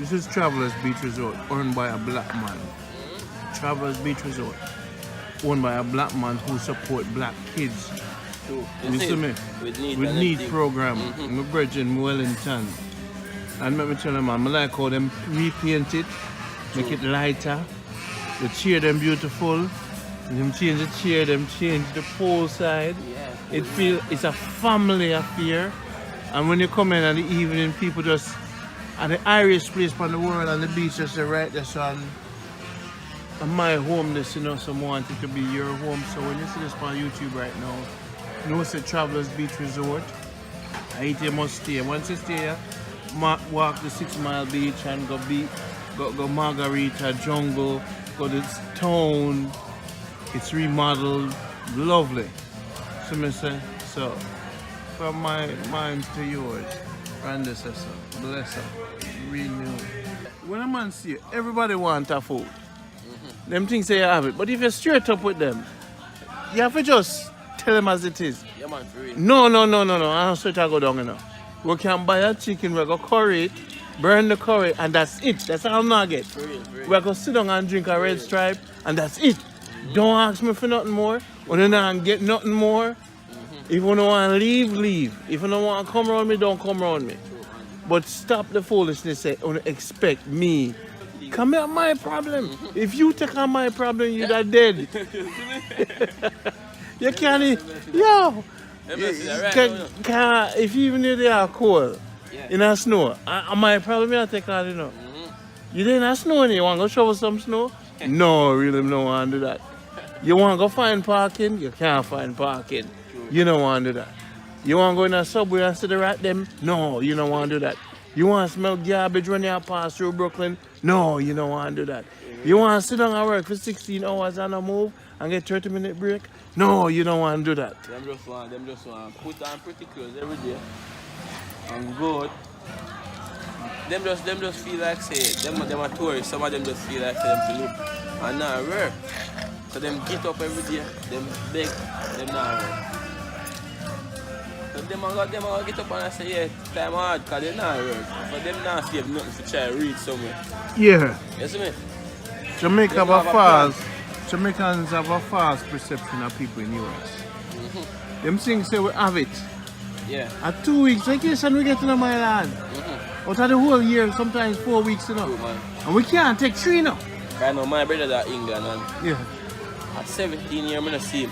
This is Travelers Beach Resort, owned by a black man. Travelers Beach Resort, owned by a black man who support black kids. True. You see me? With need program. My bridge in Wellington. And let me tell them, man, I like how them repaint it, make it lighter. The chair them beautiful. Them change the chair, them change the pole side. Yeah. It's a family affair. And when you come in in the evening, people just at the Irish place on the world on the beach, just right there, son. And my home, this, you know, some want it to be your home. So when you see this on YouTube right now, you know it's a Travelers Beach Resort. I eat you must stay. Once you stay here, walk the 6 Mile Beach and go Margarita, Jungle, go to town. It's remodeled, lovely. So me say, so from my mind to yours, and this is so bless her, renew. When a man see you, everybody want a food. Them things say you have it, but if you're straight up with them, you have to just tell them as it is. Yeah, man, for real. No, I don't straight to go down enough. We can buy a chicken, we go curry it, burn the curry, and that's it. That's all I get. For real. We go sit down and drink a red stripe, and that's it. Don't ask me for nothing more. When you don't get nothing more, if you don't want to leave, leave. If you don't want to come around me, don't come around me. But stop the foolishness. Say, don't expect me. Come here, my problem. If you take on my problem, you're dead. You can't, yo. If even if they are cold, in a snow, my problem is take on, you know. You didn't snow and you want to go shovel some snow? No, really, no want to do that. You want to go find parking? You can't find parking. You don't want to do that. You want to go in a subway and sit there at them? No, you don't want to do that. You want to smell garbage when you pass through Brooklyn? No, you don't want to do that. You want to sit down and work for 16 hours and a move and get 30-minute break? No, you don't want to do that. Them just want put on pretty clothes every day and go. Them just feel like say them are tourists. Some of them just feel like say them to live and not work. So them get up every day, them beg, them not work. So them are get up and I say yeah, time hard because they not work. But them not save nothing to try to read somewhere. Yeah. You see me? Jamaicans have a false perception of people in US. Them things say we have it. Yeah. At 2 weeks vacation we get to my land. Out of the whole year, sometimes 4 weeks, you know. True, man. And we can't take 3 now. I know my brother that England and yeah. At 17 years I'm gonna see him.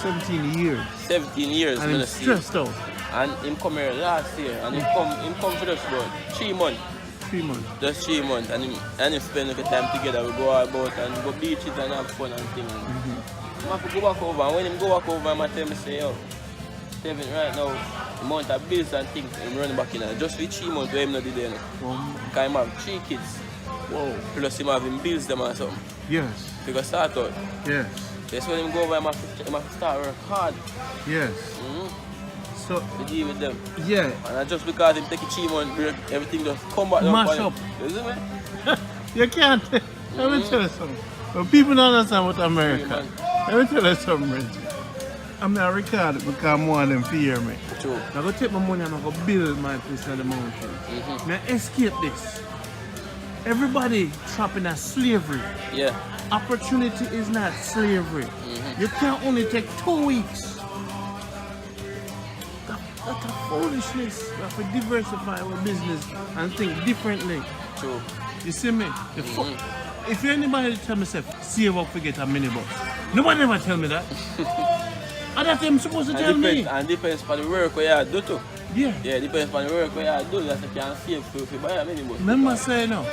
17 years. 17 years and I'm he's gonna see him. stressed out. And him come here last year and him come for just about 3 months. 3 months. Just 3 months and him spend the time together. We go about and go beaches and have fun and things. I have to go back over and when him go back over I tell me say yo, Kevin right now the amount of bills and things him running back in and just for 3 months where him not did there. Because him have 3 kids. Whoa. Plus him having bills them or something. Yes. Because start out. Yes. That's when him go over him have to start work hard. Yes. So to deal with them. Yeah. And just because him take a 3 month break, everything just come back down. Mash up. You see me? You can't. Let me tell you something. When people don't understand what America, let me tell you something, Reggie. I'm not recording because I want them to hear me. True. I'm going to take my money and I'm going to build my place on the mountain. Now escape this. Everybody trapped in a slavery. Yeah. Opportunity is not slavery. You can't only take 2 weeks. That's a foolishness. You have to diversify our business and think differently. True. You see me? If anybody tell me, save up, forget a minibus. Nobody ever tell me that. And that's them supposed to tell me. And depends on the work where you do too. Yeah. Yeah, depends on the work where you do. That's if you can save for buy a minibus. Remember say no.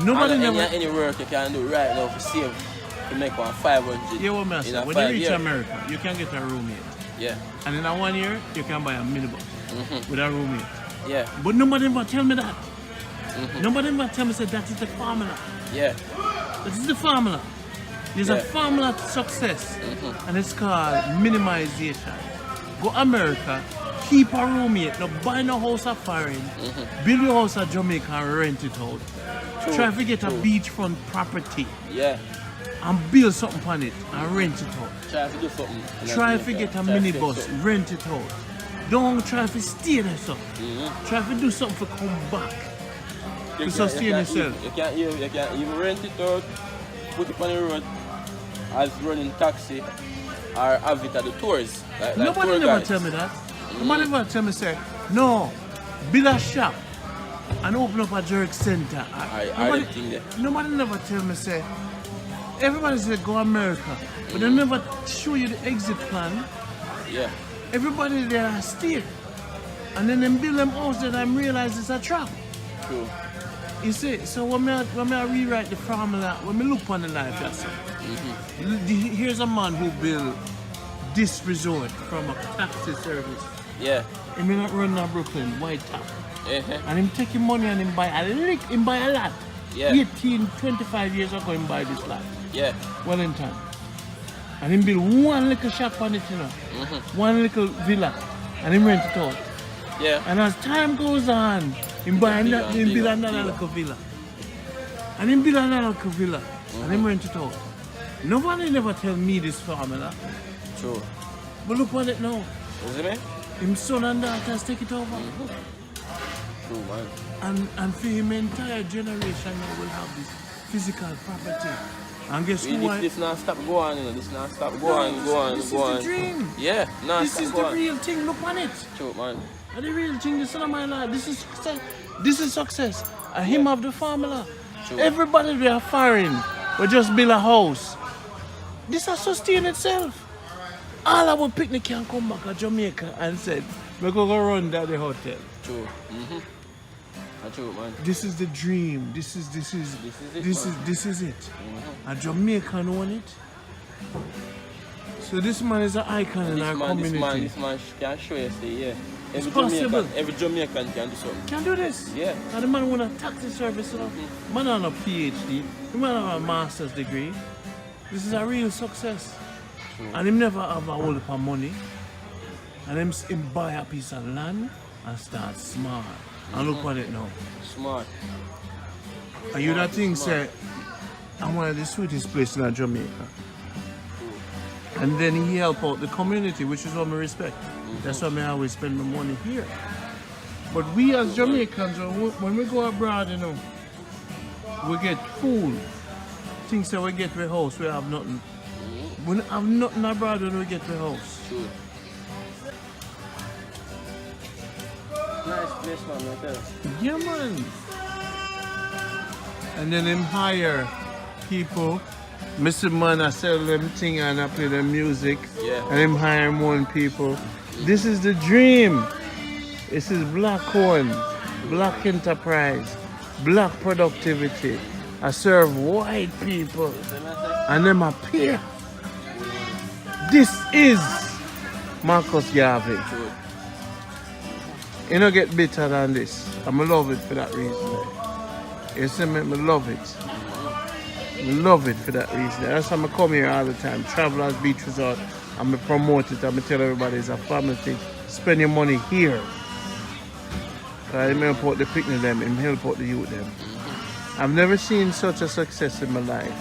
Nobody and never. Any work you can do right now for save to make one 500. Yeah, what I say. When you reach America, you can get a roommate. Yeah. And in 1 year, you can buy a minibus with a roommate. Yeah. But nobody ever tell me that. Nobody ever tell me say that is the formula. Yeah. That is the formula. There's a formula to success, and it's called minimization. Go America, keep a roommate, no buy no house of foreign, build your house at Jamaica and rent it out. True. Try to get a beachfront property. Yeah. And build something on it and rent it out. Try to do something. Try to get a minibus, rent it out. Don't try to stay there, so. Try to do something to come back. to sustain yourself. You can't even rent it out, put it on the road as running taxi or have it at the tours. Like Nobody tour never guides. tell me that. Nobody never tell me say, no, build a shop and open up a jerk center. Nobody never tell me say, everybody say go America, but they never show you the exit plan. Yeah. Everybody there stay. And then them build them house that I realize it's a trap. True. You see, so when I rewrite the formula, when I look on the life, that's it. Here's a man who built this resort from a taxi service. Yeah. He may not run in Brooklyn, white top. Uh-huh. And him taking money and him buy a lot. Yeah. 18, 25 years ago him buy this lot. Yeah. Wellington. And him build one little shop on it, you know. One little villa. And him rent it out. Yeah. And as time goes on, him buy build another little villa. And him build another little villa. And him rent it out. Nobody never tell me this formula. True. But look what it now. Isn't it? Him son and daughters take it over. True, man. And for him entire generation now will have this physical property. And guess who? This not stop going, you know. This not stop going. This is the dream. Yeah, nah, This is the real thing. Look on it. True, man. And the real thing, the son of my life. This is success. This is success. And him have the formula. True. Everybody they are foreign. We just build a house. This has sustained itself. All our picnic can come back at Jamaica and said, we're going to go run down the hotel. True. That's true, man. This is the dream. This is it. A Jamaican own it. So this man is an icon in our community. This man can show you, yeah. Every Jamaican can do something. Can do this. Yeah. And the man won a taxi service, you know. Man on a PhD. The man have a master's degree. This is a real success. True. And him never have a whole lot of money. And him buy a piece of land and start smart. And look at it now. Smart. And you that thing say, I'm one of the sweetest places in Jamaica. And then he help out the community, which is what I respect. That's why I always spend my money here. But we as Jamaicans, when we go abroad, you know, we get food. Things that we get to a house, we have nothing. We don't have nothing abroad when we get to a house. True. Nice place, man, right there. Yeah, man. And then him hire people. Mr. Man, I sell them thing and I play them music. Yeah. And him hire more people. This is the dream. This is black owned, black enterprise, black productivity. I serve white people. And them appear. This is Marcus Garvey. You don't get better than this. I love it for that reason. You see me? I love it. I love it for that reason. That's why I come here all the time. Travelers Beach Resort. I'm going to promote it. I'm going to tell everybody it's a family thing. Spend your money here. I help out the picnic them and help out the youth them. I've never seen such a success in my life.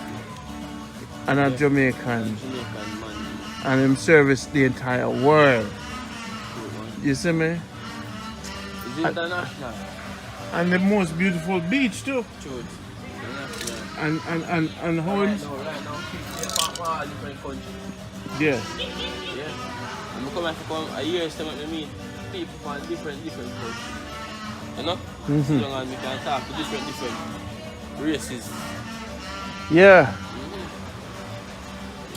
And a Jamaican. And him service the entire world. You see me? International. And the most beautiful beach too. True. And how Right now, people are different countries. yeah. Yeah. I'm coming from a year to meet people from different countries. You know? So long as we can talk to different races. Yeah.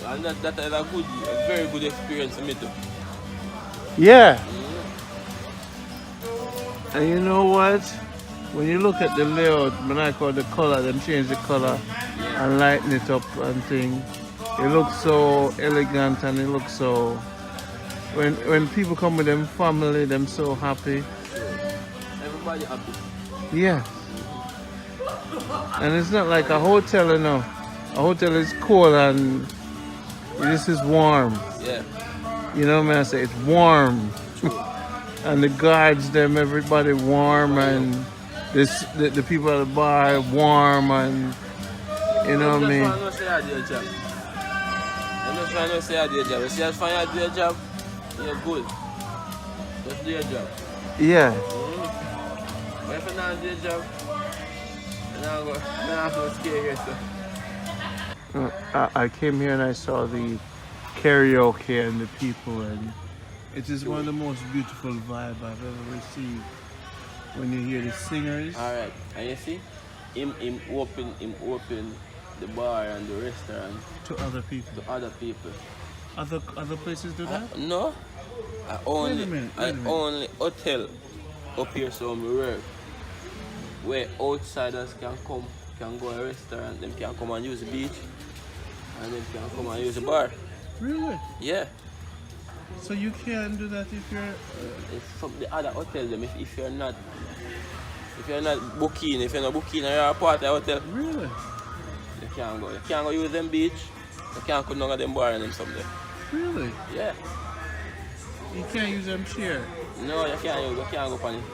And that is a very good experience for me too. Yeah. And you know what? When you look at the layout, when I call the color, them change the color and lighten it up and thing. It looks so elegant and it looks so. When people come with them family, them so happy. Everybody happy. Yeah. And it's not like a hotel, you know. A hotel is cold and this is warm. Yeah. You know what I say? It's warm. And the guards, them, everybody warm, and the people at the bar warm, and you know what I mean? I'm just trying to say I do a job. If you find out do a job, you're good. Just do your job. Yeah. But if you not do a job, I'm going to scare you. I came here and I saw the karaoke and the people, and it is one of the most beautiful vibe I've ever received when you hear the singers. Alright, and you see, him open the bar and the restaurant to other people. Other places do that? No. I only hotel up here somewhere where outsiders can come, can go to a restaurant, them can come and use the beach, and them can come and use the bar. Really? Yeah. So you can't do that if you're if from the other hotel them if you're not booking, if you're not booking or you're a part of the hotel. Really? You can't go. You can't go use them beach. You can't come down at them bar and them somewhere. Really? Yeah. You can't use them chair. No, you can't go on it.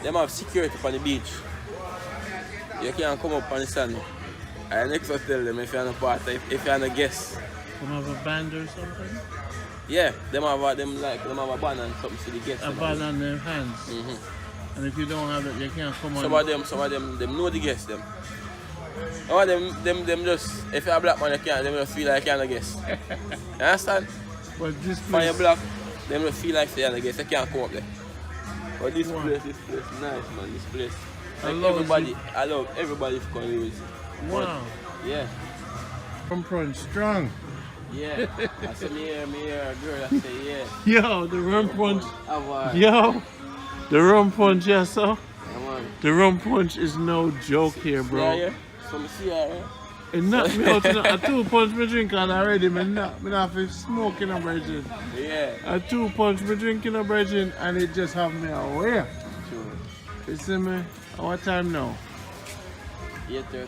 Them have security on the beach. You can't come up on the sand. I next hotel them if you're not part, if you're not guest. Them have a band or something? Yeah, them have a band and something to the guests. A band on their hands. Mm-hmm. And if you don't have it, you can't come on. Some of them know the guests them. Some of them just, if you're a black man, them just feel like you're not a guest. You understand? But this When place... you're black, them just feel like you're not a guest. You can't come up there. But this place, nice, man. This place. Like I love everybody to come use it. Wow. But, yeah. Rum punch strong. Yeah. I said me here, a girl, I say yeah. Yo, the rum punch. Yo, the rum punch, yes, sir. The rum punch is no joke here, bro. Yeah. So me see her, It knocked me out. A 2 punch me drinking already. Me not feel smoking a virgin. Yeah. A 2 punch me drinking a virgin, and it just have me away. Sure. You see me? What time now? 8:37.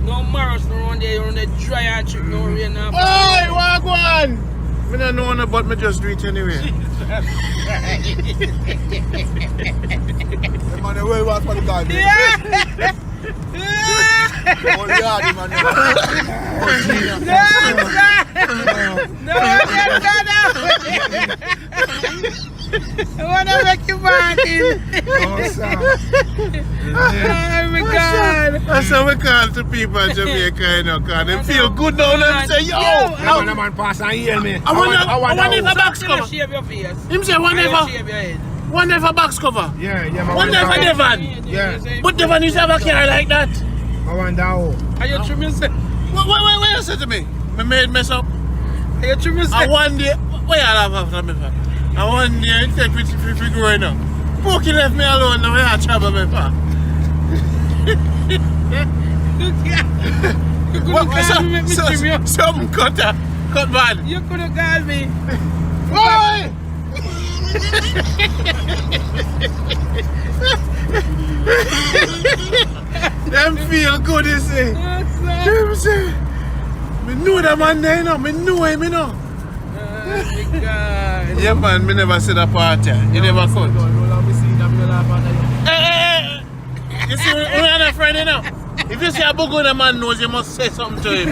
No Morris around there, you're on the dry and trip, no rain. Oi, walk one! I don't know no, but I just do it anyway. The man the well was for the God. I want to make you Martin. Oh my God. That's how we call to people in Jamaica, you know, because they feel good now. Them say, yo! I want a man pass and hear me. I want if a box cover. Shave your face. Him say, one Shave your never head. box cover. Yeah, man. One never Devon. Yeah. But Devon used to have a car like that. I want that. Are you trimming? What you say to me? My maid mess up. Are you trimming? I one day, what you have after me for? I one day, take me to growing up. Pokey left me alone, now I trouble me for. You couldn't call me, make me trim you. Some cut bad. You couldn't call me. Boy! Them feel good, you see. Them say, me know that man there, you know. Me know him, you know. Oh my God. Yeah, man, me never see the party. You never cut. Hey. You see, we're not friend, you know. If you see a book when a man knows, you must say something to him.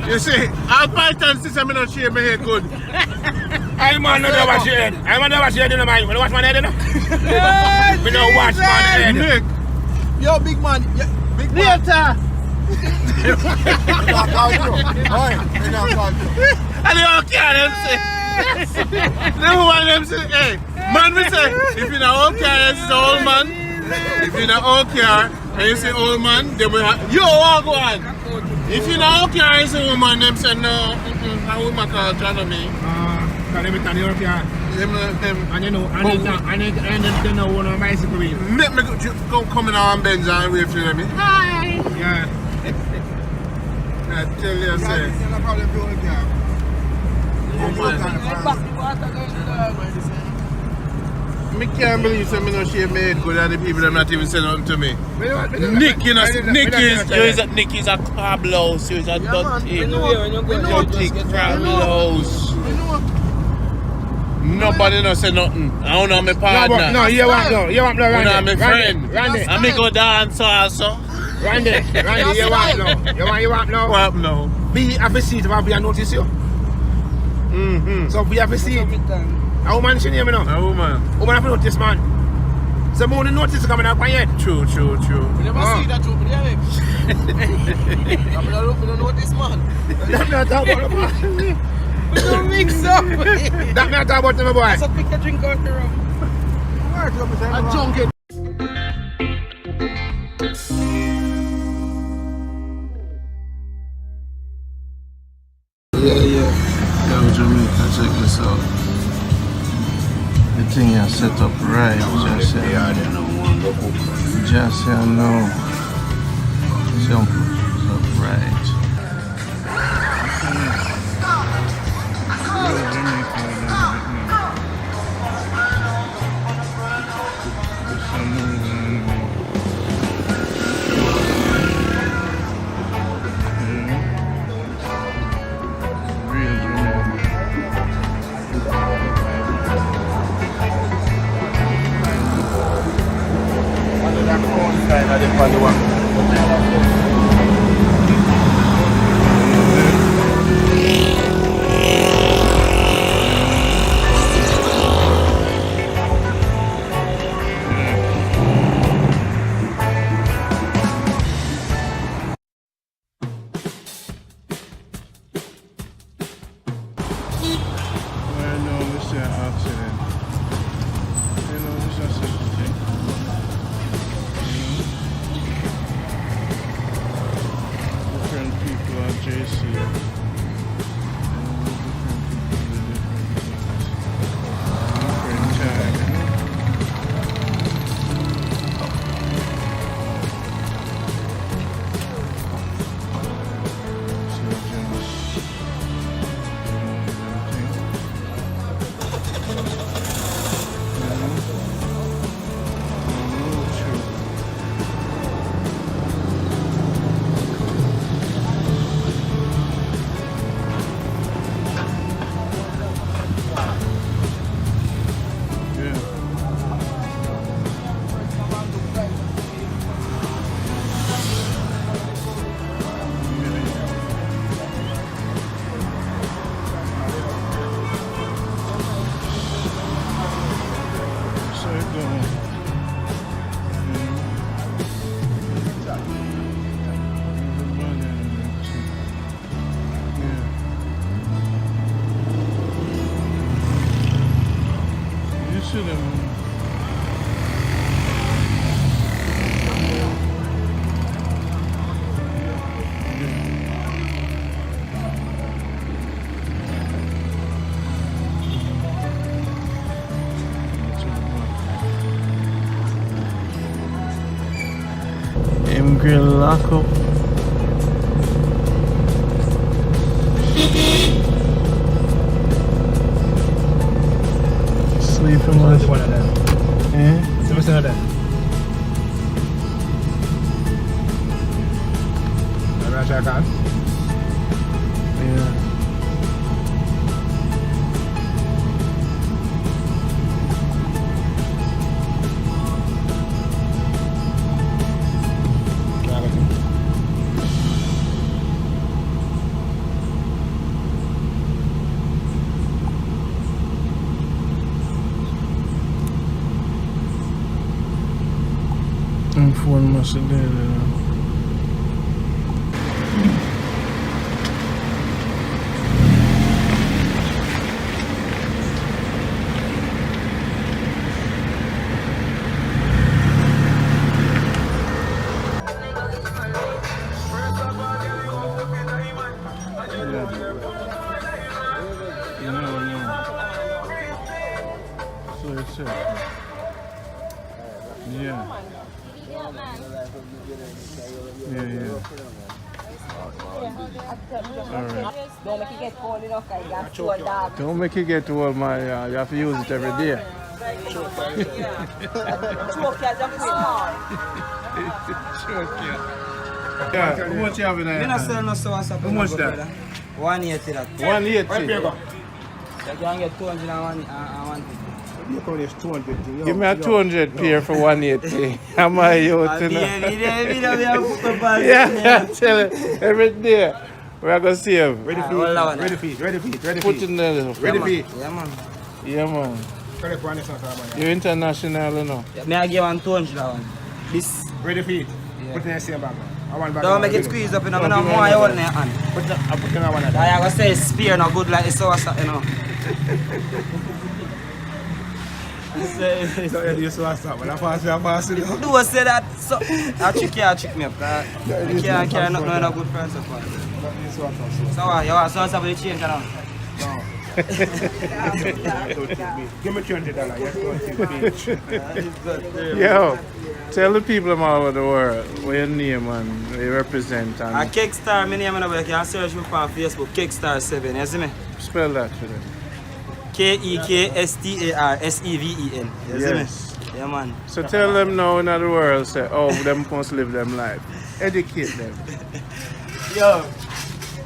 You see, I'll fight and see me not shave my head good. I man no do wash your head. I man no wash your head in the mind. When you wash my head, you know? We don't wash my head. Nick. Yo, big man. Big man. Later. And they all care them say. They want them say, hey, man, we say, if you're not all care, it's old man. If you're not all care, and you say old man, they will have, yo, go on. If you're not all care, it's a woman, them say, no, I will make a try to me. Let me tell you, and you know, and they know one of my bicycle. Let me go come in on Benz and wave to them. Hi. Yeah. I tell you, sir. I can't believe some no shave my head good and the people them not even say nothing to me. Nick, you know, Nick is a crab louse, he's a dirty crab louse. Nobody no say nothing. I don't know my partner. No, you want no, You know Randy. my friend. Randy. And me go dance also. Randy, you want no. You want no. What no? We have a seat, we have notice you. So we have a seat. A woman she name me now. A woman. Woman have notice man. So more notice coming up on yet. True. We never see that over there. I'm not notice man. That me talk about the man. We don't mix up. That me talk about my boy. So pick a drink out the rum. I junk it. Yo, Jamaica, check this out. The thing is set up right, just say no. Just say no. Jump up right. Negril lock up. Sleeping much. Eh? What's that? Yeah. Phone must have did yeah. Yeah. Alright. Don't make it get cold enough, you got to a dog. Don't make it get too old, man. You have to use it every day. Choke you as a hard. Choke you. Yeah, how much you have in there? I sell no so what's up. How much that? 180 that. 180. You can get 250. Give me a 200 pair for 180. Am I you to know? Yeah, tell it. Every day. We're going to save. Ready feet. Put in there. Ready feet. Yeah, man. Yeah, man. You're international, you know. May I give one 200 that one? This. Ready feet. Put in the same bag. Don't make it squeeze up, you know. I don't want you holding your hand. I put in one of that. I go say spear not good like it's so you know. So you saw us up, but I pass it. Do say that so I trick me up. I can't not know no good friends of mine. So you want so somebody change now? Give me $20. Yo, tell the people all over the world what your name and what you represent. And A Kickstar, my name you can search me on Facebook, Kickstar 7, you see me? spell that for them. Kekstarseven. You see me? Yes. Yeah, man. So tell them now in the world, say, oh, them must live them life. Educate them. Yo,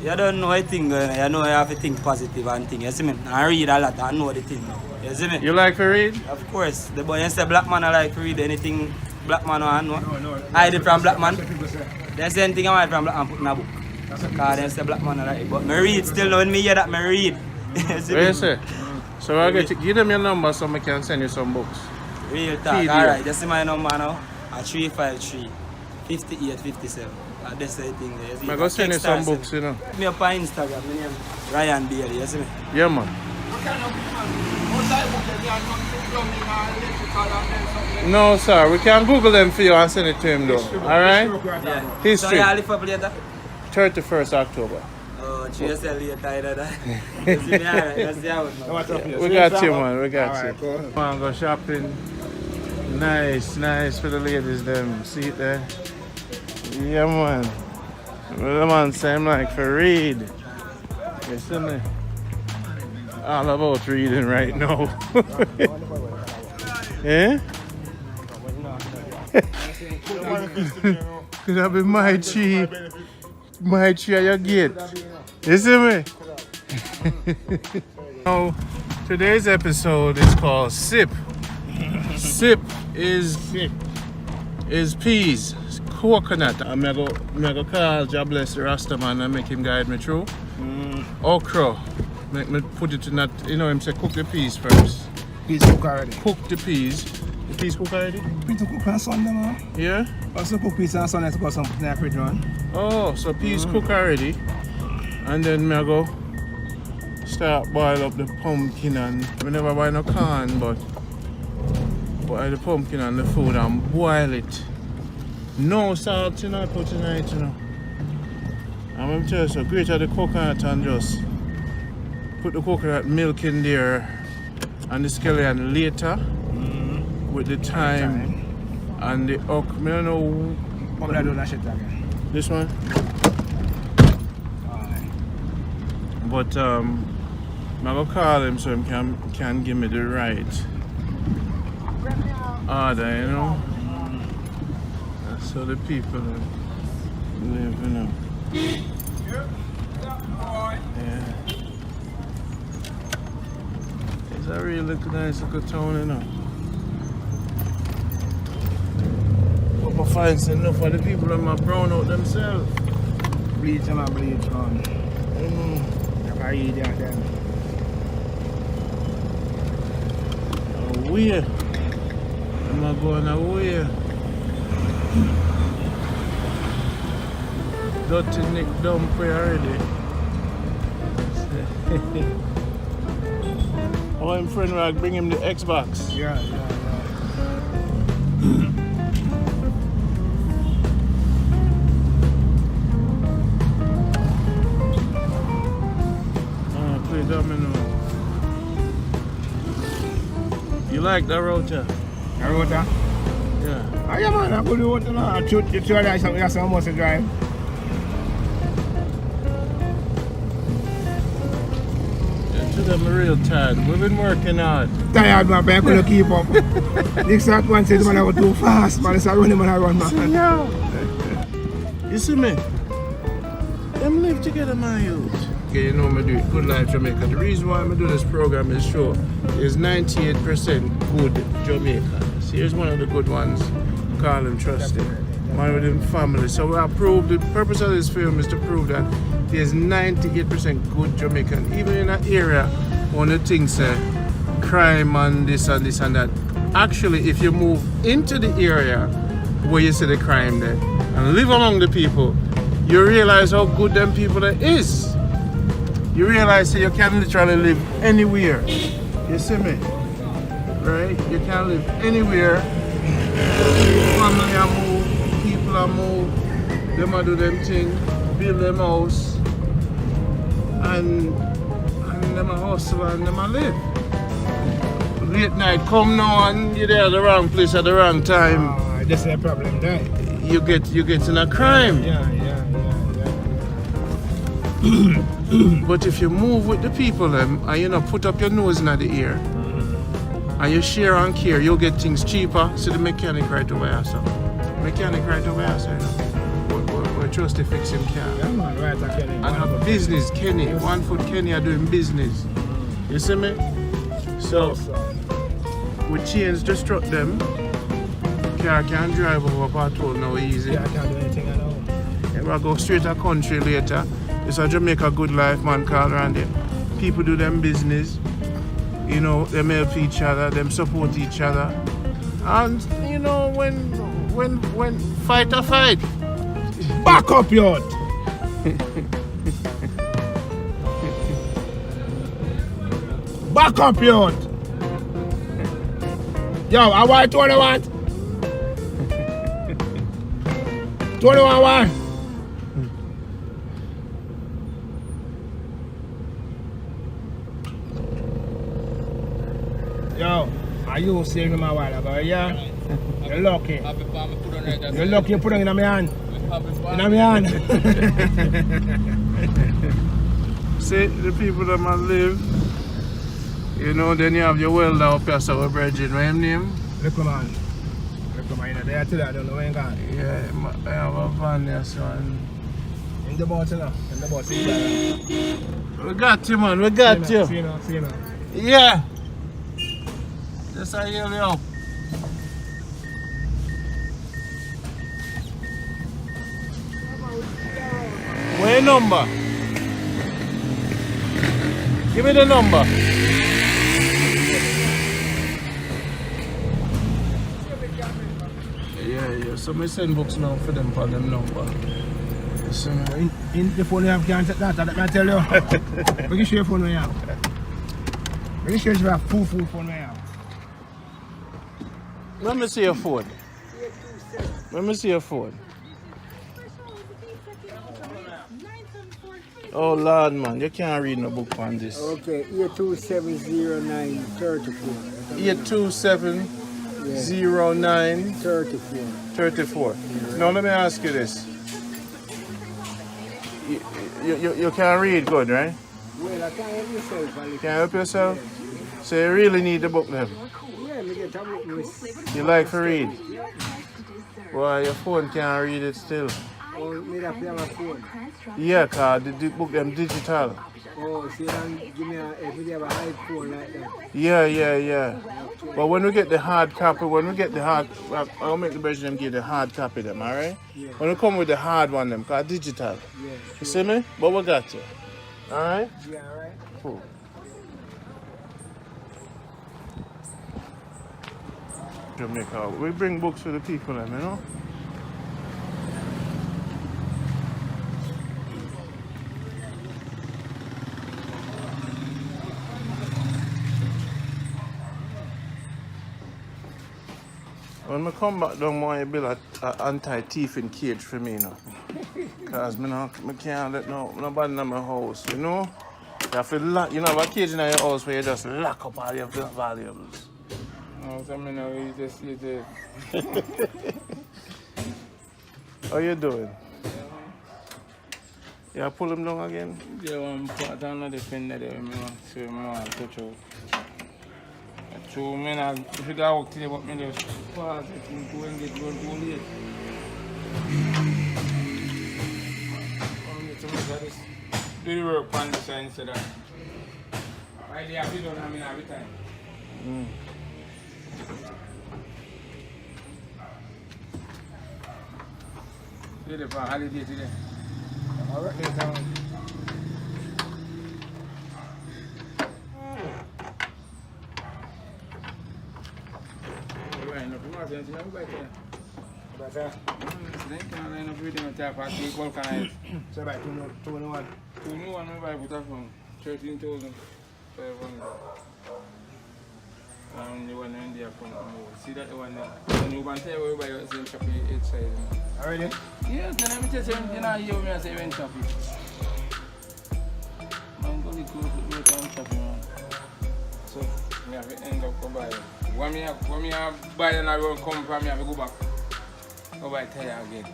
you don't know anything, you know you have to think positive and thing, you see me? I read a lot and know the thing. You see me? You like to read? Of course. The boy say black man I like to read anything black man I know. Hide it from black man. There's anything I hide from black man put in a book. Because they say black man I like it. But me read still when me hear that me read. What you say? So I get to give them your number so I can send you some books. Real talk. Alright, just see my number now. 353 5857. That's the thing there. I'm going to send you some books, you know. Me up on Instagram, my name Ryan Bailey, you see me? Yeah, man. No, sir. We can Google them for you and send it to him, though. Alright? Yeah. History. So you live up later? 31st October. Oh, you say later either that. You see me alright, that's the house now. We got you, man. We got Alright, you. cool. Come on, go shopping. Nice for the ladies, them. See it there? Yeah, man. The man same like for read. You see me? All about reading right now. Yeah? Could that be my tree? My tree at your gate. You see me? Now, today's episode is called Sip. Sip is peas, it's coconut. I'm gonna call God bless the Rasta man and make him guide me through. Okra. Make me put it in that, you know him say cook the peas first. Peas cook already. Cook the peas. The peas cook already? Peas cook on Sunday, man. Yeah? Also cook peas on Sunday to put some in the fridge, man. Oh, so peas cook already. And then me go start boil up the pumpkin and we never buy no corn, but boil the pumpkin and the food and boil it. No salt, you know, put in it, you know. I'm going to tell you, so grate the coconut and just put the coconut milk in there and the scallion later with the thyme and the okra. I don't know. What would I do that shit again? This one? But I'm going to call him so he can give me the right order, you know. That's how the people live, you know. Yeah. It's a really nice little town, you know. But I find enough for the people that are brown out themselves. Bleach and bleach, man. You can eat that then. Away. I'm going away. Dirty Nick dump already. Oh, I'm friend Rag, bring him the Xbox. Yeah. Play domino. You like that router? I wrote that. Yeah. yeah, man, I could do what you know. You try to something else, almost a drive. I'm real tired. We've been working hard. Tired, man, but I couldn't keep up. Next at one says, man, I was too fast, man. It's a running, man, I run, man. You see me? Them live together, my youth. Okay, you know me do it. Good Life Jamaica. The reason why I do this program is show is 98% good Jamaica. See, here's one of the good ones. Call and trusted. Man within family. So I prove the purpose of this film is to prove that there's 98% good Jamaican. Even in an area one of the things crime and this and this and that. Actually, if you move into the area where you see the crime there and live among the people, you realize how good them people there is. You realize that you can literally live anywhere. You see me? Right? You can live anywhere. Family are move, people are move, them are do them thing, build them house, and them a hustle and them a live. Late night come now and you're there at the wrong place at the wrong time. That's a problem there. You get in a crime. Yeah. But if you move with the people them and you know put up your nose in the ear and you share and care, you'll get things cheaper. See the mechanic right over here, so. Mechanic right over here, so you know. We trust to fix him car. Yeah, man, right, Kenny. And a business, Kenny. 1 foot Kenny are doing business. You see me? So we change the struck them. Car can't drive over patrol now easy. Yeah, I can't do anything at all. If I go straight to country later, it's a Jamaica good life man called around there. People do them business. You know, them help each other, them support each other. And you know when fight a fight. Back up, yacht. Back up, yacht. Yo, I want 21. 21 one. Yo, are you saving my wallet, boy? Yeah? You're lucky. You're lucky you put it in my hand. In my hand. See, the people that might live, you know, then you have your welder up here, so we're bridging. What's his name? Look, man. Look, man, you know, I don't know where you're going. Yeah, I have a van there, son. In the boat, you know. In the boat, see you. We got you, man. We got you. See you now. Yeah. Just I hear you up. What's your number? Give me the number. Yeah. So I send books now for them for them number. So, in the phone you have can't take that I tell you. We can show your phone we have. We can show you have full phone we have. let me see your phone. Let me see your phone. Oh Lord, man, you can't read no book on this. Okay, 8270934. 82709 34. Now let me ask you this. You can't read good, right? Well, I can't help myself. You can't help yourself? So you really need the book then? Yeah, I get a book. You like to read? Well, your phone can't read it still. Oh, me have to have a phone. Yeah, cause the book them digital. Oh, so you don't give me if you have a iPhone like that. Yeah. But when we get the hard copy, I'll make the version them give the hard copy them, alright? Yeah. When we come with the hard one them, cause digital. Yeah. You see me? But we got you. Alright? Yeah, alright. Cool. Jamaica. We bring books for the people them, you know? When I come back down, I want to build an anti-thiefing cage for me now. Because I can't let nobody in my house, you know? You have to lock, you know, have a cage in your house where you just lock up all your valuables. No, something now you just eat it. How you doing? Yeah, pull him down again. Yeah, one part on the fender there, I want to touch out. So, if you got work today, but I just pass it and go and get one too late. Do the work on the side instead of. Why they have to do it every time? Today for holiday today. All right, then down. Line up, you must have seen back there. But then can line up everything on top of the call can I? So by 201. 201 I buy put up from 13,500. The one in there from see that the one there. When you want to tell everybody what's in shop each side. Already? Yeah, then I tell you, you know, you me say when shop it. I'm going to go to the time shop, man. So, I have to end up by when I buy and I will come from me, I have to go back. Go buy tire again.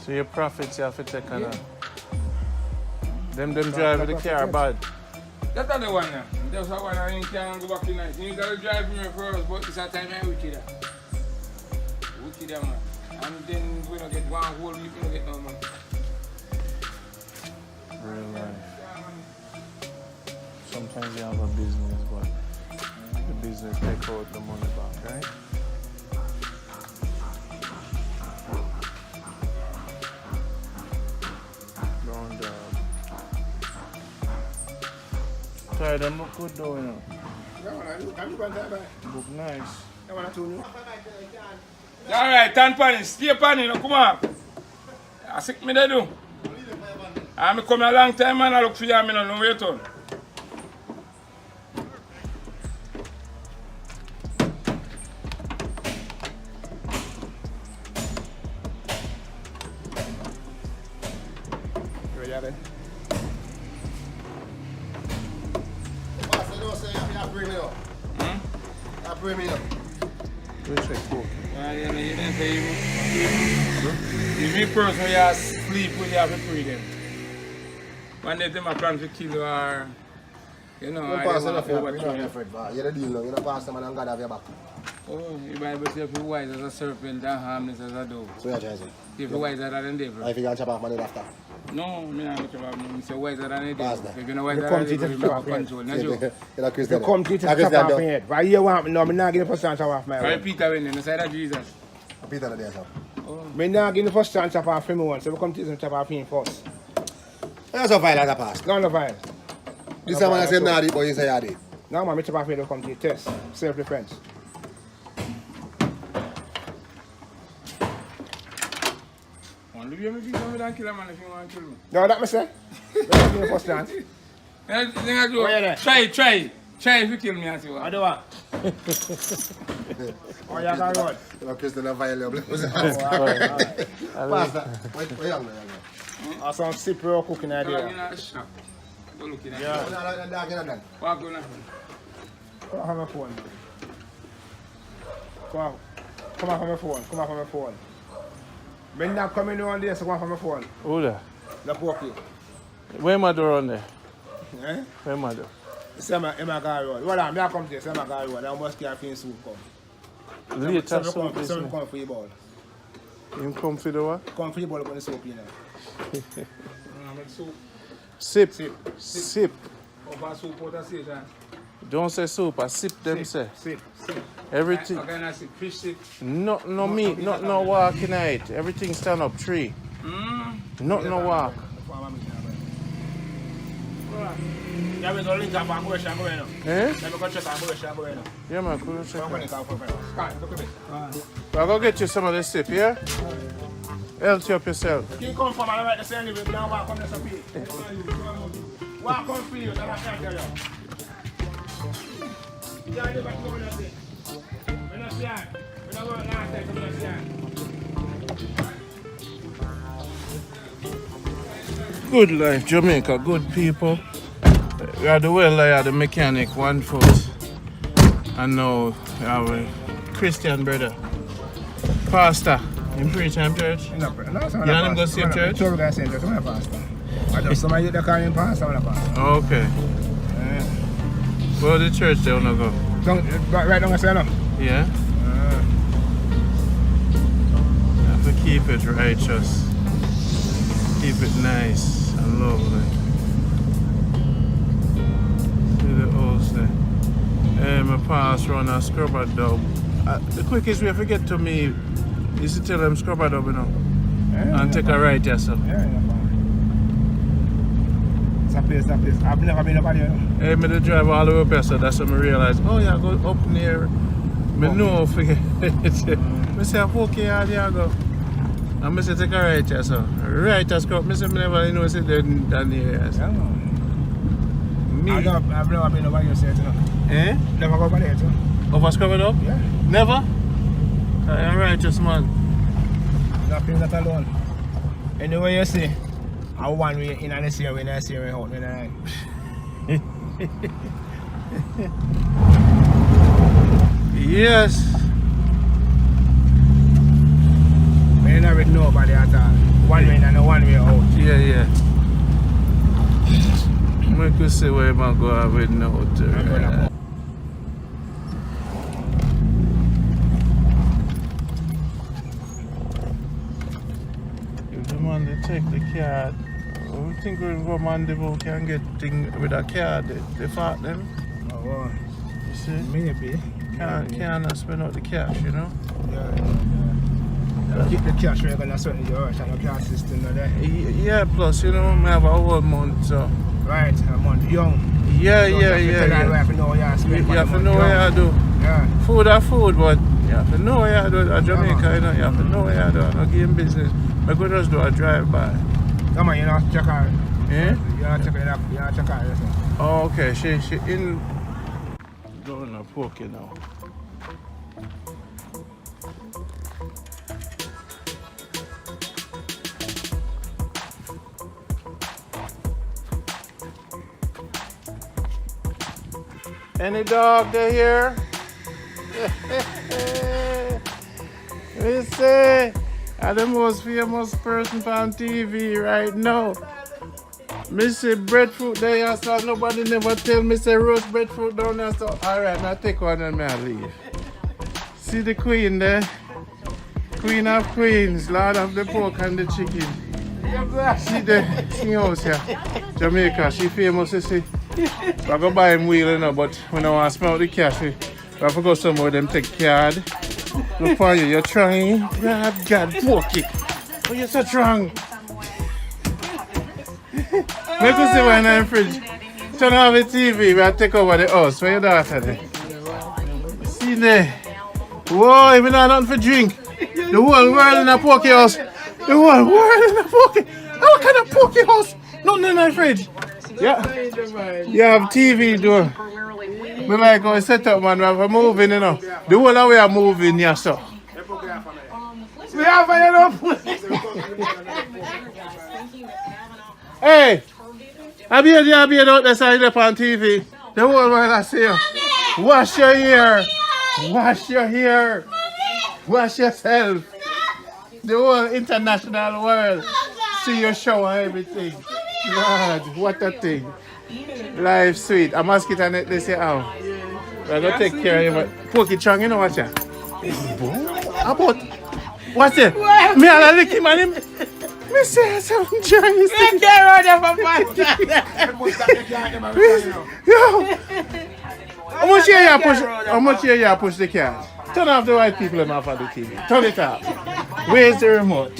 So your profits you have to take on that. Them drive the car bad. That's not the one now. That's the one I can't go back tonight. You gotta drive me first, but it's a time I'm wicked. Wicked, man. And then we don't get one whole week, we don't get no money. Real life. Sometimes you have a business, but the business take out the money back, right? Round up. Sorry, them look good though, you know. Look nice. Alright, 10 pennies, stay penny, no, come on. I sick me there do. I'm coming a long time and I look for you, I'm no wait on. Ready, Abby? Bring me up. Bring me up. We'll check coke. You didn't say if me personally you sleep when you have to pray them. One day them a plan to kill you or you know, I don't know what you're the deal now. You're not pass them and God have your back. Oh, the Bible says if you're wise as a serpent and harmless as a dove. So you're trying to say? If you're wiser than the devil. I think I'll chop off my head after. No, I'm not chop off my head. Wiser than the devil. If you're not wiser come than the to devil, the you have control. Not you. You're Christian. You come to chop off my head. Why you want me? No, I'm not getting the first chance to chop off my Why head. Peter went in the side of Jesus? Peter the day, sir. I'm not getting the first chance to chop off him once. So we come to chop off him first. You're so violent as a past. No, no violence. This time I said not it, but you say I did. No, man, I chop off him to come to the test. Self-defense. Leave you me come and kill a man if you want to kill me. No, that me say. Let's give the first chance. Try if you kill me as you want. I do what? Oh, you got road. You're Christian and violent. Alright. Wait, young. Or some sip real cooking idea. Go look in Yeah. Walk on. Come on, my phone. Come on from my phone. Come on from my phone. When not coming on there, so come on from my phone. Who there? The pokey. Where am I doing there? Eh? Where am I doing? Say my guy road. Well, I'm come to you. Say my guy road. I must get a fin soup come. Later, so come for your ball. You come for the what? Come for your ball, but the soap, you know. Sip. Sip. Sip. Over soup, what I say, John? Don't say soup, I sip them say. Sip. Everything. How can I say fish sip? No meat, no walk in it. Everything stand up tree. No walk. Yeah, we go link up and go and go in. Eh? Let me go check and go and go in. Yeah man, cool check. Come on, come on. Look at me. I'll go get you some of the sip, yeah? Healthy up yourself. You come from and write the same living, now walk on the speed. Walk on for you, that's what I tell you. You can't live at home, that's it. We're not seeing. We're not going last time, we're not seeing. Good life, Jamaica, good people. We are the welder, the mechanic, 1 foot. And now we have a Christian brother. Pastor. In preach in church? No, you and him go to same church? Two guys same church, I'm a pastor. I just somebody that call him pastor, I'm a pastor. Okay. Where the church they wanna go? Right down the center. Yeah? You have to keep it righteous. Keep it nice and lovely. See the house there. My pass run a scrubber dub. The quickest way to get to me is to tell them scrubber dub, you know. And take a right, yes, sir. It's a place. I've never been up there, you know. Hey, me the drive all the way up here, so that's when I realize, oh yeah, go up near. Me know, forget it. I say, okay, yeah, there I go. And I say, take a right, yes, sir. Right, that's correct. I say, I never know, say, down there, yes. Me? I've never been over here, you know. Eh? Never go over there, you know. Over scrubbed up? Yeah. Never? You're righteous, man. Nothing that alone. Anyway, you see, I one way in and see when I see way out when I. Yes. I never know nobody at all. One way in and one way out. Yeah. I could say where I'm going with no. They take the card. We think when Romandeville can get thing with a card, they fought them. Oh, wow. You see? Maybe. Can't spend out the cash, you know? Yeah. Keep the cash regular and certainly your and your cash system there. Yeah, plus, you know, we have a whole month, so. Right, a month young. Yeah. You have to know what you spend. You have to know what you do. Yeah. Food are food, but you have to know what you do at Jamaica, you know? You have to know what you do. No game business. I could just do a drive-by. Come on, you know, check out. Eh? You know, check out yourself. Oh, okay. She in. Going to poke you now. Any dog they here? We say I'm the most famous person on TV right now. Me say breadfruit there, so nobody never tell me say roast breadfruit down there. So alright, I take one and I leave. See the queen there? Queen of queens, lord of the pork and the chicken. See the house here, Jamaica, she famous, you see. So I go buy him wheel, you know, but when I want to smell the cash, I have to go somewhere them take card. Look for you, you're trying. God, poke it. Oh, you're so strong. Make us see when I'm in the fridge. Turn off the TV, we'll take over the house. Where your daughter there? See there. Whoa, even not nothing for drink. The whole world in a poke house. The whole world in a poke. What kind of poke house? Nothing in the fridge. Yeah. You have TV door. We like how it's set up, man. We have a moving, you know. The whole of we are moving, yeah, so. We have enough. Hey, I be out there side up on TV. The whole world I see you. Wash your hair. Wash your hair. Wash yourself. The whole international world see your show and everything. God, what a thing. Life sweet. A mosquito net, they say, oh. We're going to take care of you. Poke it strong, you know what you about. What's it? Me and I lick him and him. Me say something Chinese. Me can't run them Yo. How much here you push the car? Turn off the white people and off of the TV. Turn it off. Where's the remote?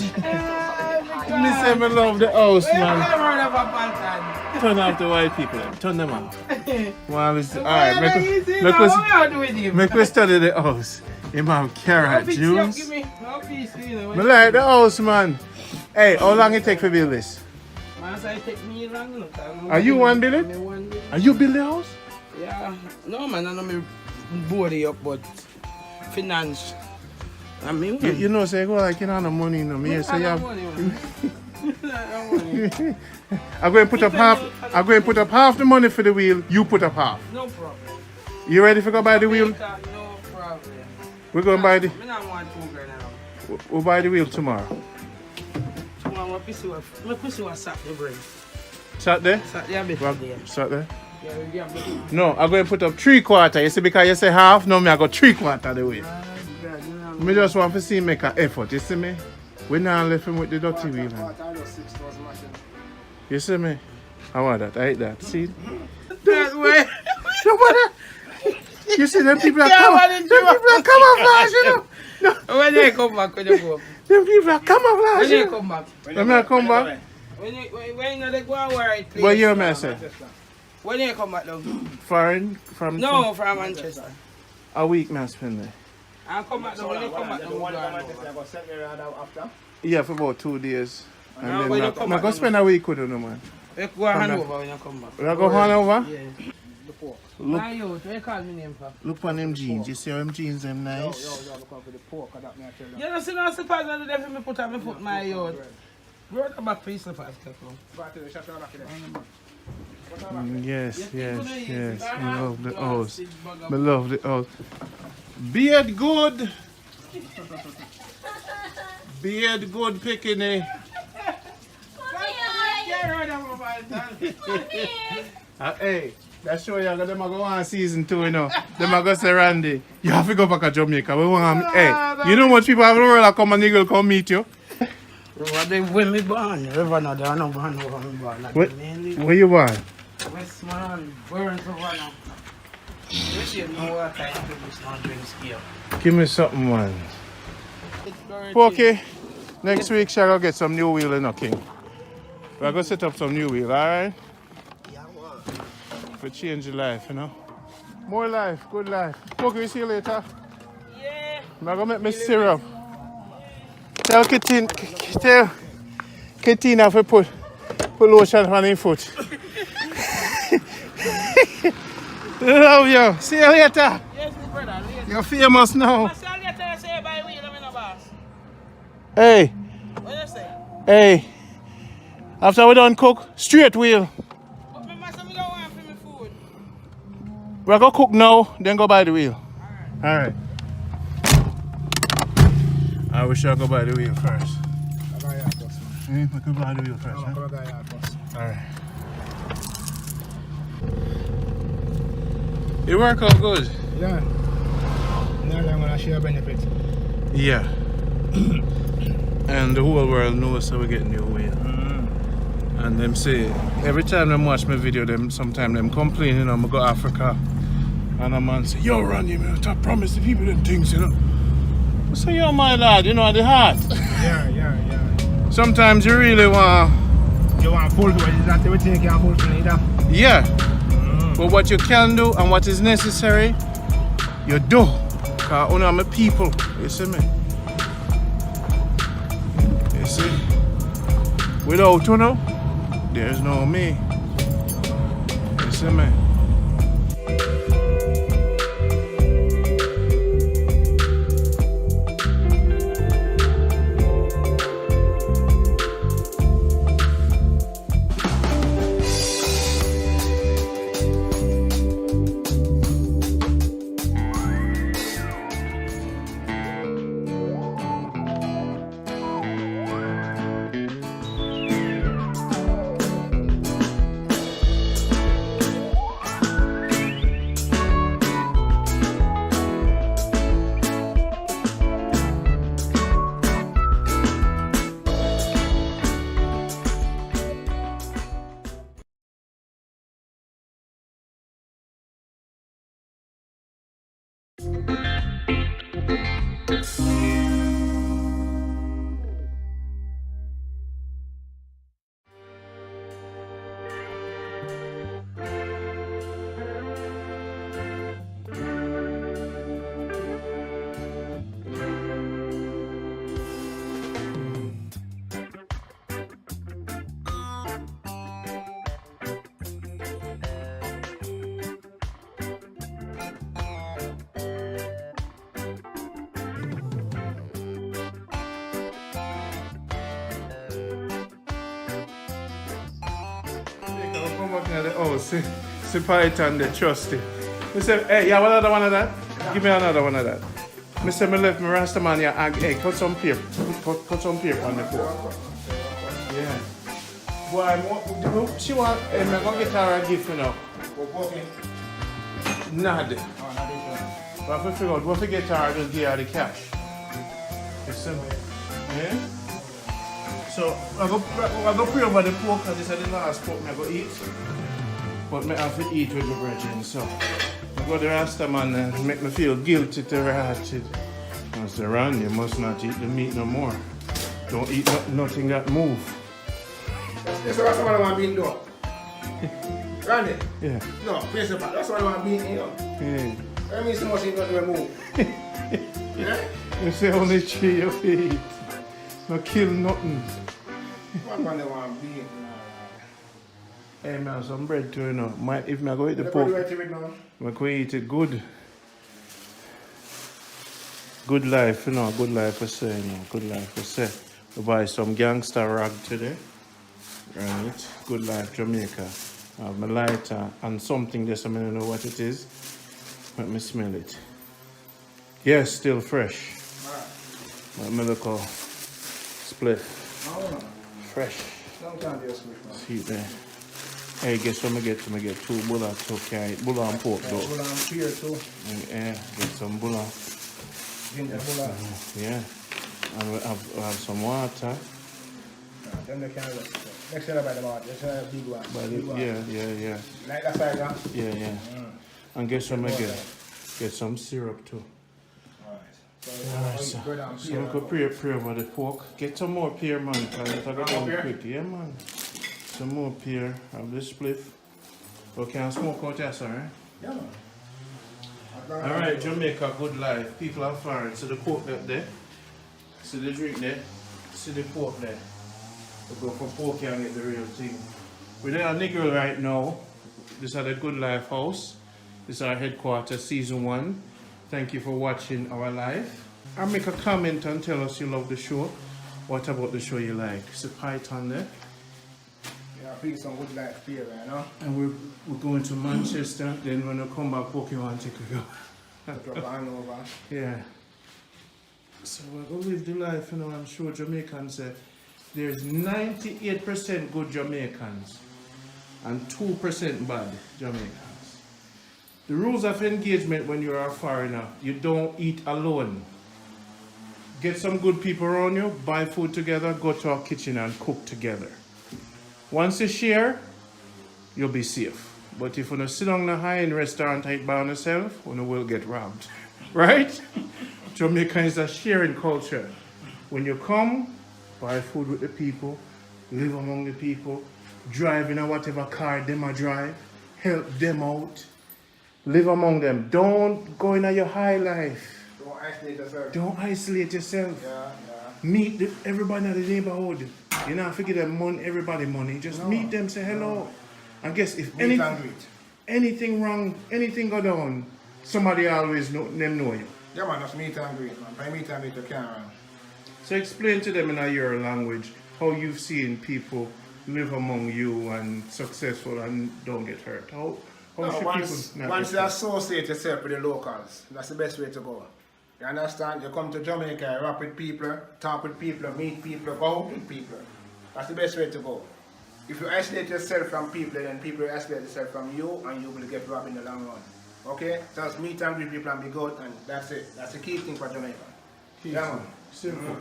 Me say me love the house, man. Turn off the white people. Turn them off. Well, alright, make us study the house. Him have carrot juice. Me like the house, man. Hey, how long it take for build this? Are you one build it? Are you build the house? Yeah. No, man, I know me body up, but finance. I mean, you know, say go like you don't have no money, no. Me say you have. I'm going to put up half. I'm going to put up half the money for the wheel. You put up half. No problem. You ready to go buy the wheel? No problem. We're going to buy the... I don't want $2 now. We'll buy the wheel tomorrow. Tomorrow, my pussy was Saturday, bro. Saturday? Saturday, a bit today. Saturday? Yeah, we have the No, I'm going to put up 3/4. You see, because you say half, no, me I got 3/4 the way. Me just want to see him make an effort, you see me? We now left him with the dirty wheel. You see me? I want that, I hate that. See? That way. You see, them people are camouflage, you know? No. When they come back, when you go up? Them people are camouflage, When you they know? come back? When I come back? When they go and wear it, please. What year may I say? When they come back, though? Foreign? From From Manchester. a week, may I spend there? I'll come back, though. When they come back, though, we'll go after. Yeah, for about 2 days. And No, then when you I'm come going back, to spend a week with you, no, man. We go and hand over when you come back. Will I go hand over? Yeah. Look, My youth, what you call me name for? look on them jeans. You see how them jeans, them nice? You don't see no surprise when they me put on my foot, my youth. Bro, the back piece of us, Yes, yes. I love the house. I love the house. Beard good. Beard good, Pekini. Hey, that's sure you them go on season 2, you know. Them go say, Randy, you have to go back to Jamaica. We want, hey, you know much people have the world that come and Negril come meet you. When me born, River now, they are not born over me born. Where you born? Westman, Burns over now. You see, no water into this now drinks here. Give me something, man. Okay, next week, shall I get some new wheel in a king. We're going to set up some new wheel, alright? Yeah, man. For change your life, you know? More life, good life. Okay, we see you later. Yeah. I'm going to make me syrup. Tell Katina if put lotion on her foot. Love you. See you later. Yes, my brother. Yes. You're famous now. I saw later you say by wheel, I'm in a boss. Hey, What you say? hey. After we done cook, straight wheel. But my master, me don't want for me food. We're going to cook now, then go buy the wheel. Alright. I wish I go buy the wheel first. I could buy the wheel first. Huh? Alright. It worked out good. Yeah. Now I'm going to share benefit. Yeah. And the whole world knows how we get new wheel. And them say, every time them watch my video, sometimes them complain, you know, I go to Africa. And a man say, yo, Randy, man, I promise the people them things, you know. I say, yo, my lad, you know, at the heart. Yeah. Sometimes you really want... You want full do it, it's not everything you can fulfill either. Yeah. But what you can do and what is necessary, you do. Because I'm a people, you see me? You see? Without you know, there's no me. You see me? Come back to the house, see Python, they trust it. Mr. Hey, you have another one of that? Give me another one of that. Mr. Me left me Rastaman here. Hey, cut some paper. Put some paper on the pork. Yeah. Boy, she want, I'm going to get her a gift, you know. Nada. But I figure out, what if I get her, just give her the cash. It's simple. Yeah? So, I go pray over the pork, because this is the last pork I go eat. But I have to eat with my brethren, so. I go to Rastaman and make me feel guilty to ratchet. I say, Ron, you must not eat the meat no more. Don't eat nothing that move. That's what I want to be doing. Randy? Yeah. No, face the fact. That's what I want to be, you know. Yeah. That means so much you don't move. Yeah? You say only tree you eat. No kill nothing. What one they want to be? Hey man, some bread too, you know. If I go eat the They pork, put it right now. I go eat it good. Good life, you know. Good life for say, you know. Good life for say. We buy some gangster rag today. Right? Good life Jamaica. I have my lighter and something there, so I don't know what it is. Let me smell it. Yes, still fresh. Let me look all split. Fresh. See it there. Hey, guess what I get? I get 2 bulla to carry. Bulla and pork though. Bulla and pear too. Yeah, get some bulla. Ginger bulla. Yeah. And we have some water. Then they can next year by the water. There's a big one. Yeah. Like that side, huh? Yeah. And guess what I get? Get some syrup too. Alright, so we could pray over the pork. Get some more pear, man, because it'll go down quick. Yeah, man. Some more pear. Have this spliff. Okay, can smoke out there, sir, Yeah, man. Alright, Jamaica, good life. People are foreign. See the pork up there. See the drink there. See the pork there. We go for pork and get the real thing. We're there at Negril right now. This is the Good Life House. This is our headquarters, season 1. Thank you for watching our live. And make a comment and tell us you love the show. What about the show you like? It's a python there. Yeah, feel some good life here, you know. And we're going to Manchester. Then when we come back, Pokemon take a go. Drop on over. Yeah. So we're going to live the life, you know. I'm sure Jamaicans say there's 98% good Jamaicans and 2% bad Jamaicans. The rules of engagement when you're a foreigner, you don't eat alone. Get some good people around you, buy food together, go to our kitchen and cook together. Once you share, you'll be safe. But if you don't sit down in a high-end restaurant and eat by yourself, you will get robbed. Right? Jamaica is a sharing culture. When you come, buy food with the people, live among the people, drive in a whatever car them a drive, help them out, live among them. Don't go in your high life. Don't isolate yourself. Don't isolate yourself. Yeah. Meet everybody in the neighborhood. You know, forget them money, everybody money. Just meet them, say hello. I guess if anything wrong, anything go down, somebody always know you. Yeah, man, that's meet and greet, man. By meet and greet, you can't run. So explain to them in your language how you've seen people live among you and successful and don't get hurt. How should people once you associate yourself with the locals, that's the best way to go. You understand? You come to Jamaica, you rap with people, talk with people, meet people, go out with people. That's the best way to go. If you isolate yourself from people, then people will isolate themselves from you and you will get robbed in the long run. Okay? Just meet and greet people and be good, and that's it. That's the key thing for Jamaica. Yeah, man. Simple.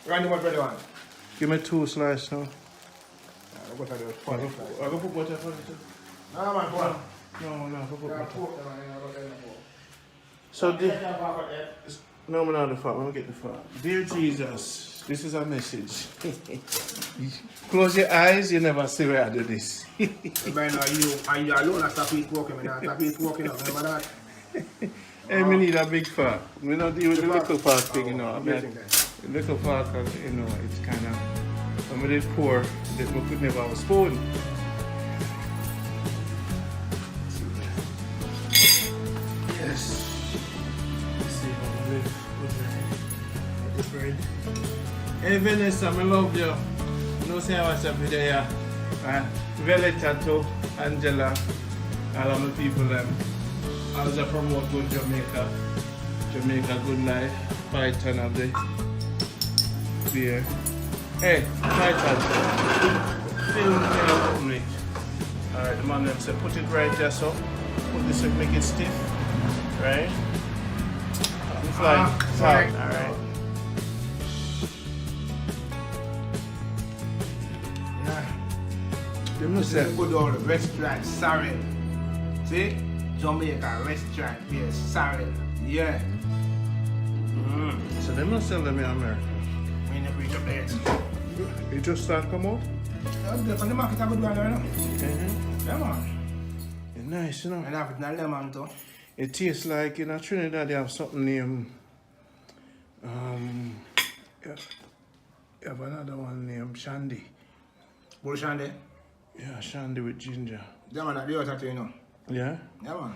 Randy, what do you want? Give me 2 slices now. I'll go for the I go put butter for it too. No, man, go on. No, I put butter. So, No, I'm not the fat. Let me get the fat. Dear Jesus, this is a message. Close your eyes, you never see where I do this. Are you alone? I stop eating walking. Stop eating walking up. Remember that? Hey, we need a big fat. We don't deal with the little fat thing, you know. I mean, the little fat, you know, it's kind of. When we did pour, we could never have a spoon. Yes. Hey Vanessa, I love you. No say I watch a video here. Veleta to Angela all of my people them. As I promote good Jamaica. Jamaica good life. Python of the beer. Hey, Python. Film me out me. Alright, the man them say put it right there so. Put this and make it stiff. Right? Fly. Alright. You must say good old restaurant, sorry. See? Jamaica restaurant, yes, sorry. Yeah. So they must sell them in America. We never reach up there. You just start come out? Yeah, from the market, I go down there, no? Yeah, man. It's nice, you know. And I have it in a lemon, too. It tastes like in Trinidad they have something named you have another one named Shandy. Bull shandy? Yeah, Shandy with ginger. Yeah, man, that the other thing, you know. Yeah? Yeah, man.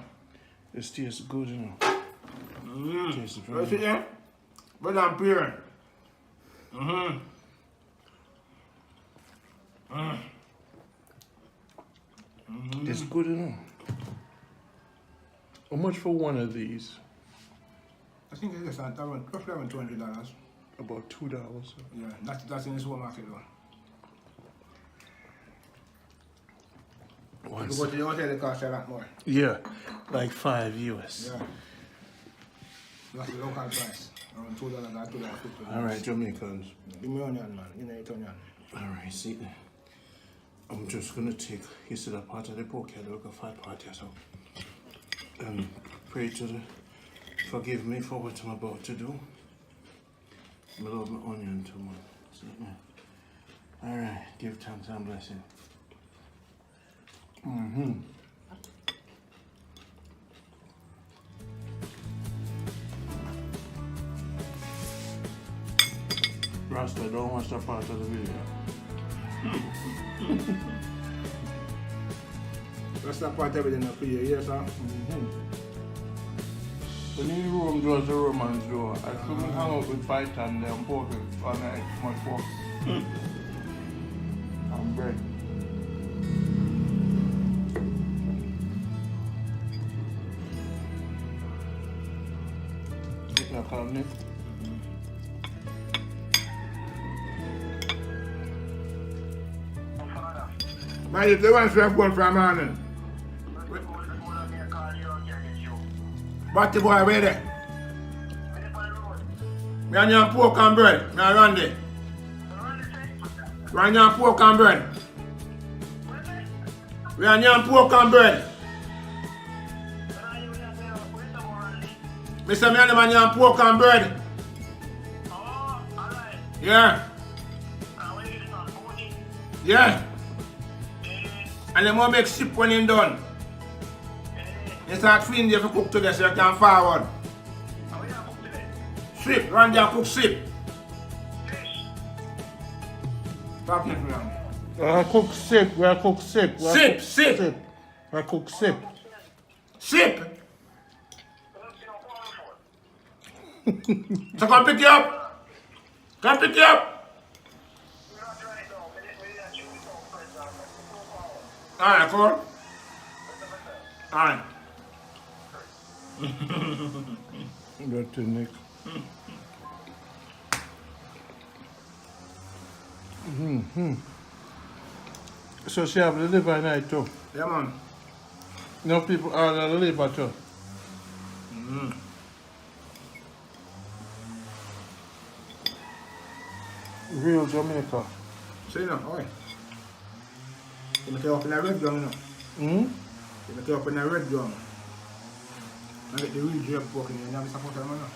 It tastes good, you know. Tastes very What's it, yeah? Bread and pure. It's good, you know. How much for one of these? I think it's around $200. About $2. Yeah, that's in the supermarket, though. If you go to the hotel, it costs a lot more. Yeah, like $5 US. Yeah. That's the local price. Around $2 or $2.50. All right, Jamaicans. Give me onion, man. Give me 8 onion. All right, see. I'm just gonna take, you see that part of the pork here, look a fat part here, so. And pray to the, forgive me for what I'm about to do. I love my onion too much. See? All right, give thanks and blessing. Rasta, don't watch that part of the video. That's that part everything up here, yes, sir? The new room does the Romans door. I couldn't hang out with Python there and pork all night, much pork. And bread. Take that cabinet. Man, if they want to have one from morning. But the boy, where there? Me and your pork and bread. Me and Randy. Me and your pork and bread. Me and your pork and bread. Me say me and them and your pork and bread. Yeah. Yeah. And they want to make soup when it's done. You start feeding you to cook today so you can forward. Soup, Randy cook soup. Talk to me, Randy. I cook sip, we cook sip. Sip. I cook sip. Soup. So come pick you up. Come pick you up. Alright, cool. Alright. That's it, Nick. So she have the liver night too. Yeah, man. No people are the liver too. Real Jamaica. See now, oi. You make it up in a red drum, you know. You make it up in a red drum. I get the real drip pork in here, and I support them, you know.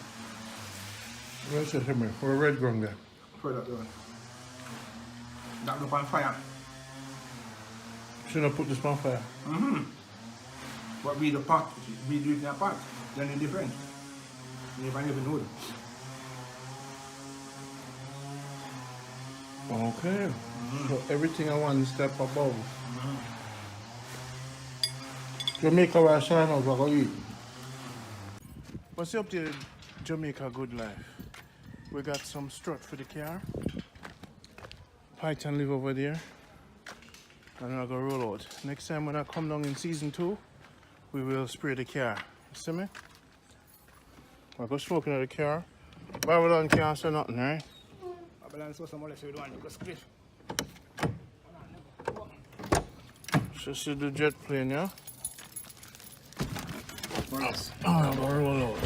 Where's the hammer? For a red gum there. For that one. That look on fire. Should I put this on fire? But be the pot, be do it in a pot, then it's different. You never even know it. Okay. So everything I want is step above. Jamaica where I shine out, we're going to eat. What's up to Jamaica Good Life? We got some strut for the car. Python live over there. And we're going to roll out. Next time when I come down in season 2, we will spray the car. You see me? I go smoking at the car. Babylon can't say nothing, right? Babylon saw some more, so we don't want to go split. So see the jet plane, yeah? Yes. Oh, go roll out.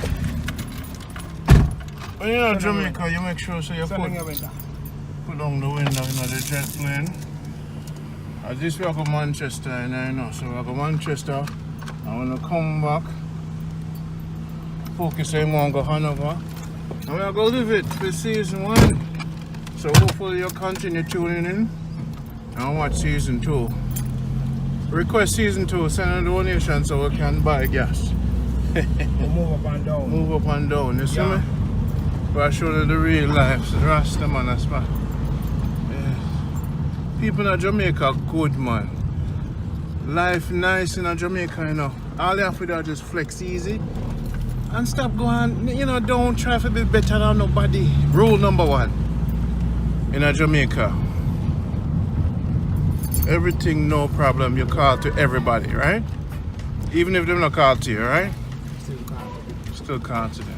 When you're in Jamaica, you make sure so you put down the window in the jet plane. As this we are going Manchester, and I know. So we are going Manchester, and when we come back, focus on one go Hanover, and we are going to live it for season 1. So hopefully you continue tuning in and watch season 2. Request season 2, send a donation so we can buy gas. Move up and down. Move up and down, you see me? But I show you the real life, so the Rasta man, that's my. People in Jamaica good, man. Life nice in Jamaica, you know. All you have to do is just flex easy and stop going, you know, don't try to be better than nobody. Rule number 1 in Jamaica. Everything no problem, you call to everybody, right? Even if they're not called to you, right? Still call to them.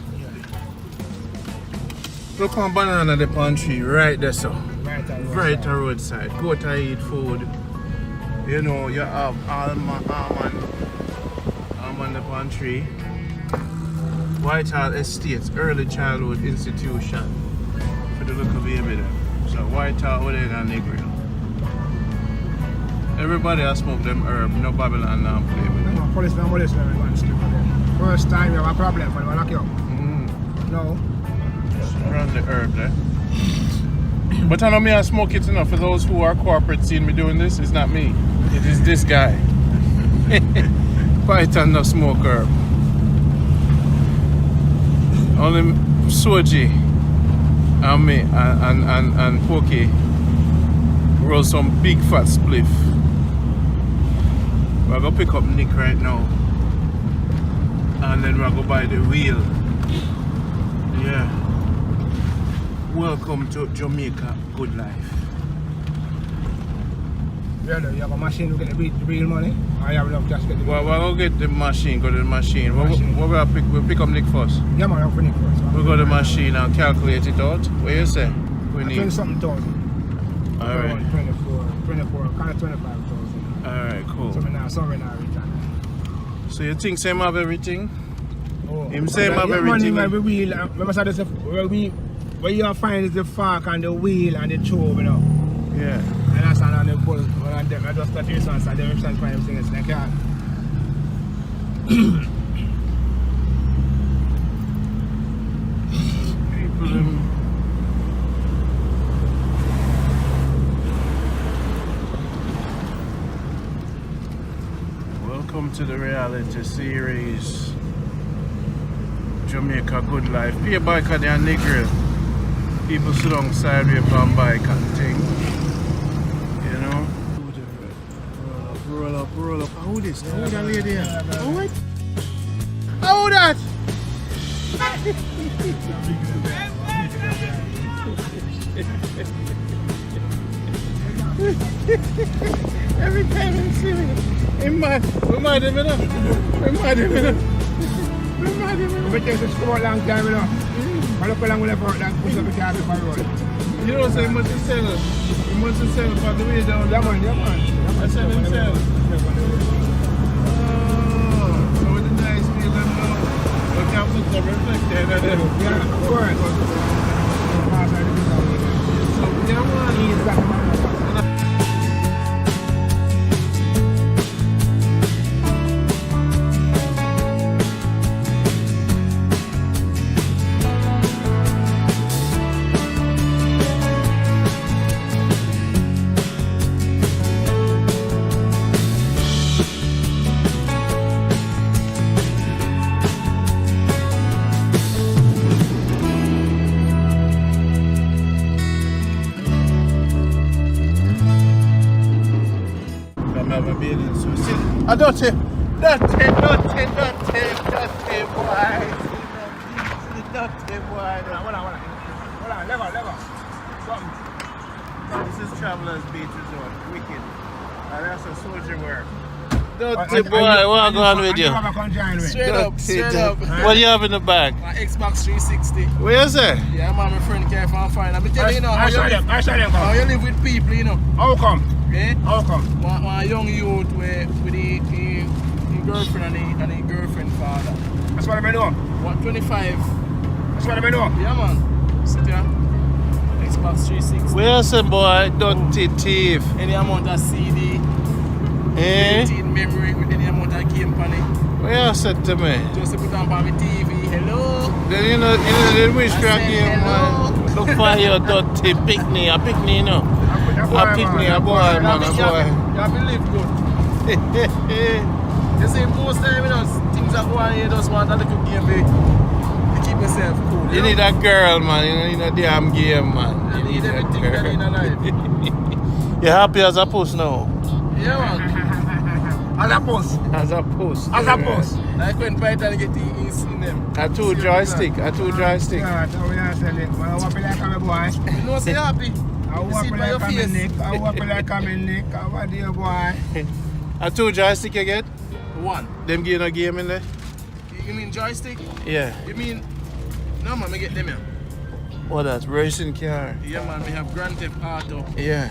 Look on banana the palm tree right there, so. Right at the roadside. Go to eat food. You know, you have almond the palm tree. Whitehall Estates, early childhood institution for the little baby there. So Whitehall over there in Negril. Everybody has smoked them herb, no Babylon now play with them. No, police no molest everyone still for them. First time you have a problem, but they will lock you up. No. Around the herb there. But I know me I smoke it enough. For those who are corporate seeing me doing this, it's not me. It is this guy. Python no smoke herb. Only Soji and me and Pokey roll some big fat spliff. We're gonna pick up Nick right now. And then we're gonna buy the wheel. Yeah. Welcome to Jamaica Good Life. You have a machine to get the real money? Or you have enough just get the Well, we'll get the machine, go to the machine. We'll pick up Nick first. Yeah, man, I'll finish first. We'll go to the machine and calculate it out. What you say? We need 20-something. Alright. 24, kind of 25,000. Alright, cool. So now return. So you think same have everything? Oh. Him same have everything? Money, wheel, where you find is the fork and the wheel and the tube, you know. Yeah. And that's on the pull. When I just start this one, so the rest find everything else in the car. Welcome to the reality series. Jamaica Good Life. Pay a bike at the Negril. People sit on sideways on bike and thing. You know? Roll up. How this? How that lady here? How it? How that? Every time I see me, remind him enough. We take this for a long time, you know. I look along with the boat and push up the car before road. You know, say he must sell it. He must sell it on the way down. Yeah, man. I said him sell. Oh, so with the nice feel them now. We can put some reflector in there. Yeah, of course. So, yeah, man. He's back, man. Dirty boy. Dirty boy. Hold on. Level. Something. This is Travelers Beach Resort. Wicked. And that's a soldier work. Dirty boy, what going on with you? Straight up, straight up. What do you have in the bag? My Xbox 360. What you say? Yeah, man, my friend care for fine. I'm telling you, I saw them how you live with people, you know. How come? Eh? How come? One young youth with the girlfriend and the girlfriend father. That's what I know. What, 25? That's what I know. Yeah, man. Sit here. Xbox 360. Where you say, boy? Dirty thief. Any amount of CD, Eh? 18 memory with any amount of game on it. What you said to me? Just to put on my TV. Hello. Then you know the wish I crack said here, man. hello. Look for your dirty picnic, a picnic, you know. A picnic, a boy, man, a You have to live good. boy. You see, most time, you know, things that go on here, just want a little game to keep yourself cool. You need a girl, man. You need a damn game, man. You need everything that in a life. You happy as a post now? Yeah, man. As a post. As a post. As a post. Like when Python get in them. A two joystick. Yeah, so we are selling. Well, I want to like a boy. You know, say happy. I You want see to it by your like a face. Nick. I want to like a Nick. What do you boy? A two joystick you get? One. Them give a game in there? You mean joystick? Yeah. You mean... No, man, I get them here. What that's racing car? Yeah, man, we have Grand Theft Auto. Yeah.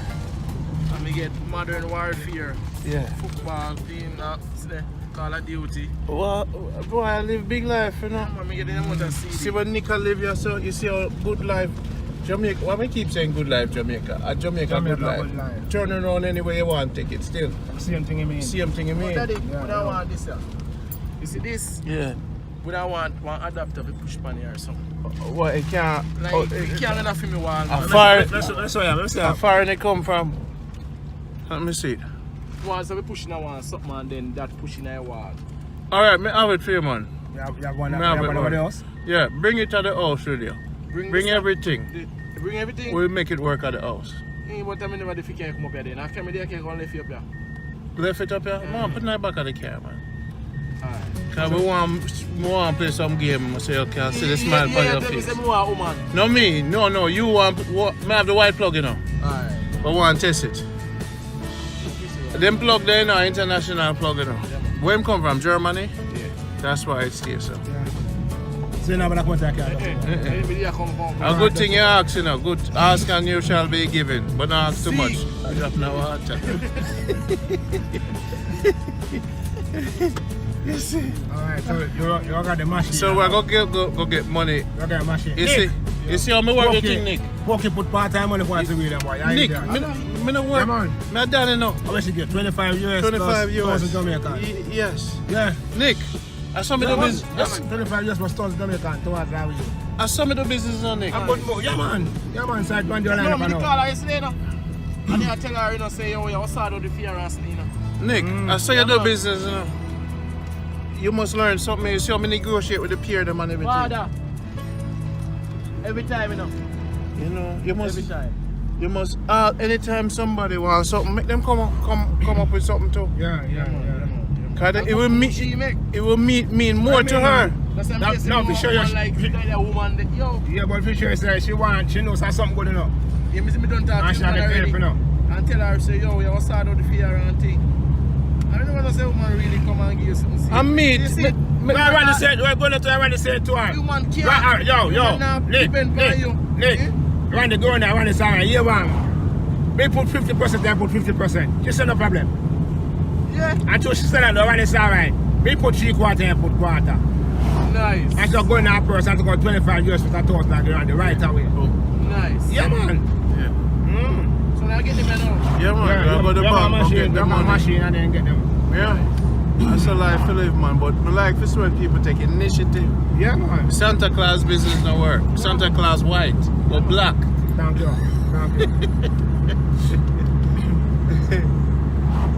And we get Modern Warfare. Yeah. Football, team, Call of Duty. Well, boy, I live big life, you know. Yeah, man, we get them amount of CD. See when Nika live here, so you see how good life. Jamaica, why we keep saying good life, Jamaica? Jamaica good life. Turn around any way you want, take it still. Same thing you mean. Same thing you mean. Daddy, we don't want this here. You see this? Yeah. We don't want one adapter to push pan here or something. What, it can't... Like, oh, we can't enough in the wall. How man. far, Let's see. how far they come from? Let me see. Once we pushing a wall, something and then that pushing a wall. Alright, me have it for you, man. You have one Me have it, over man. else? Yeah, bring it to the house with you. Bring this everything. Bring everything? We'll make it work at the house. But I mean, never if you can't come up here then. I came here, I can't go and lift you up here. Left it up here? Man, put it in the back of the car, man. Alright. Cause we want to play some game so you can see the smile on your face. Woman. No me, no, you want, me have the white plug, you know. Alright. But want to test it. Them plug there, you know, international plug, you know. Where him come from, Germany? Yeah. That's why it's here, so. So you know about that car? A good thing you ask, you know. Good ask and you shall be given. But not ask too much. You have no water. You see? Alright, so you got the machine. So we're going to go get money. You got the machine. You see? You see how me work the thing, Nick? Pokey put part-time money for us to read them, boy. Nick, me no work. Come on. Me done enough. How much you get? 25 US 25 plus US. Jamaican. Yes. Yeah. Nick, I saw me do business. 25 US plus tons Jamaican towards that with you. I saw me do business on Nick. I'm good more. Yeah, man. Yeah, man. Side one line No, up me and call out. her yesterday, no. And I tell her, you know, say, yo, you start out the fear and sleep, you know. Nick, I saw you Yeah, do man. business, you know. You must learn something. You see how me negotiate with the peer them and everything. Father. Every time, you know. You know, you must. Every time. You must. Anytime somebody wants something, make them come up with something too. Yeah. Cause it will mean more to her. That's what No, I'm saying. no, be sure you- Like, a woman that, yo, Yeah, but for sure, she knows how something good enough. you me don't talk And to she have her to pay already. for now. And tell her, say, yo, you start out the fear and thing. I don't want to say woman really come and give you something. And me, You see, We're going to say it to her. human care. Right, yo, Human now Nick, depend on you. Nick, Eh? when they go in there, when they say, yeah, man, they put 50%, they put 50%. She said no problem. Yeah. Until she said that, when they say, right, we put 3/4, they put quarter. Nice. And so go in that person to go 25 years with a $1,000 the right away. Nice. Yeah, man. So now get them now. Yeah, man. Yeah, I go to the grab a bank, go get the money. machine and then get them. Yeah. That's a life to live, man. But I like this when people take initiative. Yeah, man. Santa Claus business no work. Santa Claus white or black. Thank you. Thank you.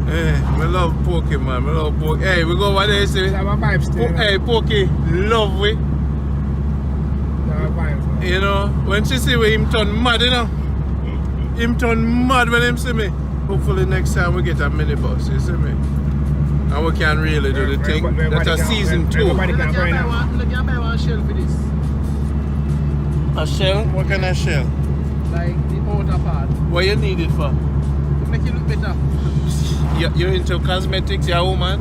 Hey, I love Pokey, man. I love Pokey. Hey, we go over there, see? Have a vibe still. Hey, Pokey, love we. Have a vibe, man. You know, when she see me, him turn mad, you know. Him turn mad when him see me. Hopefully next time we get a minibus, you see me? And we can really do the thing. That's a season 2. Everybody can buy now. Look, I buy one shell for this. A shell? What kind of shell? Like the outer part. What you need it for? To make it look better. You into cosmetics, yeah, woman?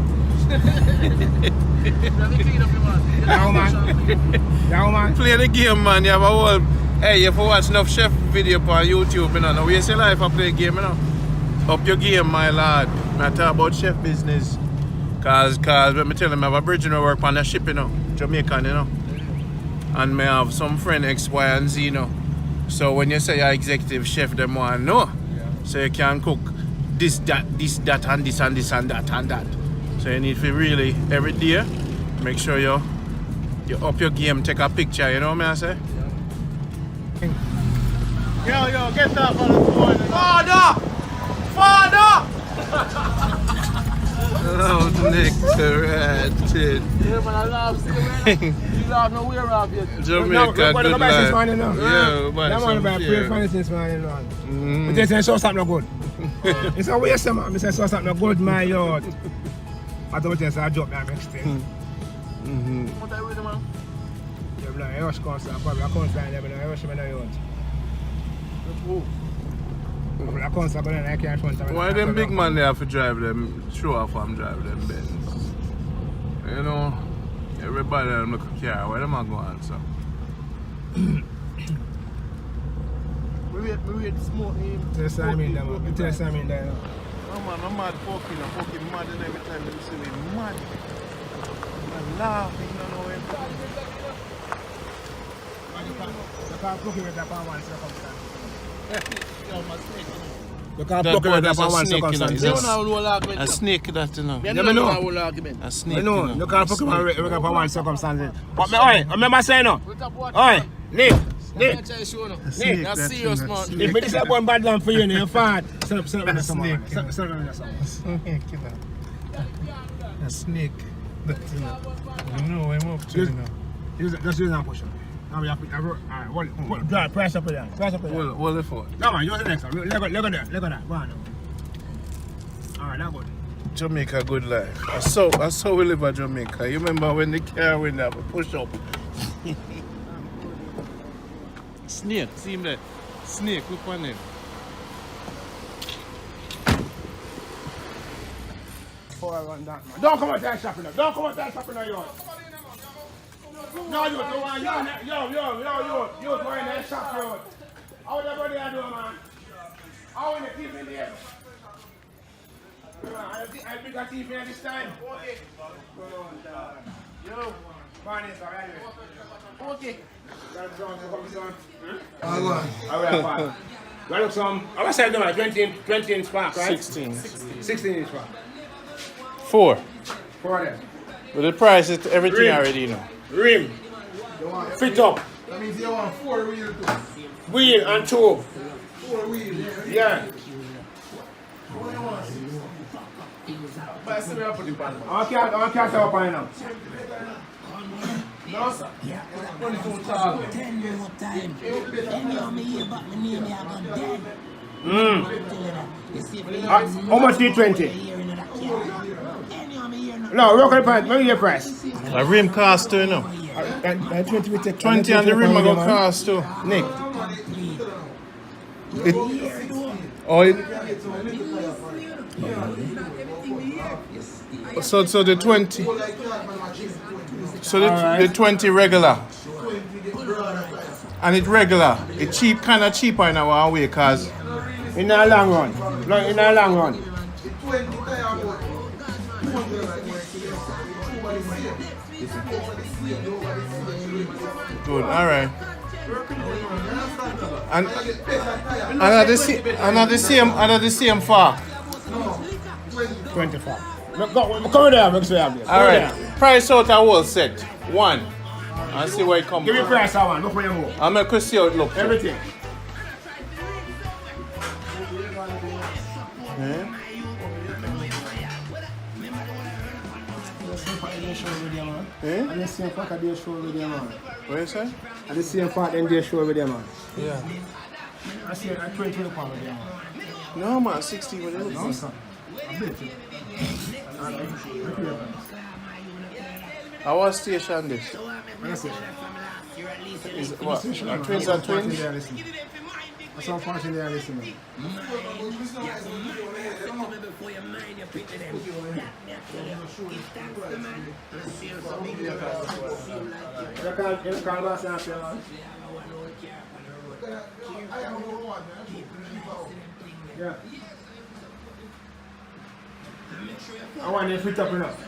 Yeah, man. Play the game, man. You have a whole. Hey, you have to watch enough chef video on YouTube, you know. Now, waste your life and play game, you know. Up your game, my lad. I talk about chef business. Cause let me tell them, I have a bridge in work on the ship, you know. Jamaican, you know. And me have some friend X, Y, and Z, you know. So when you say you're executive chef, them want to know. So you can cook this, that, and this, and this, and that, and that. So you need to really, every day, make sure you up your game, take a picture, you know what I say? Yo, get that on the phone. Father! Oh, Nick, right. Yeah, man, I love seeing you laugh nowhere off yet. Jamaica, good life. Yeah, but that one about pure finance, man, you know. But they say, so something good. It's a waste, man. I say, so something good, my yard. I don't think I joke that next thing. What are you doing, man? You're like, I rush concert, probably I can't find them, I rush them in the yard. I can't stop and I can't front them. Why them big man they have to drive them, show off and drive them Benz? You know, everybody them look a car, where them are going, so? We wait to smoke him. Tell Simon there. Oh man, I'm mad fucking mad and every time they see me mad. I'm laughing, you know him. You can't cook him with that power one circumstance. Yo, my snake, you know. You can't cook him with that power one circumstance. You don't know no argument. A snake that, you know. You don't know no argument. A snake, You know, you can't cook him with that power one circumstance. But me, oi, remember saying no? Oi, Nick. Nick, that's serious, man. If it is a one bad land for you, you fat. Set up with someone. A snake. That, you know. You know, I'm up to, you know. Just use that push up. Now we have to, alright, drive, press up with that. Press up with that. What the fuck? No man, use the next one. Look at that, look at that. Go on now. Alright, that good. Jamaica good life. That's how we live at Jamaica. You remember when the car went up, push up. Snake, see him there. Snake, look on him. Don't come out there shopping now. Don't come out there shopping now, yo. No, you don't want yo, you going there shop, yo. How would everybody do, man? How would they keep in there? I pick a TV at this time. Yo, man, it's alright. Okay. Alright, well, look some. I was saying, 20 inch spark, right? 16 inch spark. 4. 4 there. But the price is everything Rim. already, you know. Rim. Fit up. That means you want 4 wheels too. Wheel and tube. 4 wheels. Yeah. What do you want? But I still have to put the pan. I can't help right now. No, sir. Yeah, 10 more time. Anyhow, me hear about my name, I got dead. How much do you 20? No, look at the price. Maybe your price. A rim cost too, you know. 20 we take. 20 and the rim are gonna cost too. Nick. So the 20. So the 20 regular. And it regular. It cheap, kind of cheaper in our way, cause in the long run. In the long run. Good, alright. And another the same fork. 25. Come there, make sure you have this. Alright. Price out a whole set. 1. And see where it comes Give me from. price of one before you move. I'm going to see how it looks. Everything. Eh? I just see a fuck at the show with them, man. What you say? I just see a fuck in the show with them, man. Yeah. I see a 20 pound with them, man. No man, 60 with it. No, sir. I was station this. Yes, sir. Is it what? Twins and twins? That's how far they are listening. Before you mind your pity them. That me I tell you. Give thanks to man. And feel so big. Feel like You call us after man. Yeah. I want you to fit up enough.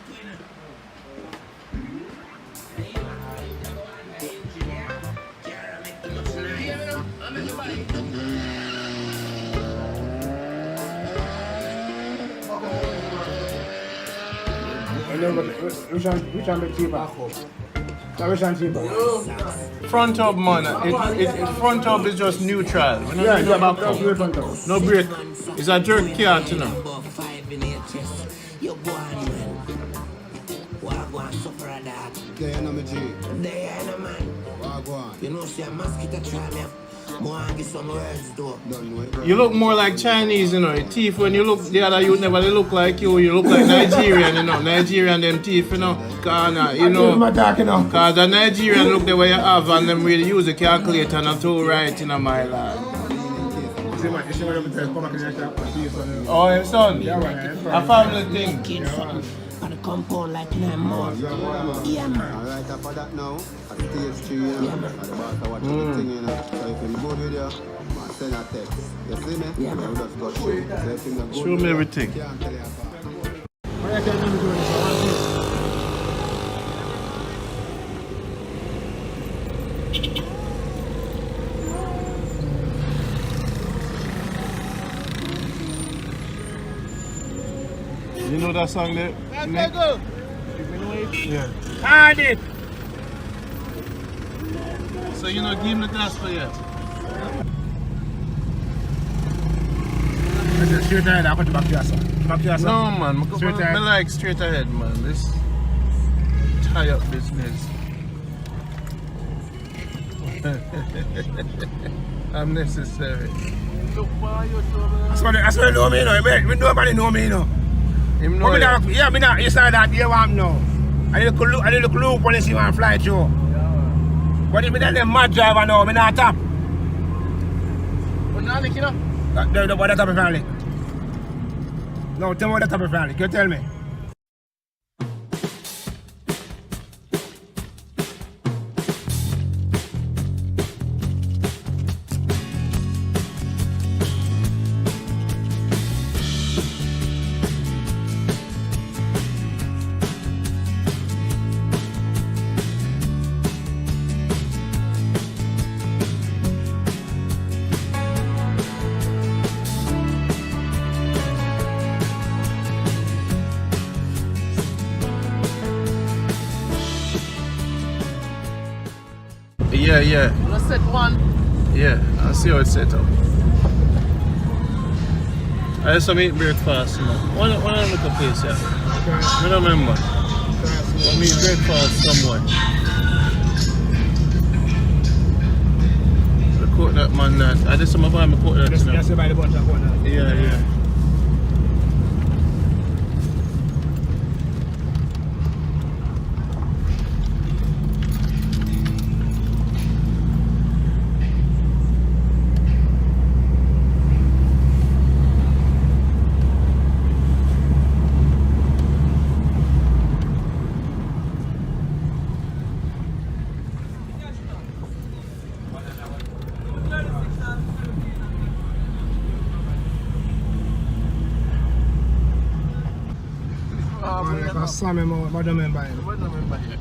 Which one make cheaper? Which one cheaper? Front hub, man. Front hub is just neutral. We don't need no back hub. No brake. It's a jerk car, you know. You go on, man. Walk on, suffer a dog. There, no, my G. There, no, man. Walk on. You know, see a mosquito try me. More give some words, though. You look more like Chinese, you know. Your teeth, when you look, the other youth never they look like you. You look like Nigerian, you know. Nigerian, them teeth, you know. Cause, you know. Cause the Nigerian look the way you have, and them really use a calculator and a tool right, you know, my lad. Oh, your son? A family thing. On the compound like 9 months. Yeah, man. Alright, after that now, at stage 3, you know, at the back, I watch the thing, you know. So if you go video, send a text. You see me? Yeah, man. Just go show you. So if you go Show me everything. can't tell you apart. You know that song there? Yeah. Hard it! So you know, give him the gospel yet? Straight ahead, I'll go to back to your son. No, man. Straight ahead. I like straight ahead, man. This tie-up business. Unnecessary. I swear you know me, you know. Nobody know me, you know. Him know Yeah, me not. You saw that, you want now. I need to look when you see one fly through. But if me tell them mad driver now, me not tap. But now, you know? The boy that tap a family. No, tell me what that tap a family. You tell me. Yeah. Let's set one. Yeah, I see how it's set up. I just eat breakfast, you know. One look at place, yeah. I don't remember. I mean breakfast somewhere. The coconut man that. I just some of my coconut, you know. Just by the button corner. Yeah.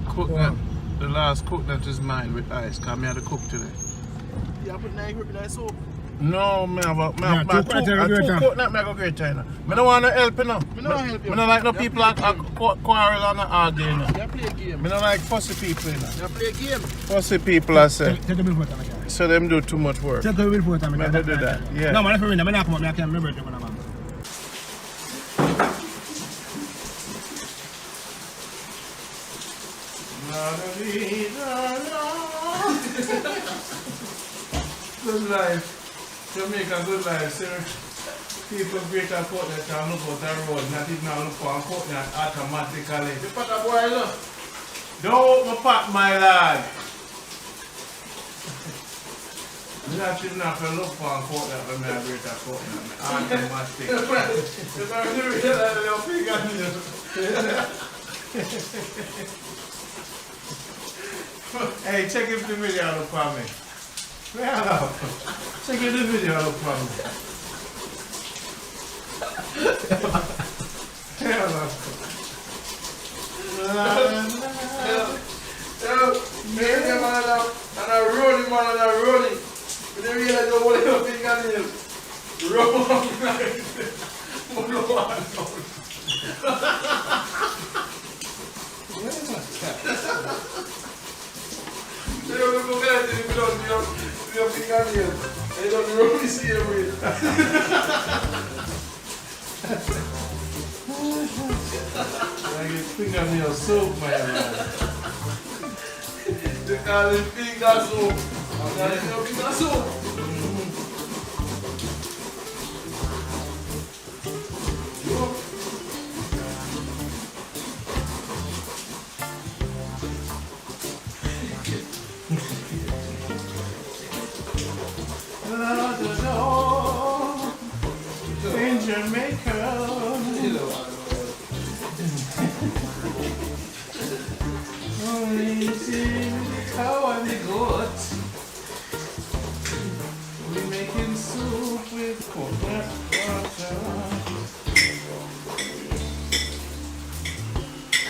Coconut. The last coconut is mine with ice. Cause me had to cook today. You put Negril in that soap. No, me have two two coconut me I go great China. Me don't want to help you know. Me don't help you. Me don't like no people that quarrel and argue, you know. You play a game. Me don't like fussy people, you know. You play a game. Fussy people, I say. Take a bill for it. So them do too much work. Take a bill for it. Me do that. Yeah. No, man, if you win, I'm not come up. I can't remember it. Good life. Jamaica, good life, sir. People great at Courtney can look out the road, not even now look for Courtney automatically. You put a boy, look. Don't open my pot, my lad. actually not going to look for a coat that when I break that coat. I'm the mistake. Hey, check if the video look for me. Check if the video look for me. And I rolling, man, and I rolling. But they realize the whole of your fingernails. Roll on like this. They don't look at it without your fingernails. They don't roll the same way. Like your fingernail soap, my man. They call it finger soap. And that is your finger soap. In Jamaica. Only see how and the goats. We making soup with coconut water.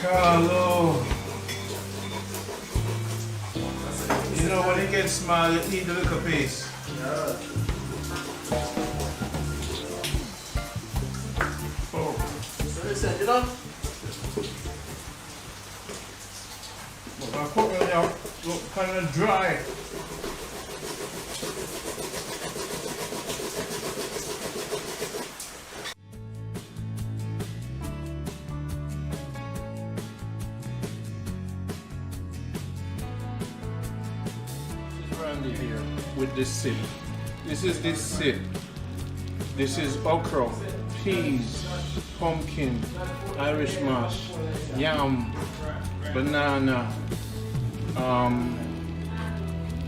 Carlo. You know when it gets small, you eat a little piece. Oh. So listen, you know? I put it out, look kind of dry. Randy here with this sip. This is this sip. This is okra, peas, pumpkin, Irish mash, yam, banana,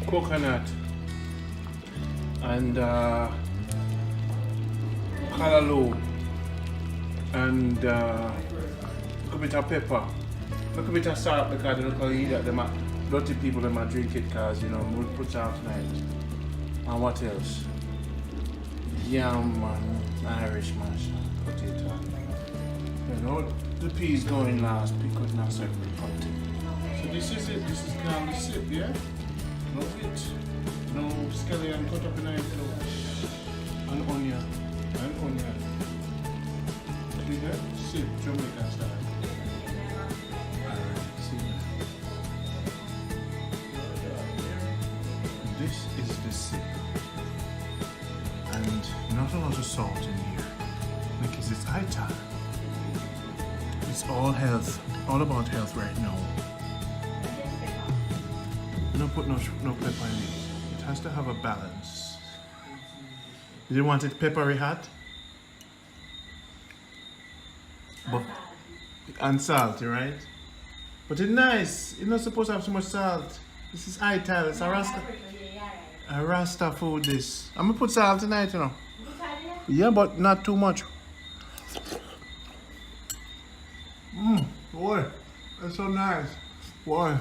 coconut, and callaloo, and a bit of pepper, a bit of salt because they don't eat that. Dirty people that might drink it because, you know, we'll put out tonight. And what else? Yam and Irish mash, potato. You know, the peas going last because now separate pot. So this is it. This is called the sip, yeah? No bit, no scallion cut up in it, and onion, See that? Sip, Jamaican style. See that? This is the sip. And not a lot of salt in here because it's high time. It's all health, all about health right now. Don't put no pepper in it. It has to have a balance. You didn't want it peppery hot? But, and salty, right? But it's nice. You're not supposed to have so much salt. This is high time. It's a Rasta food this. I'm gonna put salt tonight, you know. Yeah, but not too much. Boy, that's so nice. Boy.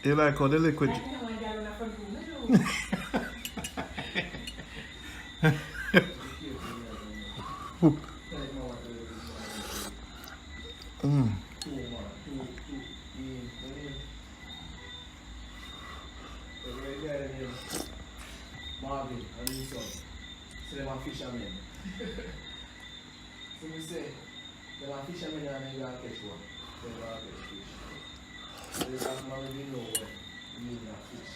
You like all the liquid? Marvin, and his son. So they are fishermen. So we say, they are fishermen and they are catch one. They are catch fish. So they have already know when you need that fish.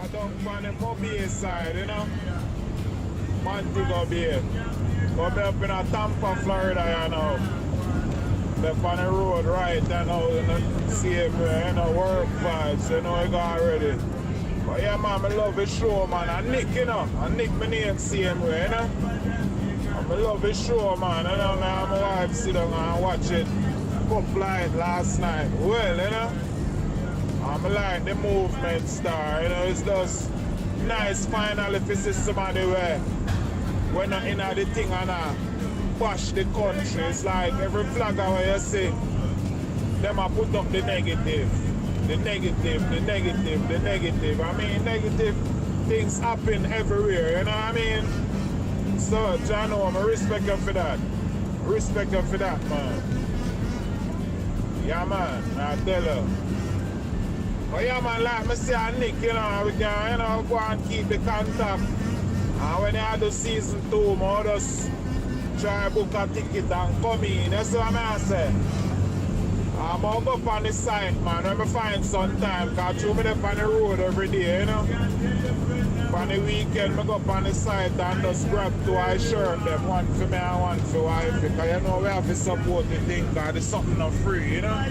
I don't find them on the side, you know? Montego Bay. But we're up in Tampa, Florida, you know. They're on the road right now, you know, safe, you know, work vibes, you know, I got already. But yeah, man, I love his show, man. And Nick, you know, and Nick, my name same way, you know. I love his show, man. You know, my wife sit down and watch it. up like last night. Well, you know, I'm like the movement star, you know, it's just nice finally to see somebody where we're not in the thing and bash the country. It's like every flagger where you see, them a put up the negative. The negative, the negative, the negative. I mean, negative things happen everywhere, you know what I mean? So, John, I respect you for that. Respect you for that, man. Yeah, man, I tell you. But yeah, man, like me say, Nick, you know, we can, you know, go and keep the contact. And when I do season 2, I just try book a ticket and come in. That's what I say. I'm going to go up on the site, man, when I find some time, because I'm up on the road every day, you know. On the weekend, I go up on the site and just grab 2 eye shirt, them, one for me and one for wife, because you know we have to support the thing, because there's something not free, you know.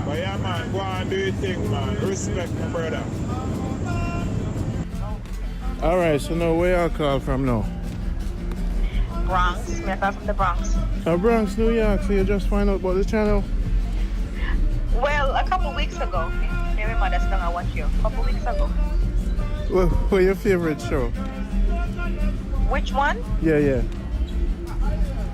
But yeah, man, go and do your thing, man. Respect my brother. Alright, so now where y'all call from now? Bronx. I call from the Bronx. Bronx, New York, so you just find out about the channel? Well, a couple weeks ago, me and my mother still I watch you. A couple weeks ago. What's your favorite show? Which one? Yeah.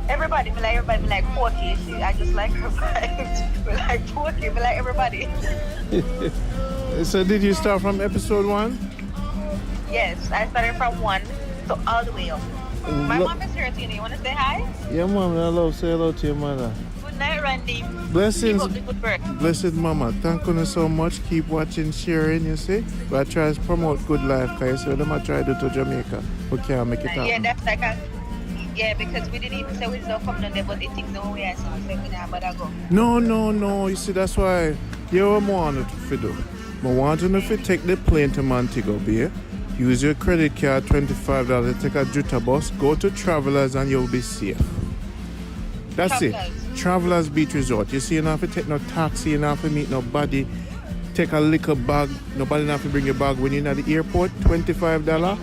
Everybody, me like Porky. I just like her vibes. Me like Porky, me like everybody. So did you start from episode 1? Yes, I started from 1 to all the way up. My mom is here, Tina. You want to say hi? Yeah, mom, I love say hello to your mother. Good night, Randy. Blessings. Keep up the good work. Blessed mama. Thank you so much. Keep watching, sharing, you see. But I try to promote good life, because you them I try to do to Jamaica. We can't make it happen. Yeah, that's like yeah, because we didn't even say we don't come down there, but they think the way I said we say we not better go. No. You see, that's why you're what I want to do. I want you to take the plane to Montego Bay. Use your credit card, $25, take a Jutta bus, go to Travelers and you'll be safe. That's it. Travelers Beach Resort. You see, you don't have to take no taxi, you don't have to meet nobody. Take a liquor bag, nobody don't have to bring your bag when you're at the airport, $25,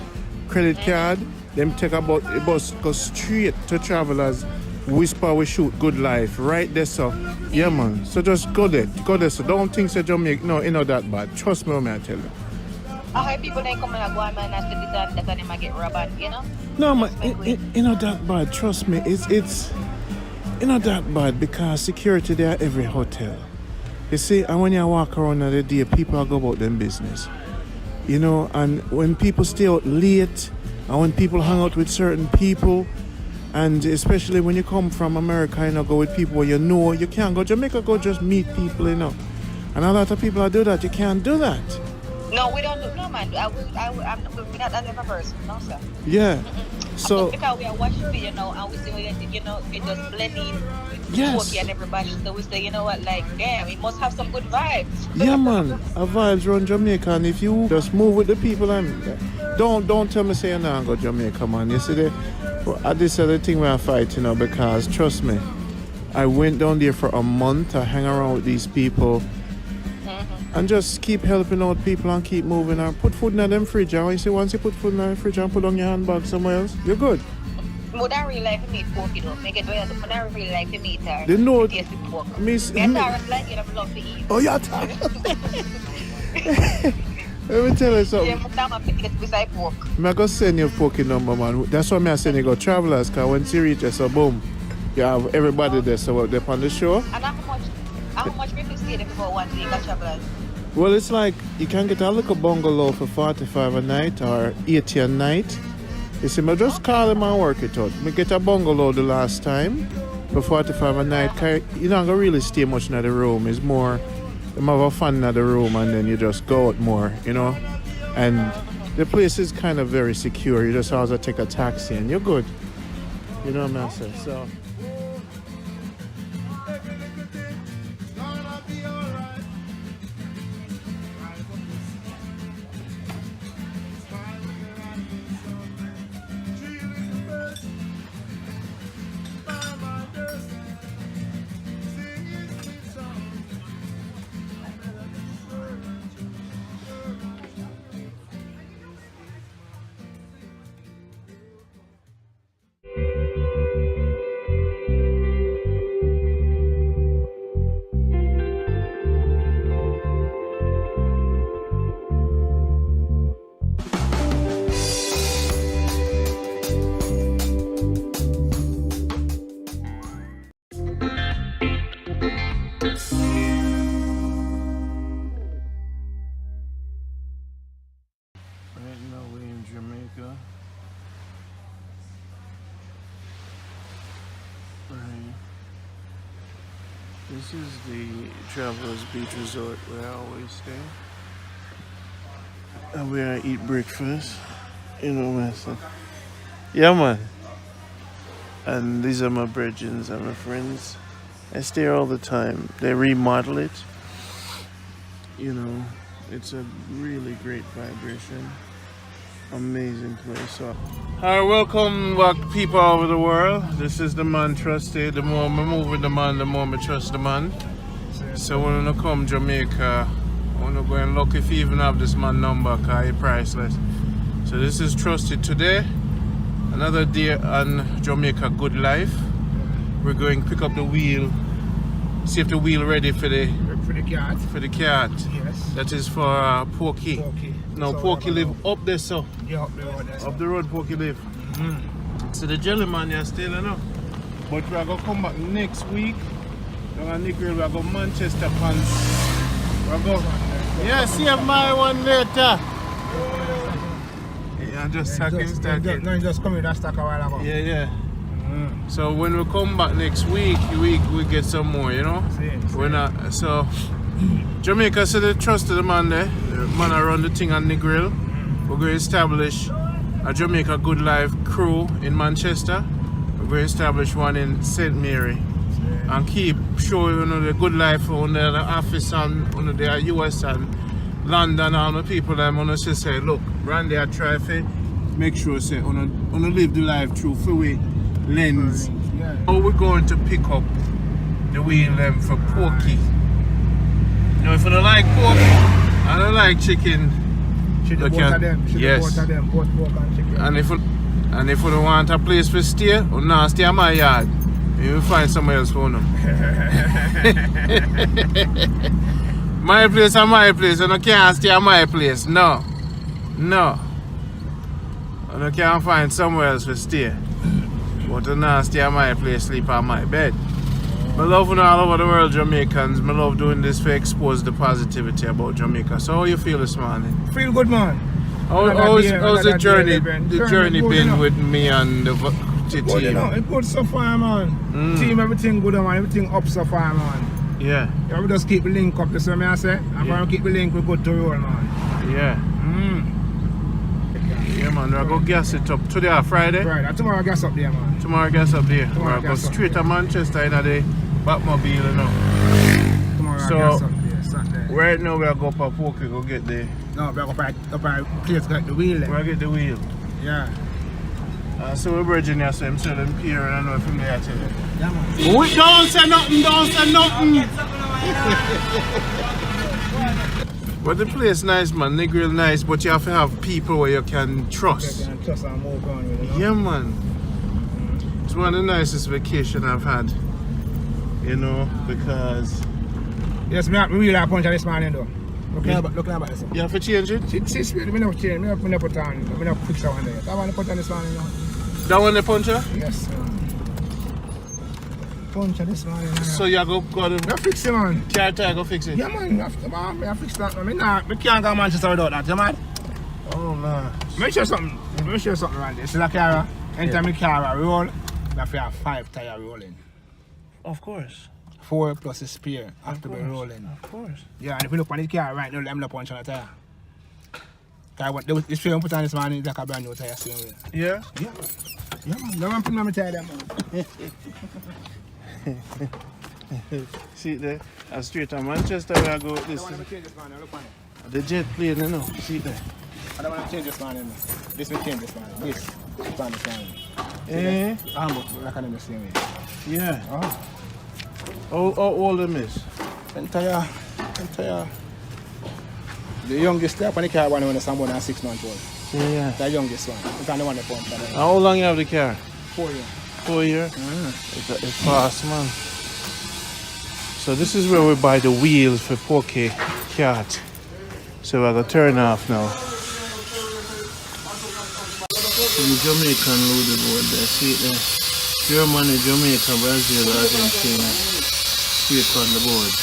credit card. Then take a bus, go straight to Travelers, Whisper we shoot good life, right there, so. Yeah, man. So just go there, so don't think so Jamaica, no, it's not that bad. Trust me when I tell you. I heard people then come and go and man after this and that and might get robbed, you know? No, man, it's not that bad. Trust me, it's not that bad because security there at every hotel. You see, and when you walk around the day, people go about them business. You know, and when people stay out late, and when people hang out with certain people, and especially when you come from America, you know, go with people where you know, you can't go Jamaica, go just meet people, you know. And a lot of people do that. You can't do that. No, we don't do no man. I'm not that type of person, no sir. Yeah. So because we are watching video now and we see you know it just blending with yes. and everybody. So we say, you know what, like damn, it must have some good vibes. Yeah man, a vibes around Jamaica, and if you just move with the people and don't tell me say you not go Jamaica, man. You see this is the thing we are fighting, you know, because trust me, I went down there for a month, I hang around with these people. And just keep helping out people and keep moving and put food in them fridge. And you see, once you put food in the fridge and put on your handbag somewhere else, you're good. Would I really like to meet Porky though? Make it well, but I really like to meet her. They know. Taste the pork. Me like it, I love to eat. Oh, yeah. Let me tell you something. Yeah, I'm going to beside pork. I'm going to send you a Porky number, man. That's why I'm saying you go Travelers, because when she reaches, so boom, you have everybody there, so they're on the show. And how much people stay there for 1 day, got Travelers? Well, it's like you can get a little bungalow for $45 a night or $80 a night. You see, I just call him and work it out. I get a bungalow the last time for $45 a night. Cause you're not going to really stay much in the room. It's more, you have a fun in the room and then you just go out more, you know. And the place is kind of very secure. You just have to take a taxi and you're good. You know what I'm saying? So. Jamaica. Right. This is the Travelers Beach Resort where I always stay. And where I eat breakfast. You know, man. Yeah, man. And these are my brethren and my friends. I stay here all the time. They remodel it. You know, it's a really great vibration. Amazing place. So, hi, welcome back, people all over the world. This is the man trusted. The more I move with the man, the more I trust the man. So when I come to Jamaica, I want to go and look if you even have this man number, because it's priceless. So this is Trusted today. Another day on Jamaica Good Life. We're going to pick up the wheel. See if the wheel ready for the cat. For the cat. Yes. That is for Porky. No, so Porky live up there, so. Yeah, up the road there. Up the road, Porky live. So the jelly man is still enough. But we're going to come back next week. We're going to Negril, we're going to Manchester Pants. We're going. Yeah, see my one later. Yeah, just stacking. No, just come with that stack a while ago. Yeah, yeah. So when we come back next week, we get some more, you know? We're not, so Jamaica said they trusted the man there. The man around the thing on Negril. We're going to establish a Jamaica Good Life crew in Manchester. We're going to establish one in St. Mary. And keep showing the good life on the office and on the US and London, all the people that want to say, look, Randy, I try to make sure say, on to live the life through freeway lens. Now we're going to pick up the wheel for Porky. You know, if you don't like pork, I don't like chicken. Both of them. Yes. Both of them, both pork and chicken. And if you don't want a place to stay, or not stay in my yard, you will find somewhere else for them. My place and my place, and I can't stay at my place. No. No. And I can't find somewhere else to stay. But I not stay at my place, sleep on my bed. I love all over the world Jamaicans. I love doing this to expose the positivity about Jamaica. So how you feel this morning? Feel good, man. How's the journey been with me and the team? Good, you know, it's good so far, man. Team, everything good, man. Everything up so far, man. Yeah. Yeah, we just keep the link up, that's what I say. I'm going to keep the link, we good to roll, man. Yeah. Yeah, man, we're going to gas it up today, Friday. Friday. Tomorrow gas up there, man. Tomorrow gas up there. We're going straight to Manchester in the Batmobile, you know. Tomorrow gas up there, Saturday. Right now we're going to Porky, go get the... No, we're going to place to get the wheel there. We're going to get the wheel. Yeah. So we're bridging here, so I'm selling pier and I know from there to you. Yeah, man. Don't say nothing, don't say nothing! But the place nice, man. Negril nice, but you have to have people where you can trust. You can trust and move on with it, you know? Yeah, man. It's one of the nicest vacations I've had. You know, because... Yes, me really like punch this morning though. Looking about this. You have to change it? It's me not change, me not put on, me not fix that one there. That one I put on this morning now. That one the puncher? Yes, punch this morning. So you go to... I fix it, man. Car tire go fix it? Yeah, man, I fix that, man. I can't go to Manchester without that, you mad? Oh, man. Make sure something around this. Like car, anytime the car roll, you have to have 5 tire rolling. Of course. 4 plus a spare have to be rolling. Of course. Yeah, and if you look on the car right now, I'm not punching the tire. This frame put on this man is like a brand new tire, same way. Yeah? Yeah. Yeah, man. No one put on my tire there, man. See it there? I'm straight to Manchester where I go. This I don't want to change this man, look on it. the jet plane, you know. See it there? I don't want to change this man. This will change this man. This plan this man. Eh? I'm like on the same way. Yeah. Oh. How old them is? Entire. The youngest step on the car when someone is 6 months old. Yeah. The youngest one. It's the one that pumps. How long you have the car? 4 years. 4 years? It's fast, man. So this is where we buy the wheels for Porky Cat. So we're gonna turn off now. The Jamaican loaded board there, see it there? Germany, Jamaica, Brazil, Argentina. Straight on the board.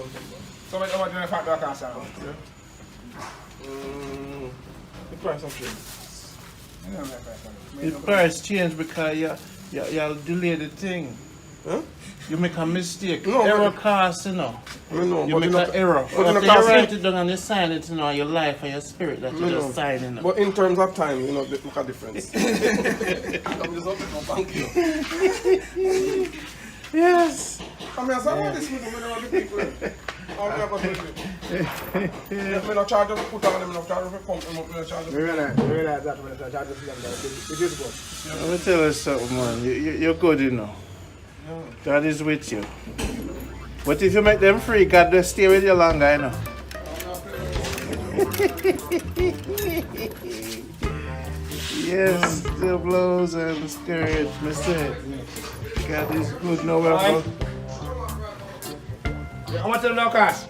something. So much over $25 cost now. The price of change. The price change because you delay the thing. Huh? You make a mistake. No, Error cost, you know. You make an error. But After you write it down and you sign it, you know, your life and your spirit that you just sign in. But in terms of time, you know, they make a difference. Thank you. Yes. I mean, I saw this with them when the people. I'm not going to I'm not charge them to put on them, I'm not charge them to pump them up, I'm not charge them to realize that when I charge them to them, it is good. Let me tell you something, man. You're good, you know. God is with you. But if you make them free, God will stay with you longer, you know. Yes, the blows and scourge, me say. God is good, no matter. How much is the cost?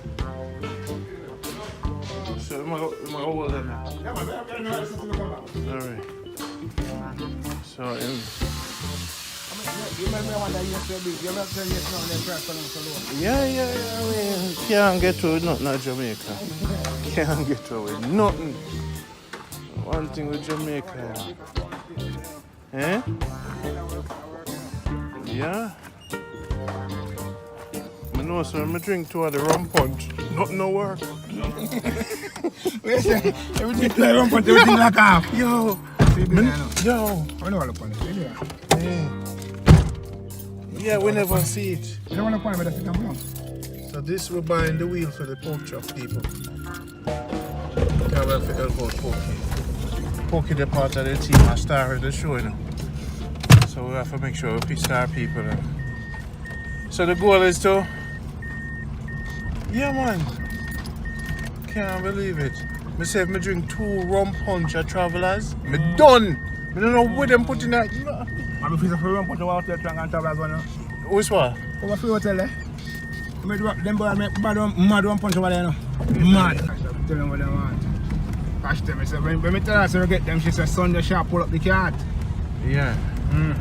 So, I'm going to hold them now. Alright. So, yeah, I mean, can't get to nothing at Jamaica. Can't get to it. Nothing. One thing with Jamaica. Eh? Yeah. I know, so I'm drink two of the rum punch. Nothing no work. Everything like rum punch, everything like half. Yo. Yo. I know all the punch. Yeah, we never see it. You don't want to point with that come on. So this we're buying the wheel for the pork chop people. Can't wait for help out Pokey. Pokey the part of the team, I started the show, you know. So we have to make sure we piss our people. So the goal is to... Yeah, man. Can't believe it. Me say if me drink 2 rum punch at Travelers, me done. I don't know what them put in that. I'm a piece of rum punch out there trying to Travelers one. Which one? Over free hotel there. Them boys make mad rum punch over there, you know. Mad. Tell them what they want. Ask them, I said, when me tell her to get them, she said, Sunday shop pull up the cart. Yeah. Mm.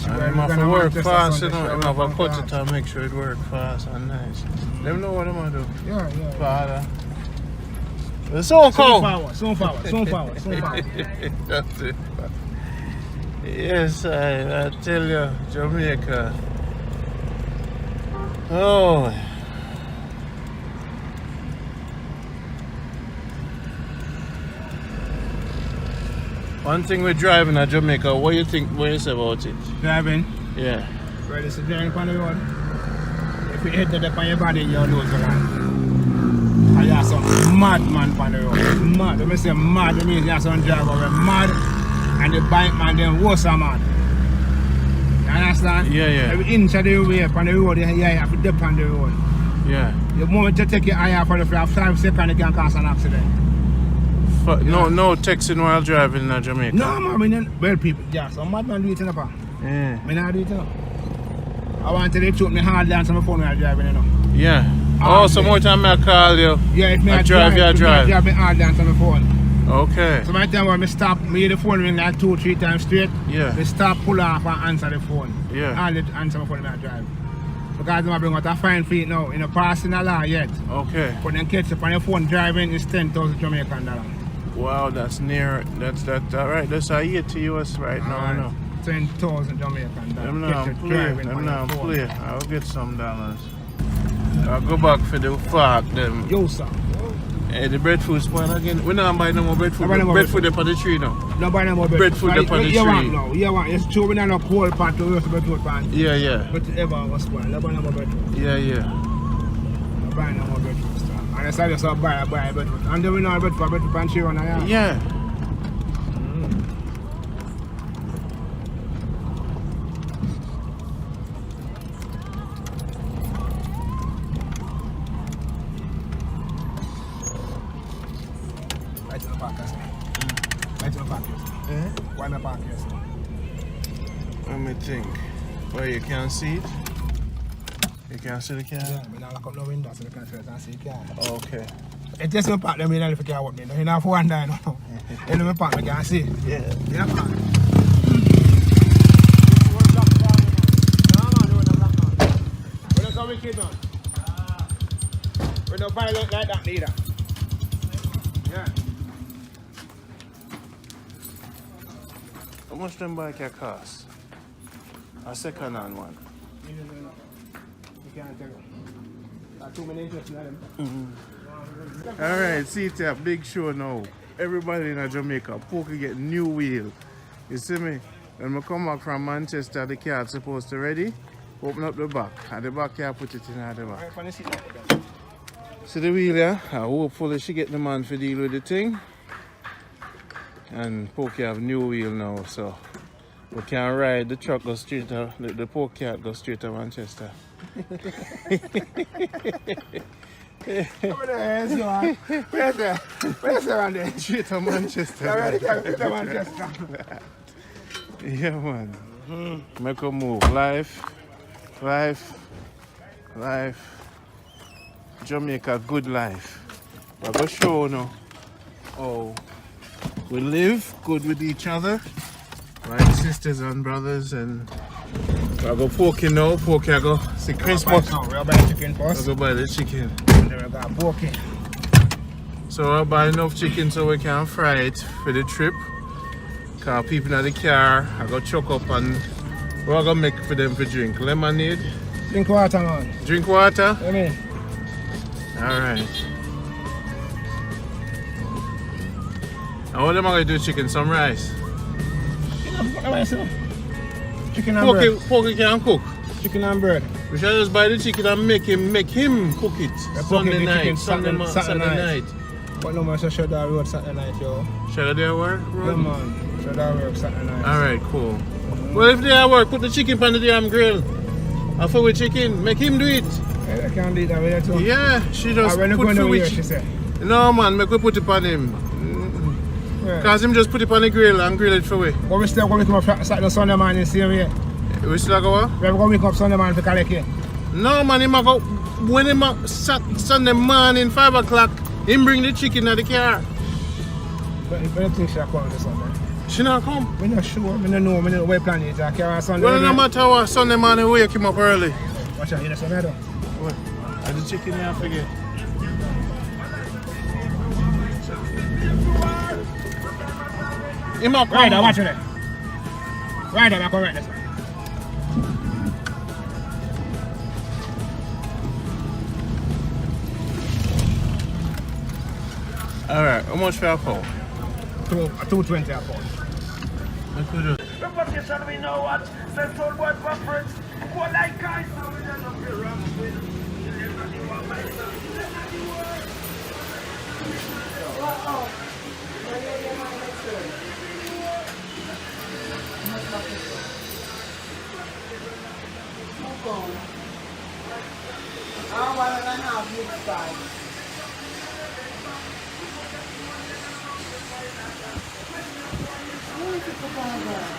I'm have to work fast, you know. I'm have to cut it and make sure it work fast and nice. Them know what I'm going to do. Yeah. Father. Soon forward. That's it. Yes, I tell you, Jamaica. Oh. One thing with driving at Jamaica, what do you think, what do you say about it? Driving? Yeah. Well, it's a driving on the road. If you hit the dip on your body, you'll lose the land. And you have some mad man on the road. Mad. When I say mad, it means you have some driver mad. And the bike man, then worse mad. You understand? Yeah. Every inch of the way on the road, you have to dip on the road. Yeah. The moment you take your eye off for the 5 seconds, it can cause an accident. No texting while driving in Jamaica. No, man, I mean, well, people, yeah, some mad man do it in the park. Yeah. I do it, you know. I want to choke me hard down to my phone while I'm driving, you know. Yeah. Oh, so more time I call you. Yeah, if me I drive. I drive me hard down to my phone. Okay. So my time when I stop, me hear the phone ring like 2-3 times straight. Yeah. Me stop, pull off and answer the phone. Yeah. I'll answer my phone when I drive. Because I bring out a fine fee now, in the passing the law yet. Okay. But then catch up on your phone driving is $10,000 Jamaican dollars. Wow, that's near. That's right. That's a year to US right now. I know. 10,000 Jamaican dollars. I'm not play. I'll get some dollars. I'll go back for the fact them. Yo, sir. Hey, the breadfruit spoil again. We don't buy no more breadfruit. Breadfruit up on the tree now. No buy no more breadfruit. Breadfruit up on the tree. You want. It's true we don't have a cold pot to roast breadfruit pan. Yeah. But ever was spoiled. No buy no more breadfruit. Yeah. No buy no more breadfruit, sir. And I said just buy breadfruit. And then we know breadfruit pan tree on there. Yeah. Why not park here, sir? Let me think. Well, you can't see it? You can't see the car? Yeah, I lock up no window so you can see the car. Okay. It just me park them in if you can't work me. You don't have one there now. You know me park, I can't see. Yeah. Yeah, park. What is our wicked man? We're not violent like that neither. Yeah. How much them bike can cost? A second hand one. You can't tell. Too many interest in them. Alright, see it a big show now. Everybody in Jamaica, Pokey get new wheel. You see me? When we come back from Manchester, the car's supposed to ready. Open up the back. At the back, you put it in at the back. See the wheel, yeah? Hopefully she get the man to deal with the thing. And Pokey have new wheel now, so we can ride the truck go straight to, the Pokey go straight to Manchester. Over there, so where's the one there? Straight to Manchester. Yeah, man. Make a move. Life. Jamaica, good life. We're going to show now how we live good with each other, like sisters and brothers. And we're going to Pokey now. Pokey, I go see Christmas. We'll buy the chicken first. We'll buy the chicken. And then we'll go Pokey. So we'll buy enough chicken so we can fry it for the trip. Because people in the car, I go chuck up and we're going to make for them for drink. Lemonade. Drink water, man. Drink water? I mean. Alright. And what am I going to do chicken? Some rice? Chicken and bread. Pokey can cook. Chicken and bread. We shall just buy the chicken and make him cook it. Sunday night. Sunday night. But no man, so should I work Saturday night, yo. Should I work? No man, should I work Saturday night. Alright, cool. Well, if they are work, put the chicken on the damn grill. And for with chicken, make him do it. I can't do that with her too. Yeah, she just put for which. She said. No man, make we put it on him. Because him just put it on the grill and grill it for we. But we still going to come up Saturday Sunday man in the same way. We still go what? We have going to wake up Sunday man for collect it. No man, him go when him Sunday morning 5 o'clock, him bring the chicken at the car. But I don't think she'll come this Sunday. She not come? I'm not sure. I don't know. I don't know where plan it. Sunday. Well, no matter what, Sunday morning wake him up early. Watch out, you know something I don't. What? And the chicken I forget. Him up come. Right, watch it. Right, I'm going right this way. Alright, how much for a pound? 220 a pound. What could you do? The position we know what. Says all what preference. What like guys.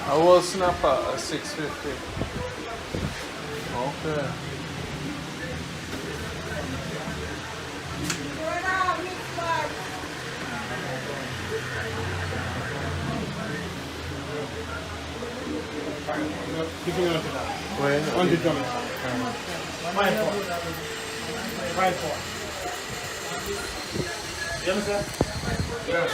I will snap at 650. Okay. When? On the drum. 5-4. 5-4. You understand? Yeah.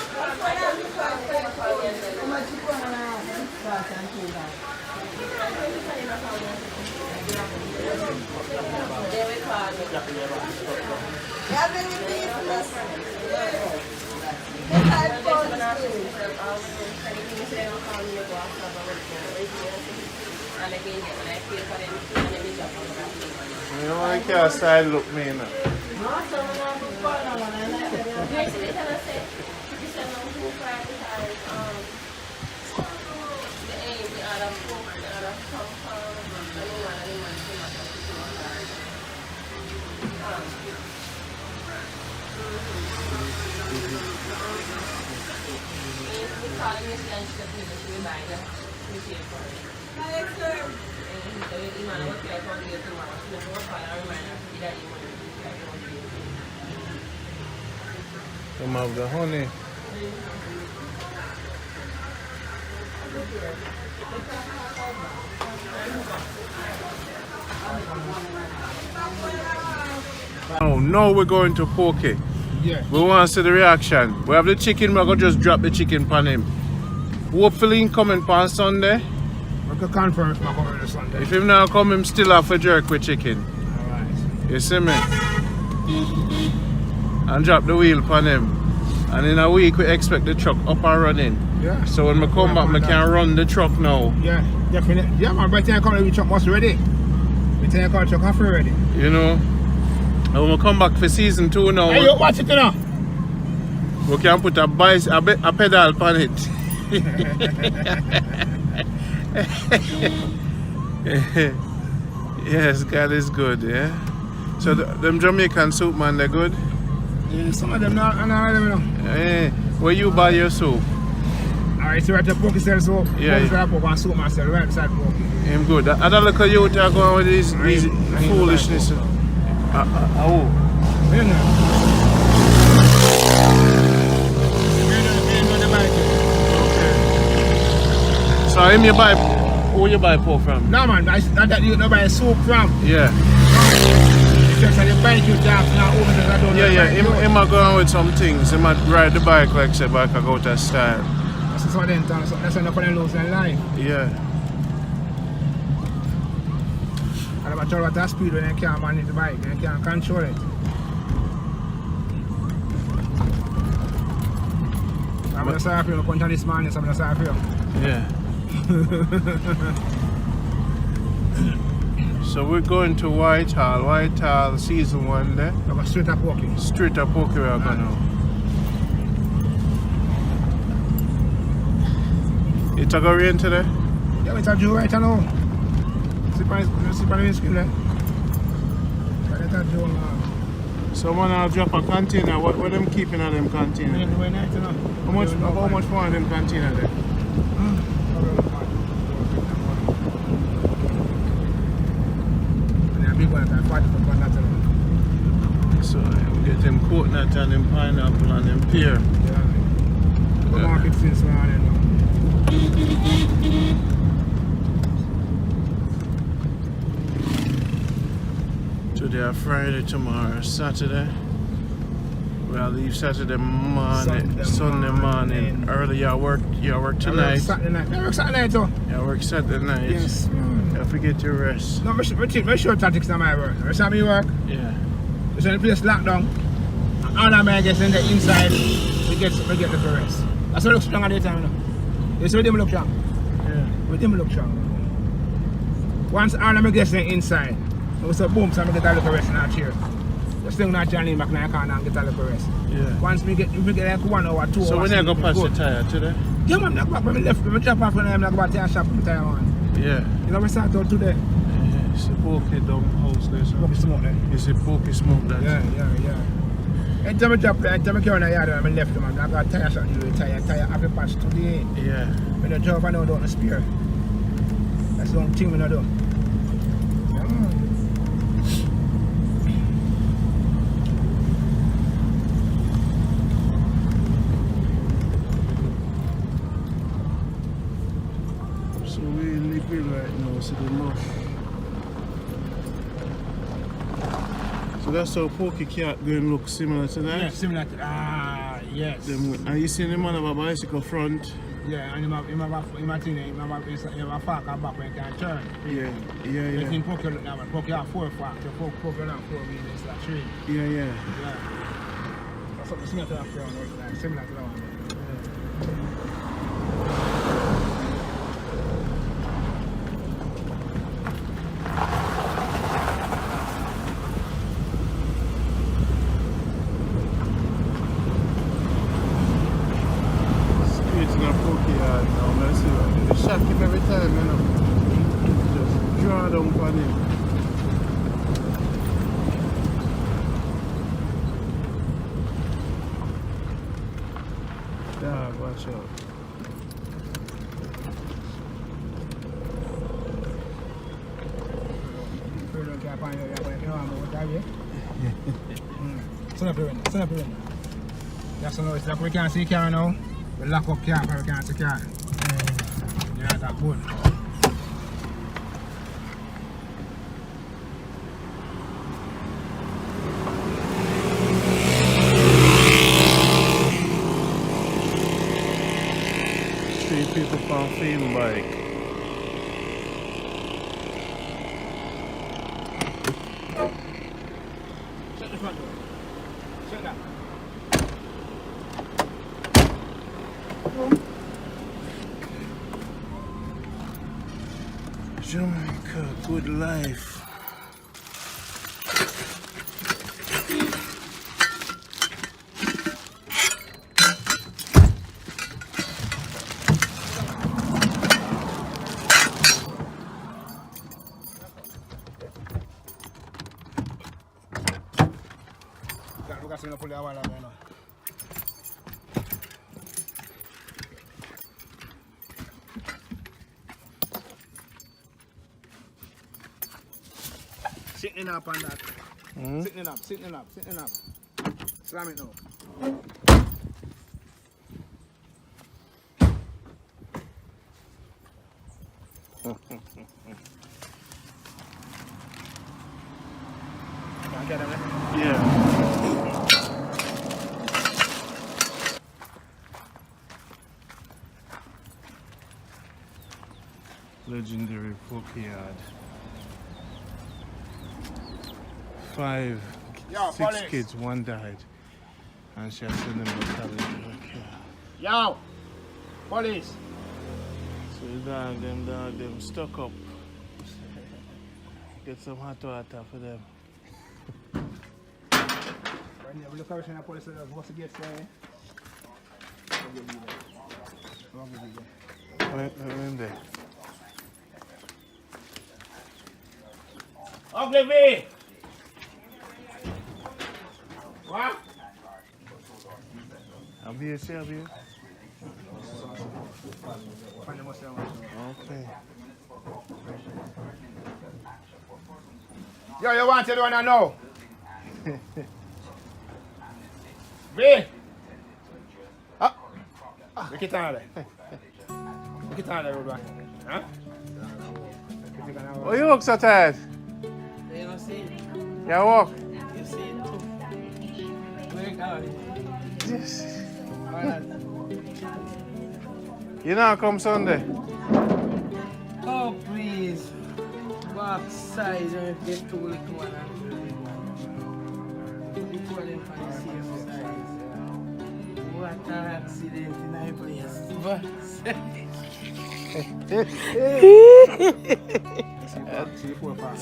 You know I can't side look me now. Some of the honey. Oh, now we're going to Pokey. Yeah. We want to see the reaction. We have the chicken, we're going to just drop the chicken on him. Hopefully, he coming on Sunday. We can confirm if I'm coming on Sunday. If him now come, him still have a jerk with chicken. Alright. You see me? And drop the wheel on him. And in a week, we expect the truck up and running. Yeah. So when we come back, we can run the truck now. Yeah, definitely. Yeah, man, by the time I come, the truck must be ready. By the time I come, the truck half ready. You know? And when we come back for season 2 now, Hey, yo, watch it now. we can put a pedal on it. Yes, God is good, yeah? So them Jamaican soup, man, they're good? Yeah, some of them not, and all of them, you know. Yeah. Where you buy your soup? Alright, so right the Pokey sell soap. Yeah. Pokey sell Pokey and soup myself, right beside Pokey. I'm good. Other look at you are going with these foolishness. Oh. You know. So him you buy, who you buy pork from? No man, that you buy soup from. Yeah. Just the bike you drop now over the don't Yeah, him a go on with some things. He might ride the bike like say bike I go to style. That's what them done, so that's enough for them lose their life. Yeah. And about all that speed when they can't manage the bike, they can't control it. I'm gonna start for you, punch on this man, I'm gonna start for you. Yeah. So we're going to Whitehall season 1 there. We're going straight up Pokey. Straight up Pokey we are going now. It's a go rain today? Yeah, it's a Joe right now. See by the screen there. It's a Joe now. So when I drop a container, what them keeping on them container? How much more on them container there? So we get them coconut and them pineapple and them pear. Yeah. Market since morning. Today Friday, tomorrow Saturday. We'll leave Saturday morning, Sunday morning. Early you work tonight. Saturday night. You work Saturday night too? You work Saturday night. Yes. You forget your rest. No, my short tactics now my work. Every time you work, yeah. it's when the place locked down. All of my guests in the inside, we get the rest. That's what looks strong at the time, you know. You see what them look strong? Yeah. What them look strong. Once all of my guests in inside, we say boom, so I get a little rest in our chair. Just still not journey back now, I can't get a little rest. Yeah. Once we get like 1 hour, 2 hours. So when you go past the tire today? Yeah, man, I go back when I left. I drop off when I go back to the shop with the tire on. Yeah. You know, we start out today. Yeah, it's a Pokey dumb house there. So. Pokey smoke there. It's a Pokey smoke there. Yeah. Every time I drop there, every time I carry on the yard, I left them, I got a tire shop, tire have a patch today. Yeah. When I drop, I know I don't spare. That's the only thing I do. So we're in Negril right now, so the mush. So that's how Pokey cat going look similar to that? Yeah, similar to yes. And you see the man have a bicycle front? Yeah, and him have a fork and back when you can turn. Yeah. You think Pokey look now, but Pokey have 4 forks, so Pokey have 4 wheels, like 3. Yeah. That's something similar to that front, like similar to that one. Shock him every time, you know. Just draw down on him. Dog, watch out. Stand up here. That's the noise. Like we can't see car now. We lock up car, but we can't see car. Yeah, that's good. same bike. Shut the front door. Shut that. Jamaica, good life. Pull that one out there now. Sitting up on that. Sitting up, sitting up, sitting up. Slam it now. Can I get him? Yeah. Legendary Pokeyard. 6 kids, 1 died. And she has sent them to college. Yo! Police! So them stuck up. Get some hot water for them. When you look at police, what's the gate saying? When there? Ugly V! What? I'll be here. Okay. Yo, you want everyone to know? V! Look it on there. Look it on there, road one. Huh? Oh, you look so tired. You don't see it. Yeah, walk. You see it too. Wake up. Yes. You now come Sunday? Oh, please. Walk side and get to little one and you put them on the safe side. What an accident in my place.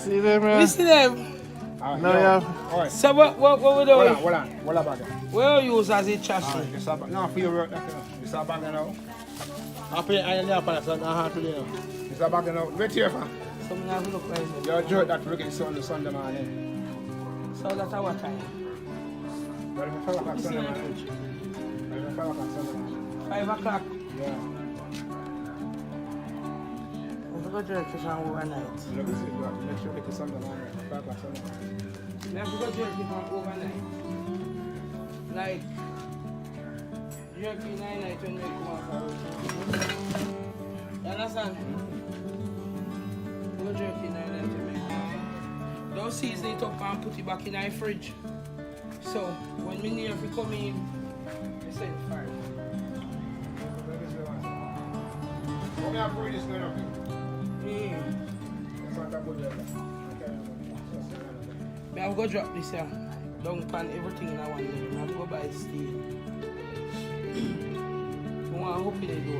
See them, man? We see them. No, yeah. So what we doing? Hold on. Where you use as a chassis? No, for your work, it's a bag now. I pay iron there for that, so I have to do. It's a bag now. Wait here, fam. So I have to look like it. You're a jerk that look at the Sunday morning. So that's our time. 5 o'clock Sunday morning. 5 o'clock Sunday morning. 5 o'clock? Yeah. I'm going to go to town overnight. Make sure it's Sunday morning. 5 o'clock Sunday morning. I'm going to go to town overnight. Like, you're going 9 nights when we come out. You understand? Go jerky 9 nights when we come out. Don't season it up and put it back in the fridge. So, when we near we come in, we set it fire. What we have for this now? I'm going to drop this here. Don't pan everything in one day. I'm going to buy steel. I want to hope they do.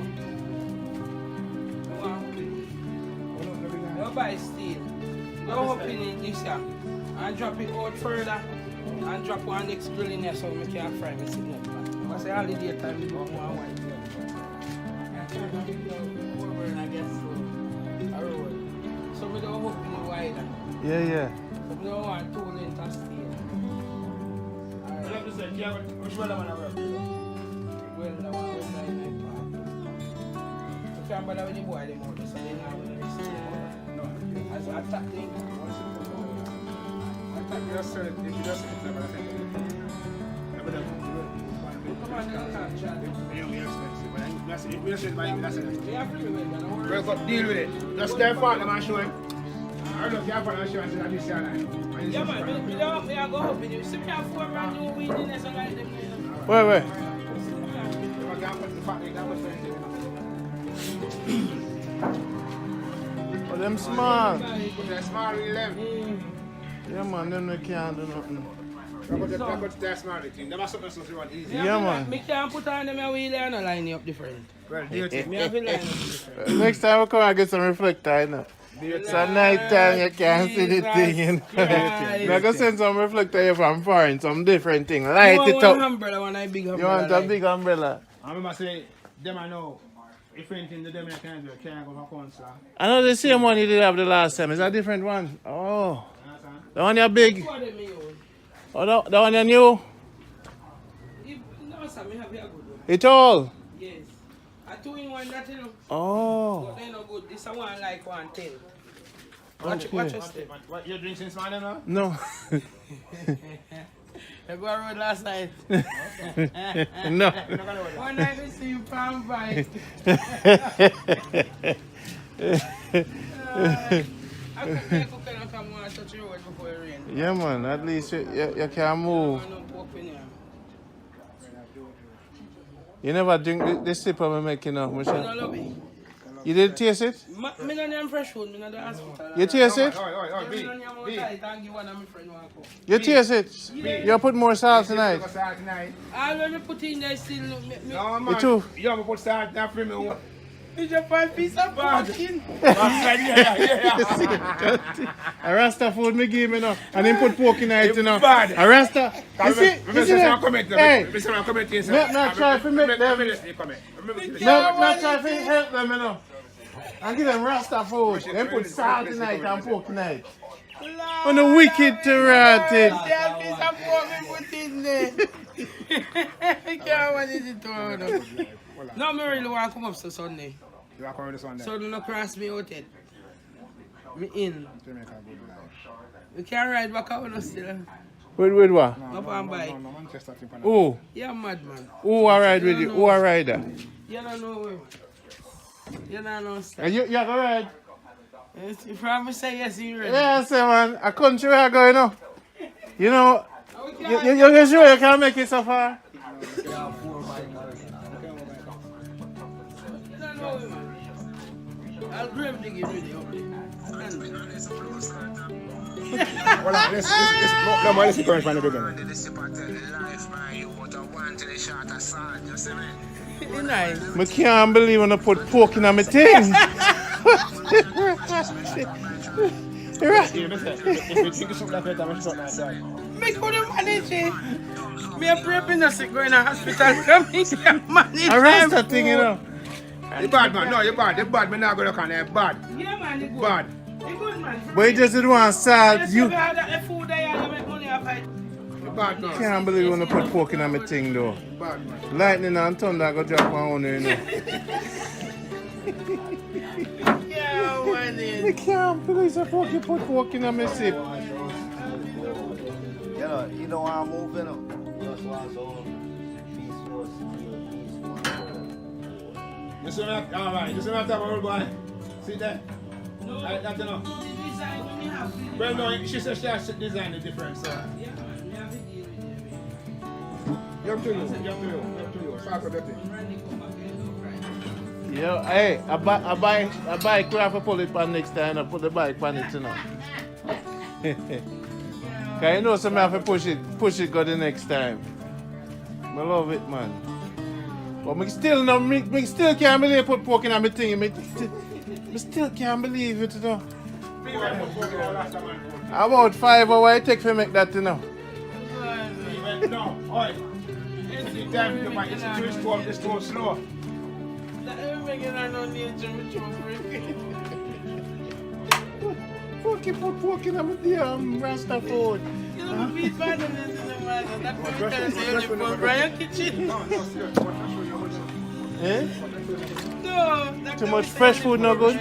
Don't buy steel. Go up in this here and drop it out further and drop one next grill in there so we can fry my signal. I say all the daytime we go more white. I guess so we don't hope in the wider. Yeah. So we don't want 2 lengths of steel. Which one am I work? Well, the one with 9 park. You can't bother with the boy anymore, so they now will steel. No. As I attack them, You just said it, if you just said it, never said it. come on, you can't chat. We just said it, that's it. We have to do it, don't worry. We'll go deal with it. Just stay far, I'm show him. I don't care for the assurance that this year. Yeah, man, we don't me I go up in you. See me have 4 brand new weed in there, so like them. Wait. If I can't put the fat, you can't put the Oh, them small. They're small in left. Yeah, man, them they can't do nothing. They're small thing. Them are something so you want easy. Yeah, man. Me can't put on them a wheel and a line up different. Well, do you think? Me have to line up different. Next time we come and get some reflector, you know. It's a night time, you can't see the thing, you know. I'm going to send some reflector here from foreign, some different thing. Light it You want up. one umbrella, one big umbrella. You want a big umbrella? I remember saying, them I know, if anything to them I can't do, I can't go for council. I know the same one you did have the last time. It's a different one. Oh. The one you're big. Oh, the one you're new? No, sir, me have a good one. It all? Yes. A 2-in-1 that, you know. Oh. But they no good. This one like 110. Okay. Watch your step. What, you drink since morning now? No. I go on road last night. No. One night we see you palm bike. I could come on touch the road before it rain. Yeah, man. At least you can move. You never drink this sip I'm making now, Michelle? I love it. You did taste it? Me no name fresh food, me no the hospital. You taste it? You taste it? You put more salt tonight? All when me put in there still, No, man. You too? You have to put salt down for me. it's just 5 pieces of pumpkin. A Rasta food me give me now. And then put pork in it, you know. Bad. A Rasta. You see? You see that? Hey. Not try to make them. Not try to help them, you know. And give them Rasta food. Then put salt in it and pork in it. On the wicked to rot it. 5 pieces of pork me put in there. I can't want it to hold. No, me really want to come up to Sunday. You are coming to Sunday? So do not cross me out yet. Me in. We can't ride back out now still. With what? Up on bike. Who? You're mad, man. Who I ride with you? Who I ride that? You don't know where. You don't know stuff. You have a ride? If I say yes, you ready. Yeah, say man. A country where I go, you know. You know, you're sure you can make it so far? I'll grab the game with you. Let's go from the beginning. Nice. I can't believe when I put pork in my thing. Me couldn't manage it. Me a prepping us going to hospital. Come here, manage. A Rasta thing, you know. You bad, man. No, you bad. You bad. Me not going to look on there. Bad. Yeah, man. You good. Bad. You good, man. But you just didn't want salt. You food there, you make money off it. You bad, man. can't believe when I put pork in my thing, though. Bad, man. Lightning and thunder go drop on you, you know. Yeah, man. I can't believe I fucking put pork in my sip. You don't want to move, you know. Just want to You see me? All right. You see me after old boy? See that? No. That you know. Design when you have to. Well, no, she said she has to design it different, so. Yeah, man. You have to deal with it. You have to you. Start with that thing. Randy come back here, no cry. Yo, hey, a bike, we have to pull it on next time and put the bike on it, you know. Cause you know so I have to push it go the next time. I love it, man. But me still can't believe I put pork in my thing. Me still can't believe it, you know. About 5 hours it take to make that, you know. No, oi. It's time to make it's too slow. Fucking put pork in my damn Rasta food. Eh? No, Too much fresh food no good?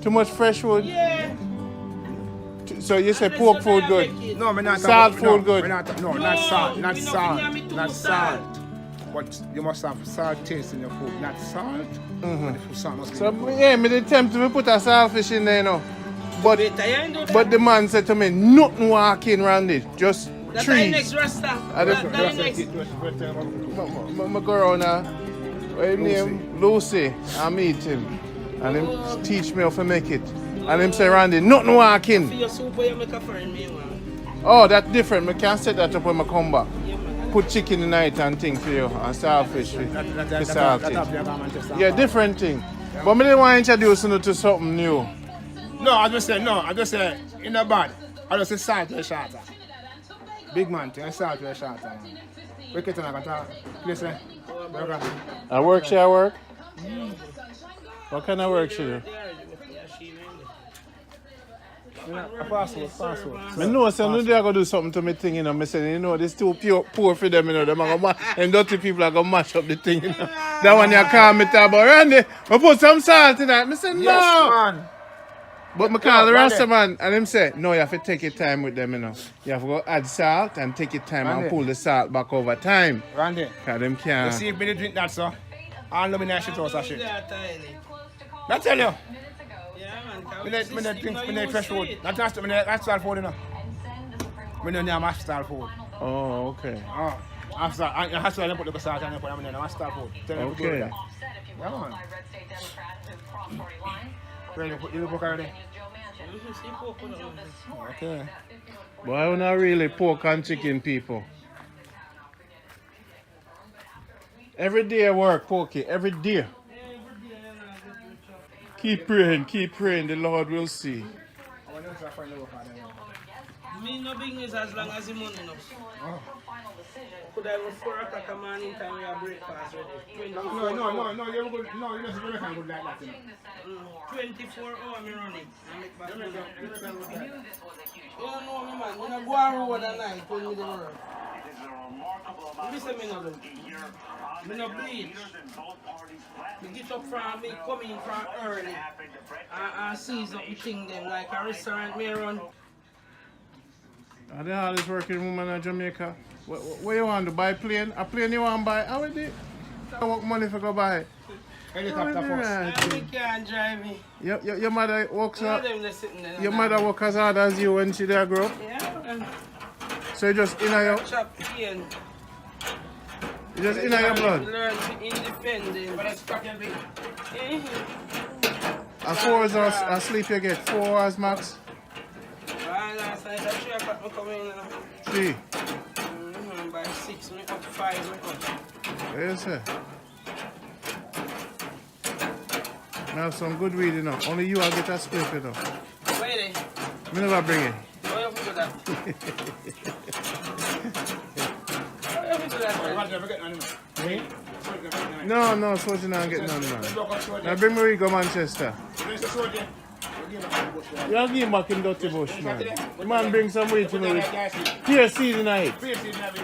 Too much fresh food? Yeah. So you say pork food good? No, me not salt food good? Not salt. Not salt. But you must have salt taste in your food, not salt. So yeah, me attempt to put a saltfish in there, you know. But the man said to me, nothing walking around it, just trees. Next Rasta. I go around What his name? Lucy. I meet him. And him teach me how to make it. And him say, Randy, nothing For walking. your soup, you make a friend, me, man. Oh, that's different. I can set that up when I come back. Put chicken in it and thing for you. And saltfish with salted. Yeah, different thing. But I didn't want to introduce you to something new. No, I just say, in the bad. I just say salt with shorter. Big man, thing, salt with shorter, man. We get on a place, I work, she I work? What kind of work she do? I know some they are going to do something to me thing, you know. I say, you know, this too poor for them, you know. Them are gonna and dirty people are going to mash up the thing, you know. That one you call me talk about, Randy, I put some salt in that. I say, no. Yes, man. But I call the Rasta man and him say, no, you have to take your time with them, you know. You have to go add salt and take your time and pull the salt back over time. Randy, because them can't. you see if me drink that, so I'll know me not shit house or shit. I tell you. Me not drink, me not fresh food. That's style food, you know. Me don't have mashed style food. Oh, okay. Oh, after I have to put the salt and I put them in the mashed style food. Okay. Yeah, man. Ready to put the pork already? Okay. But I'm not really pork and chicken people. Every day I work, Pokey. Every day. Keep praying, the Lord will see. Me no business as long as the money enough. Could I have 4 o'clock a morning time we have breakfast ready? No, you're good. No, you're not good like that. 24 hours me running. I make back money. You don't know me, man. You don't go on road at night when me dey work. You say me no do. Me no bleed. Me get up from me coming from early and seize up the thing them like a restaurant me run. Are the hardest working woman in Jamaica? What you want to buy plane? A plane you want to buy? How is it? I want money for go buy. Helicopter first. Me can't drive me. Your mother works All up. them just sitting there. Your mother work as hard as you when she there grow up? Yeah. So you just in your Chop pain. you just in your blood? Learn to be independent. But it's fucking big. And 4 hours of sleep you get? 4 hours max? Last night at 3 o'clock I come in. 3? By 6, me up 5, me up. Yes, sir. I have some good weed, you know. Only you will get a split, you know. Wait Me never bring it. Why you do that? Why you do that? Me? No, Soji not getting none, man. Now bring me weed go Manchester. You give him back in dirty bush, man. The man bring some weed to me with pear seed in it.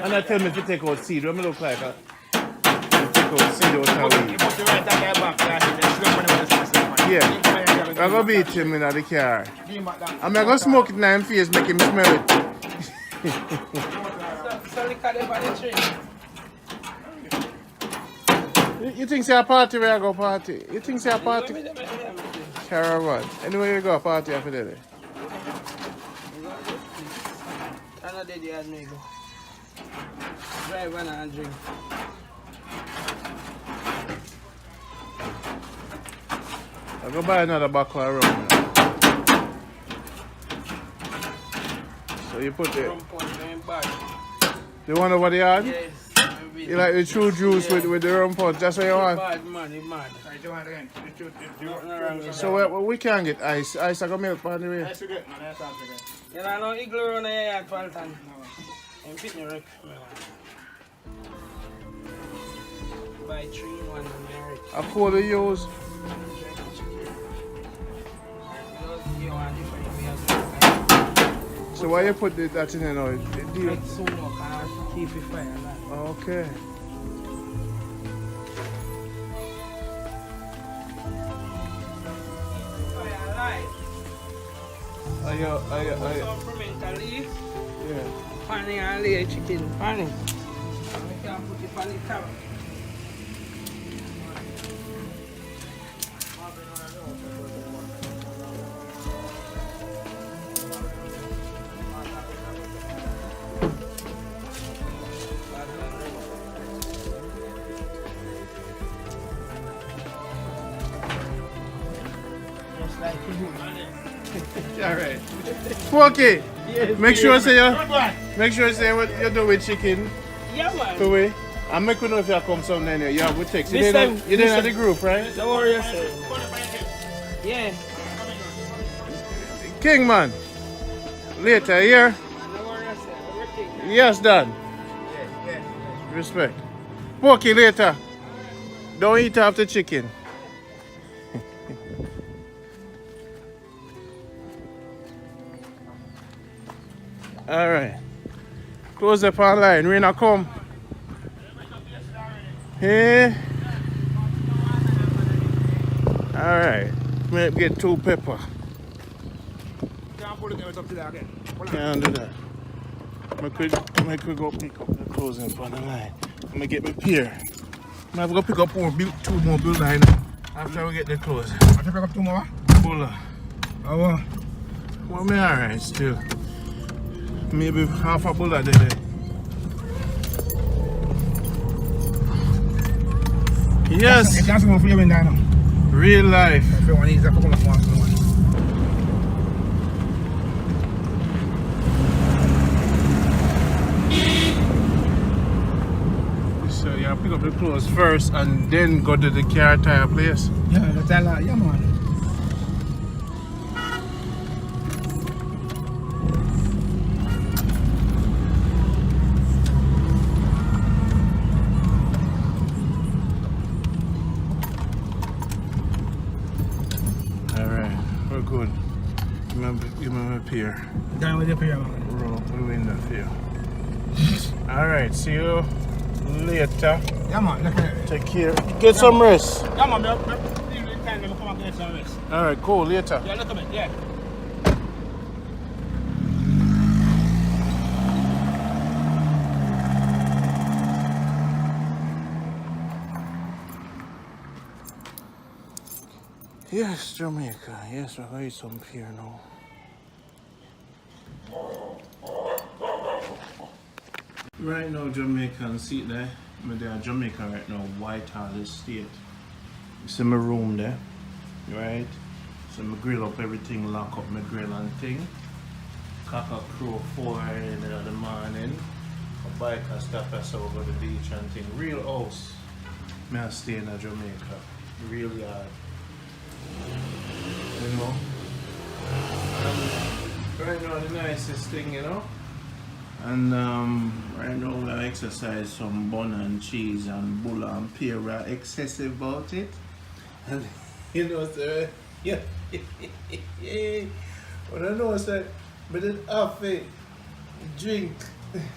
And I tell me to take out seed. What me look like? Take out seed out of weed. Yeah. I'm going to beat him in the car. I'm going to smoke it in his face, make him smell it. So look at the tree. You think it's a party where I go party? You think it's a party? Caravan. Anywhere you go, party after that. Another day they had me go. Drive and drink. I'll go buy another bottle of rum now. So you put it. The one over the yard? Yes. You like the true juice with the rum punch, that's what you want? Bad man, it's mad. So we can't get ice. Ice I got milk by the way. Ice to get, man. Ice to get. You know, no igloo around your yard, Falton. I'm fitting your wreck. Buy 3 in 1 and your wreck. I call the use. So why you put that in there now? Keep it fire. Okay. Are you? Some fermental leaf. Yeah. Panny and lay chicken. Panny. We can put it on the top. Alright. Okay. Yes, Make sure say you Good one. make sure say what you do with chicken. Yeah, man. To we. And make you know if you come somewhere there. Yeah, we text. You This didn't time- you didn't this have the time- group, right? Don't worry yourself. Yeah. King man. Later here. Don't worry yourself. Everything. Yes, done. Respect. Pokey later. Don't eat after chicken. Alright. Close up online. Rain a come. Hey. Alright. Maybe get 2 pepper. Can't pull it up to there again. Can't do that. Make we go pick up the clothes in front of the line. I'm gonna get my pier. I'm gonna go pick up 2 more bill line after we get the clothes. I pick up 2 more. Bulla. Oh, Well, me alright still. Maybe half a bulla there. Yes, it's just going for you in there now. real life. If you want to eat, I come up one. So you pick up the clothes first and then go to the car tire place. Yeah, that's a lot. Yeah, man. Alright, we're good. Give me my pier. Down with the pier, man. Roll, we win the field. Alright, see you later. Yeah, man. Look at it. Take care. Get some rest. Yeah, man. Leave the time, come and get some rest. Alright, cool. Later. Yeah, look at it. Yeah. Yes, Jamaica. Yes, we're going to eat some pier now. Right now, Jamaican, see it there? I'm there in Jamaica right now, Whitehall Estate. You see my room there, right? So I grill up everything, lock up my grill and thing. Cock a crow 4 in the morning. A bike and stop us over the beach and thing. Real house. I stay in Jamaica. Real yard. You know? Right now the nicest thing, you know? And right now I exercise some bun and cheese and bull and pear. We're excessive about it. And you know, sir, yeah. But I know, sir, but it have to drink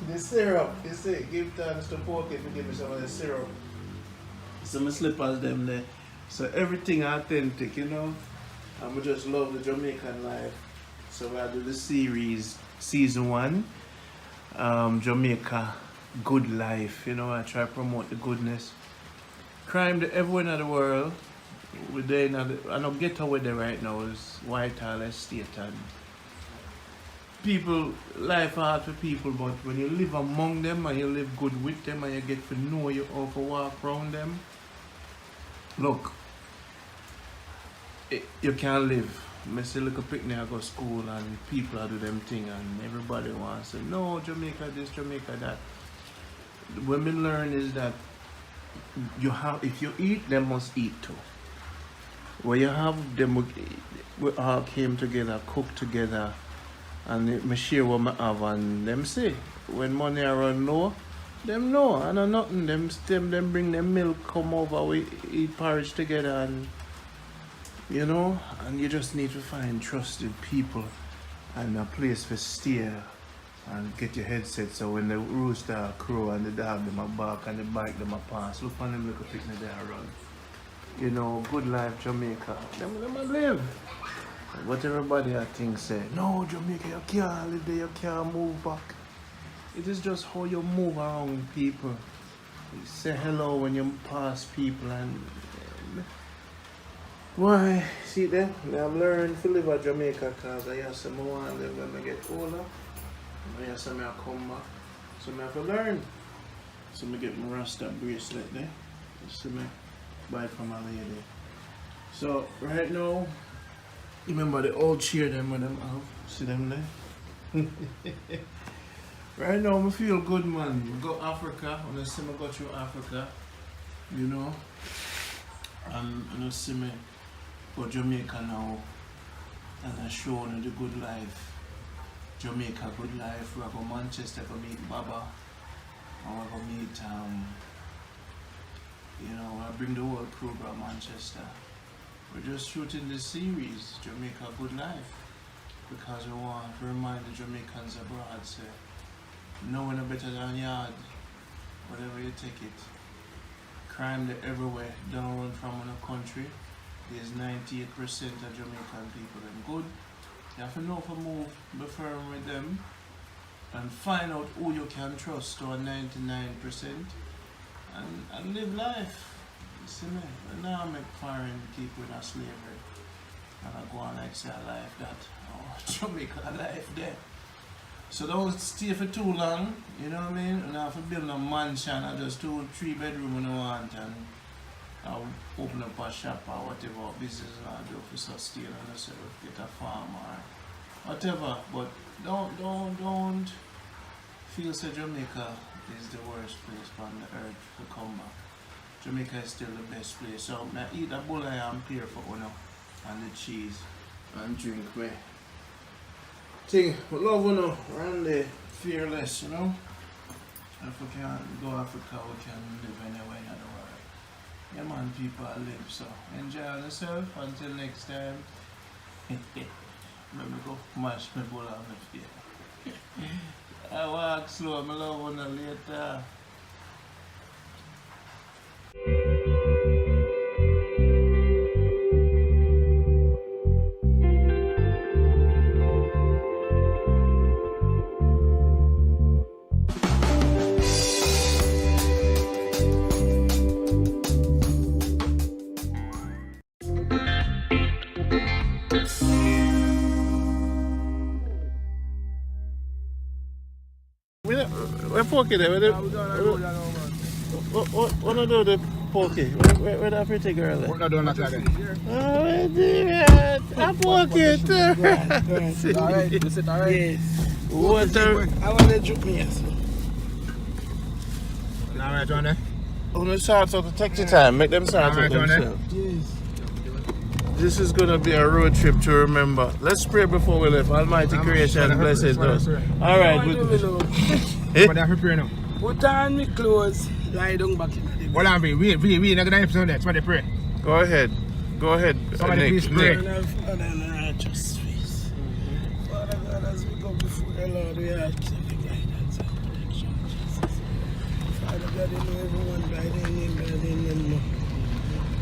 the syrup. You see, give thanks to Pokey to give me some of the syrup. So my slippers them there. So everything authentic, you know. And we just love the Jamaican life. So I do the series, season 1. Jamaica, good life, you know, I try to promote the goodness. Crime to everyone in the world. We're there I don't get away there right now is Whitehall Estate and people, life hard for people, but when you live among them and you live good with them and you get to know you how to walk around them, look, you can't live. I see look a picnic, I go to school and people do them thing and everybody wants to say, no, Jamaica this, Jamaica that. What we learn is that you have, if you eat, them must eat too. Where you have them, we all came together, cook together, and me share what I have and them say, when money around low, them know, and nothing, them bring them milk, come over, we eat porridge together and you know, and you just need to find trusted people and a place to stay and get your headset so when the rooster crow and the dog them a bark and the bike them a pass, look on them little picnic there run. You know, good life Jamaica. Them a live. But everybody I think say, no Jamaica, you can't live there, you can't move back. It is just how you move around people. You say hello when you pass people and why, see them? I'm learning to live at Jamaica because I have some more and live when I get older. I have some I come back. So I have to learn. So I get my Rasta bracelet there. So I buy from my lady. So right now, remember the old cheer them when them have. See them there? Right now I feel good, man. We go Africa, when I see me go through Africa, you know. And I see me go Jamaica now and I show you the good life. Jamaica good life. We go Manchester, go meet Baba. And we go meet you know, I bring the whole crew to Manchester. We're just shooting this series, Jamaica Good Life, because we want to remind the Jamaicans abroad, say, no one better than yard, whatever you take it. Crime there everywhere, don't run from in a country. There's 98% of Jamaican people and good. You have to know for move, be firm with them, and find out who you can trust to a 99%. And live life. You see me? But now I make foreign people in a slavery. And I go on like say a life that, oh, Jamaica a life there. So don't stay for too long, you know what I mean? And I have to build a mansion or just 2-3 bedroom when I want, and I'll open up a shop or whatever business I do for sustain and myself, get a farm or whatever. But don't feel so Jamaica is the worst place on the earth to come back. Jamaica is still the best place. So I eat a bowl of yam pear for Uno and the cheese and drink me. Thing, but love Uno, around there, fearless, you know. If we can go Africa, we can live anywhere in the world. Yeah man, people live, so enjoy yourself until next time. Let me go mash my bowl of my fear. I walk slow, I love Uno later. We're poking there. What do the pokey? Where the pretty girl? What are doing that again? Oh, dear. I poke it. Alright, you sit alright? Yes. Water. I want to drink me, yes. Now right on there. On the start, so to take your time, make them start with themselves. Yes. This is gonna be a road trip to remember. Let's pray before we leave. Almighty creation bless us. Alright. What have you pray now? Put on me clothes, lie down back in the bed. Hold on, we not gonna episode that. What they pray? Go ahead. Somebody please pray. Father and righteous face. Father God, as we go before the Lord, we ask for the guidance and protection, Jesus. Father God, you know everyone by their name, no.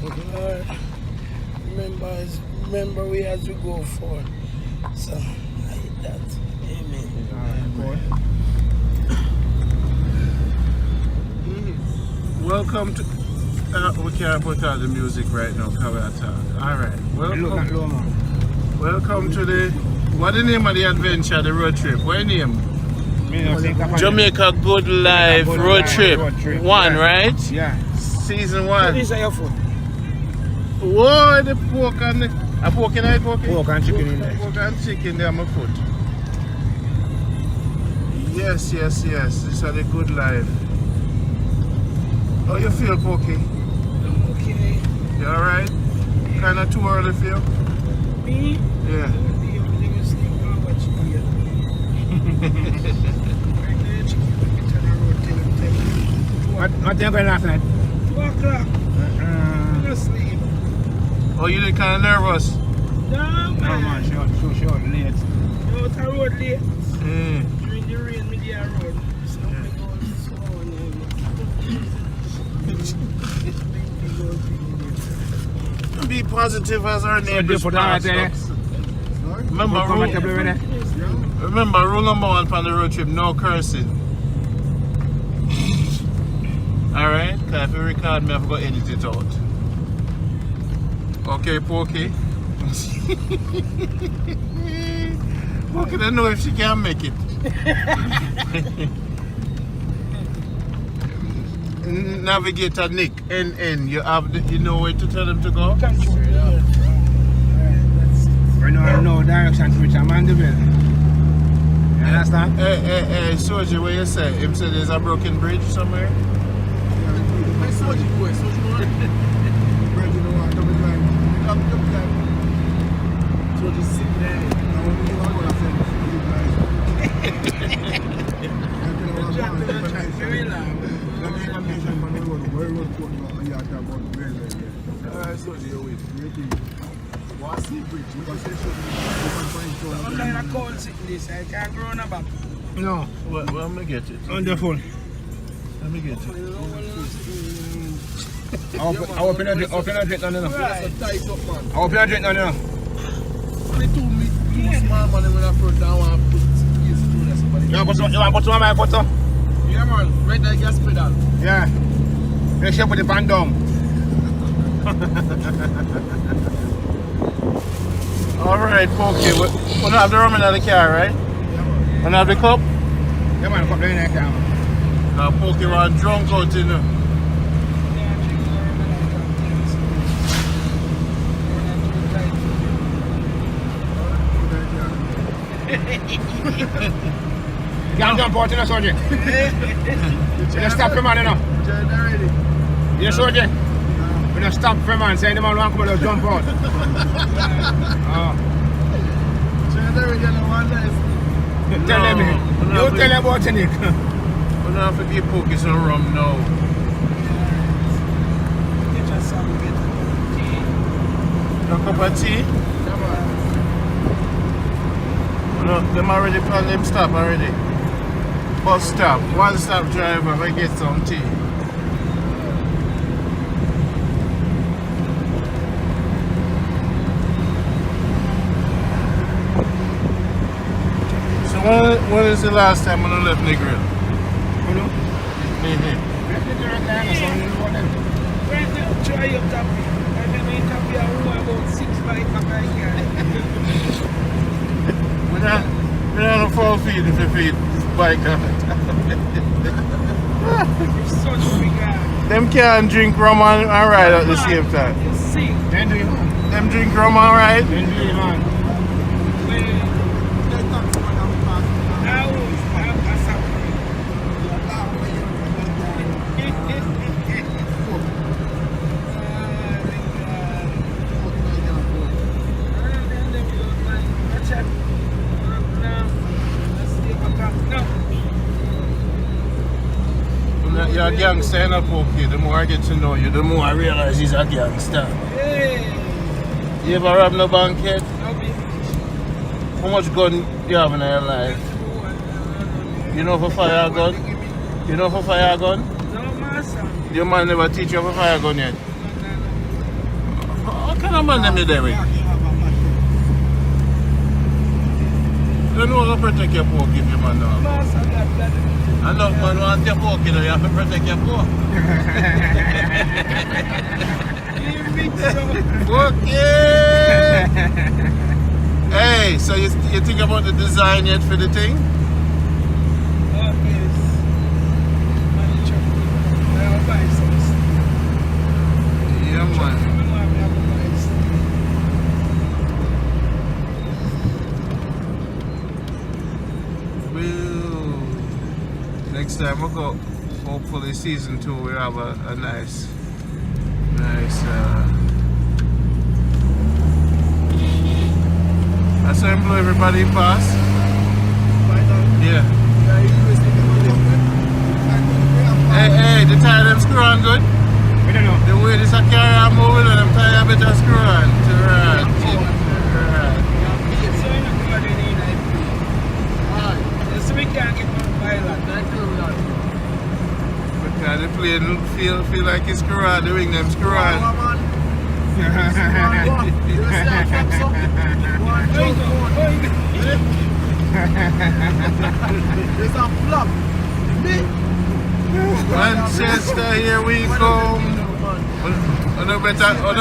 But Lord, remember we as we go forward. So, like that. Amen. Welcome to. We can't put out the music right now, because we're talking. Alright. Welcome to the. What's the name of the adventure, the road trip? What's the name? Jamaica Good Life Road Trip 1, right? Yeah. Season 1. What is your food? Whoa, the pork and the. A pork in it, pork? Pork and chicken in there. Pork and chicken there, my foot. Yes. This is the good life. How you feel, Pokey? I'm okay. You alright? Kinda too early for you? Me? Yeah. What time going last night? 2 o'clock. I'm not sleep. Oh, you look kinda nervous? No, man. No, man, sure, late. No, it's a road late. Mm. During the rain, me there road. Something goes slow and Be positive as our neighbors pass. Remember, rule number 1 for the road trip, no cursing. Alright? Because if you record me, I've got to edit it out. Okay, Pokey? Pokey don't know if she can make it. Navigator Nick, NN, you know where to tell them to go? Straight up. Alright, that's it. We don't know direction to which I'm on the bill. You understand? Hey, Soji, what you say? Him said there's a broken bridge somewhere? My Soji boy, Soji boy. Bridge, you know what? Double drive. Double drive. Soji sit there. No, we don't know what I'm saying. Very loud. Alright, Soji, you wait. What's the bridge? I'm like a cold sickness. I can't grow on a back. No. Well, let me get it. Wonderful. Let me get it. I open a drink now. That's a tight up, man. I open a drink now. Only two small money when I first down and put years to that somebody. You want butter on my butter? Yeah, man. Right like gas pedal. Yeah. Make sure you put the pan down. Alright, Pokey. We don't have the rum in the car, right? Yeah, man. We don't have the cup? Yeah, man. Cup in the car. Now, Pokey was drunk out, you know. You can't jump out in the Soji. You stop for man, you know. You Soji. We don't stop for man. Say the man want to come out, jump out. Tell them, you tell them about it, Nick. We don't have to give Pokey some rum now. A cup of tea? No, them already planned them stop already. Bus stop, one stop driver, we get some tea. So when is the last time when I left Negril? Try your copy. I never copy a room about 6 bikes a We don't 4 feet if you feed bike on it. Such big guy. Them can't drink rum and ride at the same time. You see? Then do you man? Them drink rum and ride? Then do you man? You're a gangster in a Pokey. The more I get to know you, the more I realize he's a gangster. Hey. You ever rob no bank yet? Okay. How much gun you have in your life? You know for fire gun? You know for fire gun? No, master. Your man never teach you for fire gun yet? What kind of man them you there with? You know how to protect your Pokey if your man now. Master, that. And not man want your Pokey, you have to protect your Pokey. Okay. Hey, so you think about the design yet for the thing? Oh, yes. I'll buy some. Yeah, man. Well, next time we go, hopefully season 2 we have a nice I saw him blow everybody pass. Yeah. Hey, the tire them screw on good? We don't know. The way this a carry on moving and them tire better screw on. To right. So we can't get one pilot. Because the plane feel like it's screw on, the wing them screw on. It's a flop. Manchester, here we come. You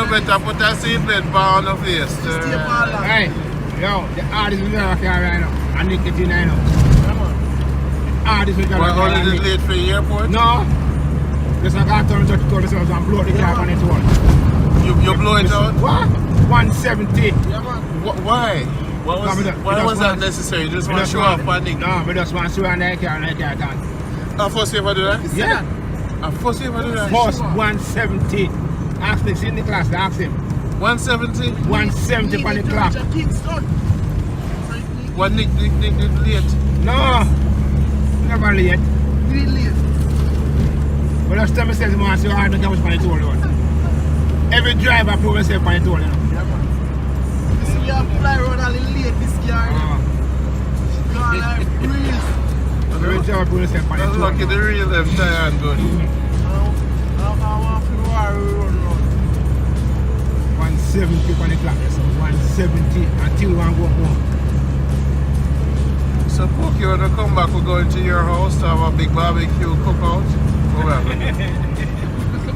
better put a seatbelt bar on the face. Hey, yo, the hardest we got here right now. I need to get in now. Hardest we got Why here. only late for the airport? No. Just like I turn to the and blow the car on its one. You blow it out? What? 170. Yeah, man. Why? Why was that necessary? You just want to show off on Nick? No, I just want to show on the car and the car done. First you ever do that? Yeah. First you ever do that? First 170. Ask me, in the class, ask him. 170? 170 on the clock. What Nick late? No, never late. Really late. But just tell myself, man, so hard to get much on the toll road. Every driver prove himself on the toll, you know. You see, you fly road a little late this car. God, like breeze. Every driver prove himself on the That's toll. lucky the real them tire and good. I want to know how we run road. 170 on the clock, so 170 until one go home. So Pokey, when we come back, we're going to your house to have a big barbecue cookout. What we are going to do?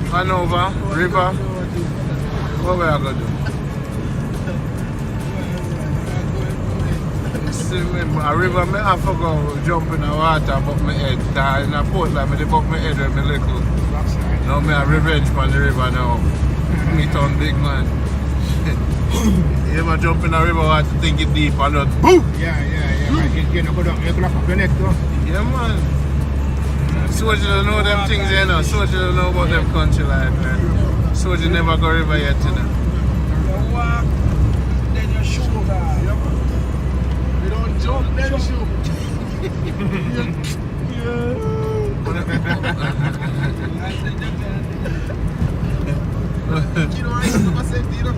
Hanover, River. What we are going to do? See me, a river, I have to go jump in the water, but my head. In a port, like, I buck my head with my little. Now I have revenge on the river now. Me turn big man. You ever jump in a river water, think it deep and not boom? Yeah. You know, go down, you clap up your neck too. Yeah, man. Soldier don't know them things, you know. Soldier don't know about them country life, man. Soldier never go river yet, you know. You walk, then you shoot. You don't jump, then you shoot. You know, I used to say, you know.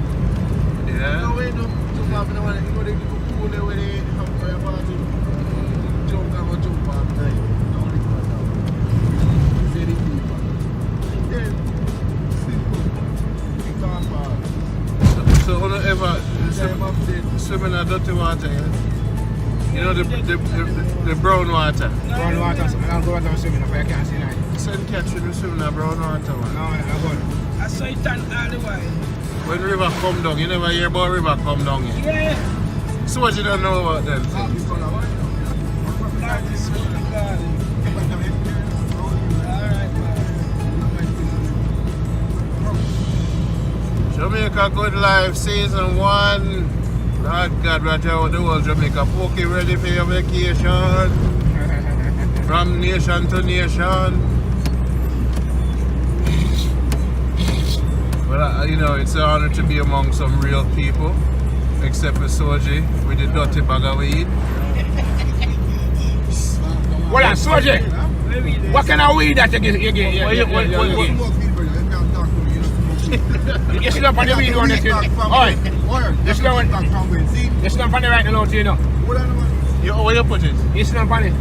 Yeah. No way, no. Jump up in the water. You know, they do cool there when they have fire party. Jump down or jump up. Very deep. Then, So, you don't ever swim in a dirty water, yeah? You know the brown water? Brown water, so I don't go out and swim, but I can't see that. Send catch you to swim in a brown water, man. No, I don't. I saw it turn all the way. When river come down, you never hear about river come down here. Yeah. So what you don't know about them things? Jamaica Good Life Season 1. Lord God, right out the whole Jamaica. Pokey ready for your vacation. From nation to nation. Well, you know, it's an honor to be among some real people. Except for Soji with the dirty bag of weed. Well, Soji, what kind of weed that you get? You sit up on the weed on this thing. Oi, you sit up on the right now, you know. Where you put it? You sit up on it.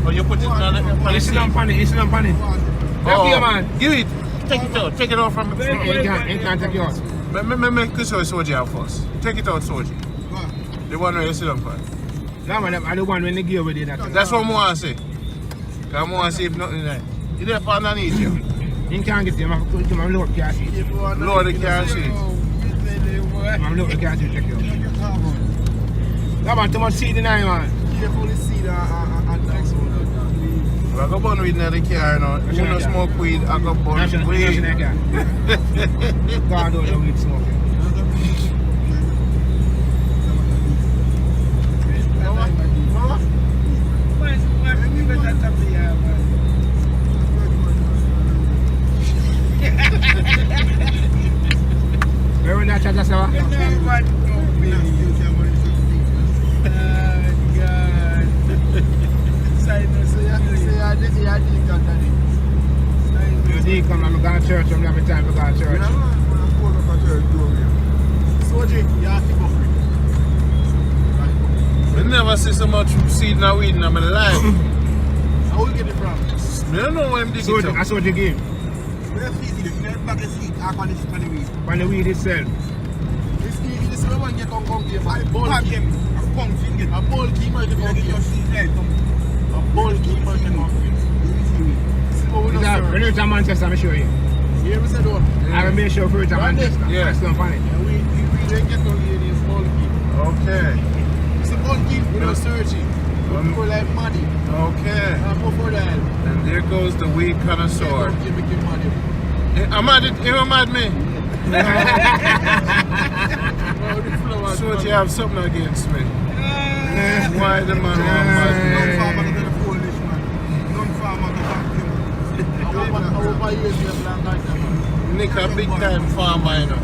Oh, you put it on the You sit up on it, you sit up on it. Oh, man. Give it. Take it out from the You can't take it out. Make this one Soji out first. Take it out, Soji. The one where you sit up on. No, man, I the one when they give with it. That's what I want to say. I want to see if nothing there. You there for underneath you? You can't get them. I'm Lord can't see it. Lord, they can't see it. I'm Lord can't see it. Check it out. Come on, too much seed in there, man. Carefully see the next one. I go burn weed in the car now. You don't smoke weed, I go burn weed. God, don't weed smoking. Where that chat us over? You come and go to church, I'm having time to go to church. I never see so much seed in weed in my life. How will you get it from? I don't know where I'm digging it. That's what you give. Where feed you? You never bag a seed. I can just find the weed. Find the weed itself. This is the one you can come here. A bulky. A bulky man can get your seed right. A bulky man can come here. When you're in Manchester, I'm sure you. You ever said what? I will make sure for it in Manchester. Yeah. That's not funny. We get on here this bulky. Okay. It's a bulky without searching. People like money. Okay. I'm for that. And there goes the weed connoisseur. Give me money. I'm mad at you, mad me. So you have something against me. Why the man want mad? Non-farmer to the Polish man. Non-farmer to the How about you in the land like that man? Nick a big time farmer, you know.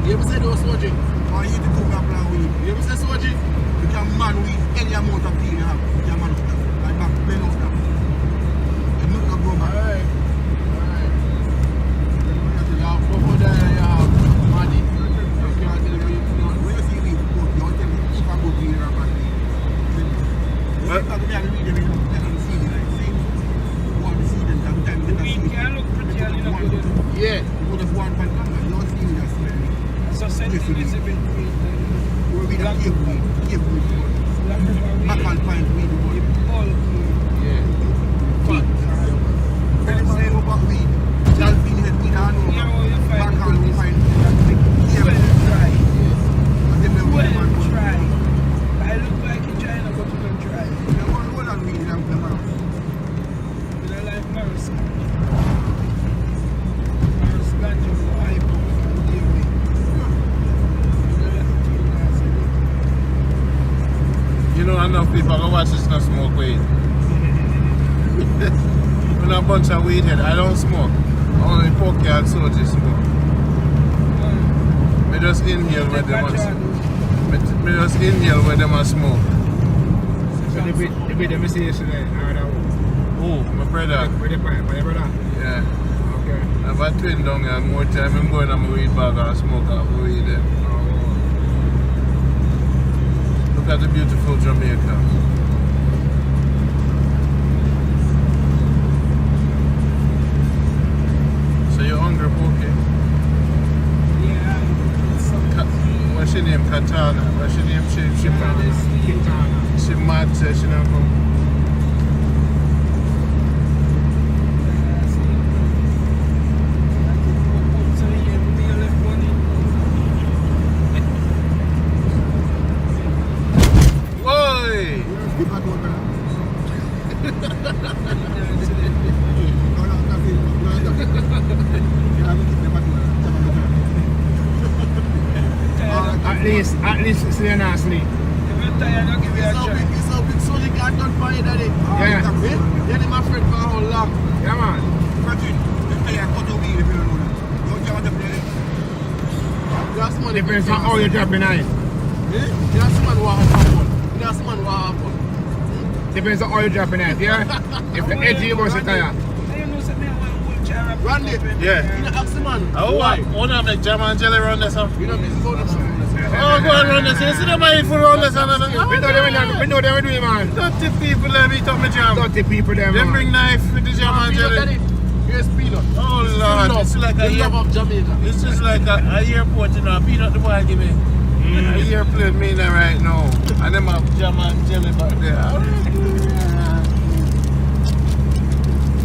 You ever say those Soji? Or you to cook up and weed? You ever say Soji? You can man weed any amount of thing you have. You can man out of it. Like back, bend out of it. You look at go back. Alright. You have over there, you have money. You can't tell me, when you see weed, you don't tell me if I go to here and money. You have to be able to read them, you can see me like, see? You want to see them, every time you get a seed. Weed can look pretty, you know, good. Yeah, you put a one pan camera, you don't see me, just smell me. So sentiment is a bit weed. We'll be the cave weed. Back and find weed. All Yeah. Fat. When you say about weed, just feel it weed, I know. Back and find weed. Cave weed. try. And then the weed man Well, goes. try. I look like you're trying to go to them try. You want to roll on weed and come out. But I like Marcus. Marcus Garvey, I put You know enough people go watch this not smoke weed. When a bunch of weed head, I don't smoke. Only Pokey and Soji smoke. Me just inhale where them a smoke. Me just inhale where them a smoke. So the bit them say yesterday, Oh, my brother. with the pipe, my brother. Yeah. Okay. I have a twin down here and more time I'm going on my weed bag and smoke out my weed there. Look at the beautiful Jamaica. So you're hungry, Pokey? Yeah. What's your name? Katana. What's your name? She Kitana. She mad says she not come. At least it's there now sleep. Every time I give you a try. It's so big, so you can't done for you, daddy. Yeah. You're my friend for how long? Yeah, man. Virgin, you pay a cut of weed if you don't know that. You don't care what you play. That's money. Depends on how you drop in it. That's man who have That's man who have Depends on how you drop in it, yeah? If the edge you bust it tire. Randy, Yeah. you know, ask the man. Oh, I want to make jam and jelly run this up. You know, Mrs. Oldham. Oh, go and run this. You see them mind for run this. We know they will do it, man. Dirty people them eat up my jam. Dirty people them, Them man. bring knife with the jam and jelly. Here's peanut. Oh Lord, it's like a love of Jamaica. It's just like a airport, you know. Peanut the boy give me. A airplane me there right now. And them have jam and jelly back there.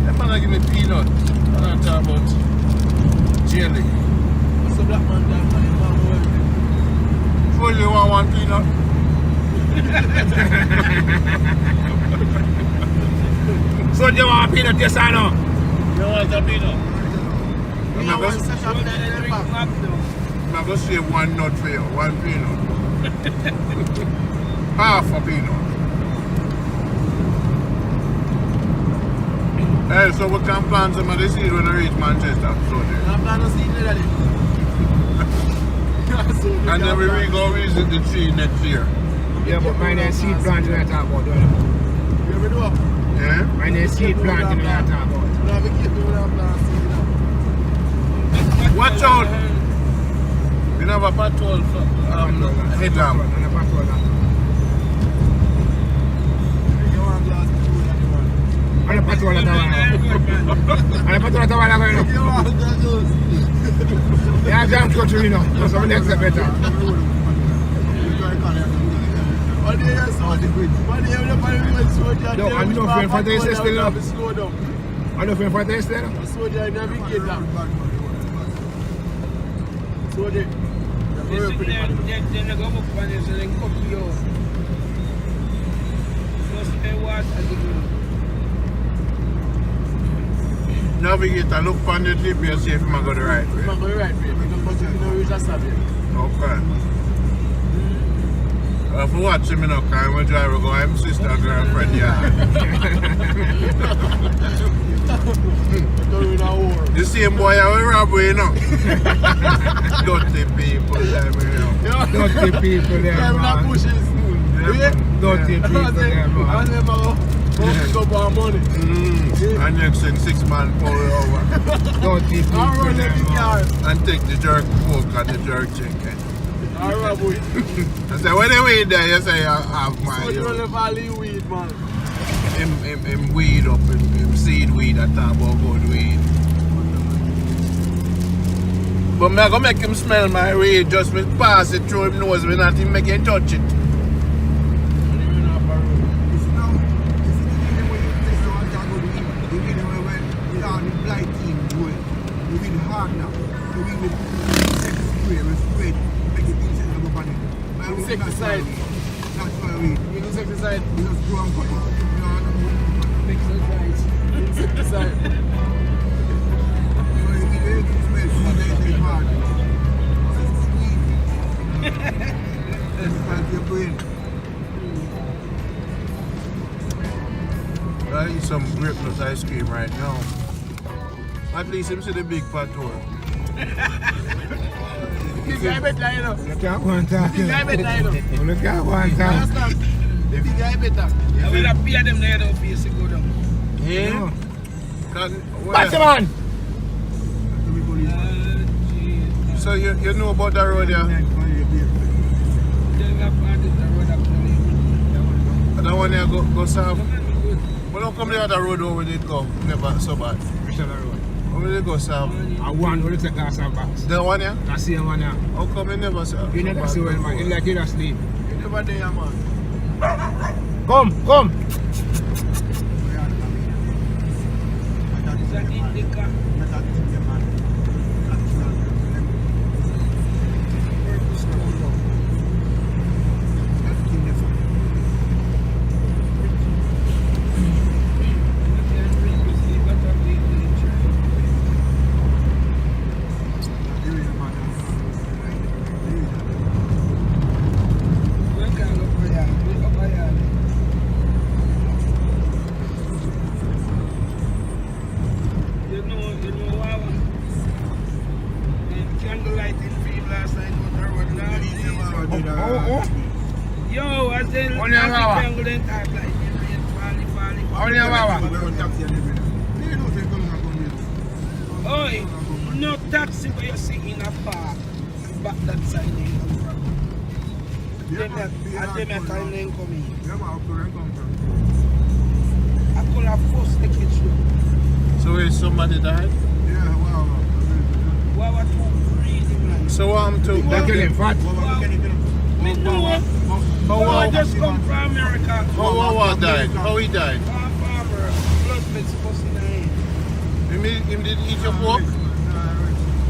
Them man give me peanut. I don't talk about jelly. What's a black man down there? Full you want one peanut? So do you want a peanut, yes or no? You want a peanut? I'm want going such a to save one nut for you, one peanut. Half a peanut. Hey, so we can plant some of the seed when we reach Manchester. So I'm planting a seed there, daddy. and then we will go visit the tree next year. Yeah, but mine is seed planting I talk about, don't you? You ever do? Yeah? Mine is seed planting I talk about. No, we can't do that seed. Watch out! We have a patrol headlamp. And a patrol lamp. You want glass to do that, you want. And a patrol at the And a patrol at the wall going You want glass. Yeah, I'm going to go to you now. So next step better. No, I'm not feeling for this still now. I'm not feeling for this still now. Soldier navigate that. Soldier. Then they go up and they say, copy you. Just pay what and give you. Now navigator, look on the GPS, see if I'm going the right way. I'm going the right way. Because you know, reach a Sabia. Okay. If you watch him, I'm going to drive, go, I'm sister, girlfriend, yeah. The same boy I will rob you, you know. Dirty people there, man. Dirty people there, I'm not man. pushing. Dirty people there, man. I never go buy money. And next thing 6 man pull it over. Dirty people I run there, every man. car. And take the jerk pork and the jerk chicken. I rob weed. I say, when they weed there, you say, I have my. So you don't have valley weed, man. Him weed up, him seed weed, I talk about good weed. But I'm gonna make him smell my weed, just me pass it through him nose, me not even make him touch it. Insecticide. That's why we Insecticide. just grow and cut it. Insecticide. So you give it to smell, so they hard. That's your brain. I eat some grape nut ice cream right now. At least him see the big pot door. Big guy better, you know. Look at one time. Big guy better, you know. Look at one time. The big guy better. I will have pay them there, though, for you to go down. Yeah? Batman! So you know about the road here? That one here go south? But don't come the other road over it go. Never so bad. Which other road? Over they go south. I want to take us a box. The one here? That's the one here. How come you never saw? You never see well, man. You like you just sleep. You never there, man. Come! It's an indica. Yo, I said, Only a wawa. Only a wawa. Oi, no taxi where you see in a park. Back that side they come from. Jamaica and then come in. I could have forced the kids through. So is somebody died? Yeah, wow. Wawa too greedy, man. So I'm to They kill him fat. Me know. Wawa just come from America. How Wawa died? How he died? Farmer, blood mix supposed in the head. Him did eat your pork?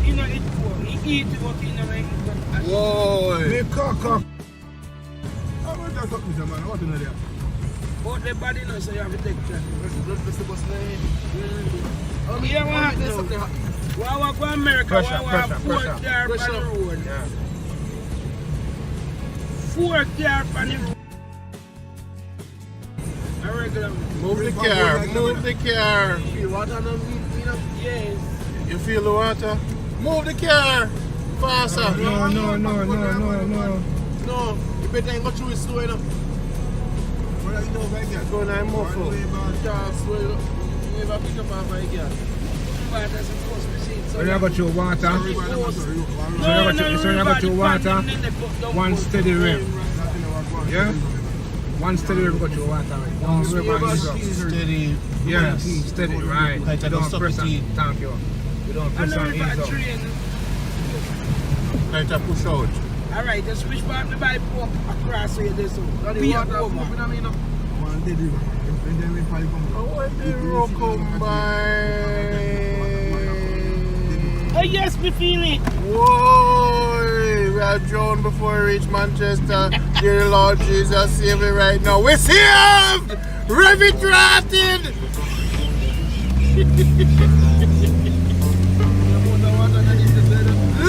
He not eat pork. He eat what he never eat. Whoa! They cock. How much that up, Mr. Man? What in there? But the body knows so you have to take care. Blood vessel supposed in the head. Yeah, what happened? Wawa go America. Wawa 4 car on the road. Yeah. 4 car on the road. A regular. Move the car, move the car. You feel water on me? Yes. You feel the water? Move the car! Faster! No. No, you better ain't go through his store, you know. What are you doing right here? Go now, muffle. Just slow it up. You never pick up off my girl. But that's supposed to be seen. So you got your water. So you got your water. One steady rim. Yeah? One steady rim got your water. Don't worry about it. Steady. Yes, steady, right. Like I You don't don't press on. suffocate. Thank you. You don't I press know on if ease I up. train. Like I push out. Alright, just switch back the bike up across so you do so. Be over. One steady rim. And then we probably come. I want the rock combine. Oh yes, we feel it. Whoa! We are drawn before we reach Manchester. Dear Lord Jesus, save me right now. We're saved! Rev it rotted!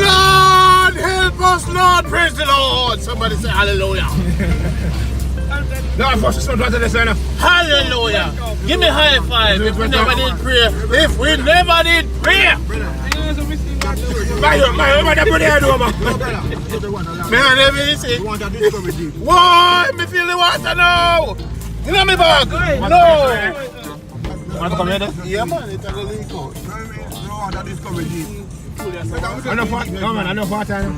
Lord, help us, Lord, praise the Lord. Somebody say hallelujah. No, first it's not this one. Hallelujah. Give me high five if we never did prayer. If we never did prayer. Man, I never see. Whoa, me feel the water now. You know me back? No. Want to come here? Yeah, man, it's a leak out. No, man, I know what time.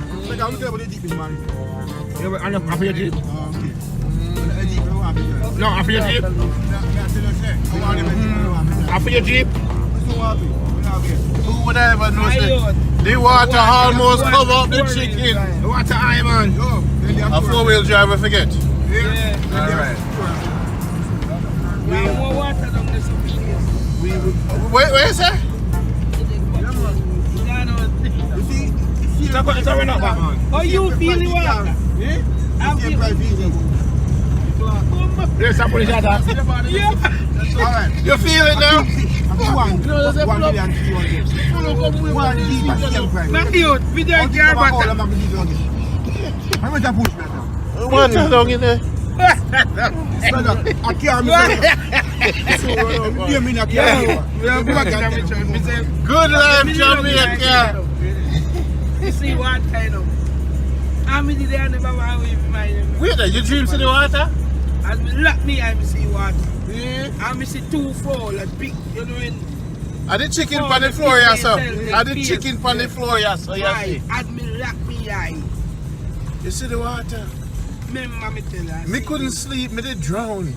After your jeep? No, after your jeep? After your jeep? Who would ever know that the water almost cover up the chicken? The water high, man. A four-wheel driver forget. Yeah. Alright. More water down this Where is it? It's a run up, man. How you feel the water? I feel There's some police out there. yeah. You feel it now? Matthew, we don't care about that. One down in there. Good life, Jamaica. You see what kind of? I'm in the end of my way. Wait, you dream to the water? As me lock me, I see water. I see 2 4 like big, you know. Are the chicken on the floor, yeah, sir? Are the chicken on the floor, yeah, sir? Right, as me lock me eye. You see the water? Remember me tell her. Me couldn't sleep, me did drown.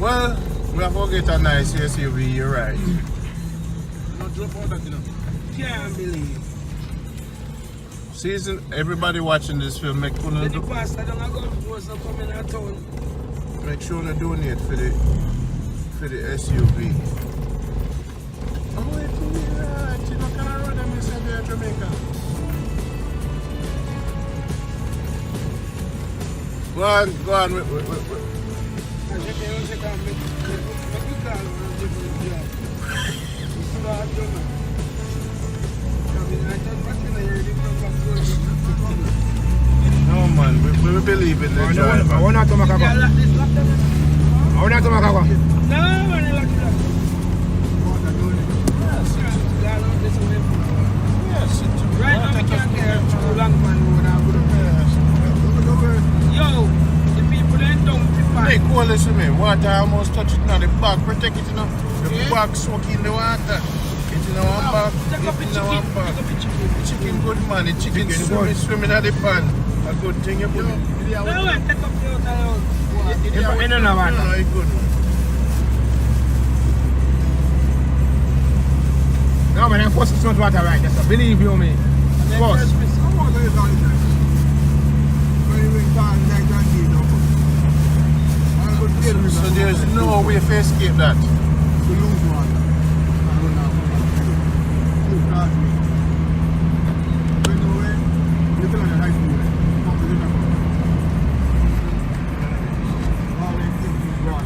Well, we have to get a nice SUV, you're right. Not drop out that, you know. Can't believe. Season, everybody watching this film, make sure The pastor don't go to come in our town. Make sure to donate for the SUV. Oh, wait, you know, can I run them inside there, Jamaica? Go on, wait. No man, we believe in the driver. I want to come back. I want to come back. No, man, lock it up. Yes, right now we can't get too long, man. Yo, the people ain't don't Hey, cool, listen to me. Water almost touch it now. The bag protect it, you know. The bag soak in the water. It's in our bag. It's in our bag. The chicken good, man. The chicken swimming at the pan. A good thing you put it. No, man, take up the water. No, it's good. No, man, I'm forced to smell water right there, so believe you me. Force. So there's no way to escape that.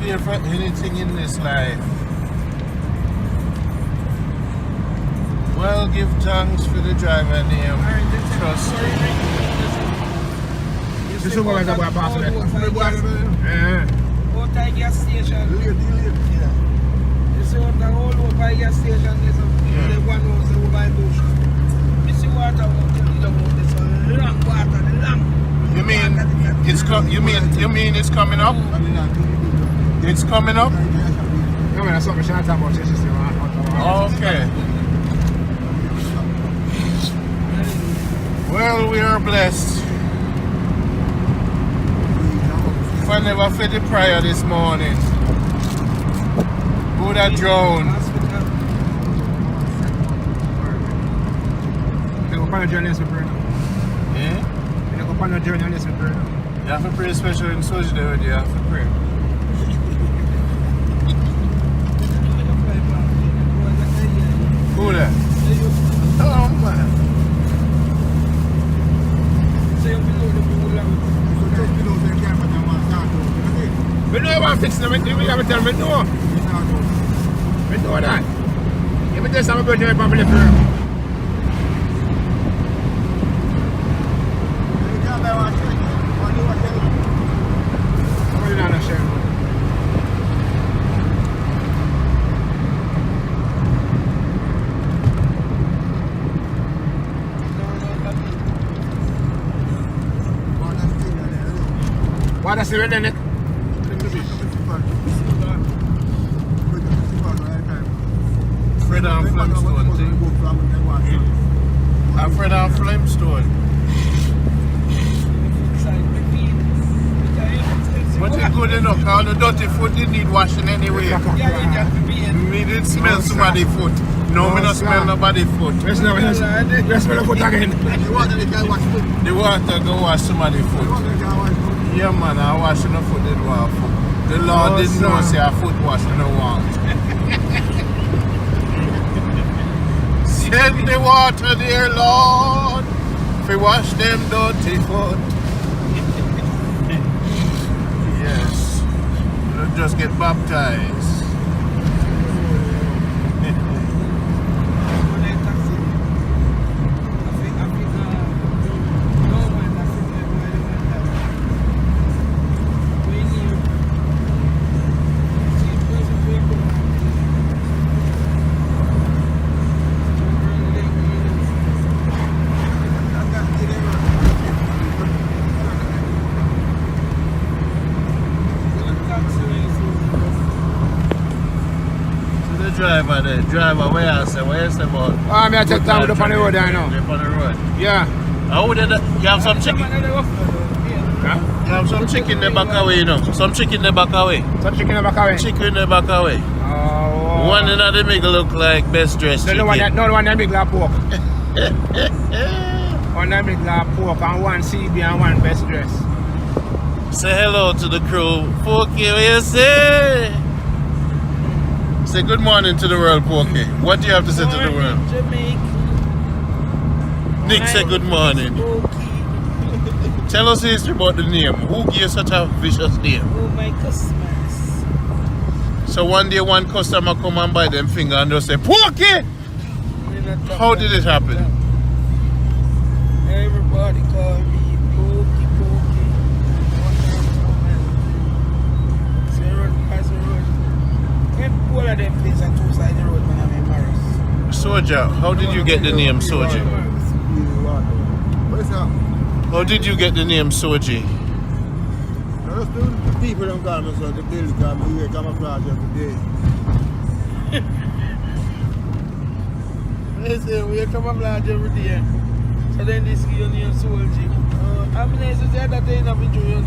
Fear for anything in this life. Well, give thanks for the driver name. Trust. The supervisor boy pass it. Out at gas station. You see what the whole over gas station is? The one who's over bush. You see what I want to do about this long water, the long. You mean it's coming up? It's coming up? No man, that's something short about this. Okay. Well, we are blessed. If I never fed the prayer this morning, would have drowned. You go on a journey for prayer. Yeah? You go on a journey and listen to prayer. You have to pray, especially in social day, you have to pray. Who that? Oh man. We know about fixing them, we have to tell me no. We know that. If it is some birthday, probably prayer. That's the red, Nick. Fred and Flamstone thing. And Fred and Flamstone. But it's good enough, all the dirty foot didn't need washing anyway. Me didn't smell somebody's foot. No, me not smell nobody's foot. Let's smell the foot again. The water go wash somebody's foot. Yeah man, I washing the foot, didn't want foot. The Lord didn't know say a foot washing no want. Send the water there, Lord, for wash them dirty foot. Yes, don't just get baptized. Driver, where you say about? I'm here to take time up on the road there now. Up on the road? Yeah. How did you have some chicken? Huh? You have some chicken in the back away, you know? Some chicken in the back away? Some chicken in the back away? Chicken in the back away. Oh. One in the middle look like best dressed chicken. No, the one that big like pork. One that big like pork and one CB and one best dress. Say hello to the crew. Pokey, what you say? Say good morning to the world, Pokey. What do you have to say to the world? Jamaica. Nick, say good morning. Tell us the history about the name. Who gave such a vicious name? Oh, my customers. So one day one customer come and buy them finger and just say, Pokey! How did it happen? Everybody call me Pokey. All of them places on two sides of the road when I'm in Paris. Soja, how did you get the name Soji? How did you get the name Soji? The people don't call me so, the building call me, we camouflage every day. They say we camouflage every day. So then this give you name Soji. I'm nice to say that they ain't have you know.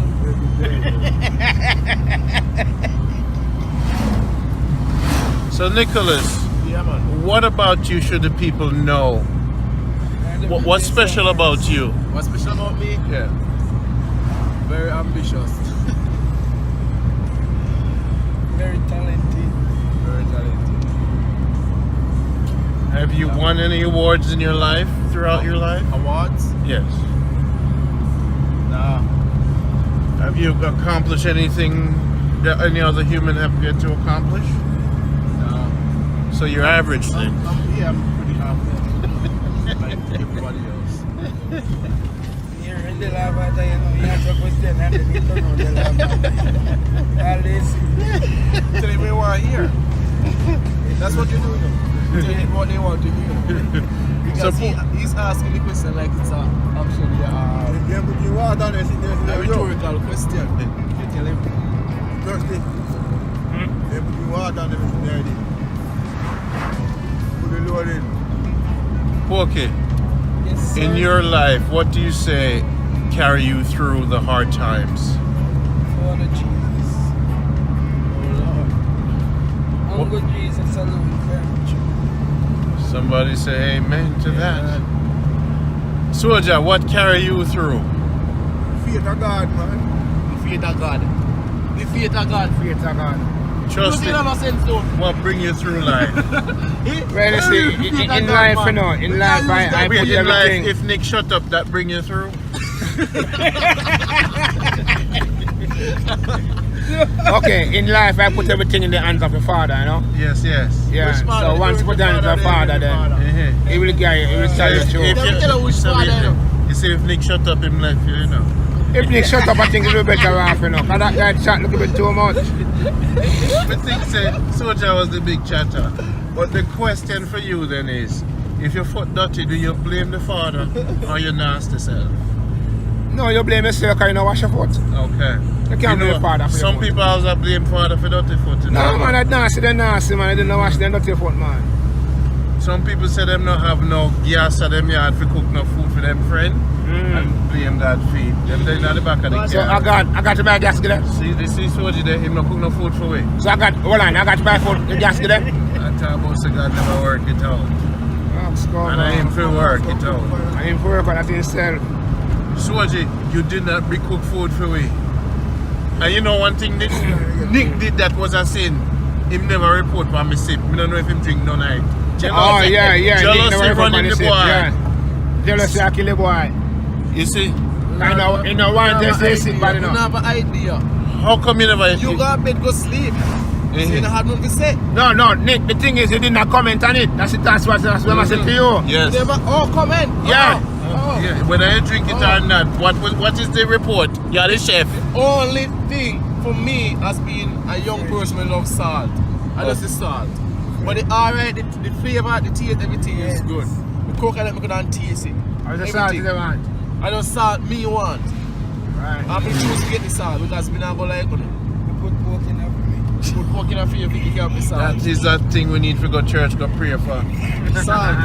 So Nicholas, Yeah, man. what about you should the people know? What's special about you? What's special about me? Yeah. Very ambitious. Very talented. Very talented. Have you won any awards in your life, throughout your life? Awards? Yes. Nah. Have you accomplished anything that any other human have yet to accomplish? Nah. So you're average then? Yeah, I'm pretty average. Like everybody else. Here in the lava, you know, you have to question and then you don't know the lava. All this. Tell me what I hear. That's what you do, you know. Tell them what they want to hear. Because he's asking the question like it's actually a rhetorical question. You tell him. Thirsty. They put the water on everything there. Put the load in. Okay. Yes, sir. In your life, what do you say carry you through the hard times? For the Jesus. Oh, Lord. Uncle Jesus alone. Somebody say amen to that. Soja, what carry you through? Faith of God, man. The faith of God. The faith of God. Faith of God. Trust it. What bring you through life? Well, you see, in life, you know, in life, I put in life, everything. if Nick shut up, that bring you through? Okay, in life, I put everything in the hands of the Father, you know? Yes, yes. Yeah, so once you put it in the Father, then he will guide you, he will tell you the truth. You see, if Nick shut up, him left you, you know. If Nick shut up, I think he'll be better off, you know, because that guy chat a little bit too much. I think Soja was the big chatter. But the question for you then is, if your foot dirty, do you blame the Father or your nasty self? No, you blame yourself because you don't wash your foot. Okay. You can't blame father for some your foot. people also blame father for dirty foot. You know? No, man, that nasty, they're nasty, man. They didn't wash their dirty foot, man. Some people say them not have no gas at them yard for cook no food for them friend and blame that feed. Them they in the back of the car. So I got to buy gas get them. See, this is what there, him not cook no food for we. So I got to buy food, the gas get them. I talk about say God never work it out. And I aim for work it out. I aim for work, but I think himself. Soji, you did not be cook food for we. And you know one thing Nick did that was a sin. Him never report for me sip. I don't know if him drink no night. Jealousy, jealousy running the boy. Yeah. Jealousy I kill the boy. You see? I know, you know one just say sick bad enough. You have an idea. How come you never You go to bed, go sleep. So you don't have nothing to say. No, Nick, the thing is you did not comment on it. That's what I said to you. Yes. Never, comment. Yeah. Yeah. Whether you drink it or not, what is the report? You're the chef. The only thing for me as being a young person who loves salt, I just the salt. But the alright, the flavor, the taste, everything is good. The coconut, I can taste it. Or the salt you want? I just salt me want. Right. I'm choose to get the salt because me not go like you put pork in there for me. Put pork in there for you, think you can have the salt. That is that thing we need to go church, go pray for. Salt.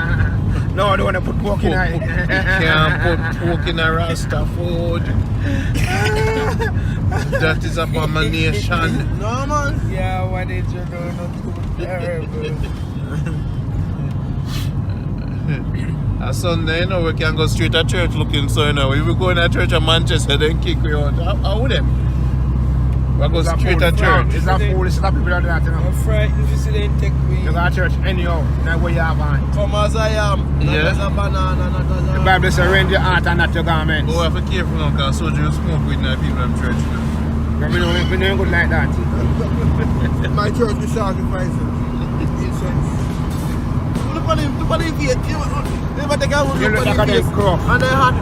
No, I don't want to put pork in it. You can't put pork in a Rasta food. That is abomination. No man. Yeah, what did you do? Not terrible. A Sunday, you know, we can go straight to church looking so, you know. If we go in a church in Manchester, then kick we out. How would them? We go straight to church. It's not food, it's not people that do that, you know. I'm frightened if you see them take me. You go to church anyhow, that's where you have on. Come as I am. Yeah. Not as a banana, not as a... The Bible says rend your heart and not your garments. But we have to be careful now, because soldiers you smoke with now people in church now. But we don't good like that. My church is sacrificing. Look at him, look at him here. Never take a look You look like a crook. And they had...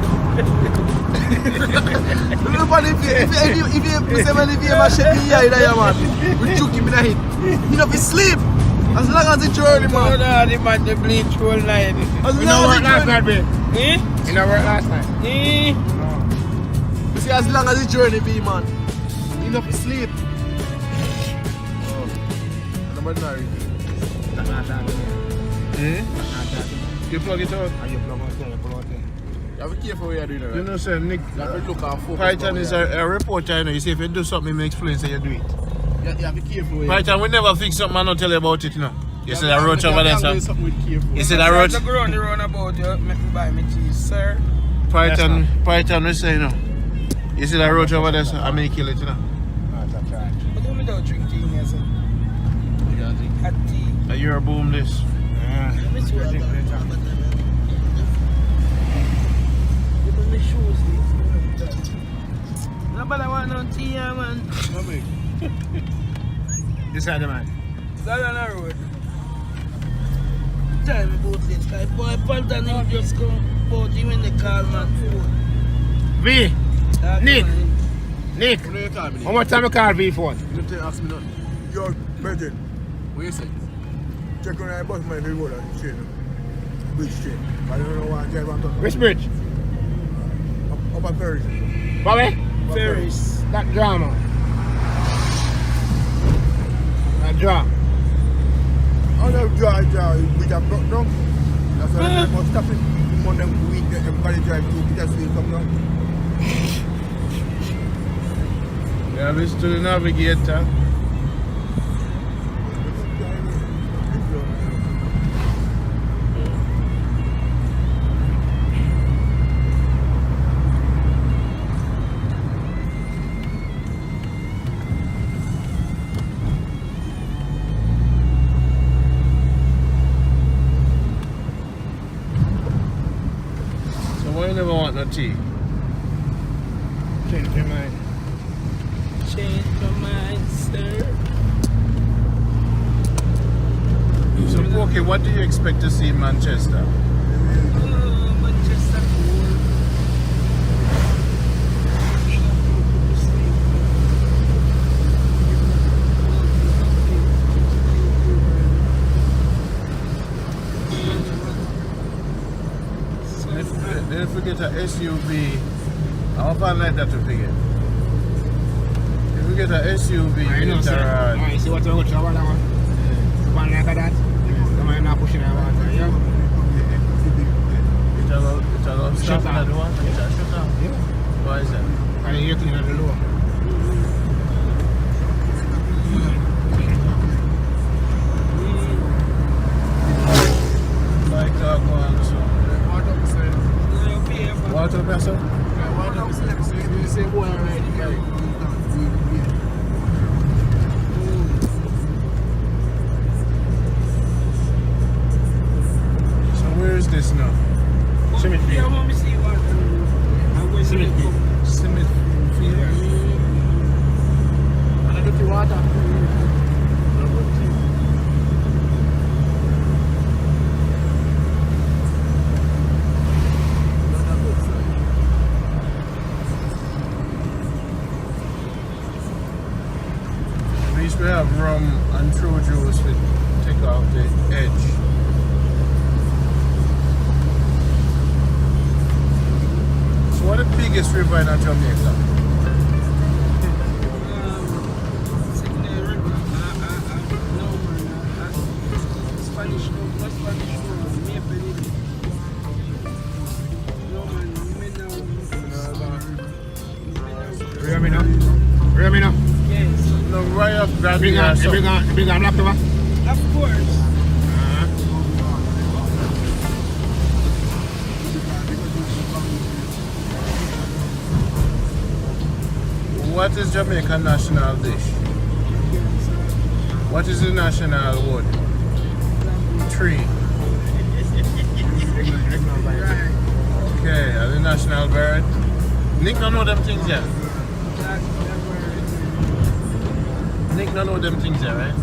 Look at him here. If you say when you have a shake here, you man. We juke him in the head. You know, if he sleep. As long as it's journey, man. No, the man the bleach whole night. As You long know as work last night, babe? Eh? You know work last night? Eh? You see, as long as it's journey be, man. You know, if he sleep. Nobody know. You plug it out? And you plug out there, you pull out there. You have to be careful what you're doing, right? You know, sir, Nick, You have to look and focus. Python is a reporter, you know. You see, if you do something, he explain, say you do it. You have to be careful. Python, we never fix something and not tell you about it, you know. You see that roach over there, sir? You see that roach? The ground the roundabout, you make me buy me cheese, sir. Python, we say, you know. You see that roach over there, sir? I may kill it, you know. But do me don't drink tea, yes, sir. Hot tea. And you're a boom this. Let me swear. Give me my shoes, please. Nobody want no tea, yeah, man. This side, man. That on the road. Tell me about this guy. Boy, Pantan him just come about him in the car, man. V, That Nick. man. Nick, how much time you call V for? You don't ask me nothing. Your virgin. What you say? Check on the bus, my every road on the train. Bridge train. I don't know why I drive on top. Which bridge? Up at Ferris. Bobby? Ferris. That drama. That drama. I don't drive with a broke down. That's why I must stop it. The Monday week, everybody drive to Peter Street come down. Yeah, this to the navigator. So why you never want no tea? Change your mind. Change my mind, sir. So, okay, what do you expect to see in Manchester? Manchester cool. Then forget a SUV How fun like that to figure? If we get an SUV, I know, sir. I see what you're going to one. One like that. The man not pushing that one. Yeah. It's a lot stop at the one. It's a shut down. Yeah. Why is that? And you're clean at the low. Like that one, so. What up, sir? What up, sir? You say, boy, already. Where is this now? Cemetery. Yeah, I want to see what. Cemetery. Cemetery. And I get the water. We used to have rum and true juice to take off the edge. What is the biggest river in Jamaica? Spanish, not Spanish, Hear me now? Yes. No, right off Granby. Bring on laptop. Of course. What is Jamaican national dish? What is the national wood? Tree. Okay, and the national bird? Nick don't know them things yet. Nick don't know them things yet, right?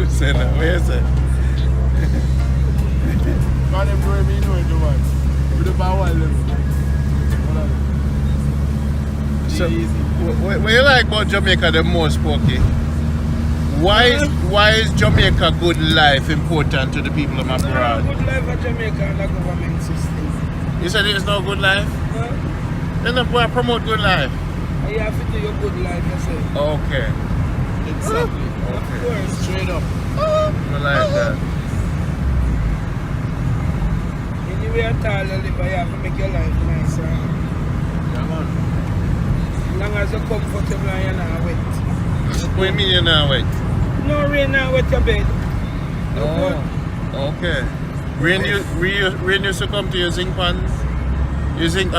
Say that, where is it? God, them boy, me know it, the one. With the power level. So, what you like about Jamaica the most, Pokey? Why is Jamaica good life important to the people of abroad? Good life for Jamaica and the government system. You said there's no good life? Then the boy promote good life. You have to do your good life yourself. Okay. Exactly. Of course. Straight up. I like that. Anyway, at all you live, you have to make your life nice. Yeah, man. As long as you're comfortable and you're not wet. What do you mean you're not wet? No rain, not wet your bed. No Oh, okay. Rain used to come to your zinc pan? Your zinc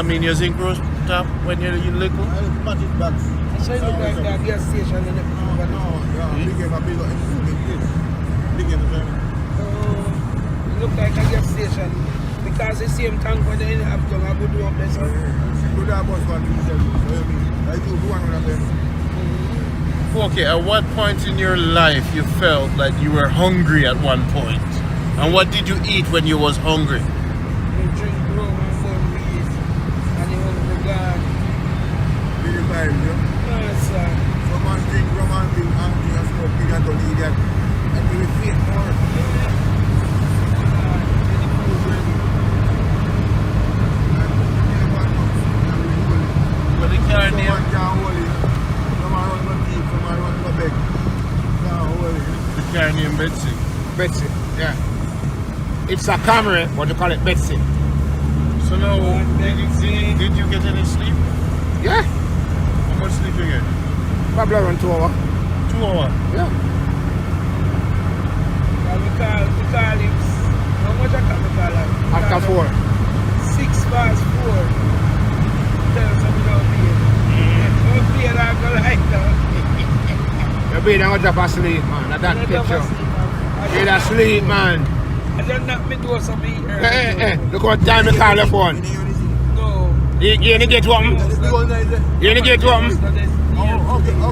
rooftop when you're little? So you look like that gas station in the you look like a gas station because the same tank when they have done a good work there. Okay, at what point in your life you felt like you were hungry at one point? And what did you eat when you was hungry? You drink rum and bun weed and you hungry gone. Yes, sir. Someone drink rum and drink and smoke weed and don't eat that. And you will feel more. What the car name? The car name Betsy. Betsy, yeah. It's a Camry, but you call it Betsy. So now, did you get any sleep? Yeah. How much sleep you get? Probably around 2 hours. 2 hours? Yeah. We call him, how much I call him? After 4. 6 past 4. Tell us something about beer. Don't beer that go like that. You're being a drop asleep, man. At that picture. You're asleep, man. I just knock me door so me early. Hey. Look what time you call your phone. No. You ain't get one? You ain't get one? Okay. I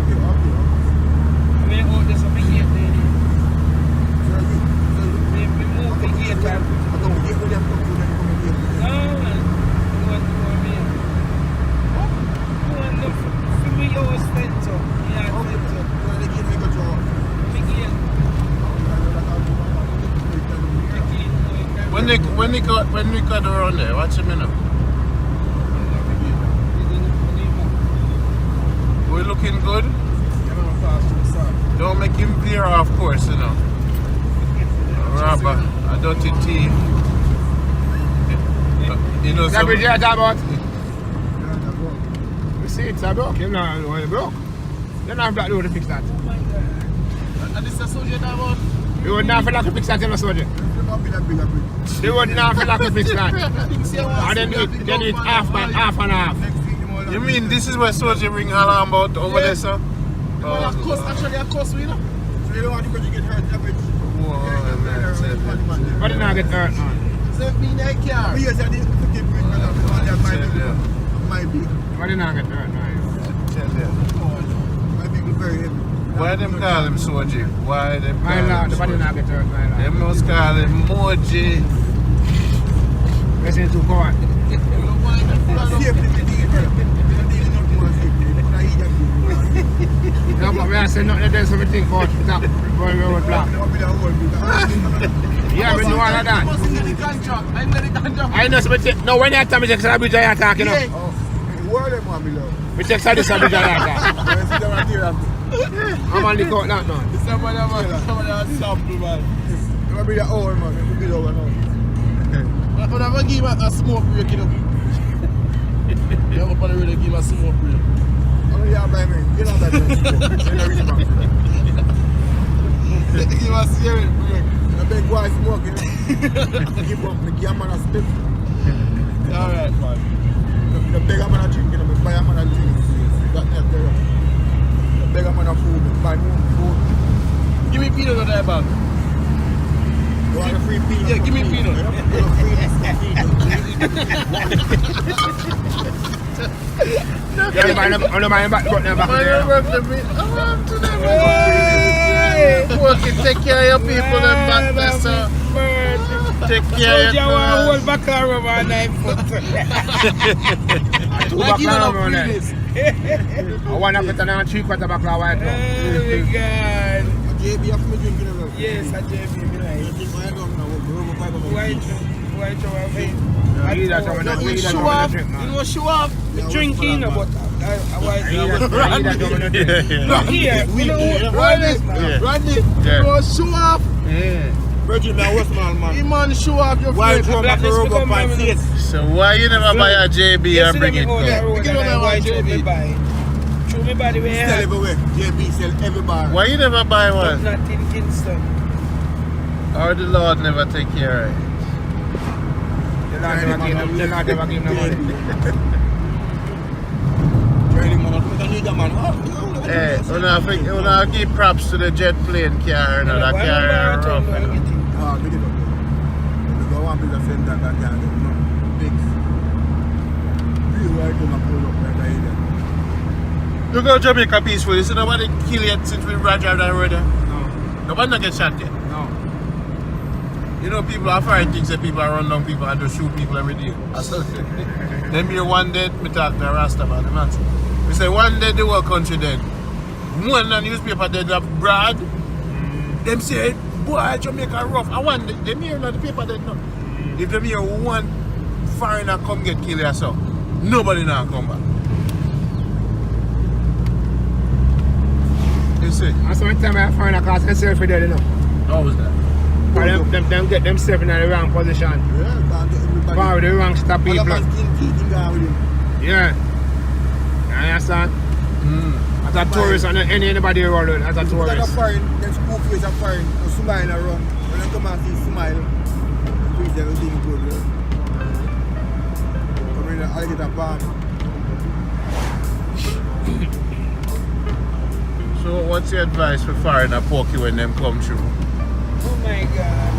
mean, oh, there's a big gate there. We move the gate and... No, man. You want to go on here? You want to... For me, you was spent up. Yeah, spent up. When they got around there, watch him now. We looking good? Don't make him veer off course, you know. Robber, a dirty thief. You know That bridge you're talking about? You see it's a broke, you know when it broke. You don't have that road to fix that. And this is a soldier about? You wouldn't have to fix that, you know, soldier. You wouldn't have to fix that. And then do it half and half. You mean this is where soldier ring alarm about over there, sir? Actually, a cost, you know? So you don't want to get hurt that bridge. But it not get hurt, man. So it mean I care. Yes, I didn't forget bridge, but might be. But it not get hurt, man. Tell you. Might be very heavy. Why them call him soldier? Why them call him the body not get hurt, my lord. They must call him Moji. Listen to God. No, but we are saying nothing there's something called top going road block. Yeah, we know all of that. I know something. No, when you tell me, I bridge I attack, you know. We take side this bridge I attack. I'm on the court that man. Somebody has sample, man. I'm be the old man. I'm be the old man. I'm gonna give him a smoke break, you know. You have to really give him a smoke break. Yeah, by me. You know that. Give him a cigarette break. A big boy smoking. Give up. Give him a spit. Alright, man. The bigger man a drink, the bigger man a drink. That help there. The bigger man a food. Buy more food. Give me peanut on that bag. You want a free peanut? Yeah, give me peanut. I don't mind back there. Working, take care of your people and back there, sir. Take care of your hold back over a 9 foot. Two back around there. I want to get another 3/4 back white. Oh my God. JB, have me drinking as well? Yes, I JB. White over vein. You know, show off the drinking, but here, we know Rodney, you know, show off. Virgin, man, what's man? You man, show off your white face. So why you never buy a JB and bring it back? Show me by the way. Sell everywhere. JB sell everybody. Why you never buy one? Not in Kingston. Or the Lord never take care of it? The Lord never give him no money. Hey, when I give props to the jet plane car, and that car rough. You go to Jamaica peaceful. You see nobody kill yet since we drive that road? No. Nobody not get shot yet? No. You know people are firing things that people are run down people and just shoot people every day. Then here one day, me talk to Rasta about the man. We say one day the whole country dead. More than newspaper dead abroad. Them say, boy, Jamaica rough. I want them here not the paper dead no. If them here one foreigner come get killed or so, nobody now come back. You see? And sometimes I find a cause myself for dead, you know. How was that? Them get themselves in the wrong position. Yeah, Power the wrong stop people. Yeah. You understand? As a tourist and anybody around it, as a tourist. Them school face are foreign, a smile around. When they come and see smile, please everything good. Come in, I'll get a bomb. So what's your advice for foreigner pokey when them come through? Oh my God.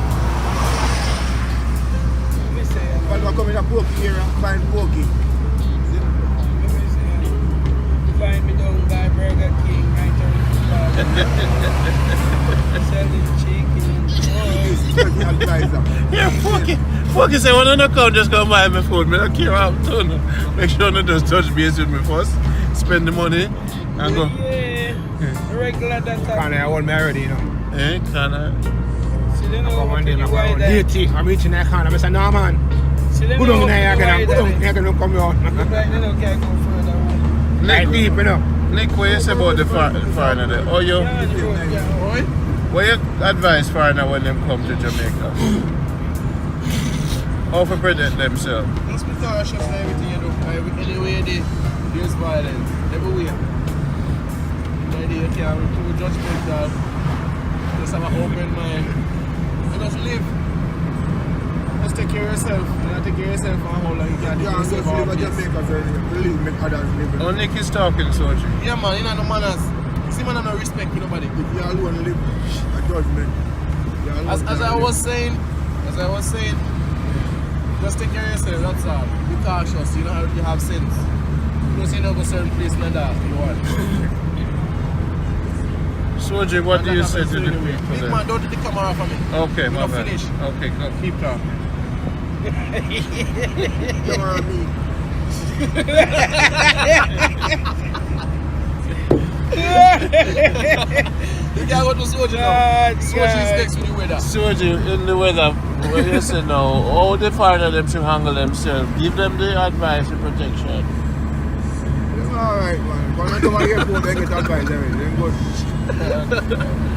Let me say, When I come in a pokey here and find pokey. find me down by Burger King, right selling chicken. Yeah, pokey say when I don't come, just come buy my food. I don't care how I'm doing. Make sure I just touch base with me first, spend the money and go. Yeah, regular that. Can I hold me already, you know? See, they know one day, I'm going to I'm reaching that corner. I said, no, man. See them Put on now, there, wide you're going to come out. Look like they don't can't go further. Like deep, you know. Nick, what you say about the foreigner there? Oh, you, Yeah, the road, yeah, oi. what you advise foreigner when them come to Jamaica? How to protect themselves? Just be cautious and everything you do. Anyway, there's violence. Everywhere. You can't be too judgmental. Just have an open mind. And just live. Just take care of yourself. You have to take care of yourself for how long you can. Yeah, just live at Jamaica, believe me, others live. Oh, Nick is talking, Soji. Yeah, man, you know no manners. See, man, no respect for nobody. If you alone live a judgment. As I was saying, just take care of yourself, that's all. Be cautious, you know, you have sense. Because you know go certain place like that, you want. Soji, what do you say to the people Big there? man, don't take the camera from me. Okay, We my don't bad. finish. Okay, go. Keep talking. Come on, me. You can't go to Soji now. Soji is next with the weather. Soji, in the weather, what you say now, how the foreigner them should handle themselves? Give them the advice and protection. It's alright, man. When I come out here, they get advice already. Then good.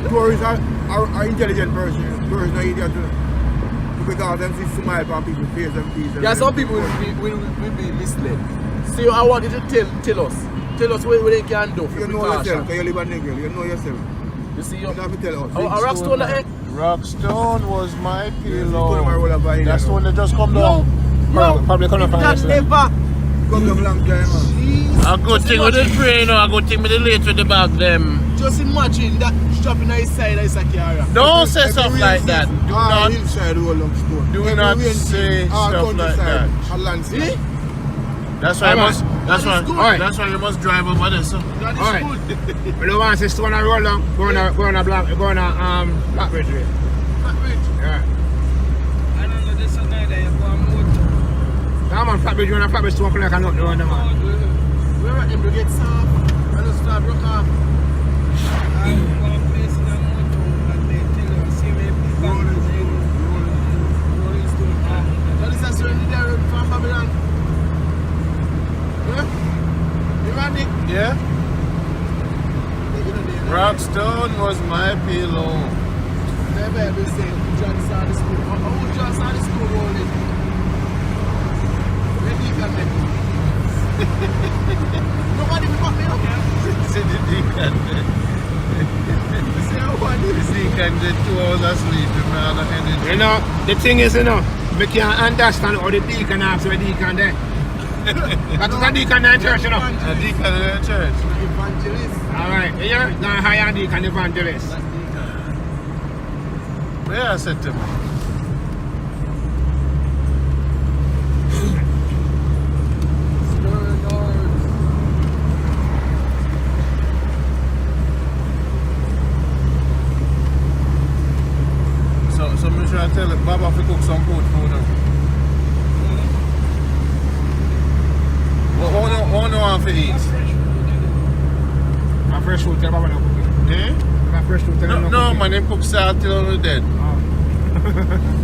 Tourists are intelligent person. Tourists are idiot. Because them see smile on people's face and peace. Yeah, some people will be misled. See, I want you to tell us. Tell us what they can do. You know yourself, because you live in Negril. You know yourself. You see, you have to tell us. A Rockstone like that? Rockstone was my pillow. Yes, That's the one that just come down. Probably come up on That never. Come down long time, man. A good thing with the train, a good thing with the late with the back them. Just imagine that dropping on his side is a carrier. Don't say stuff like that. Do not inside the whole long stone. Do not say stuff like that. See? That's why you must. That's why. Alright. That's why you must drive over there. So. That is Alright. good. We don't want to see stone and roll down. Go on a Blackbridge way. Yeah. I don't know this is neither. You go on motor. Now man, Blackbridge run a Blackbridge 2 o'clock and nothing around the man. We're at him to get soft. And just start rock off. I go on place in a motor and they tell you, see me rolling stone. That is a certain there from Babylon. Yeah? You ready? Yeah. Rockstone was my pillow. The Bible says, John saw the school. Oh, John saw the school rolling. Where do you come in? Nobody will fuck me up. See the deacon there. The deacon did 2 hours of sleep. You know, the thing is, you know, we can't understand how the deacon acts with the deacon there. That is a deacon in church, you know. A deacon in the church. Evangelist. Alright, yeah, now hire deacon evangelist. Yeah, I said to me. So I'm trying to tell it, Baba if you cook some food for them. What do you want to eat? My fresh food, tell Baba no cooking. Eh? My fresh food, tell him No, cooking. man, they cook salad till they're dead. Oh.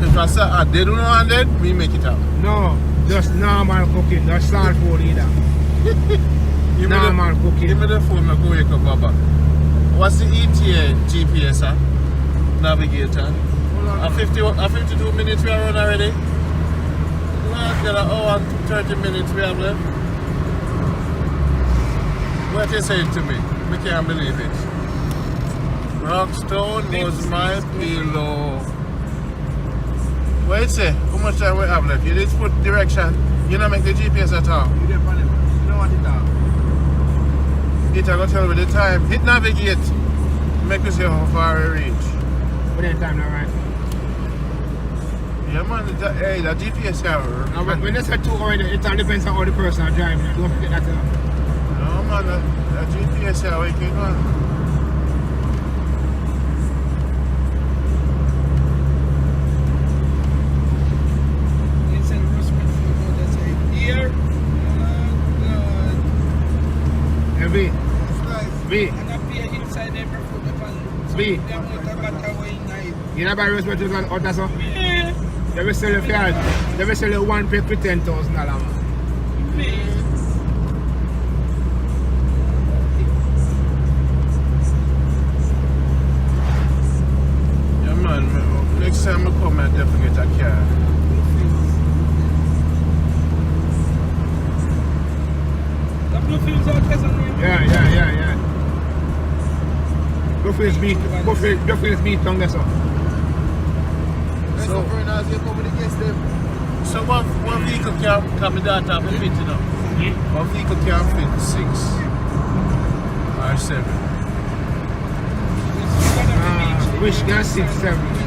If I say they don't know I'm dead, we make it up. No, just normal cooking, just salt food either. Normal cooking. Give me the phone, I go wake up, Baba. What's the ETA GPS, huh? Navigator? A 52 minutes we are on already. Last got an hour and 30 minutes we have left. What you saying to me? We can't believe it. Rockstone was my pillow. What you say? How much time we have left? You did put direction. You don't make the GPS at all. You don't want it. You don't want it now. It will tell me the time. Hit navigate. Make us see how far we reach. What is the time now, right? Yeah, man. Hey, the GPS camera. No, but when they say 2 hours, it all depends on how the person is driving. Don't forget that. No, man. The GPS camera, we can go. B. B. And I pay inside every food. B. Them not a matter way night. You know buy rose petals and out so? Yeah. They will sell you for they will sell you one pack for $10,000 man. Yeah man, next time I come I definitely get a car. The Bluefields out there, Yeah. Bluefields beat down there, so. So, for now, you come with the guests them. So one vehicle can my daughter fit, you know? One vehicle can fit 6 or 7. Which can 6, 7.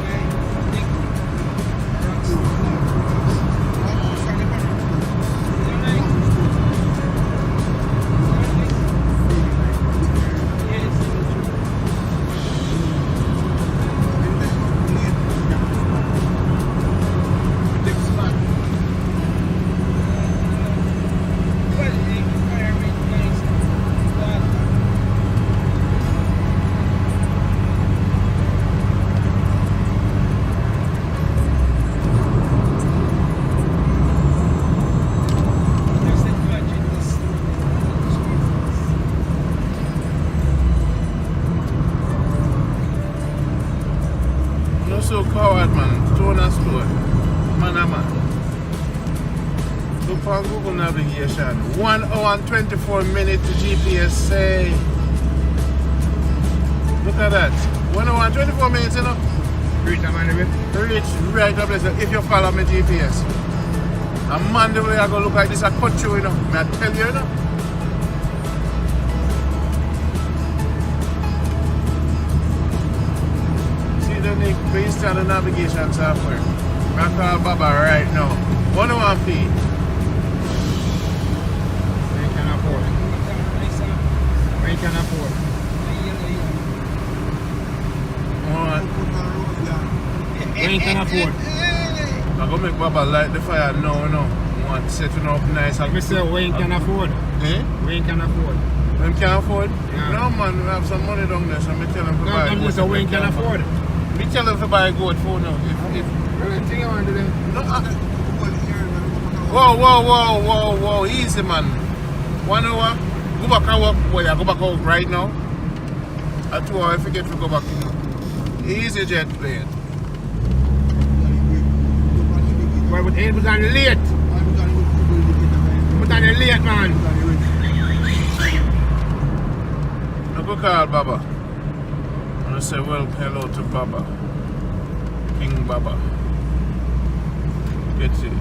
So coward man, stone and stone. Man. Look on Google navigation. 1 hour and 24 minutes to GPS say. Look at that. 1 hour and 24 minutes, you know? Reach right up there if you follow my GPS. And man, the way I go look like this, I cut you, you know. May I tell you, you know? Based on the navigation software. I call Baba right now. 101 feet. Where you can afford. Where you can afford. Where you can afford. I'm going to make Baba light the fire now, no. I want to set it up nice. I say where you can afford. Eh? Where you can afford. When can afford? Yeah. No man, we have some money down there, so I'm tell them to buy No, so where you can afford. Me tell them to buy a goat phone now. If Anything you want to do. no, whoa, easy man. 1 hour, go back and work. Well, I go back out right now. At 2 hours, I forget to go back. Easy jet plane. Well, but it was on the late. But on the late, man. I go call Baba. I say, well, hello to Baba. King Baba. Get it.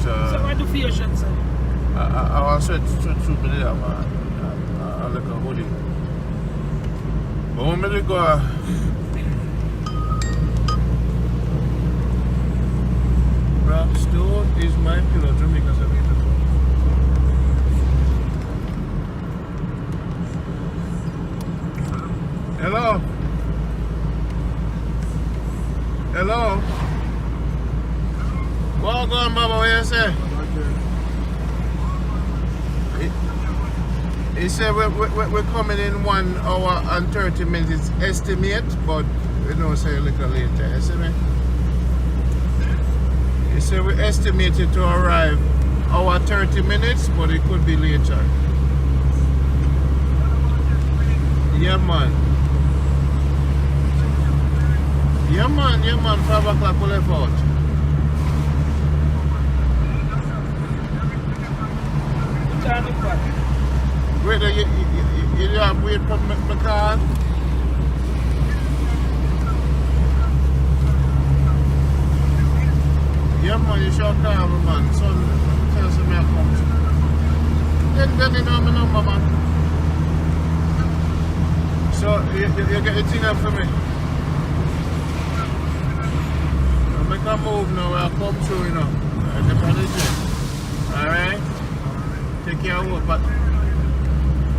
So what do for your shot, sir? I want to to be there, man. I like a hoodie. But when I go, Rockstone is my pillow, Jamaica's a beautiful. Hello? Hello? What going, Baba? What you say? He said we're coming in 1 hour and 30 minutes estimate, but we know say a little later, you see me? He said we estimated to arrive hour 30 minutes, but it could be later. Yeah man. Yeah man, 5 o'clock we'll left out. Wait, you have wait for my car? Yeah man, you should call me man. Son, tell us me I come. Then you know my number man. So, you get the thing up for me? I'll make a move now, I'll come through, you know. I get on the gym. Alright? Take care of work, but...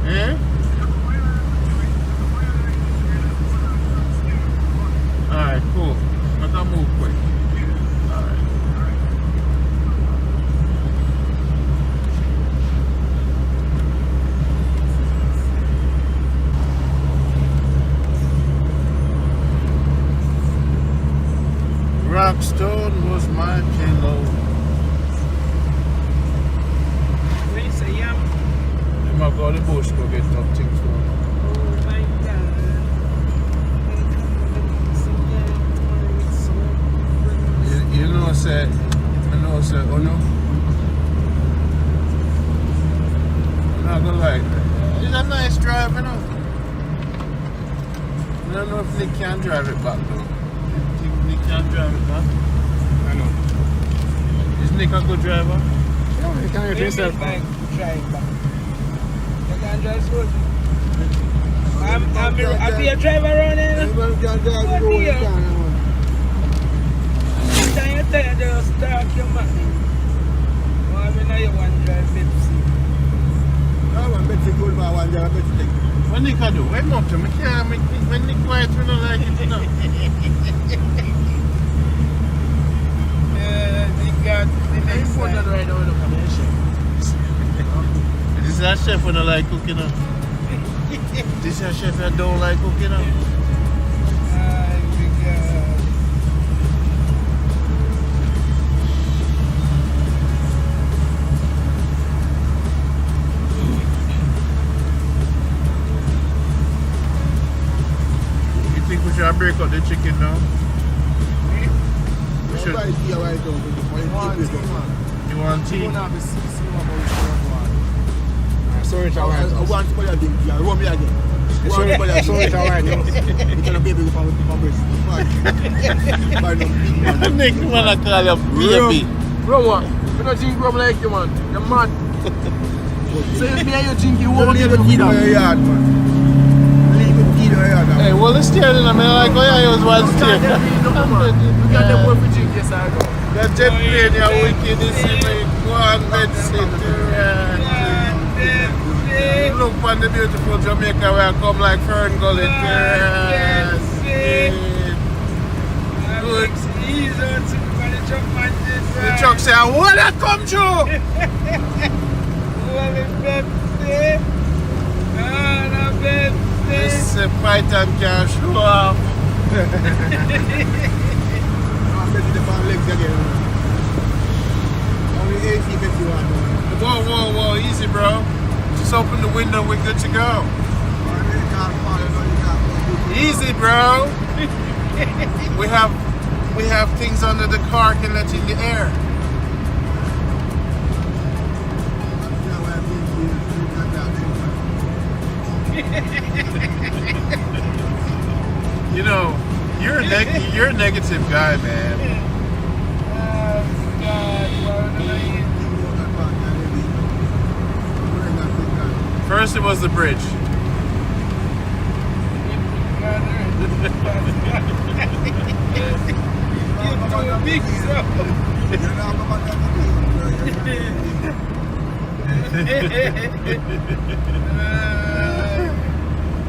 Eh? Alright, cool. Make a move quick. Alright. Rockstone was my pillow. When you say yam, I might go to the bush go get top things for me. oh my God. You know, say, oh no. I'm not gonna lie. It's a nice drive, you know. I don't know if Nick can drive it back though. Think Nick can drive it back? I know. Is Nick a good driver? Yeah, you can get yourself. Like, drive back. You can drive slowly. I'll be a driver around here. Everybody can drive the road, you can. Anytime you're tired, just start your man. Or I mean, you want to drive Pepsi. I want Betsy gold by one drive, Betsy take. What Nick I do? I'm up to me. Can't make when Nick quiet, we don't like it, you know. They got the next one right now. This is a chef who don't like cooking, you know. This is a chef that don't like cooking, you know. You think we should break up the chicken now? We should. Nobody see how I do it. You want tea? Sorry, it's I alright. want somebody again. Yeah, run me again. Sorry, it's alright. You can baby with my breast. Buy no big man. Nick, man, I call you baby. Bro, what? You don't drink rum like you, man. You're mad. So if me and you drink, you won't leave the kid on your yard, man. Leave the kid on your yard. Hey, well, it's steering. I mean, like, oh, yeah, it was one steer. You got them boy for drink, yes, I go. That jet plane, you're wicked. This is me. Go on, bed, sit. Look on the beautiful Jamaica where I come like Fern Gully. Yes. Good. The truck say, what I come through? This Python can show off. I'm ready to find legs again. Only 80 if you want. Whoa, easy, bro. Just open the window, we're good to go. Easy, bro. We have things under the car can let in the air. You know, you're a negative guy, man. First it was the bridge.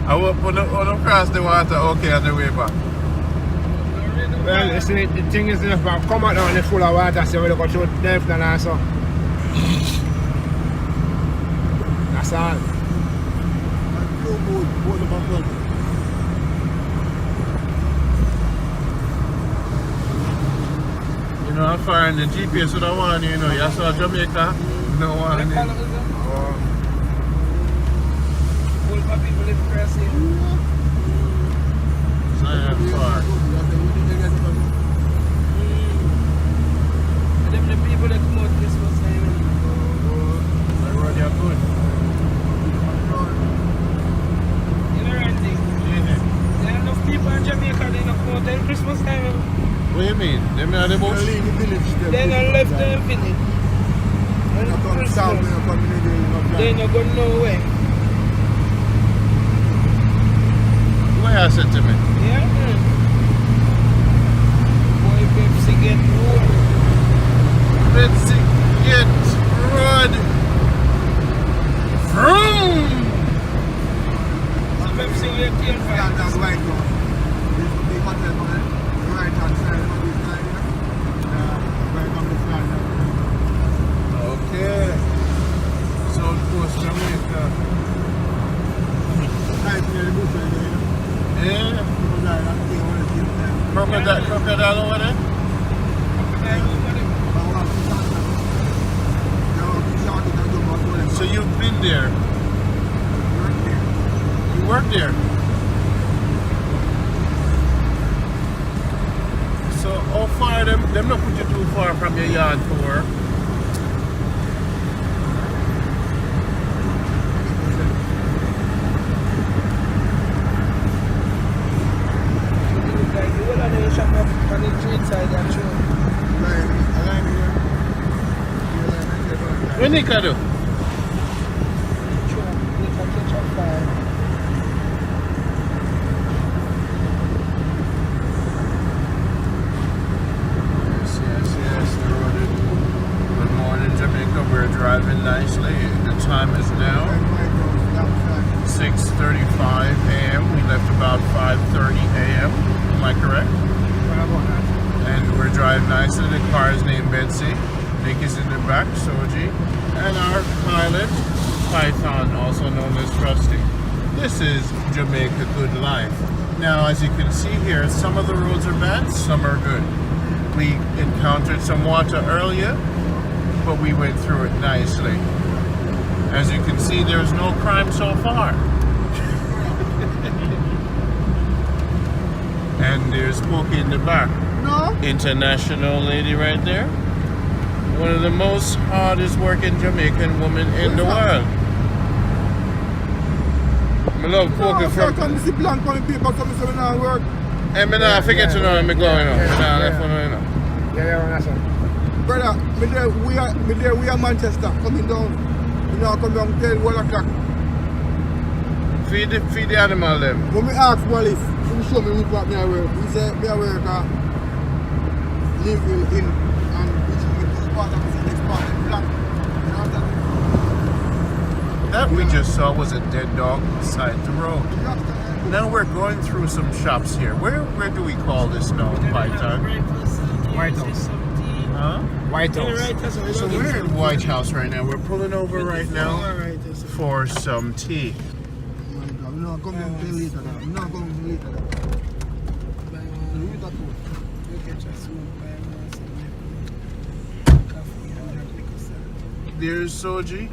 I will put them across the water, okay, on the way back. Well, you see, the thing is, if I come out now and it's full of water, so we'll go through the left and also. That's all. You know, I'm firing the GPS with the one, you know, you saw Jamaica, no one. So I'm far. The people that come out Christmas time. The road you're good. You know, Randy? Yeah. There are enough people in Jamaica that don't come out at Christmas time. What do you mean? Them are the bush? They don't left them finish. They don't go nowhere. What you said to me? Yeah. Boy, Pepsi get road. Pepsi get road. Vroom! Pepsi get killed for That's right, bro. They got them on the right hand side of this side, right on the side. Okay. South Coast Jamaica. Right near the bush, you know. Yeah. People die, far. Them not put you too far from your yard tour. What Nika do? Yes, the road is. Good morning, Jamaica. We're driving nicely. The time is now 6:35 a.m. We left about 5:30 a.m. Am I correct? And we're driving nicely. The car is named Betsy. Nick is in the back, Soji. And our pilot, Python, also known as Rusty. This is Jamaica Good Life. Now, as you can see here, some of the roads are bad, some are good. We encountered some water earlier, but we went through it nicely. As you can see, there's no crime so far. And there's Smokey in the back. No. International lady right there. One of the most hardest working Jamaican women in the world. I love Smokey from... Come see blank on the paper, come see now work. Hey, me nah forget to know where I'm going on. Nah, left one, you know. Yeah, understand. Brother, we are Manchester, coming down. You know, come down till 1 o'clock. Feed the animal them. When we ask Wallace, he show me what me I work. He said, me I work living in and which is part of the next part of the black. You know what That we just saw was a dead dog beside the road. Now we're going through some shops here. Where do we call this now, Python? White House. Huh? White House. So we're in White House right now. We're pulling over right now for some tea. I'm not coming to later. I'm not going to later. There's Soji,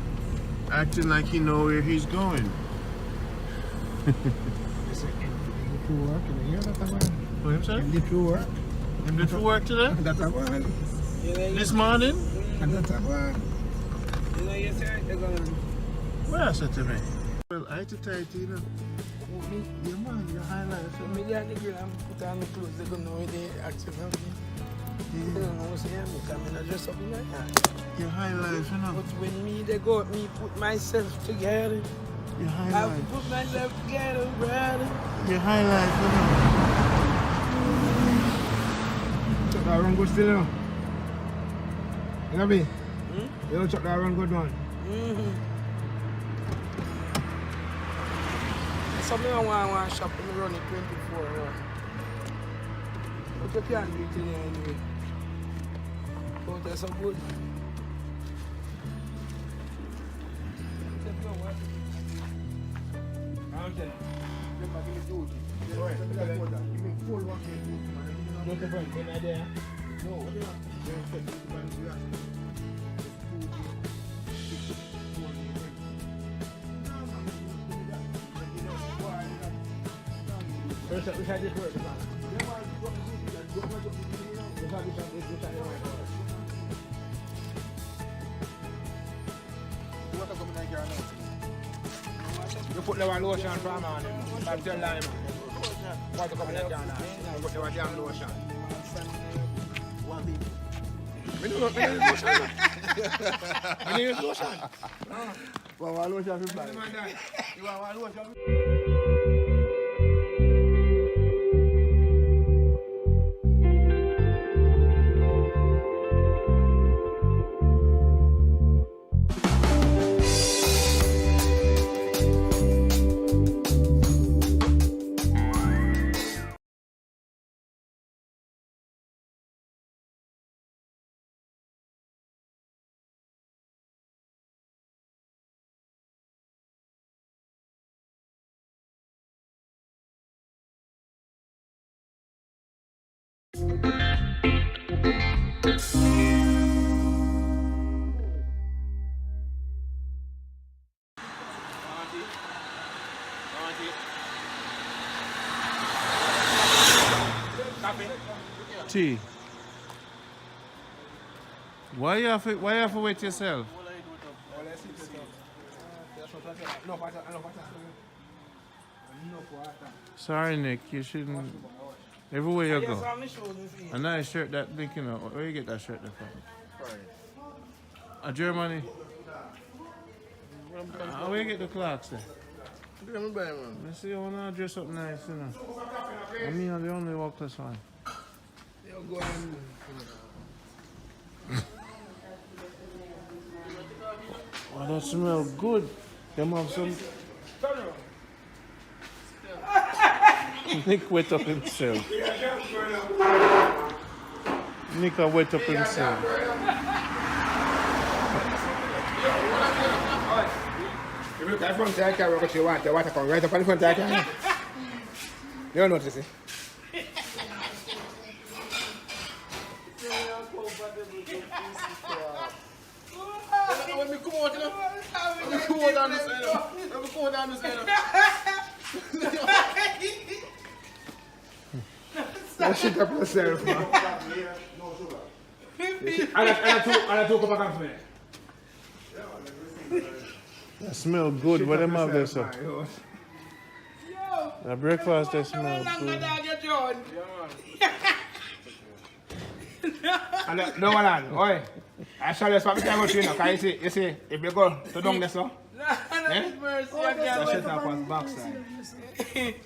acting like he know where he's going. What him say? Did you work? Him did for work today? That's a one. This morning? That's a one. What else said to me? Well, I to tight, you know. Your man, your highlights. Me there Negril and put on the clothes, they don't know where they actually have me. They don't know what's here, because I'm not dressed up in my yard. Your highlights, you know. But when they go out, me put myself together. Your I highlights. put myself together, brother. Your highlights, you know. Chuck that run good still, you know. You know me? You know chuck that run good one. Something I want to shop and run it 24 hours. But you can't do it in here anyway. But that's so good. First, we had this work. You put the one lotion from on him. I'm telling him. What to come in the car now? You put the one damn lotion. We do not need lotion. We need lotion. Well, one lotion for blind. You want one lotion? Tea. Why you have to wet yourself? Sorry, Nick. You shouldn't. Everywhere you go. A nice shirt that Nick, you know. Where you get that shirt from? Germany. Where you get the clocks then? Let's see, I want to dress up nice, you know. I mean, I'm the only workless one. Oh, that smells good. Them have some. Nick wet up himself. Nick wet up himself. If you look at the front side camera, what you want, the water come right up on the front side camera. You don't notice it. When we come out, you know, when we come out down this side, when we come out down this side. Don't shit up yourself, man. I took a back for me. That smell good. What them have there, sir? The breakfast, they smell good. And no one on. Oi. I shall just probably go to you now. Because you see, if you go to down there, so. So shut up on the backside.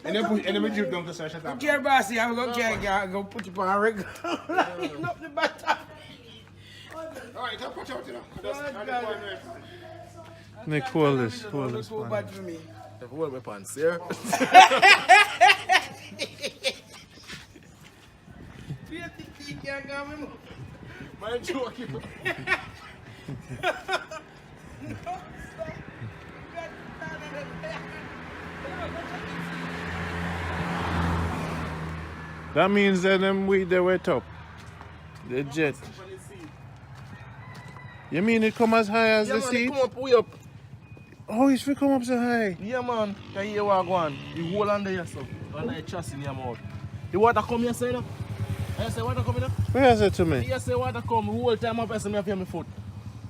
And then we drip down to so shut up. Okay, bossy, I'm going to go put it on a rig. Up the bottom. Alright, just watch out, you know. Nick, hold this. Hold this. Too bad for me. Hold my pants, sir. My joke. That means that them they wet up. The jet. You mean it come as high as the seat? Come up, way up. Oh, it's will come up so high. Yeah, man. Can you hear what go on? The whole under here, so. Under your chest in your mouth. The water come here, say, no? I say water come here? Where is it to me? Yeah, say water come. The whole time up, I say me feel my foot.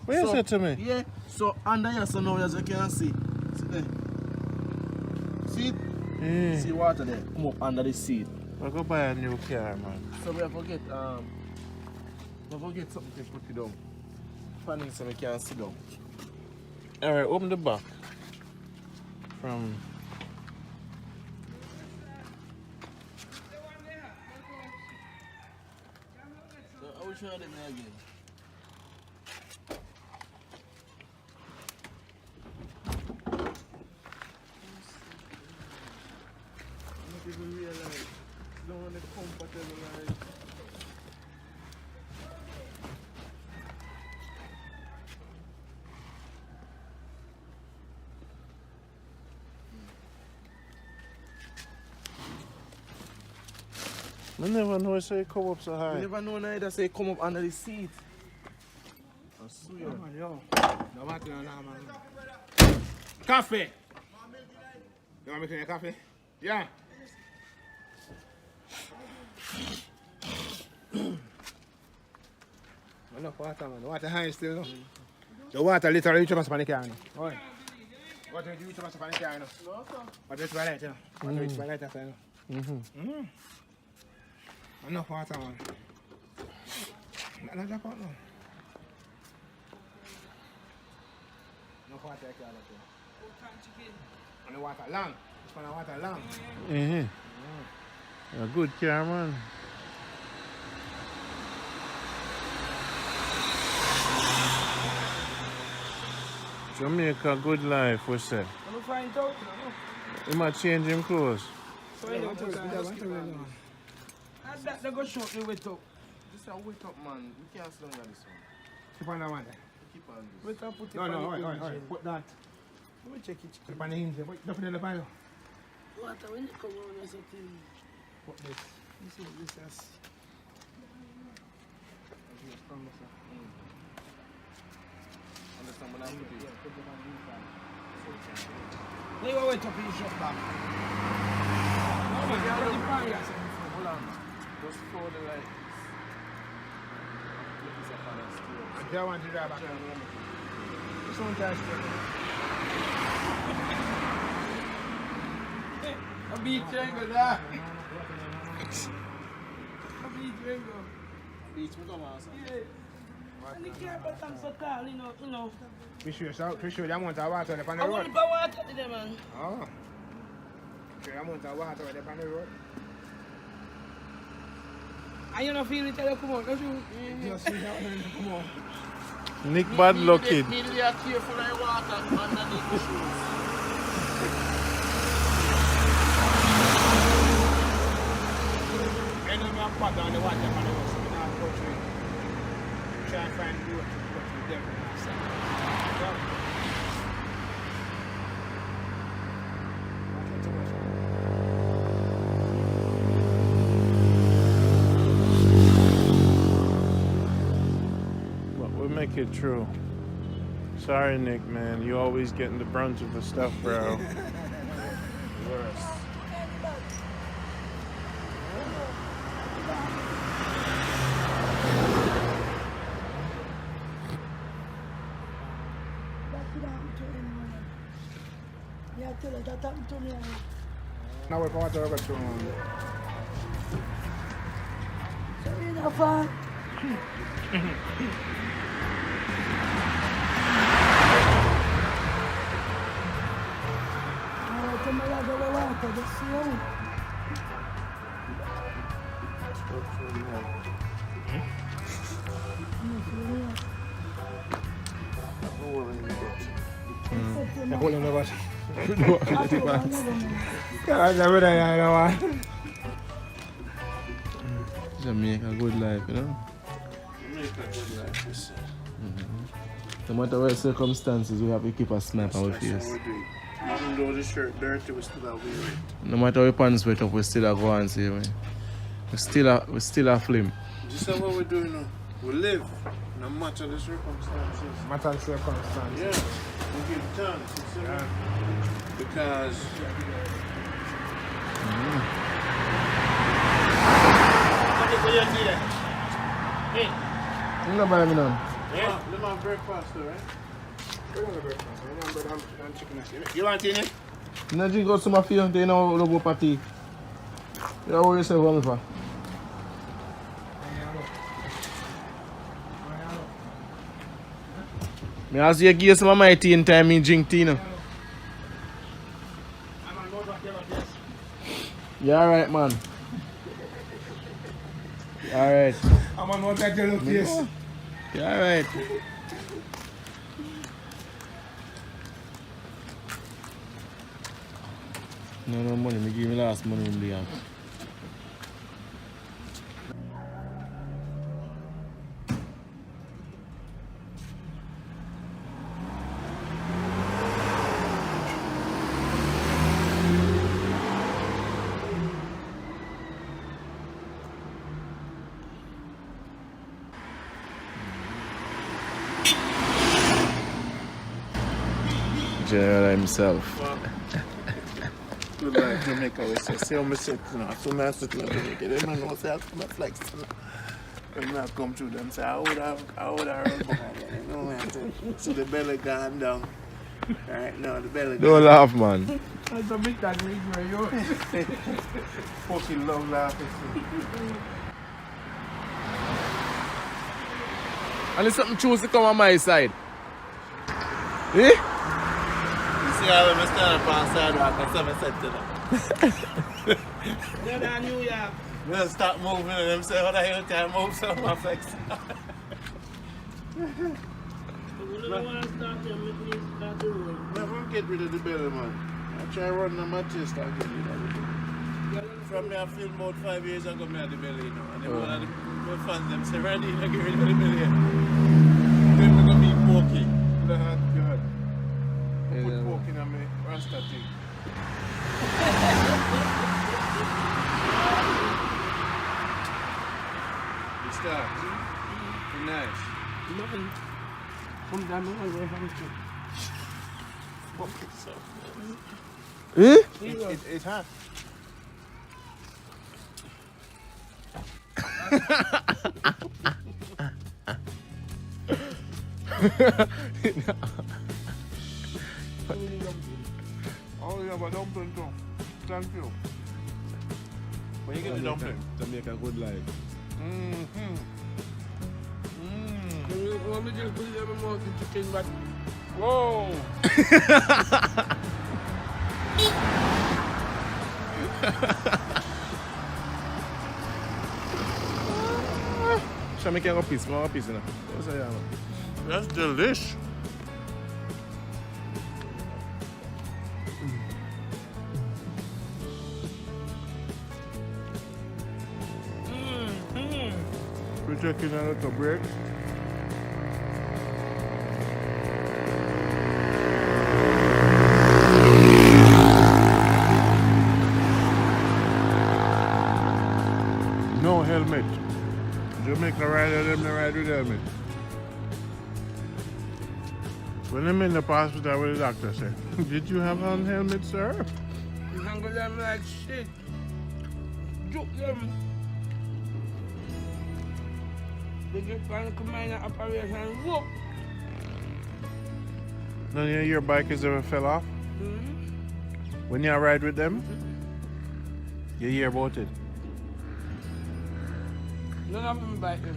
Where is it to me? Yeah, so under here, so now as you can see. See there. See it? Yeah. See water there. Come up under the seat. I'll go buy a new car, man. So we forget something to put it down. Funny so we can sit down. Alright, open the back. From so I will show them again. People realize don't want to comfortable life. I never know it say come up so high. You never know neither say come up under the seat. I swear. Yo. No matter, no, man. Coffee. You want me to make a coffee? Yeah. Enough water, man. Water high still, no? The water literally reach up on the car, no? Oi. Water reach up on the car, no? Water reach by light, no? Water reach by light after, no? Enough water, man. Not drop out, no? Enough water, I can't look. And the water long. It's for the water long. A good car, man. Jamaica, good life, we say. I'm find out, You might change him clothes. Find out. That they go short the wet up. This is a wet up, man. We can't slow down this one. Keep on that one. Keep on this. Wait up, put it No, on no, the oi. engine. Put that. Let me check it. Keep on the hinge. Put it in the pile. Water, when you come on, there's a thing. Put this. This is Understand when I put it? Put it on the inside. Let me wait up in the shop back. No, man, you already find yourself. Hold on. Just for the lights. Yeah, I want to drive back. This one guy's A beach triangle there. A beach triangle. Beach, we come on, son. Yeah. And the car bottom so tall, you know. We sure the amount of water on the I road. want to go water to them, man. Oh. Sure the amount of water on the road. And you don't feel it till you come out, don't you? Just see how it come on. Nick bad lucky. Need to be careful of the water underneath the shoes. I know me a pot on the water on the road, so we not go through it. Try and find the road to go to the devil. But we'll make it through. Sorry, Nick, man. You always getting the brunt of the stuff, bro. Worse. Yeah, tell her that happened to me. Now we're going to go to So you know, fun. Tomorrow go to water, just see how. Jamaica, good life, you know? Jamaica, good life, listen. No matter what circumstances, we have to keep a smile on our face. That's what we do. Even though the shirt dirty, we still have wear it. No matter what pants wet up, we still go and say, man. We still a film. This is what we're doing now. We live, no matter the circumstances. matter of circumstance. Yeah, we give thanks, you see? Yeah. Because You know about me now. yeah, let my breakfast though, right? You want in it? You know, drink out some of you, you know, no go party. You know what you say for me for? Me ask you give some of my tea in time, me drink tea, you know. You alright, man? You alright? I'm on that yellow face. You alright? No money, me give me last money in the hand. General himself. good like Jamaica, we say, see how me sit, you know, so I sit in Jamaica, them man know say I come and flex, you know. When I come through them, say, I would have run behind, you know, man, so the belly gone down. Right now, the belly Don't laugh, man. That's a bit that Negril, yo. fucking love laughing. And if something choose to come on my side. Eh? You see how we stand up on the sidewalk and 7 cents, you know. They're in New York. We just start moving and them say, how the hell can I move some of my flex? We don't want to start them, we need to start the road. Never get rid of the belly, man. I try running on my chest, I'll get rid of it. From me, I filmed about 5 years ago, me had the belly, you know. And then one of the fans, them say, ready, I get rid of the belly. Then we're going to be pokey. God. Put poking on me, Rasta thing. You start. Be nice. Nothing. Come down the way from you. Eh? It's hot. Oh, yeah, but dumpling too. Thank you. When you get the dumpling? Jamaica good life. Mm-hmm. Want me to just put it in my mouth and chicken back? Whoa! Shall make a piece, more piece, you know. What's that? That's delish. We're taking a little break. No helmet. Jamaica rider, them they ride with helmet. When I'm in the hospital, what the doctor say? Did you have on helmet, sir? You handle them like shit. Juke them. They get trying to combine an operation. Whoop. None of your bikers ever fell off? When you ride with them? You hear about it? None of them bite them.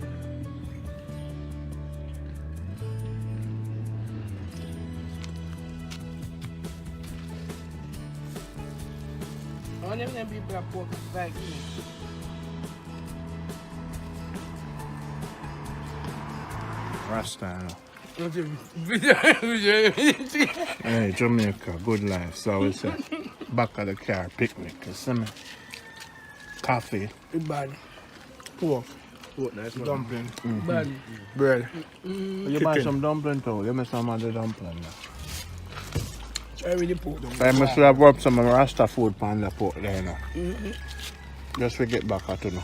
All them people are poor like me. Rasta, Hey, hey, Jamaica, good life. So we say, back of the car, picnic, you see me? Coffee, bad. pork, Nice one. dumpling, Bad. bread. You buy some dumpling too? Give me some of the dumpling. I really poor. I must have rubbed some of my Rasta food on the pork there, you know. Just to get back at you know.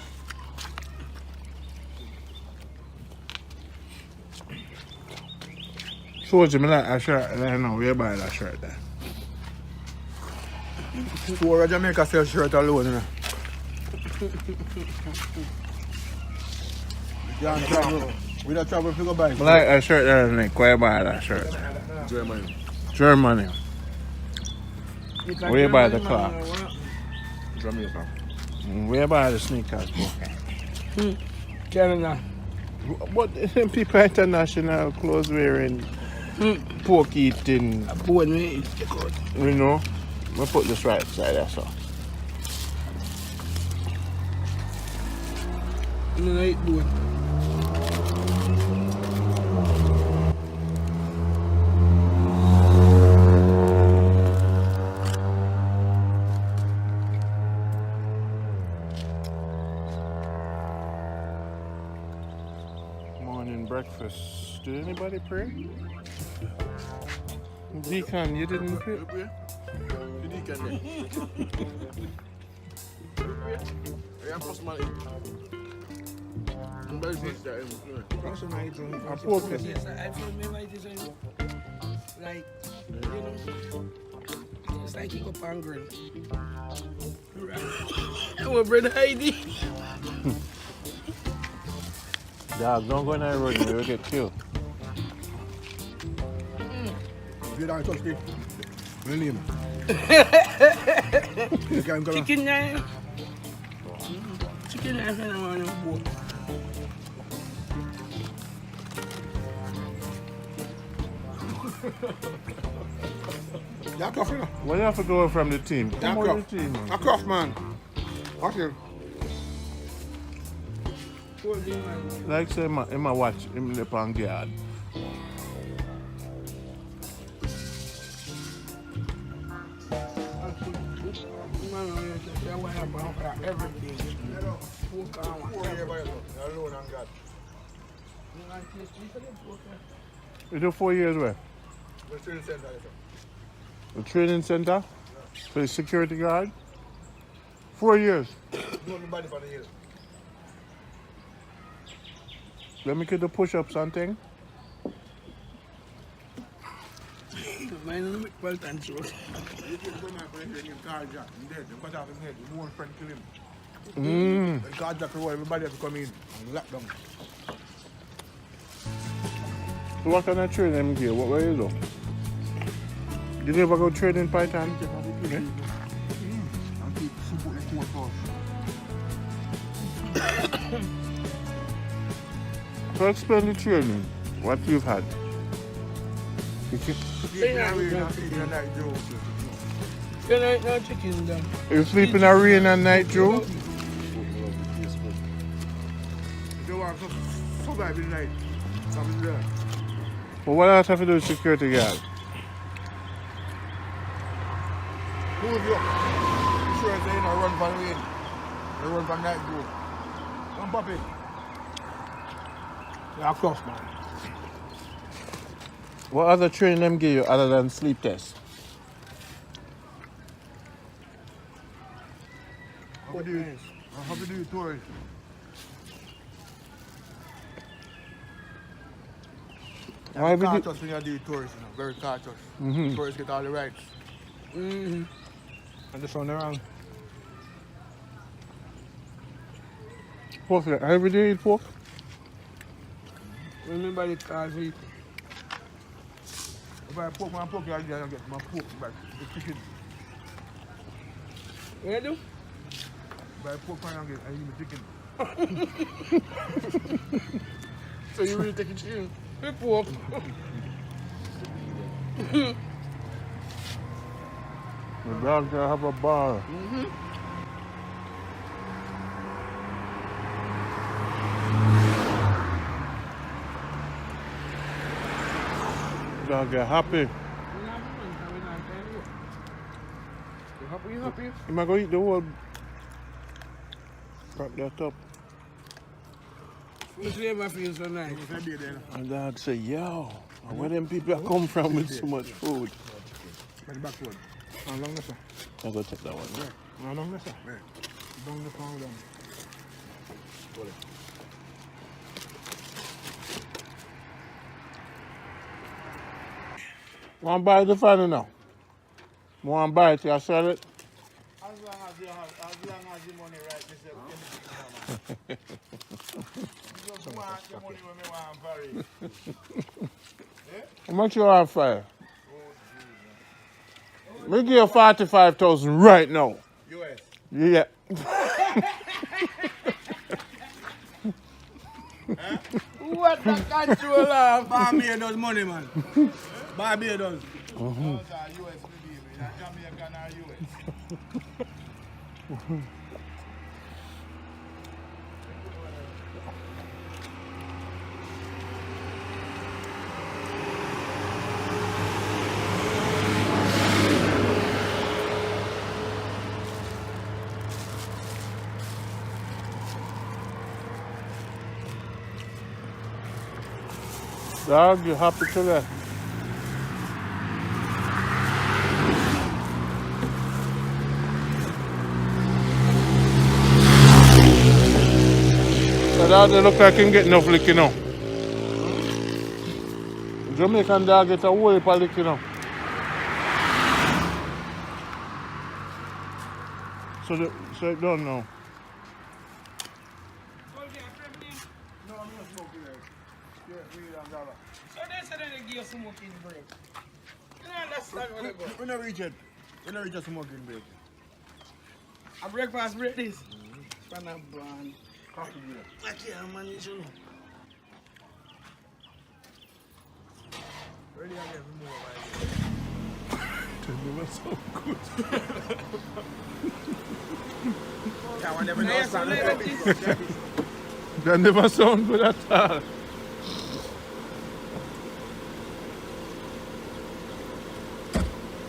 So you me like a shirt there now, where you buy that shirt there? For a Jamaica sell shirt alone, you know. Yeah, travel. We don't travel if you go buy. I like a shirt there, Nick. Where you buy that shirt? Germany. Germany. Where you buy the clock? Jamaica. Where you buy the sneakers? Canada. But people international clothes wearing, pork eating, Poor me. you know. We put this right side there, so. No, I eat poor. Morning breakfast. Did anybody pray? Deacon, you didn't pray? The deacon there. Yeah, first man. Nobody puts that in. I focus. Yes, I feel me like this. Like, you know, it's like you go pan grill. I'm a bread Heidi. Dog, don't go in that road, you will get killed. You don't touch me. My name. Chicken knife. Chicken knife and I want to go. You're tough, you know. When you have to go from the team? Come You're on tough. the team, man. You're tough, man. Okay. Like say, in my watch, him lip on guard. You do 4 years where? The training center. The training center? For the security guard? 4 years. Nobody for the years. Let me get the push-ups and thing. Mine is well done, sure. You can go now for the car jack. I'm dead. They cut off his head. The more friend kill him. The car jack, everybody has to come in and lock down. So what kind of training them give? What were you do? Did you ever go training Python? Yeah. And keep super the court first. So explain the training. What you've had. You know, no chicken then. You sleep in the rain at night, Joe? If you want to survive the night, come there. But what else have to do with security guard? Move you up. Sure, say you know, run for rain. You run for night, bro. Come, puppy. Yeah, of course, man. What other training them give you other than sleep test? How do you do tours? Why would you- Cautious when you do tours, you know, very cautious. Tourists get all the rights. And this one around. Pork, every day you eat pork? Remember the cars we If I poke my poke, I'll get my poke back. The chicken. What you do? If I poke my get, I eat the chicken. So you really take it chicken? We pork. The dog can have a bar. Dog get happy. You happy? You might go eat the whole. Wrap that up. Which never feels so nice. And dog say, yo, where them people come from with so much food? By the backward. How long is that? I'll go take that one. How long is that? Down the pound down. Want to buy the final now? Want to buy it, you sell it? As long as the money right, you just want the money when we want very. How much you want for it? Me give you 45,000 right now. US. Yeah. What the controller? Barbados money, man. Barbados. Those are US, baby. Jamaican or US. Dog, you happy today? So dog, they look like you can get enough lick, you know. Jamaican dog get a whole heap of lick, you know. So it don't know. So they said they give us smoking break. You know, understand what they go. We don't reach it. We don't reach a smoking break. A breakfast break this. Span a band. Coffee break. I can't manage you. Ready again for more, They were so good. yeah, I never know. That never sound good at all.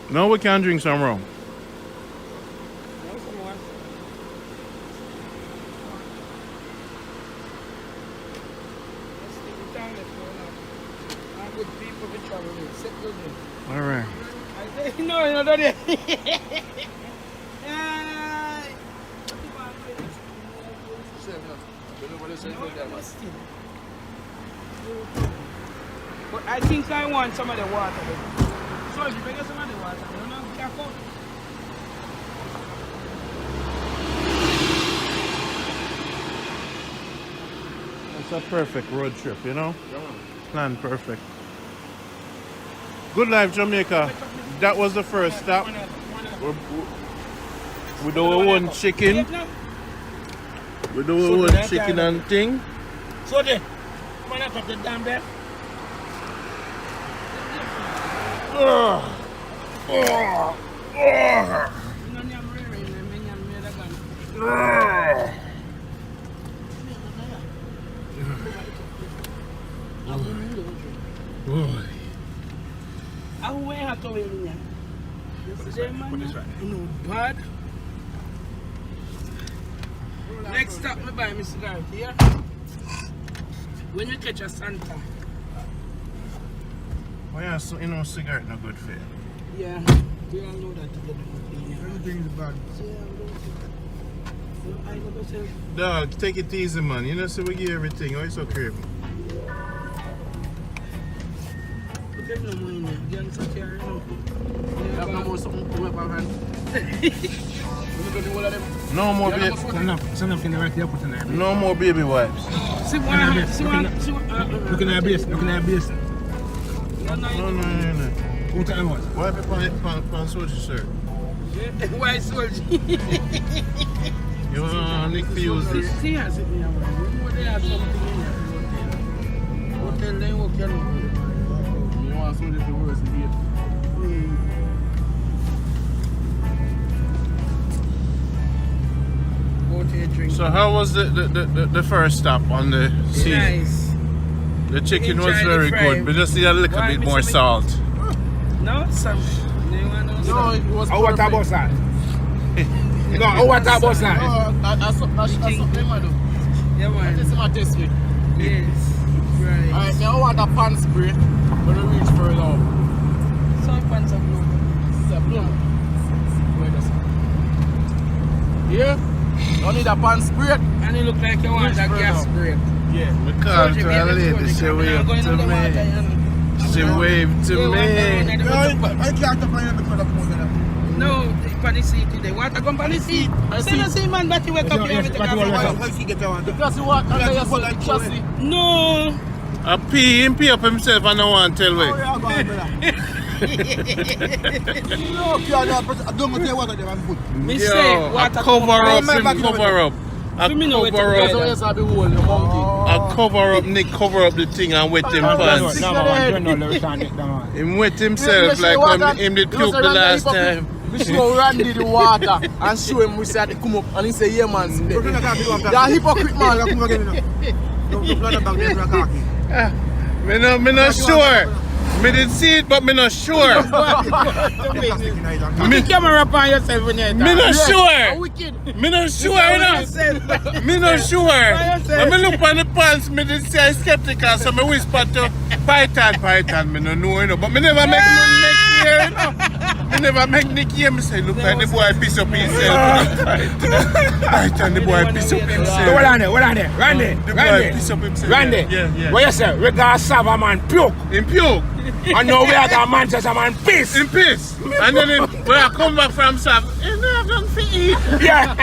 No, we can drink some rum. All right. No, you know that. But I think I want some of the water. So if you bring some of the water, you know, careful. It's a perfect road trip, you know? Plan perfect. Good Life Jamaica. That was the first stop. We do our own chicken. We do our own chicken and thing. So there, man, I got the damn there. I went out to him. No bad. Next stop, me buy me cigarette here. When you catch a Santa. Oh yeah, so you know cigarette no good for you. Yeah, we all know that together. Everything is bad. Dog, take it easy, man. You know, so we give you everything. Why you so crazy? No money in it. Get such a No more baby. No more baby wipes. Look at base. No. What time was? Wipe it on soldier, sir. Why soldier? You want Nick to use this? See, has it in here. They have something in here. Hotel, they will kill me. You want soldier to worse in here. So how was the first stop on the sea? Nice. The chicken was very good, but just need a little bit more salt. No, some. No, it was what about that? No, what about that? That's something I do. Yeah, man. This is my test week. Yes. Right. Alright, now I want a pan spray. But I reach for it now. Some pants are blue. It's a blue. Wait a second. Yeah? You need a pan spray. And it look like you want a gas spray. Yeah. Because to a lady, she waved to me. She waved to me. No, I can't find it because of the no, on the seat today. Water come on the seat. Say no see man that you wake up here with the coffee. Because you walk under your chassis. No. A him pee up himself and no one tell way. No, don't tell water there and good. Me say water cover up. I cover up Nick, cover up the thing and wet him pants. Him wet himself like him did puke the last time. We show Randy the water and show him we said come up and he say yeah man. You're a hypocrite man. Me not sure. Me did see it, but me not sure. Me camera upon yourself when you're me not sure. Me not sure, you know. Me not sure. When me look on the pants, me did say skeptical, so me whisper to Python, me no know, you know. But me never make no next year, you know. Me never make Nick hear me say, look like the boy piss up himself. Python, the boy piss up himself. Hold on there. Randy. The boy piss up himself. Randy. Yeah. What you say? We got Sava man puke. In puke. And now we are got Manchester man piss. In piss. And then when I come back from South, you know I've done for eat. Yeah.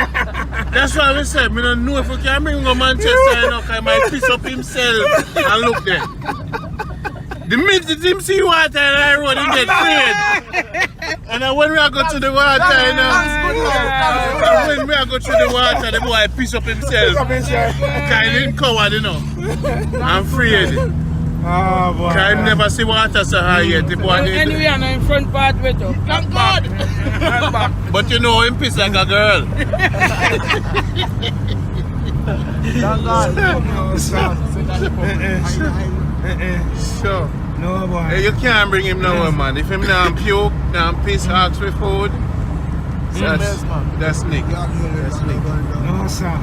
That's why we said, I don't know if we can bring him to Manchester, you know, because he might piss up himself and look there. The minute him see water in the road, he get afraid. And then when we are go to the water, you know, when we are go to the water, the boy piss up himself. Because he didn't cover, you know. I'm afraid. Oh boy. Because he never see water so high yet. The boy anyway, I'm in front part with you. Thank God. But you know him piss like a girl. Thank God. So, no boy. You can't bring him nowhere, man. If him now puke, now piss, ask for food, that's Nick. That's Nick. No sir.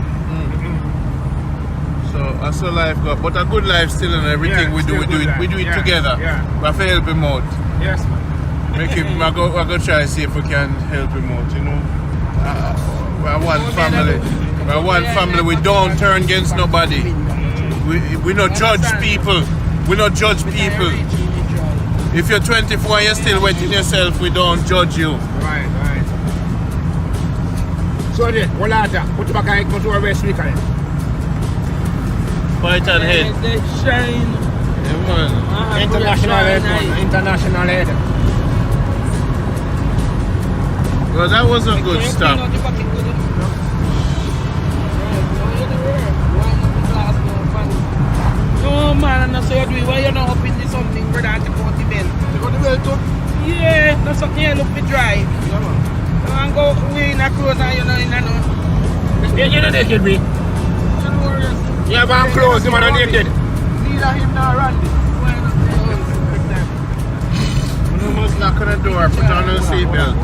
So that's how life goes. But a good life still and everything we do it together. Yeah. We have to help him out. Yes man. Make him I go try to see if we can help him out, you know. We're one family. We're one family. We don't turn against nobody. We don't judge people. We don't judge people. If you're 24 and you're still wetting yourself, we don't judge you. Right. So then, what put back and go to a rest weekend. Python head. They shine. Yeah, man. International head, man. International head. Well, that was a good stop. No man, that's how you do it. Why you not up in this something, brother, at the 40 belt? You got the belt too? Yeah, that's something you look me dry. Yeah, man. You want to go way in a clothes and you know in a no. You know naked, me. Yeah, but I'm close, you man are naked. Neither him nor Randy. You must knock on the door, put on the seatbelt.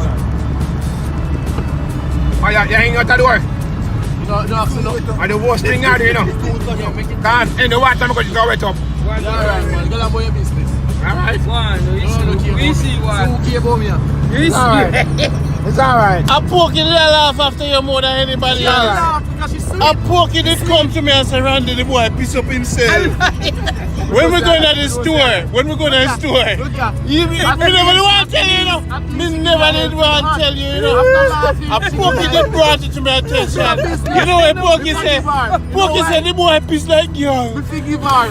Oh, yeah, you hang out the door. No, absolutely. And the worst thing I do, you know. Because in the water, I'm going to go wet up. Alright, man. Go about your business. Alright? We see what? Okay, bomb here. It's alright. It's alright. I'm poking the laugh after you more than anybody else. I'm poking it come to me and say, Randy, the boy piss up himself. When we going to the store, you never want to tell you, you know. Me never did want to tell you, you know. I'm poking it brought it to my attention. You know what Pokey said? Pokey said the boy piss like girl. Me think give her.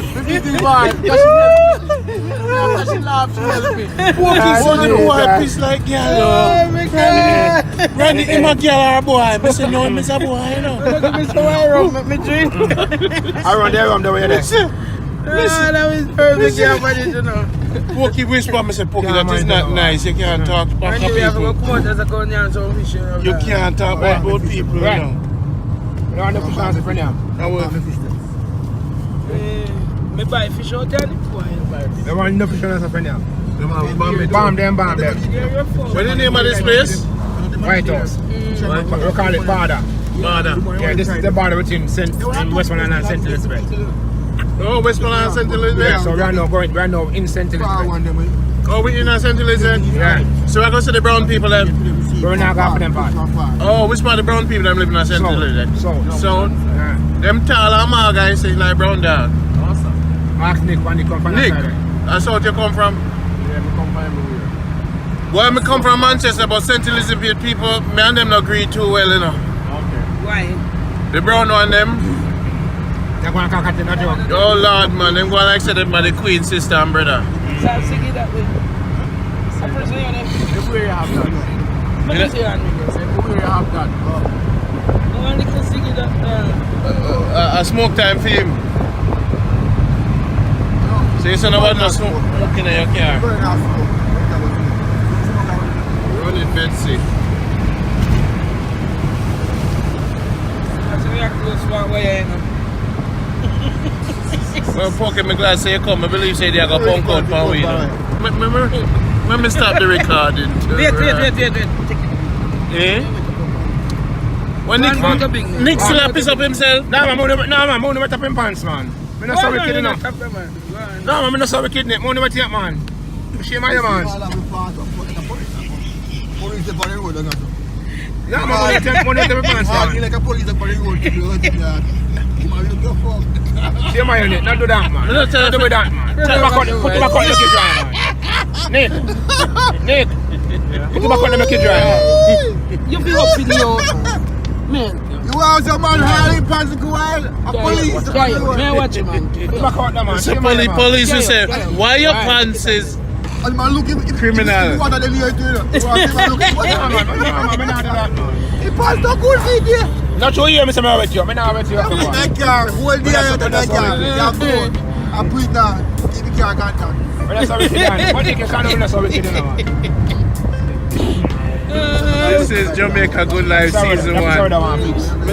She laughed, she helped me. Pokey said the boy piss like girl. Oh my God. Randy, him a girl or a boy? I said, no, him is a boy, you know. Me drink. I run there, I'm the way there. Listen. That was perfect, yeah, but you know. Pokey whisper, I said, Pokey, that is not nice. You can't talk about And you have to go people. court as a gun and some fish. You can't talk about people, you Right. know. You don't have no fish on the front now. I will. Me buy fish out there. You want no fish on the front now. Bomb Bomb them. What's the name of this place? White House. We call it border. Border. Yeah, this is the border between Westmoreland and St. Elizabeth. Oh, Westmoreland and St. Elizabeth. Yeah, so we are now in St. Elizabeth. Oh, we in St. Elizabeth? Yeah. So I go to the brown people then? We're not going for them part. Oh, which part of the brown people that live in St. Elizabeth? So, Yeah. them tall and my guys say like brown dog. Ask Nick when he come from Nick, the side. that's how you come from? Yeah, me come from everywhere. Well, I come from Manchester, but St. Elizabeth people, me and them not agree too well, you know. Why? The brown one, them. They're going to conquer the joke. Oh Lord, man, them going like say them by the Queen sister and brother. So I'll sing it that way. I'm pressing on it. Everywhere you have that. Let me say that. Everywhere you have that. I want to sing it that. A smoke time for him. So you say nobody no smoking in your car. Burn off smoke. Running Betsy. That's why I close one way, you know. Well, poking my glass say you come, I believe say they are going to punk out for we, you know. Let me stop the recording. Wait. Eh? When Nick still piss up himself? No, man, I'm only wet up in pants, man. I'm not sorry kid, you know. No, man, I'm not sorry kid, I'm only wet up, man. Shame on you, man. Police up on the road, No, man, only wet up in pants, man. like a police up on the road. Shame on you, Nick. Not do that, man. No, tell Not do that, man. Put him back on the kid dry, man. Nick. Put him back on the kid dry, man. You feel up with you. Man. You want some man hiding pants and go out? A police. Man, watch it, man. Put him back on the man. So police will say, why your pants is And man, look, criminal? What are the lyrics to you? No, man, not do that, man. The pants not good for you. Not sure you, Mr. Mary, with you. I'm not with you. That car, hold the eye out of that car. You have to go. I put it down. Keep the car contact. We're not sorry, kid. What do you think? We're not sorry, kid, you know, man. This is Jamaica Good Life Season 1. I Sorry,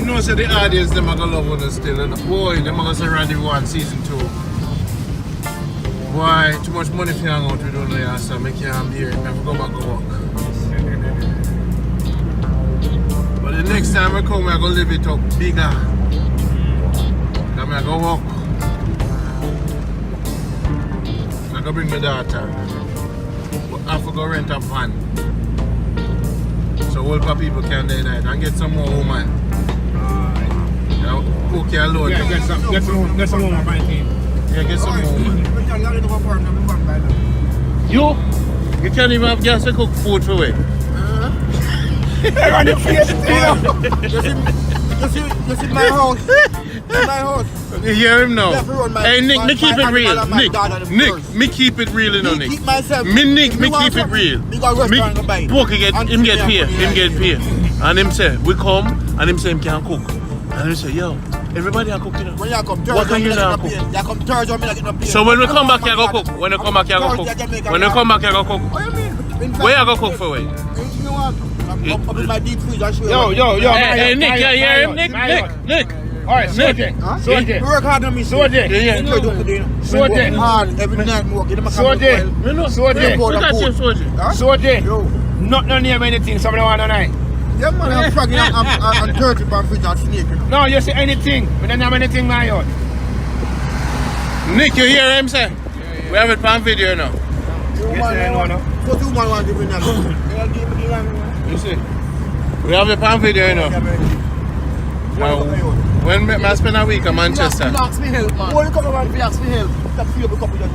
know say the audience them are going to love us still. And boy, them are going to say Randy 1 Season 2. Boy, too much money for hang out with don't know here, so I can't be here. I have to go back to work. But the next time I come, I'm going to live it up bigger. I'm going to go walk. I'm going to bring my daughter. But I have to go rent a van. So all people can day night and get some more woman. Cook your load. Yeah, get some woman by team. Yeah, get some more woman. You can't even have gas to cook food for me. You see my house. my house. You hear him now? Yeah, if you run my- Hey Nick, me keep it my real. animal and my Nick, dad are the Nick, first. me keep it real, you know, Me Nick. keep myself. Me Nick, If me you want keep it something, real. me go restaurant and buy it. Poke get And him get feed me paid, and him put get me paid. in. And him say, we come, and him say him can't cook. And him say, yo, everybody are cooking. When you come What Thursday, can you me now not cook? get no pay. You come Thursday, me not get no pay. So when we come back here, go cook. When you come back here, go cook. When you come back here, go cook. What you mean? Where you go cook for? You know what? I'm up in my deep freeze, I show Yo, you. yo, yo. Hey, Nick, you hear him? Nick. Alright, Soje. Soje. You work hard on me, Soje. Yeah. You do today. Soje. Hard every night, me work. You know, Soje. No, Soje. Look at you, Soji. Soje. Yo. Not no name anything, somebody want to know. Yeah, man, I'm fragging. I'm 30 pound fridge and snake, you know. No, you say anything. We don't have anything, my yacht. Nick, you hear him say? We have it on video now. So 2 man want to give me that. You see? We have it on video now. When I spend a week in Manchester. Ask me help, man. Only come around if you ask me help. That's for you to come with your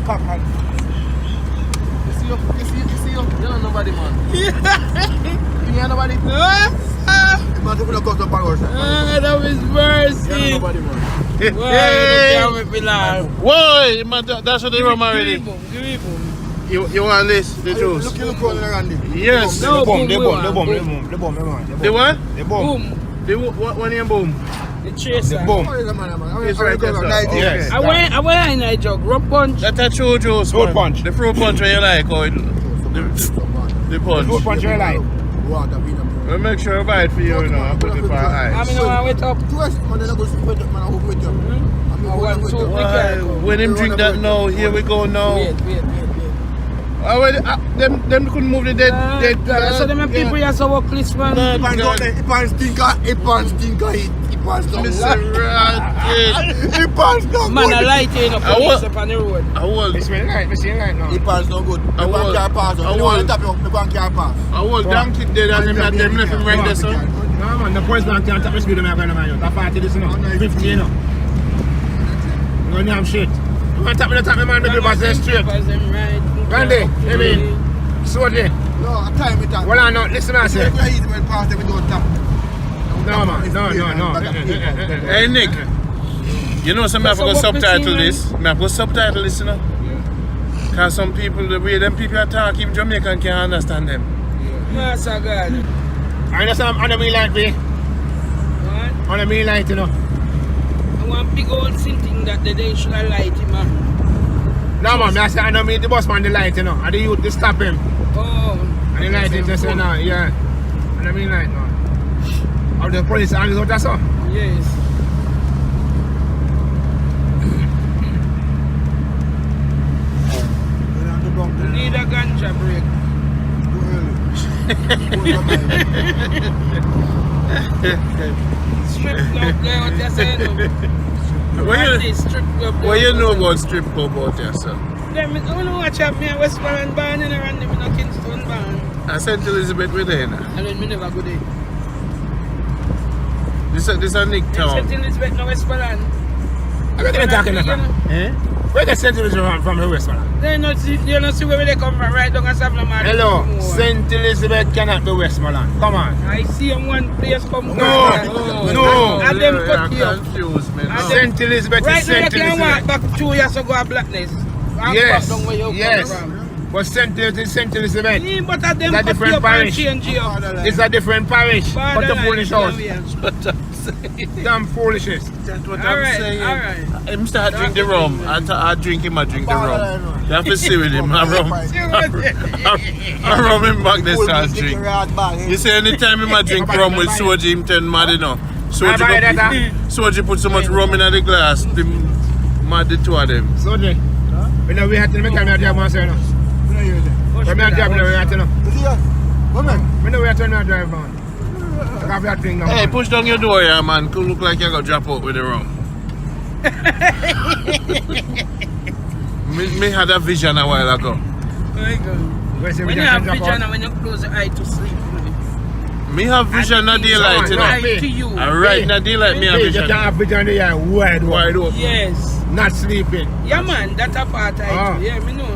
cock hand. You see, you don't know nobody, man. You hear nobody? Man, you could come to That was mercy. nobody, man. Whoa, man, that's what they run already. You want this? The juice? Look on around it. Yes. The bomb. The what? The bomb. The what one name boom? The chaser. The bomb. It's right there, sir. Yes. I went in a jug. Rum punch. That's a true juice. Fruit man. punch. The fruit punch where you like, or the punch. Fruit punch you like. We'll make sure I buy it for you, you know, and put it for our I eyes. mean, I wait up. When him drink that now, here we go now. Wait. Them couldn't move the dead. So them people here so work this man. Man, I light in up police up on the road. I will. It's been light. It's been light now. The pass no good. I The will. bank car pass. I The will. one tap you, the bank car pass. I will. Damn kid dead and them left him right there, son. No, man, the police man can't tap the speed of me. I'm going to mind you. That 40 this, you know. 50, you know. You know, damn shit. You want to tap me, man, the people say straight. Randy, I mean, Soji. No, I time it up. Well, I know, listen, I say. If you eat when pass them, you don't tap. No, man, no. Hey, Nick. You know, some have to go subtitle this. I have to go subtitle this, you know. Because some people, the way them people are talking, even Jamaican can't understand them. Master God. I understand, I don't mean like me. What? I don't mean like, you know. I want big old thing that they should have light him, man. No, man, I say, I don't mean the boss man, the light, you know. And the youth, they stop him. Oh. And the light, they say, no, yeah. I don't mean like, no. Or the police, and what that's all. Yes. You need a ganja break. Strip club there, what you saying? What you know about strip club out there, sir? Them, I want to watch up me a Westmoreland barn and around them in a Kingston barn. And St. Elizabeth with there now. And then me never go there. This a Nick town. St. Elizabeth, no Westmoreland. Where they talking about? Where they St. Elizabeth from the Westmoreland? They not see, you don't see where they come from, right down a Savlamar. Hello, St. Elizabeth cannot be Westmoreland. Come on. I see them one place come No. And them cut you. Confused, man. No. St. Elizabeth Right is now you St. can walk Elizabeth. back 2 years ago at Blackness. And Yes, back down where you yes. come from. But St. Elizabeth Yeah, but at them It's a cut different you up and parish. change you up. is a different parish. But the Borderline foolish house. Islamia. Damn foolishness. That's what All I'm right, saying. all right. Him start drink the rum. I drink him, I drink the rum. You have to see with him. I rum him back this start drink. You see, anytime him I drink rum with Soji, him turn mad enough. Soji put so much rum in the glass, him mad the two of them. Soji, we know we had to make a job once, you know. We have a job now, we have to know. We know we have to drive on. Hey, push down your door here, man. Could look like you're going to drop out with the rum. me had a vision a while ago. When you have vision and when you close your eye to sleep. Me have vision in daylight, you know. Right to you. And right in the daylight, me have You vision. can have vision in the eye wide open. Yes. Not sleeping. Yeah, man, that's a part I do. Yeah, me know.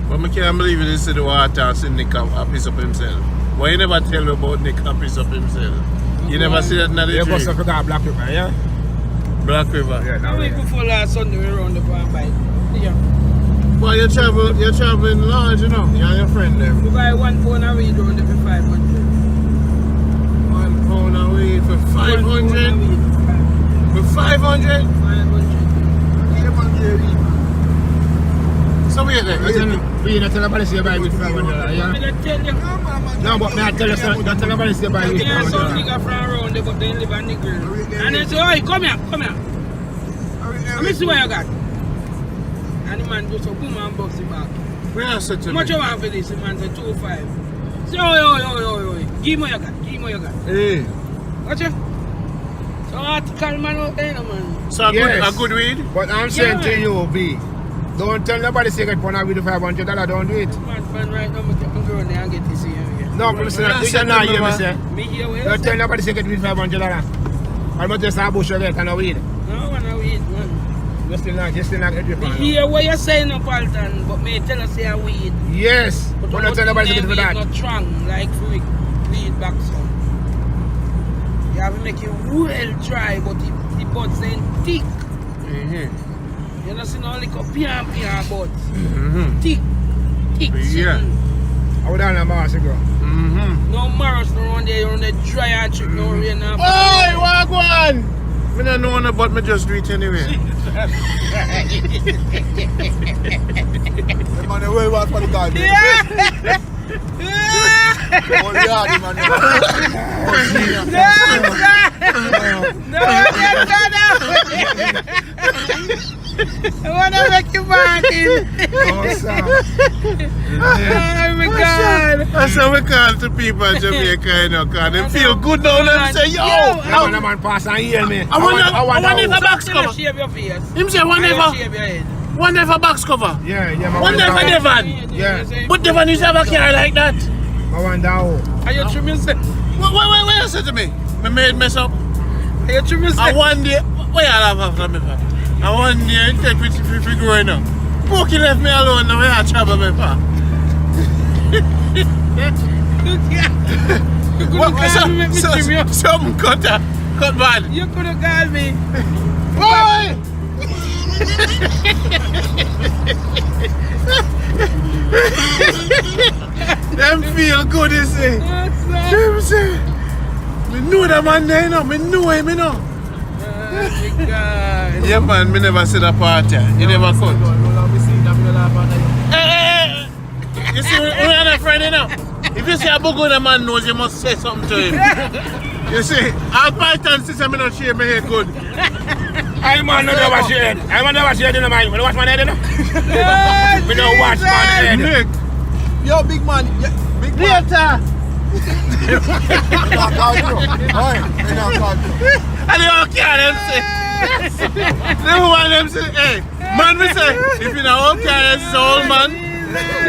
But I can't believe it is the water and see Nick a piece up himself. Why you never tell me about Nick a piece up himself? You never see that in the You tree? go to Black River, yeah? Black River. Yeah, A that week way. before last Sunday, we round the bar bike. Yeah. Well, you're traveling large, you know. You and your friend there. We buy 1 pound of weed round there for 500. 1 pound of weed for 500? For 500? 500. So wait there. You don't tell nobody say buy with $500, I'm yeah? gonna tell you. No, but me I tell you something. Don't tell nobody say buy with There are some $500. nigga from around there, but they live on Negril. And they say, "Oi, come here. Let me see what you got." And the man just a boom and box it back. Where I said to How me? much you want for this? The man said 2.5. Say, oi. Give me what you got. Hey. Watch it. So article man out there, man. So a Yes. good weed? But I'm saying to Yeah. you, B, don't tell nobody say get $1 with $500, don't do it. Man, right now, I'm going there and get this here. No, but listen, Yeah, you set not them, hear me man. say. Me here, where Don't tell nobody say get with $500. I'm not just a bush of it and a weed. No, man, I weed, man. You still not get Me $500. hear what you're saying, no Palton, but me tell us say I weed. Yes, but don't tell nobody say get for that. not strong, like for weed back some. You have to make it well dry, but the buds ain't thick. Mm-hmm. You know, see no like a pian buds. Mm-hmm. Thick. Yeah. I would have a boss girl. Mm-hmm. No marrows no around there, you're on the dry and trick, no rain. No Oi, walk one! I don't know no, but me just do it anyway. The man will work for the guy. Oh, yeah, the man. I wanna make you back in. Oh, sir. Oh my God. That's how we call to people in Jamaica, you know, because they feel good now and say, yo! The man pass and hear me. I wonder if a box Shave cover. your face. Him say one Shave never your head. box cover. Yeah, man. One never Devon. Yeah. But Devon used to have a car like that. I want that. Are you trim yourself? What you say to me? My maid mess up. Are you trim yourself? And one day, what you have after me for? And one day, you take me to growing up. Pokey left me alone, now I travel me for. You could have called me, make me trim you. Some cut bad. You could have called me. Boy! Them feel good, you see. Them say, me know that man there, you know. Me know him, you know. Oh my God. Yeah, man, me never see the party. You never cut. Hey. You see, we are not friend, you know. If you see a book on a man knows, you must say something to him. You see, all Python system, me not shave my head good. I man never wash your head. I man never wash your head in the mind. When I wash my head, you know. Me don't wash my head. Nick, Yo, big man. Yeah, big man. later. And they all care, them say. They want them say, hey, man, we say, if you not all care, this is old man.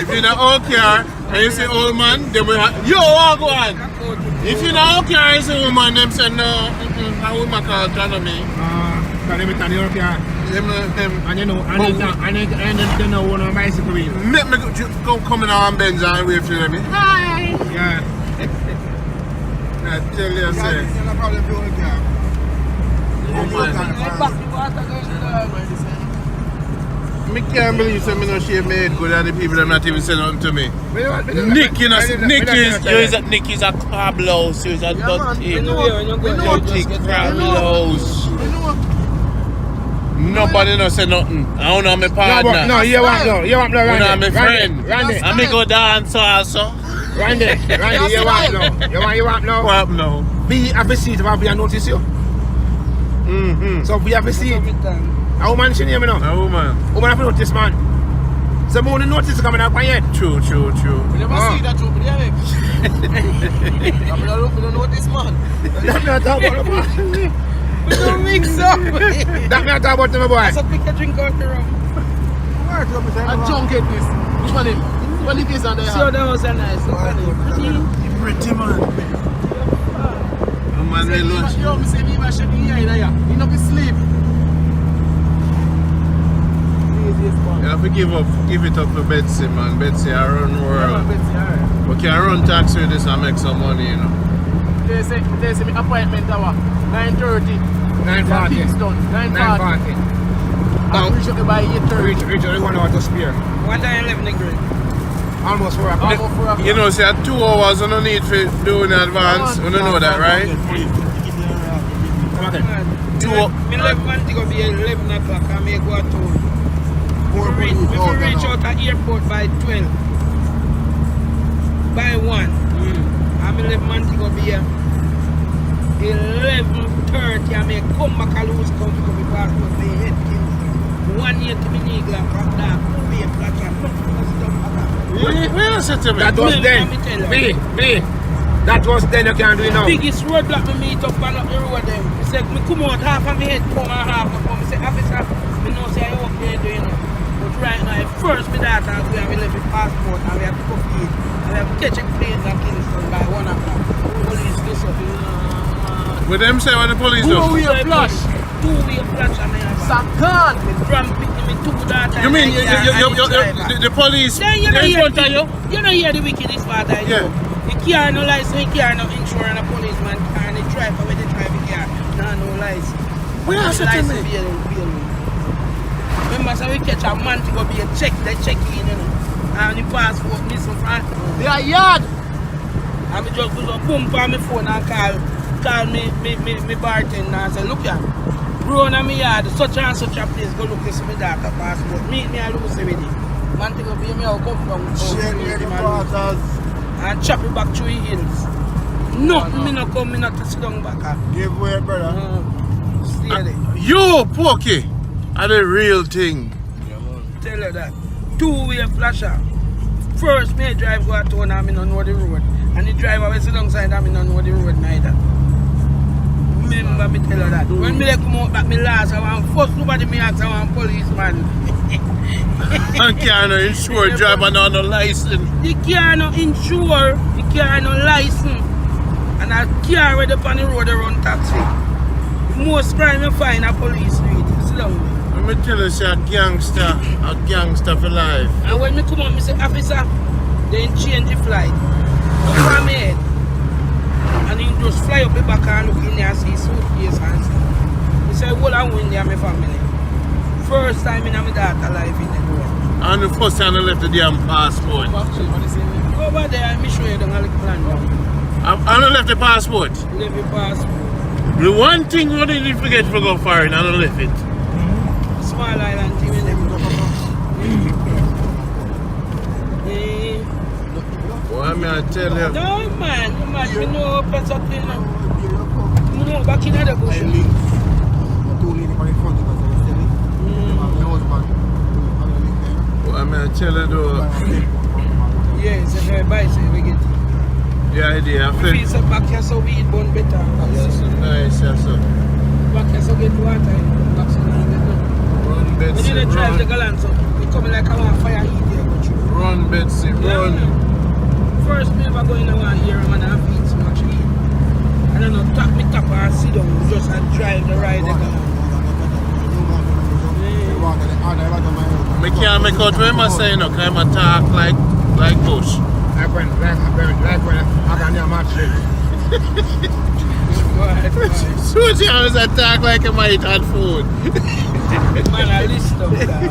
If you not all care, and you say old man, then we have, yo, walk on. If you not all care, you say woman, them say, no, a woman called autonomy. Let me tell you, okay. Them, And you know, and they know one of my bicycle wheel. make me go come in our Benz and wave to them. Hi. Yeah. I tell you, say, me can't believe some me no shave my head good and the people them not even say nothing to me. Nick, you know, Nick is a crab louse, you is a dirty crab louse. Nobody no say nothing. I don't know my partner. No, you want no, I know my friend. Randy. I me go dance also. Randy, you want no. You want no. What no? We have a seat, but we have notice you. So we have a seat. A woman she name me now. A woman. Woman have notice, man. So more than notice coming up my head. True. We never see that joke, yeah, Nick. We don't know this man. That me a talk about the boy. We don't mix up. That me a talk about the boy. So pick a drink out the rum. I junk at this. Which one is? What it is on there? So that was a nice one. Pretty man. A man will lunch. Yo, me say leave a shit in here, you know, be sleep. You have to give it up to Betsy, man. Betsy, I run the world. We can run taxi with this and make some money, you know. They say my appointment hour 9:30. 9:40. It's done. 9:40. 9:40. I'll reach up there by 8:30. Reach only 1 hour to spare. What time you live, Negril? Almost 4 o'clock. Almost 4 o'clock. You know, say 2 hours, you don't need to do in advance. You don't know that, right? Come again. Me left man to go be 11 o'clock and me go at home. We reach out at airport by 12. By 1. And me left man to go be 11:30 and me come back and lose come to be passport my head. 1 year to me Negril and come down. Be a flat and Where is it to me? That was then. Me. That was then, you can't do it now. Biggest roadblock me meet up and up the road them. He said, me come out half of my head come and half of come. I said, officer, me know say I work there doing it. But right now, first my daughter and we have 11 passport and we have to go feed. And we have to catch a plane and Kingston by 1 o'clock. Police this up. With them say what the police do? Two-way flash. Two-way flash and I have Sakan. me drum pick me 2 daughters. You mean the police Then you know in hear front of you? You know hear the wickedest part I Yeah. know. He carry no license, he carry no insurance, a policeman carry the driver with the driver car. No license. Where is it to me? Remember, so we catch a man to go be a check, they check in, you know. And the passport missing from. They are yard. And me just go boom on my phone and call me bartender and say, look here, run on me yard, such and such a place, go look at my daughter passport. Meet me and Lucy with it. Man to go be me, I'll come from. And chop it back through the hills. Nothing, me not come, me not to sit down back. Give way, brother. Stay there. You, Pokey, are the real thing. Tell you that. Two-way flasher. First, me drive go to town and me don't know the road. And the driver will sit alongside and me don't know the road neither. Remember me tell you that. When me come out back me last, I want first nobody me ask, I want policeman. And can't insure driver no license. The car no insure, the car no license. And a car where up on the road they run taxi. Most crime you find a police street. It's long. Let me tell you, say a gangster for life. And when me come out, me say, officer, they change the flight. Look at me head. And he just fly up the back and look in there and see suitcase and stuff. He say, well, I win there, my family. First time in my daughter life in the world. And the first time I left the damn passport. Over there, let me show you the little plan now. I left the passport. Leave your passport. The one thing you didn't forget to go foreign, I left it. Small island team in them. What am I tell you? No man, you know better thing now. You know back in the bush. What am I tell you though? Yeah, it's a very bicycle we get. The idea of We feel so back here so we eat bone better. Yes, nice, yes, sir. Back here so get water. Back so we get Run, we Betsy, didn't drive the run. galant so we coming like I want fire heat there. Run, Betsy, run. First me ever go in one here and I eat so much heat. I don't know, tap me tap and sit down just and drive the ride the galant. I can't make out what I'm saying, okay? I'm a talk like Bush. Like when I got near my trip. So you always attack like I might eat food. Man, I listen up that.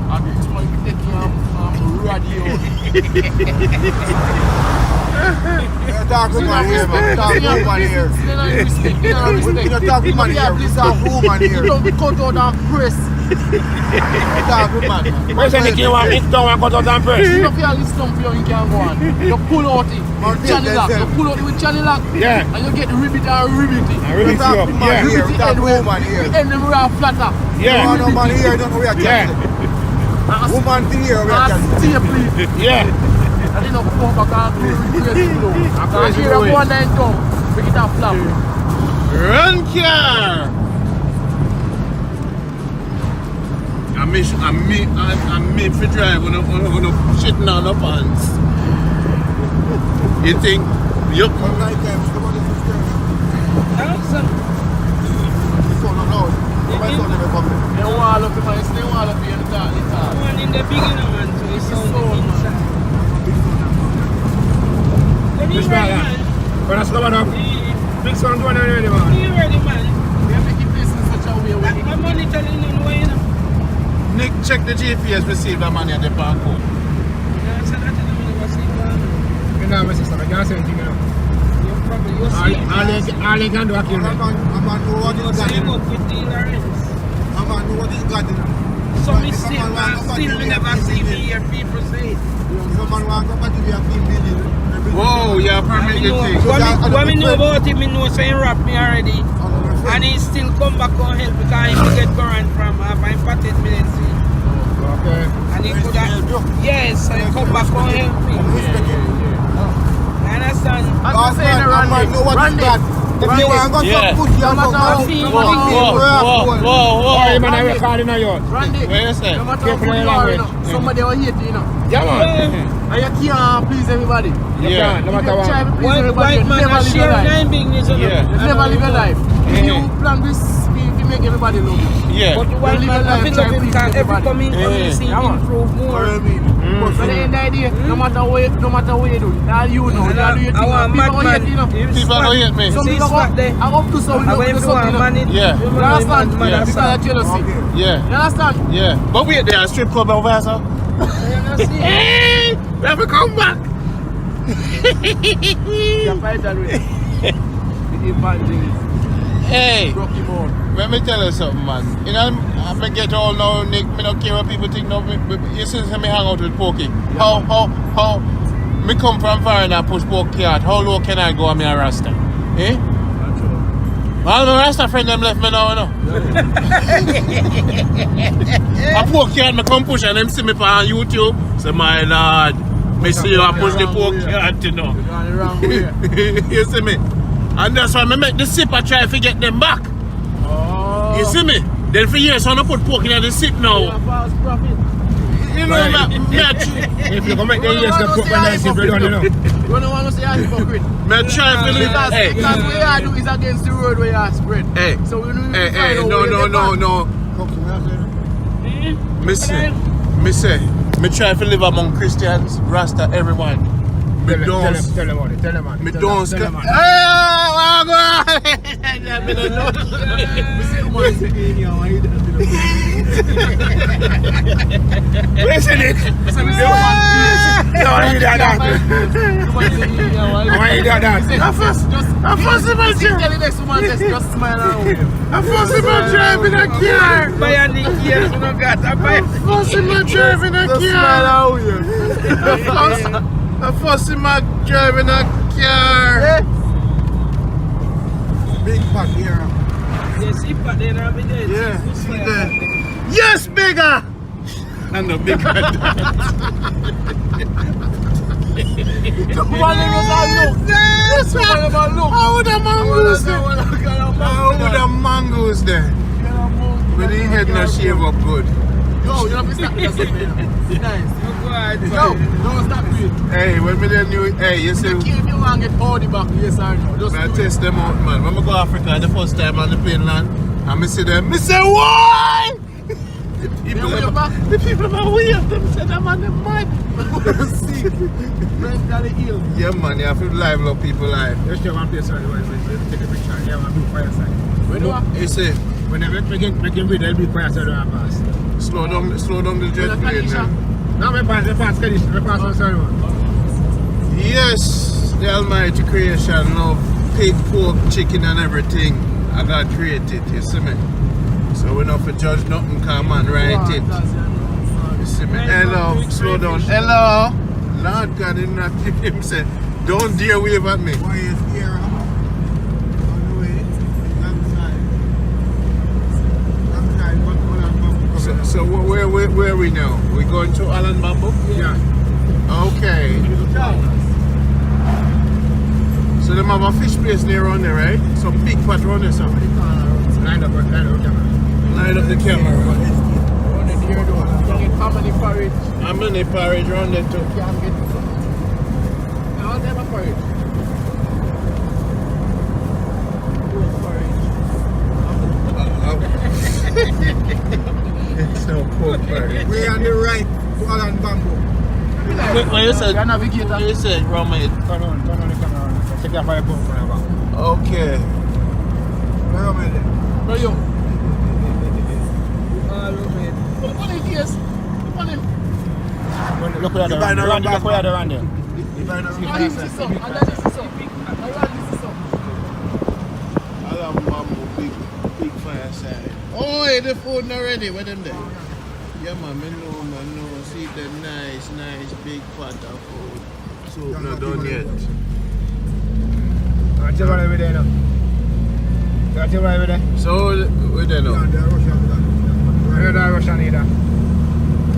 And this might be taking radio. Talk to man here, man. Talk to man here. You don't talk to man here. This is a woman here. You don't be cut out and press. Talk to man. Why say you want it down and cut out and press? You don't feel listen for you can go on. You pull out it with channel lock. You pull out it with channel lock. Yeah. And you get the ribbit and ribbit it. I really see Talk up. to man Yeah. here. Talk to woman here. The end them are flatter. Yeah. You want no man here, don't know where I Yeah. can. Woman thing here, where I can. Stay please. Yeah. And then you come back and do it slow. And here you go and then down. Make it a flap. Run, car! I'm made for drive when I'm shitting on the pants. You think? Yup. One night time, come on, this is good. This one, no. My son never come. They wall up the man, they wall up here and talk. One in the beginning man, so it's so inside. This man, when I come on check the GPS, we see the money at the park. Yeah, I said that to them when I was sleeping. You know, my sister, I can't say anything, you know. You're probably, you'll see. All they can do is kill me. I'm going to know what You'll he's got see in him. up with the Lawrence. I'm going to know what he's got in him. So me still never see me hear people say it. Someone want to go back to the film building. Whoa, yeah, permit the thing. What me know about him, me know so he rap me already. And he still come back and help because he get current from half and patent ministry. Okay. And he could have, yes, so he come back and help me. I understand. I'm saying Randy. If you want to go to push your mouth, whoa, man, I'm recording on yours. Randy, Where you say? no matter how good you are, you know, somebody will hate you, you know. Yeah, man. And you can't please everybody. You can't, no matter If you try what. to please everybody, you never live your life. You never live your life. If you plan this, you make everybody love you. Yeah. But the white man, I feel like because every coming, you see him improve more. But at the end of the day, no matter what you do, all you know, you do your thing. I want People madman. hate you, know. People don't hate me. Some people go, I up to some, I went do to something, one man. Yeah. You understand? Yeah. Because of jealousy. Yeah. You understand? Yeah. But wait, there a strip club over here, sir. Hey! Let me come back. You fight already. The evangelist. Hey, Rocky Moore. let me tell you something, man. You know, I get all now, Nick. Me don't care what people think of me. You see, me hang out with Pokey. How? Me come from foreign and push Pokey out. How low can I go on me a Rasta? Eh? All my Rasta friend them left me now, you know. I Pokey out, me come push and them see me on YouTube. Say, my lord, me see you I push the Pokey out, you know. You're wrong way. You see me? And that's why I make the sip I try to get them back. Oh. You see me? Then for years I don't put pork in the sip now. You're a false prophet. You know, If you come back there, yes, the put when I see bread, you know. You don't want to say I'm hypocrite. me try to live. Because Hey, what you do is against the road where you spread. hey, So we don't hey, find out no. Me say, me try to live among Christians, Rasta, everyone. Me don't. Tell them about it. Tell them about it. Me Tell don't. them about it. Me don't know. Listen it. I force him and Just smile and wave. driving a car. Buy a Nick here, you don't got a buy. I force him and driving a car. I force him and driving a car. Big pack here. Yes, he put there every day. Yeah, see that. Yes, bigger. I know bigger. That's How would the mangoes there? How would the mangoes there? But the head not shave up good. Yo, you have to stop this. Nice. Yo, don't stop it. Hey, when me then you, hey, you see, You can't want to get all the back, yes or no. Just I do it. test them out, man. When I go Africa the first time on the plainland, and I see them, I say, why? The people are weird, them say them on the mad. Sick. Mentally ill. Yeah, man, you have to live up people life. Let's show one place where you take a picture. Yeah, one big fire side. When do I? You see, When they make him read, they'll be fire side on pass. slow down the jet plane now. Now we pass Kaddish. We pass on sorry one. Yes, the almighty creation of pig, pork, chicken and everything I got created, you see me? So we not for judge nothing, come and write it. You see me? Hello, slow down. Hello. Lord God, him say, don't dare wave at me. Why is here? On the way. So where are we now? We going to Island Bamboo? Yeah. Okay. So they have a fish place near on there, right? Some big pot around there, something. Line up the camera. Line up the camera. Run it here, though. You get family porridge. How many porridge around there too? You can get all type of porridge. It's so poor porridge. Way on the right to Island Bamboo. What you said? You're a navigator. What you said, Roma? Turn on the camera. Check your fire pump for a while. Okay. Where you? All over it. What is this? Look where they're running. Look where they're running. Big fireside. Oh, hey, the food not ready. Where them there? Yeah, man. I know. See the nice big pot of food. Soup not done yet. Tell me over there now. Tell me over there. So, where they now? We're the Russian either.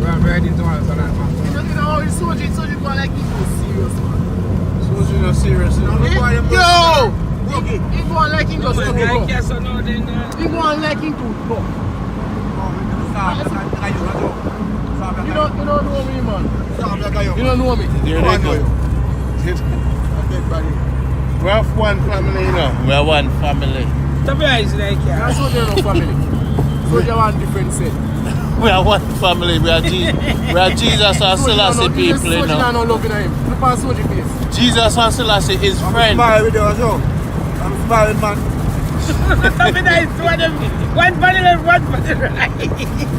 We're ready to answer that, man. You know, Soji go like he so serious, man. Soji not serious. Yo! He go on like he just to go. He go on like he to go. You don't know me, man. You don't know me. There they go. We have one family, you know. We are one family. That's what they're no family. So they're one different set. We are one family. We are Jesus and Selassie people, you know. No love in him. Look at Soji face. Jesus and Selassie is friend. I'm with you as well. I'm smiling, man. One body left, one body right.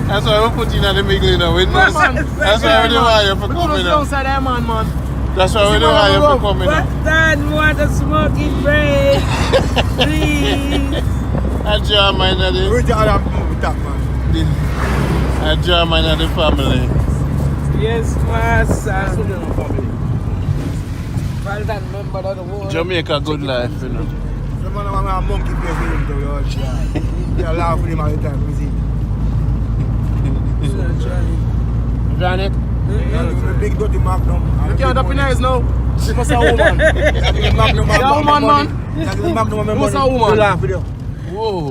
That's why we put in the middle, you know. That's why we don't want you to come in. That's why we don't want you to come in. But Dan want a smoking break. Please. A German of the... Which other man? A German of the family. Yes, master. Well done, member of the world. Jamaica good life, you know. The man of a monkey place with him, though. They laugh with him all the time, you see. Janet. The big dirty magnum. You can't up in eyes now. You must have a woman. You're a woman, man. You're a magnum of my You must have a money. woman. You laugh with you. Whoa.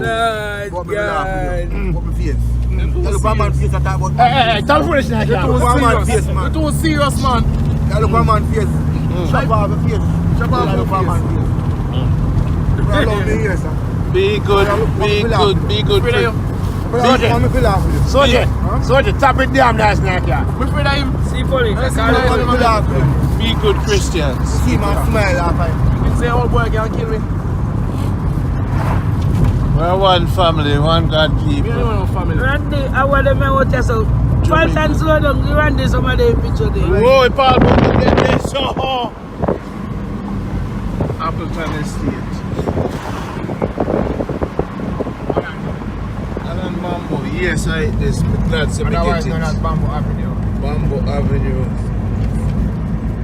What me laugh with you? What me face? You look at man face and talk about... Hey, tell foolish like that. You look at man face, man. You're too serious, man. You look at man face. Chop off your face. Chop off your face. Be good. Soji, tap it down, nice snack, yeah. We pray that him. See, police. Be good Christians. See, man, smile off. You can say old boy can't kill me. We're one family, one God We people. don't know family. Randy, I want them out there, so 12 times slow down. Randy, somebody picture there. Whoa, Paul, get this. So, Appleton Estate. Alan Bambo, yes, I ate this. Glad to Otherwise, get known as it. Bamboo Avenue. Bambo Avenue.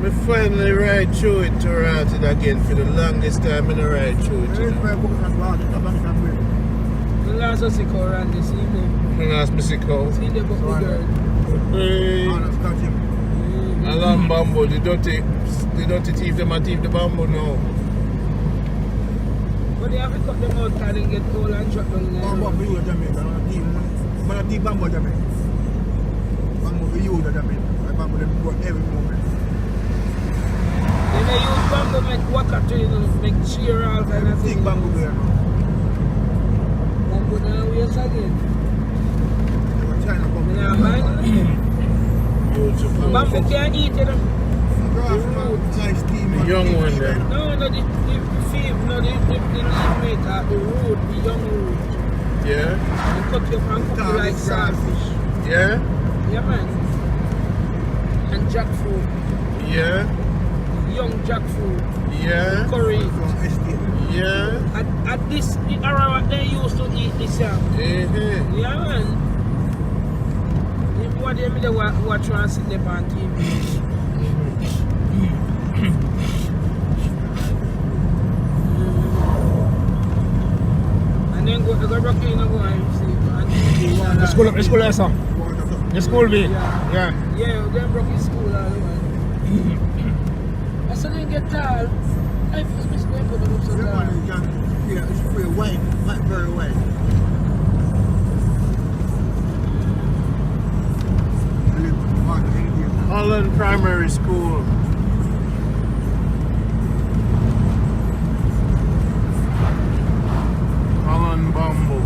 We finally ride through it to Rotted again for the longest time in a ride through it. You know. The last of Siko Randy, see them. Last Mexico. See the book girl. Hey. Alan Bambo, the dirty thief, them and thief the bamboo now. But they have to cut them out because they get cold and shut down there. Bamboo for you, Jamaica. Man, I think Bamboo, Jamaica. Bamboo for you, Jamaica. Bamboo, them go every moment. Then they use bamboo make water to, you know, make cheer all kind of thing. Bamboo there now. Bamboo now waste again. China come Yeah, man. Beautiful. Bamboo can't eat it. Nice team. The young one there. No, the thief, no, the leaf maker, the root, the young root. Yeah? They cut you up and cook you like saltfish. Yeah? Yeah, man. And jackfruit. Yeah? Young jackfruit. Yeah? Curry. Yeah? At this era what they used to eat this year. Mm-hmm. Yeah, man. What they really watch and sit there on TV. And then go back in and go and see. The school there, sir. The school be. Yeah, they broke his school all the way. I said they get tall. I first miss going to the looks of that. Yeah, it's very white, very white. Holland Primary School. Holland Bambo.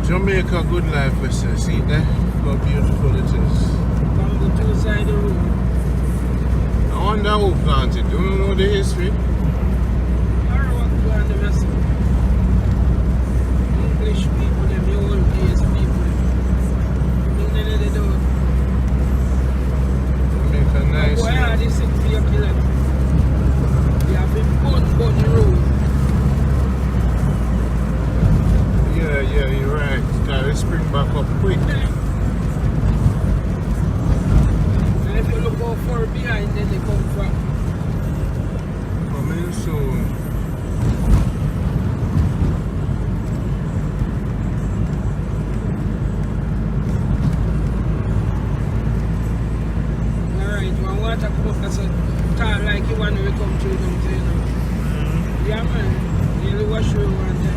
Jamaica good life, we say. See there? How beautiful it is. Bamboo two side the road. I wonder who planted. Do you know the history? English people, them the old days people. water, it spring back up quick. And if you look how far behind, then they come from. Coming soon. Alright, when water come up, that's a car like you want to come through them, you know. Yeah, man. You wash your one time.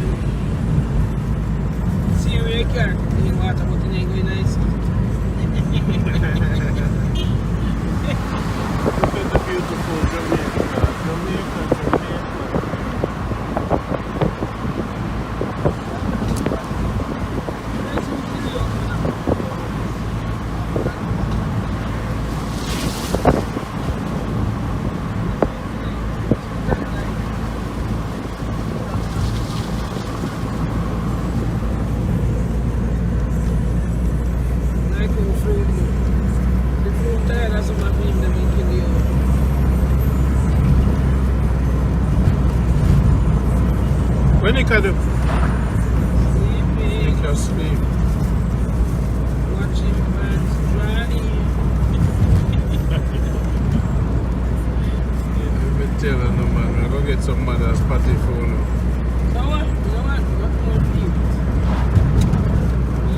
See where you can clean water, but it ain't going nice. Look at the beautiful Jamaica. Jamaica. Like how fruit, the fruit tired of some of them, they may kill you. When you can do, Sleeping, you can sleep. watching fans drowning. You've been telling them, man, I'm going to get some mother's party phone. So what? You know what? Not more people.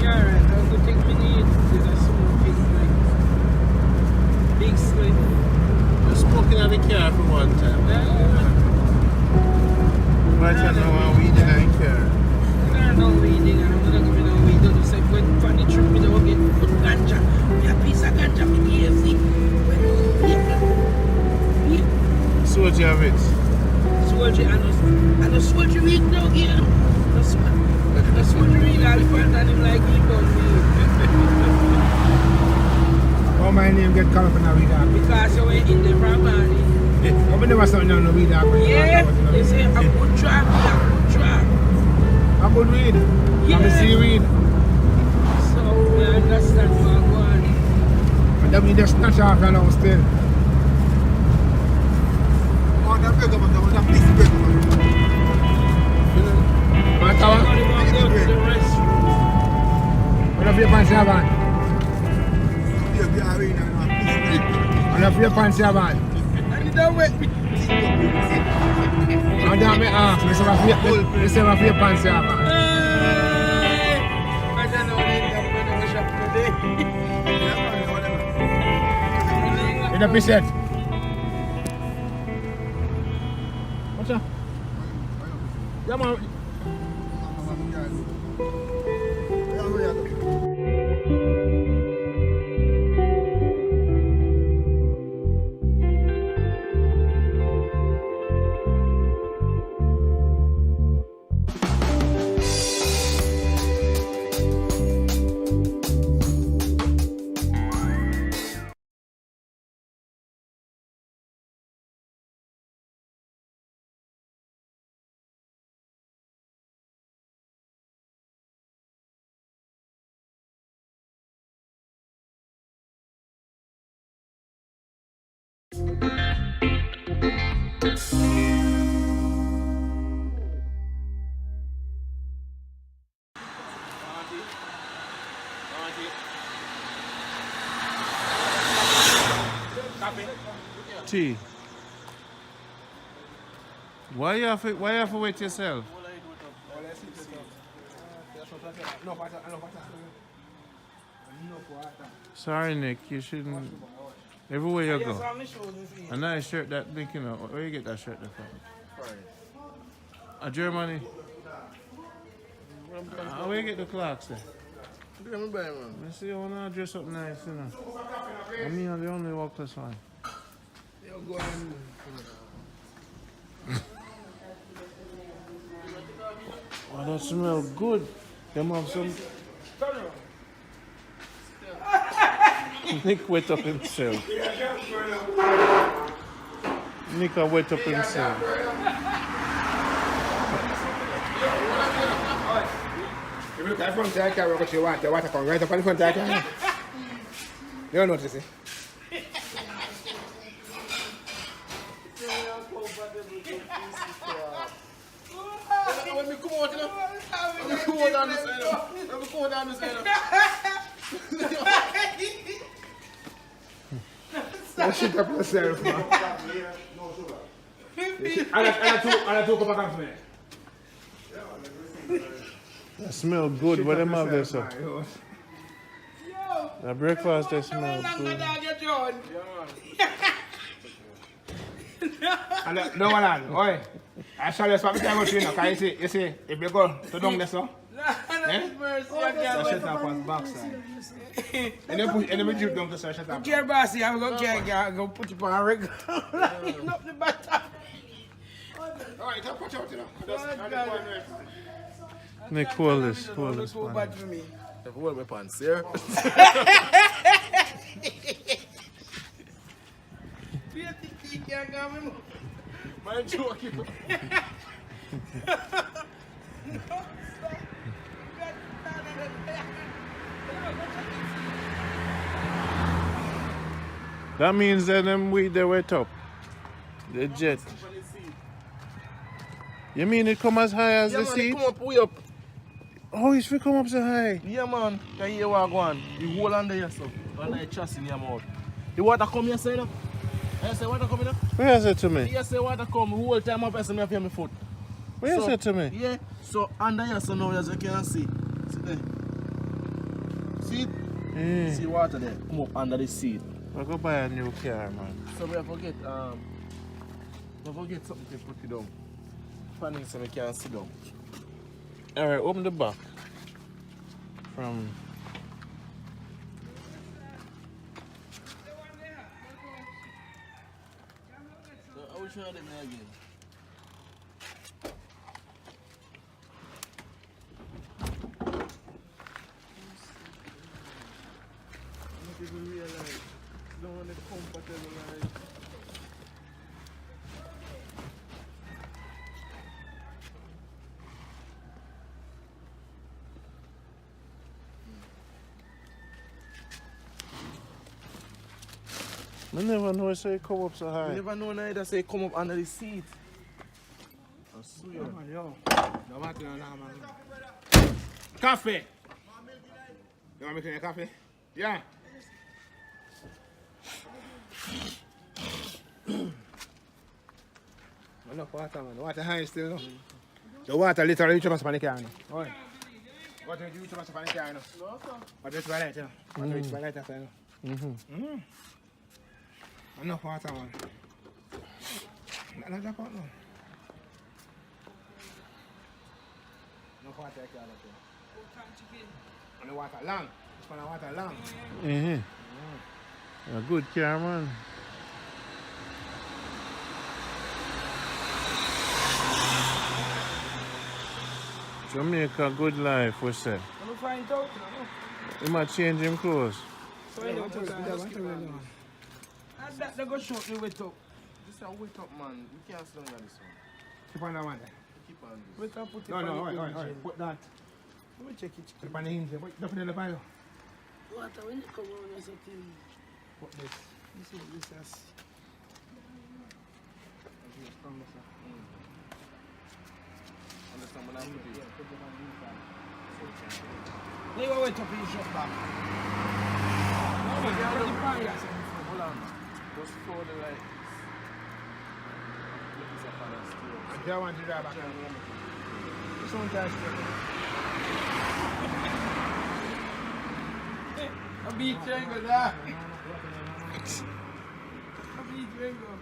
Yeah, right. That's the thing we need. Is a small big like big slip. Just smoking at the car for one time. Right now, I'm weeding in the car. I'm not weeding and I'm not going to be no weed. Don't say when for the trip, we don't get good ganja. Yeah, piece of ganja with KFC. Soldier of it. Soldier, I know soldier weed now, yeah. No soldier weed, I'll find that him like him on me. Oh, my name get called up in a weed dog. Because you were in the primary. I never saw no weed dog. Yeah, they say a good trap, a good trap. A good weed. Yeah. I'm a seaweed. So, we understand what I'm going. And then we just snatch off your now still. Oh, that break up, that was a big break up. What Everybody want to go to the restroom. What if your pants are bad? What if your pants are bad? And you don't wait me. And then me ask, me say what if your pants are bad? Hey! I don't know what I'm going to shop today. In the piset. What's that? Yeah, man. T. Why you have to wait yourself? Sorry, Nick, you shouldn't. Everywhere you go. A nice shirt that blinking out. Where you get that shirt from? A Germany? Where you get the clocks then? I see, I want to dress up nice, you know. I mean, I'm the only workless one. Oh, that smells good. Them have some. Nick wet up himself. Nick a wet up himself. If you look at the front of the car, what you want, the water come right up on the front of the car. You don't notice it. when we come out, you know. When we come out down this side, when we come out down this side. That shit up yourself, man. I took up a coffee. That smell good. What them have there, sir? The breakfast, they smell good. No one on. Oi. I shall just probably go to you now. Can you see, if you go to down there, so. Shut up on the backside. And then we drip down to shut up. Okay, bossy, I'm going to go put it on a rig. Line up the bottom. Alright, I'll put you out, you know. Nick, hold this. Hold this. Too bad for me. Hold my pants, here. Man, joke you. That means that them weed they wet up. The jet. You mean it come as high as the seat? It come up way up. Oh, it's come up so high. Yeah, man. Can you hear what I go on? The whole under here, so. Under your chest in your mouth. The water come here, say, no? I say, water come here? Where you say to me? You say, water come. The whole time up, I say, me have my foot. Where you say to me? Yeah. So, under here, so now, as you can see. See there? See it? See water there? Come up under the seat. I'll go buy a new car, man. So, we forget, something to put it down. Funny, so we can sit down. Alright, open the back. From... So, I will show them again. People realize, don't want to comfortable life. I never know say it come up so high. You never know neither say come up under the seat. I swear. Yo. No matter no man. Coffee. You want me to make coffee? Yeah. Enough water, man. The water high still, no? The water literally reach up to the car, no? Oi. Water reach up to the car, no? No, sir. Water reach by light, you know? Water reach by light, you know? Enough water, man. Not drop out, no. Enough water, I can't let you. And the water long. It's for the water long. A good car, man. Jamaica, good life, we say. I'm find out. He might change him clothes. They go short the wet up. This is a wet up, man. You can't slow down this one. Keep on that one. Keep on this. Wet up, put it No, on no, the wait. engine. Put that. Let me check it. Keep on the hinge. Wait, don't put it in the pile. Water, when you come on, there's a thing. What this? This is Understand what I'm doing? They go wet up in your shop back. Hold on. Just throw the lights. This up on the stairs. I don't want to drive back. This one guy's a beach triangle there. A beach triangle.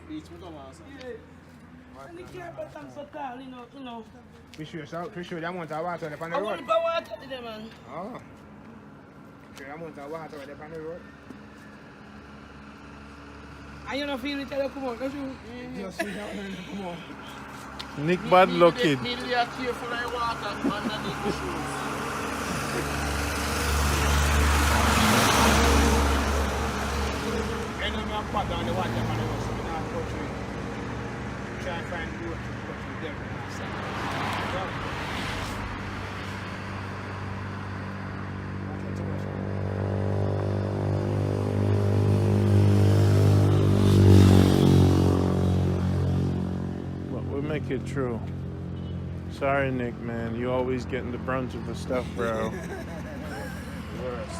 Beach, we come on, sir. Yeah. And the car bottom so tall, you know. Fish the amount of water on the I road. want to go water to them, man. Oh. The amount of water on the road. And you don't feel it till you come out, don't you? Just see that when you come on. Nick bad lucky. Need to be careful of the water underneath the shoes. And then you put down the water on the road, so you don't go through it. Try and find the road to go through them. But we'll make it through. Sorry, Nick, man. You always getting the brunt of the stuff, bro. Worse.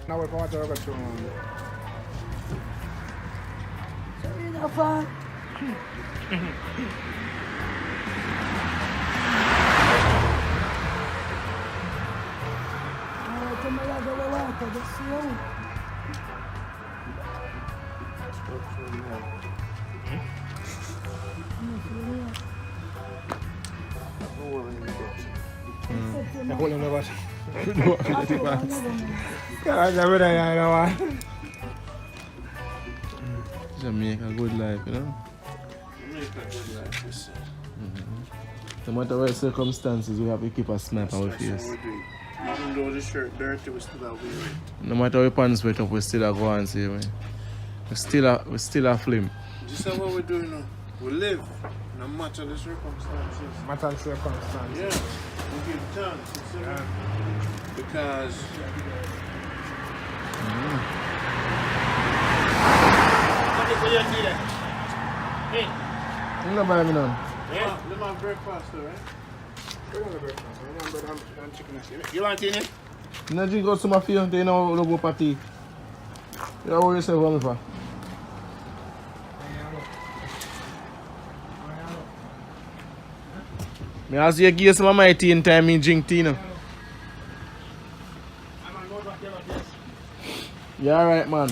Now we're going to go to Jamaica, good life, you know? Jamaica, good life, yes, sir. No matter what circumstances, we have to keep a smile on our That's face. what we do. Even though the shirt dirty, we still have wear it. No matter what pants wet up, we still go and see me. We still a film. This is what we're doing now. We live, no matter the circumstances. matter of circumstances. Yeah, we give thanks. You see me? Because You know about me now. yeah, live on breakfast, though, right? You want in it? You know, drink out some of you, they know logo party. You know what you say, for? Me ask you give some of my tea in time in drink tea, no? You alright, man?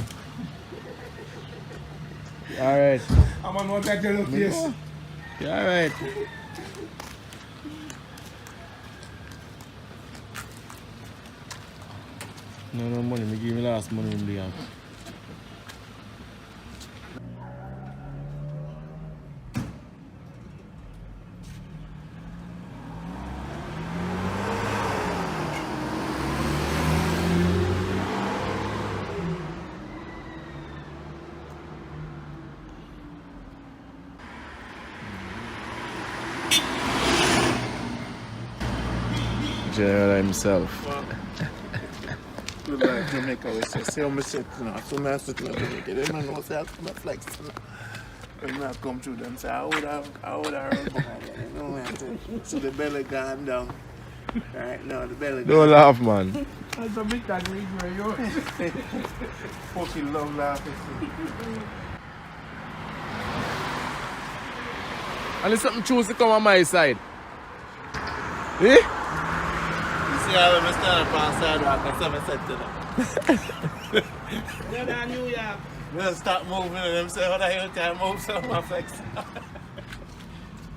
You alright? I'm on what that yellow face. You alright? No money, me give me last money in the hand. General himself. good life, Jamaica, we say. See how me sit, you know. So I sit in Jamaica. They don't know, say, I'm flex, you know. When I come through them, say, I would have heard behind you know what I'm saying? So the belly gone down. Right now, the belly Don't laugh, man. That's a bit that read where you fucking love laughing. And it's something choose to come on my side. Eh? You see how I'm standing up on the sidewalk and something said to them. They're down New York. We don't stop moving and them say, how the hell can I move so I'm flex?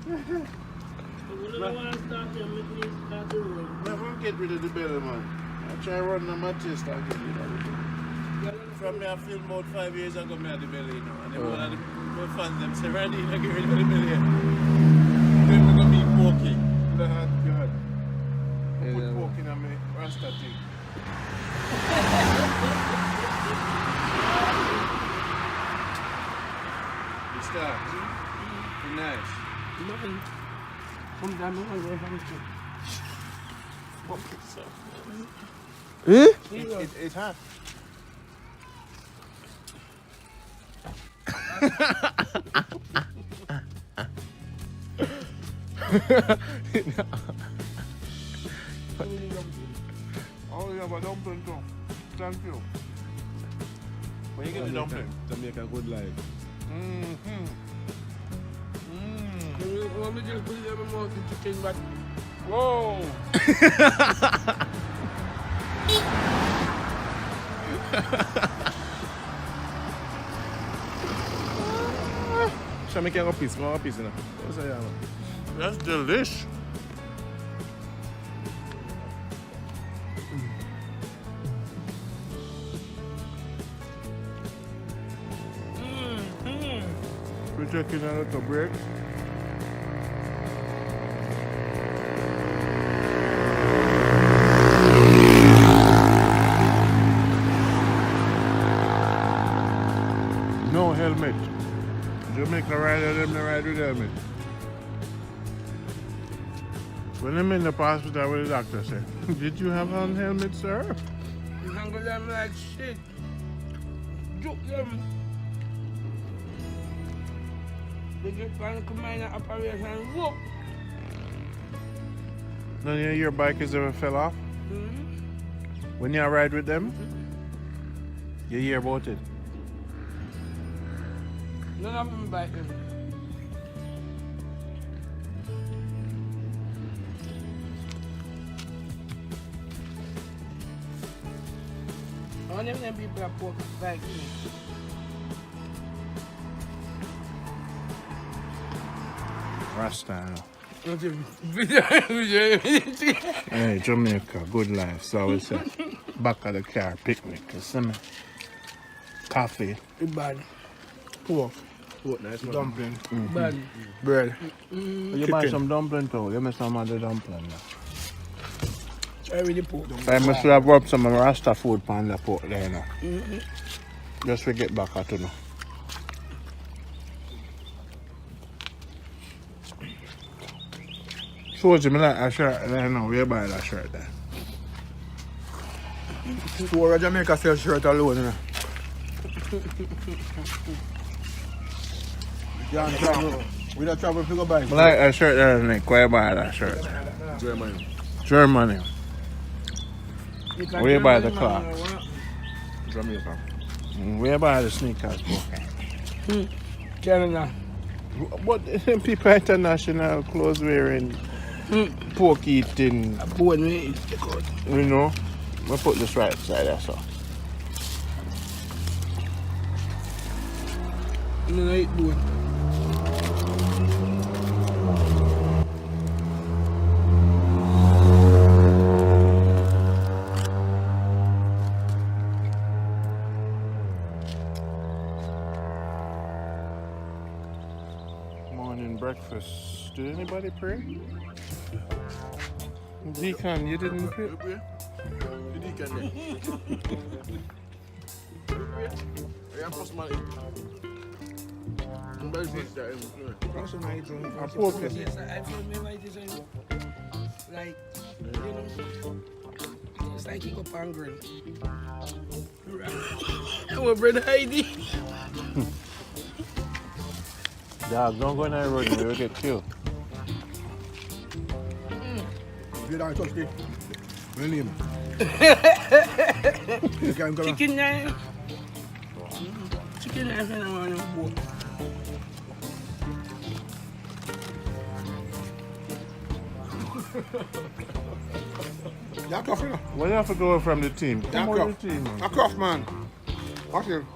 We don't want to start here, make me start the road. Never get rid of the belly, man. I try running on my chest and get rid of it. From me, I filmed about 5 years ago, me had the belly, you know. And then one of the fans, them say, Randy, you don't get rid of the belly. Then we're going to be pokey. God. Put poke in on me, Rasta thing. You start. Be nice. Nothing. Come down, no one will have to. Eh? It's hot. Oh, yeah, but dumpling too. Thank you. When you get the dumpling? Jamaica good life. Let me just put it in my mouth and chicken back. Whoa! Shall I get a piece? More piece, you know? What's that? That's delish. We're taking a little break. No helmet. Jamaica rider, them the ride with helmet. When I'm in the hospital, what the doctor say? Did you have on helmet, sir? You handle them like shit. Joke them. They get one combined operation. Whoop. None of your bikers ever fell off? When you ride with them? You hear about it? None of them bite them. All of them people are poor bike me. Rasta. Hey, Hey, Jamaica, good life. So we say, back of the car, picnic, you see me? Coffee. bad. Pork. Pork, nice one. Dumpling. Bad. Bread. You buy some dumpling too? Give me some of the dumpling now. Try with the pork. I must have rubbed some of the Rasta food pan the pork there now. Just to get back at you now. So you me like a shirt there now, where you buy that shirt there? Store of Jamaica sell shirt alone, you know. You can't travel. We don't travel if you go buy. I like a shirt there and where you buy that shirt there? Germany. Germany. Where you buy the clocks? Jamaica. Where you buy the sneakers, bro? Canada. But them people international clothes wearing, pork eating, Board me is the code. you know. We put this right side there, so. I don't eat board. Morning breakfast. Did anybody pray? Deacon, you didn't pray? You pray? You deacon there. You pray? I am first man. Somebody says that. I poke it. Yes, I feel me like this. Like, you know, it's like you go pan grill. I'm a bread Heidi. Dog, don't go in that road, you will get killed. You don't touch it. My name. Chicken knife. Chicken knife and I want to go. You're tough, you know. Why you have to go from the team? Come on the team, man. A craft man. Watch him.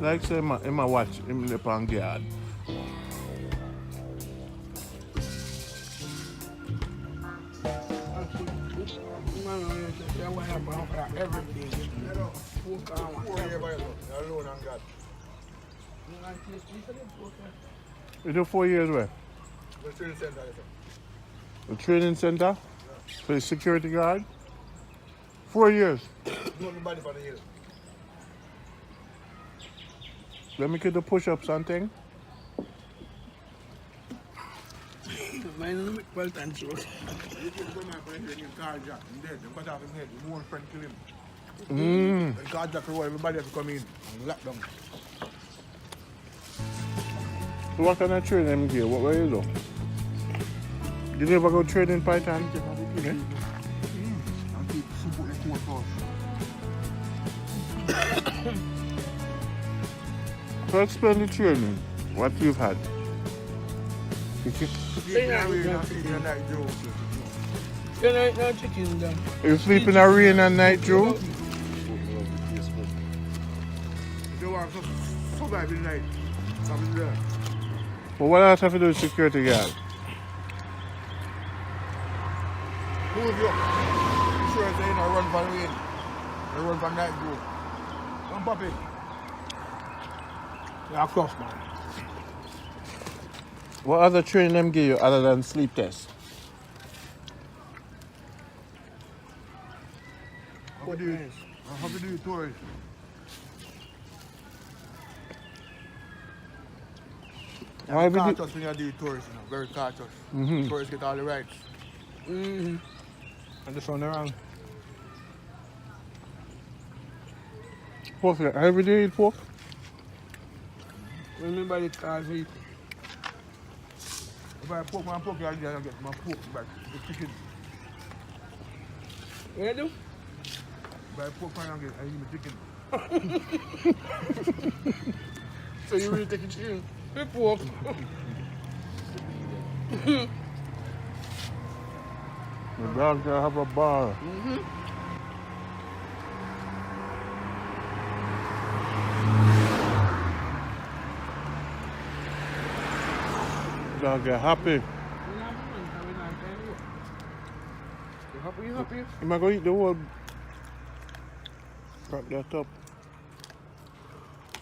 Like say, him a watch, him lip on guard. You do 4 years where? The training center. The training center? For the security guard? 4 years. Not the body for the years. Let me get the push-ups and thing. Mine is well done, so. You can go man for the car jack. He's dead. They cut off his head. The one friend kill him. The car jack reward everybody has to come in and lock down. So what kind of training give? What were you do? Did you ever go training Python? And keep super in 4 cars. So explain the training, what you've had. You know, no chicken down. You sleep in a rain and night, Joe? You want to survive the night. Something there. Well, what else have to do with security guard? Move you. Sure, they don't run from rain. They run from night, bro. Don't pop it. You're a cross, man. What other training them give you other than sleep test? How do you tours? Very cautious when you do tourists, you know. Very cautious. Tourists get all the rights. And this one around. Pork, every day eat pork? Remember the cars we eat. If I poke my pork, I get my pork back. The chicken. What you do? If I poke my I eat the chicken. So you really take a chicken? The pork. The dog can have a bar. Dog get happy. You happy? You happy? Am I going to eat the whole crack that up?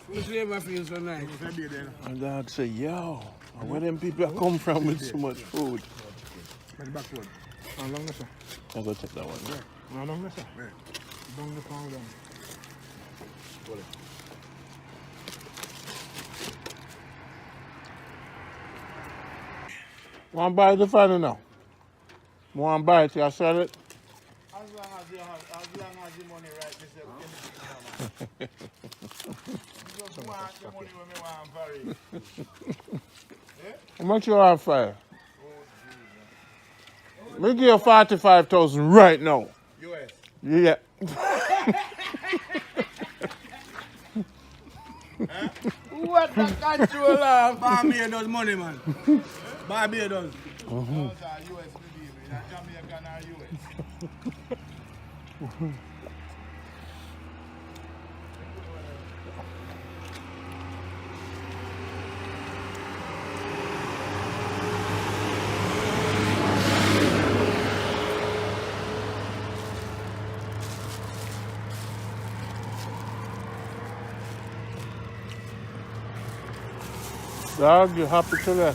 Which flavor feels so nice? And dad say, yo, where them people come from with so much food? Back backward. How long is that? I'll go check that one. How long is that? Down the pound down. Want to buy the final now? Want to buy it, you sell it? As long as the money right, this is just want the money when me want very. How much you have for? Me give you 45,000 right now. US. Yeah. What the control of Barbados money, man? Barbados. Those are US, believe me. Not Jamaican or US. Dog, you happy to that?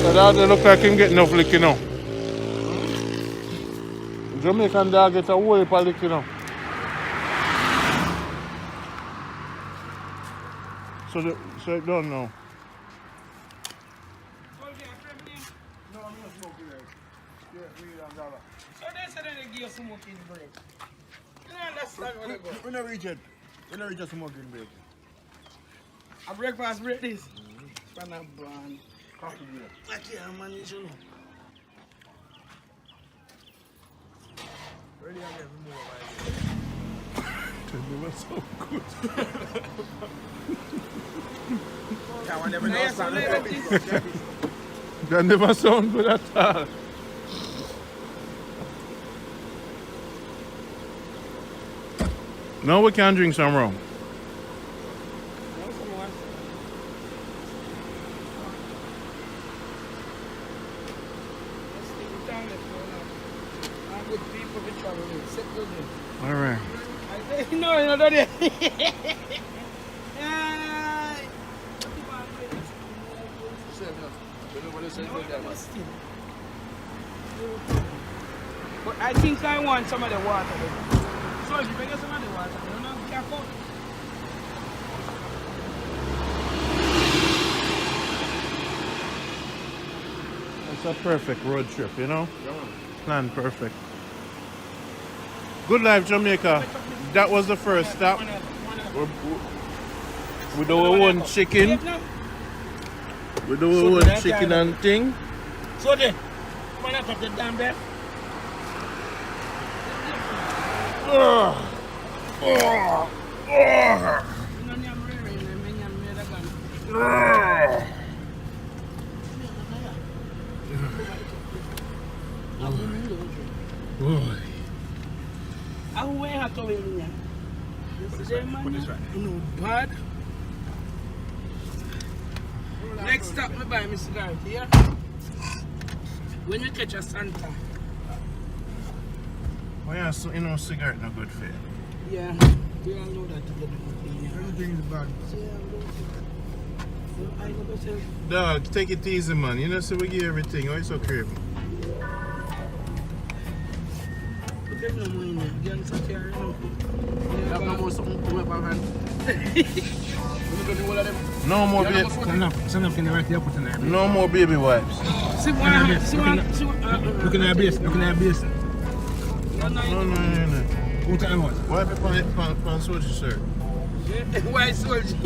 So dog, they look like him get enough lick, you know. Jamaican dog get a whole heap of lick, you know. So it don't know. So they said they give you smoking break. You don't understand what they go. We never reach it. We never reach a smoking break. A breakfast break this? Pan a brand. Coffee break. I can't manage you know. Ready again, we move over They were so good. I never know Yes, sound. That never sound good at all. Now we can drink some rum. All right. No, don't you? But I think I want some of the water. So if you bring us some of the water, you know, careful. It's a perfect road trip, you know? Planned perfect. Good Life Jamaica. That was the first stop. We do our own chicken. We do our own chicken and thing. So then, come on, put the damn bed. Bad. Next stop, me buy Mr. Garvey, yeah? When you catch a Santa. Oh yeah, so you know cigarette no good for you. Yeah, we all know that together. Everything is bad. Dog, take it easy, man. You know, so we give everything. Why you so crazy? Them no money, gangs are carrying out. You have no more something to weapon hand. No more baby. No more baby wipes. See one. Looking at base. No. What time was? Wipe it on soldier, sir. Why soldier?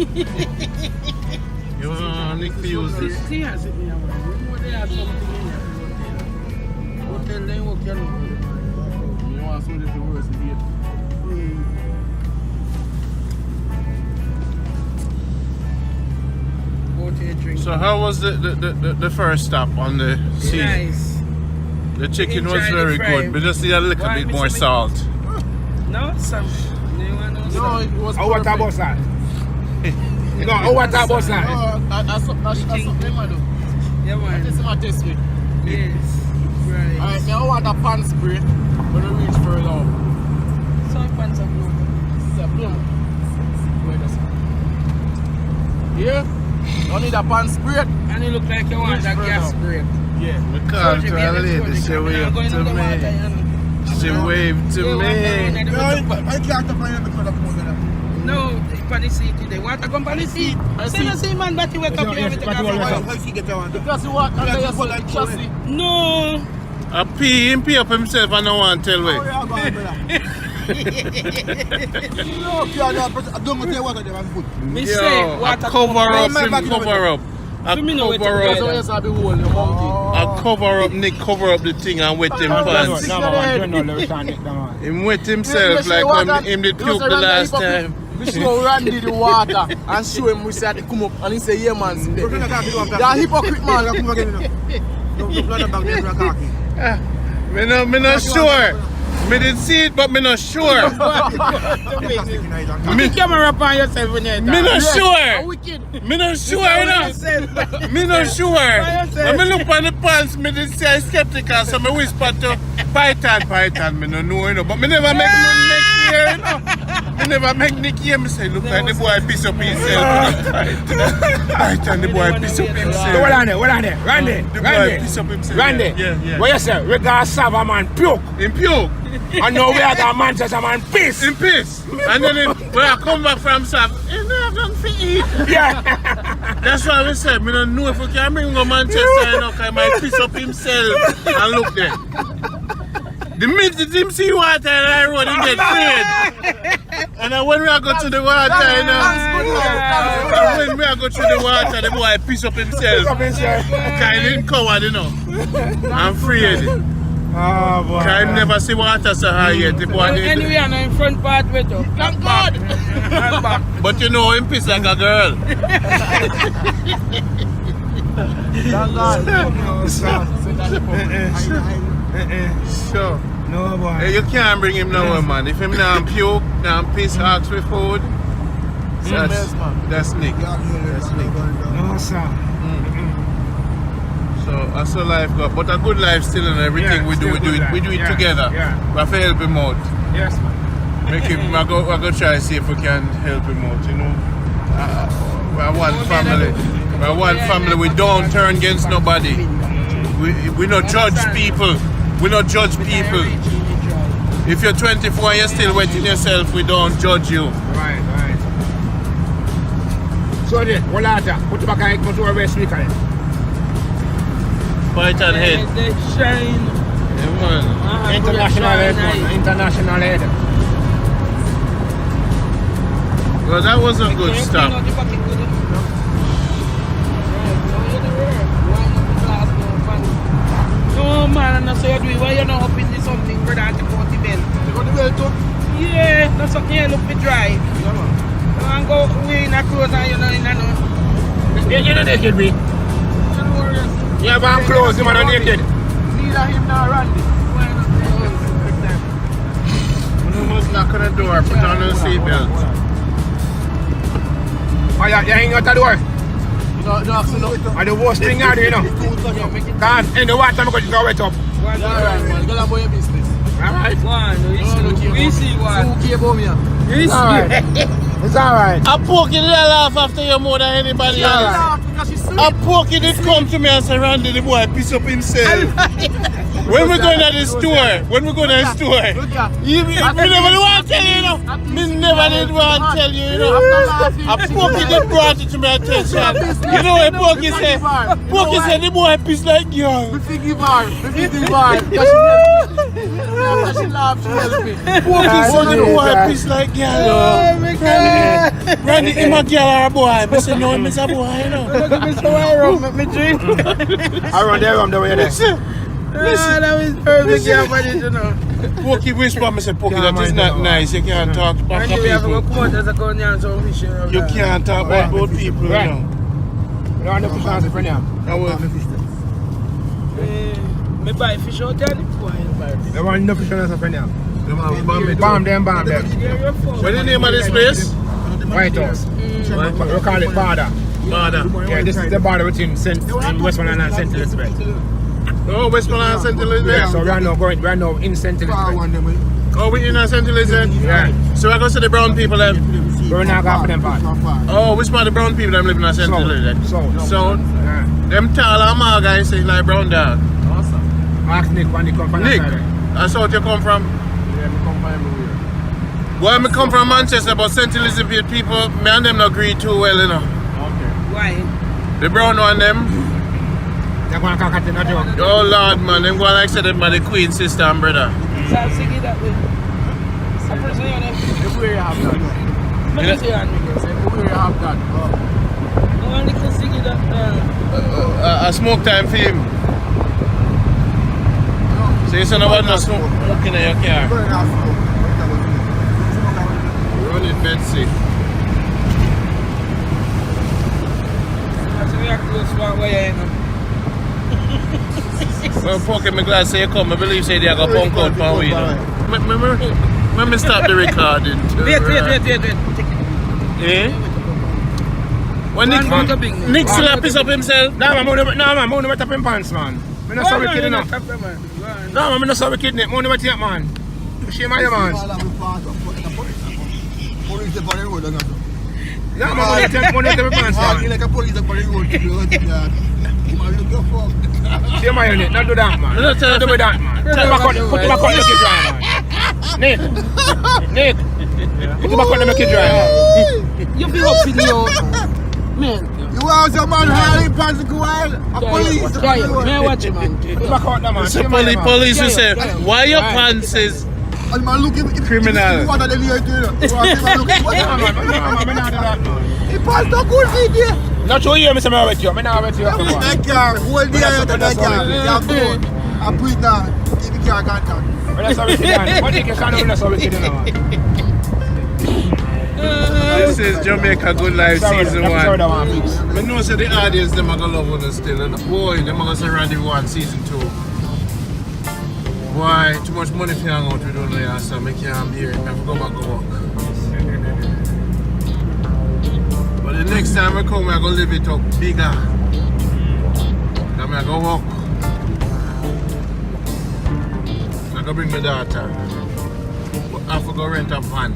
You want Nick to use this? See, I said, they have something in here. Hotel, they work here. You want soldier to worse than here. So how was the first stop on the sea? Nice. The chicken was Enjoy the very fry. good, but just need a little bit more salt. No, some. No, it was How what about that? No, how what about that? That's something I do. Yeah, man. This is my test week. Yes. Right. Alright, now I want a pan spray when we reach further up. Some pants are blue. It's a bloom. Here, you need a pan spray. And you look like you want a gas spray. Yeah. We called to a lady, she waved to me. She waved to me. I can't find the color of No, on the seat today. Water come on the seat. Say man, but you wake up here with the Because you walk under your chassis. No. A pee up himself and no one tell me. Me say, water cover up. A cover up, Nick cover up the thing and wet him pants. Him wet himself like when him did puke the last time. We show Randy the water and show him we said come up and he say yeah man. That hypocrite man. Me not sure. Me didn't see it, but me not sure. Me camera up on yourself when you're Me not sure. Me not sure, you know. Me not sure. When me look on the pants, me did say skeptical, so me whisper to Python, me no know, you know. But me never make Nick here, you know. Me never make Nick here. Me say, look like the boy piss up himself. Python, the boy piss up himself. What on there? Randy. The boy piss up himself. Randy. Yeah. What you say? We got serve a man puke. In puke. And now we are got Manchester man piss. In piss. And then when I come back from South, you know I've done for eat. Yeah. That's why we said, I don't know if we can bring him Manchester, you know, because he might piss up himself and look there. The minute him see water and I road, he get afraid. And then when we are go to the water, you know, when we are go to the water, the boy piss up himself. Because he didn't cover, you know. I'm afraid. Oh boy. I never see water so high yet. The boy anyway, I'm in front part with you. Thank God. But you know him piss like a girl. Thank God. Sure. No boy. Hey, you can't bring him nowhere, man. If him now puke, now piss, ask for food. That's Nick. That's Nick. No sir. So that's how life got. But a good life still and everything Yeah, we do it together. Yeah. We have to help him out. Yes man. Make him I go try to see if we can help him out, you know. We're one family. We're one family. We don't turn against nobody. We don't judge people. We don't judge people. If you're 24 and you're still wetting yourself, we don't judge you. Right. So then, what are that? Put the back and go to our West Weekend. Python head. They shine. Yeah, man. International head. Well, that was a good stop. No man, that's what you do. Why you not up in this something for that to go to the bell? You go to the well too? Yeah, that's something you look to dry. Yeah man. You want to go away in a clothes and you know in a no. You know naked me. Yeah, but I'm close, man, I'm naked. Neither him nor Randy. You must knock on the door, put on the seatbelt. Oh, you ain't got the door. No, And the worst thing out there, you know. Because in the water, I'm going to go wet up. Alright man, you gotta your business. Alright? We see one. It's alright. I poke it laugh after you more than anybody else. I poke it come to me and say, Randy, the boy piss up himself. When we going to the store, you never want to tell you, you know. Me never did want to tell you, you know. A Pokey just brought it to my attention. You know what Pokey said? Pokey said the boy piss like girl. We think give her. She laughed, she helped me. Pokey said the boy piss like girl. Oh my God. Randy, him a girl or a boy? I said no, him is a boy, you know. Look at me so I run me drink. I run there, I'm the way there. Listen. That was perfect, yeah, but you know. Pokey whisper, I said, Pokey, that is not nice. You can't talk about people. You can't talk about people, you know. You don't have fish on the friend now. Me buy fish out there. They want no fish on the friend now. Bomb them. What's the name of this place? White House. We call it Border. Border. Yeah, this is the border between Westmoreland and St. Elizabeth. Oh, Westmoreland and St. Elizabeth? Yeah, so we are now in St. Elizabeth. Oh, we in St. Elizabeth? Yeah. So we're going to see the brown people then? We're not going to them part. Oh, which part of the brown people them living in St. Elizabeth? So, yeah. them tall and my guys say like brown dog. Awesome. Ask Nick when he come from Nick, that that's how you come from? Yeah, we come from everywhere. Well, I come from Manchester, but St. Elizabeth people, me and them not agree too well, you know. Okay. Why? The brown one them. They're going to catch another one. Oh Lord, man, them going like said them by the Queen sister and brother. So I'm singing that way. Everywhere you have that. Everywhere you have that. I want to sing that. A smoke time for him. So you said about no smoking in your car. Running Betsy. That's me a close one where you know. Well, Pokey, my glad say you come. I believe say they are going to punk out for we. Let me stop the recording. Wait. Eh? When Nick still a piss up himself? No, man, I'm going to top him pants, man. I'm not so wicked enough. No, man, I'm not so wicked, Nick. I'm going to take, man. Shame on you, man. Police up on the road, no, man, I'm going to take my pants, man. Like a police up on the road. Shame on you, Nick. Don't do that, man. Don't do that, man. Put the back on, make it dry, man. Nick, put the back on to make it dry. You feel up in your man. You want some man hauling pants to go out? A police. Man, watch it, man. Put the back on, man. So police will say, why your pants is criminal? He pants not good, see there. Not sure you, Mr. Mawet, you. I'm not with you. I can't hold the eye that I can. I put that. Give me car contact. That's how we can. What you can't do, so we can. This is Jamaica Good Life Season 1. I know so the audience them are going to love us still. And boy, them are going to say Rendezvous 1 Season 2. Why? Too much money for hang out we don't know, so I can't be here. I have to go back to work. But the next time I come, I'm going to live it up bigger. I'm going to go walk. I'm going to bring my daughter. But I have to go rent a van.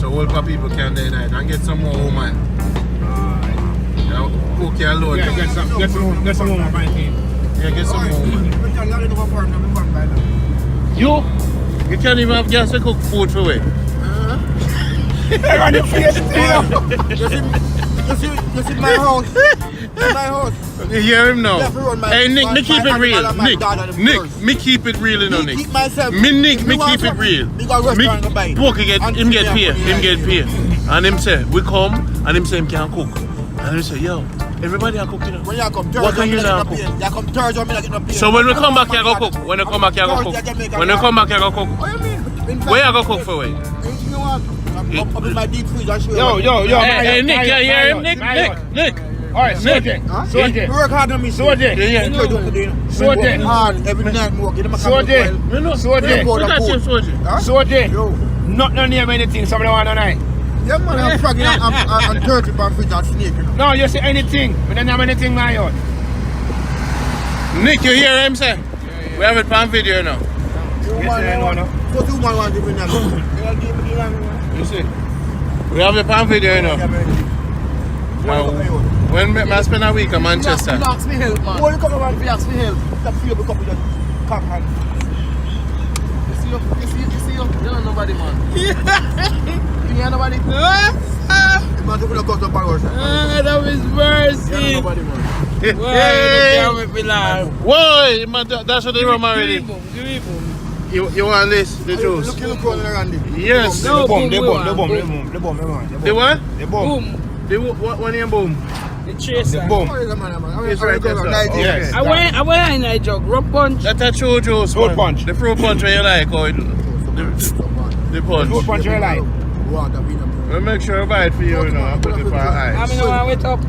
So all the people can do that and get some more woman. Cook your load. Yeah, get some woman by team. Yeah, get some more woman. You can't even have gas to cook food for it. You see my house. My house. You hear him now? Hey Nick, me keep it real. Nick, me keep it real, you know, Nick. Me keep it real. Me Pokey get paid. And him say, we come, and him say him can't cook. And him say, yo, everybody are cooking. When you come what can you now cook? You come Thursday, I'm not getting a plate. So when we come back, you go cook. When you come back, you go cook. When you come back, you go cook. What do you mean? Where you go cook for it? Anything you want. I'm up in my deep freeze, I'll show you. Yo. Hey, Nick, you hear him? Nick. Alright, Soje. You work hard on me, Soje. Soje. Hard every night, work. Soje. Soje. Yo. Not no name anything, somebody want to know. Yeah, man, I'm fragging. I'm 30 pound fish and snake, you know. No, you say anything. We don't have anything, my yard. Nick, you hear him say? We have it on video now. So 2 man want to bring them. You see? We have it on video now. When I spend a week in Manchester. You ask me help, man. When you come around, if you ask me help, that feel the couple just cock hand. You see you? You don't know nobody, man. You hear nobody? The man took the cut up and rush. That was mercy. You don't know nobody, man. Whoa, man, that's what they rum already. You want this? The juice? Look on Randy. Yes. No, boom. The what? The what name boom? The chaser. Boom. It's right there, sir. Yes. I went in a jug. Rum punch. That's a true juice. Fruit punch. The fruit punch where you like, or the punch. Fruit punch you like. We'll make sure I buy it for you, you know, and put it for our eyes. I mean, I went up.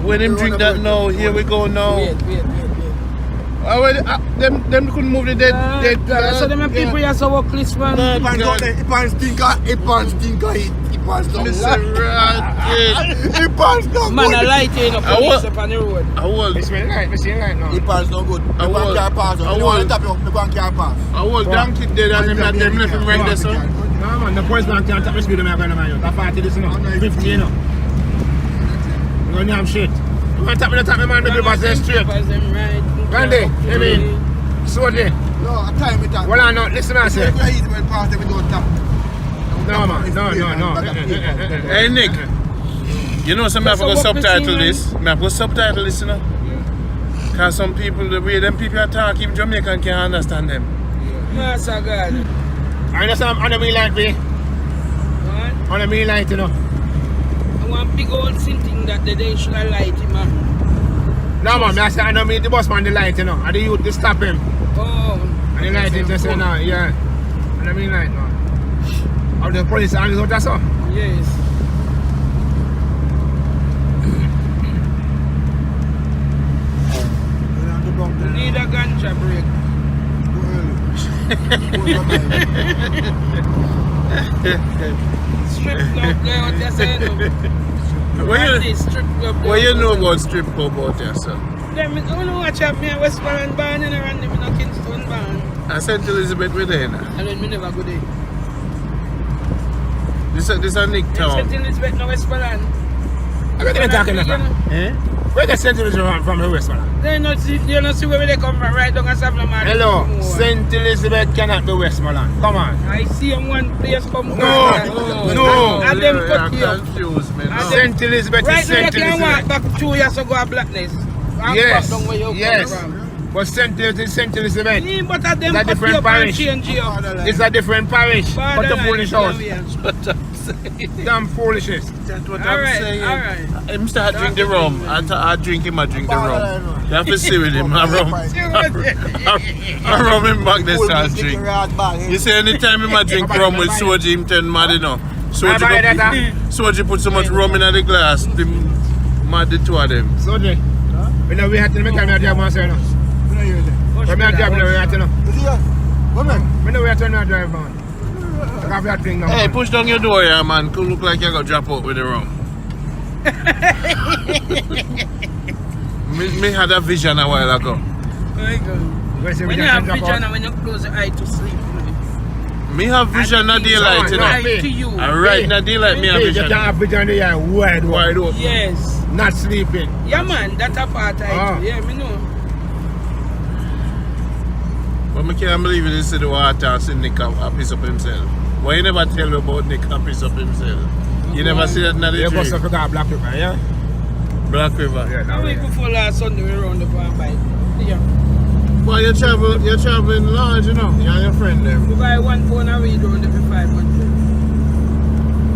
When him drink that now, here we go now. Wait. Them couldn't move the dead. So them people here so work this man. It pans stinker. Man, I light you up police up on the road. I will. It's really right. It's really right now. It pans no good. The bank car pass. The bank car pass. I will donkey dead and them left him right there, so. No man, the police man can't tap the speed of my gun, man. That 40 this, you know. 50, you know. You don't have shit. You want to tap me, man, the people say straight. Randy, I mean, Soji. No, I time it. Well, I know, listen, I say. No, man, no. Hey, Nick. You know, some have to go subtitle this. I have to go subtitle this, you know. Because some people, the way them people are talking, even Jamaican can't understand them. Yes, I got it. I understand, on the mean light, me. What? On the mean light, you know. I want big old thing that they should have light him, man. No, man, I say I don't mean the boss man the light, you know. And the youth, they stop him. Oh. And the light, they say, no, yeah. I don't mean light, no. Of the police and the that's all. Yes. You need a ganja break. Strip club there, what you saying? What you know about strip club out there, sir? Them, I don't watch up me a Westmoreland barn and around them in a Kingston barn. I St. Elizabeth with there now. And then me never go there. This is a Nick town. St. Elizabeth, no Westmoreland. What are you talking about? Eh? Where the St. Elizabeth from the Westmoreland? They don't see where they come from, right down at Savannah. Hello, St. Elizabeth cannot be Westmoreland. Come on. I see them one place come No. And them cut you. Confused, man. St. Elizabeth Right is now you St. can Elizabeth. walk back 2 years ago at Blackness. Yes, Down where you yes. come from. But St. Elizabeth is St. Elizabeth. Yeah, but at them It's a cut different you up and parish. change you up. It's a different parish. But the foolish house. Damn foolishness. That's what I'm Alright, saying. alright. Him start drink the rum. I drink him, I drink the rum. You have to see with him. I rum him back there start drink. You see, anytime him I drink rum with Soji, him turn mad, you know. Soji put so much rum in the glass, him mad the two of them. Soji, we know we had to make a job myself. We have a job now, we have to know. We know we have to know drive man. Hey, push down your door here, man. Could look like you're going to drop out with the rum. me had a vision a while ago. When you have vision and when you close your eye to sleep. Me have vision in daylight, you know. And right in daylight, me have vision. You can have vision in the eye wide open. Yes. Not sleeping. Yeah, man. That's a part of it. Yeah, me know. But I can't believe it is the water and see Nick a piece up himself. Why you never tell me about Nick a piece up himself? You never see that in the You dream? must have forgot Black River, yeah? Black River. Yeah, How week before last Sunday we round up on bike. Yeah. Well, you're traveling large, you know. You and your friend there. We buy 1 pound of weed round up for 500.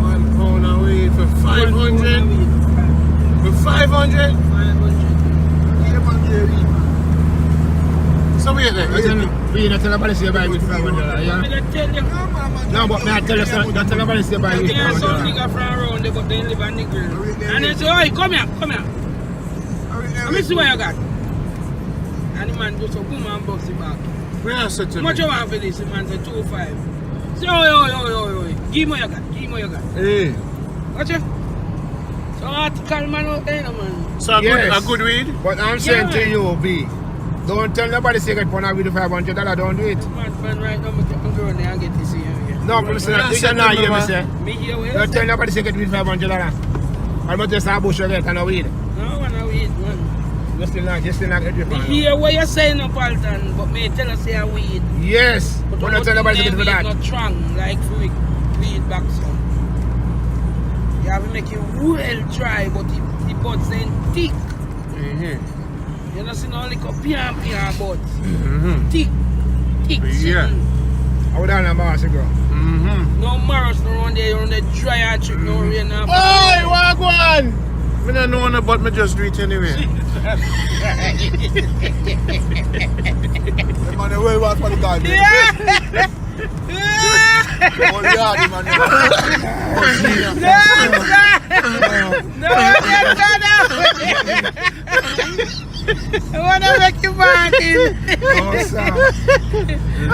1 pound of weed for 500? For 500? 500. So wait there. We don't tell nobody say buy with $500, yeah? I tell you. No, but I tell you something. Don't tell nobody say buy with There are some $500. nigga from around there, but they live on Negril. And they say, "Oi, come here. Let me see what you got." And the man just a boom and box it back. Where I said to How me? much you want for this? The man said 2.5. Say, oi. Give me what you got. Hey. Watch it. So article man out there, man. So a good weed? But I'm saying to you, B, don't tell nobody say get pound of weed for $500, don't do it. Man, right now, I'm going there and get this here. No, but listen, you cannot hear me say. Me hear what you Don't tell say. nobody say get weed $500. I'm not just a bush you get and a weed. No, I want to weed, man. You still not get weed. Me hear what you're saying, no, Palton, but me tell us say I weed. Yes, but don't tell nobody to get for that. Not strong, like for weed back some. You have to make it well dry, but the buds ain't thick. You don't see no lick up pian buds. Thick. Yeah. I would have a mask girl. No marrows no around there, you're on the dry and trick, no rain. No Oi, walk one! I don't know no, but I just do it anyway. The man who was for the garden. All yard, the man. I want to make you back in. Oh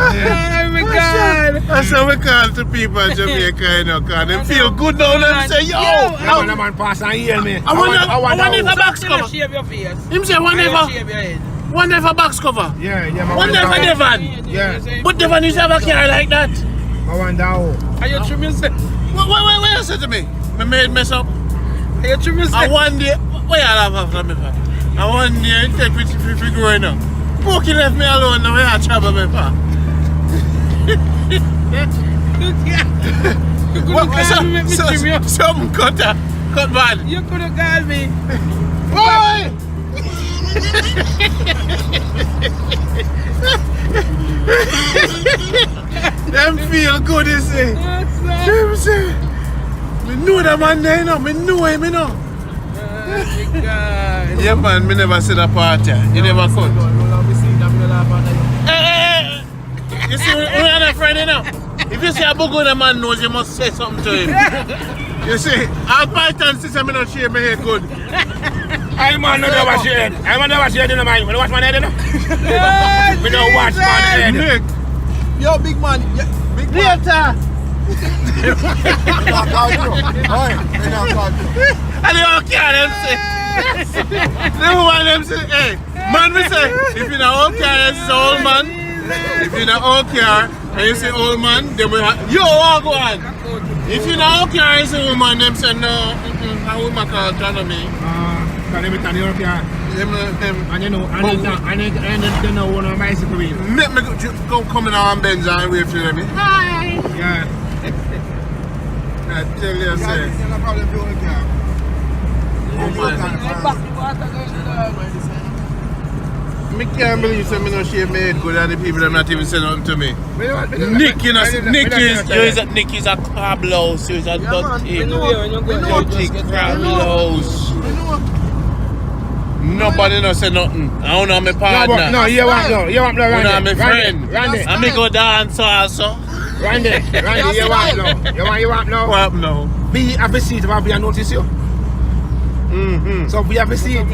my God. That's how we call to people in Jamaica, you know, because they feel good now and say, yo! The man pass and hear me. I want if a box cover. Shave your face. Him say one Shave never. your head. One never box cover. Yeah, man. One never Devon. Yeah. But Devon is have a car like that. I want that. Are you trim yourself? What you say to me? My maid mess up. Are you trim yourself? And one day, what you have after me for? And one day, you take me to growing up. Pokey left me alone, now I trouble me for. Some cut bad. You could have called me. Boy! Them feel good, you see. Them say, me know that man there, you know. Me know him, you know. Yeah, man, me never see that party. You never could. Hey. You see, we are a friend, you know. If you see a bogo the man knows, you must say something to him. You see, I'll fight and see me not shave my head good. I'm not wash your head. I'm not wash your head in the mind. You wash my head, you know? We don't wash my head. Nick. Yo, big man. Big man. Later. And they all care, them say. They want them say, hey, man, we say, if you're not all care, it's old man. If you're not all care, and you say old man, then we have, yo, walk on. If you're not all care, you say old man, them say, no, I will make a turn on me. Can you tell you care? And you know, and they know one of my bicycle wheel. Make me go come in our Benz and wave to them. Hi. Yeah. I tell you, say. I can't believe some me no shave my head good and the people them not even say nothing to me. Nick, you know, Nick is a crab louse, he's a dirty crab louse. Nobody no say nothing. I don't know my partner. No, you want Randy. You know my friend. Randy. And me go dance also. Randy, you want no. What no? We have a seat, we have notice you. So we have a seat.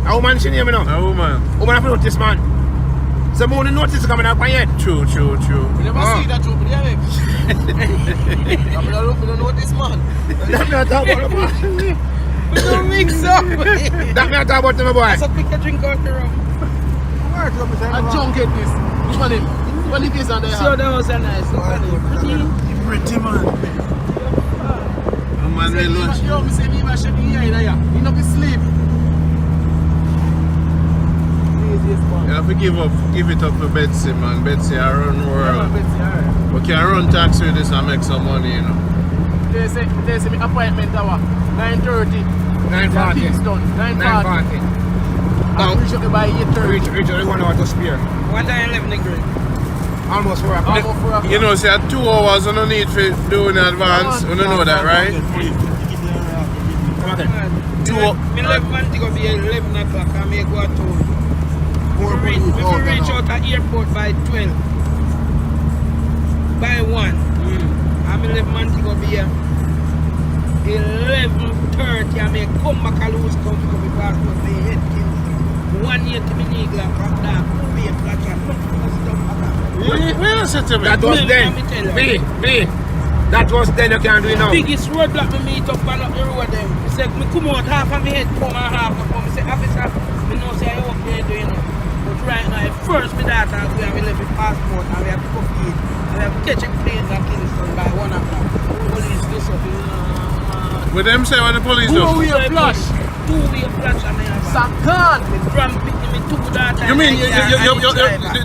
A woman she name me now. A woman. Woman have notice man. So more the notice coming up my head. True. We never see that true, but yeah. We don't know this man. That me talk about the man. We don't mix up. That me talk about the boy. So pick a drink out the room. I don't get this. Which one is? What is this on there? So that was a nice one. Pretty man. A man will lunch. Yo, me say me ma shake here. You know be sleep. You have to give it up for Betsy, man. Betsy, I run world. We can run taxi with this and make some money, you know. They say me appointment hour 9:30. 9:40. Things done. 9:40. 9:40. I'll reach up by 8:30. Reach only 1 hour to spare. What time you live, Negril? Almost 4 o'clock. You know, say 2 hours you don't need to do in advance. You don't know that, right? Okay. Me live man to go be 11 o'clock and me go to we reach out at airport by 12. By 1. And me live man to go be here 11:30 and me come back and lose come to my passport my head kills. 1 year to me Negril and from that be a black and Where is it to me? That was then. B. That was then, you can't do it now. Biggest roadblock me meet up and up the road them. He said, me come out half of my head come and half of me. Say, officer, me know say I up there doing it. But right now, first my daughter we have 11 passport and we have to go feed. And we have to catch a plane and kill it. But them say what the police do. Two-way flash. Two-way flash and I have Sakan. me grand picking me two daughters. You mean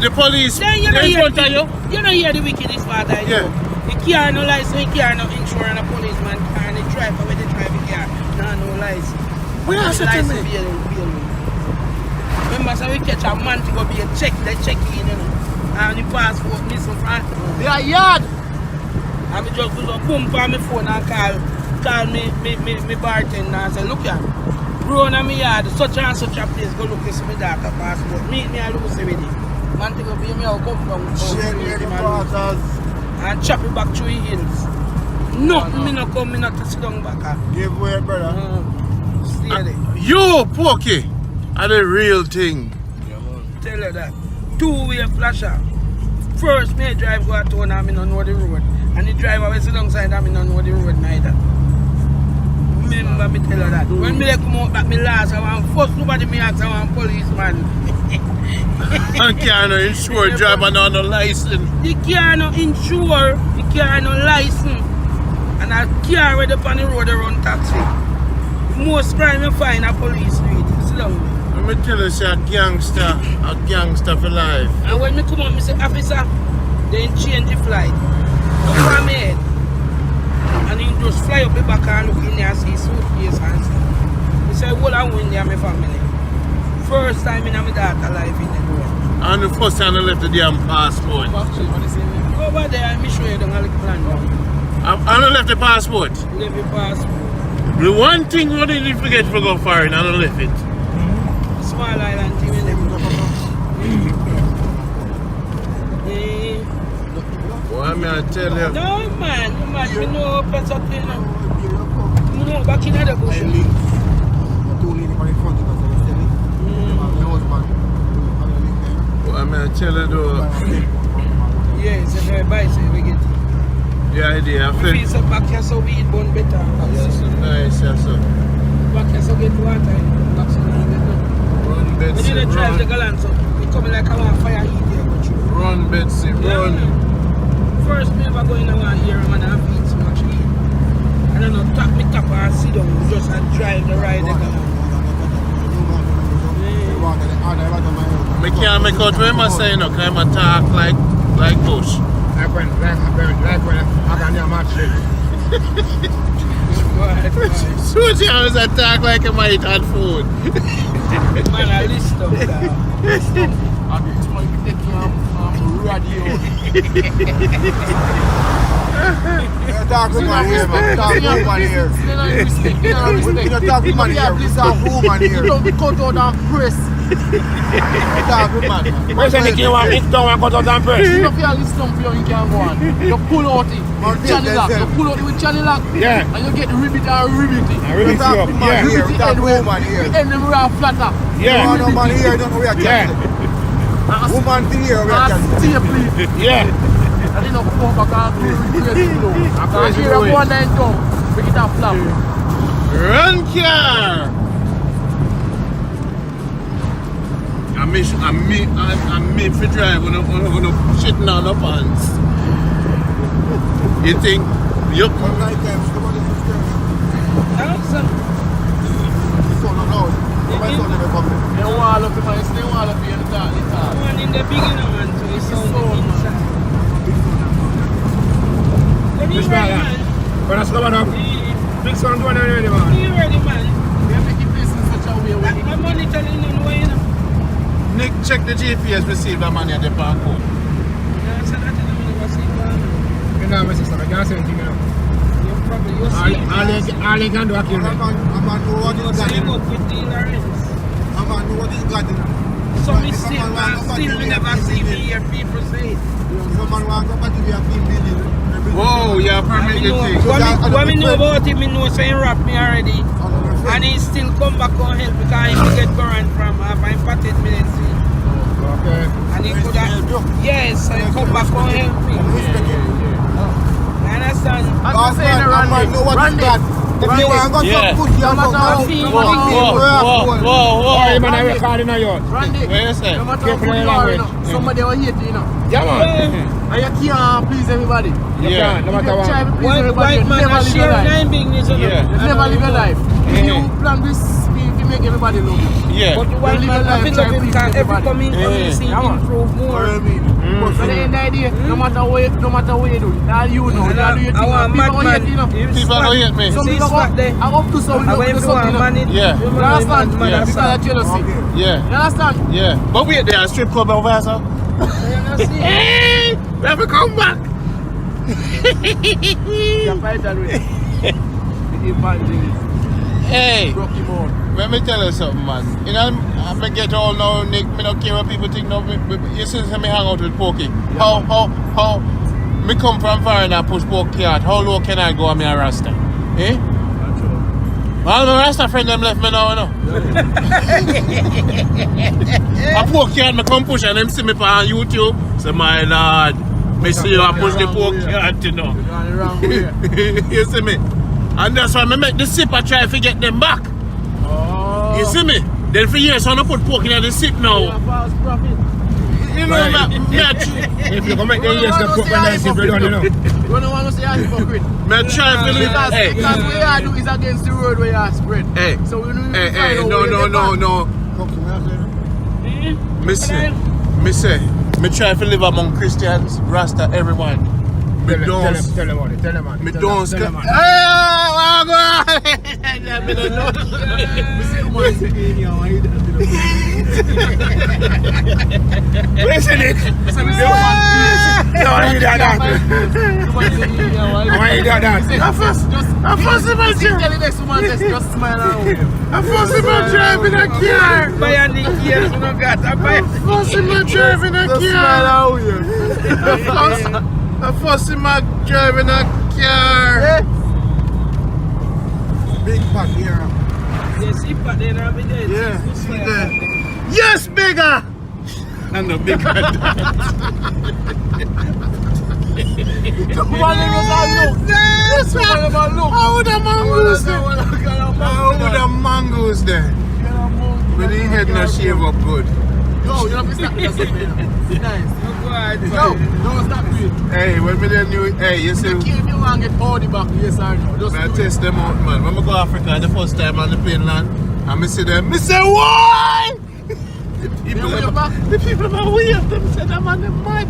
the police Then you in don't front of you? You don't hear the wickedest part I Yeah. know. The car no license, the car no insurance, and a policeman car and the driver when they drive the car. No license. What you say to me? Remember so we catch a man to go be a check, they check in, you know. And the passport missing from They are yard. and me just do a boom on my phone and call me bartender and say, look here, bro in my yard, such and such a place, go look at my daughter passport. Meet me and Lucy with it. Man take up me, I'll come from and chop it back through the hills. Nothing, me no come, me not to sit down back. Give way, brother. Stay there. You, Pokey, are the real thing. Tell her that. Two-way flasher. First, me drive go to town and me don't know the road. And the driver will sit alongside and me don't know the road neither. Remember me tell her that. When me come out back me last, I want first nobody me ask I want policeman. And car no insure, driver no license. The car no insure, the car no license. And a car with up on the road run taxi. Most crime you find a police street. Sit down. Let me tell you, say a gangster for life. And when me come out, me say, officer, then change the flight. Look for me head. And he just fly up the back and look in there and see suitcase and see. He say, well, I win there, my family. First time in my daughter life in the world. And the first time I left the damn passport. Over there, let me show you the plan now. I left the passport. Leave your passport. The one thing what did you forget to go foreign and I left it. Small island thing with them. Boy, may I tell you. No, man, me know better thing. You know, back in the bush. Boy, may I tell you though. Yeah, it's a very bicycle we get. The idea of We feel so back here so weed burn better. Yes, nice, yes, sir. Back here so get water. Back so we get no. Run, Betsy, When you drive the galant, so it coming like I want fire heat there. Run, Betsy, run. First, me ever go in and want hear a man have eat so much heat. And then I tap me cap and sit down, just and drive the ride the galant. I can't make out what I'm saying, no, because I'm talk like Bush. Like when I can hear my shit. So you always attack like I might eat food. Man, I list of that. I'll be trying to take you radio. Talk to man here, man. Talk to man here. You talk to man here. This is a woman here. You don't be cut out and press. Talk to man. Where's the you want me to cut out and press? You don't feel this stump here, you can't go on. You pull out it with channel lock. You pull out it with channel lock. Yeah. And you get the ribbit and ribbit it. Ribbit you up. Yeah. Ribbit the end with the end of the flatter. Yeah. You want no man here, you don't know where you're catching. Woman to here, where you're catching. Stay please. Yeah. I didn't know come back and do crazy flow. I hear a one line down, make it a flap. Run car! I'm made for drive when I'm shitting on the pants. You think you One in the beginning, man, so it's so inside. When you ready, man? When I stop up, big sound one already, man. When you ready, man? They make it place in such a way where I'm monitoring in way, you know. Nick, check the GPS, receive the money at the park home. Yeah, so that is never see that. You know, my sister, I can't say anything now. All they can do is kill me. I'm going to know what is So you go with the Lawrence. I'm going to know what is God in it. So me still we never see me hear people say it. Someone wants to be a team building. Whoa, yeah, permit the thing. What me know about him, me know so he rap me already. And he still come back and help because he get current from half and patted me then see. Okay. And he could have, yes, so he come back and help me. I understand. I'm saying run it. If you want to go push your Whoa. man, I recording on you. Randy, Where you say? no matter how good you are, you know, somebody will hate you, you know. Yeah, man. And you can't please everybody. You can't, no matter what. Try to please White everybody, you man never are live your sharing life. nine bigness. Yeah. You never live your life. If you plan this scheme to make everybody love you. Yeah. But the white live man your life, have to try love to him please because every everybody. community Yeah, man. improve more. What I mean? But for the end of the day, no matter what you do, now you know, And you do your thing. I want People go madman. hate you know. People don't hate me. Some See, people spot there. I up to some, I you went do to one something. man. Yeah. You understand? Yeah. Because of jealousy. Yeah. You understand? Yeah. But wait, there are strip club over here, sir. Hey, we have to come back. You fight already. The evangelist. Hey, Rocky Moore. let me tell you something, man. You know, I get all now, Nick. Me don't care what people think. No, you see, me hang out with Pokey. How? Me come from foreign and push Pokey out. How low can I go on me a Rasta? Eh? All my Rasta friend them left me now, you know. I Pokey out, me come push and them see me on YouTube. Say, my lord, me see you I push the Pokey out, you know. You're wrong way. You see me? And that's why I make the sip I try to get them back. Oh. You see me? Then for years I don't put pork in the sip now. You know, If you come back there, yes, the put when I see bread on, you know. You don't want to say I'm hypocrite. Me try to live. Because what you do is against the road where you spread. Hey. So we don't Hey, no. Me say, me try to live among Christians, Rasta, everyone. Me don't. Tell them on it. Me don't. Tell them on it. Listen it. I first of all, tell the next woman just smile around. I force him out driving a car. Buy a Nick here, you don't got. I buy I force him out driving a car. I force him out driving a car. Big pot here. Yes, he put there and be there. Yeah, see there. Yes, bigger. And no bigger. How would the mangoes there? How would the mangoes there? But he had no shave up good. Yo, you don't have to stop with something. Nice. Yo, don't stop with it. Hey, when me then you, hey, you see, If you want to get all the back, yes or no. Just I do it. test them out, man. When I go to Africa the first time on the plane land, and I see them, I say, why? The people are weird. Them say them on the mind.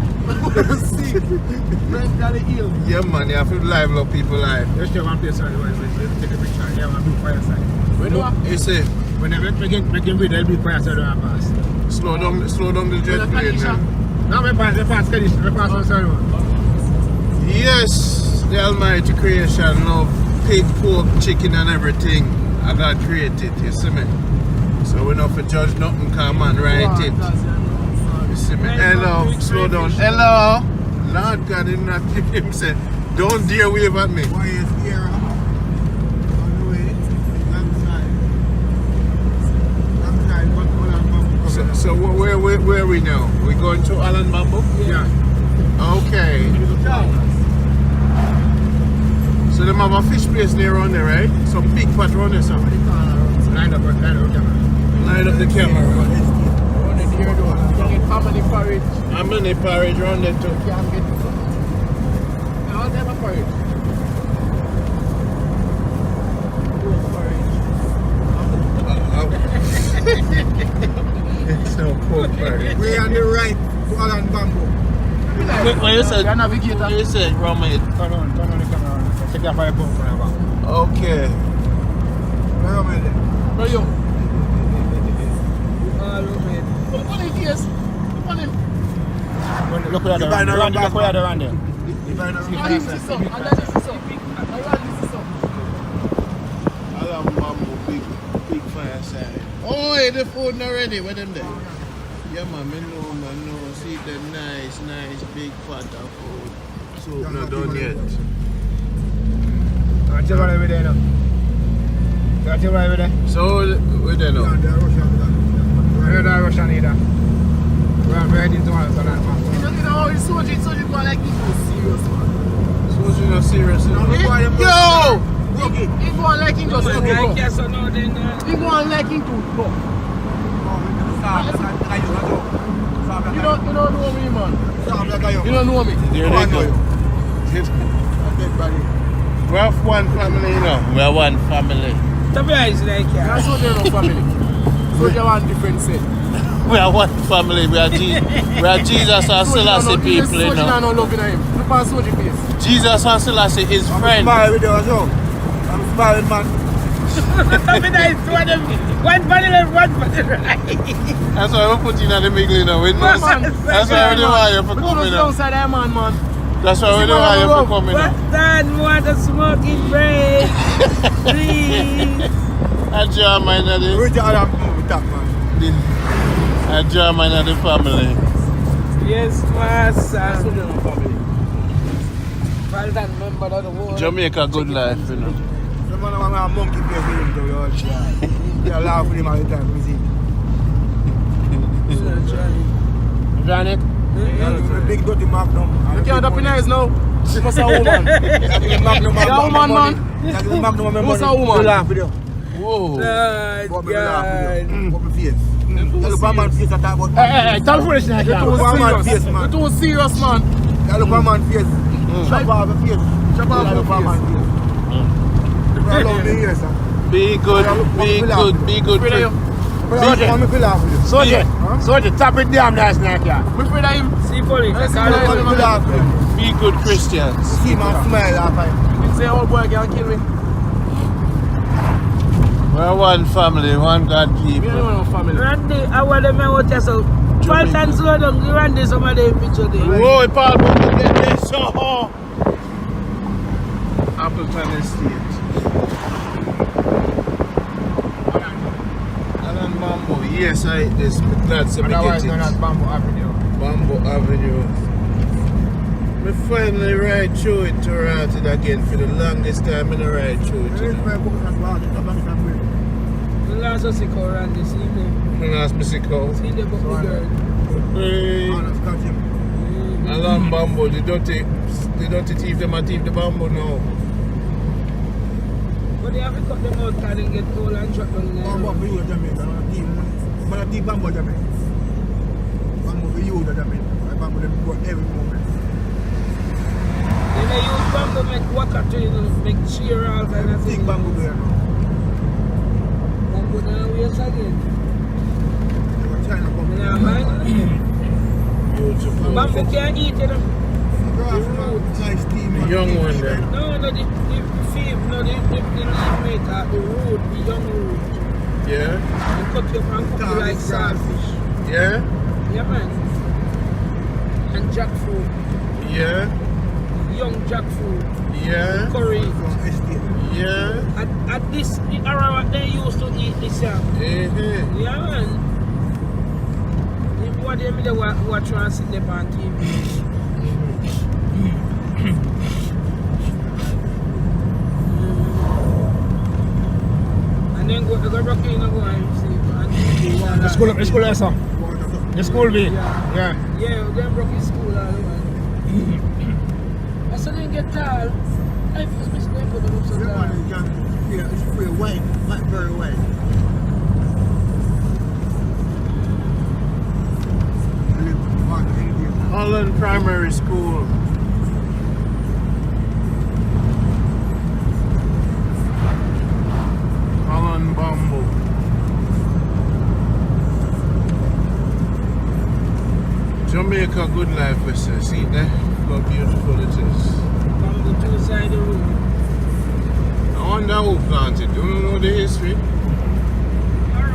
See, mentally ill. Yeah, man, you have to live up people life. Let's take one place on the way. Take a picture. Yeah, one big fire side. Where do I? You see, When I make him read, there'll be fire side on our pass. slow down the jet plane. Man. Now, we pass on the side one. Yes, the Almighty creation of pig, pork, chicken, and everything. I got created. You see me? So we not for judge nothing, come man, write it. You see me? Hello, slow down. Hello. Lord God did not give him say, don't dare wave at me. Why is here? On the way. So where are we now? We going to Alan Bamboo? Yeah. Okay. So them have a fish place near on there, right? Some big pot around there, so. Line up the camera. Line up the camera. On the deer door. You can get family porridge. How many porridge around there too? You can get all type of porridge. It's no pork porridge. We on the right to Alan Bamboo. What you said? You're navigator. What you said, Romaid? Turn on the camera. Check that fire pump for now. Okay. Where am I there? Where you? All Put it yes. Put it. Look where they're around there. Look where they're around there. This is so. This is so. Alan Bamboo, big fireside. Oh, hey, the food not ready. Where them there? Yeah, man, I know. See the nice, big pot of food. Soup not done yet. Can't you run over there now? Can't you run over there? So, where they now? We're not Russian either. We're heading to one. You know, it's so you go like this serious man. So you not serious? Yo! He go on like him just to go. Like yes or no, then He go on like him to go. You don't know me, man. You don't know me. There they go. We have one family, you know. We are one family. Surprise like yeah. That's what they're no family. So they want different set. We are one family. We are Jesus and Selassie people, you know. No love in him. Look at Soji face. Jesus and Selassie is friend. I'm with you as well. I'm smiling, man. One body left, one body right. That's why we put in the middle, you know. That's why we don't want you to come, you know. That's why we don't want you to come, you know. Son, want a smoking break. Please. I draw mine of the... I draw mine of the family. Yes, master. Valdan member of the world. Jamaica good life, you know. The man have a monkey face with him, though, you laugh with him all the time, you see. Janet? Big dirty Magnum. You can't up in eyes now. You must have a woman. Magnum, You're a woman, man. That's the Magnum, You must have a woman. You laugh with you. Whoa. But me laugh with you. But me face. You look at man face and talk about Hey, tell foolish now, You're too serious, man. You're too serious, man. You look at man face. Chop off your face. Chop off your face. Be good, be good. Soldier, tap it down last night, yeah. We afraid of him. See police. Be good Christians. See man smile half time. You say old boy can't kill me. We're one family, one God We people. don't know family. Randy, I want them to test out. Falcon slow down, give Randy some of them picture there. Whoa, Paul, get this. Oh. Appleton Estate. Alan Bambo, yes, I ate this. Glad to get it. Bamboo Avenue. Bambo Avenue. We finally ride through it to Rotted again for the longest time in the ride through it. You know. The last one see call Randy, see them. The last musical. See the buckle girl. Hey. Alan Bambo, the dirty thief, them a thief the bamboo now. But they have to cut them out because they get cold and drop down there. Bamboo for you, Jamaica. Man, I think bamboo, Jamaica. Bamboo for you, Jamaica. Bamboo, they go every moment. Then they use bamboo make waka to you know, make cheer all kind of thing. Bamboo there now. Bamboo down waste again. China bamboo. Yeah, man. Beautiful. Bamboo can't eat it. Nice team. The young one there. No, the fame, no, the leaf maker, the root, the young root. Yeah? You cut your and cook it like saltfish. Yeah? Yeah, man. And jackfruit, Yeah? young jackfruit, Yeah? curry. Yeah? At this era, what they used to eat this year. Mm-hmm. Yeah, man. What they mean, watch and sit there on TV. And then go rock in and go and sleep. The school lesson. The school be. Yeah, them broke in school all the way. I said they get tall. I first miss them put them up so tall. Yeah, it's very white, not very white. Holland Primary School. Holland Bambo. Jamaica good life, we say. See there? How beautiful it is. Bamboo to the side of the road. I wonder who planted. Do you know the history? Or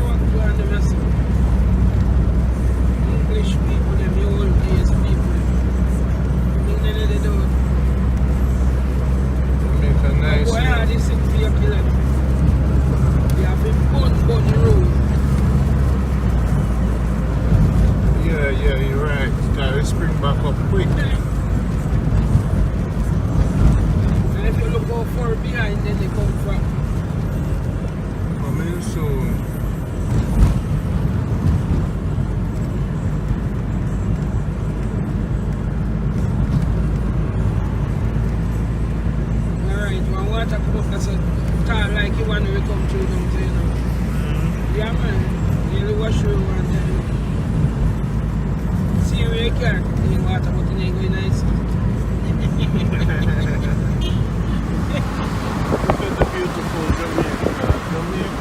what to on the mess. English people, them the old days people. They do it. Jamaica nice. Boy, I had this thing for your killer. They have been put on the road. Yeah, you're right. Gotta spring back up quick. And if you look how far behind, then they come from. Coming soon. Alright, when water come up, that's a car like you want to come through them, you know. Yeah, man. You wash your and then. you can't clean water, but it ain't going nice. Look at the beautiful Jamaica. Jamaica.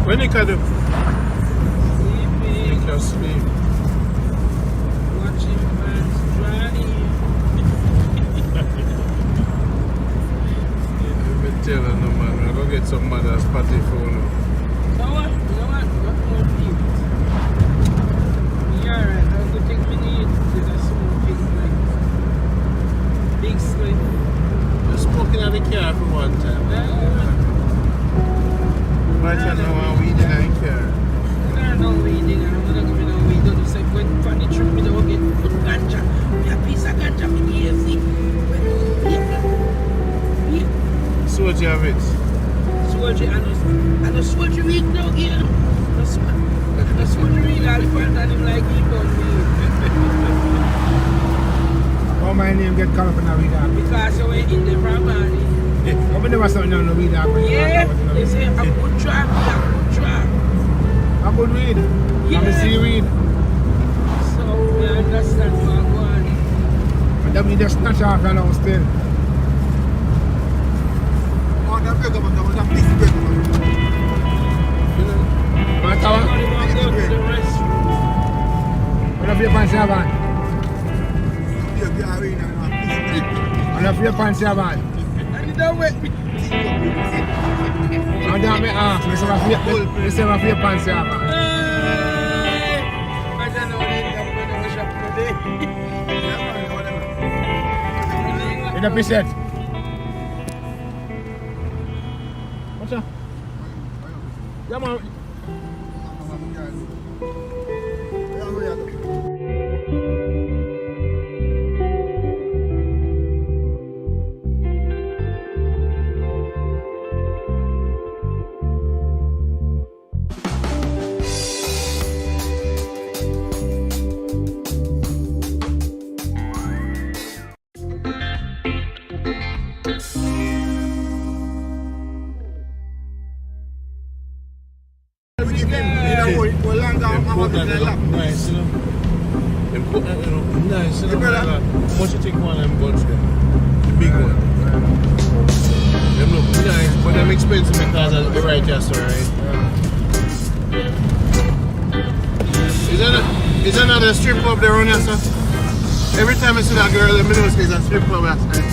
When you can do? Sleeping. Just sleep. Watching fans drive. You've been telling them, man, I'm going to get some mother's party phone. So what? You know what? What more people? Yeah, right. That's the thing we need. Is a small big like big slip. You're smoking at the car for one time. Right now, I'm weeding and care. I'm not weeding, and I'm not going to be no weed. Don't say, when funny true, me don't get ganja. Me a piece of ganja for the AC. Soldier of it. Soldier, and the soldier weed now, yeah. The soldier weed, all the part of him like he done weed. How my name get called up in a weed dog? Because you were in the primary. How many never saw no weed dog? Yeah, they say a good trap, a good trap. A good weed? Yeah. I'm a seaweed. So, we understand what I'm going. And then we just snatch off and now still. Oh, that big one, that was a big one. What So, we want to go to the restroom. have your pants here, man? What have your pants here, man? And you don't wet me. And then me ask, me say my fear pants here, man. Hey! I don't know what I'm going to shop today. In the piece. What's up? Yeah, man. Nice, you know. Important, you know. Nice, you know. How much you take one of them guns there? Big one. Them look nice, but them expensive because of the right here, sir, right? Is there another strip club there on here, sir? Every time I see that girl, let me know it's a strip club outside.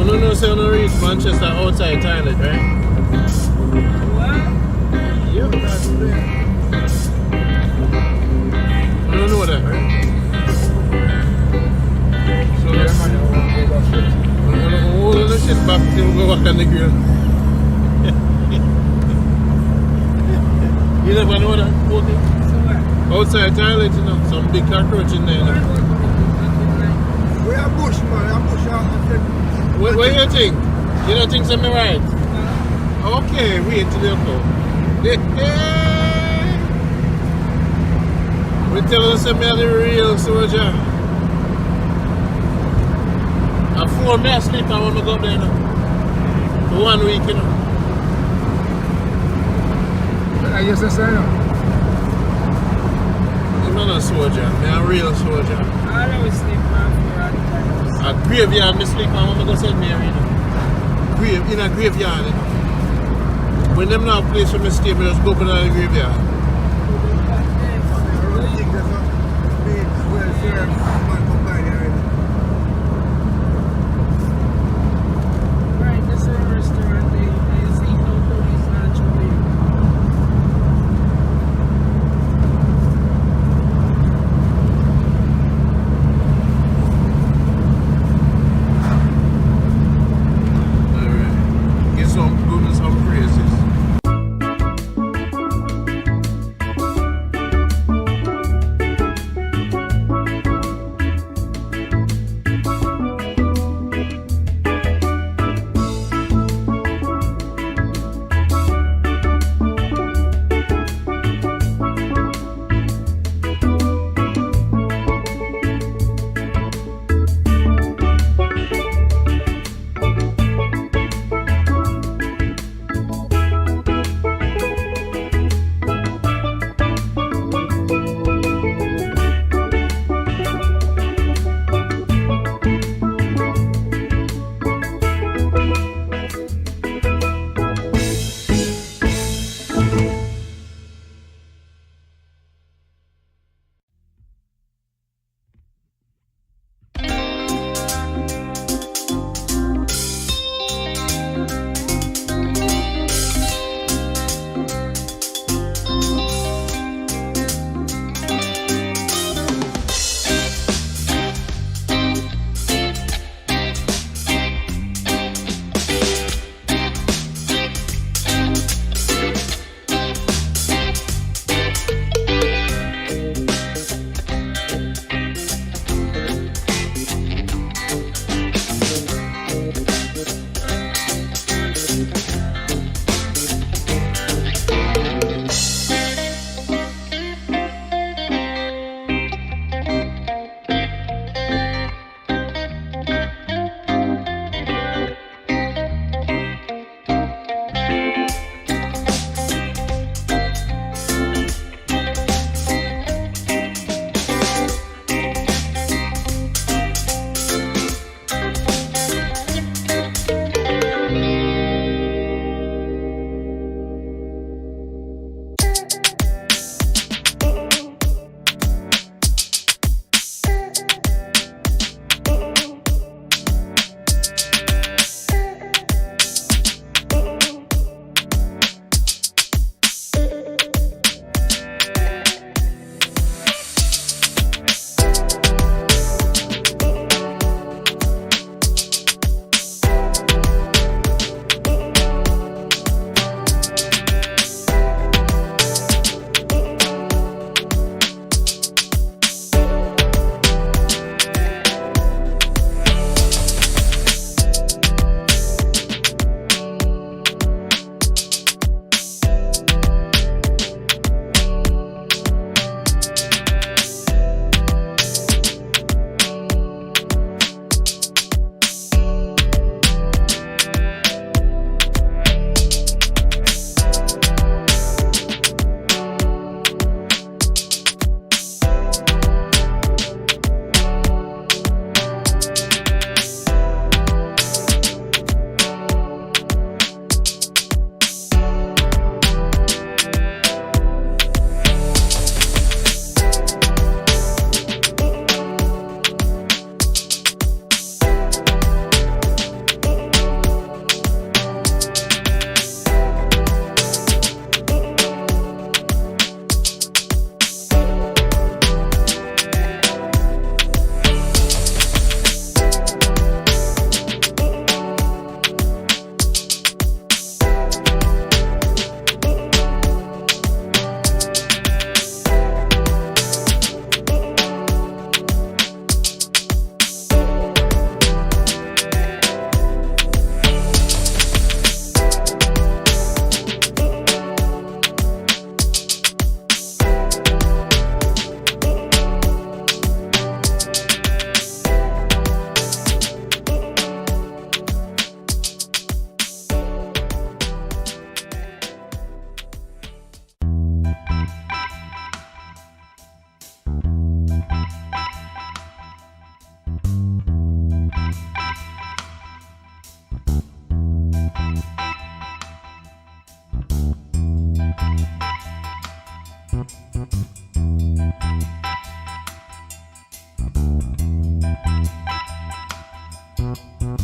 No, say on the reach Manchester outside toilet, right? What? Yep, that's there. I don't know that, right? So I'm gonna hold the shit back till we go back on the grill. You never know that, okay? Outside toilet, you know, some big cockroach in there, you know. We are bush, man. I'm bush out. What do you think? You don't think something right? Okay, wait till you come. We tell us I'm the real soldier. At 4 me asleep and when I go up there, you know. For 1 week, you know. I used to say, no. I'm not a soldier, I'm a real soldier. I always sleep around 4 at times. A graveyard, I sleep and when I go St. Mary, you know. In a graveyard, you know. When them not place for me stay, I just go up in the graveyard. there, man come by there already. Right, this is a restaurant. They see no police not showing. Alright. Get some good and some praises. Yeah,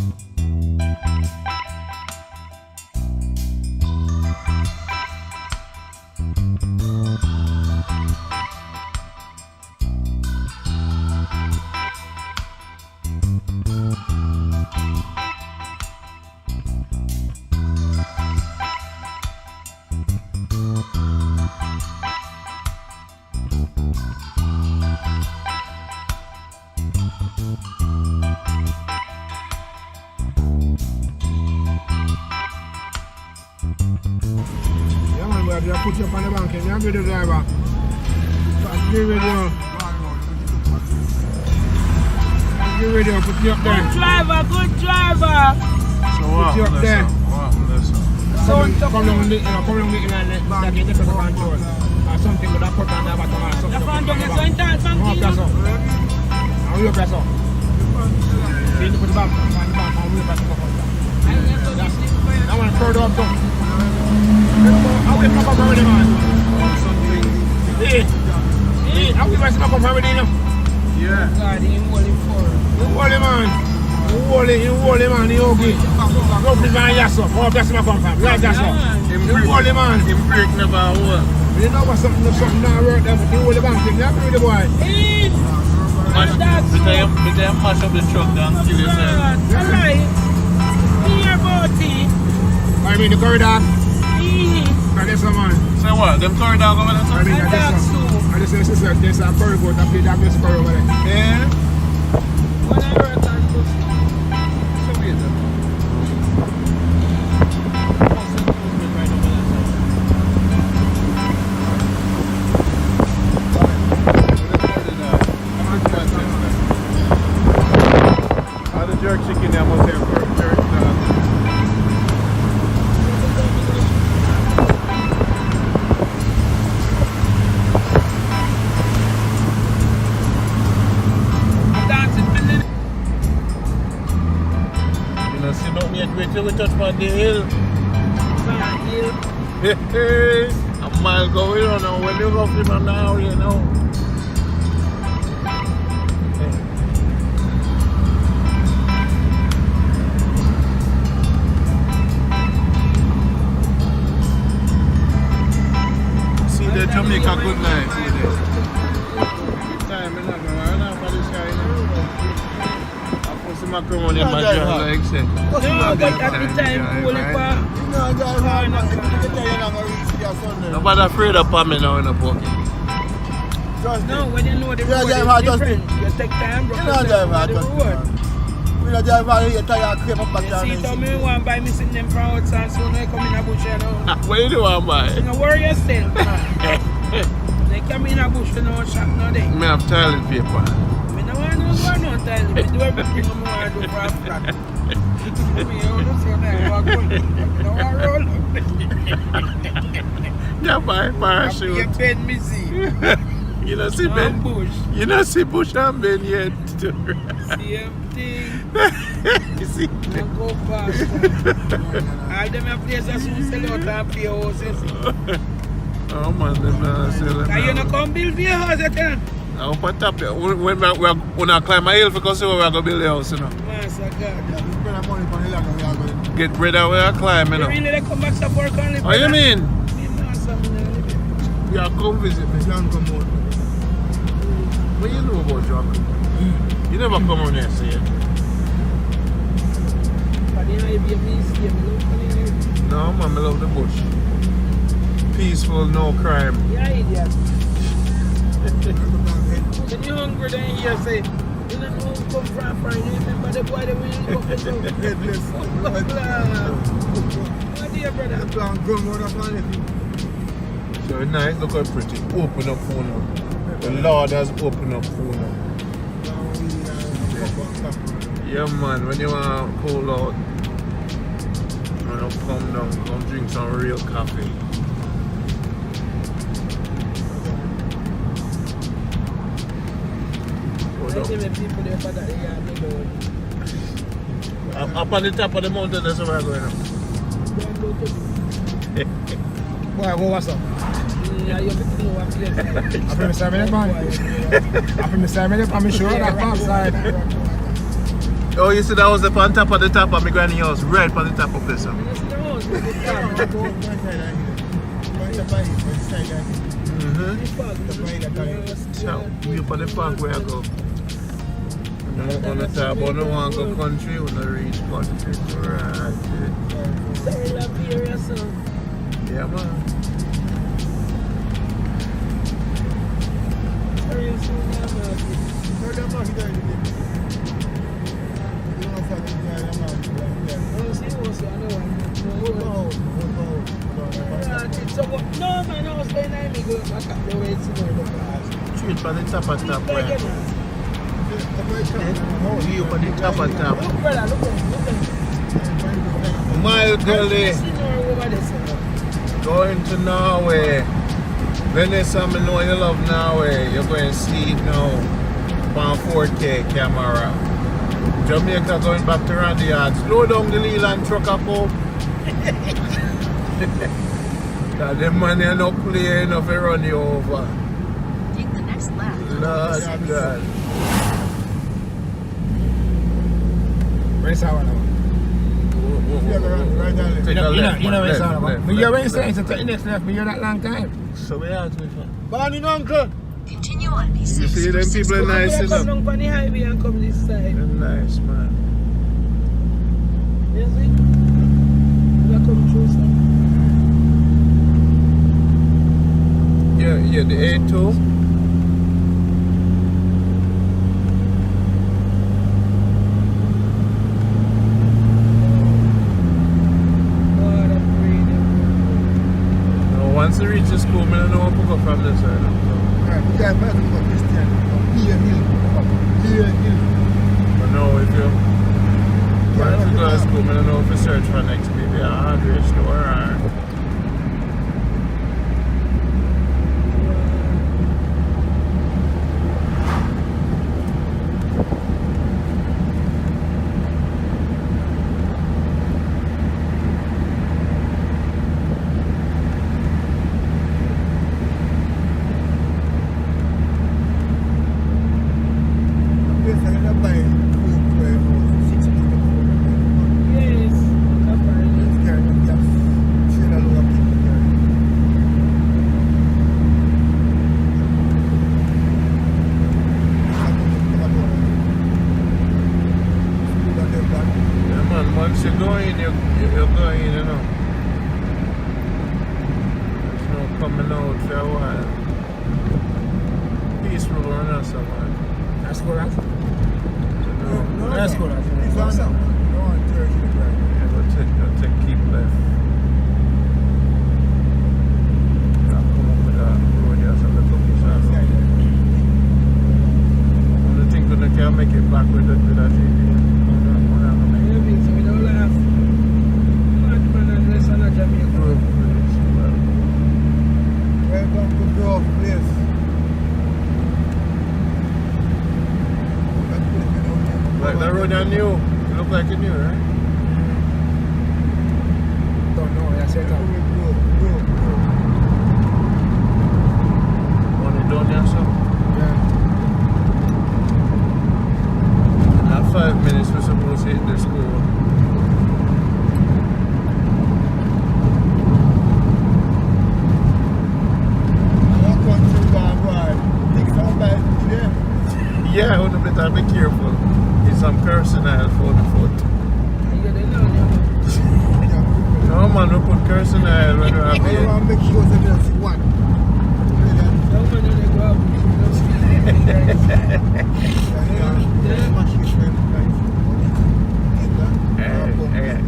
man, but I put you up on the bank and you're the driver. Give radio. Give radio, put you up there. Good driver. So what? Put you up there. So Come down the and that get the control. Or something with that put on the bottom or something. the front of the center, Come up, press up. And we press up. See, put the back on the back and we press up. That one further up, so. How we come up already, man? Hey, how we press up already, you know? Yeah. God, he holding for. You hold him, man. You hold him, man. You okay? Go please, man, yes, sir. Oh, that's my confirm. Right, that's sir. You hold him, man. Him break never work. You know what something not work there, but you hold the bank. You have to do the boy. Hey! Because you mash up the truck down, kill yourself. Alright. Hear about it. I mean, the corridor. Hey. And this one, man. Say what? Them corridor coming and I mean, And this that's one. And this is there's a curry boat. I played that this curry over there. Yeah. when I work on bus. So weird. How the jerk chicken there must have for jerk wait till we touch on the hill. A mile going on now. When you go from now, you know. See the Jamaica good night. Time enough, man. I'm not this guy, you know. I put some macaroni in my jar, like I said. No, but at the time, nobody afraid of me now in the pocket. no, when you know the road is different, you take time, bro. You see, tell me you want to buy me sitting them from outside, so when I come in a bush, you know. What do you want to buy? You know, worry yourself, man. They come in a bush, you know, shop now day. Me have toilet paper. I don't want to go no toilet, I do everything I want to do for a flat. Yeah, buy parachute. You bend me see. You know see Ben. Bush. You know see Bush and Ben yet. Same thing. You see. Now go past. All them have places who sell out and pay houses. Oh man, them not selling. Can you not come build your house at all? I hope I tap it. When I climb my hill because we're going to build the house, you know. Master God. Get bread out where I climb, you know. Really, they come back to work on it. What you mean? Yeah, come visit me. Don't come out. What you know about Jack? You never come on here, see it. No, man, I love the bush. Peaceful, no crime. Yeah, idiot. When you're hungry, then you say, you don't know who come from, you remember the boy that we come from. Headless. What dear brother? The plan come out of money. So nice, look how pretty. Open up phone now. The Lord has opened up phone now. Yeah man, when you want to cool out, when you come down, come drink some real coffee. Up on the top of the mountain, that's where I'm going now. Boy, go what's up? Yeah, you have to know what place. I'm from the 7 man. I'm from the 7 I'm sure that outside. Oh, you see that was up on top of the top of my granny house, right on the top of this one. So, we up on the park where I go. I'm on the top, but I don't want to go country, when I reach country. Right. Yeah, man. No, man, I was going to go back up the way to Street for the top of top where? You for the top of top. My gully. Going to Norway. Vanessa, I know you love Norway. You're going to see it now on 4K camera. Jamaica going back to Randy Yard. Slow down the Leland truck up. That the money are not playing enough to run you over. Take the next left. Lord God. Where's our one? Take a left. You know where's our one? Left, But you're left, saying to take the next left, but you're that long time. So we asked me for. Morning, uncle. Continue on EP662. You see them people are nice come enough. down on the highway and come this side. They're nice, man. You see? You come through some. Yeah, the A2. Once you reach the school, I don't know what to go from this side. Yeah, I'm going to go Christian. Here. But no, if you once you go to school, I don't know if you search for next maybe a hardware store or... Once you're going, you're going, you know. There's no coming out for a while. Peaceful run or something. That's correct. No, That's correct. Go take keep left. Come up with that road here, so let's look inside. I think that they can make it back with that TV. Welcome to Grove Place. Like that road I knew. It looked like it new, right? Don't know, I said that. Want it done there, so? Yeah. At 5 minutes we're supposed to hit the school. Yeah, I would better be careful. It's some cursing aisle for the foot. No man, we put cursing aisle when we have here. I make sure that there's one.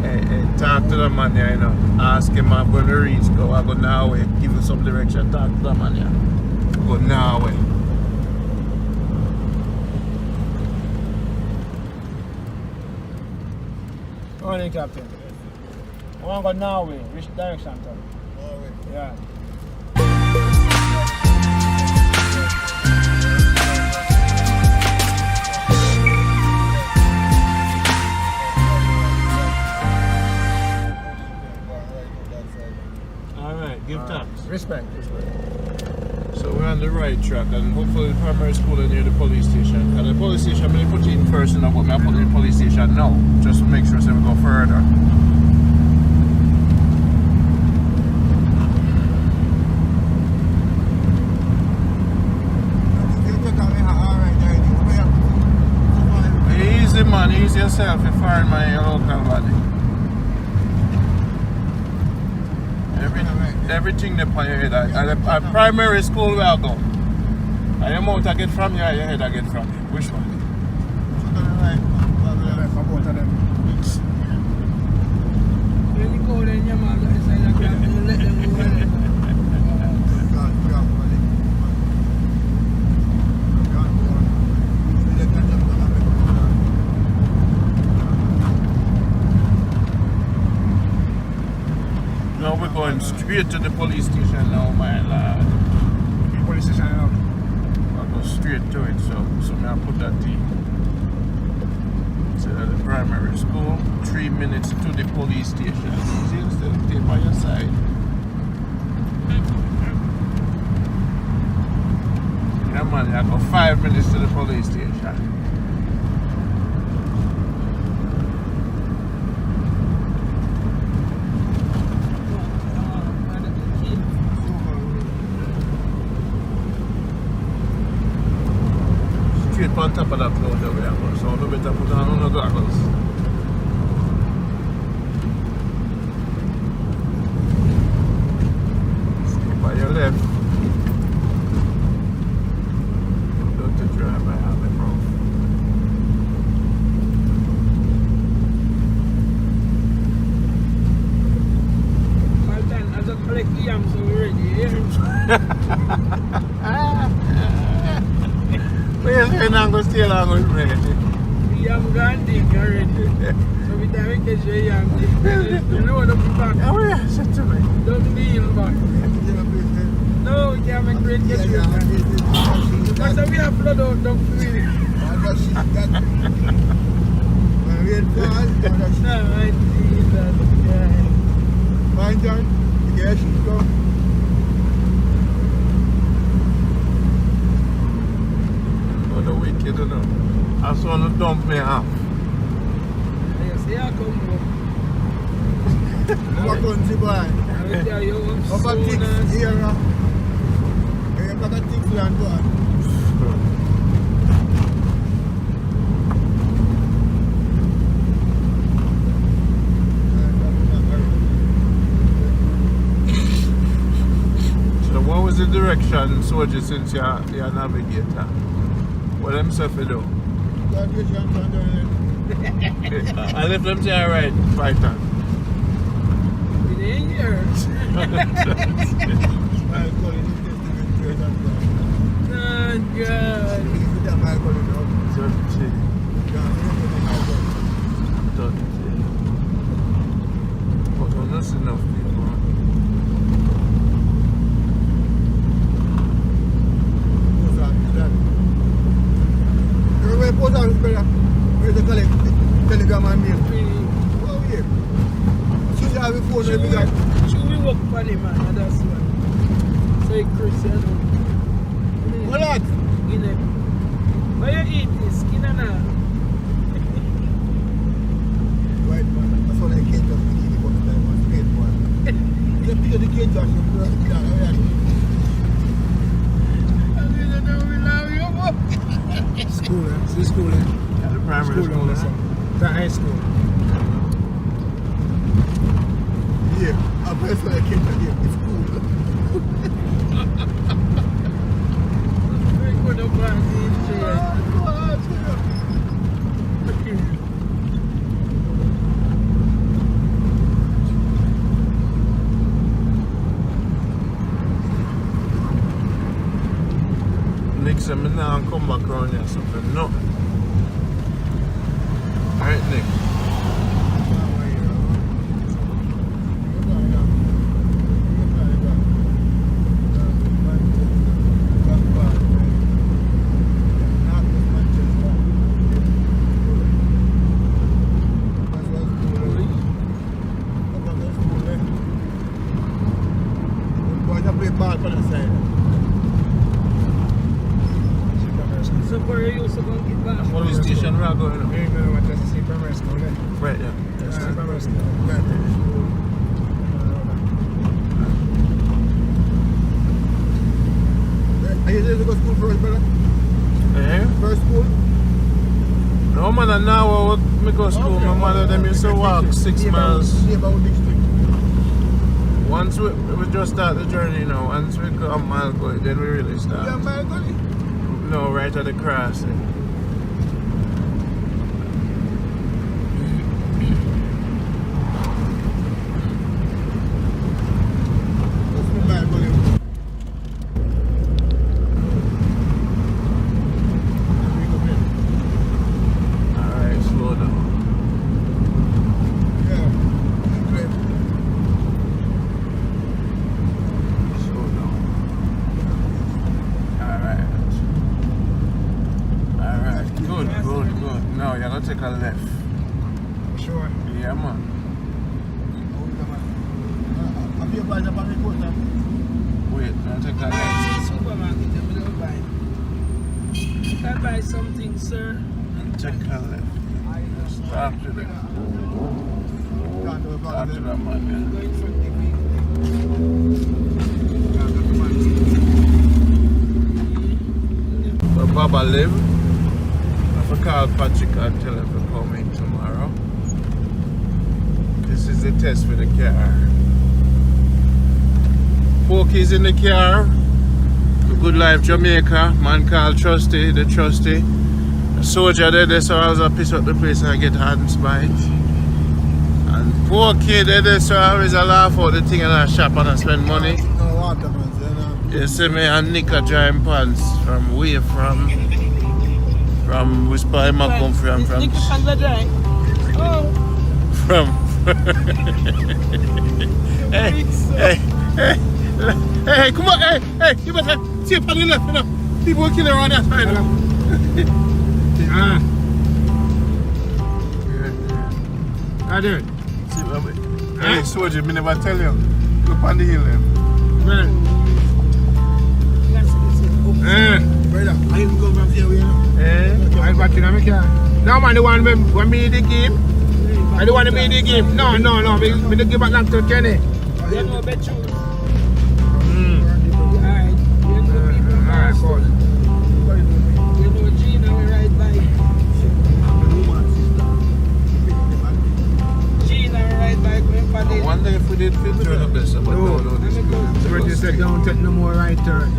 Hey, talk to the man here, you know. Ask him I'm going to reach, go. I go now way. Give him some direction. Talk to the man here. Go now way. Morning, Captain. I want to go Norway. Which direction, Tom? Norway. Yeah. Alright, give thanks. Respect. So we're on the right track, and hopefully the primary school is near the police station. And the police station, I'm going to put it in first, but I put it in the police station now, just to make sure so we go further. Easy man, easy yourself, you find my local body. Everything they pay your head at primary school where I go. And the amount I get from you, your head I get from you. Which one? When you go there, your mother is like, let them go there. No, we're going straight to the police station now, my lad. Police station now. I'll go straight to it, so I'll put that in. So the primary school, 3 minutes to the police station. Easy, instead of stay by your side. Yeah man, I go 5 minutes to the police station. Straight on top of that road over there, so I better put on the goggles. Stay by your left. Don't you drive by having bro. Malton, I just collect the yams already, yeah? Where's the not going to stay long with me? The yam gone dig already. So we time we catch your yam dig. You know what I'm back? Oh yeah, shut to me. Don't be in back. No, we can't make great catch you. Because we have flood out, don't feel it. No, I see that guy. Fine, John. Yes, you go. The wicked, you know. I saw them dump me off. You see, I come home. What country boy? I will tell you what's How about things here? You got a things land boy. So what was the direction, soldier, since you're a navigator? What them say for do? I left them say right, fighter. It ain't yours. Oh, God. But that's enough people. Where's the telegram and mail? Oh, yeah. Should you have a phone? Should we work for him, man? That's why. So, Christian. What that? Why you eat this? Skin and all. Right, man. That's all I can't just eat it all the time. Man. Straight, man. You pick up the cage, Josh. School, eh? See school, eh? Yeah, the primary school, The high school. Yeah, I'm very sorry I can't tell you. It's cool. Very good of us, Nick said me now come back around here something. No. Alright, Nick. Play ball on the side. where you used to go and get back. Police station we are going. You know what to see primary school, eh? Right there. Primary school. Right there. Are you ready to go to school first, brother? Eh? First school? No man, and now we go to school. My mother them used to walk 6 miles. Once we just start the journey, you know. Once we go a mile going, then we really start. Yeah, mile going? No, right at the crossing. What's the mile going? Alright, slow down. Yeah. Great. Slow down. Alright. Good. Now you're gonna take a left. Sure. Yeah, man. Have you applied upon the court now? Wait, now take a left. Supermarket, I'm going to buy. Can I buy something, sir? And take a left. Stop to the man. Going from the big. Where Baba live. I call Patrick and tell him to come in tomorrow. This is the test for the car. 4 keys in the car. The Good Life Jamaica. Man called Trusty, the Trusty. A soldier there, so I was a piss up the place and I get hands by it. And 4 kid there, so I always laugh out the thing in a shop and I spend money. You see me and Nick a drying pants from way from which part I come from Nick pants are dry. Oh. from hey, come on, hey, you better see up on the left, you know. People will kill around that side. I do. See what hey, soldier, me never tell you. Look on the hill then. Man. Brother, I even go from here, you know. I'm back in America. No man, the one when me the game. I don't want to be the game. No. Me the give back now to Kenny. You know bet you. Alright, cool. You know Gina will ride by. Gina will ride by going for I the. wonder if we did fit turn up this, but no, this So when you said don't take no more right turn.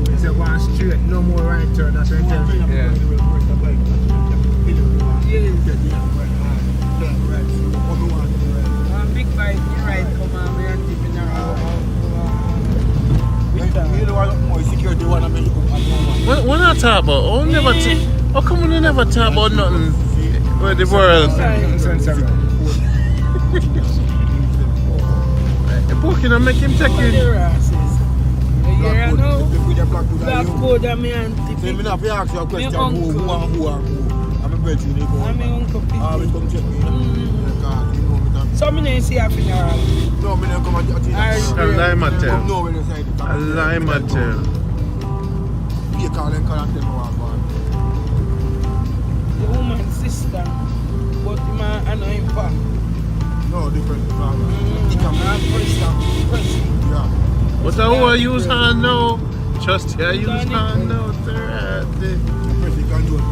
You said one straight, no more right turn. That's what you tell me. Yeah. Big bike, you ride, come on, we are tipping around. You know what more security one I mean look at What not talk about? Oh, never how come we never talk about nothing with the world? Poking and make him take it. Yeah, I know. Black code and me and So you have to ask you a question, who? I'm a bird, you know. I'm my uncle Pete. I will come check me. So I didn't see a funeral. No, I don't come at A lie matter. come no when you say it. A lie matter. You call and tell me what about. The woman's sister. But the man and him pa. No, different. Yeah. But I will use hand now. Just I use hand now. The person can do it.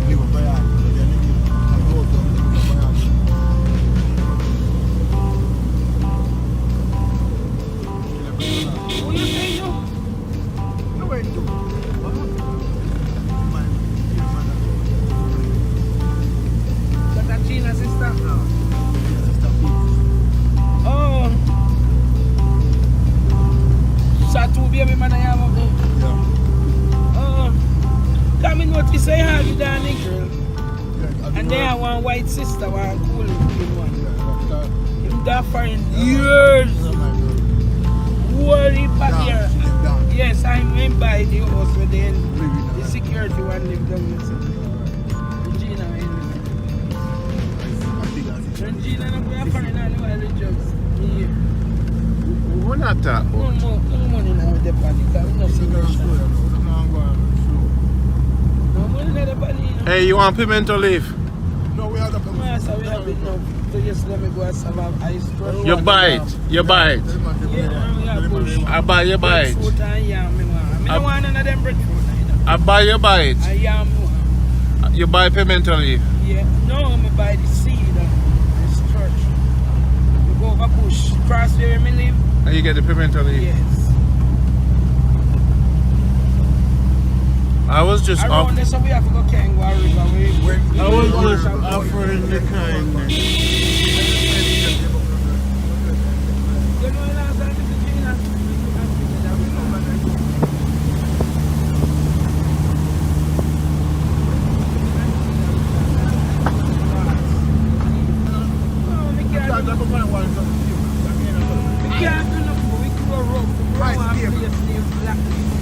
Live up by hand. Who you say you? No way to. That's Gina's sister. Oh. So two baby man I have up there. Yeah. Oh. Come in notice I have you down Negril. And they have one white sister, one cool looking one. Him that for years. Worry back here. Yes, I went by the house where the security one lived down there. Gina when Gina no go find out why the jobs. We're not talking about. No money now with the panic. I'm not serious. Hey, you want pimento leaf? No, we have the Yes, we have it now. So just let me go and have ice cream. You buy it. You buy it. Yeah, bush. I buy you buy it. Fruit and yam, me want. I don't want none of them breadfruit either. I buy you buy it. I yam one. You buy pimento leaf. Yeah, no, I'm going to buy the seed and the church. You go over bush, cross where me live. And you get the pimento leaf. Yes. I was just Around there, so we have to go Kangwa River. I was just offering the kindness. You know, last time Mr. Gina,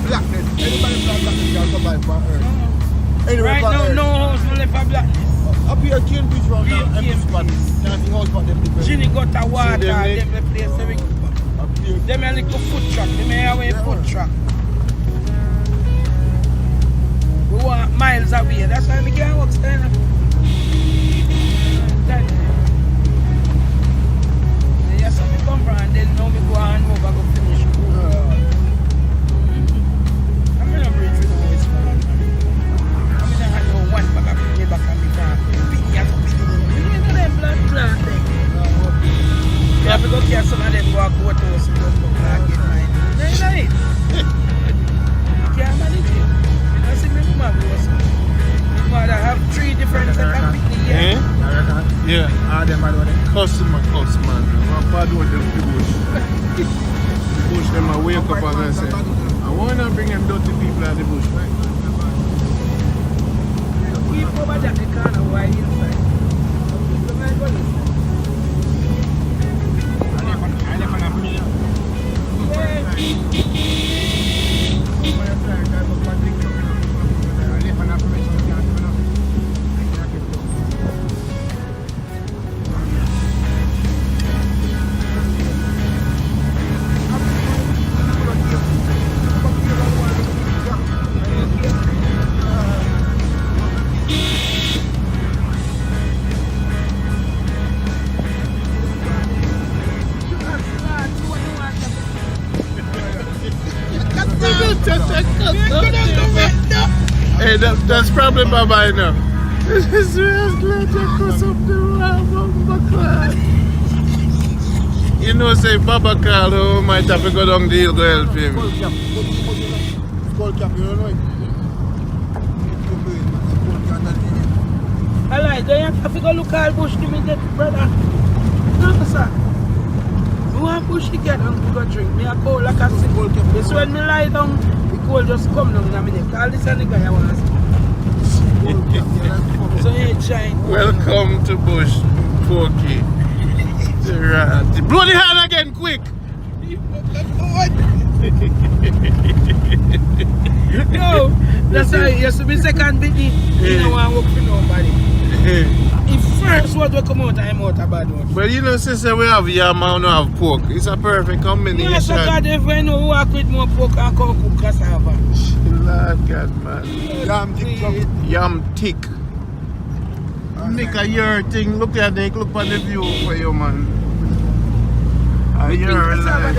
blackness. Anybody from blackness can survive for Earth. Anyway, right now, no house no left for blackness. Up here, Cane Beach round now, empty spot. Nothing house but them people. Ginny got a water, them the place every Up here. them a little food truck, them have a food truck. We want miles away, that's why we can't walk stand up. Yes, we come from and then now we go and over go finish school. I'm not bridge with the boys. I'm not have no one back up in the back of me car. You have to pick it in. You know them blood clot thing. You have to go get some of them go to us and go and get mine. No, you know it. You can't manage it. You know, see me mama was. My mother have 3 different that can pick the year. Yeah. Them by the way. Customer. My bad with them bush. Bush them I wake up and I say, I wanna bring them dirty people out of the bush. Keep over that they can't avoid inside. So I go inside. Hey, that's probably Baba now. This is just like a cuss up the Baba. You know, say Baba Carl who might have to go down the hill to help him. Skull cap, you don't know it. Alright, do you have to go look at bush to me, that brother? No, sir. We want bush to get and we go drink. Me a cold like a sick. It's when me lie down, the cold just come down in a minute. Call this and the guy I want to see. So he shine. Welcome to Bush, Pokey. Blow the hand again, quick! No, that's why you have to be second bit. You don't want to work for nobody. If first what will come out, I'm out a bad one. But you know, sister, we have yam and we have pork. It's a perfect combination. Yes, God, if I know work with more pork and come cook cassava. Lord God, man. Yam thick. Nick, a year thing. Look at Nick, look at the view for you, man. A year alive.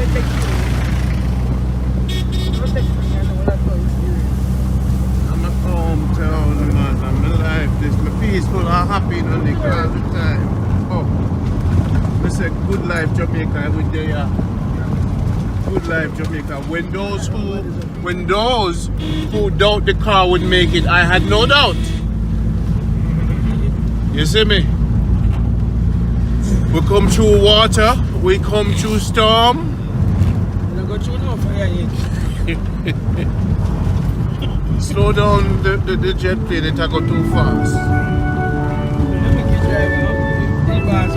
I'm a hometown, man. I'm alive. This my peaceful and happy and Nick all the time. Oh, I say good life Jamaica every day. Good life Jamaica. When those who doubt the car would make it, I had no doubt. You see me? We come through water, we come through storm. You don't go through no fire yet. Slow down the jet plane, it go too fast. Let me keep driving up. The bars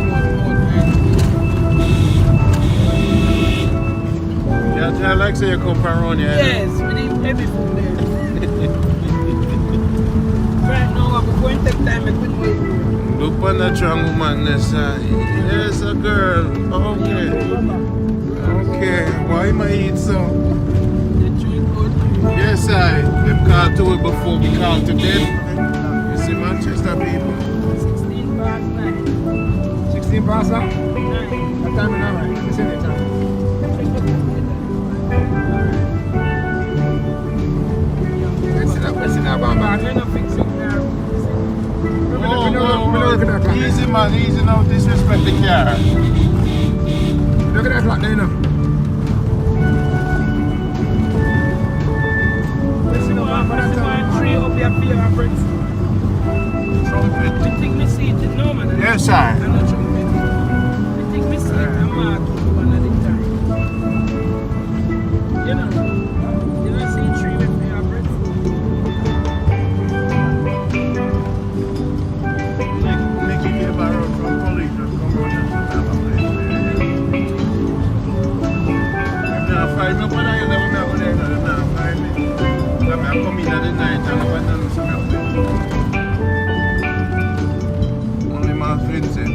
Yeah, I like say you come from around here. Yes, we need heavy food there. Right now, I'm going to take time and put my Look on that young woman this side. Yes, a girl. Okay. Okay. Why am I eat so? the tree good. Yes, them called to it before we called to them. You see Manchester people. 16 past 9. 16 past now? 9. That time is not right. Let me see the time. Let's see that bomb. I'm going to fix it now. Easy man, easy now, disrespect the car. Look at that clock there, you know. Tree up your fear and breath. Trumpet. You think me see it? No, man. Yes, sir. I'm not trumpet. You think me see it? I'm marking one at a time. You know see tree with fear and breath. Make you get by road from college and come on and have a place. If not find me, but I never know what they're going to find me. I come in at the night and I went down to some only my Vincent.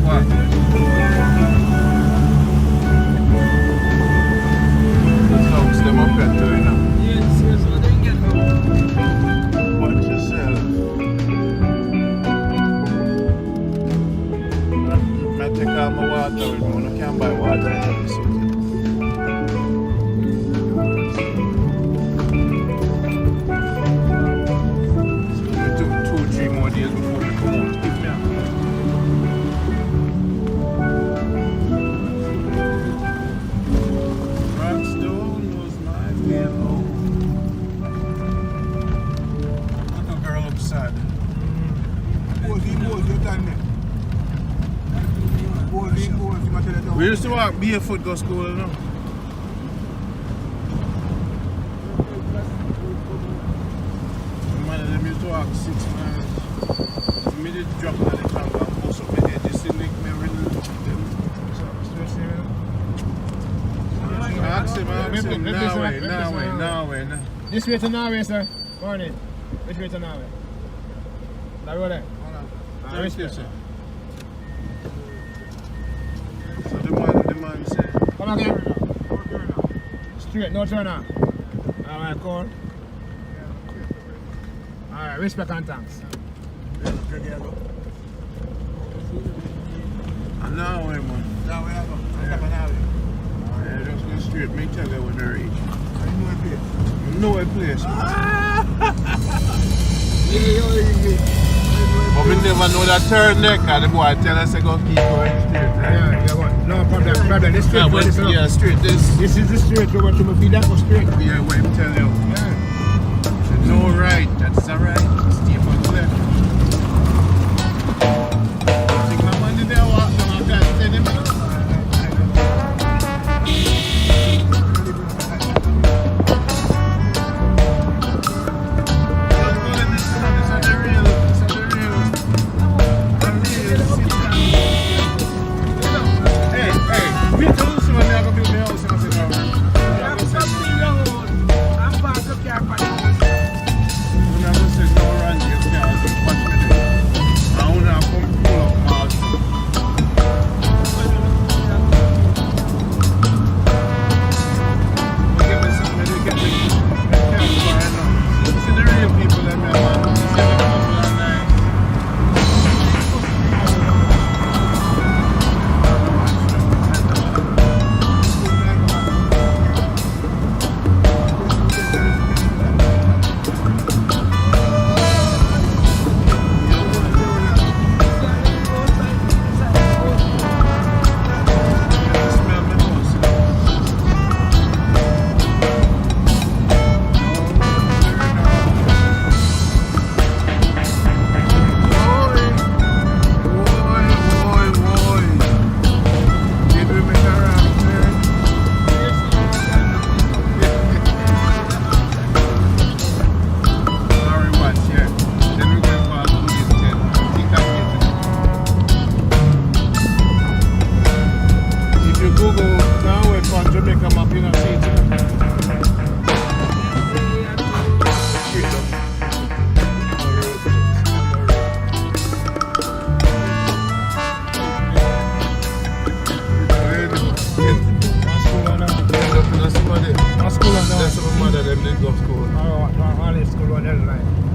What? The dogs them up at you know. Yes, so they get home. Watch yourself. I take out my water with me. I can't buy water in the city. It took 2-3 more days before we come out. Give me a Rockstone was my hero. Little girl looks sad. We used to walk barefoot go school, you know. Man, them used to walk 6 miles. Me did drop on the tank and bust up my head. You see, make me really ask him, Norway. This way to Norway, sir. Morning. Which way to Norway? That road there. Thank you, sir. So the man said, Come again. Straight, no turn on. Alright, cool. Alright, respect and thanks. and now way, man. Now we have a Yeah, just go straight. Me tell you when I reach. Know a place. But we never know that turn there, because the boy tell us to go keep going straight. Right? Yeah, no problem. This straight. Yeah, straight. This is the straight. We want to feed that go straight. Yeah, what him tell you. Yeah. No right, that's alright. Stay for left. Think my man did there walk down and guys tell him.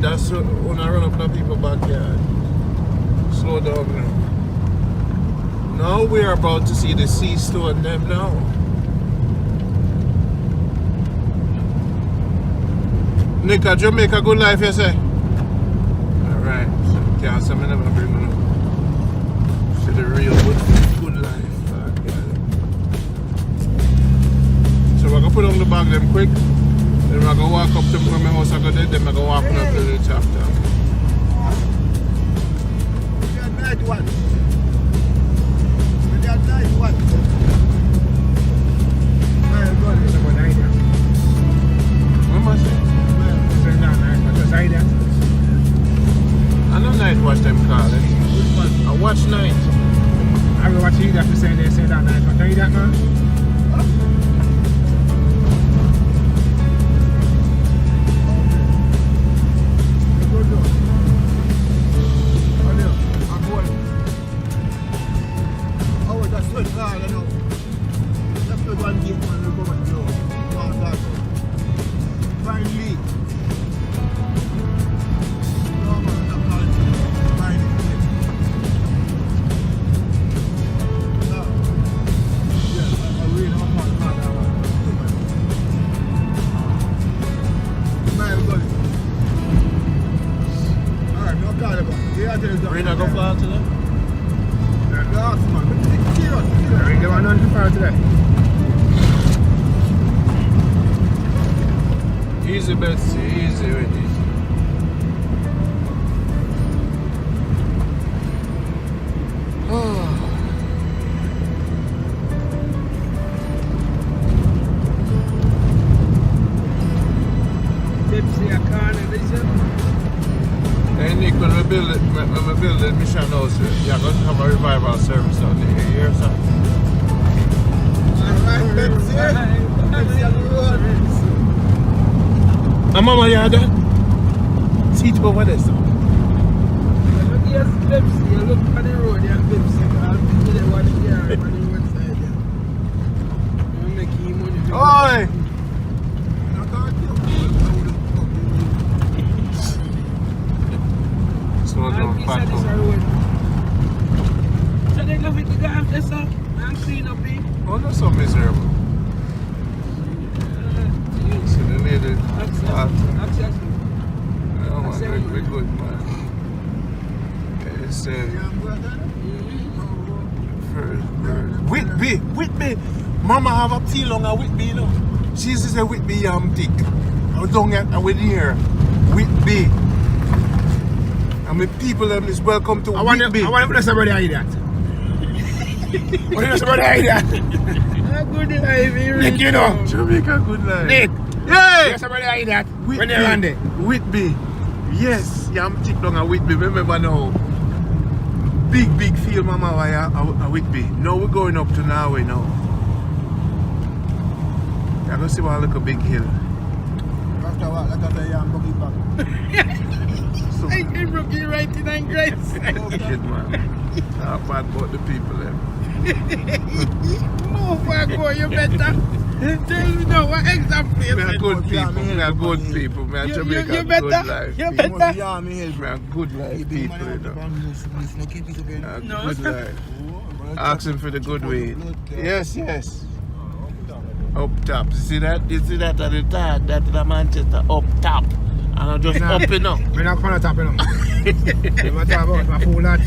That's when I run up in the people's backyard. Slow down now. Now we're about to see the sea stone them now. Nick, Jamaica good life, you say? Alright, so can't say me never bring me up. See the real good life. So we're gonna put on the bag them quick. Then we're gonna walk up to my house I go there, then we're gonna walk up to the chapter. Night one. Night one. What am I saying? I know night watch them call it. I watch night. I will watch you after saying they say that night. Can you that man? We're not gonna fly out today? They want none too far today. Easy, Betsy, easy with it. Hey Nick, when we build the mission house, you're going to have a revival service on the year or something. And Mama, you had that? See it over there, sir. Yes, Pepsi. You look on the road, you have Pepsi. I'll be there one year on the one side. You make you money. Oi! Slow down, back up. So they love it to go after this and clean up it. Oh, that's so miserable. See the lady. Oh, man, very good, man. It's Whitby. Mama have a tea long at Whitby, you know. She used to say Whitby thick. I was down at with here. Whitby. And my people them is welcome to Whitby. I want to put somebody like that. What is somebody like that? Good life, Nick, you know. Jamaica good life. Nick. Yeah. Somebody like that. Whitby. When they land it. Whitby. Yes, yeah, I'm thick down at Whitby. Remember now. Big field, Mama, at Whitby. Now we're going up to Norway now. I'm going to see what look a big hill. After what? Like after I'm looking back. I can broke you right in and grace. Kid, man. Talk bad about the people, them. Move back, boy, you better. Tell me now, what example you Me are good people, me are good people. Me are Jamaica good life. You better. Me are good life people, you know. Good life. Asking for the good way. Yes. Up top. You see that? You see that at the top? That's the Manchester up top. And I'm just up and up. We're not going to top, you know. We're talking about my fool that.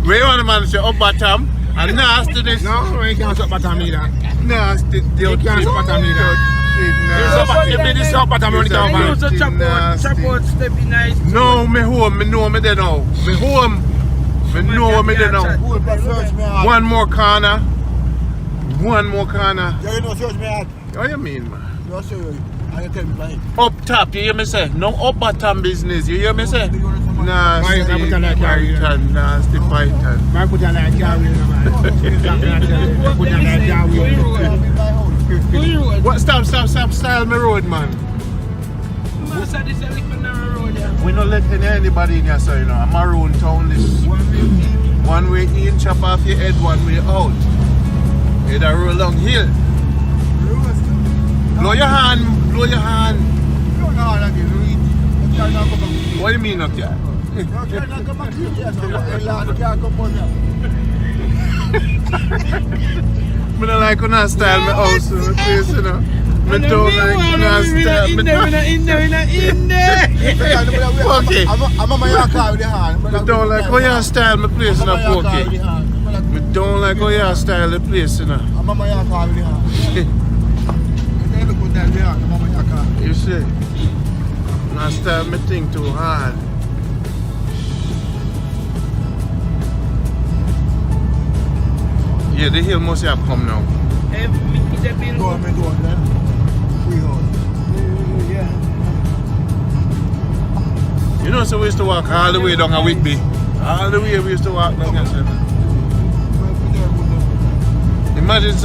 Where you want to manage your up bottom? And nasty this. No, you can't up bottom either. Nasty. You can't up bottom either. You made this up bottom only down. You also chop out, step in nice. No, me home. Me know me there now. Me home. Me know me there now. One more corner. Yeah, you know, search me out. What you mean, man? You show you. I tell me like. Up top, you hear me say? No up bottom business, you hear me say? Nasty Python. Nasty Python. I put on like Garvey, man. What? Stop, style me road, man. We not letting anybody in here, so you know. I'm around town this. One way in, chop off your head, one way out. Head a roll along hill. Blow your hand. No, I give What do you mean, no car? I don't like when I style my house in the place, you know. I don't like when I style my okay. I don't like how you style my place in a Pokey. I don't like how you style the place, you know. You see? I style my thing too hard. Yeah, the hill must have come now. You know, so we used to walk all the way down a Whitby. All the way we used to walk down here. Imagine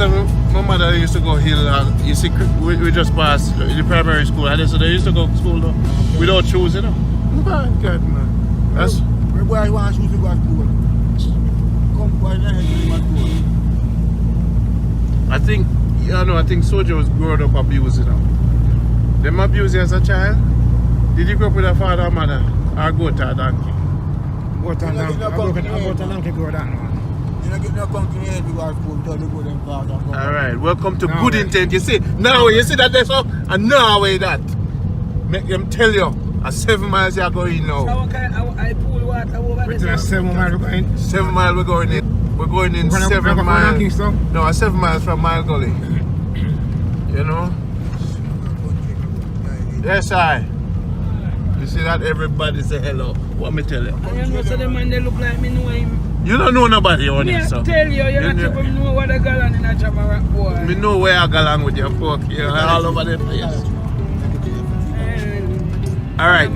my mother used to go hill. You see, we just passed the primary school. And so they used to go to school though, without shoes, you know. My God, man. That's. Where you want shoes to go to school? Come by the I think, I think Soja was growing up abused, you know. Them abused you as a child? Did you grow up with a father or mother? Or goat or donkey? Goat and donkey. Goat and donkey grow that one. Alright, welcome to Good Intent. You see, now you see that there's up and now way that. Make them tell you, at 7 miles you are going now. I pull water over there. 7 miles we're going? 7 miles we're going in. We're going in 7 miles. No, 7 miles from Mile Gully. You know? Yes, I. You see that everybody say hello. What me tell you? And you know, so the man they look like me know him. You don't know nobody on it, so. I tell you, you're not even know what a galan in a Jamaica boy. Me know where I galang with your fork. You're all over the place. Alright.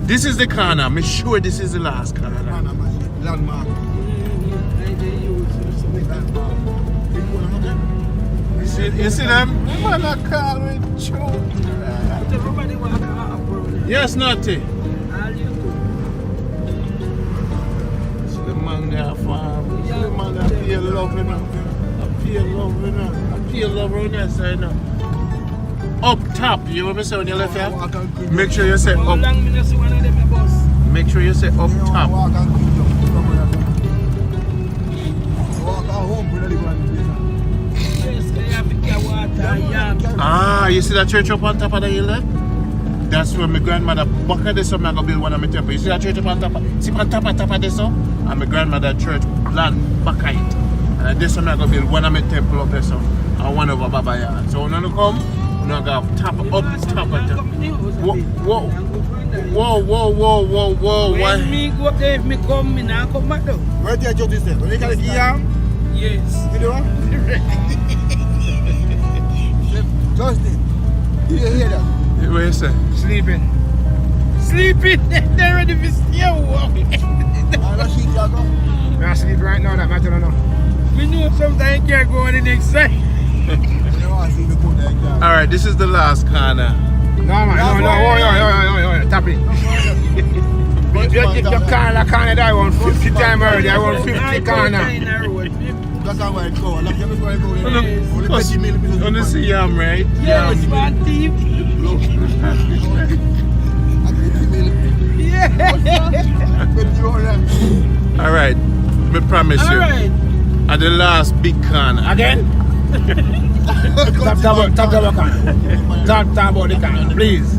This is the corner. I'm sure this is the last corner. Landmark. You see them? Man, I call with children. Yes, Naughty. See the man there farm. See the man there feel love, you know. I feel love, you know. I feel love on that side now. Up top, you want me to say when you left here? Make sure you say up. Make sure you say up top. Ah, you see that church up on top of the hill there? That's where my grandmother back at this so I'm gonna build one of my temple. You see that church up on top of, see on top of this so? And my grandmother church land back at it. And this one I'm gonna build one of my temple up there so. And one over Baba Yard. So when you come, you're gonna go top of it. Whoa. When me go up there, if me come, me now come back though. Where did you just say? When you got the yes. You know? Justin, did you hear that? What you say? Sleeping. They're ready for steer walk. I'm not sleep right now, that matter or not. We know sometimes you can't go on the next side. Alright, this is the last corner. No, man, no, tap it. Your corner, I want 50 times already. I want 50 corner. That's how I go. Like you before I go there. You want to see yam, right? Yes, man, thief. Alright, me promise you. At the last big corner. Again? Tap the corner. Tap about the corner, please.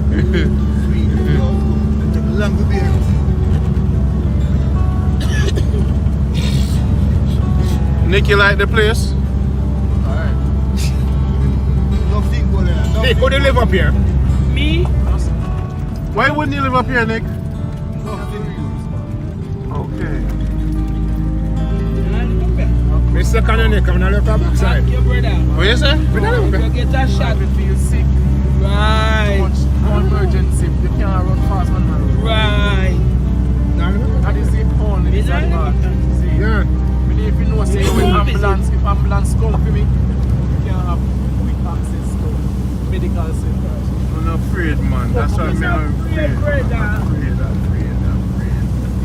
Nick, you like the place? Alright. Hey, who do you live up here? Me? Why wouldn't you live up here, Nick? Okay. Me second on Nick, I'm not left on the backside. What you say? You get a shot. You feel sick. Right. One emergency. You can't run fast, man. Right. That is it only. It's that bad. Yeah. If you know, say, when ambulance come for me, you can have quick access to medical centers. I'm not afraid, man. That's why I'm afraid.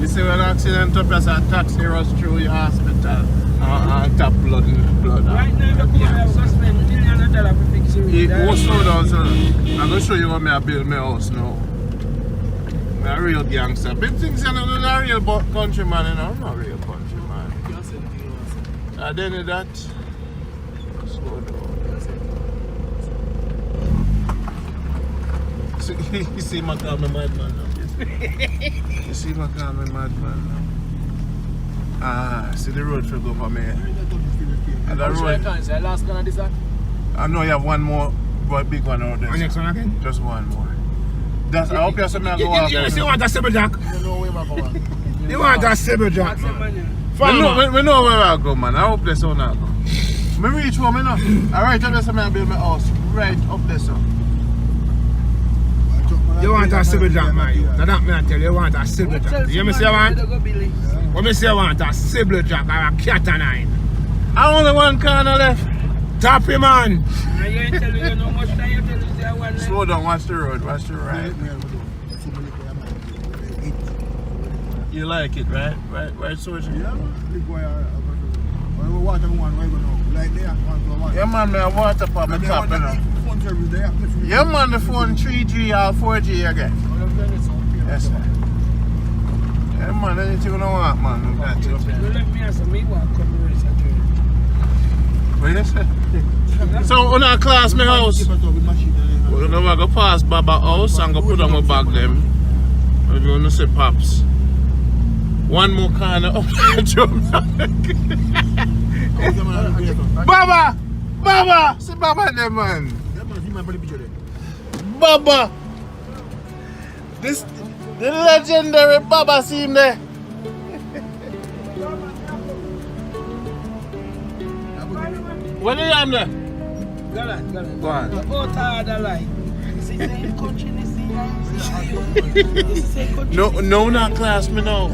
You see, when an accident happens, a taxi rush through your hospital and tap blood. Right now, you have to spend $1 million to fix it. What's slow down, son? I'm going to show you how I build my house now. I'm a real gangster. Big things are not a real countryman, you know. I'm not a real countryman. And then that. Slow down. You see my car, my madman now. You see my car, my madman now. Ah, see the road for go for me. And the road. Last gun of this one? I know you have one more big one out there. And next one again? Just one more. That's, I hope you have something to go out there. You want a silver jack? You want a silver jack, man. We know where I go, man. I hope there's one I go. I reach home, you know. Alright, I just build my house right up there, so. You want a silver jack, man. Now that me I tell you, you want a silver jack. You hear me say I want? What me say I want a silver jack or a cat and nine. I only one corner left. Tappy, man. Slow down, watch the road, watch the right. You like it, right? Right, Soji? Yeah, water one, where you go now? Like there, yeah, man, I water pump, I'm top, you know. Yeah, man, the phone 3G or 4G again. Yes, sir. Yeah, man, anything you want, man. Let me ask me what what you say? So, on our class, my house, we're gonna go past Baba house and go put on my bag them. If you want to say Pops. One more corner up the drum. Baba! Baba! See Baba there, man. Baba! This, the legendary Baba, see him there. What are you on there? Go on. No, not class, me no.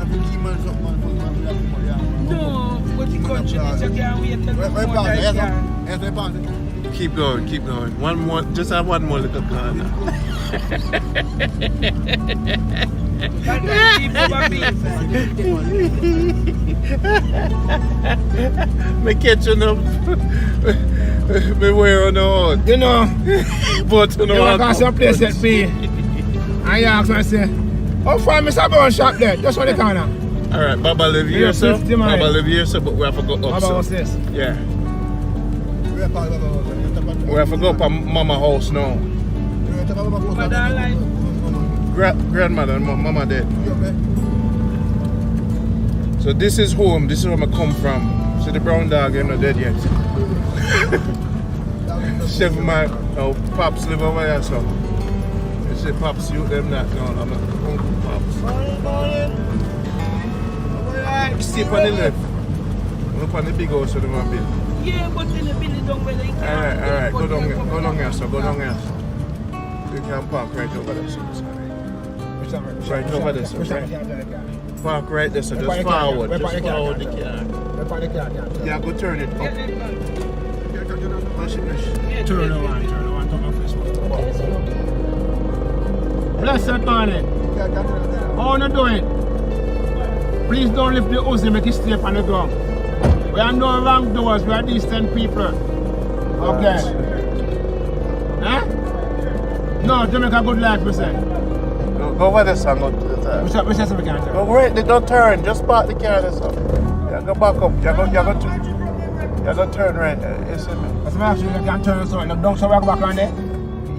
No, but the country is you can't wait till Keep going. One more, just have one more little corner. Me catching up. Me wearing out. You know, but you know, you want to some place at me. And you ask me, I say, how far Mr. Brown shop there? Just on the corner. Alright, Baba live here, sir. Baba live here, sir, but we have to go up. Baba, what's this? Yeah. We have to go up at Mama house now. Grandmother and Mama dead. So this is home. This is where I come from. See the brown dog, I'm not dead yet. Chef my Pops live over here, so. You say Pops, you them not. No, I'm not Uncle Pops. You see up on the left. Up on the big house of the man build. Yeah, but in the building don't really care. Alright, go down here, so go down here. You can park right over there, so. Right over there, so. Right. Park right there, so just forward. Just forward the car. Yeah, go turn it up. Turn around, come on first. Blessed morning. How you doing? Please don't lift the Uzi, make it stay on the ground. We are no wrong doors, we are decent people. Okay. Huh? No, Jamaica good life, we say. Go over there, son, go to the side. We say we can't turn. Go right, don't turn, just park the car there, son. Yeah, go back up, you go turn right there, you see me? That's my actually, you can turn so, don't so we go back on there?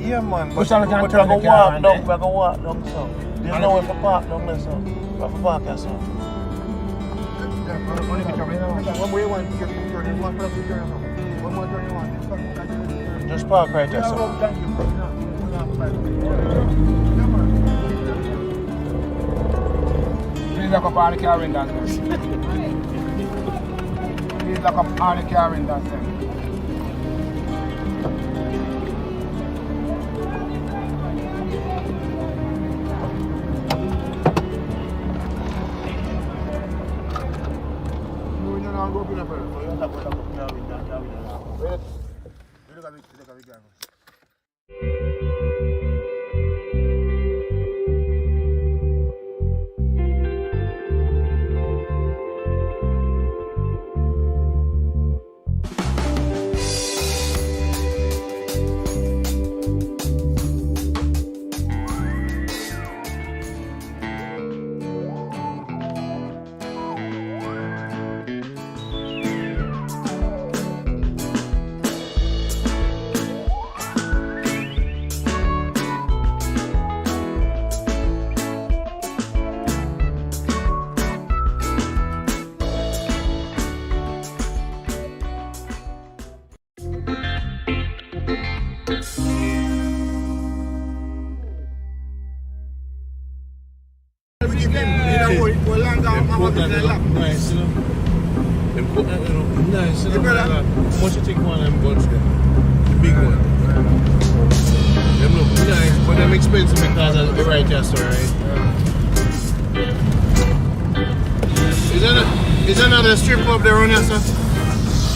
Yeah, man, but we can turn the car down, we go walk down, so. There's no way for park down there, so. We have to park there, so. Just park right there, so. Please lock up all the car windows. Please lock up all the car windows. keep him. You know, for long time, I'm going to be lap. Nice, you know. Them put that, you know, nice, you know. brother. How much you think one of them guns there? The big one. Them look nice, but them expensive because of the right caster, right? Is another strip club there on here, sir?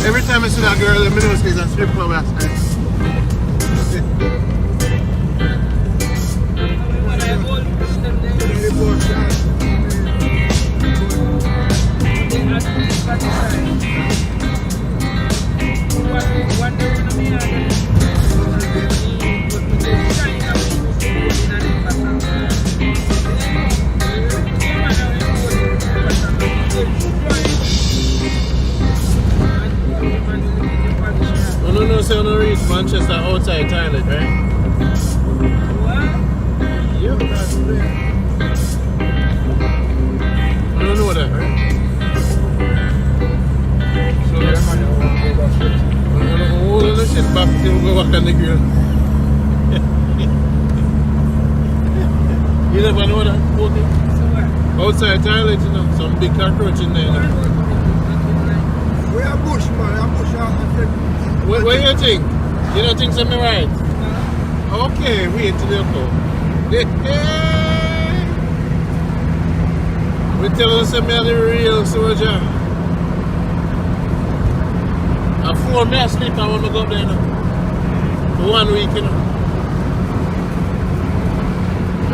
Every time I see that girl, let me know it's a strip club outside. No, say on the reach Manchester outside toilet, right? Yeah. I don't know that, right? So, all of the shit back to go back on the grill. You never know that? Okay. Outside toilet, you know, some big cockroach in there, you know. We are bush, man. I'm bush out. What do you think? You don't think something right? Okay, wait till you come. We tell us I'm the real soldier. And 4 me asleep and when I go up there now. For 1 week, you know.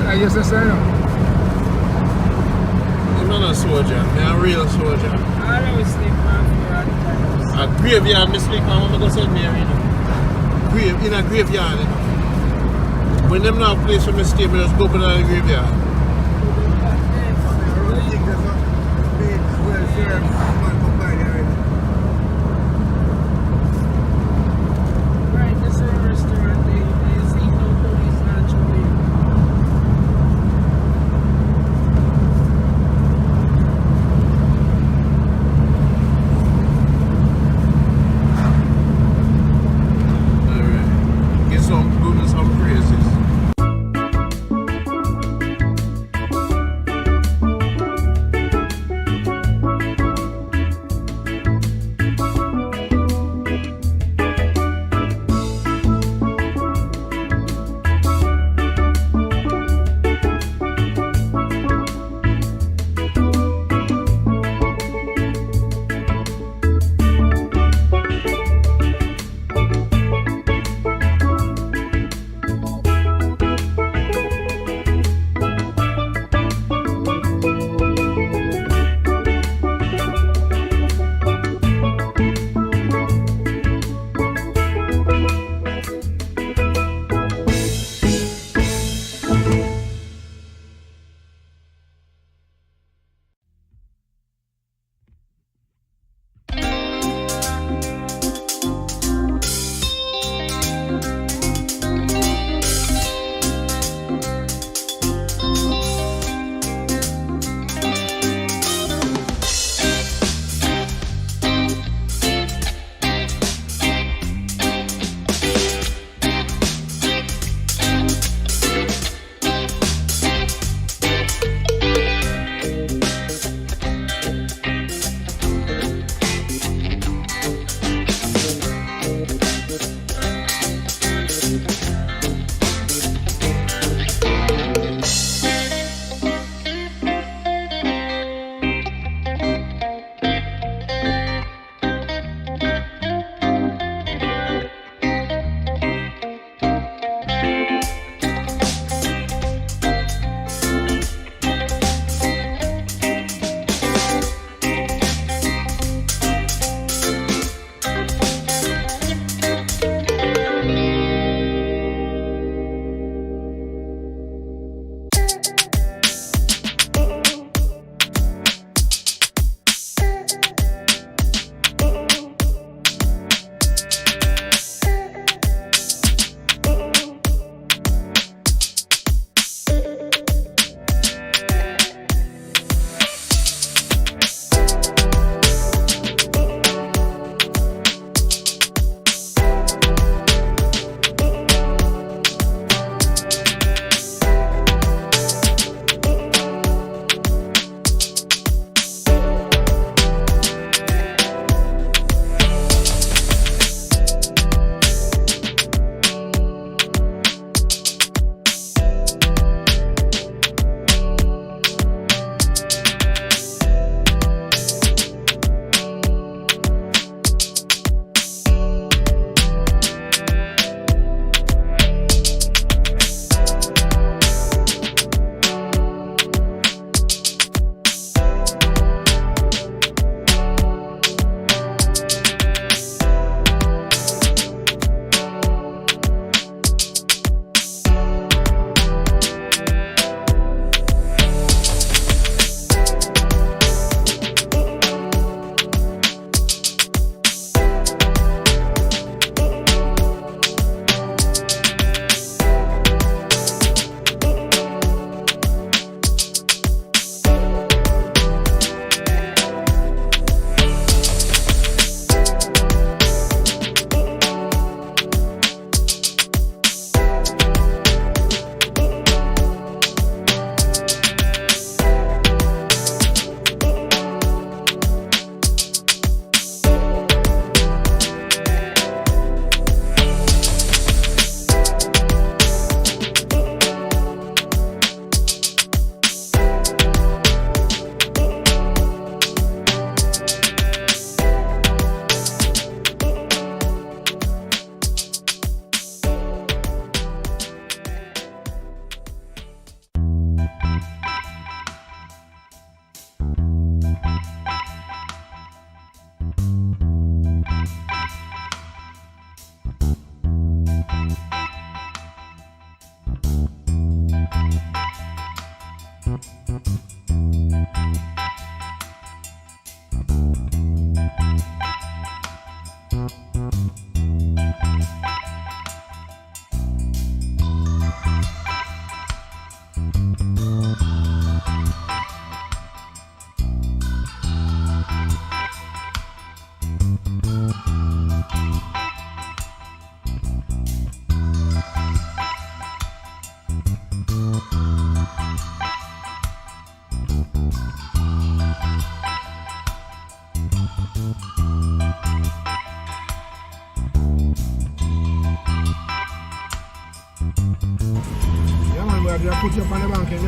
I just say no. I'm not a soldier, I'm a real soldier. I always sleep man for all the time. A graveyard, me sleep man when I go St. Mary, you know. In a graveyard, you know. When them not have place for me stay, me just go up in the graveyard. Right, this is a restaurant. They see no police naturally. Alright. Get some good and some praises.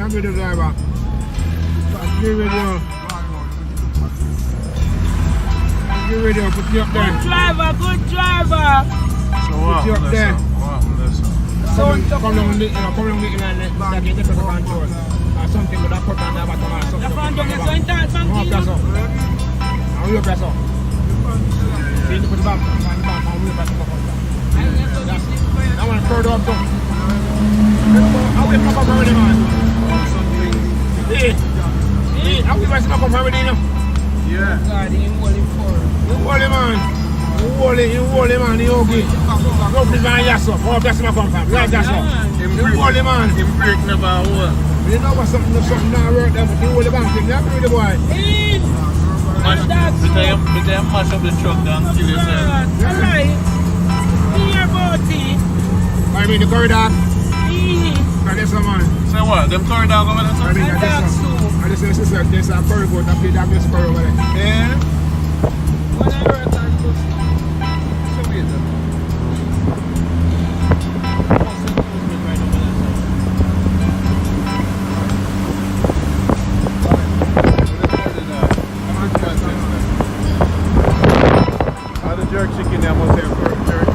I'm with the driver. Get ready. Get ready, put you up there. Good driver. So what? Put you up there. Come down the and that get the control. Something with that put on the bottom or something. The front of the sign that something. Now press up. Now you press up. See you put the back on the back and we press up. That one further up too. How we come up already, man? Hey, how we press up already now? Yeah. God, you hold him for. You hold him, man. You hold him, man. You okay? Go please, man. Yes, sir. Oh, bless him, I come from. Right, yes, sir. You hold him, man. Him break never hold. You know what something not work there, but you hold the bank thing. You have to read the boy. But they mash up the truck down and kill yourself. Alright. Hear about it. I mean, the corridor. That's a man. So what? Them corridor over there? I mean, this is a curry boat. I played that this curry over there. Yeah. When I work on this. So weird. Jerk chicken, I must have jerk.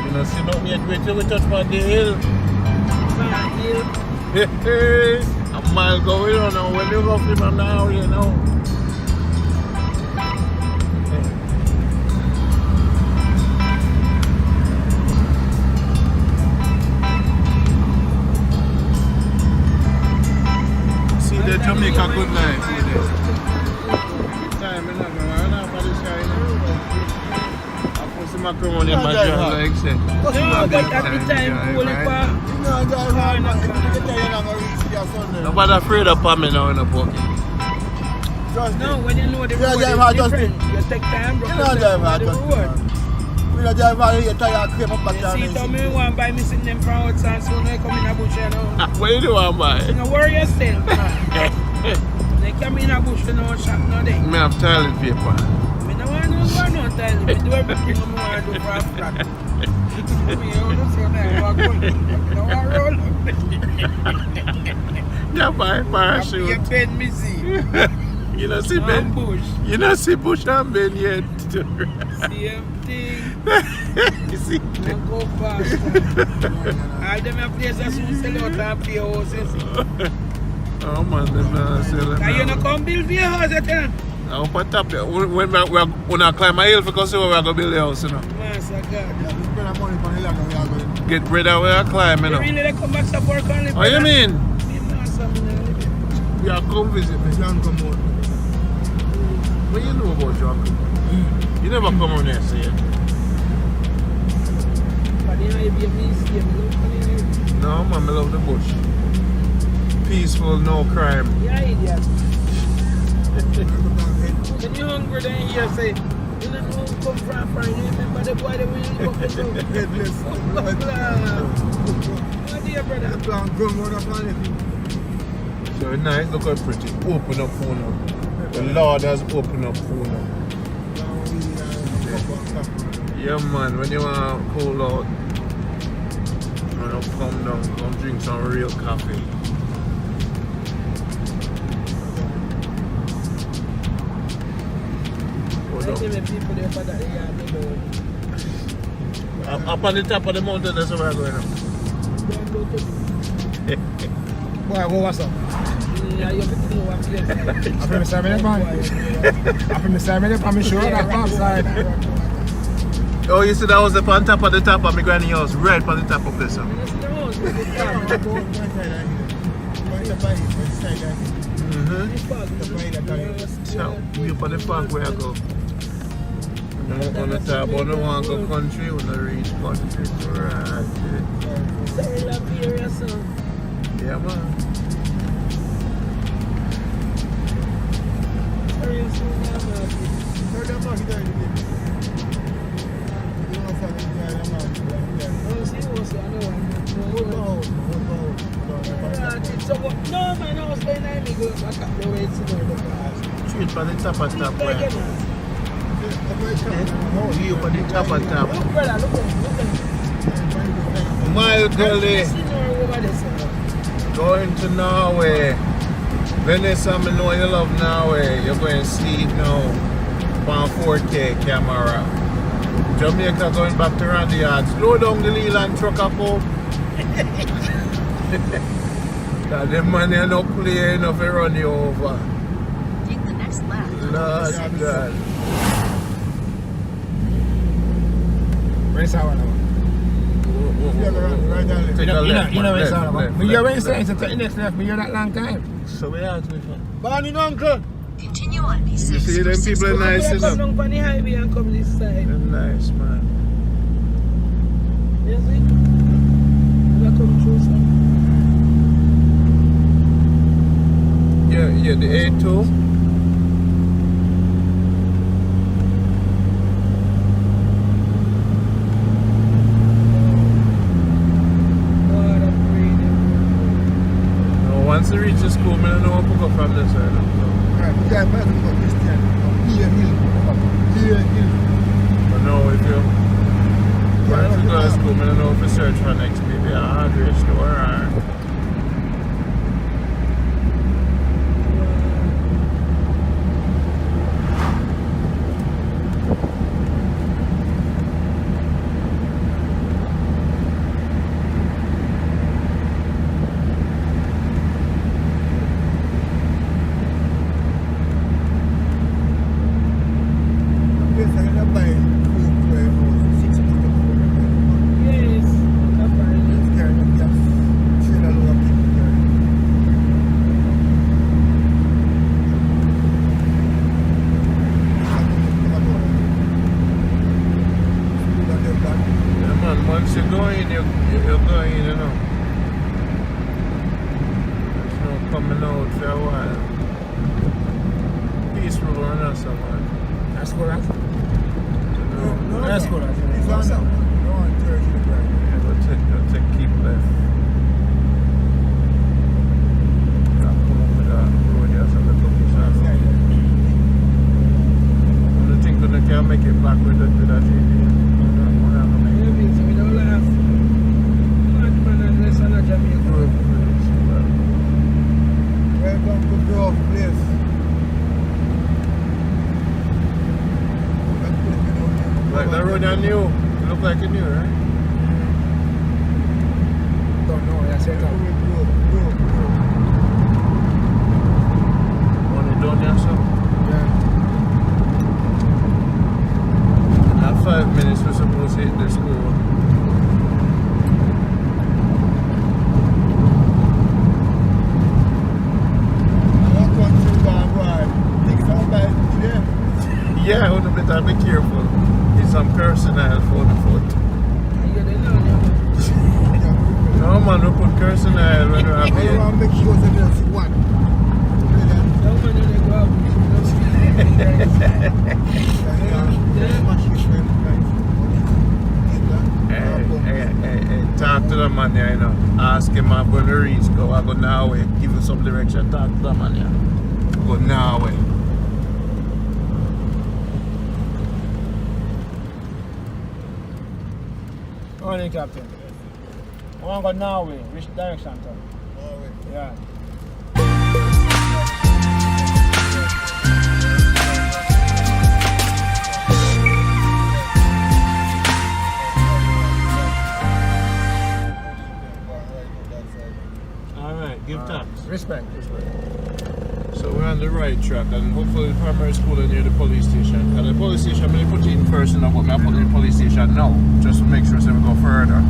You know, see, not yet wait till we touch on the hill. A mile going on now. When you go from now, you know. The Jamaica good life, see this. Time I'm not gonna run out of this guy now. I put some macaroni in my jar like say. No, but at the time, pull it back. Nobody afraid of me now in the pocket. No, when you know the road is different, you take time, bro. The road. We don't drive out here, tire creep up back You down. see, tell me you want to buy me sitting them from outside, so when I come in a bush, you know. What do you want to buy? You know, worry yourself, man. They come in a bush, you know, shop now there. Me have toilet paper. I don't want to no toilet, I do everything I want to do for a flat. Me, you don't say that, I'm going to roll. You buy parachute. You bend me, see. You know see Ben. Bush. You know see Bush and Ben yet. Same thing. You see? Don't go fast. All them have places soon sell out and pay houses. Oh man, them not selling. Can you not come build your house at them? I'm on top there. When we are climb a hill because we are going to build a house, you know. Master God. Get rid of where I climb, you know. Really, they come back to work and live. What you mean? We are come visit me, don't come out. What you know about Jack? You never come on there, see it? No, man, I love the bush. Peaceful, no crime. Yeah, idiot. When you're hungry, then you say, you don't know who come from, remember the boy that we look for so. Headless. Oh dear, brother. So nice, look how pretty. Open up phone up. The Lord has opened up phone up. Yeah man, when you want to cool out, come down, come drink some real coffee. Up on the top of the mountain, that's where we're going now. Boy, go what's up? Yeah, you're going to know what place. After me 7 minutes, man. After me 7 minutes, I'm sure that backside. Oh, you see that was up on top of the top of my granny house, right on the top of this one. So, we up on the park where I go. On the top, I don't want to go country, when I reach country. Right. Yeah, man. No, man, I was playing Miami, go Street for the top of stop where? You for the top of top. Mile Gully. Going to Norway. Vanessa, I know you love Norway. You're going to see it now on 4K camera. Jamaica going back to Randy Yard. Slow down the Leland truck up home. That the man is not play enough to run you over. Take the next left. Lord God. Where's our one? You know where it's all about. But you're when saying to take the next left, but you're that long time. So we asked me for. Barney, uncle. Continue on EP662. You see them people are nice enough. Come down on the highway and come this side. They're nice, man. You see? You come through some. Yeah, the A2. Once you reach the school, I don't know what to go from this side. Yeah, but I'm going to Christian. Here, But no, if you want to go to school, I don't know if you search for next maybe a hardware store or... Once you're going, you're going, you know. There's no coming out for a while. Peaceful one or something. That's what I said. No, that's what I said. It's on now. Yeah, go take keep left. I'll come up with that road here, so let's look at that. I think when they can make it back with that TV. Welcome to Grove Place. Like that road I knew. It looked like it new, right? Don't know, that's it. Want it done here, so? Yeah. In 5 minutes we're supposed to hit the school. Yeah, I want to better be careful. It's some personnel for the foot. No man, we put personnel when we have it. I want to make sure that there's one. Hey, talk to the man here, you know. Ask him I'm going to reach, go, I go now way. Give him some direction, talk to the man here. Go now way. Morning, Captain. I want to go Norway. Which direction, Tom? Norway. Yeah. Alright, give thanks. Respect. So we're on the right track and hopefully the primary school is near the police station. And the police station, I'm going to put it in first and I'll put it in the police station now. Just to make sure so we go further.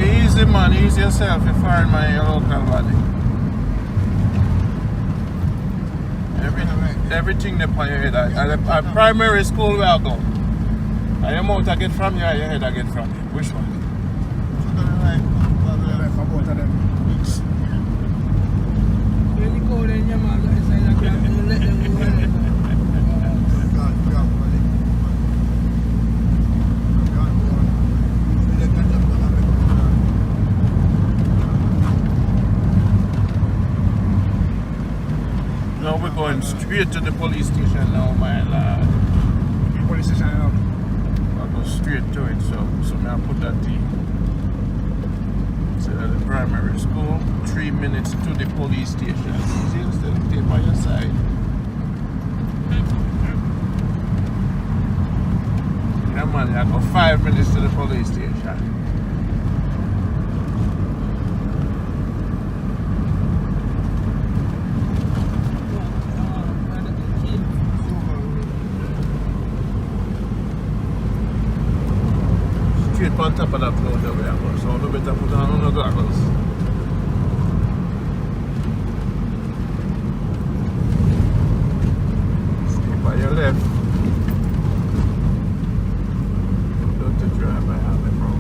Easy man, ease yourself if find my local body. Everything they pay your head at primary school where I go. And the amount I get from you, your head I get from you. Which one? When you go there, your man, I say, let them go. straight to the police station now, my lad. The police station now. I go straight to it, so I put that in. So at the primary school, 3 minutes to the police station. Easy instead of tape on your side. Yeah man, I go 5 minutes to the police station. Straight on top of that cloud over there, so I better put on the goggles. Stay by your left. Don't touch your hand by hand, bro.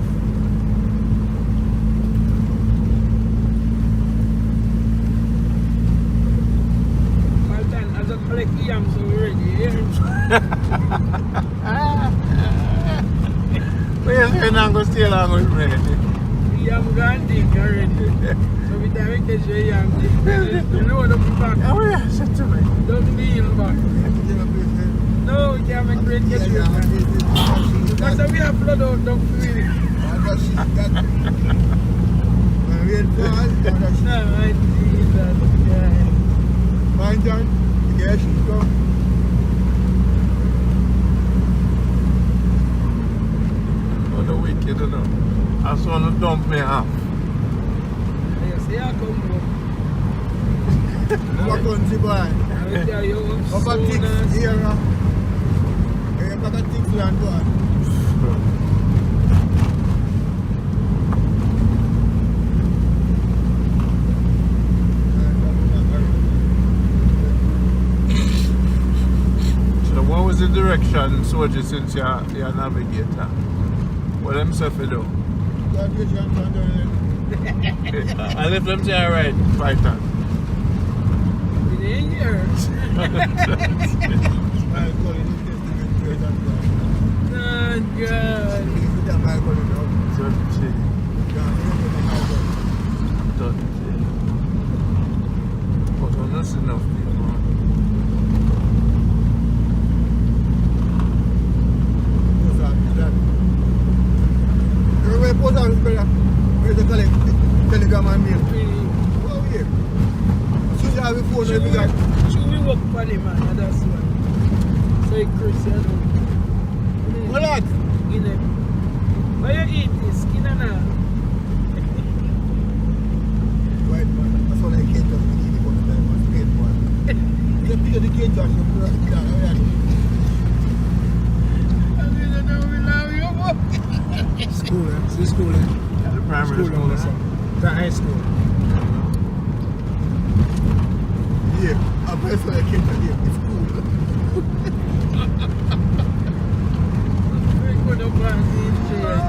Malton, I just collect the yams so we're ready, yeah? Where you not going to stay long with me? Yam gone dig already. So we time we catch your yam dig. You know what I'm back? Oh yeah, sit to me. Don't deal back. No, we can't make great catch you. Because we have flood out, don't feel it. No, I see that. Yeah. Fine, John. Yeah, she's gone. The wicked, you know. I just want to dump me off. Yes, yeah, come home. What country boy? I will tell you what's What about so things nice. here? What about things land boy? So what was the direction, soldier, since you're a navigator? What them say for do? I left them say alright, fighter. It ain't here. Oh, God. But that's enough people. Post office, brother. Where's the collect? Telegram and mail. Oh, here. Should you have a phone? Should we work for him, man? That's why. So, Christian. What that? Why you eat this? Skin and all. Right, man. That's what I can't just eat it all the time. It's paid for. You pick the cage off your brother. School, eh? See school, eh? The primary school, The high school. Yeah, I'm first when I came to here. It's cool. Very good of us in jail.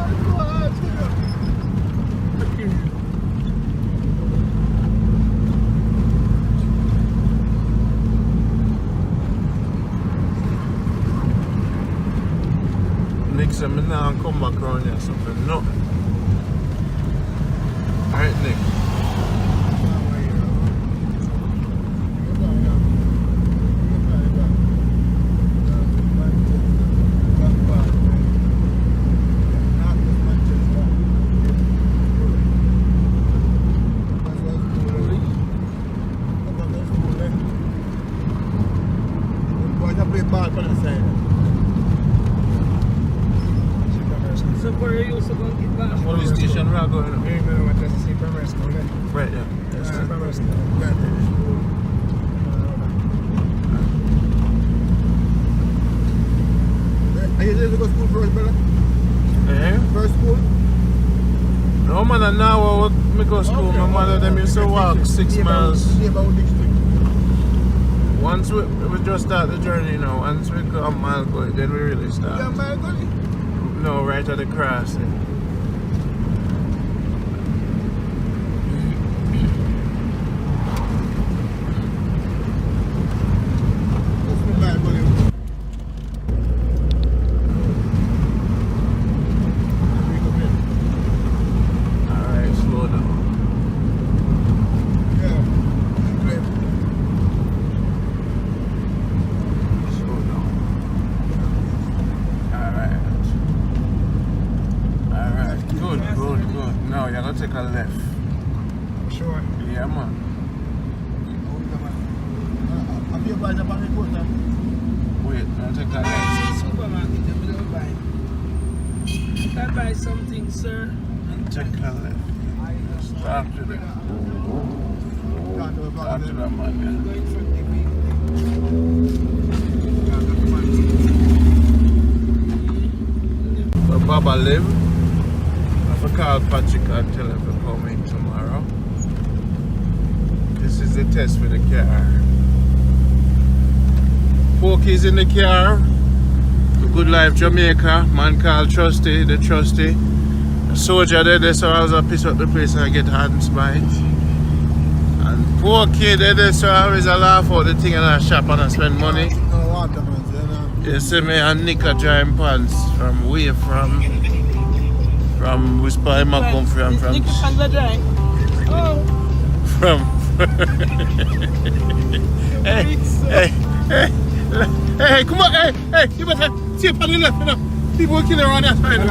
Nick said, I'm now come back around here or something. No. Alright, Nick. So where you used to go get back? Police station, we are going. You remember what I say, primary school, eh? Right, yeah. Yes, sir. Primary school. Are you supposed to go to school first, brother? Eh? First school? No, man, and now I go to school. My mother, them used to walk 6 miles. Once we just start the journey now, once we go a mile go, then we really start. Yeah, mile go? No, right at the crossing. Alright, slow down. take a left. Sure. Yeah, man. Have you bought a bank report now? Wait, I'll take a left. Supermarket, I'm going to buy. I can buy something, sir. Take a left. Start to the man, yeah. Going from the big. Where Baba live. I will call Patrick and tell him to come in tomorrow. This is the test for the car. Pokey's in the car. The Good Life Jamaica. Man called Trusty, the Trusty. The soldier there, so I was a piece up the place and I get hands by it. And Pokey there, so I always a laugh out the thing and I shop and I spend money. You see me and Nick are drying pants from way from which part am I come from? Nick pants are drying? Oh. From hey, come on, hey, you better see up on the left, you know. People will kill around that side.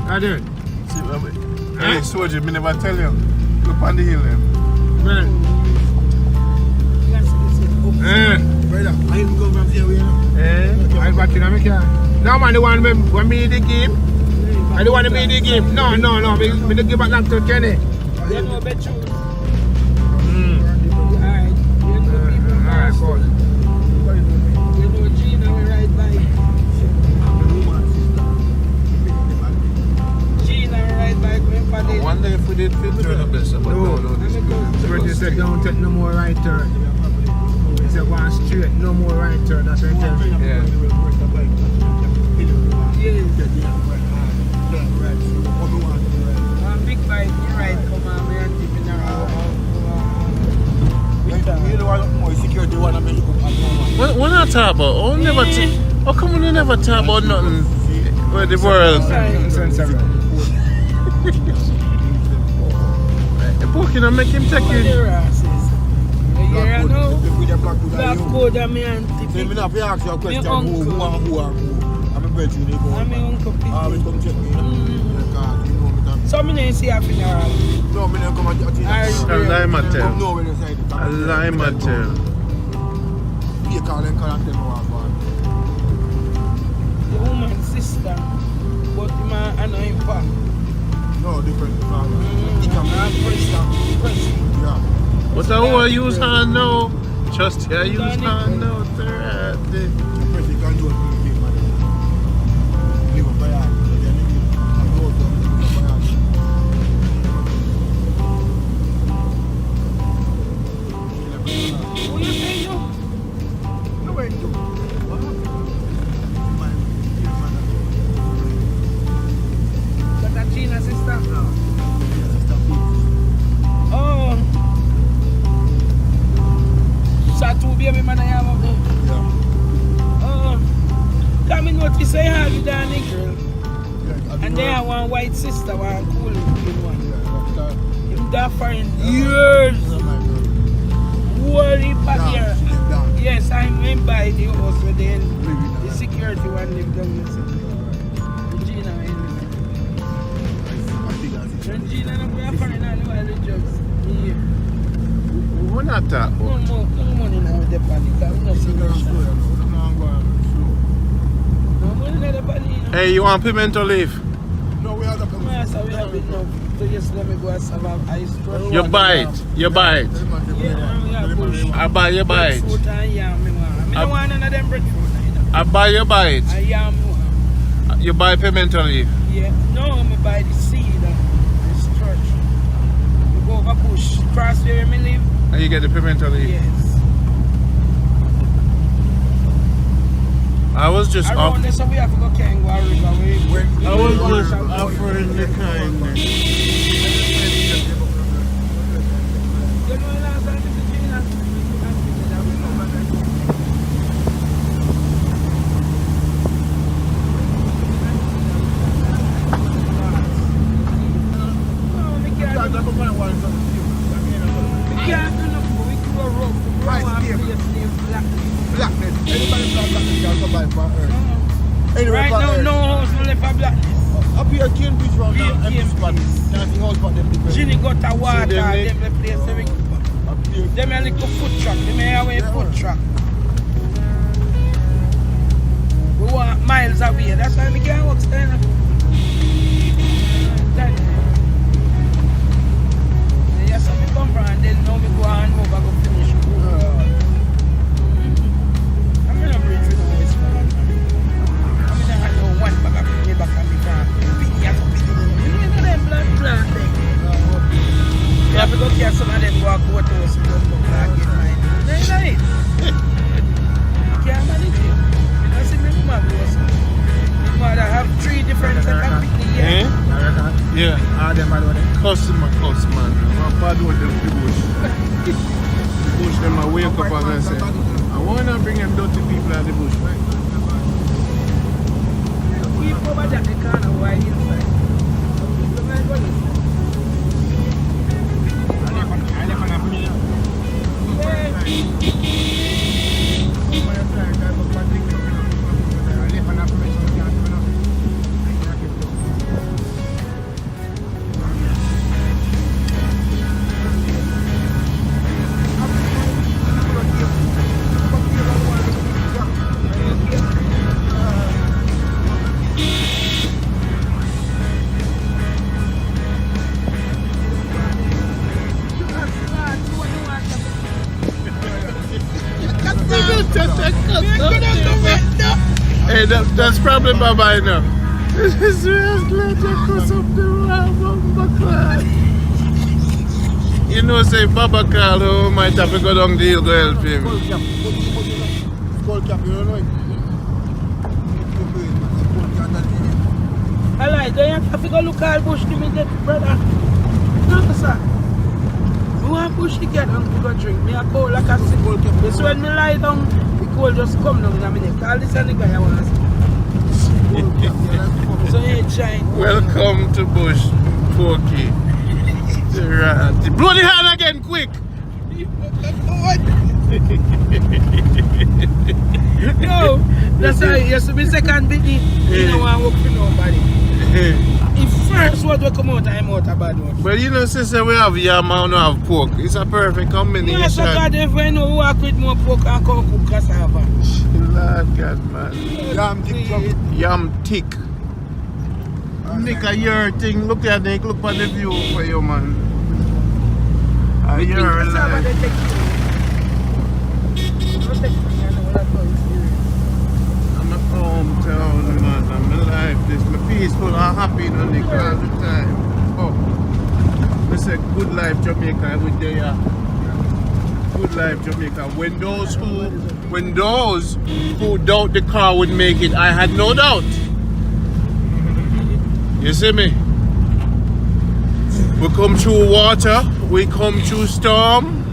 I do it. See, hey, soldier, me never tell you. Look on the hill, man. Brother, I even go from here, you know. I'm back in America. No, man, the one when me the game. I don't want to be the game. No. Me the give back that to Kenny. You know about you. Alright, cool. You know Gina will ride by. Gina will ride by going for the... I wonder if we did fit turn up this, but no, this good. When you said don't take no more right turn. You said one straight, no more right turn. That's what you tell me. Yeah. One big bike, you ride, come on, man, keeping around. You don't want more security, you want to make it up. We're not talking about, how come we never talk about nothing with the world? Pokey, now make him take you. Yeah, no. Black code and me auntie. I'm not going to ask you a question. Who? I'm a brother. I'm my uncle. Come check me. So I didn't see a funeral. No, I didn't come at A lie matter. No, when you say it. A lie matter. You call them and tell me what. The woman's sister. But the man, I know him back. No, different. He can be president. Yeah. But who I use hand now? Just I use hand now. Who you say you? That's Gina's sister? Oh. So two baby man I have up there? Yeah. Oh. Come in notice I have you down Negril. And they have one white sister, one cool looking one. Him that for years. Holy back here. Yes, I went by the house with the security one lived down there. Gina and Gina and we are foreign and we are the drugs. We're not talking about. No money now with the panic. I'm not seeing no money in the panic. Hey, you want pimento leaf? No, we have the Yes, we have it now. So just let me go and have ice cream. You buy it. You buy it. Yeah, bush. I buy you buy it. Fruit and yam, I don't want none of them breadfruit. I buy you buy it. I yam. You buy pimento leaf. Yeah, no, I buy the seed. This church. You go over bush, cross where me live. And you get the pimento leaf. Yes. I was just around off. there, so we have to go Kangwa River. I was just offering the kindness. You know, last time this is Gina. Can't do nothing, we can go rough. Blackness. Anybody blackness can come by for earth. Right now, no house no left a blackness. Up here, Cambridge round now, empty spot. Nothing house but them people. Ginny got a water, them the place everything. Them a little food truck, them a food truck. We want miles away, that's why we can't walk stand up. Yes, I come from and then now we go and move and go finish. I'm in a bridge with no West Bank. I'm in a hand of one bag of me back and me farm. You know them plant thing. You have to go catch some of them go and go to us and go and get mine. They nice. You can't manage it. You know, see me mama go so. My mother have 3 different set of picnic here. Yeah. Customer. Man, bad with them the bush. The bush them I wake up and I say, I wanna bring them dirty people at the bush. We over there the corner why inside. Hey, that's probably Baba enough. This is real glad you cross up the Baba. You know, say Baba Carl who might have to go down the hill to help him. Skull cap, you don't know it? I like, don't you have to go look at bush to me, brother? No, sir. We want push together and go drink. Me a cold like a sick. This when me lie down, the cold just come down in a minute. All this and the guy I want to see. So he ain't shine. Welcome to Bush, Pokey. Blow the hand again, quick! No, that's why you see me second biddy. You don't want to work for nobody. If first word will come out, I'm out a bad one. But you know, sister, we have yam and we have pork. It's a perfect combination. Yes, God, if we know work with more pork and cook cassava. Lord God, man. Yam thick. Make a year thing. Look at it. Look at the view for you, man. A year life. I'm a hometown, man. I'm alive. This is peaceful and happy all the time. Oh, I said good life Jamaica every day. Good life Jamaica. When those who doubt the car would make it, I had no doubt. You see me? We come through water, we come through storm.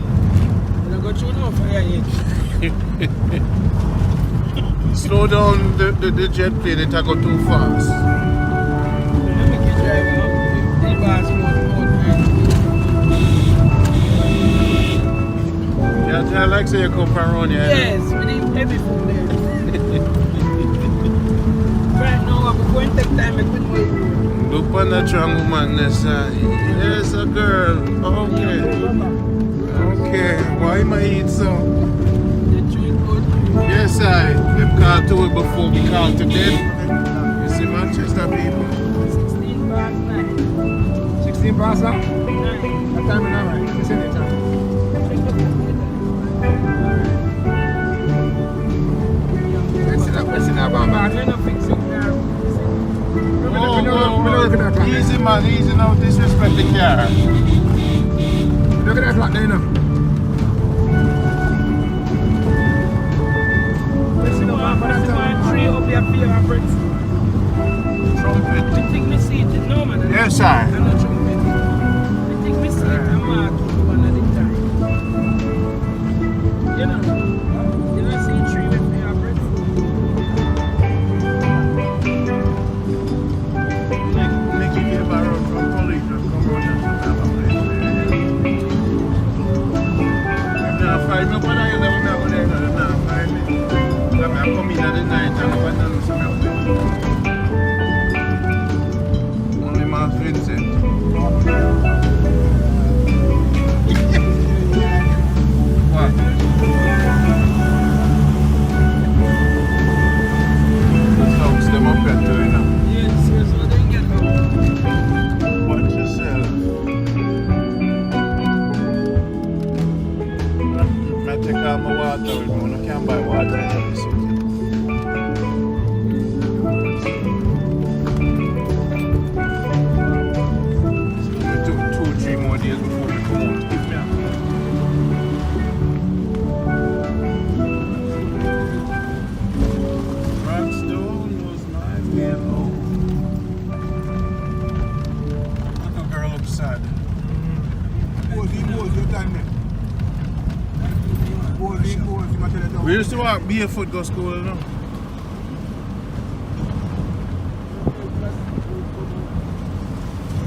You don't go through no fire yet. Slow down the jet plane, it go too fast. Yeah, I like say you come from around here. Yes, we need heavy food there. Right now, I'm going to take time to quit my room. Look on that young woman, yes, yes, a girl. Okay. Okay, why am I eat so? Yes, them called to it before we called to them. You see Manchester people. 16 past 9. 16 past 9? 9. What time is that, right? It's in the time. Let's see that bomb. Easy man, easy now, disrespect the car. Look at that flat there, you know. Tree up your favorites. Trumpet. I think me see it, no man. Yes, sir. I'm not trumpet. I think me see it, I'm marking one at a time. You know see tree with favorites. Make you give a run from police and come on and have a place. my water with me. I can't buy water in the city. So we took 2-3 more days before we come out. Give me a Rockstone was my way home. Look a girl upside. We used to walk barefoot go school, you know.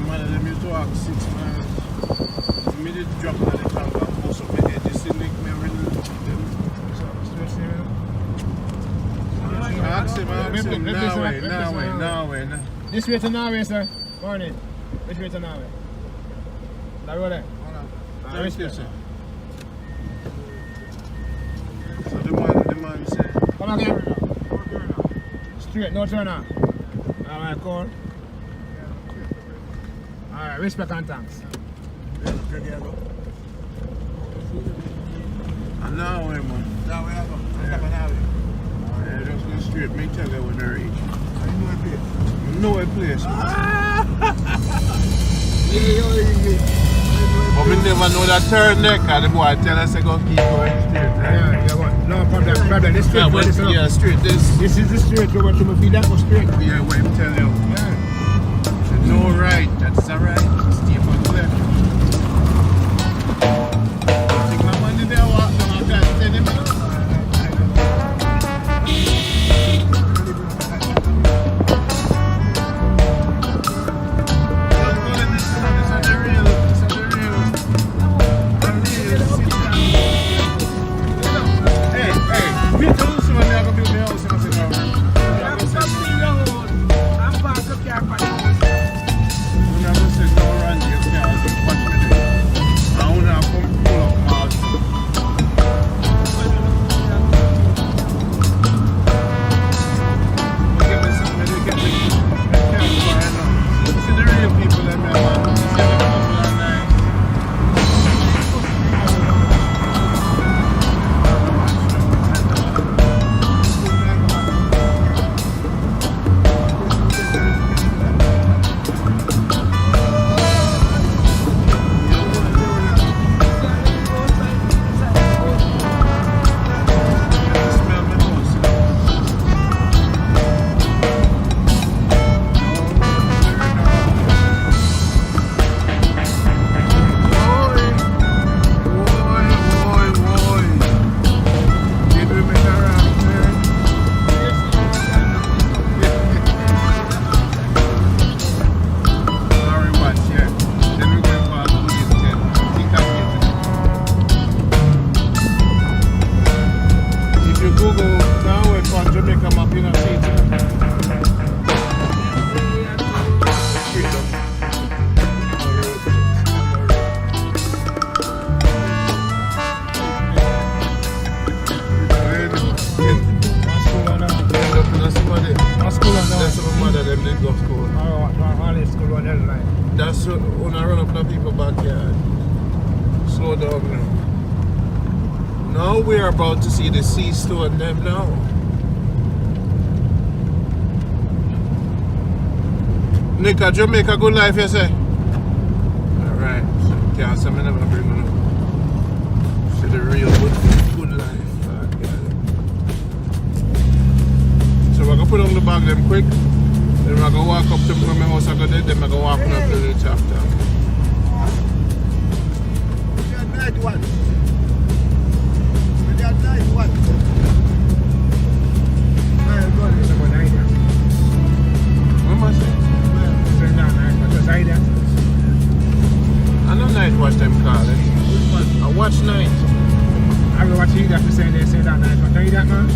Man, them used to walk 6 miles. Me did drop on the tank and post up my head. This thing make me really them. Ask him, Norway. This way to Norway, sir. Morning. Which way to Norway? That road there? Which way, sir? So the man say, come again. Straight, no turn on. Alright, cool. Alright, respect and thanks. and Norway, man. Norway, I go. Yeah, just go straight. Me tell you when I reach. I know a place. But we never know that turn neck, and the boy tell us to go keep going straight. Right? Yeah, no problem. This straight. Yeah, straight. This is the straight. We're going to feed that go straight. Yeah, what him tell you. Yeah. No right, that's alright. Stay on the left. I think my man did there walk down and try to tell him. That's when I run up to people's backyard. Slow down now. Now we're about to see the sea stone them now. Nick, a Jamaica good life, you say? Alright, so can't say me never bring on up. See the real good life. So we're gonna put on the bag them quick. Then we're gonna walk up to my house I go there, then we're gonna walk up to the chapter. Night one. Night one. What am I saying? I know night watch them call it. I watch night. I will watch you that for saying they say that night. But tell you that, man?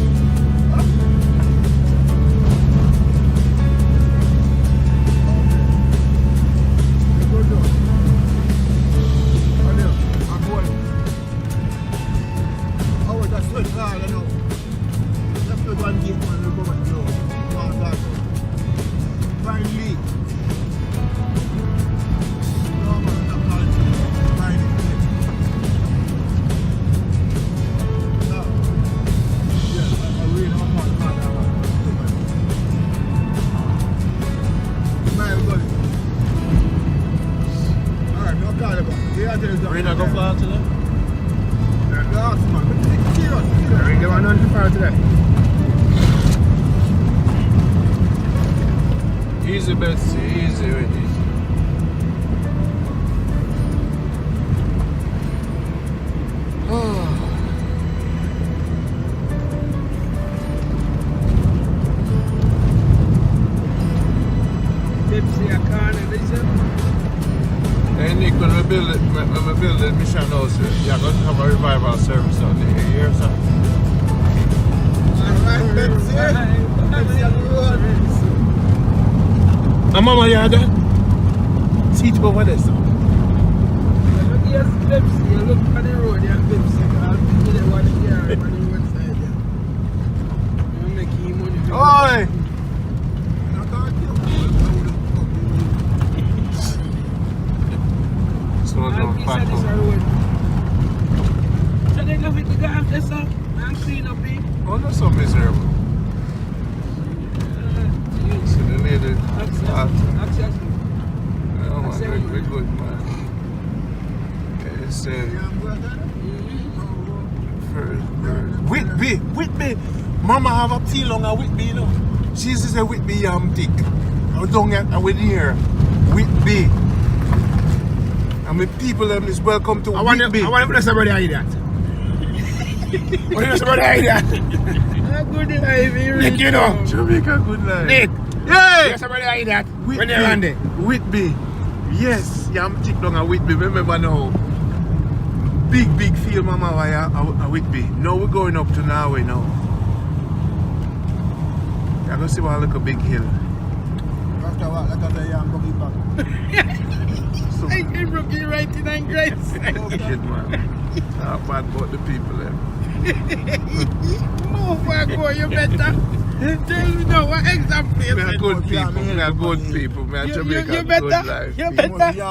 sorry to that. Easy, Betsy, easy with it. Pepsi, I can't listen. Hey Nick, when we build the mission house, you're going to have a revival service on the year, sir. Alright, Betsy. Betsy on the road. And Mama, you had that? Seat over there, sir. Yes, Pepsi, you look on the road, you have Pepsi. I'll be there one year on the roadside. You make him money. Oi! So don't pack up. So they love it to go after stuff and clean up it. Oh, that's so miserable. So the lady, oh man, we're good, man. Yeah, it's Whitby. Mama have a tea long at Whitby, you know. She says a Whitby thick. I don't get with here. Whitby. And my people them is welcome to Whitby. I want to bless somebody I that. What is somebody I that? Good life, Nick, you know. Jamaica good life. Nick. Yeah. There's somebody I that. When they're on there. Whitby. Yes, yeah, I'm thick long at Whitby. Remember now. Big field mama at Whitby. Now we're going up to Norway now. You're gonna see one look a big hill. After what? After the buggy back. So, I can broke you right in and grace. shit, man. How bad about the people there. Move and go, you better. Tell me now what example We are good people, we are good people. We are Jamaica good life. You better. We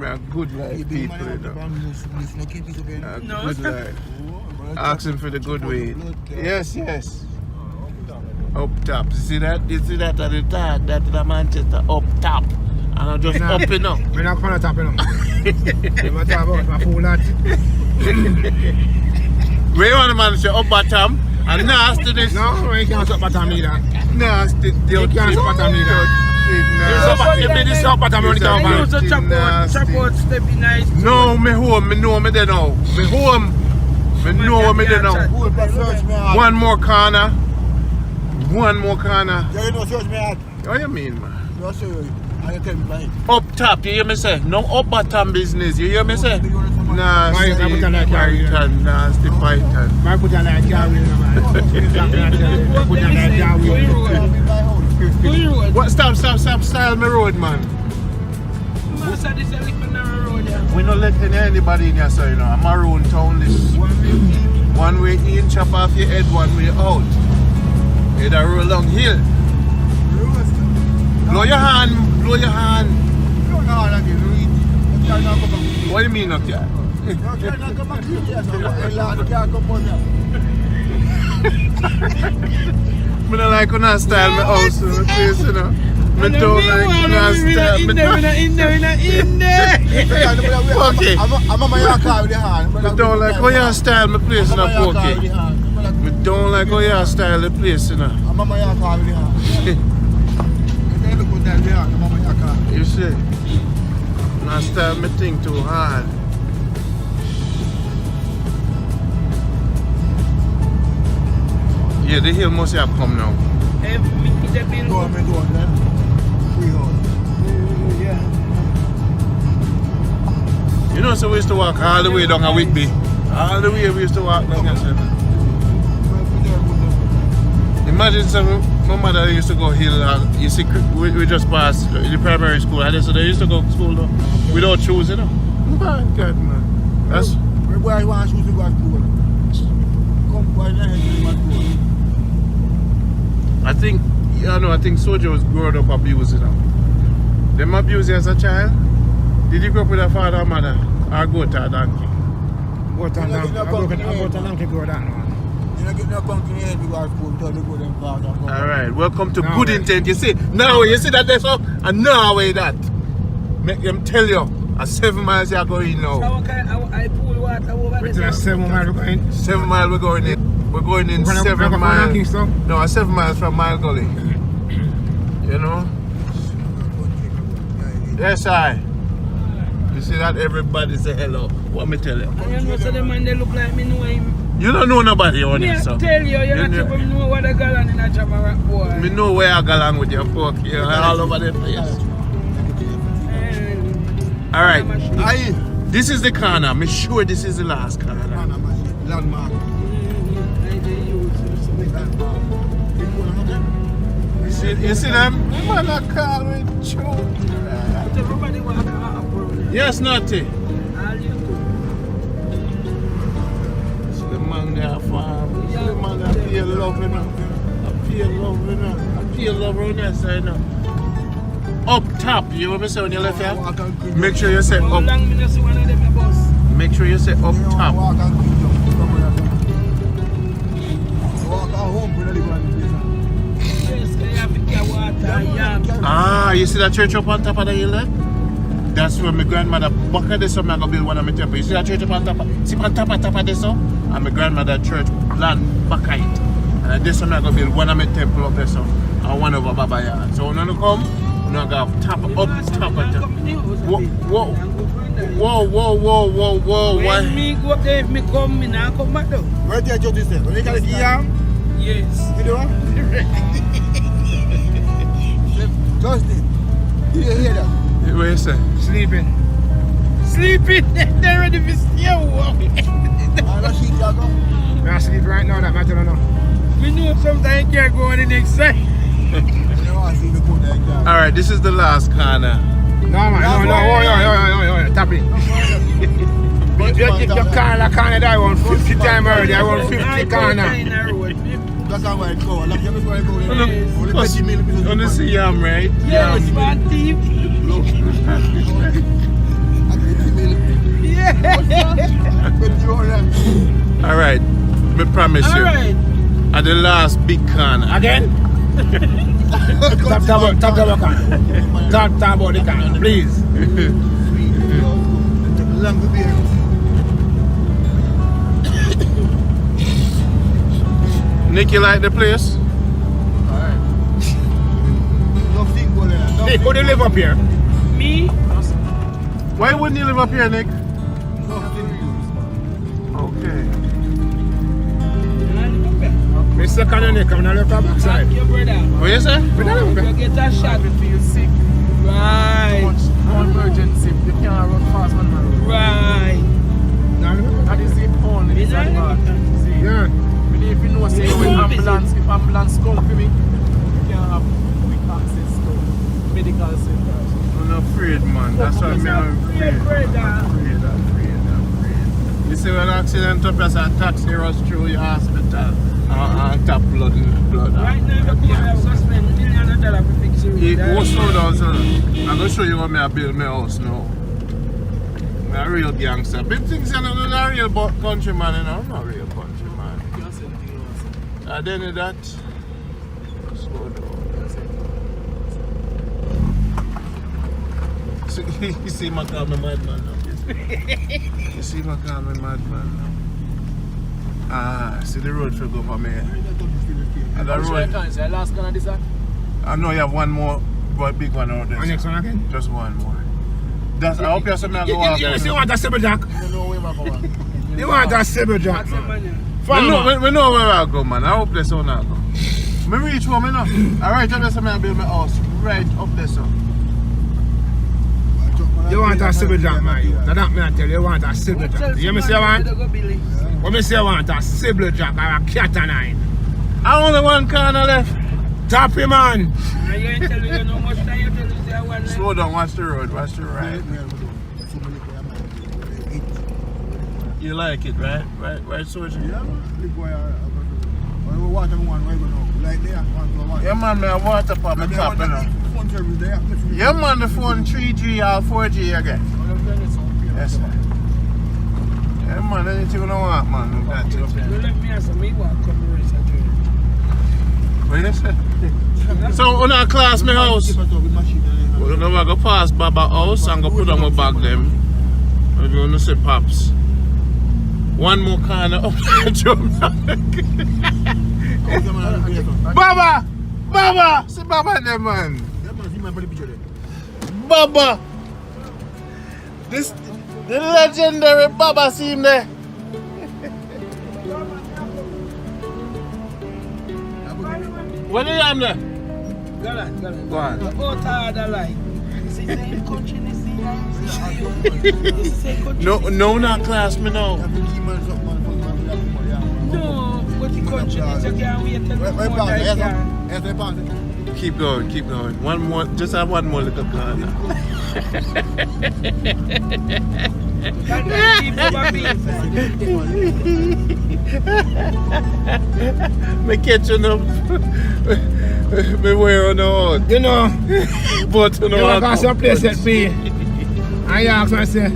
are good life people, you know. Good life. Asking for the good weed. Yes. Up top. You see that? You see that at the tag? That's the Manchester. Up top. And I'm just up enough. We're not going to top enough. We're talking about my fool that. Where you want the man to say up bottom? And nasty this. No, you can't up bottom either. Nasty. You can't up bottom either. You made this up bottom only come You also chop out, step in nice. No, me home. Me know me there now. Me home. Me know me there now. One more corner. One more corner. You know search me out. What do you mean, man? You know search. I tell me fine. Up top, you hear me say? No up bottom business, you hear me say? Nasty python, nasty python. I put on like Garvey, What? Stop, style me road, man. We not letting anybody in here, so you know. I'm around town this. One way in, chop off your head, one way out. It's a roll long hill. Blow your hand. What do you mean, okay? I don't like when I style my house in the place, you know. I don't like when I style in there. Okay. I don't like how you style my place in a poke. I don't like how you style the place, you know. You see? I style my thing too hard. Yeah, the hill must have come now. You know, so we used to walk all the way down a Whitby. All the way we used to walk down here. Imagine my mother used to go hill and you see we just passed the primary school and so they used to go to school though, without shoes, you know. My God, man. That's where I want shoes to go to school. Come by the I think Soja was growing up abused, you know. Them abused you as a child? Did you grow up with a father or mother? Or go to a donkey? Go to a donkey. I go to a donkey go down, man. Alright, welcome to Good Intent. You see, now you see that there's up and now way that. Make them tell you, a 7 miles you are going now. I pull water over there. 7 miles we're going? 7 miles we're going in. We're going in We're gonna 7 go miles. from Kingston? No, 7 miles from Mile Gully. You know? Yes, I. You see that? Everybody say hello. What me tell you? And you know, so the man they look like me know him. You don't know nobody on Me it, so. tell you, you're not even know what the girl in a Jamaica boy. Me know where I go along with your pork. You're all over the place. Alright. This is the corner. I'm sure this is the last corner. Landmark. You see them? Man, I call me Everybody want to come up. Yes, Natty. See the man there farm. See the man there feel love, you know. I feel love, you know. I feel love on that side now. Up top, you want me to say on your left hand? Make sure you say up. Make sure you say up top. Ah, you see that church up on top of the hill there? That's where my grandmother back of this, so I'm going to build one of my temple. You see that church up on top of, see on top of this, so? And my grandmother church land back of it. And this one I'm going to build one of my temple up there, so. And one over Baba Yard. So when you come, you're going to have top up top of it. Whoa. When me go up there, if me come, me not come back though. Where did you just say? When you got the yam? Yes. You do what? Justin, you hear that? What you say? Sleeping. Sleeping? They're ready for steal. I'm not sleep, Jago. I'm sleep right now, that matter no. Me know sometimes you can't go on the next side. Alright, this is the last corner. No, man, no, tap it. You can't die 150 times already. I want 50 corner. That's how I go. Like, you go. On the sea, I'm right. Yes, man, thief. Alright, me promise you. Alright. At the last big corner. Again? Talk about the corner, please. Nick, you like the place? Nick, who do you live up here? Me? Why wouldn't you live up here, Nick? Okay. Mr. Cannon, Nick, I'm not left up backside. Your brother. What you say? You get a shot. Feel sick. Right. No emergency. You can't run fast on the road. Right. That is the only disadvantage. See? Yeah. If you know, say when if ambulance come for me, you can have quick access to medical centers. I'm not afraid, man. That's why I'm afraid. You see when accident up as a taxi rush through your hospital and tap blood. Right now, the have suspend $1 million for fixing it. Go slow down, son. I'm going to show you how I build my house now. I'm a real gangster. Big things, you know, not a real countryman, you know. I'm not a real countryman. And then that, slow down. So, you see my car, my madman now. You see my car, my madman now. Ah, see the road for go for me. And the road. The last corner this I know you have one more big one out there. And next one again? Just one more. That's, I hope you have something to go out there. You want a Sable Jack? You want a Sable Jack? We know where I go, man. I hope there's one I go. I reach home, you know. Alright, I just build my house right up there, so. You want a Sable Jack, man. Now that me I tell you, you want a Sable Jack. You hear me say what? What me say I want a Sable Jack or a cat and nine. I only one corner left. Tap him, man. Slow down, watch the road, watch the ride. You like it, right? Right, Soldier? Yeah, man. Yeah, man, I water pop my top, you know. Yeah, man, the phone 3G or 4G again. Yes, sir. Yeah, man, anything you want, man. That's it. Let me ask me what What you say? So, on our class, my house. We're going to go past Baba house and go put on my bag them. If you want to say Pops. One more corner up the drum. Baba! Baba! See Baba there, man. Baba! This the legendary Baba see him there. What are you on there? Go on. No, not class, me no. No, but the country is you can't wait till the morning. Keep going. One more, just have one more little corner. Me catching up. Me wearing out. You know, but you know, I got some place at me. And you ask me, I say,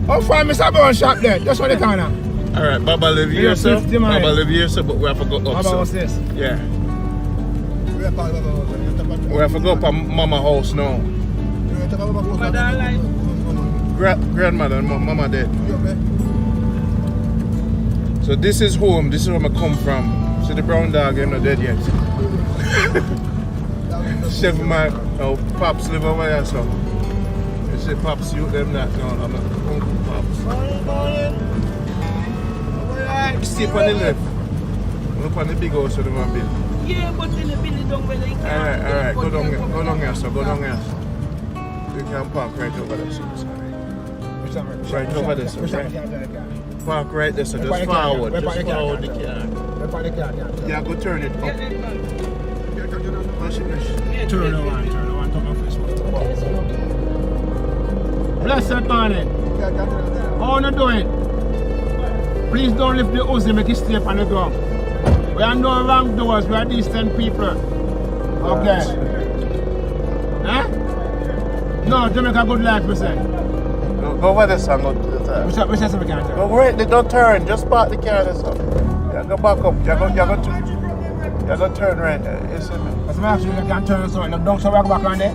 how far Mr. Brown shop there? Just on the corner. Alright, Baba live here, sir. Baba live here, sir, but we have to go up, Baba, sir. what's this? Yeah. We have to go up at Mama house now. Grandmother and Mama dead. So this is home. This is where I come from. So the brown dog ain't not dead yet. Chef my Pops live over there, so. You say Pops, you them that. No, I'm not Uncle Pops. Stay on the left. Look on the big house of the man build. Yeah, but in the building don't really. Alright, go down here, sir. Go down here. You can park right over there, sir. Right over there, sir. Right. Park right there, sir. Just forward. Just forward the car. Yeah, go turn it up. Turn around. Blessed morning. How you doing? Please don't lift the Uzi, make it stay on the ground. We are no wrong doors, we are decent people. Okay. Eh? No, Jamaica good life, we say. Go over there, son. Go to the side. Which is we can't turn? Go right, don't turn. Just park the car there, son. Yeah, go back up. You go turn right there. You see me? As a matter of fact, you can turn so. Don't so we go back on there?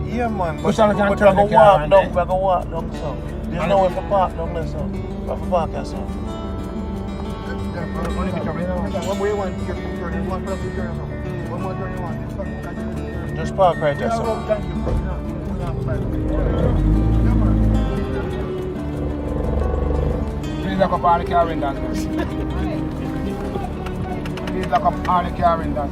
Yeah, man. But you can turn the car on there. We go walk down, son. There's no way for park down there, son. We have to park there, son. Just park right there, sir. Please lock up all the car windows. Please lock up all the car windows.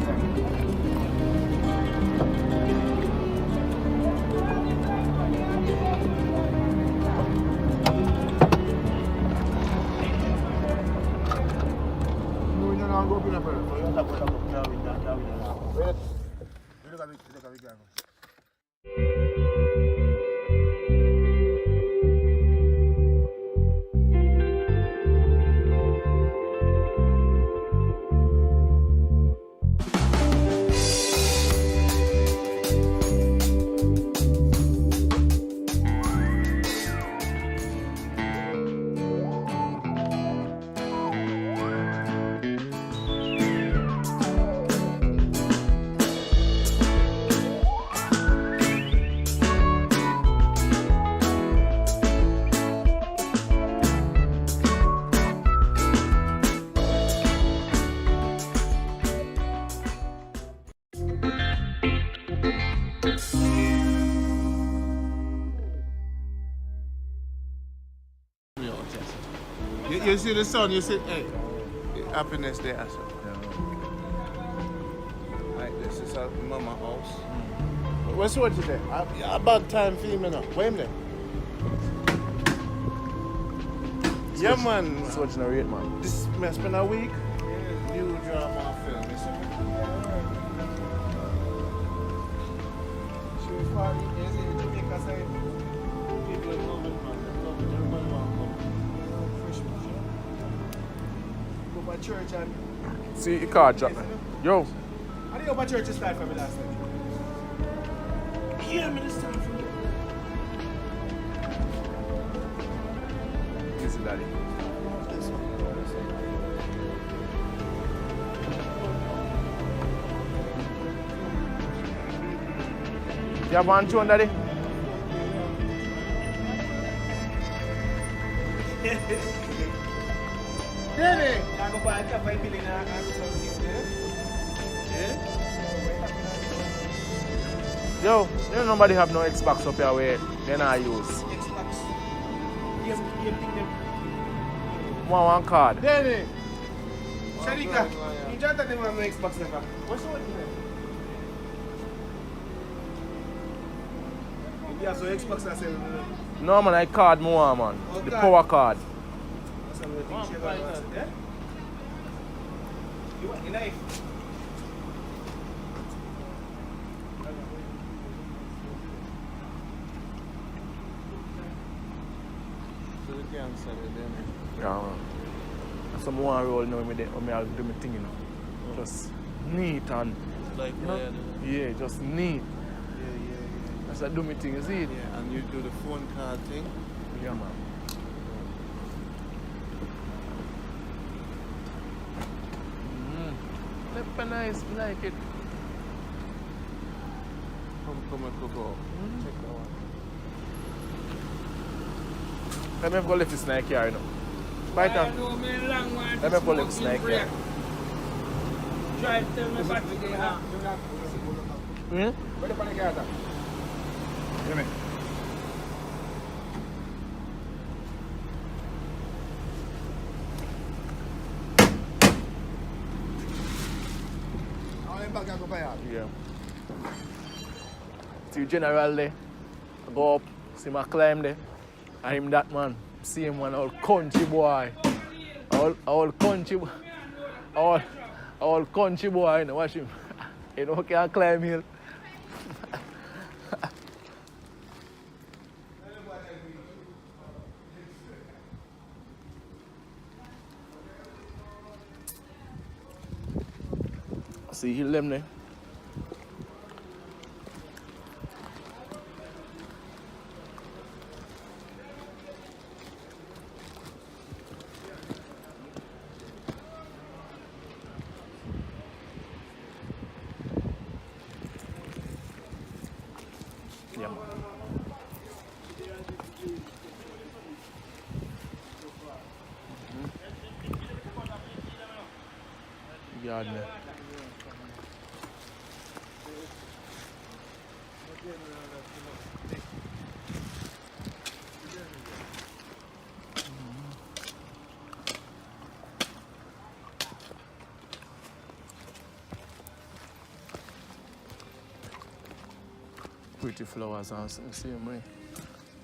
You see the sun, you see, hey, happiness there, sir. Like this is our mama house. What's what today? About time for me now. Wait a minute. Yeah, man. So what's the rate, man? This must been a week. New drama film, you see. Jamaica side. People love it, man. My church and see your car drop. Yo. I think my church is live for me last night. Yeah, man, it's time for me. This is daddy. You have one tune, daddy? Danny! I go buy a cup of billing and something. Yo, you know nobody have no Xbox up here where they not use. Xbox. You pick them. One card. Danny! Sharika, you can't tell them I have no Xbox never. What's the one? Yeah, so Xbox I sell. No man, I card more man. Oh, the card. power card. That's what I think. Yeah? You want a knife? So you can't sell it then. Yeah man. That's some one roll now when I'll do my thing, you know. Just neat and Like you know? Yeah, just neat. That's I do my thing, you see it? Yeah, and you do the phone card thing. Yeah man. That's nice, I like it. Come and cook up. Check that one. Let me go lift this snake here, you know. Right now. Let me go lift this snake here. Try to tell me back to the house. Ready for the car, hear me? Yeah. See General there. I go up, see my climb there. I him that man. See him one old country boy. Old country boy. Old country boy, you know, watch him. You know, can't climb hill. See hill them there. Yeah. Yard there. Pretty flowers and the same way.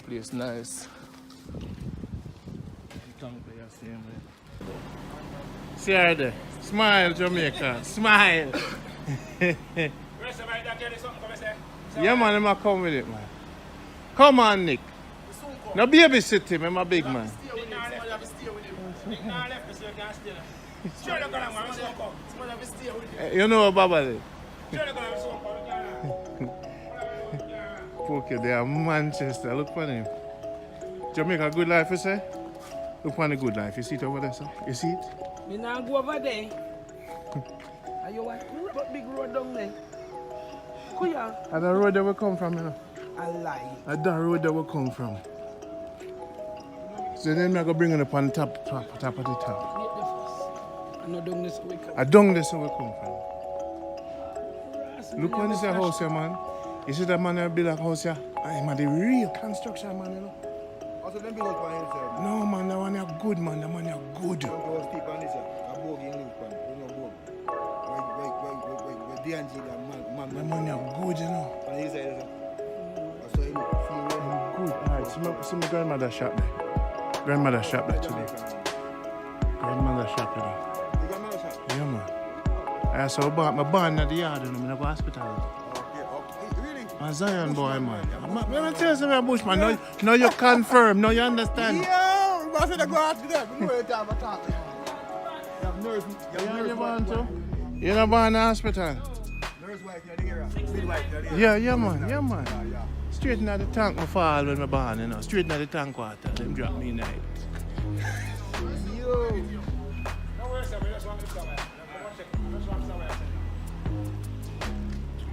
Place nice. Tank there same way. See her there. Smile, Jamaica. Smile. Yeah, man, I'm come with it, man. Come on, Nick. No babysit him, I'm a big man. You know what Baba did? Okay, they are Manchester. Look for him. Jamaica, good life, you say? Look for the good life. You see it over there, sir? You see it? Me now go over there. Are you what big road down there? Kuya. And the road that we come from, you know? I lie. And that road that we come from. So then I go bring it up on top of the top. I know down this way. I don't this where we come from. Look when this a house here, man. You see that man that build a house here? I'm the real construction, man, you know? Also, them build for himself. No, man, that one is good, man. That man is good. Don't go steep on this, a bogey in Luke, you know, bogey. Where D&G, man. That man is good, you know? On his side, so he look, feel well. Good. Alright, see my grandmother shop there. Grandmother shop there today. Grandmother shop there. The grandmother shop? Yeah, man. I saw my barn at the yard, you know, I go hospital. A Zion boy, man. Let me tell you something, Bushman. No, you confirm. No, you understand. Yeah, I said I go after that. You know you have a talk. You have nurse. You born too? You're not born in the hospital? Nurse wife, you're the area. Midwife, you're the area. Yeah, man. Straight in the tank, I fall when I born, you know. Straight in the tank water. Them drop me in the night. Yo.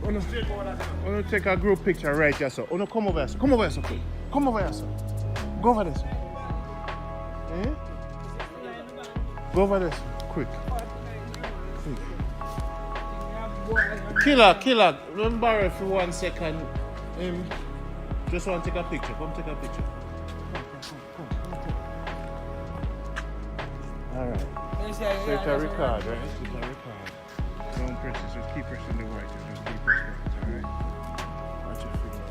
I'm gonna take a group picture right here, so. Come over here, so. Come over here, so quick. Come over here, so. Go over there, so. Eh? Go over this. Quick. Killer. Don't borrow for 1 second. Just want to take a picture. Come take a picture. Alright. So it's a record, right? It's a record. Don't press it. Just keep pressing the white. Just keep pressing it. Alright? Watch your finger.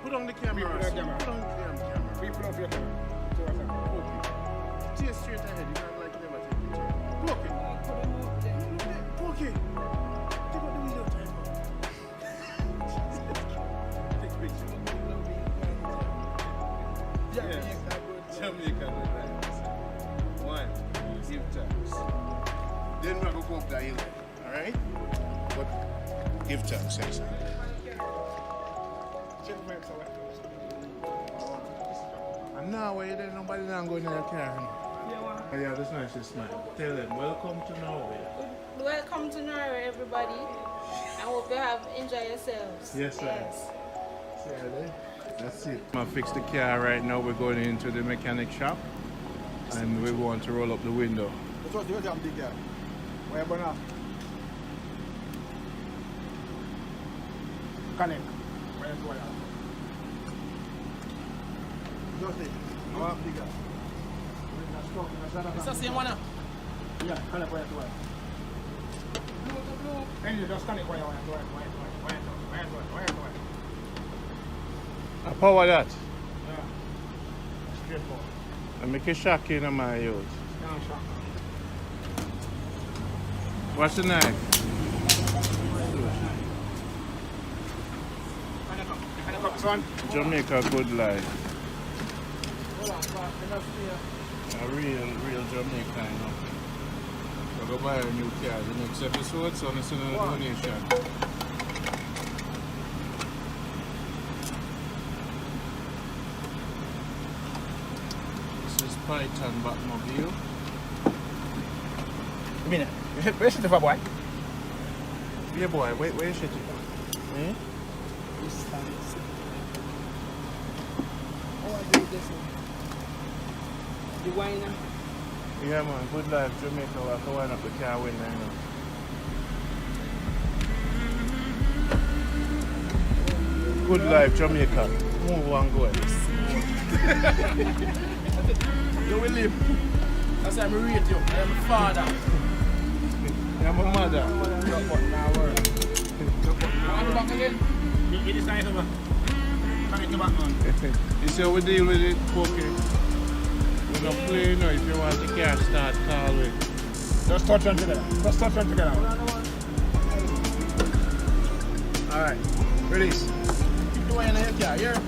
Put on the camera. Put on the camera. Put on your camera. Stay straight ahead. You can't like never take picture. Poke it. Poke it. Take out the window time. Take picture. Jamaica good life. One, give thanks. Then we're going to go up that hill. Alright? But give thanks, yes. And now where you there, nobody not going in your car. Yeah, that's nice to smile. Tell them, welcome to Norway. Welcome to Norway, everybody. I hope you have enjoyed yourselves. Yes, sir. Yes. That's it. I'm gonna fix the car right now. We're going into the mechanic shop and we want to roll up the window. What's your job, big guy? Where you going? Connect. Where you going? Just it. Big guy. It's the same one now? Yeah, connect where you going. Then you just connect where you going. I power that. Yeah. Straightforward. I make a shock in my use. No shock. What's the knife? Jamaica good life. A real Jamaican. We'll go buy a new car. The next episode, so I'm sending a donation. This is Python Batmobile. You mean it? Where's the boy? Yeah, boy, where is it? Eh? The wine. Yeah, man, good life, Jamaica. We're going up the car window, you know. Good life, Jamaica. Move on, go ahead. You will live. That's why I rate you. I am a father. I'm a mother. Come back again. You decide over. Coming to back on. You see how we deal with it, okay? We're not playing now. If you want the car start, call me. Just touch them together. Just touch them together. Alright. Release. Keep the wine in your car, yeah?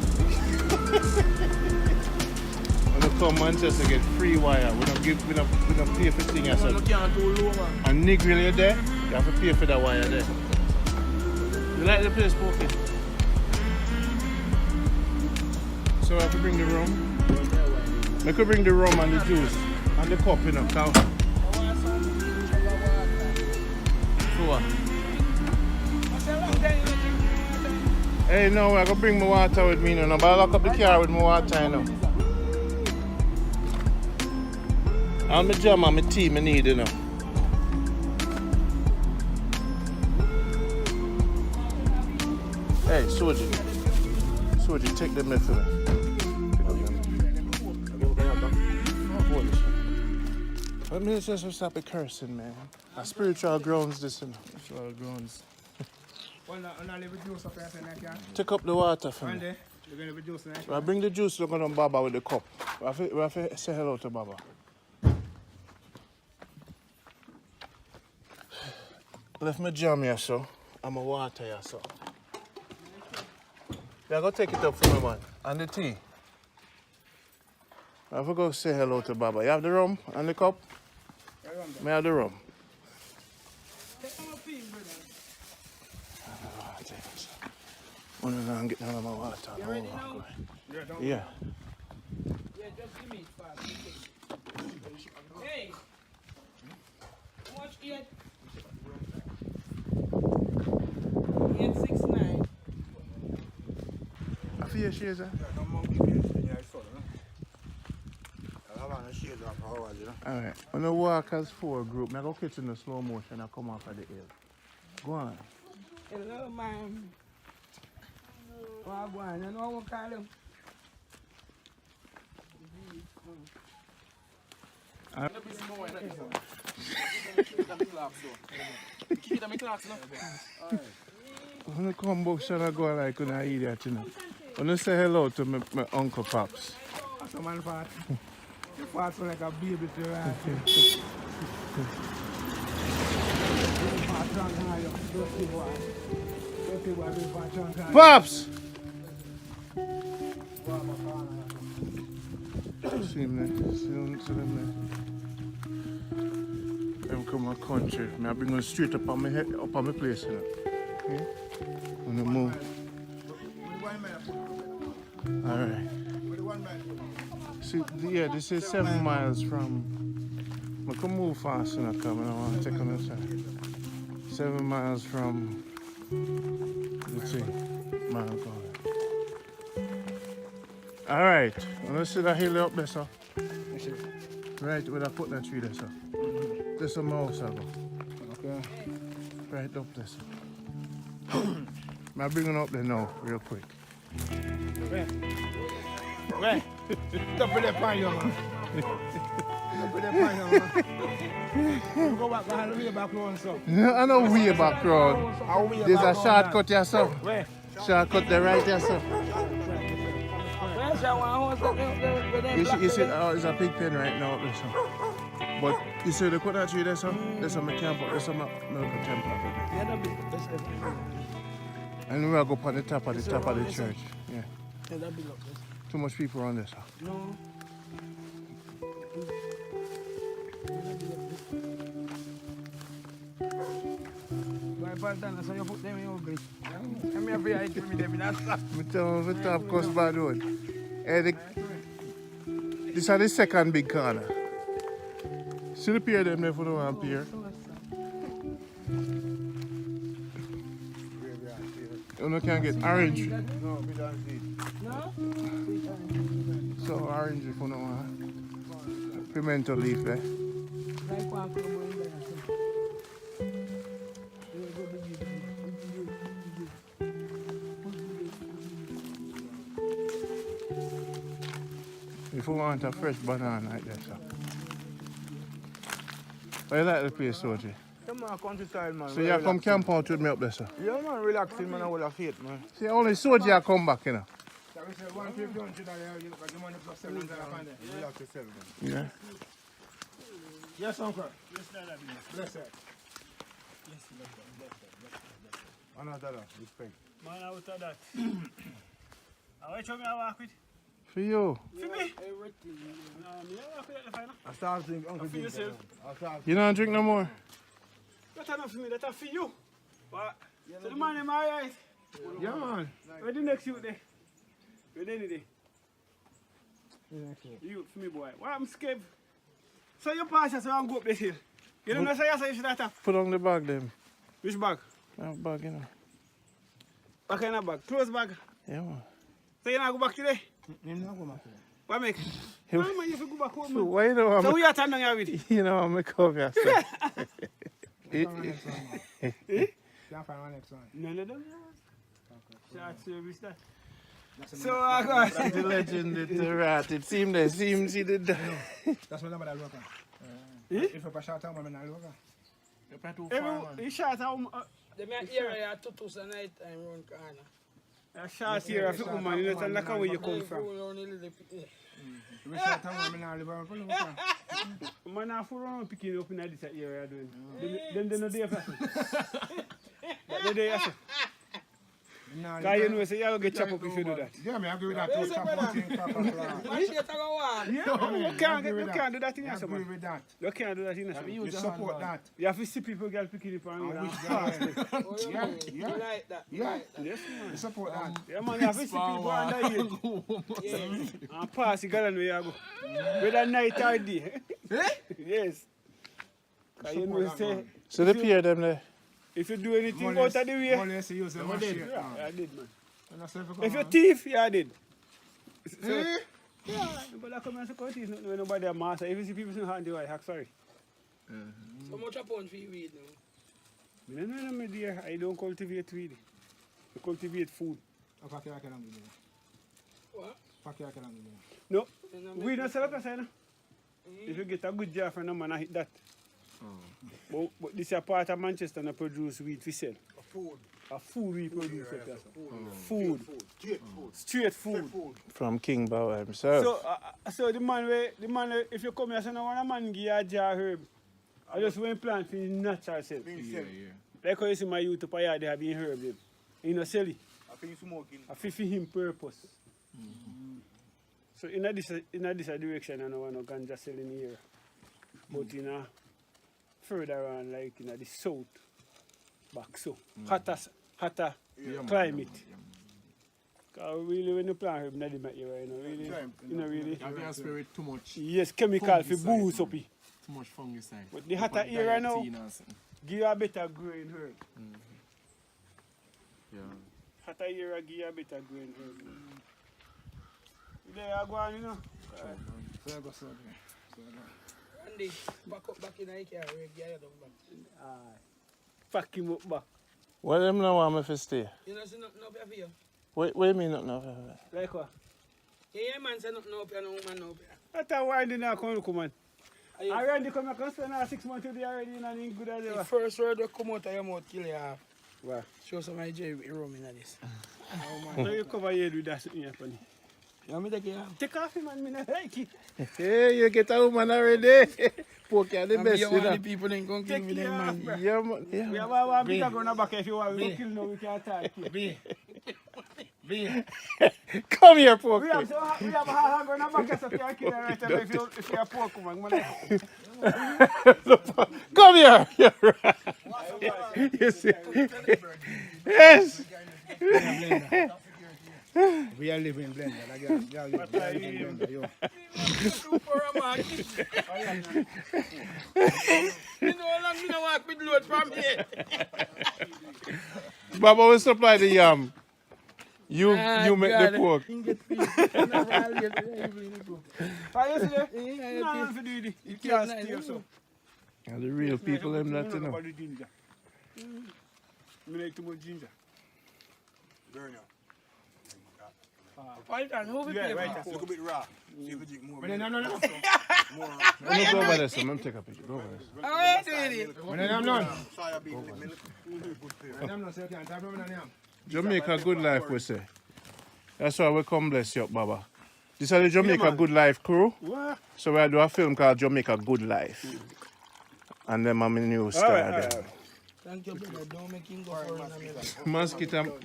When you come Manchester, get free wire. We don't pay for things as You can't too low, man. And Negril, you there? You have to pay for that wire there. You like the place, Pokey? So I have to bring the rum. I could bring the rum and the juice and the cup, you know. Cow. For what? Hey, no, I gotta bring my water with me, you know. But I lock up the car with my water, you know. And my jam and my tea, I need, you know. Hey, Soji. Soji, take them there for me. Let me just stop the cursing, man. A spiritual grounds, this, you know. Spiritual grounds. Take up the water for me. I bring the juice, look on Baba with the cup. We have to say hello to Baba. Left my jam here, so. And my water here, so. Yeah, go take it up for me, man. And the tea. I have to go say hello to Baba. You have the rum and the cup? May I have the rum? I'm going to get down on my water. You ready now? Yeah. Yeah, just give me it fast. Hey! How much 869. I feel your shares, eh? Alright, when I walk as 4 group, I go catch in the slow motion and come off of the hill. Go on. Hello, man. Go on, you know what I call him? When I come back, I go like an idiot, you know. When I say hello to my Uncle Pops. That's a man fart. You fart like a baby to right. Pops! See him there. I'm come to country. I bring them straight up on my head, up on my place, you know. Okay? When I move. Alright. See, yeah, this is 7 miles from. I can move fast and I come and I want to take on the side. 7 miles from the thing. Alright, let's see that hill up there, sir. Right where I put that tree there, sir. There's a mouse, I go. Okay. Right up there, sir. I'm bringing up there now, real quick. Where? Stop with that pan, young man. Stop with that pan, young man. Go back behind the way back road, sir. I know way back road. There's a shortcut here, sir. Where? Shortcut there right there, sir. You see, there's a big pen right now up there, sir. But you see the quarter tree there, sir? There's some camp, there's some milk temple. And we'll go up on the top of the church. Yeah. Too much people around there, sir. No. So you put them in your grip. I'm every item in them in that stuff. We top Coast Bad Road. This is the second big corner. See the pier them there for the one pier. You can't get orange. No, we don't see. No? So orange if you don't want. Pimento leaf there. If you want a fresh banana like that, sir. But you like the place, Soji? Come on, countryside, man. So you come camp out with me up there, sir? Yeah, man, relaxing, man, I will have faith, man. See, only Soji I come back, you know. So we say 150 you look at the money plus 700 upon there. Relax yourself, man. Yeah. Yes, uncle. Yes, Dada. Bless her. Yes, bless her. $100, respect. Man, out of that. How much you work with? For you. For me? Everything. No, me work with the final. I start thinking, uncle. For yourself. You don't drink no more? That's enough for me, that's for you. What? So the man am alright? Yeah, man. Where the next youth there? Where the any day? You for me, boy. Why I'm scared? So you pass us, so I'm go up this hill. You don't know, so you should have. Put on the bag, then. Which bag? That bag, you know. What kind of bag? Close bag? Yeah, man. So you not go back today? I'm not going back today. What make? No, man, you have to go back home, man. Why you know So we are turning here with it? You know I'm a cover, sir. Can't find my next one. No. Short service that. So I got the legend, the rat. It seemed they see the. That's what I'm going to look at. If I shot out, I'm going to look at. You shot out. The man area to the night and run corner. A shot here of the woman, you know, like where you come from. We shot out, I'm going to look at. Man, I for around picking up in this area doing. Then they know they have. They Because you know, so you'll get chopped up if you do that. Yeah, I agree with that. Too. Chop out in proper plan. You can't do that in I yourself. agree with that. You can't do that in yourself. You support that. You have to see people get picking up and Yeah. Like that. Yeah. Yes, man. You support that. Yeah, man, you have to see people underage. And pass the gallon where you go. Whether night or day. Yes. Because you know, say, So the pair them there. if you do anything out of the way, More or less you use them. I did. Yeah, I did, man. If If you thief, yeah, I did. So, yeah, but I come and say, thief, not when nobody a master. If you see people saying, hand I hack, sorry. So much upon for you weed now. No, my dear, I don't cultivate weed. I cultivate food. What? No, we don't sell up a if you get a good job from a man, I hit that. But this is a part of Manchester and produce weed we sell. A food we produce. Food. Straight food. From King Bauer himself. So the man, if you come here, so no one a man give you a jar herb. I just want to plant for his natural self. Like how you see my youth up here, they have been herb them. You know, sell it. I feel for him purpose. So in this direction, I don't want no ganja selling here. But in a further on, like in the south, back so hotter climate. Because really, when you plant herb, nothing make you right now. Really, Have your spirit too much. yes, chemical for boost up. Too much fungicide. But the hotter area now, give you a better growing herb. Yeah. Hotter area give you a better growing herb. There you go on, you know. Andy, back in the car, Pack him up back. What them now want me to stay? You know, see nothing up here for you. What do you mean nothing up here? Like what? Yeah, man, say nothing up here, no woman up here. That's why I didn't come look, man. I already come and spend 6 months with you already and I'm good as ever. The first word will come out of your mouth, kill you half. What? Show some of your room in this. So you cover your head with that something funny. You want me to take it off? Take off him, man, I like it. Hey, you get a woman already. Poke are the best, you know. The people ain't going to kill me, them, man. Yeah, man. Yeah. We have one bigger gun back if you want. We don't kill no, we can't attack you. Come here, Poke. We have a hard gun back so you can't kill her right away if you're a pork woman. Come here. You're right. You see? Yes. We are living blender. Super romantic. You know how long me not walk with load from here? Baba will supply the yam. You make the pork. And the real people them not to know. Me like too much ginger. Python, who will pay for? Look a bit raw. See if you drink more. No. Let me go over there, son. Let me take a picture. Go over there. How are you doing it? When I'm done. Jamaica good life, we say. That's why we come bless you up, Baba. This is the Jamaica Good Life crew. What? So we do a film called Jamaica Good Life. And then I'm in new star there. Thank you, brother. Don't make him go for it. Mosquito.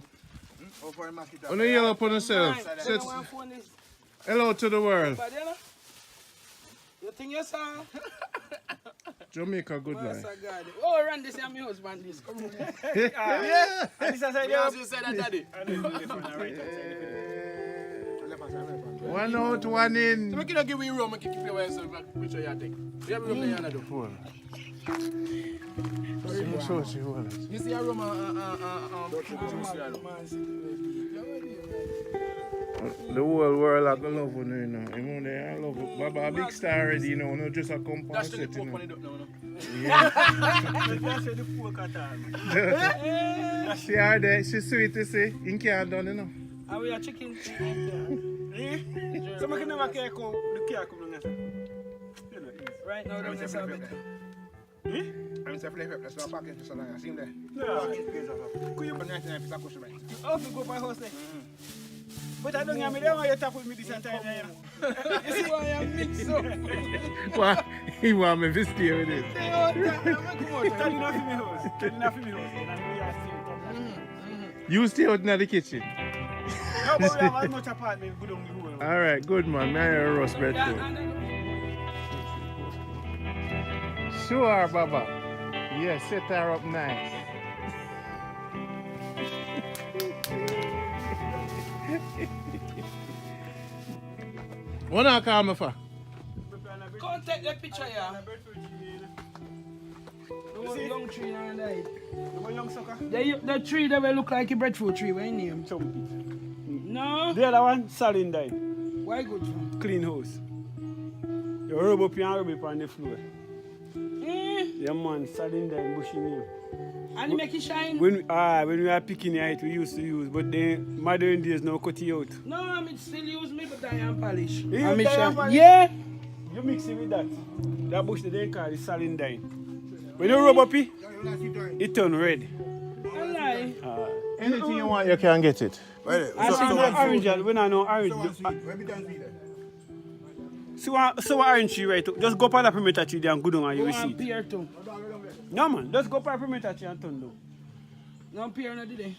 On the yellow upon yourself. Hello to the world. You think you saw? Jamaica Good Life. Oh, run this and my husband this. Come on. Yeah. And this is how you said that, Daddy. One out, one in. So we can give you room and keep your way so which way you take. We have room there and do. You see a room the whole world I can love you, you know. You know, I love you. Baba a big star already, you know, not just a compound set, you know. Yeah. She are there, she's sweet to see. You can't done, you know. Are we a chicken? So I can never care come the care come Right now, there's a bit. I'm saying, let's not pack it so long. See him there. Could you put 99% push right? Oh, you go by horse there. But I don't have me there when you talk with me this time. You see why I'm mixed up? Why? He want me to stay with it. Tell enough in my house. Tell enough in my house. You stay out in the kitchen. No, but we have as much apartment good on the whole. Alright, good man. May I roast breadfruit? Sure, Baba. Yeah, set her up nice. What I call me for? Come take the picture here. The one young tree and died. The one young sucker? The tree that will look like a breadfruit tree. What name? No. The other one, Salin died. Why good for? Clean house. You rub up on the floor. Yeah man, Salin died, bushy name. And make it shine? When we are picking it, we used to use, but then modern days now cut it out. No, I still use me, but I am polish. You use diamond polish? Yeah. You mix it with that. That bush they call it Salin died. When you rub up it turn red. I lie. Anything you want, you can get it. I see no orange, when I know orange. So orange tree right, just go up on the perimeter tree there and go down and you will see it. Pear too. No man, just go up on the perimeter tree and turn down. No pear no today.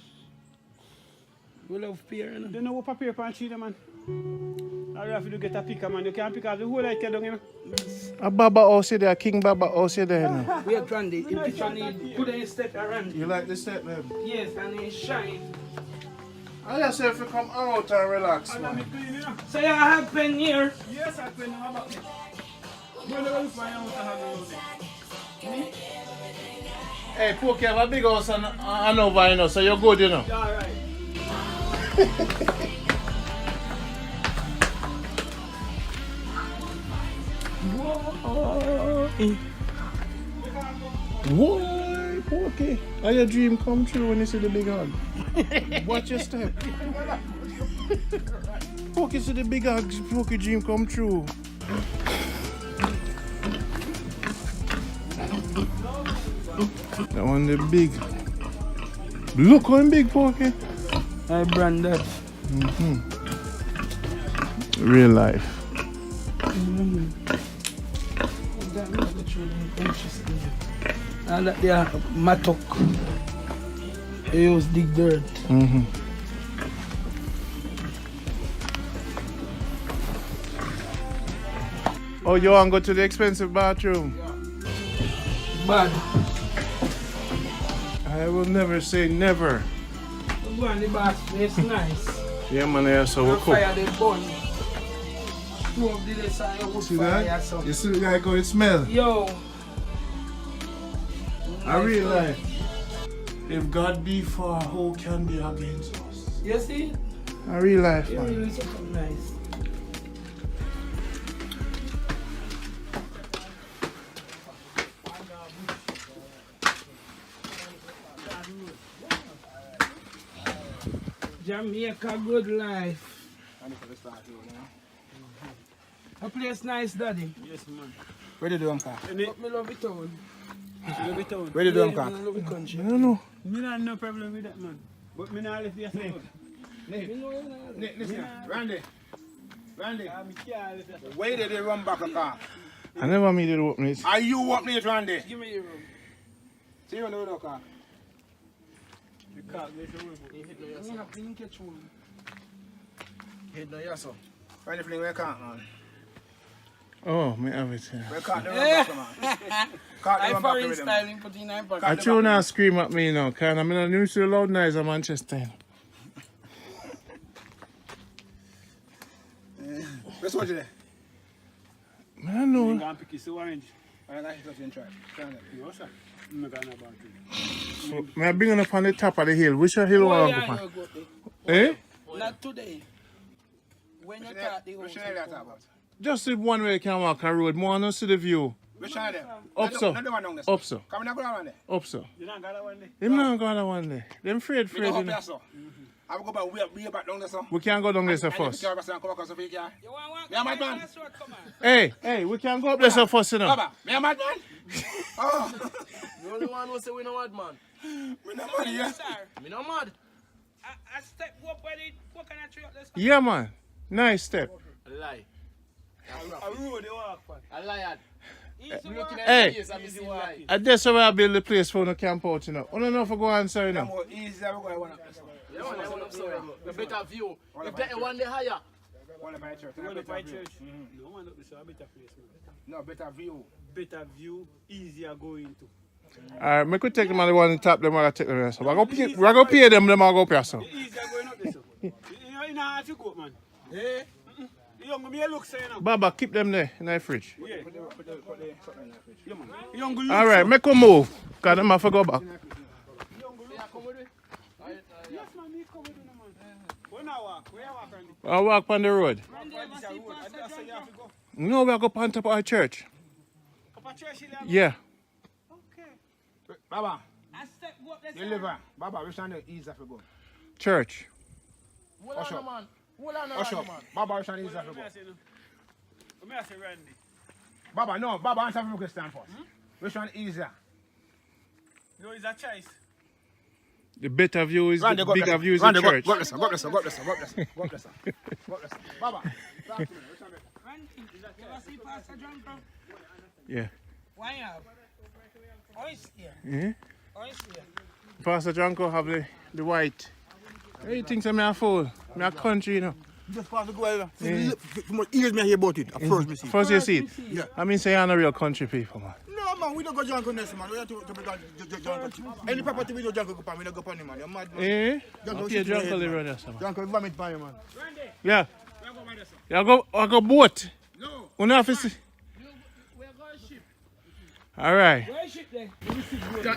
We love pear no. They know what paper on tree there man. All you have to get a picker man, you can't pick off the whole like down here. A Baba house there, King Baba house there. No? Wait, Randy, the picture need put a step around. You like the step, man? Yes, and it shine. I just say if you come out and relax, man. So you have pen here? Yes, I pen. How about me? Hey, Pookie, you have a big house and over, you know, so you're good, you know. Yeah, right. Whoa, Pookie. How your dream come true when you see the big hug? Watch your step. Pookie see the big hug, Pookie dream come true. That one the big. Look how big, Pookie. I brand that. Real life. And that they are mattock. They use dig dirt. Oh, you want to go to the expensive bathroom? Bad. I will never say never. Go on the bathroom, it's nice. Yeah, man, yeah, so we'll cook. Fire the bun. Stove did this and you would See fire that? so. You see like how it smells? Yo. I realize if God be for, who can be against us? You see? I realize, It man. really something nice. Jamaica good life. A place nice, daddy. Yes, man. Where did you do But me love it town. Love it town. Where did you do I love it country. I don't know. Me not no problem with that, man. But me not left here. Listen, Randy. Where did they run back a car? I never made it open it. Are you opening it, Randy? Give me your room. See you know the car. The car, there's a way. I'm not going to catch one. Head no yes, sir. Randy fling where can't, man. Oh, me have it here. Where can't they run back, man? Can't they I run back foreign with them? styling, put in my pocket. I try not scream at me now, because I'm not used to the loud noise of Manchester. Where's what you there? I don't know. I'm going to pick it orange. I like it in try. No, sir. I'm not going to about it. So, may I bring it up on the top of the hill? Which hill Oh, want yeah, to go I for? know go Eh? there. Not today. When you start the Which house. one are you talking about? Just the one way you can walk a road. More not see the view. Which one are them? Up so. Not the one down there. Up so. Come in, go down there. Up so. You not got that one there? Them not go that one there. Them afraid, We go you up know. there, sir. I will go back way back down there, sir. We can go down there so first. Yeah, my man. Hey, we can go up there so first, you know. Baba, me a mad man? Oh. The only one who say we no mad man. Me no mad, yeah. Me no mad. I step up where they walk on a tree up there. Yeah, man. Nice step. A lie. A road they walk on. A liar. Looking at Hey. the place, I'm easy lie. That's why I build the place for the camp out, you know. I don't know if I go answer, you know. Easy, I will go. A better view. If they one day higher. One of my church. One of my church. No one up this a better place. No, better view. Better view, easier going to. Alright, I could take them on the one on top, them I take them rest. We're gonna pay them I go pay some. Easier going up this. You know how to go, man. Eh? You me look say now. Baba, keep them there in the fridge. Yeah. Alright, make a move. Because them have to go back. Yes, man, me come with you, man. When I walk, where I walk, Randy? I walk on the road. No, we go on top of our church. Up a church, Yeah. Baba, you live here. Baba, which one is easier to go? Church. Hush up. Hush up. Baba, which one is easier to go? Let me ask you, Randy. Baba, no. Baba, answer my question first. Which one is easier? No, it's a choice. The better view is Randy, the bigger view is Randy, the church. God bless her, God bless her, God bless her, God bless her, God bless her. God bless her. Baba, talk to me. Which one is Randy, you ever see Pastor John from? Yeah. Why have? Ois here. Yeah. Ois here. Pastor Janko have the white. Hey, you think I'm a fool? I'm a country, you know. Just pass the go over. For years me hear about it. First me see. First you see it? Yeah. I mean, say you're not a real country people, man. No man, we don't go Janko next man. We have to be Janko. Any property we do Janko go pan, we don't go pan him man. You're mad man. Eh? Okay, Janko live around there, man. Janko vomit pan you man. Yeah. I go boat. No. You know if it's... All right. Where is ship there?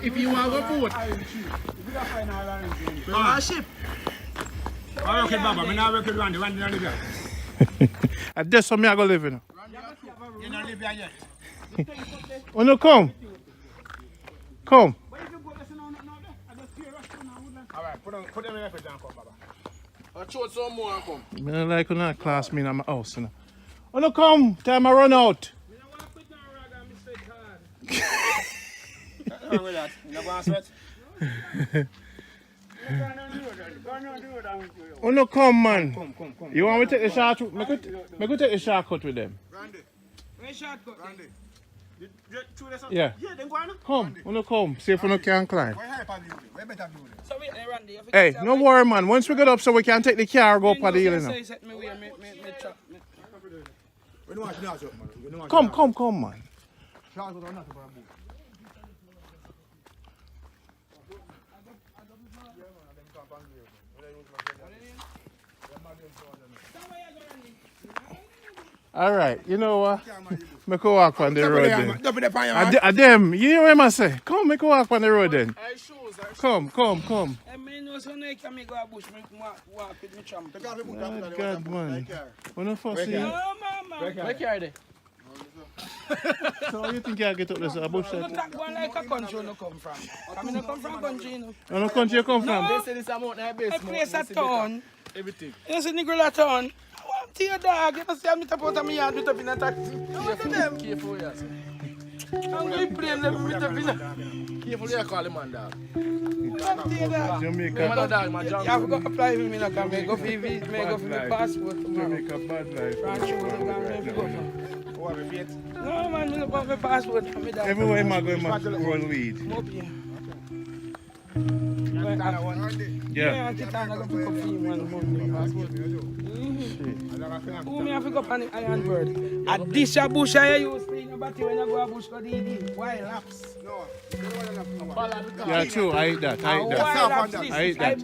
If you want to go boat. a ship. I work with Baba, I not work with Randy. Randy don't live here. That's how me I go live in. You don't live here yet. Oh no, come. Come. Alright, put them in the fridge and come, Baba. I'll show some more and come. I don't like when I class me in my house, you know. Oh no, come. Time I run out. What's wrong with that? You not going to sweat? Oh no, come man. Come. You want me to take the shortcut? Me could take the shortcut with them. Randy. Where shortcut? Randy. Yeah. Yeah, then go on. Come. Oh no, come. See if you can climb. Where high pan you? Where better view? So wait, Randy. you Hey, forget no worry, man. Once we get up, so we can take the car go up on the hill, you know. Say set me where me chop. We don't want to know man. We don't want to Come, man. Shout out or not for a boat. All right, you know what? Make a walk on the road then. Don't be the pan Them, you hear what I say? Come, make a walk on the road then. Come. I mean, no so no can me go a bush, me walk with me chum. God, man. When I first see you. No, mama. Where carry they? So you think I get up this bush? No talk one like a country no come from. I mean, I come from country, you know. Where no country you come from? They say this amount of base. I place a town. Everything. You see Negril a town. I want to your dog. You know, see I meet up out of my yard, meet up in a taxi. Careful, yes. I'm going to plane them, meet up in a... Careful, you call him man dog. Jamaica. Man dog, man You have to go apply for me now, because I go for me passport tomorrow. Jamaica bad life. France, you go for. No, man, you go for my passport. Everywhere I'm going, I'm going to lead. Yeah. I get time, I go pick up for you one Monday passport. Who me have to go up on the iron bird? At this bush I use clean your body when I go a bush go DD. Why laps? Yeah, true. I hate that. Why laps this? I hate that.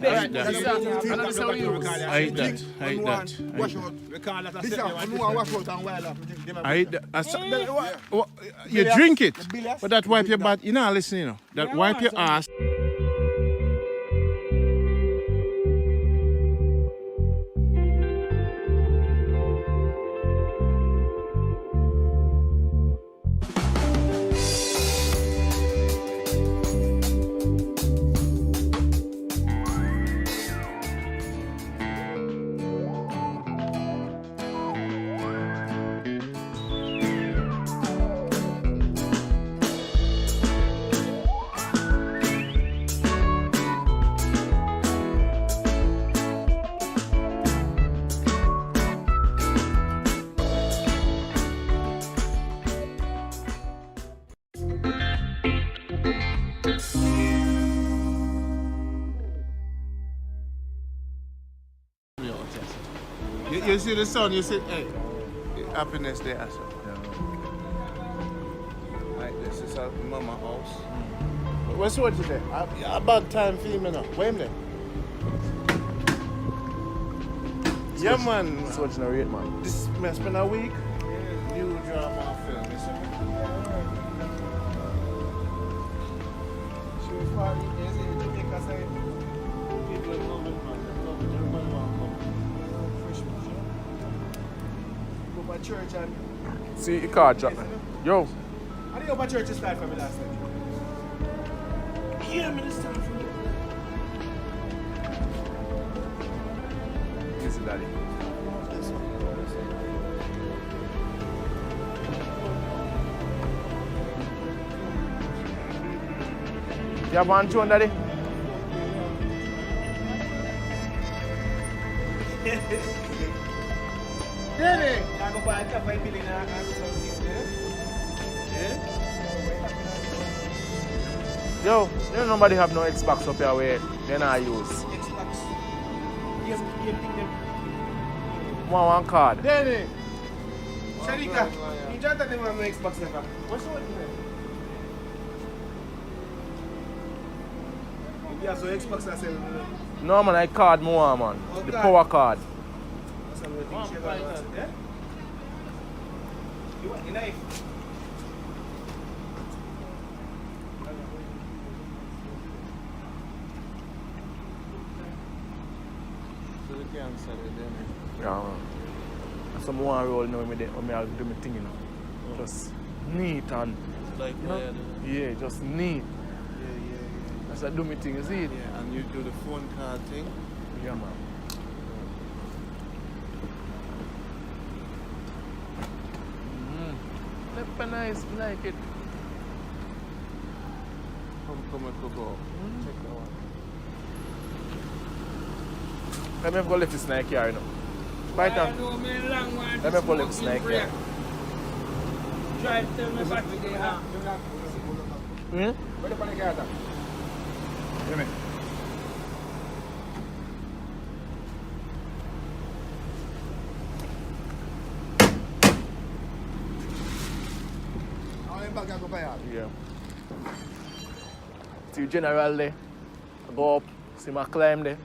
You drink it, but that wipe your butt. You know, listen, you know. That wipe your ass. you see the sun, you say, hey, happiness there. So. Like this is our mama house. What's what today? A bad time for him, you know. Where him there? Yeah, man. That's what you rate, man. This must spend a week. New drama film, you see? She was probably in Jamaica side. People love it, man. Love it. Everybody want to come. Christmas, you know? Go by church and... See, you can't drop me. Yo. How do you go by church this time for me last night? Yeah, me this time for me. Easy, daddy. You have one tune, daddy? Daddy! I go buy a cup of billing and I go something, yeah? Yo, you know nobody have no Xbox up here where they not use. Xbox. Yes, you think them. One card. Daddy! Sharika, you don't have no Xbox never. What's wrong with you? Yeah, so Xbox I sell. No man, I card more man. What the card? power card. That's what we think she ever wants, yeah? You want your knife? So we can sell it then. Yeah man. Some more roll now when I do my thing, you know. Just neat and Like you know? Yeah, just neat. As I do my thing, you see it? Yeah, and you do the phone card thing? Yeah, man. That's nice, I like it. Come and cook up. Check that one. Let me go lift the snake here, you know. Right now. Let me go lift the snake here. Drive till my battery they have. Hmm? Where the panic at? Hear me? Yeah. See General there. I go up, see my climb there.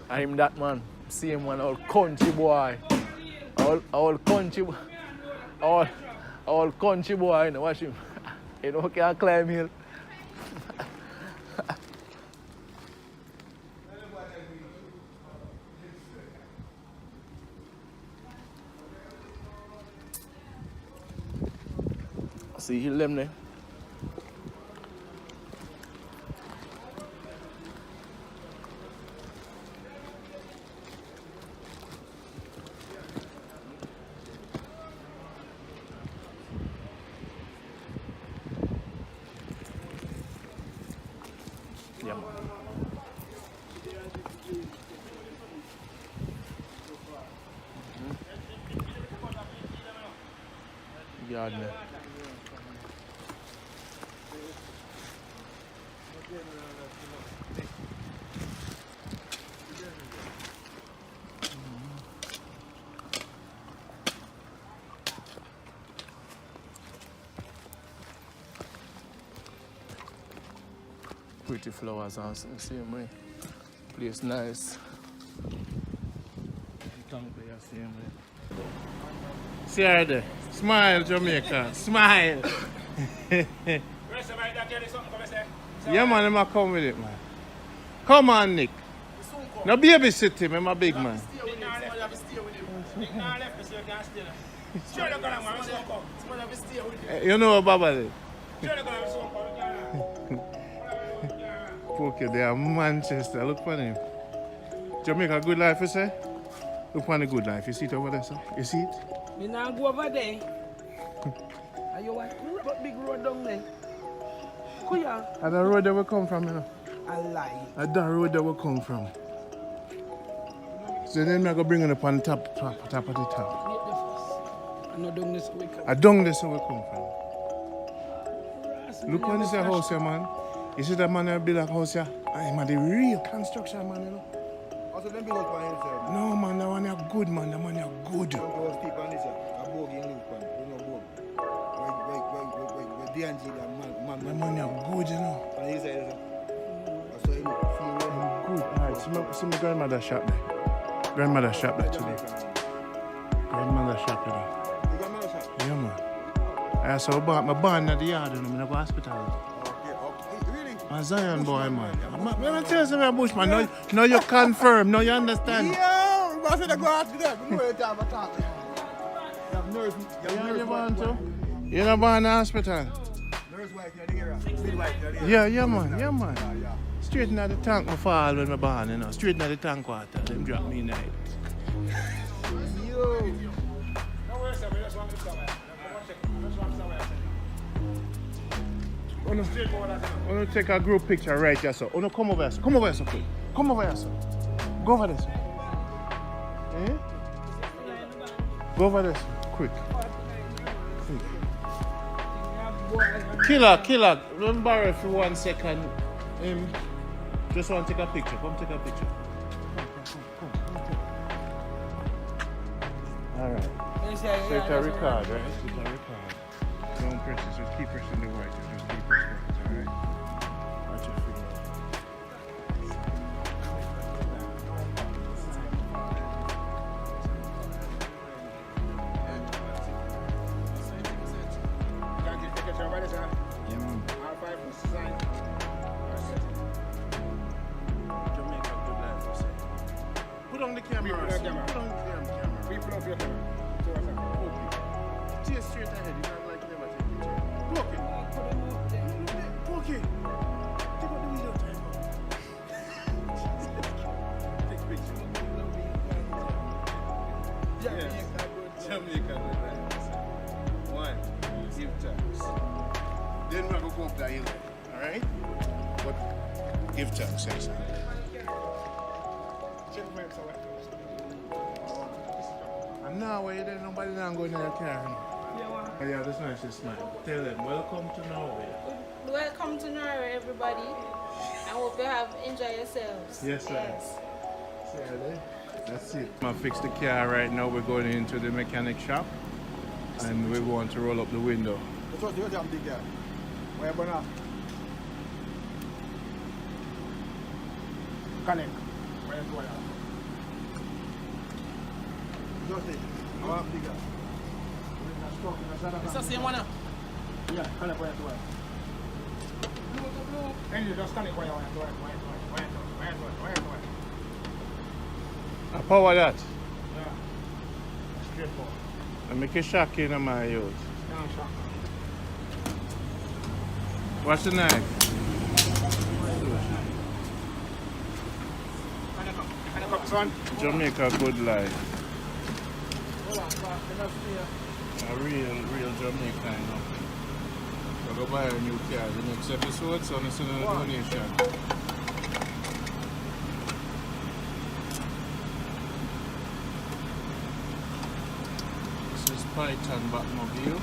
I him that man. See him one old country boy. Old country old country boy, you know, watch him. You know, can climb hill. See hill them there. Yeah, man. Yard man. Pretty flowers and the same way. Place nice. Tank there, same way. See her there. Smile, Jamaica. Smile. Yeah, man, I'm going to come with it, man. Come on, Nick. No babysit him, I'm a big man. You know Baba there? Poke, they are Manchester. Look for him. Jamaica, good life, you say? Look for the good life. You see it over there, sir? You see it? Me now go over there. Are you what? Big road down there. Kuya. And the road that we come from, you know? I lie. And that road that we come from. So then I go bring it up on top of the top. Wait the first. I know down this way. I don't this where we come from. Look on this house here, man. You see that man that build a house here? I'm the real construction man, you know. Also, them big up on himself. No, man, that one is good, man. That one is good. Some people speak on this, a bog in Luke, man. You know, bog. Where D&G, that man. That man is good, you know. And he said, so he feel good. Alright, see my grandmother shop there. Grandmother shop there today. Grandmother shop, you know. You grandmother shop? Yeah, man. I saw my band at the yard, you know, in the hospital. Okay, really? A Zion boy, man. I'm going to tell you something, Bushman. No, you confirm. No, you understand. Yeah, I'm going to go after that. You know what I'm talking about. You have nurse. You born too? You're not born in the hospital? Nurse wife, you're there. Midwife, you're there. Yeah, man. Straight in the tank, my fall when I born, you know. Straight in the tank water. Them drop me in it. Yo. I want to take a group picture right here, so. Come over here, so. Come over here, so quick. Come over here, so. Go over there, so. Eh? Go over there, so. Quick. Killer. Don't borrow for 1 second. Just want to take a picture. Come take a picture. Come. Alright. So it's a record, right? It's a record. Don't press this, just keep pressing the white. Just keep pressing it, alright? Watch your finger. Yeah, man. Jamaica, good life, I say. Put on the camera. Put on the camera. People of your camera. Stay straight ahead, you don't like never take picture. Look it. Okay. Take out the window time. Take picture. Jamaica, good life. One, give thanks. Then we're going to go up that hill, alright? But give thanks, yes. And now where you there, nobody now going in your car. Oh, yeah, that's nice, it's nice. Tell them, welcome to Norway. Welcome to Norway, everybody. I hope you have enjoyed yourselves. Yes, sir. That's it. I'm gonna fix the car right now. We're going into the mechanic shop and we want to roll up the window. That's what you're doing, big guy. Where you going now? Connect. Where you going now? Just it. Go up, big guy. It's the same one now? Yeah, connect where you going. And you just connect where you want to go. I power that. Yeah. Straightforward. I make a shock in my youth. No shock. What's the knife? Connect up, son. Jamaica good life. A real Jamaican, you know. We'll go buy a new car. The next episode, so it's a donation. This is Python Batmobile.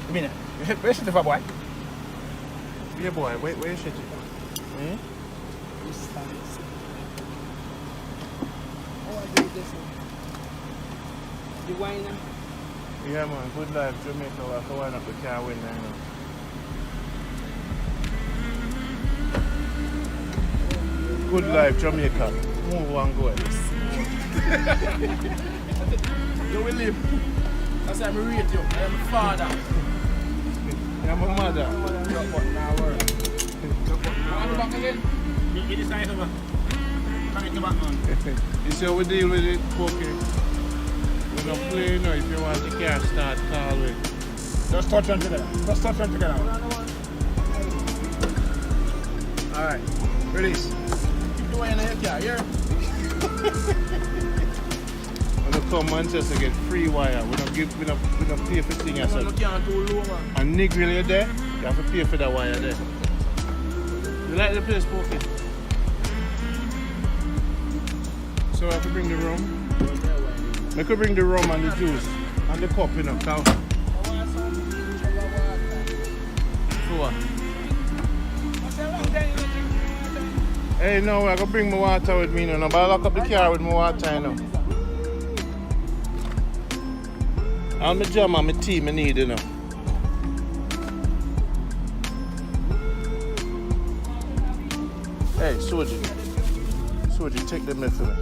I mean, where's the boy? Yeah, boy, where is it? Eh? Oh, I do this one. The wine. Yeah, man, good life, Jamaica. We'll have to wind up the car window, you know. Good life, Jamaica. Move on, go ahead. You will live. That's why I rate you. I am a father. You're my mother. Back again. You decide over. Connect the back, man. You see how we deal with it, okay? We're not playing now. If you want the car start, call it. Just touch on together. Just touch on together. Alright, release. Keep the wine in your car, here. When you come Manchester, get free wire. We don't pay for things yourself. And Negril, you there? You have to pay for that wire there. You like the place, Pokey? So I have to bring the rum. I could bring the rum and the juice and the cup, you know. For what? Hey, no, I gotta bring my water with me now, but I lock up the car with my water, you know. All my jam and my tea I need, you know. Hey, Soji. Soji, take them in for me.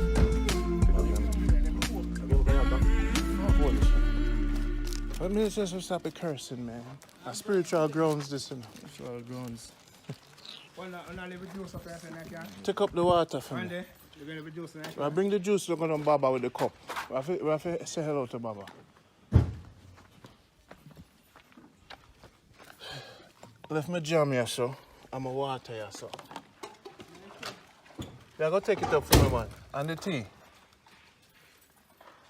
Let me just stop it cursing, man. A spiritual grounds, this, you know. Spiritual grounds. Take up the water for me. I bring the juice to go to Baba with the cup. I have to say hello to Baba. Left my jam here, so. And my water here, so. Yeah, go take it up for me, man. And the tea.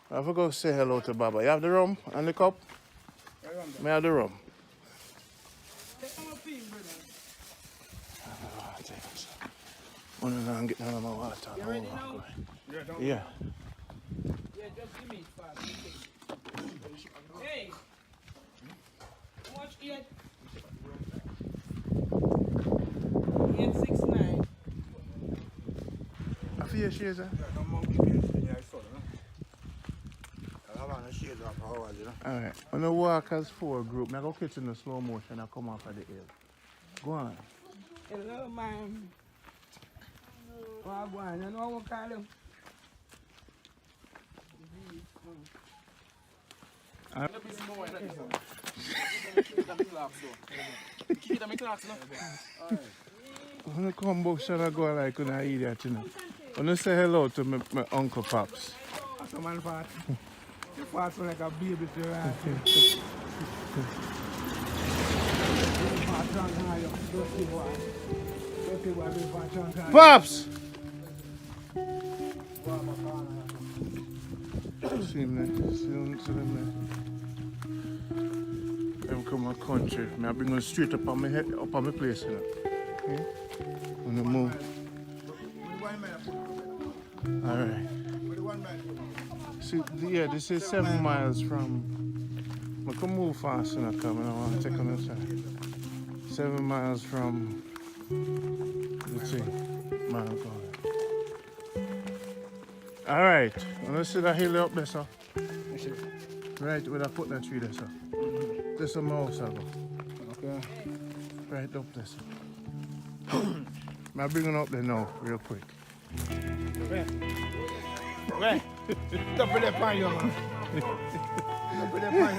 I have to go say hello to Baba. You have the rum and the cup? May I have the rum? I'm gonna get down on my water. You ready now? Yeah. Yeah, just give me 5. Hey! How much 8? 869. I feel your shades, Alright, when I walk as 4 group, I go catch in the slow motion and come off of the hill. Go on. Hello, man. Oh, go on. You know what call him? When I come back, shall I go like an idiot, you know? When I say hello to my Uncle Pops. That's a man fat. You fat like a baby to your Pops! See me, I'm come my country. I bring them straight up on my head, up on my place, you know. Okay? When I move. Alright. See, yeah, this is 7 miles from. I can move fast when I come and I want to take on the side. 7 miles from the thing. Alright, let's see that hill up there, sir. Right where I put that tree there, sir. There's some house, I go. Okay. Right up there, sir. I'm bringing up there now, real quick. Where? Stop with that pan, man. Stop with that pan,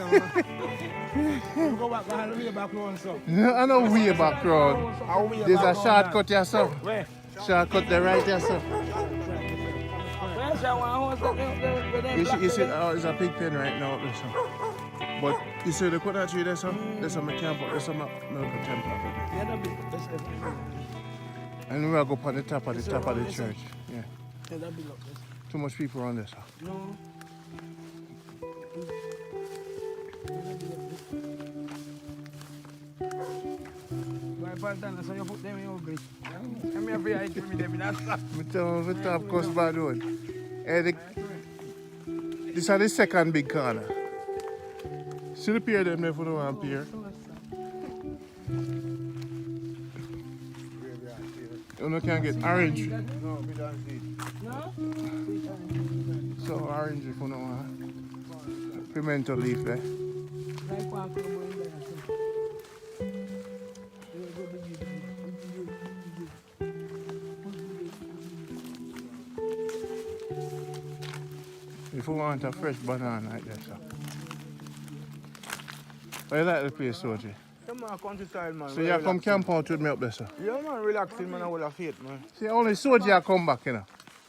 man. Go back behind the way back road, sir. I know way back road. There's a shortcut here, sir. Where? Shortcut there right there, sir. You see, it's a pig pen right now up there, sir. But you see the coconut tree there, sir? There's some camp, there's some milk temple. And we'll go up on the top of the church. Yeah. Too much people around there, sir. No. So you put them in your grip. I'm every height for me, them in that. I tell you, the top coast bad road. Hey, this is the second big corner. See the pier them there for the one pier. You can't get orange. No, we don't see. No? So orange if you don't want. Pimento leaf there. If you want a fresh banana like that, sir. But you like the place, Soji? Come on, countryside, man. So you come camp out with me up there, sir? Yeah, man, relaxing, man, I will have faith, man. See, only Soji come back, you know.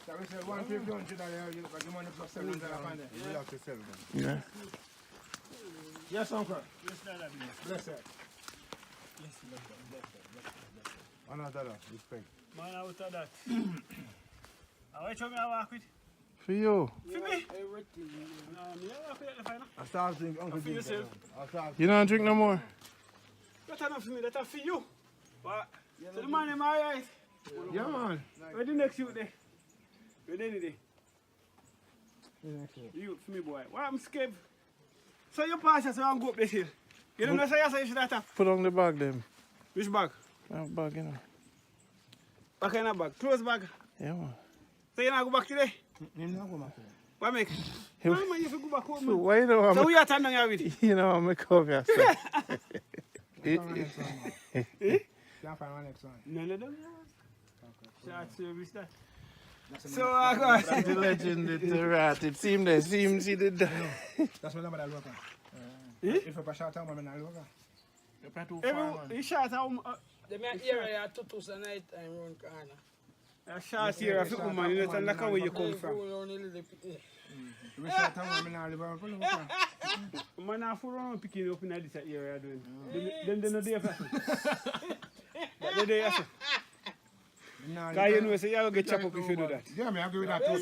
So we say 150 you look at the money plus 7 We have to sell them. Yeah. Yes, uncle. Yes, Dada. Bless her. Yes, Another respect. Man, out of that. How much me I work with? For you. For me? Everything. I start drinking Uncle For yourself. You don't drink no more? That's enough for me, that's for you. What? So the man in my eyes. Yeah, man. Where the next youth there? Where the day? You, for me, boy. Why I'm scared? So you pass us and go up this hill. You don't know, so you should have. Put on the bag then. Which bag? That bag, you know. Back in the bag. Close bag. Yeah, man. So you not go back today? I'm not going back today. What make? No, man, you have to go back home, So man. why you know So we are turning here with it. You know I'm a come here, sir. Can't find my next one, man. Can't find my next one. No. Short service that. That's So I go. The legend, the rat. It seemed there. See the. That's my number that local. If I short time, I'm in a local. You're pretty too far, man. You short how? The man here are tutus a night time round corner. A short here of the woman, you know, like where you come from. We short time, I'm in a Liverpool. Man, I fool around picking up in this area doing. Then they know they have. They do have. Because you know, so you have to get chopped up if you do that. Yeah, I agree with that. Too. You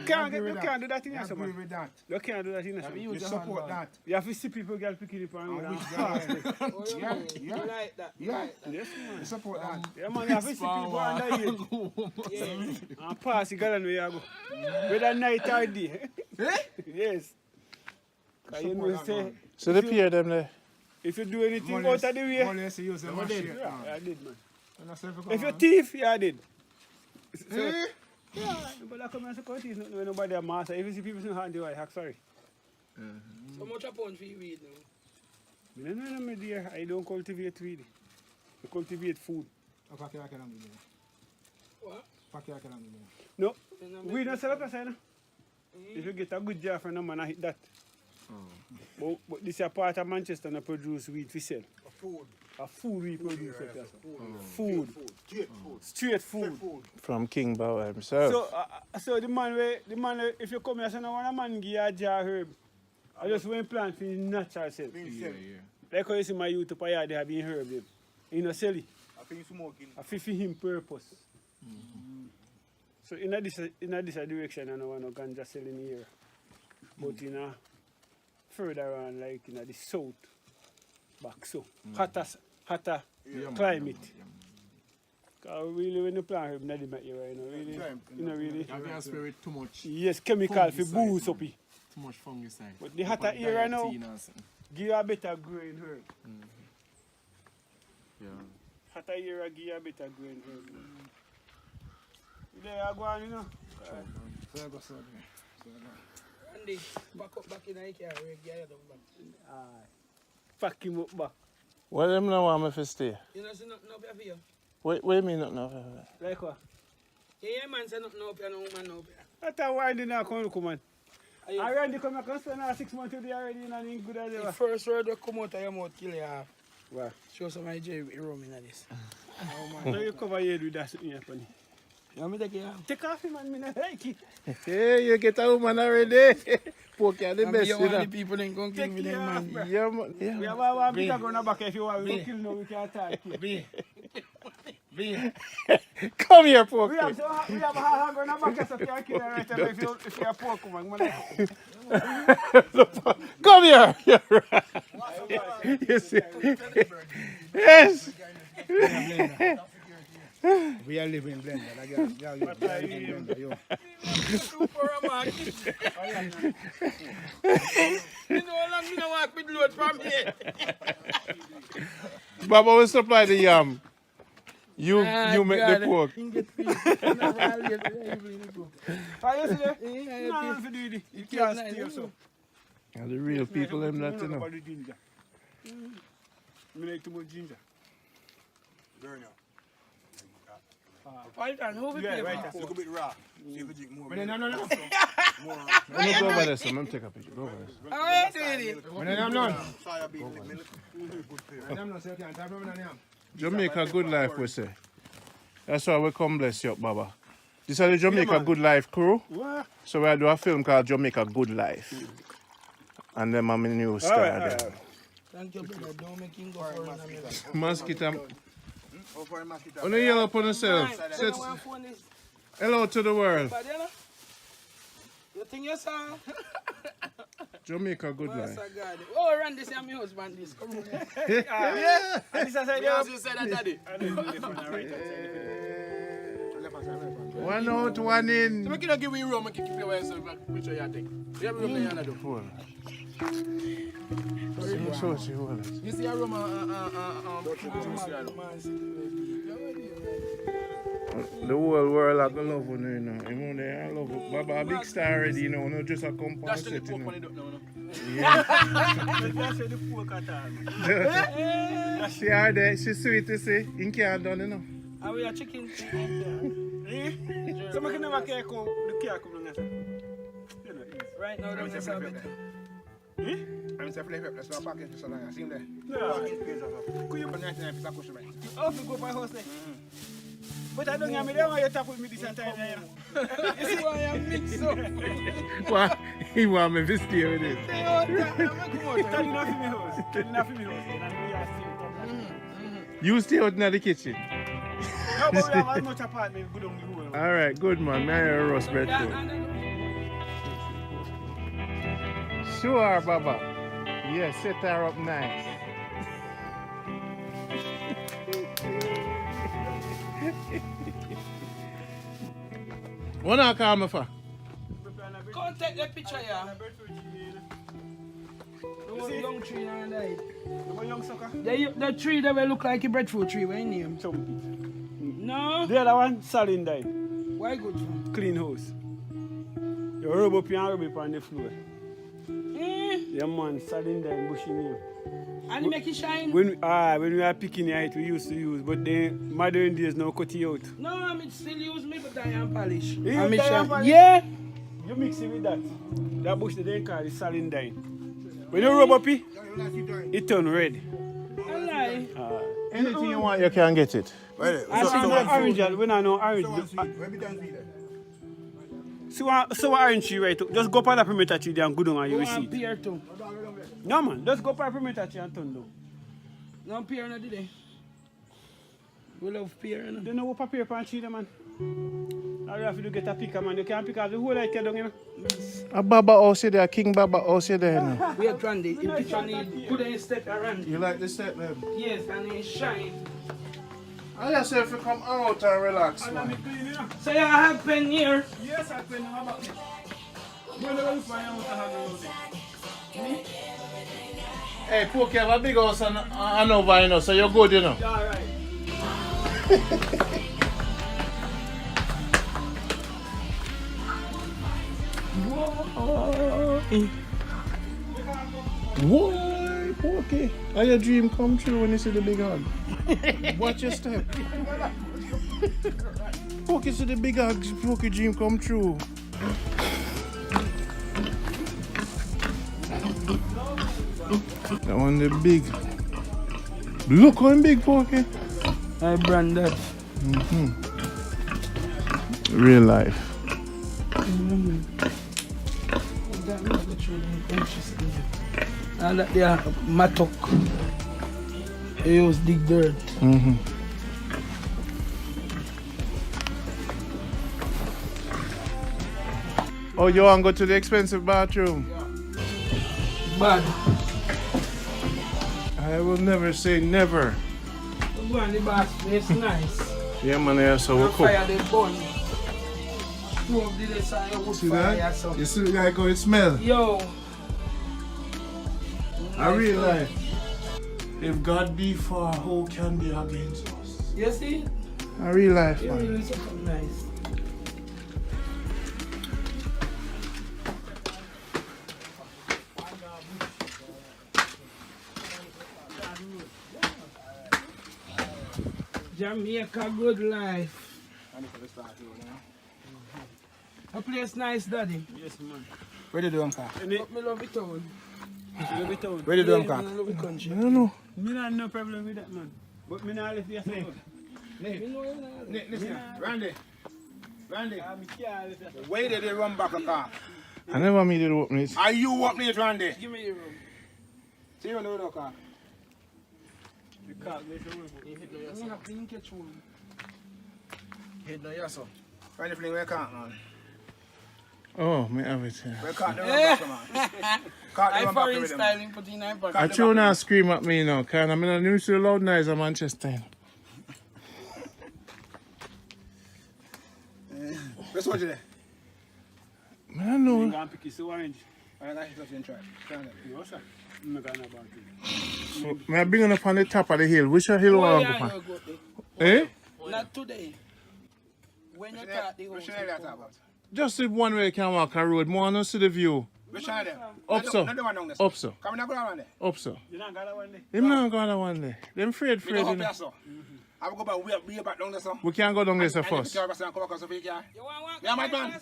can't do that in I agree with that. You can't do that in You support that. You have to see people get picking up and Yeah. Like that. Yeah. Yes, man. You support that. Yeah, man, you have to see people under you. And pass, you got to know you go. Whether night or day. Yes. You know, say, So they pair them there. if you do anything out of the way, More or less, you use them. I did. Yeah, I did, man. If If you thief, yeah, I did. So, yeah, but I come and say, "Cut it." No, nobody a master. If you see people in hand, you are sorry. So much a pound for you weed now? No, my dear. I don't cultivate weed. I cultivate food. What? No, we don't sell up a sign. If you get a good job from them, man, I hit that. But this is a part of Manchester and produce weed for sale. A food we produce. Food. Straight food. From King Bauer himself. So the man, if you come here, so now one man give you a jar herb. I just want to plant for his natural self. Like how you see my youth up here, they have been herb. You know, sell it. I feel for him purpose. So in this direction, I don't want to ganja selling here. But in a further on, like in the south, back so, hotter climate. Because really when you plant herb, not the you know, really. You can't spray it too much. Yes, chemical for boost up it. Too much fungicide. But the hotter area now, give you a better growing herb. Yeah. Hotter area give you a better growing herb. There you go on, you know. Andy, back in the car, we get it back. Fuck him up back. What them now want me to stay? You know, see nothing up here for you? What do you mean nothing up here? Like what? Yeah, man, say nothing up here, no man up here. That's why they not come to man. I already come back and spend 6 months with you already and I'm good as ever. The first word that come out of your mouth, kill you half. What? Show some of your room in this. Oh, man. You cover your head with that something funny. You want me to take it off? Take off him, man. I don't like it. Hey, you get a woman already. Poke you the best, you know. The people then come kill me, man. Yeah, man. Yeah. We have a bigger gun back if you want. We don't kill no, we can't attack you. Come here, Poke. We have a hard gun back so we can't kill her right away if you're a pork woman. Come here. You're right. You see? Yes. We are living in blender. Yeah, you are living in blender. You know how long you don't walk with load from here? Baba will supply the yam. You make the pork. And the real people, them not to know. I like too much ginger. Burn out. Right on, who we Yeah, pay right. for? Look a bit raw. See if you drink more. No. Let me go over there, son. Let me take a picture. Go over there. How are you doing it? I'm not. Jamaica good life, we say. That's why we come bless you up, Baba. This is the Jamaica Good Life crew. What? So we do a film called Jamaica Good Life. And then I'm a new star. Thank you, brother. Don't make him go for it. Mosquito. On the yellow upon yourself. Hello to the world. You think you saw? Jamaica Good Life. Oh, Randy, say I'm your husband. This. Come on. Yeah. And this is You said that, Daddy. One out, one in. So we cannot give you room and keep your way so which way you take. You have room there, So she was. You see a room The whole world like love you know. You know they I love it. Baba a big star already, you know, not just a compound That's set, the you poke know. when it up now. Yeah. That's the poke at all. She are there, she's sweet to see. In can't done, you know. And we are chicken. So I can never care come the care come on. Right now, I'm that's say a flip bit. it. I'm say flip it. Let's not package this along. I see him there. No. Could you put 99 piece of cushion right? Off you go by house there. But I don't have me there when you talk with me this time. You see why I'm mixed up? Why? He want me to stay with it. Stay out there. Tell you nothing me house. Tell you nothing me house. You stay out in the kitchen. No, but we have as much apartment good on the whole. Alright, good man. May I hear a roast bread too? Sure, Baba. Yeah, set her up nice. What not call me for? Come take the picture here. The one young tree and that. The one young sucker? The tree that will look like a breadfruit tree. What name? No. The other one, Salin died. Why good for? Clean house. You rub up here and rub it on the floor. Yeah man, Salin died, bushy name. And you make it shine? When we are picking it, we used to use, but then modern days now cut it out. No, I mean still use me but dye and polish. You I use mean, dye and polish? yeah. You mix it with that. That bush they call it Salin dye. When you rub up it, it turn red. I lie. Anything you want, you can get it. I see no orange, when I know orange. So orange tree right, just go up on the perimeter tree there and go down and you will see it. Pear too. No man, just go up on the perimeter tree and turn down. No pear no did they? We love pear no? They know what paper on tree there man. All you have to do get a picker man, you can't pick out the whole like you down you know. A Baba house there, King Baba house there now. We are Randy, in picture need put a step around. You like the step man? Yes, and it shine. I just say if you come out and relax man. So you have pen here? Yes, I pen how about me? Hey, Poke, you have a big house and over, you know, so you're good, you know. All right. Whoa, Poke. How your dream come true when you see the big hog? Watch your step. Poke, see the big hog, Poke dream come true. That one the big. Look how big, Poke. I brand that. Real life. And that there mattock. They use dig dirt. Oh, you want to go to the expensive bathroom? Bad. I will never say never. Go on the bathroom, it's nice. Yeah, man, yeah, so we'll cook. Fire the bun. Stove did this and you wood See fire that? so. You see like how it smells? Yo. I realize if God be for, who can be against us? You see? I realize, It man. really something nice. Jamaica good life. A place nice, daddy. Yes, man. Where did you do, But me love it town. Love it town. Where did you do, I love it country. I don't know. Me not have no problem with that, man. But me not left yesterday. Listen, Randy. Randy. I'm scared. Where did they run back a car? I never made it open it. Are you opening it, Randy? Give me your room. See you know the car. The car goes away. I'm not clean catch one. Head no yes, sir. Randy fling where can't, man. Oh, me have it here. Where can't they run back, man? Can't they I run back foreign with them? styling put in my pocket. I try not scream at me now, because I'm not used to the loud noise of Manchester. Let's watch it there. I don't know. I'm going to pick his orange. I got it in try. No, sir. I'm not going about it. So, may I bring it up on the top of the hill. Which hill Oh, want yeah, to go you on? go Eh? there. Not today. When you start the Which house, one are you talking about? Just the one way you can walk a road. More not see the view. Which one are them? Up so. Not the one down there. Up so. Come on, go down there. Up so. You don't got that one there? Him not going to one day. Them afraid, We go you up know. here, so. I will go back way back down there, so. We can go down there so And first. if you come across the vehicle, you want yeah, madman.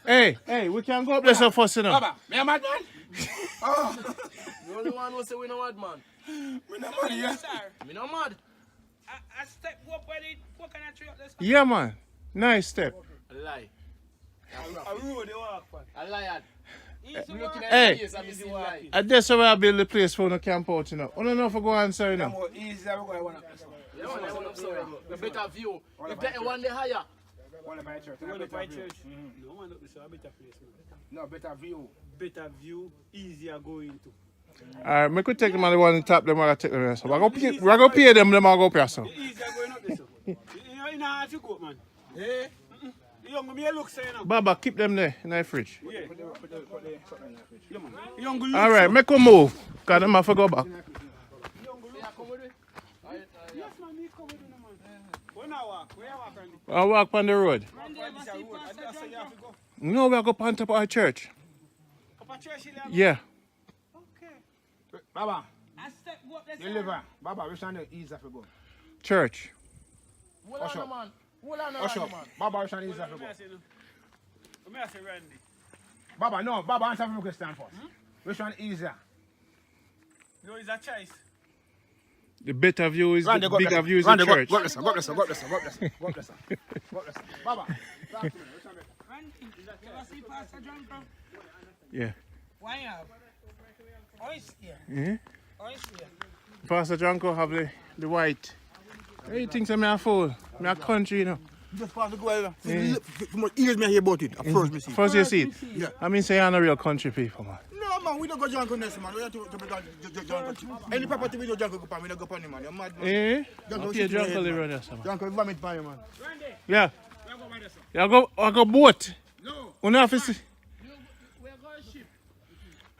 Hey, we can go up there so first, you know. Baba, me a madman? Oh. The only one who say we no mad, man. We no mad, yeah. Me no mad. I step up with it. What can I tree up this? Yeah, man. Nice step. A lie. A road they walk on. A lie. Looking at Hey. the face, I'm seeing lie. That's why I build the place for no camp out, you know. I don't know if I go answer, you know. More easy, I will go one up. Yeah, one up so the better view. If that one there higher. One of my church. You want to buy church? No man up this a better place, man. No, better view. Better view, easier going to. Alright, me could take them on the one on top, them I gotta take the rest. We're gonna pay them, I go pay some. Easier going up this. You know, you know how to go, man. Eh? Young me look say now. Baba, keep them there in the fridge. Yeah. Yeah, man. Young look. Alright, make a move. Cause them have to go back. Yes, man, me come with you, man. When I walk, where I walk, Randy? I walk on the road. Randy, I see Pastor John. You have to go. No, we go on top of our church. Up a church, you have. Yeah. Okay. Baba, I step up this. you live here. Baba, which one is easy to go? Church. Hold on, man. Hold on, Hush up. man. Baba, which one is easy to go? Let me ask you, Randy. Baba, no. Baba, answer my question first. Which one easier? No, it's a choice. The better view is Randy, the go bigger there. view is Randy, the church. Go up there, go up there, go up there, go up there, go up there. Go up there. Baba, talk to me. Which one better? Randy, you ever see Pastor John, bro? Yeah. Why you have? Orange here. Mm-hmm. Orange here. Pastor Janko have the white. Hey, things I'm a fool. I'm a country, you know. Just pass the go over. For more years me hear about it. First me see. First you see it. Yeah. I mean, say you're not real country people, man. No man, we don't go junk on this man. We have to junk. Any property we don't junk go pan, we don't go pan man. You're mad man. Eh? Junk Okay, Janko live around there, man. Junk vomit pan you man. Yeah. I go boat. No. Una have to see.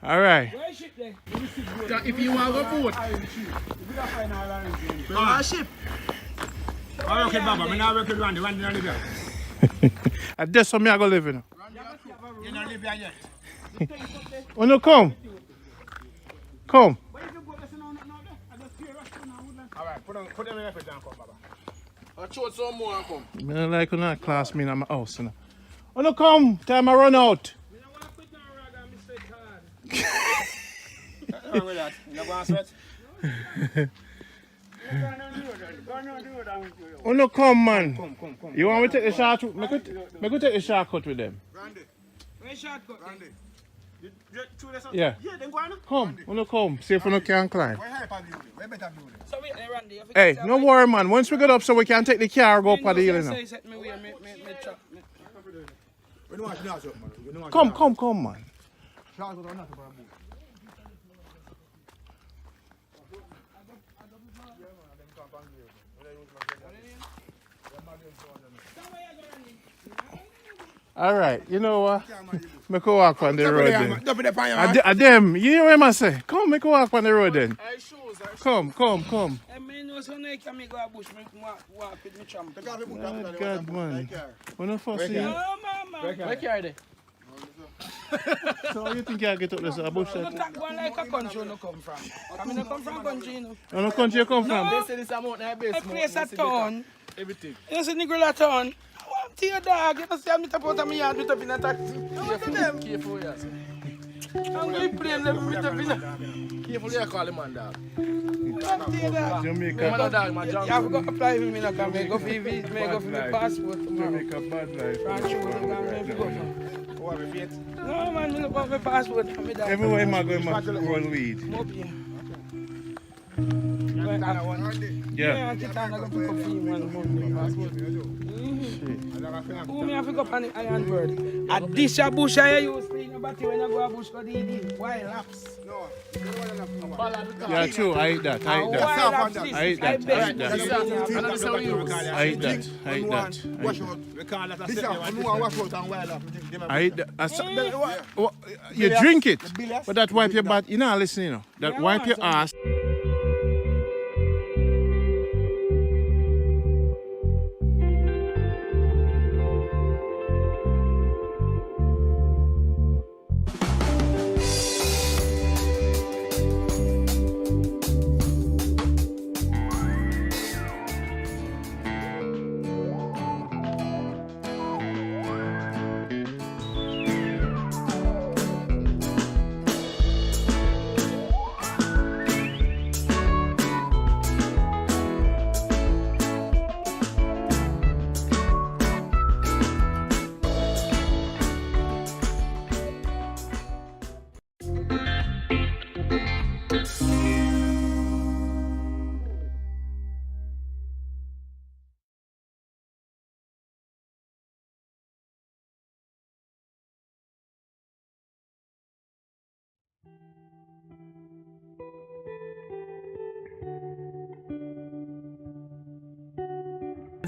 All right. Where ship there? If you want to go boat. Ship. I work with Baba, I not work with Randy. Randy don't live here. That's how me I go live in. You don't live here yet. Oh no, come. Come. Alright, put them in the fridge and come, Baba. I'll show some more and come. I don't like when I class me in my house, you know. Oh no, come. Time I run out. What's wrong with that? You not going to sweat? Oh no, come, man. Come. You want me to take the shortcut? Me could take the shortcut with them. Where shortcut? Randy. Yeah. Yeah, then go on. Come. Oh no, come. See if we no can climb. Why hyper view? Why better view? So wait, Randy. Hey, no worry, man. Once we get up, so we can take the car and go up the hill, you know. We don't want to know something man. Come, man. Shortcut or not for a boot. All right, you know what? Make a walk on the road then. Don't be the pan, man. I them, you know what I say? Come, make a walk on the road then. Come. I mean, no, so I can go a bush, walk with my champ. Oh, God, man. When I first see you. No, mama. Where are they? So you think you get up this bush? You not go like a country you come from. I mean, I come from country, you know. Where country you come from? They say this amount of base. I place a town. Everything. You see Negril a town. I want to your dog. You know, see me top out of my yard with up in a taxi. Careful, yes. I'm going to plane them with up in a... Careful, you call him man dog. Jamaica. Man dog, man You have to go apply for me now, because I go for my passport tomorrow. Jamaica bad life. France, you want to go for. Who have a faith? No, man, I don't have my passport. Everywhere I go, I roll weed. Up here. Yeah. I think I'm going to pick up for you one passport. Who me have to go up on the Iron Bird? At this bush I use batty when you go a bush go DD. Wild laps. No. Yeah, true. I eat that. I eat that. I eat that. I eat that. I eat that. I eat that. Wash out. We call that a set. Wash out and wild up. I eat that. You drink it, but that wipe your butt. You know, listen, you know. That wipe your ass.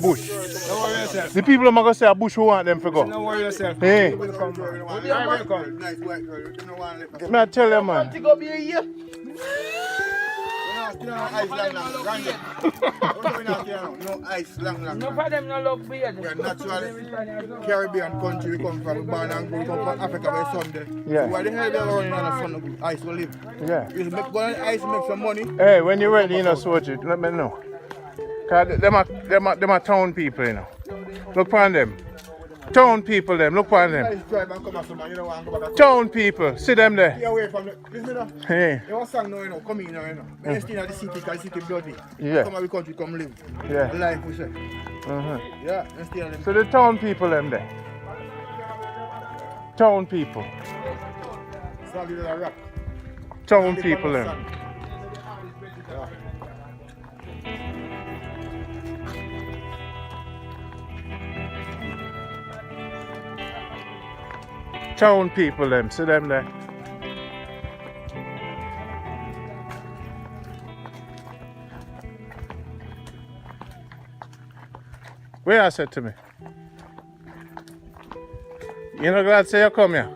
Bush. Don't worry yourself. The people are going to say a bush who want them to go. Don't worry yourself. Hey. May I tell you, man? No ice long. None of them no look beard. We are naturally Caribbean country. We come from born and grow. We come from Africa by Sunday. Yeah. So why the hell they running on the sun? Ice will live. Yeah. You make go on ice, make some money. Hey, when you're ready, you know, switch it. Let me know. Because them are town people, you know. Look upon them. Town people, them. Look upon them. Town people. See them there. Stay away from the. Listen, hey. You want song now, you know. Come in now, you know. When you stay in the city, because the city bloody. Yeah. Come out the country, come live. Yeah. Life, we say. Yeah. You stay on them. So the town people, them there. Town people. Solid as a rock. Town people, them. Town people, them. See them there. Where I said to me? You know, glad say you come here.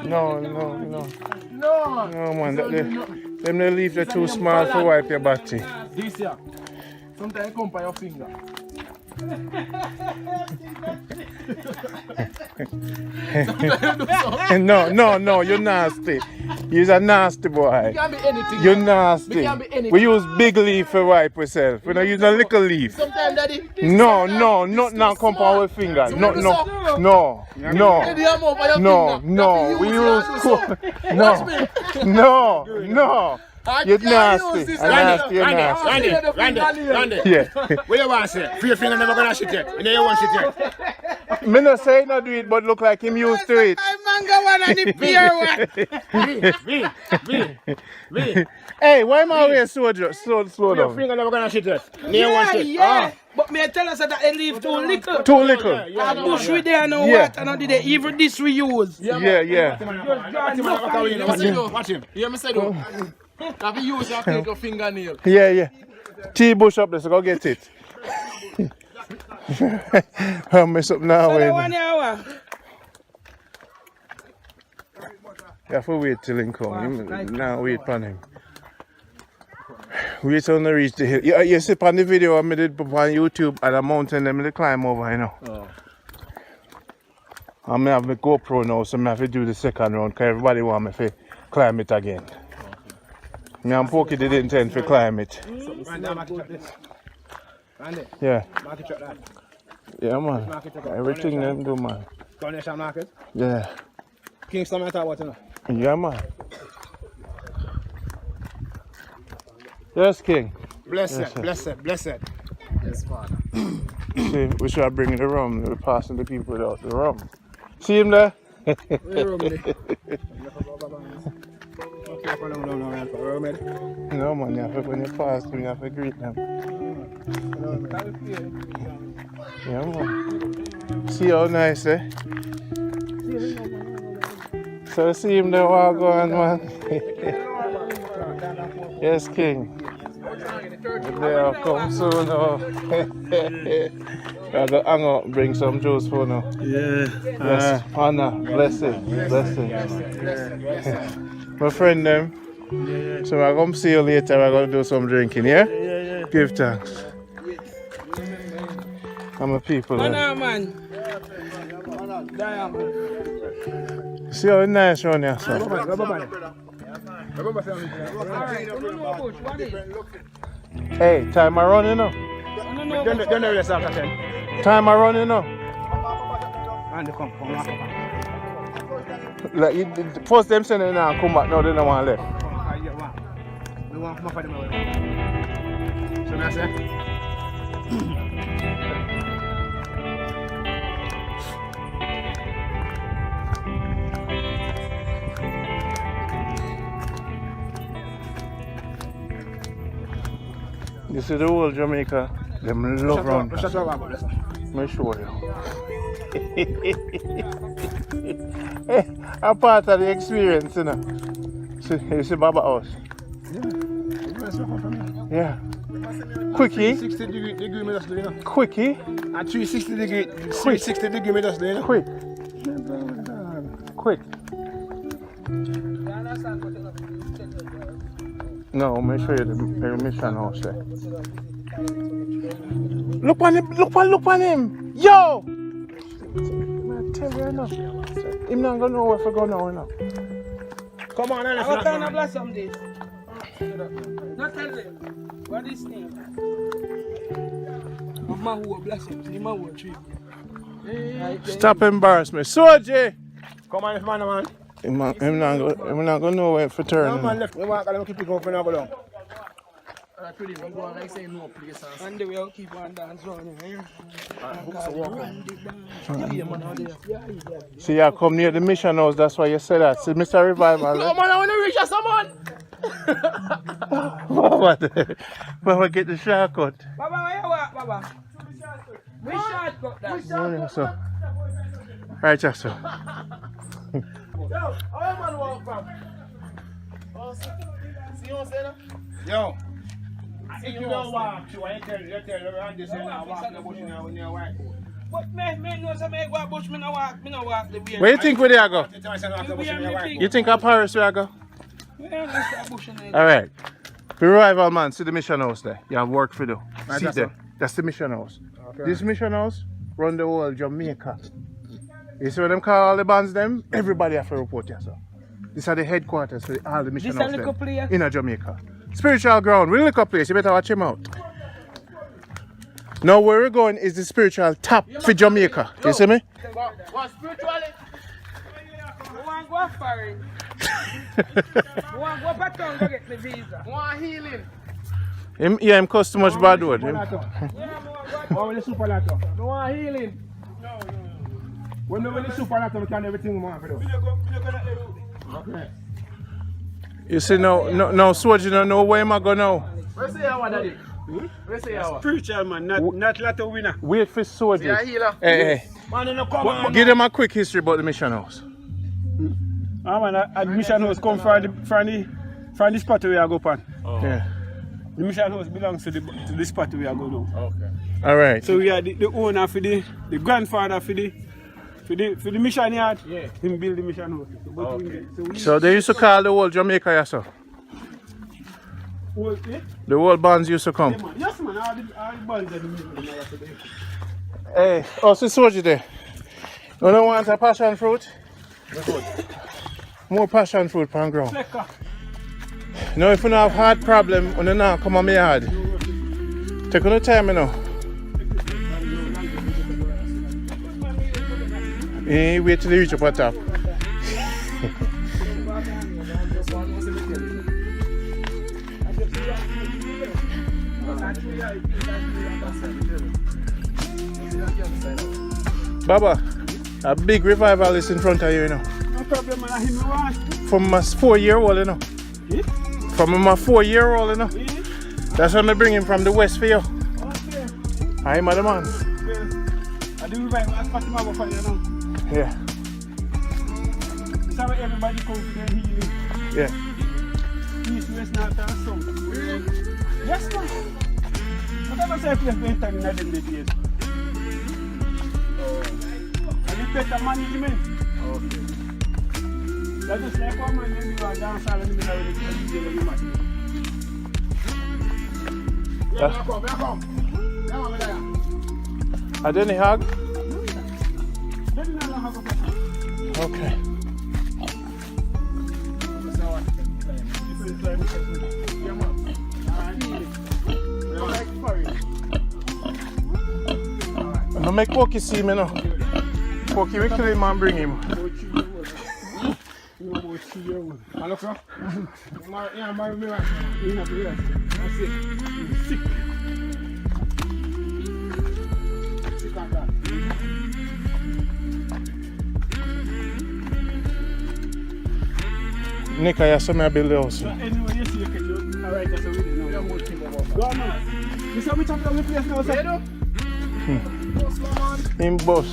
No, man. Them they leave the too small to wipe your body. This year, sometimes you come by your finger. No, you're nasty. You're a nasty boy. It can be anything. You're nasty. It can be anything. We use big leaf for wipe ourselves. We don't use a little leaf. Sometimes, Daddy. No, not now come by our finger. No. We use no. You're nasty. Randy. Yeah. What you want to say? Free your finger never gonna shit yet. You know you want shit yet. Me no say not do it, but look like him used to it. Hey, why am I always slow down? Your finger never gonna shit yet. You know want shit. Yeah. But me tell us that they leave too little. Too little. And bush we there no water, no did they even this we use. Yeah. Watch him. You hear me say though? Have you used your take your fingernail? Yeah. T-bush up there, so go get it. I'll mess up now. You have to wait till he come. Now wait for him. Wait till they reach the hill. You see on the video I did on YouTube at a mountain, them they climb over, you know. I'm have my GoPro now, so I have to do the second round because everybody want me to climb it again. Me and Pokey did intend to climb it. Yeah. Yeah, man. Everything them do, man. Coronation Market? Yeah. Kingston, I thought what, you know? Yeah, man. Yes, King. Blessed. Yes, Father. See, we should bring the rum. We're passing the people without the rum. See him there? No man, you have to, when you pass them, you have to greet them. Yeah man. See how nice, eh? So see him there while going, man. Yes, King. They'll come soon now. I go hang out and bring some juice for now. Yeah. Yes, honor, blessing. My friend them. So I come see you later, we're gonna do some drinking, yeah? Give thanks. I'm a people. Man. See how nice around here, sir. Hey, time I run, you know. Time I run, you know. Like you, first them send it now and come back, now they don't want to left. So that's it. This is the whole Jamaica. Them love round. Let me show you. Hey, I'm part of the experience, you know. See, you see Baba house? Yeah. Quickie. 60 degree me just doing. Quickie. At 360 degree. 360 degree me just doing. Quick. Quick. No, let me show you the mission house there. Look on him! Yo! I tell you now. Him not gonna know where to go now, you know. Come on, I will turn a blossom this. Not tell them. What is his name? Man who blossom, the man who tree. Stop embarrass me. Soji! Come on, man. Him not gonna know where to turn. No man left. We want to keep it going for now, go down. Pretty we go on like saying no place and they will keep on dancing around here. See, I come near the mission house, that's why you say that. See, Mr. Revival. No man, I want to reach us, man. Baba, get the shortcut. Baba, where you walk, Baba? We shortcut that. So. Right, Jackson. Yo, how man walk from? Oh, see you on saying? Yo. If you don't walk, you tell around this and I walk the bush now when you're white. But me know some go bush, me no walk the way. Where you think we there go? You think of Paris where I go? Alright. The Revival man, see the mission house there. You have work for do. See there. That's the mission house. Okay. This mission house run the whole Jamaica. You see what them call all the bands them? Everybody have to report here, sir. These are the headquarters for all the mission house in Jamaica. Spiritual ground, really little place, you better watch him out. Now where we're going is the spiritual top for Jamaica. You see me? What spiritually? We want to go foreign. We want to go back town to get the visa. We want healing. Him cost too much bad word. What will the super lato? We want healing. When we win the super lato, we can everything we want to do. Okay. You see now Soji don't know where am I go now. Where's the hour, Daddy? Where's the hour? Spiritual man, not lato winner. Wait for Soji. Yeah, healer. Hey. Man, no come on. Give them a quick history about the mission house. The mission house come from the spot where I go on. Oh. Yeah. The mission house belongs to the spot where I go now. Okay. Alright. So we are the owner for the grandfather for the mission yard. Yeah. Him build the mission house. Okay. So they used to call the whole Jamaica yourself. The whole bands used to come. Yes man, all the bands are the Hey, oh, so Soji there. You don't want a passion fruit? More passion fruit pan ground. Now if you don't have heart problem, you don't come on my yard. Take on the time, you know. Wait till you reach up at top. Baba, a big revival is in front of you, you know. No problem, man. I him want. From a 4-year-old, you know. Yeah? From my 4-year-old, you know. Yeah? That's why I bring him from the west for you. Okay. I'm the man. I do right as Fatima for you now. Yeah. It's how everybody comes to their healing. Yeah. East, west, north, and south. Yes, man. Whatever say place we enter in them days. And it's better management. Okay. That's just like one man when you are dance all in the middle of the DJ when you match. Yeah, come. Are there any hug? Okay. I'm gonna make Pokey see me now. Pokey, we kill him and bring him. Marry me right. That's it. Sick. Sick like that. Nick, I have some build the house. Anyway, you see, you can do it. Alright, that's what we do now. Go on, man. You saw me talking about the place now, sir? In boss.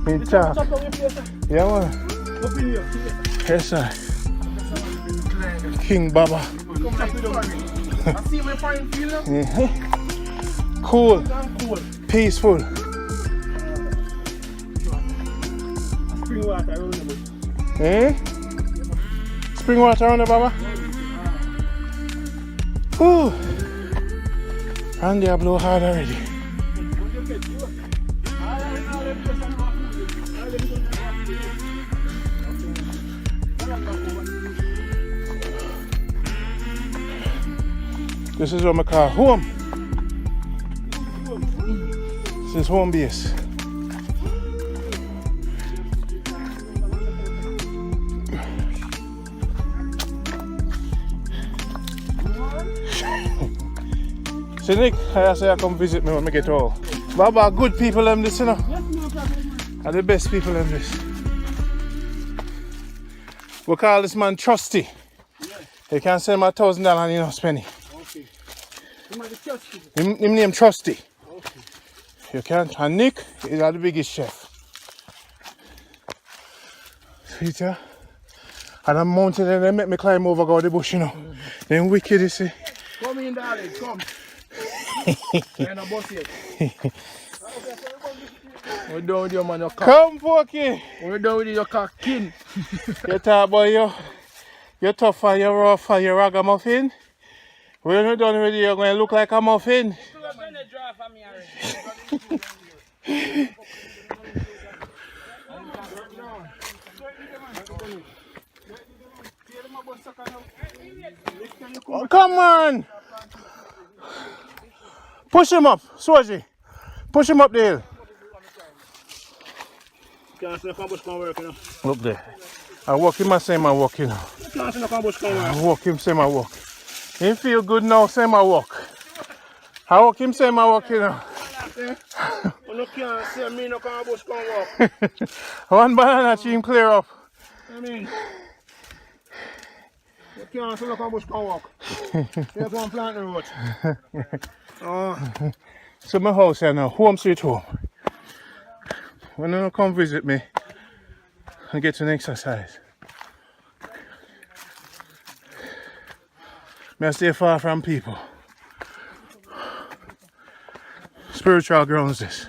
In chat. Yeah, man. Yes, sir. King Baba. I see my fine feel. Cool. Peaceful. Spring water around the bush. Eh? Spring water around the Baba? Ooh. And they blow hard already. This is what I call home. This is home base. So Nick, I say I come visit me when I get all. Baba, good people them this, you know. Are the best people them this. We call this man Trusty. He can send my $1,000 and you know spend it. Him name Trusty. Okay. You can't. And Nick is the biggest chef. See ya? And I'm mounted and they make me climb over go the bush, you know. Then wicked, you see. Come in, darling, come. You're not boss yet. We're done with your man, your cock. Come, Pokey. We're done with your cock king. You talk about you're tough and you're rough and you're ragamuffin. When you're done with it, you're going to look like a muffin. Oh, come on! Push him up, Swaji. Push him up the hill. Look there. I walk him and say I walk, you know. I walk him, say I walk. He feel good now, say I walk. I walk him, say I walk, you know. You can't say me no come bush come walk. One banana tree him clear up. I mean, you can't say no come bush come walk. You go and plant the road. So my house here now, home sweet home. When you come visit me and get an exercise. I stay far from people. Spiritual grounds this.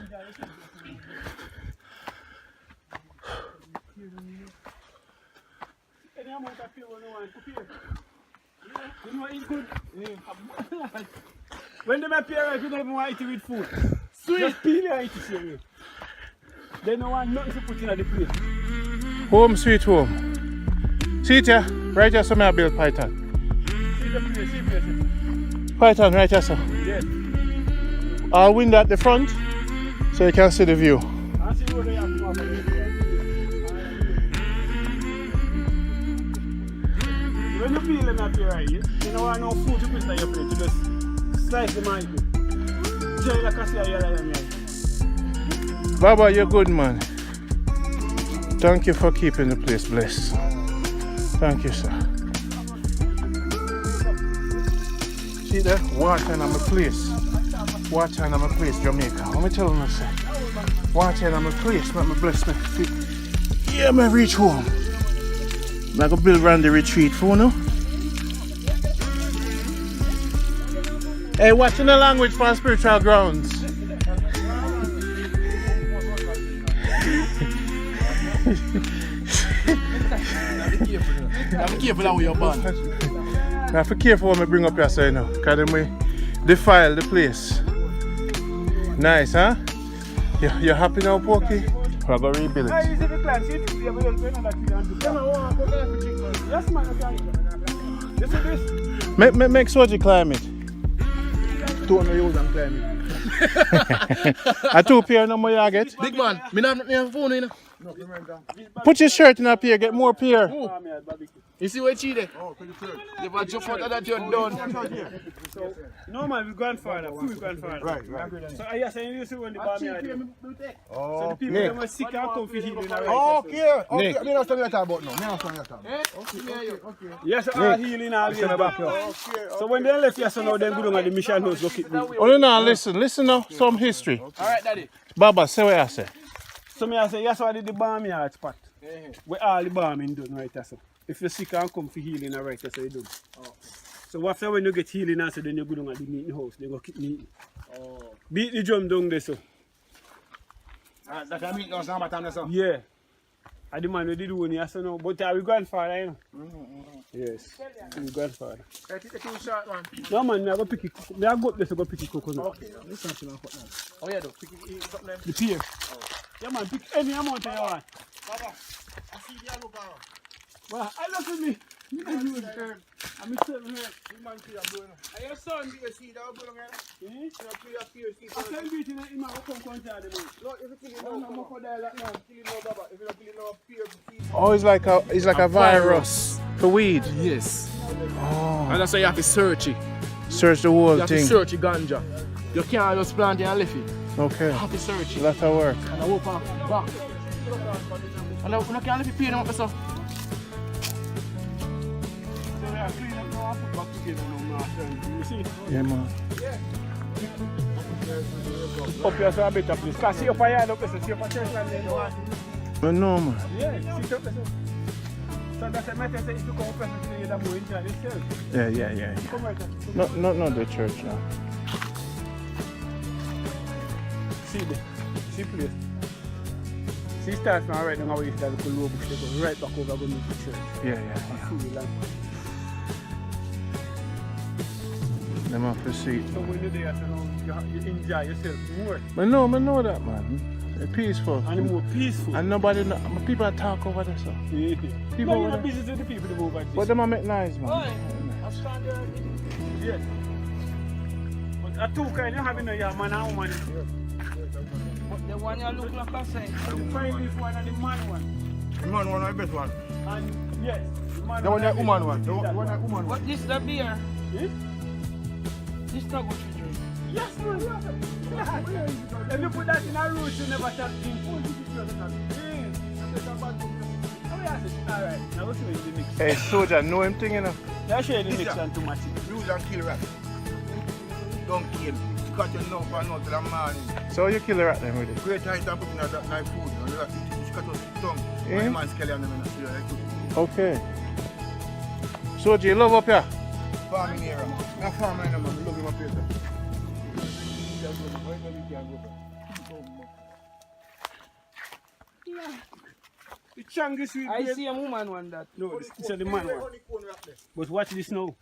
When they appear right, you don't even want to eat with food. Sweet. Just peel and eat it. They don't want nothing to put in the plate. Home sweet home. See it here? Right here, somewhere I build python. See the place, see the place. Python right here, sir. Yes. I'll window at the front so you can see the view. I see what they have to offer. When you peel them up here, right, you don't want no food to put in your plate. You just slice them out. Jelly like I say, Baba, you're good, man. Thank you for keeping the place blessed. Thank you, sir. See there? Water in my place. Water in my place, Jamaica. Let me tell you this. Water in my place, let me bless me. Yeah, me reach home. I'm going to build around the retreat for you. Hey, what's in the language for spiritual grounds? I'm careful how you're born. Now, be careful when I bring up your side now, because then we defile the place. Nice, huh? You're happy now, Pokey? We're going to rebuild it. Yes, man, this is this. Make Soji climb it. 200 euros and climb it. A 2 pair no more you get? Big man, me not have phone you know. Put your shirt in a pair, get more pair. You see what you there? You got your foot that you're done. So, no man, we grandfather, full grandfather. Right. So I saying you see when the bomb yard. So the people Nick. that were sick and come for healing. Okay. Nick. Me not talking that about no. Me not talking that. Okay. Yes, all healing all the back. So when they left here, so now they go down at the mission house, go keep me. Oh no, listen now, some history. Alright, daddy. Baba, say what I say. So me I say, yes, why did the bomb yard spot? Where all the bombing done right there, so. If you're sick and come for healing, right, that's how you do. So after when you get healing, so then you go down at the meeting house, they go keep meeting. Beat the drum down there, so. That I meet now some time so. Yeah. I the man we did one here, so now. But we grandfather, you know. Yes. We grandfather. Take it too short, man. No man, I go pick it. I go up there to go pick it coconut. Okay, this is something I put now. Oh yeah, though. Pick it something them. The pear. Yeah man, pick any amount you want. Baba, I see the yellow car. Well, I look at me. I'm sitting here. You man see that blowing. And your son, do you see that blowing? You know, I can't beat in him, I come contact him. no, if you kill it now, I'm going to die like now. Kill it now, Baba. If you don't kill it now, fear. Oh, it's like a virus for weed. Yes. Oh. And that's why you have to search it. Search the whole You have to thing. search the ganja. You can't just plant it and leave it. Okay. You have to search it. Lot of work. And I walk back. And I can't leave it pay them up, so. Yeah, man. Up here, so a better place. Because see up here, up there, see up a church land there, you want. But no, man. Yeah, see up there. So that's a matter, say, if you come up here, you have more enjoy this church. Yeah. Come right there. Not the church now. See place. See starts now right now, where you see that little low bush, they go right back over going to the church. Yeah. Them have to see. So when you're there, you enjoy yourself more. But no, I know that, man. It's peaceful. And more peaceful. And nobody, people talk over there, so. Yeah. People No, you're over not busy with the people that move like this. But them a make nice, man. I stand there. Yeah. But a two kind you have in there, man and woman. But the one you look like a sign. The finest one and the man one. The man one is the best one. And yes, the man The one that woman one. The one that woman one. What this the beer? Eh? This not what you drink. Yes, man. If you put that in a root, you never shall drink food. Alright, now we'll show you the mix. Hey, soldier, know him thing, you know? I'll show you the mix and tomato. Use and kill rat. Don't kill. Cut your nose and nose till the morning. So you kill the rat then with it? Great height and putting that knife food. And you cut out the tongue. Yeah. And the man's killing them in the field. Okay. Soldier, you love up here? Farming area. I'm farming area, man. Love him up here. The chungus we I see a woman one that. No, this is the man one. But watch this now.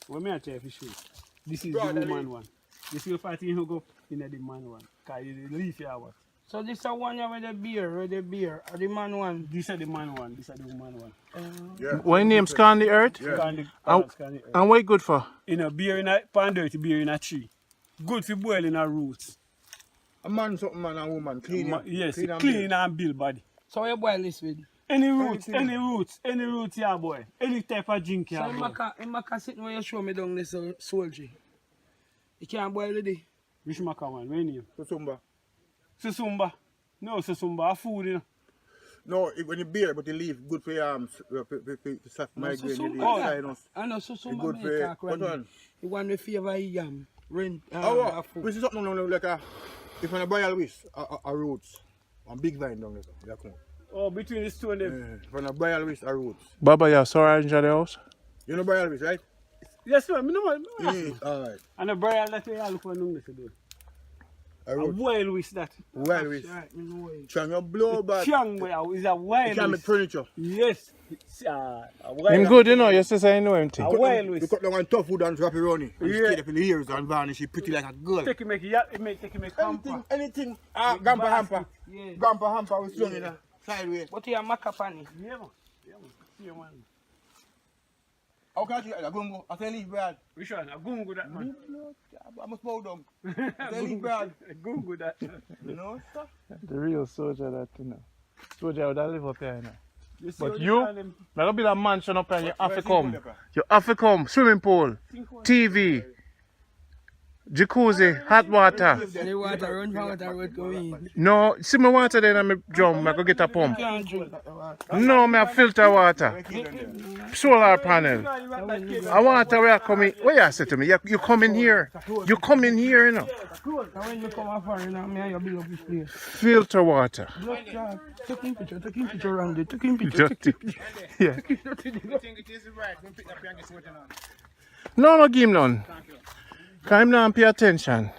What may I tell you for sure? This is the woman one. This will fight in who go in the man one. Because you leave here what? So this is one with the beer, or the man one. This is the man one, this is the woman one. Yeah. What your name? Scan the earth? Yeah. Scan the earth. And what it good for? In a beer in a pan dirty beer in a tree. Good for boiling a roots. A man, something man and woman. Clean. Yes, clean and build body. So you boil this with? Any roots yeah boy. Any type of drink yeah boy. So in Maca sitting where you show me down this soldier. You can't boil it. Which Maca one? Where name? Susumba. Susumba. No, Susumba, a food, you know. No, when you beer, but you leave good for your arms. Soft migraine, you leave sinus. I know, so some good Jamaica for what one? You want to favor yam, rent, Which is something like a, if you buy a whisk, a roots, a big vine down there. Oh, between the two and them. If you buy a whisk, a roots. Baba, you saw orange at the house? You know buy a whisk, right? Yes, sir. I know. Alright. And a Brian that way I look for no do. A wild wish that. Wild wish. Chang your blow back. Chang is a wild wish. It can make furniture. Yes. Him good, you know. Your sister, I know him. A wild wish. You cut down one tough wood and wrap it around it. And you straight up in the ears and varnish it pretty like a girl. Take him make hamper. Anything. Grandpa hamper. Grandpa hamper was strung in a sideways. But you have macapani. Yeah, man. Yeah, man. How can you get a gungo? I say leave Brad. Which one? A gungo that man? I must bow down. I say leave Brad. A gungo that. You know, sir? The real soldier that, you know. Soldier would live up here, you know. You But you, there will be a mansion up here, you have to come. You have to come. Swimming pool, TV, jacuzzi, hot water. The water run from water road going. No, see my water there in my drum, I go get a pump. No, me a filter water. Solar panel. I water where I come in. What you say to me? You come in here. You come in here, you know. When you come up here, me and you build up this place. Filter water. Taking picture around it, taking picture. Yeah. You think it is right when pick up and get sweating on? No, give him none. Because him not pay attention.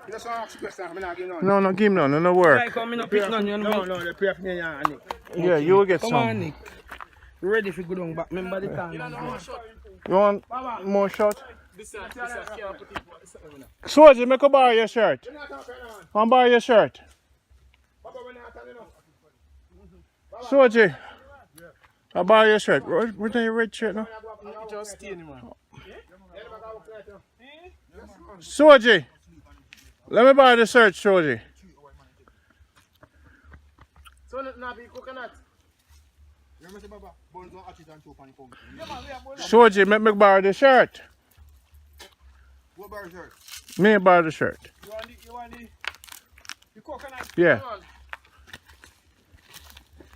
You just ask question, I'm not giving none. No, give him none, no work. No, they pray for me, Nick. Yeah, you will get come some. Come on, Nick. You ready if you go down back? Remember the time. You want more shot? Soldier, make a borrow your shirt. Want borrow your shirt? Soldier, I borrow your shirt. Where's your red shirt now? Just stay in, man. Soldier, let me borrow the shirt, Soldier. So not be coconut. Soldier, make me borrow the shirt. What borrow the shirt? Me borrow the shirt. You want the coconut? Yeah.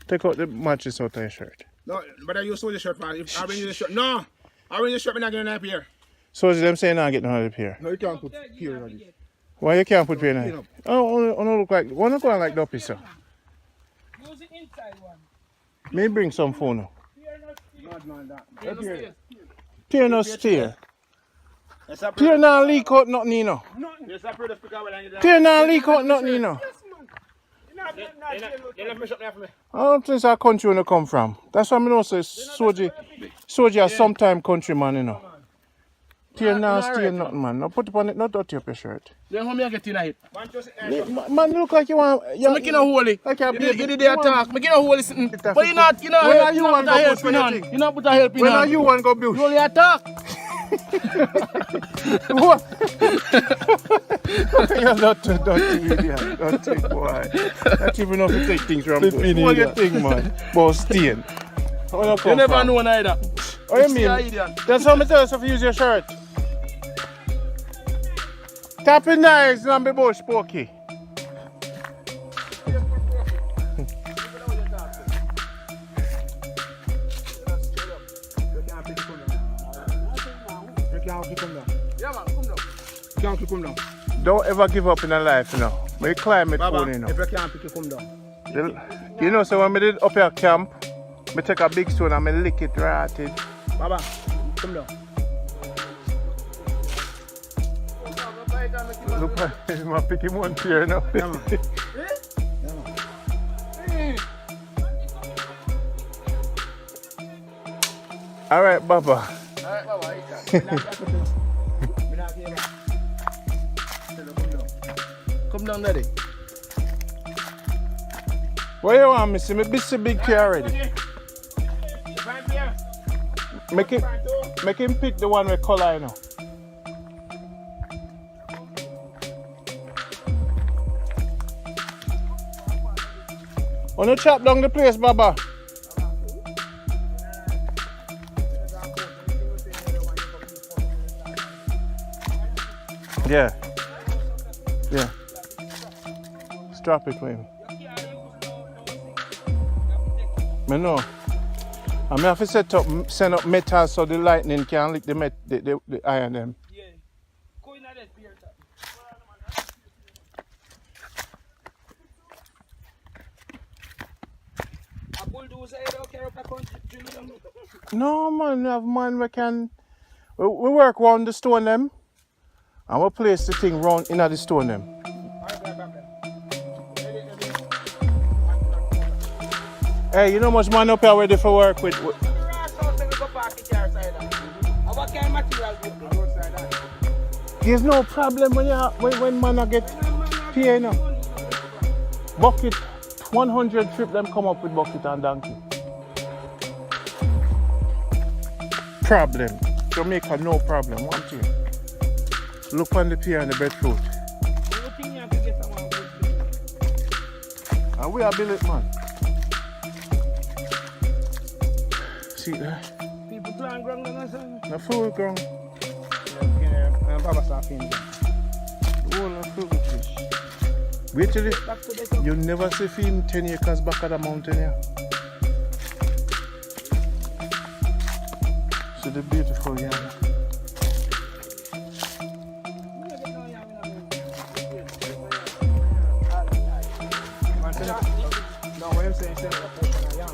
Take out the matches out of your shirt. No, but I use soldier shirt for if I bring you the shirt. No! I bring the shirt, I'm not getting up here. Soldier, them saying I get none up here. No, you can't put here on this. Why you can't put here now? Oh, no look like, why not go on like Duppy, sir? Use the inside one. Me bring some phone now. Here Pier no steer. Pier no leak out nothing, you know. Pier no leak out nothing, you know. I don't think it's a country where you come from. That's why I know say Soldier is sometime countryman, you know. Pier no steer nothing, man. No put it on it, not dirty up your shirt. Then how me get in it? Man, look like you want. So make it a holy. Like a baby. You did the attack. Make it a holy sitting. But you not when are you want to help go in on. You not put a help in on. When are you want to go bush? You only attack. What? You're dirty idiot. Dirty boy. Not even know if you take things from bush. What you think, man? About stain. You never know neither. What you mean? That's how I tell us if you use your shirt. Tapping knives and be bush pokey. Don't ever give up in a life, you know. May you climb it phone, you know. If you can't pick it, come down. You know, so when we did up here camp, I take a big stone and I lick it right at it. Baba, come down. Look, I'm picking one here now. Yeah, man. All right, Baba. Come down, daddy. What you want me see? Me busy big here already. Make him pick the one with color, you know. Wanna chop down the place, Baba? Yeah. Yeah. Strap it for him. I know. I have to send up metal so the lightning can lick the iron them. Yeah. Go in that beer top. A bulldozer here don't care up the country. No man, we have man we can we work round the stone them and we place the thing round in the stone them. Hey, you know much man up here ready for work with. There's no problem when man get pay now. Bucket 100 trip them come up with bucket and donkey. Problem. Jamaica no problem. One thing. Look on the pier and the breadfruit. And we are build it man. See that? People plant ground and son. The full ground. And Baba start feeding them. All the full fish. Wait till it. You never see film 10 acres back at the mountain here. See the beautiful yam. No, what I'm saying is that a portion of yam.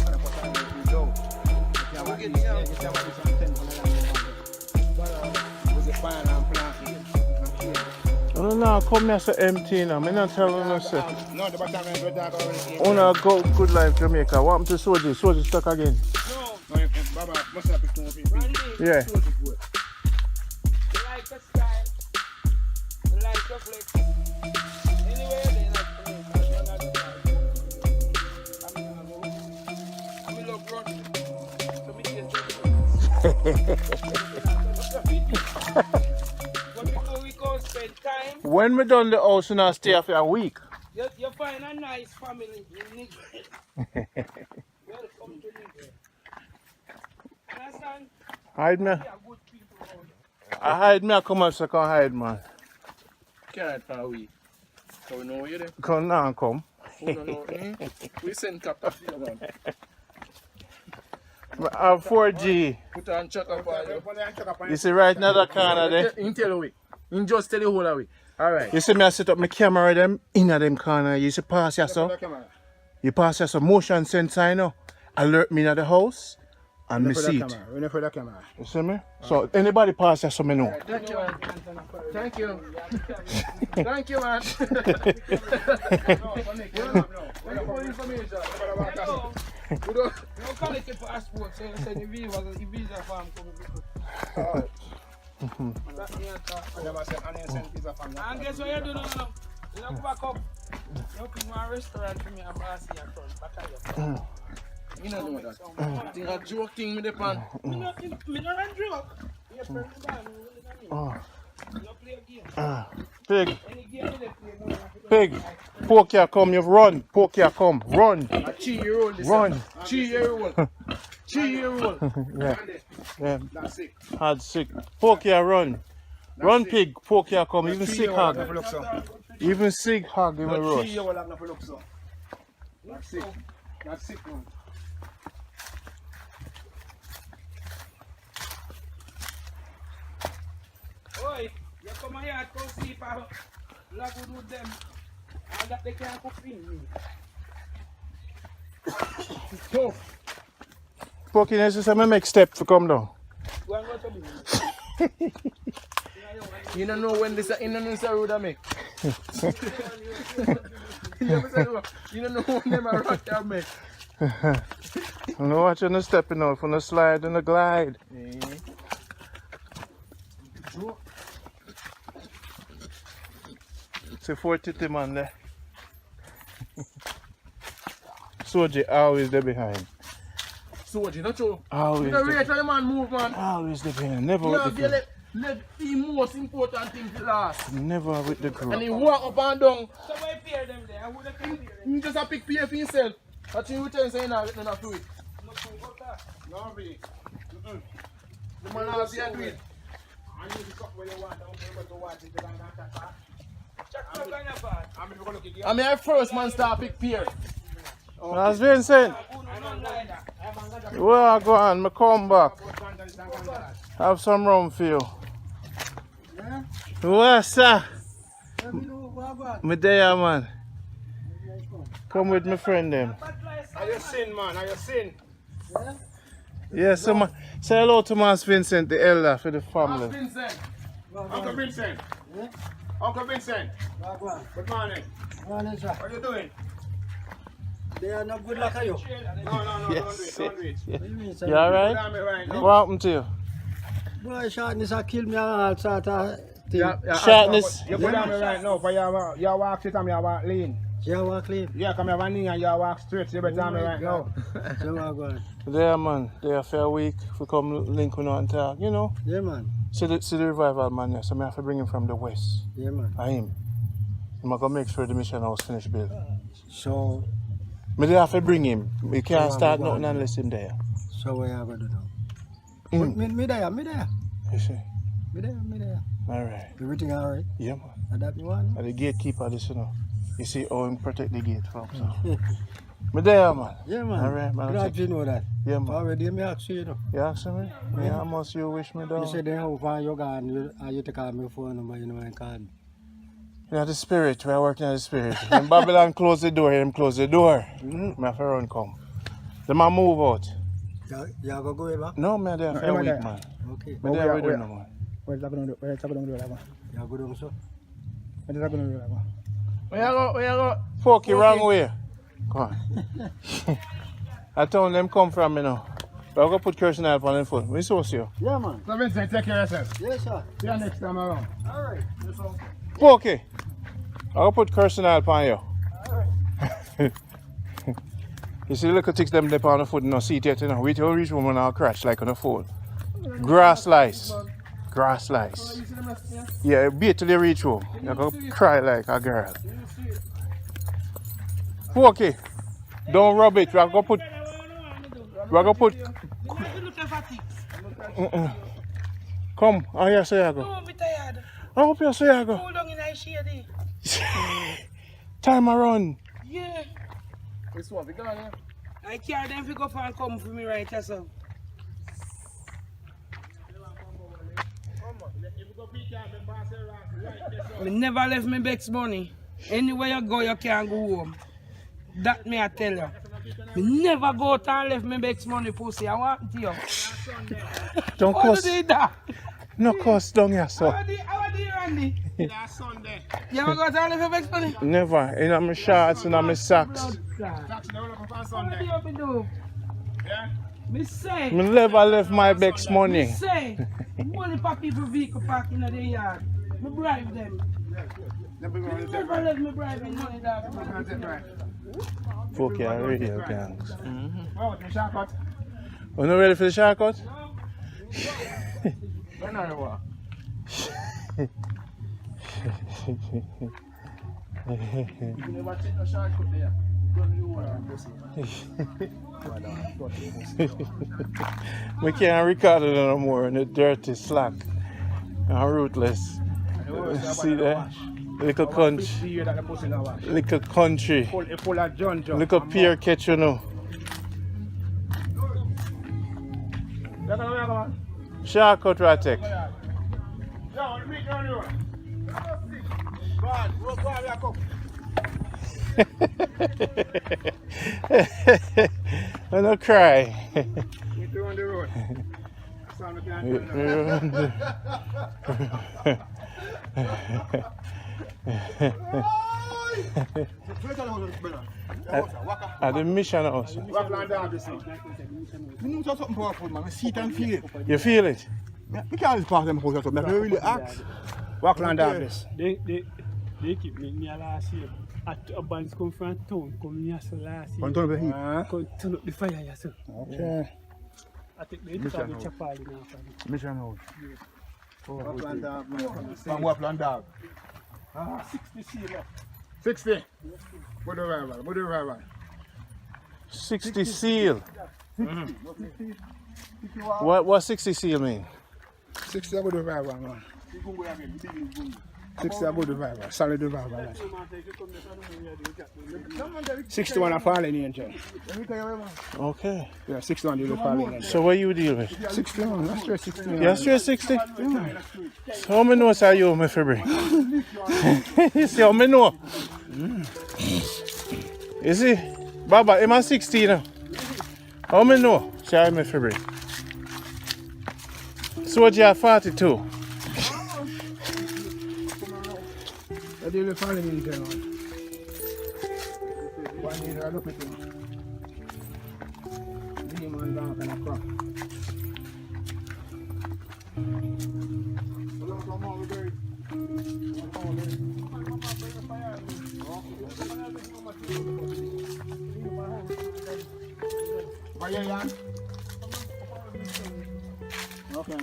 And a portion of dough. Oh no, come here so empty now. I'm not telling you so. No, the bottom is dark already. Oh no, go good life Jamaica. What happened to Soji? Soji stuck again. No, Baba must have picked up people. Yeah. You like the style. You like the flex. Anyway, they like the I love running. So me just but before we go spend time. When we done the house, we not stay here for a week. You find a nice family in Negril. Welcome to Negril. Understand? Hide me. I hide me, I come out so I can hide man. Can't hide for a week. So we know you there. Come now come. Oh, no. We send captain for you man. I have 4G. Put on chuck up on you. You see right now the corner there? In tell away. In just tell the whole away. Alright. You see me I set up my camera them in them corner. You see pass here so. You pass here so motion sensor you know. Alert me in the house and me see it. We know for the camera. You see me? So anybody pass here so me know. Thank you man. Thank you. Thank you man. You don't collect it passport, so you say the visa form coming. And guess what you do now? You don't go back up. You open one restaurant for me and pass your front. Back at your front. You know what that? I think a joke thing with the pan. Me not run joke. You play the ball, you play a game. Pig. Any game you play, Pig. Pork here come, you run. Pork here come. Run. A 3-year-old this Run. 3-year-old. 3-year-old. Yeah. Yeah. That's it. Hard sick. Pork here run. Run pig. Pork here come. Even sick hog. Even sick hog in the road. 3-year-old have not look so. That's it. That's it man. Oi, you come here to see if I love with them and that they can't cook in me. So, Porky necessarily make step to come down. Go and go to me. You don't know when this Indonesia road I make. You don't know when them are rock I make. I'm not watching the stepping out from the slide and the glide. It's a 40 man there. Soji always there behind. Soji, not true. Always. You don't rate how the man move, man. Always there behind. Never with the You crew. let the most important thing to last. Never with the crew. And he walk up and down. So why fear them there? I would have come here. He just a pick pay for himself. That's you return saying now getting enough to it. No, really. The man has to do it. And you stop where you want, don't be able to watch it, because I'm not that far. Check up on your part. I mean, our first man start pick peer. That's Vincent. Where I go on? I come back. Have some rum for you. Where, sir? Me there, man. Come with my friend them. Are you sin, man? Are you sin? Yes, sir, man. Say hello to Mas Vincent, the elder for the family. Vincent. Uncle Vincent. Uncle Vincent. Good morning. Morning, sir. What are you doing? They are not good luck, are you? No, Yes, don't do it. yes. You alright? What happened to you? Boy, shortness has killed me and all sort of thing. Shortness? You put down me right now, but you walk straight and you walk lean. You walk clean? Yeah, come here, knee and you walk straight. You better me right now. So I go on. There, man. There for a week. We come link with and talk, you know? Yeah, man. See the revival, man. Yeah. So I have to bring him from the west. Yeah, man. I him. I'm going to make sure the mission house finish built. So... I have to bring him. We can't start nothing unless him there. So what are you going to do now? Me there. You see? Me there. Alright. Everything alright? Yeah, man. And that you want? And the gatekeeper, this, you know. You see how him protect the gate from, so. Me there, man. Yeah, man. Alright, man. Glad you know that. Yeah, man. Already, me ask you, You ask me? Yeah, how much you wish me down? You said they have on your gun, and you take out my phone number, you know, and call me. You know, the spirit, we are working on the spirit. When Babylon close the door, him close the door. I have to run come. The man move out. You have to go back? No, man, there for a week, man. Okay. But there we do no, man. Where's that going to do? You have to go down, sir? Where you go? Forky, wrong way. Come on. I told them come from, you know. But I'm going to put kerosene oil on them foot. We saw you. Yeah, man. So Vincent, take care of yourself. Yes, sir. See you next time around. Alright. Forky, I'm going to put kerosene oil on you. Alright. You see the little ticks them dip on the foot and no see it yet, you know. We don't reach woman and crash like on the phone. Grass lice. Grass lice. Yeah, beat till you reach home. You're going to cry like a girl. Forky, don't rub it. We're going to put... Come, oh yeah, so you go. No, I'm tired. I hope you so you go. Hold on in the shade. Time around. Yeah. This one, we got here. I carry them pick up and come for me right here, so. We never left me Bex money. Anywhere you go, you can't go home. That me I tell you. We never go out and left me Bex money, pussy. I want to you. Don't cuss. That? No cuss down here, so. How do you, Randy? Last Sunday. You ever go out and left me Bex money? Never. In my shorts and my socks. What do you do? Yeah. Me say. I never left my Bex money. Me say. Money for people vehicle park in the yard. Me bribe them. Me never let me bribe in money that. Fuck yeah, radio gangs. Oh, the shortcut. You not ready for the shortcut? When are you? You never take no shortcut there. We can't record it no more in the dirty slack and ruthless. See that? Little country. Little country. Little peer catch, you know. Shortcut right take. I don't cry. We're on the road. At the mission house. You know something powerful, man. I see it and feel it. You feel it? We can't pass them house, so I really ask. Walk land down this. They keep me near last year. A band come from town, come near last year. Come turn up the heat. Come turn up the fire, yes, sir. Okay. I think they do have a chapal now. Mission house. Walk land dog, man. From walk land dog. 60 seal. 60. What the rival? What the rival? 60 seal. What 60 seal mean? 60 what the rival, man. 60 a good revival, solid revival. 61 a fallen angel. Okay. Yeah, 61 is a fallen angel. So what you deal with? 61, that's straight 60. Yeah, straight 60? So how many notes are you, my February? You see how many know? You see? Baba, I'm at 60 now. How many know? Say my February. Soldier at 42. I deal with fallen angel. One day I look at him. Demon dark and a crop. Why you yan? Okay.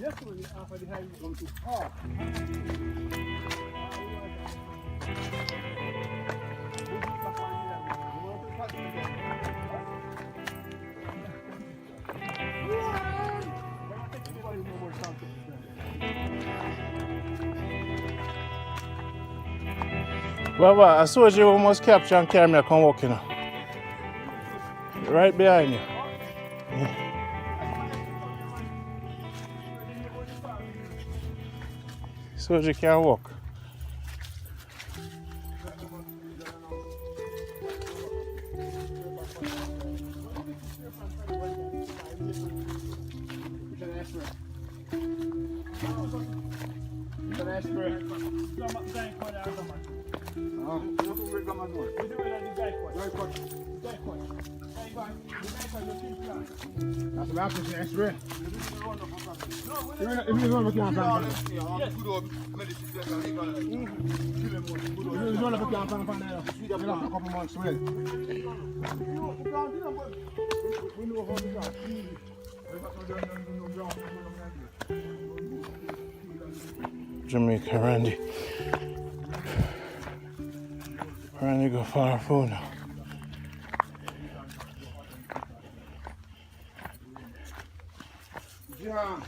Yes, when you offer the high, you come to hard. Baba, I saw you almost capture and carry me, I can walk, you know. Right behind you. Yeah. So you can walk. That's about to say X-ray. If you want to camp on it. If you want to camp on it, you'll have a couple months to wait. Jamaica, Randy. Randy go far food now. Yeah.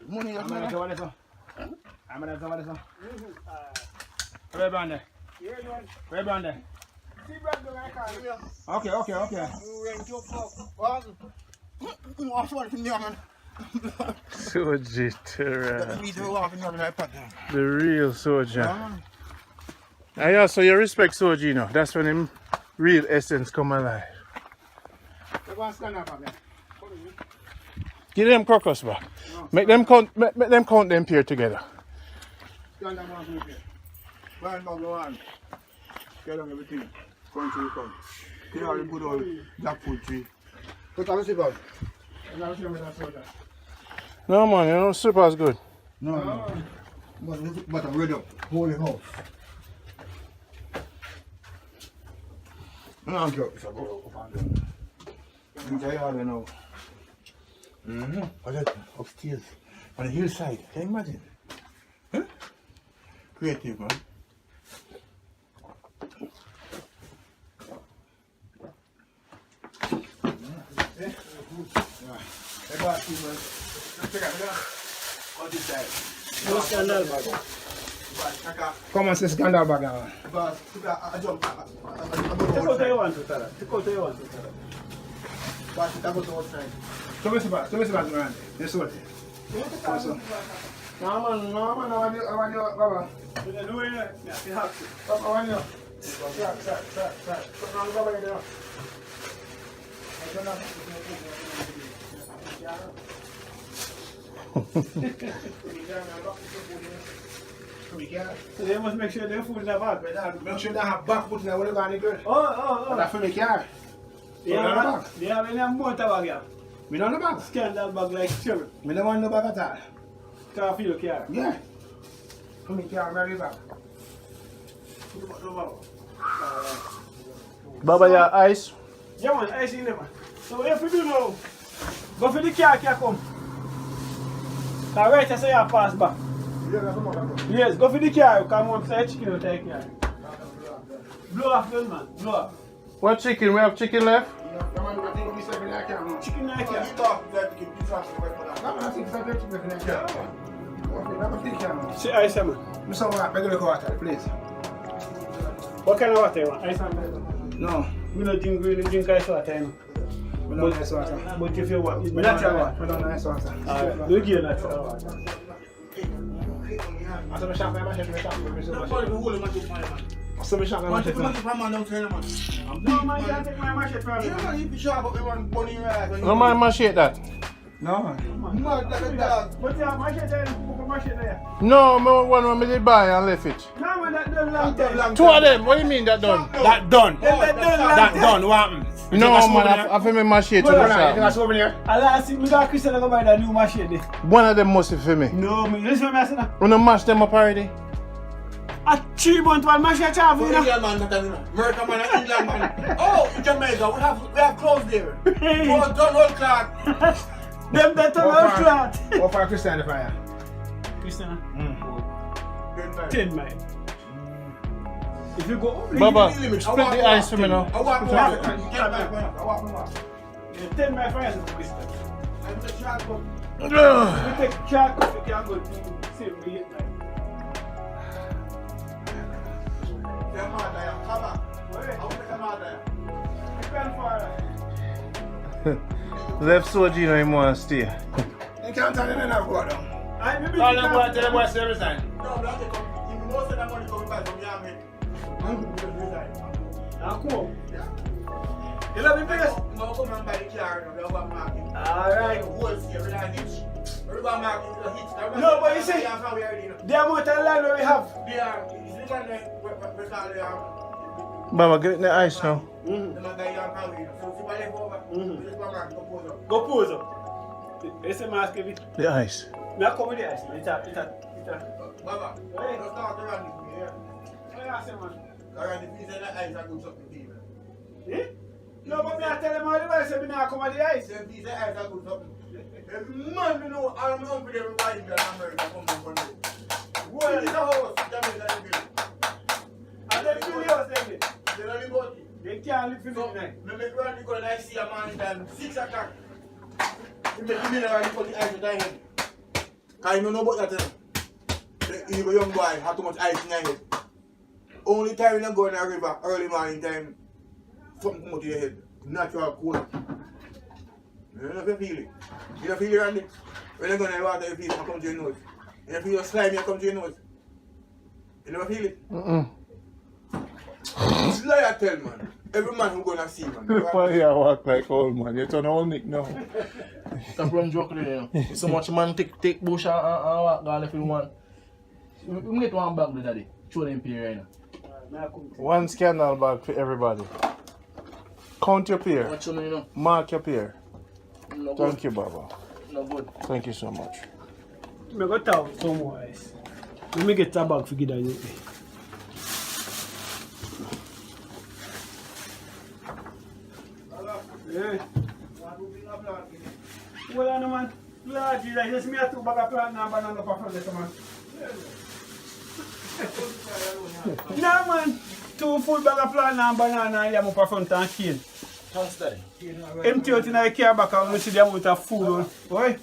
Money, I'm going to go this one. I'm going to go this one. Where Brandon? Where Brandon? Okay. Soldier, the real soldier. And yeah, so you respect soldier, you know. That's when him real essence come alive. Give them crocus back. Make them count them pair together. Get on everything. Come. Get all the good old jackfruit tree. Put on the super. No man, you know super is good. No. But I'm ready up. Holy house. I'm joking. So go up and down. I'm tired now. Upstairs. On the hillside. Can you imagine? Huh? Creative, man. Come on, say scandal bag. So me bag man. Yes what? No man, I want you, Baba. So they must make sure their food in the bag, but make sure they have back put in the Negril. Oh. That's for me car. They have any motor bag here? Me don't know bag. Scandal bag like cherry. Me don't want no bag at all. Car for your car? Yeah. For me car, very bag. Put the bag. Baba, your ice? Yeah, man, ice in there, man. So if you do now, go for the car come. Cause right, I say you pass back. Yes, go for the car, come on, say chicken will take care. Blow off gun, man, blow off. What chicken? We have chicken left? Chicken like here. See ice, man. Please. What kind of water you want? Ice and water? No. We don't drink ice water, you know. We don't ice water. But if you want, We natural water. We don't ice water. Alright, we give natural water. So we shop my machete. No, man, you can't take my machete from me. No man machete that. No. But you have machete, put a machete there. No, one when me did buy and left it. No, man, that done long time. Two of them, what do you mean that done? That done. That done, what happened? No man, I feel me machete to the shop. I see me got Christian go buy that new machete. One of them must be for me. No, me listen to me, I say now. When I mash them up already? A 3 month one machete have you know. Indian man, American man, and England man. Oh, in Jamaica, we have clothes there. Don't hold cloth. Them better not flat. What for Christian fire? Christian? 10 miles. If you go over Baba, split the ice for me now. I walk 10 miles for us, Christian. We take chat, we can go to same way. Left Soji, you know him want to stay. You can't tell them enough go down. I maybe All them boys tell them boys to resign. No, but if most of that money coming back from Yami, now come on. You love me best? no, come and buy the car, no, we have market. Alright. Wholesale, we have hitch. We have market, we have hitch. No, but you see, the amount of land we have. They are, it's the one that we call the Baba, get in the ice now. Go pose up. Esse mask aqui. The ice. Me come with the ice. Ita. Baba, Hey. don't start to run this here. Olha assim, mano. Around the piece of the ice, I go something deep. Eh? No, but me tell them all the way, say me not come with the ice. Them piece of ice, I go something. Every man, you know, I'm not with everybody in America come from Monday. What is the house? Jamaica, And then two years, they only got it. They can't live in the night. Me make run because I see a man in 6 o'clock. He make me run because the ice is dying. Cause you know about that. You a young boy have too much ice in your head. Only time you go in a river early morning time, something come out of your head. Natural cold. You don't feel it. You don't feel it, Randy. When you go in the water, you feel it come to your nose. You don't feel your slime, you come to your nose. You never feel it? It's like I tell man. Every man who gonna see man. Why you walk like old man? You turn old Nick now. That's one joke there. So much man take bush and walk down if you want. We get one bag daddy. Show them pay right now. One scandal bag for everybody. Count your pair. What you know? Mark your pair. No Thank you, Baba. No good. Thank you so much. Me go talk some more ice. Let me get a bag for give that you. Yeah. Well, no man. Lord Jesus, just me a 2 bag of plant and banana for this man. No man. 2 full bag of plant and banana and yam up front and cane. Thanks, daddy. Empty out in the car back and we see the amount of food. Oi?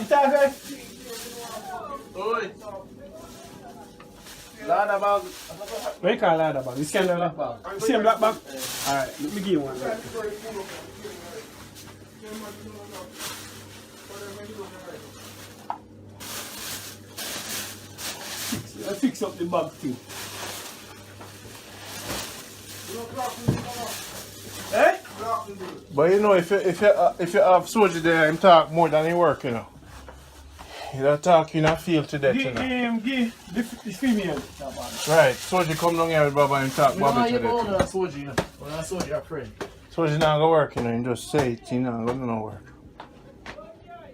It's okay? Oi. Ladder bag. What you call ladder bag? This kind of black bag? Same black bag? Alright, let me give you one. I'll fix up the bag too. Eh? But you know, if you have soldier there, him talk more than he work, you know. He don't talk, you not feel to that, you know. Give the female. Right, soldier come down here with Baba and talk Bobby to No, that. I'm soldier, you know. I'm soldier, friend. Soldier not gonna work, you know, and just say it, you know, gonna work.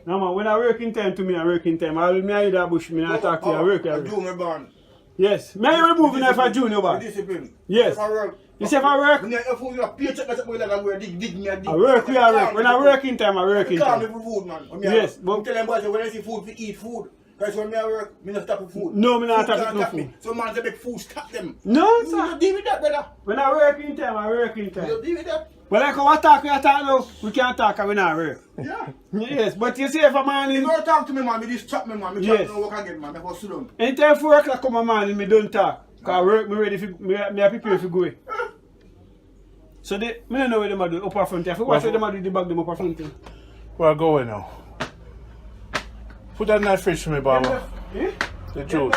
No man, when I work in time to me, I work in time. I will me hide that bush, me not talk to you, I work every do my band. Yes. May I remove it for junior boy? Discipline. Yes. If I work. You say if I work? When you food, you paycheck that's what like I work, dig me a dig. I work, we are work. When I work in time, I work in Can't time. live for food, man. Yes, but tell them boys when I see food, we eat food. Because when I work, me not stop with food. No, me not Food stop can't with no stop me. food. So man say make food stop them. No, You sir. don't deal with that, brother. When I work in time, I work in You time. don't deal with that. Well, like we talk now, we can't talk and we not work. Yeah. Yes, but you see if a man You in... don't talk to me, man. Me just chat me, man. Me Yes. chat me work again, man. Me go sit down. Anytime 4 o'clock come a man, me don't talk. Because I work, me ready for, me I prepare for go. So they, me don't know where them are doing, upper front. I forgot what them are doing, the bag them upper front. Where I going now? Put that nice fish for me, Baba. Eh? The juice.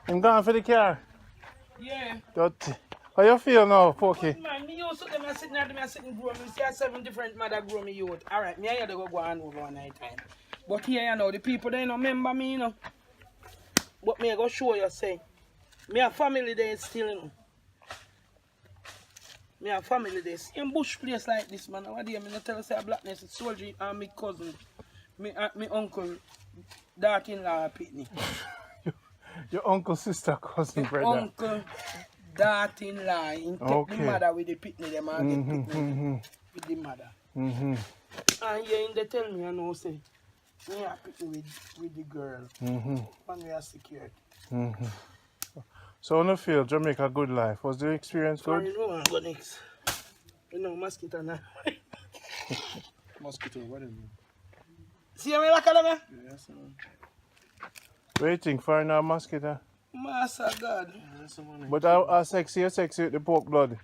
I'm going for the car. Yeah. Dirty. How you feel now, Pokey? Man, me used to them and sitting at them and sitting grow. Me see 7 different mother grow me youth. Alright, me here to go on over one night time. But here you know, the people they don't remember me, you know. But me I go show you say. Me a family there still, you know. Me a family there. In bush place like this, man. What day me not tell you say a blackness is soldier and me cousin. Me uncle, daughter-in-law Pitney. Your uncle, sister, cousin, brother. Uncle, daughter-in-law, in take the mother with the pitney, them and get pitney with the mother. And yeah, they tell me, I know, say, me are pitney with the girl. And we are secured. So on the field, Jamaica, good life. Was the experience good? You know, I'm going next. You know, mosquito now. Mosquito, what is it? See how I like that? Yes, sir. Waiting for now, mosquito. Master God. But how sexy with the pork blood.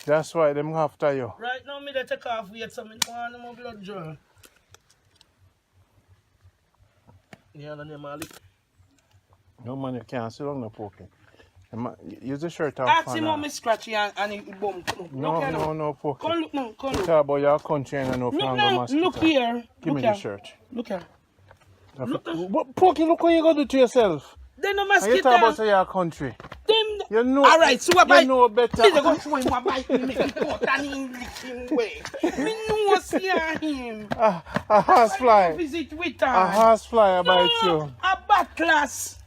That's why them after you. Right now, me they take off weight, so me don't want no blood draw. Yeah, the name of it. No man, you can't sit on the pork. Use the shirt off. Ask him how me scratchy and he bum. No, pork. Come look now, come look. Talk about your country and no mosquito. Look here. Give me the shirt. Look here. Porky, look what you going to do to yourself. They no And mosquito. you talk about your country. You know. Alright, so what you know better. Me go show him what bite me make him cut and him lick him way. Me know see him. A horsefly. Visit with her. A horsefly bite you. A batlass.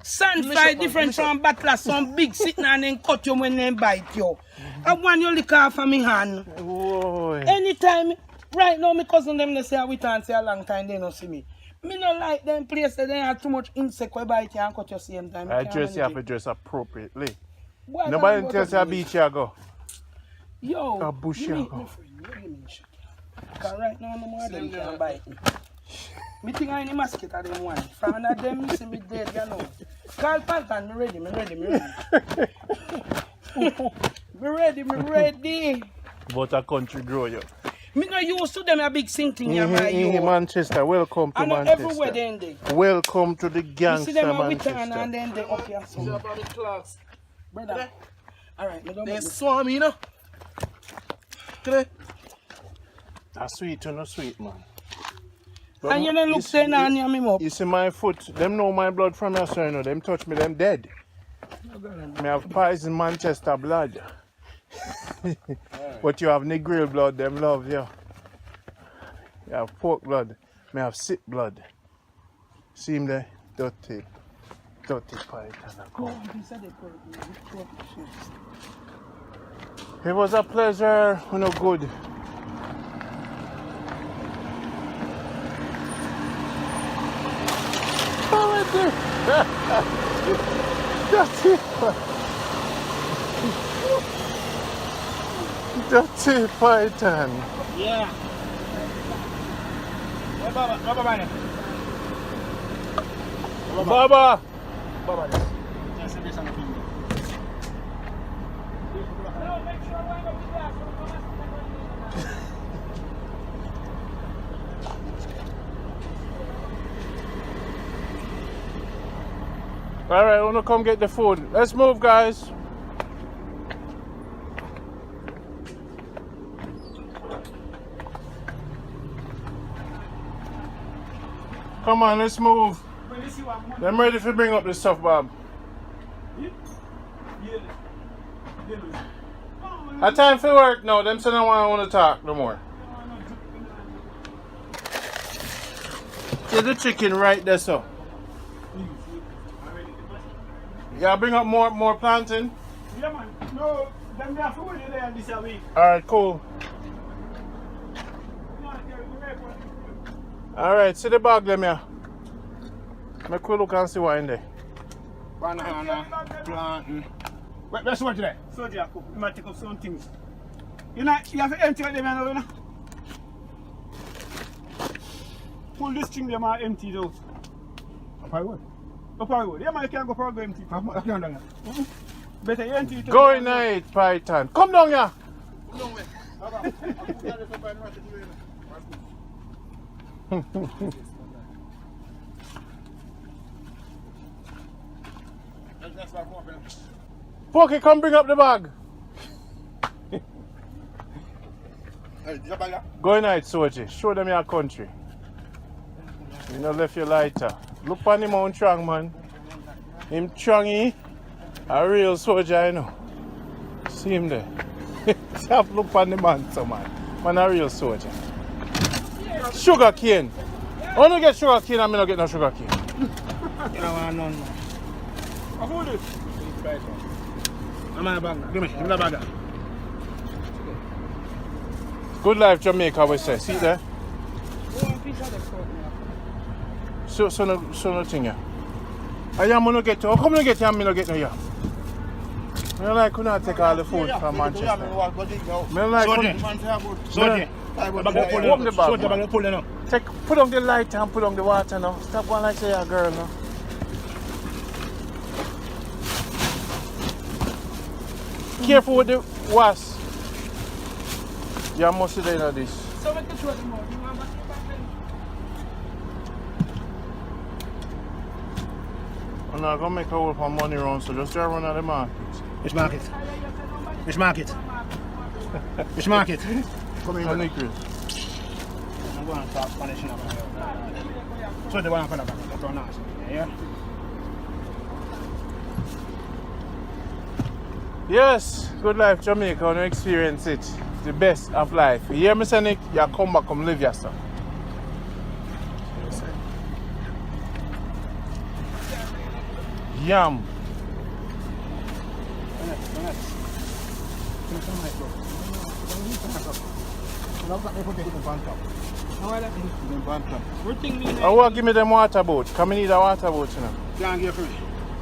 Sandfly different from batlass. Some big sitting and then cut you when they bite you. I want you lick off of me hand. Whoa. Anytime, right now, my cousin them they say we can't say a long time they don't see me. Me not like them places they have too much insect where bite you and cut you same time. I dress you have to dress appropriately. Why Nobody can't tells go you a to beach you go. Yo, A bush you you meet go. me friend, you give me shit. Cause right now no more them can bite me. Me think I any mosquito them one. From one of them you see me dead, you know. Call Pantan, me ready. Me ready. But a country grow you. Me not used to them a big sing thing here, my you. Manchester, welcome to I know Manchester. everywhere they in there. Welcome to the You see gangster them a return and Manchester. then they up here. So. About the clocks. Brother. Alright, me don't They make swarm, you know. Today. That's sweet or no sweet, man. And you don't look saying and you me up. You see my foot, them know my blood from your son, you know. Them touch me, them dead. Me have poison Manchester blood. But you have Negril blood, them love you. You have pork blood, me have sick blood. See him there? Dirty python. It was a pleasure, you know, good. Dirty python. Yeah. Baba. Baba. All right, I want to come get the food. Let's move, guys. Come on, let's move. I'm ready to bring up the stuff, Bob. A time for work now. Them say no one want to talk no more. See the chicken right there, so. Yeah, bring up more planting. Yeah, man. No, them have to wait there this week. Alright, cool. Alright, see the bag them here. Make we look and see what in there. Banana, planting. Where's what today? So, Jacob, you might take up some things. You know, you have to empty them, you know. Pull this thing, them are empty though. Up I would. Up I would. Yeah, man, you can't go for a go empty. I can't do that. Better you empty it. Go in it, Python. Come down here. Pokey, come bring up the bag. Go in it, Soji. Show them your country. You know, left your lighter. Look on him on strong, man. Him chungy. A real soldier, you know. See him there. Have look on the man, so man. Man, a real soldier. Sugar cane. I want to get sugar cane and I don't get no sugar cane. You know, I know. Hold it. I'm in a bag now. Give me the bag now. Good life, Jamaica, we say. See there? So no thing here. I am going to get to. How come you get here and I don't get no here? I like could not take all the food from Manchester. I like open the bag. Take, put on the light and put on the water now. Stop going like say a girl now. Careful with the wasp. You must see there this. So make the throw them out. I'm not going to make a whole for money round, so just drive around at the market. Which market? Which market? Which market? Come in. Negril. I'm going to talk Spanish now. So the one for the back. That's all nice. Yeah? Yes, good life Jamaica, when you experience it. The best of life. You hear me say, Nick? You come back, come live yourself. Yum. I want to give me them water boat. Come need a water boat, you know. Can't give free.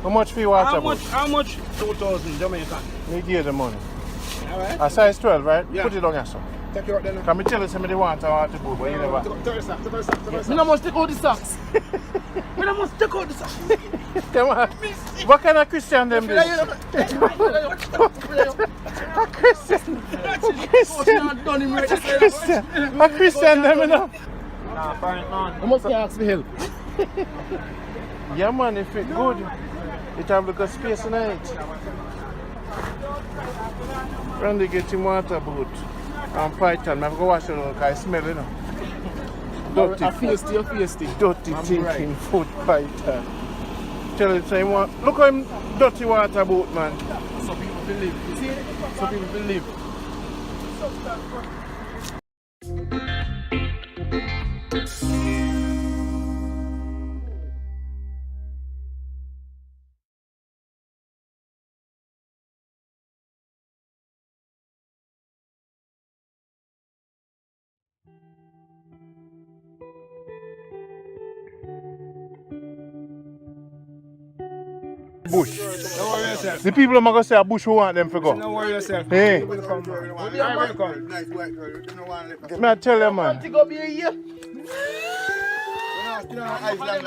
How much for your water boat? How much? 2,000 Jamaican. Me give the money. Alright. A size 12, right? Yeah. Put it on here, sir. Take you out there now. Can me tell you somebody want a water boat, but you never. I must take out the socks. I must take out the socks. Come on. What kind of Christian them this? A Christian. A Christian them, you know. I must ask for help. Yeah, man, if it's good, it have like a space in it. Randy get him water boat and Python. I have to go wash it out because I smell it, you know. Dirty. Dirty thinking food Python. Tell him, say, look at him dirty water boat, man. Some people believe. You see it? Some people believe. Bush. Don't worry yourself. The people are going to say a bush who want them to go. Don't worry yourself. Hey. Welcome. Welcome. Nice white girl. You don't want to May I tell you, man? To go be a year. No ice long.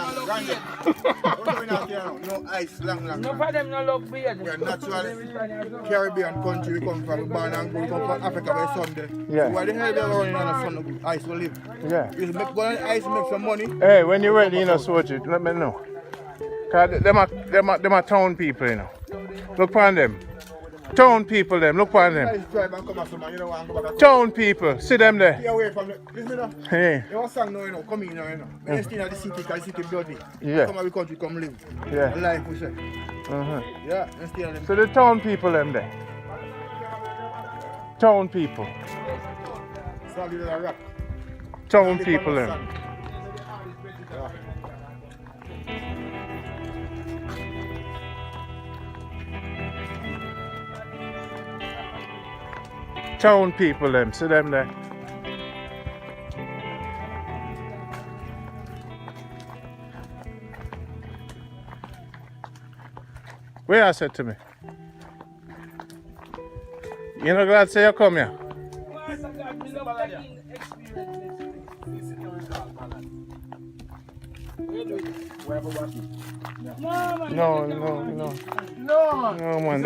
No ice long. No for them no love beard. We are natural Caribbean country. We come from born and grown. We come from Africa by Sunday. Yeah. Why the hell they running on the sun? Ice will live. Yeah. You make go on ice make some money. Hey, when you're ready, you know, Soji, let me know. Because them are town people, you know. Look upon them. Town people them, look on them. Town people, see them there. Stay away from the. Listen up. Hey. You want song now, you know, come in now, you know. When you stay in the city, because the city bloody. Yeah. Come out of the country, come live. Yeah. The life we say. Yeah, and stay on them. So the town people them there. Town people. Solid as a rock. Town people them. Town people them, see them there. Where I said to me? You know glad say you come here? No, man.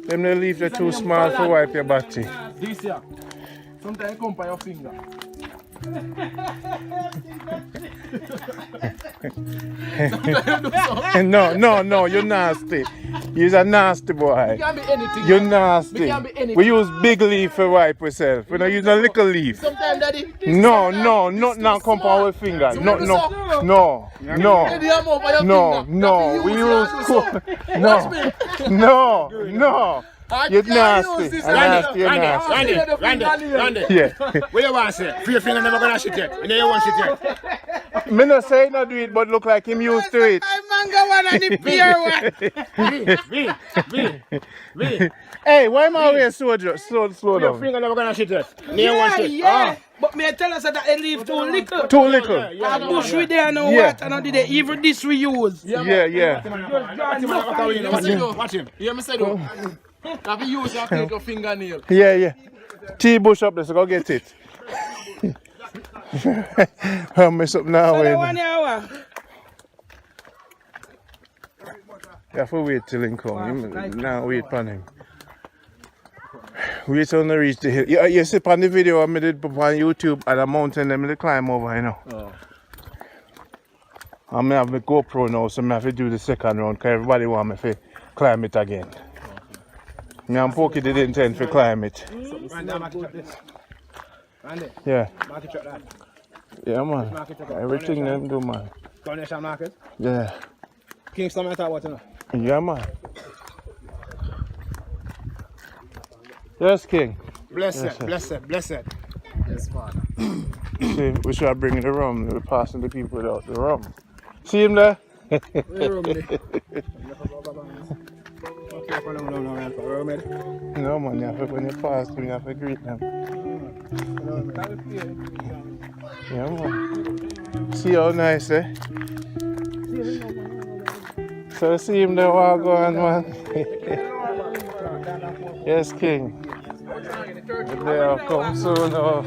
Them they leave they're too small to wipe your body. This year. Sometimes come by your finger. No, you're nasty. You're a nasty boy. It can be anything. You're nasty. It can be anything. We use big leaf for wipe ourselves. We don't use a little leaf. Sometimes, Daddy. No, not now come on our finger. No. We use no. You're nasty. Randy. Yeah. What you want to say? Free your finger never gonna shit yet. You know you want shit yet. Me not say not do it, but look like him used to it. Hey, why am I always slow down? Your finger never gonna shit yet. You know you want shit. Yeah. But me tell us that they leave too little. Too little. And bush we there no water, no did they even this we use. Yeah. Watch him. You hear me say though? Have you used your fingernail? Yeah. T-bush up there, so go get it. I'll mess up now. So You have to wait till he come. Now wait for him. Wait till they reach the hill. You see on the video I made it up on YouTube at a mountain them they climb over, you know. I'm gonna have my GoPro now, so I have to do the second round because everybody want me to climb it again. Me and Pokey did intend to climb it. Yeah. Yeah, man. Everything them do, man. Donation market? Yeah. Kingston, I thought what, you know? Yeah, man. Yes, King. Blessed. Yes, Father. See, we should bring the rum. We're passing the people without the rum. See him there? No, man, when you pass them, you have to greet them. Yeah, man. See how nice, eh? So see him there while going, man. Yes, King. They'll come soon. I'll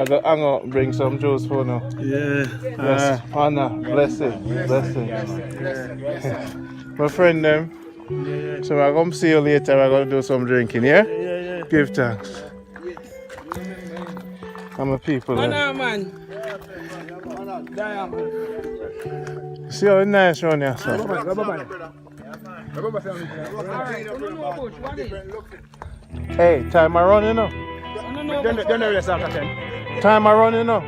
go hang out, bring some juice for now. Yeah. Yes, honor, blessing. My friend them. So I'll come see you later. We're going to do some drinking, yeah? Give thanks. I'm a people. Man. See how nice around here, sir. Hey, time I run, you know. Time I run, you know.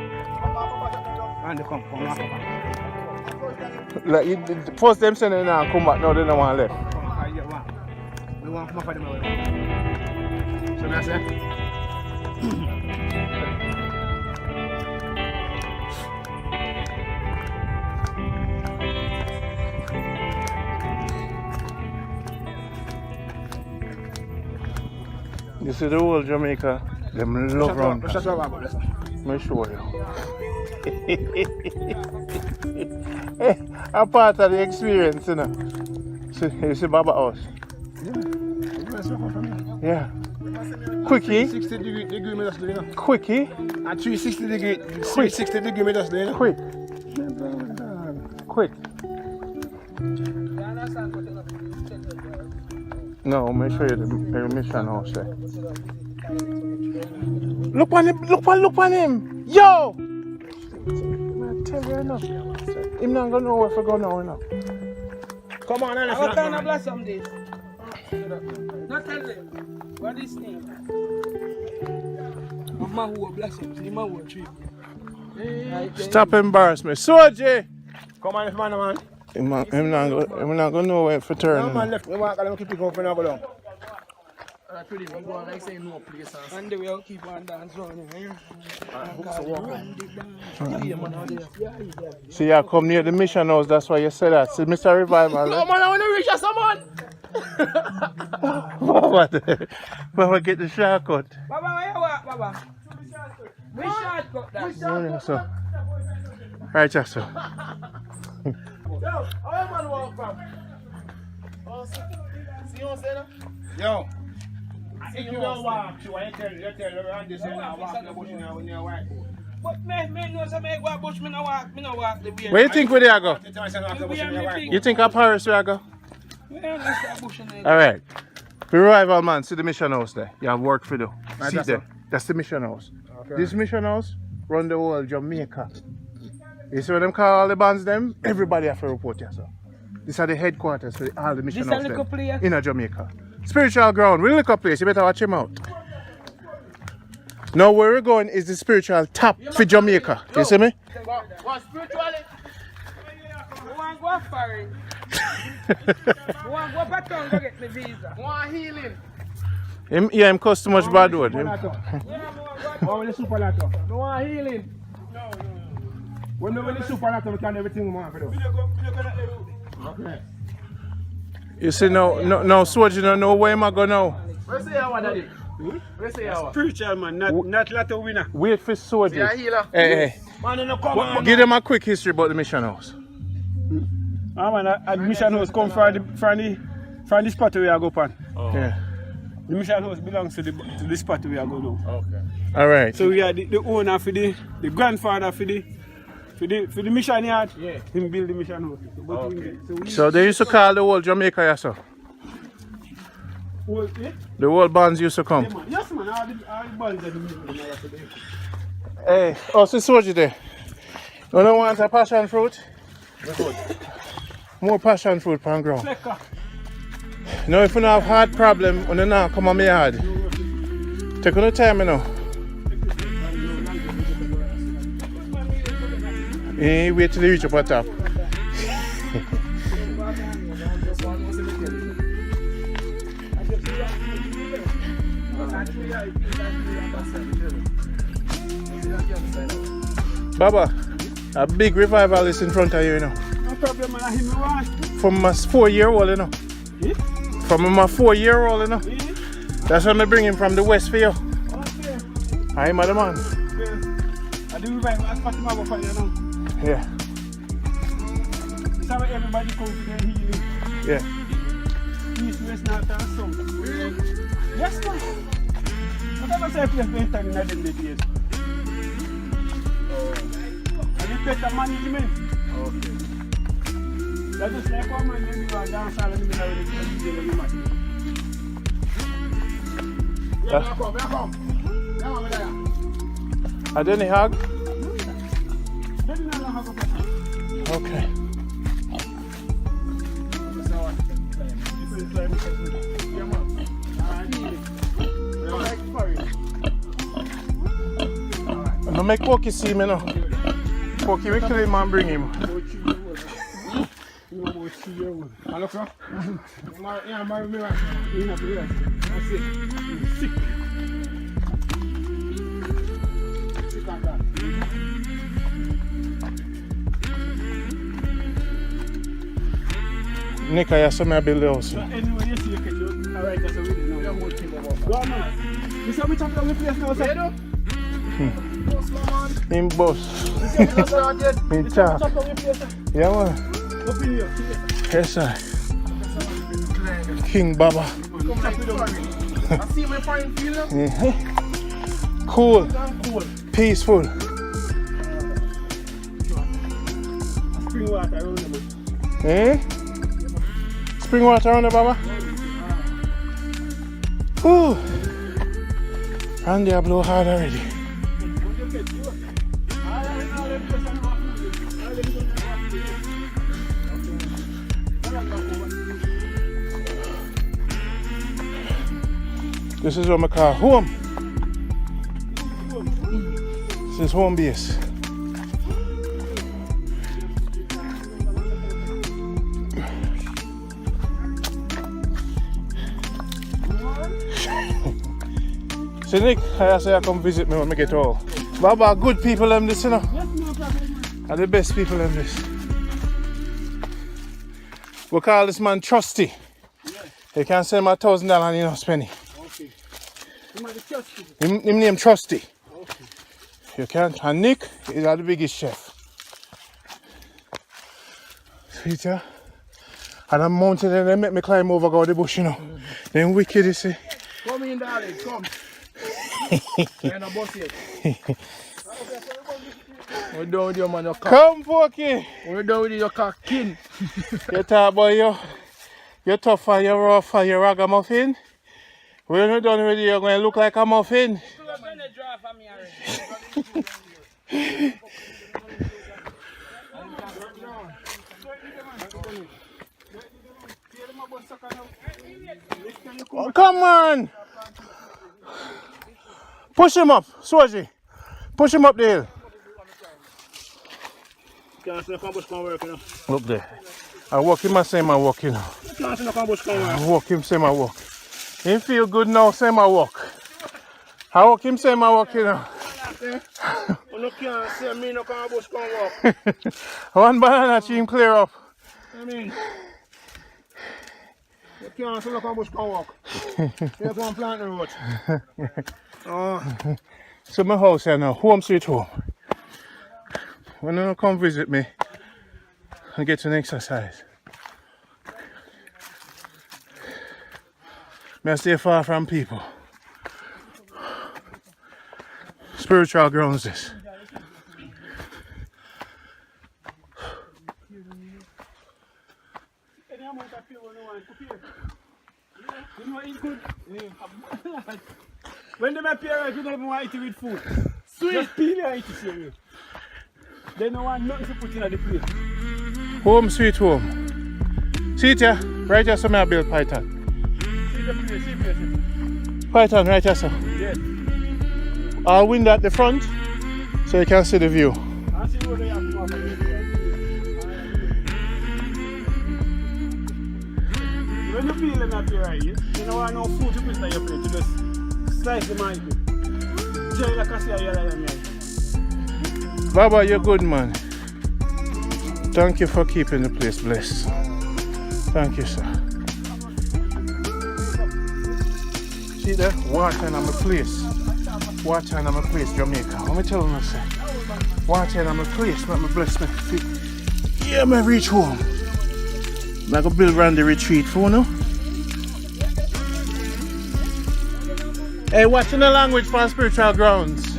Like, first them sending now and come back, now they don't want left. We want to come up for them. So I say? You see the whole Jamaica, them love round. Let me show you. A part of the experience, you know. You see Baba House? Yeah. Quickie. 360 degree me just do, you know. Quickie. At 360 degree me just do, you know. Quick. No, let me show you the mission house there. Look on him! Yo! Man, tell you enough. Him not gonna know where to go now, you know. Come on, I'm going to bless some days. Not tell them. What is name? Mama who bless him. Mama who treat. Stop embarrassing me. Soji! Come on, man. I'm not gonna know where for turn. No man left. We walk and keep it going for now. Go Pretty we go on like saying no place. And they will keep on dancing around here. See, I come near the mission house, that's why you said that. See, Mr. Revival. No man, I want to reach us, someone. Baba, get the shortcut. Baba, where you walk, Baba? We shortcut that. So. Right, Jackson. Yo, how you man walk from? See what I'm saying? Yo. If you don't walk, you tell you around this and walk the bush now when you're white. But me know some make walk bush, me no walk the beer. Where you think we there go? You think up Paris where I go? Alright. The Revival man, see the mission house there. You have work for do. Right, See there. That's the mission house. Okay. This mission house run the whole Jamaica. You see what them call all the bands them? Everybody have to report here, sir. These are the headquarters for all the mission house them in Jamaica. Spiritual ground, really look up place, you better watch him out. Now where we're going is the spiritual top for Jamaica. You see me? What spiritually? We want to go foreign. We want to go back town to get the visa. We want healing. Him cost too much bad word. We want healing. When we the superlative, we can do everything we want to do. Okay. You see no Soji don't know where am I go now. Where say you daddy? Where say you? Spiritual man, not lot of winner. Wait for Soji. See a healer. Hey. Man, no come on. Give them a quick history about the mission house. Man, the mission house come from the spot where I go pan. Oh. Yeah. The mission house belongs to the spot where I go now. Okay. Alright. So we are the owner for the grandfather for the mission yard. Yeah. Him build the mission house. Okay. So they used to call the whole Jamaica, yes, sir? The whole bands used to come. Yes, man. All the bands are the music. Hey, also Soji there. You don't want a passion fruit? More passion fruit on ground. Now if you don't have hard problem, when you now come on my yard, take on the time, you know. You wait till you reach up at top. Baba, a big revival is in front of you, you know. No problem, man. I hear me want. From my 4-year-old, you know. Yeah? From my 4-year-old, you know. Yeah? That's when I bring him from the west for you. Okay. I'm the man. Yeah. I do revival as Fatima go for you now. Yeah. That's how everybody comes to their healing. Yeah. East, west, north, and south. Really? Yes, man. Whatever say place going time in them days. And it's better management. Okay. That's just like one man when you are dance all in the middle of the match. Yeah, come. Are there any hug? Then I'll have a Okay. No make Pokey see me now. Pokey we kill him and bring him. Hello, sir. Yeah, marry me right. That's it. Sick. Sick like that. Nick, I saw me build the house. Anyway, you see, you can do it. Alright, that's a really no. You're more team about that. Go on, man. You saw me talking about the place now, sir? In boss. In top. Yeah, man. Yes, sir. King Baba. I see my fine feeling. Cool. Peaceful. Spring water around the bush. Spring water around the Baba? Ooh. And they blow hard already. This is what I call home. This is home base. So Nick, I say I come visit me when I get home. Baba, good people them this, you know. Are the best people them this. We call this man Trusty. You can send him $1,000 and he don't spend it. Okay. Him name Trusty. Okay. You can. And Nick is the biggest chef. See ya? And I'm mountain and they make me climb over go the bush, you know. Then wicked, you see. Come in, darling, come. You're not boss yet. We're done with your man, your cock. Come, Pokey. We're done with your cock, kin. You talk about you're tough and you're rough and you're ragamuffin. When you're done with you, you're going to look like a muffin. Oh, come on! Push him up, Swaji. Push him up the hill. Look there. I walk him and same I walk, you know. I walk him, same I walk. He feel good now, same I walk. I walk him, same I walk, you know. You can't say me no come bush come walk. One banana tree him clear up. I mean, you can't say no come bush come walk. You go and plant the road. Oh. So my house here now, home sweet home. When you come visit me and get an exercise. May I stay far from people. Spiritual grounds this. When they appear, you don't even want to eat with food. Sweet. Just peel and eat it. They don't want nothing to put in the plate. Home sweet home. See it here? Right here, so I build python. See the place, see the place. Python right here, sir. Yes. I'll window at the front so you can see the view. I see what they have to offer. When you peel them up here, right, you don't want no food to put in your plate. You just slice them out. Jelly like I say, Baba, you're good, man. Thank you for keeping the place blessed. Thank you, sir. See there? Water in my place. Water in my place, Jamaica. Let me tell you, sir. Water in my place. Let me bless me feet. Yeah, me reach home. I'm going to build around the retreat for you. Hey, watching the language for spiritual grounds.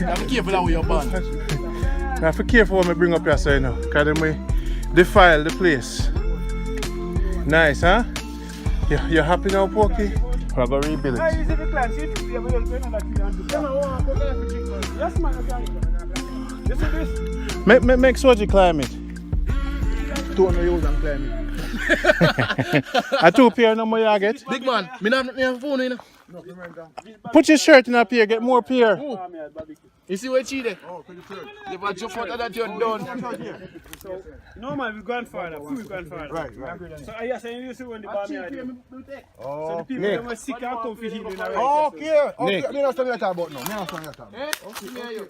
Be careful how you're born. Now, be careful when I bring up your side now, because then we defile the place. Nice, huh? You're happy now, Pokey? We're going to rebuild it. Yes, man. You see this? Make Soji climb it. Don't know use and climb it. A 2 pair no more you get? Big man, me not have phone in. Put your shirt in up here, get more pair. You see what she did? Oh, you have jump out of that, you're done. So, no man, we're going further. We're going further. Right. So, I saying you see when the bomb yard. So, the people that were sick and come for healing. Okay. Me not talking about now. Okay.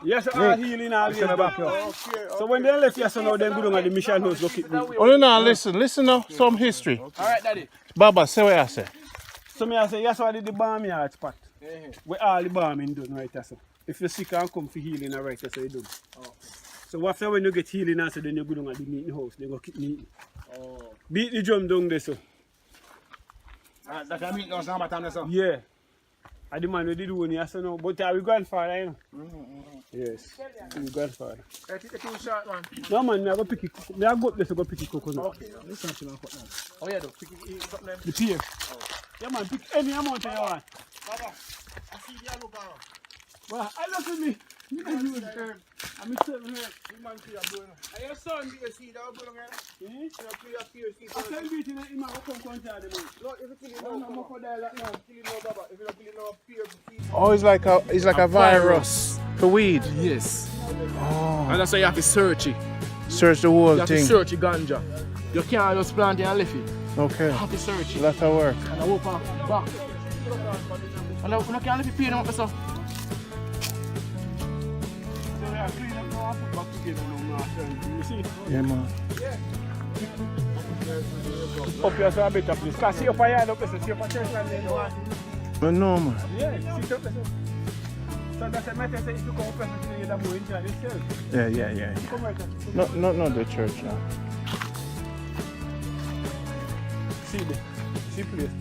Yes, all healing, all healing back here. So, when they left here, so now they go down at the mission house, go keep me. Oh, no, listen now, some history. All right, Daddy. Baba, say what I say. So, I say, yes, I did the bomb yard spot. Where all the bombing done right there, so. If you're sick and come for healing, right, that's what you do. So after when you get healing, so then you go down at the meeting house, they go keep meeting. Beat the drum down there, so. That's a meeting house number time, so? Yeah. I the man we did one here, so no. But we grandfather, you know? Yes. We grandfather. I think it's too short, man. No, man, I go pick it. I go up there to go pick it coconut. Okay. This one should cut now. Oh, yeah, though. Pick it. The pear. Yeah, man, pick any amount you want. Baba, I see the yellow bar. Well, I look at me. I'm saying, And your son do you see that going on? You play a fear seat. I tell you, him will come contact them. No, if you kill him now, come for that like now. Kill him now, Baba. If you don't kill him now, fear seat. Oh, it's like a virus for weed. Yes. Oh. And that's why you have to search it. Search the whole You have to thing. search the ganja. You can't just plant it and leave it. Okay. You have to search it. That's how work. And I walk back. And I can't leave it pain out myself. You see? Yeah, man. Up here, so a better place. Because see up here, up there, see up a church land there, you want it. But no, man. Yeah, sit up there. So that's a matter, if you come up here, you have more enjoy yourself. Yeah. Come right here. Not the church now. See the, see place.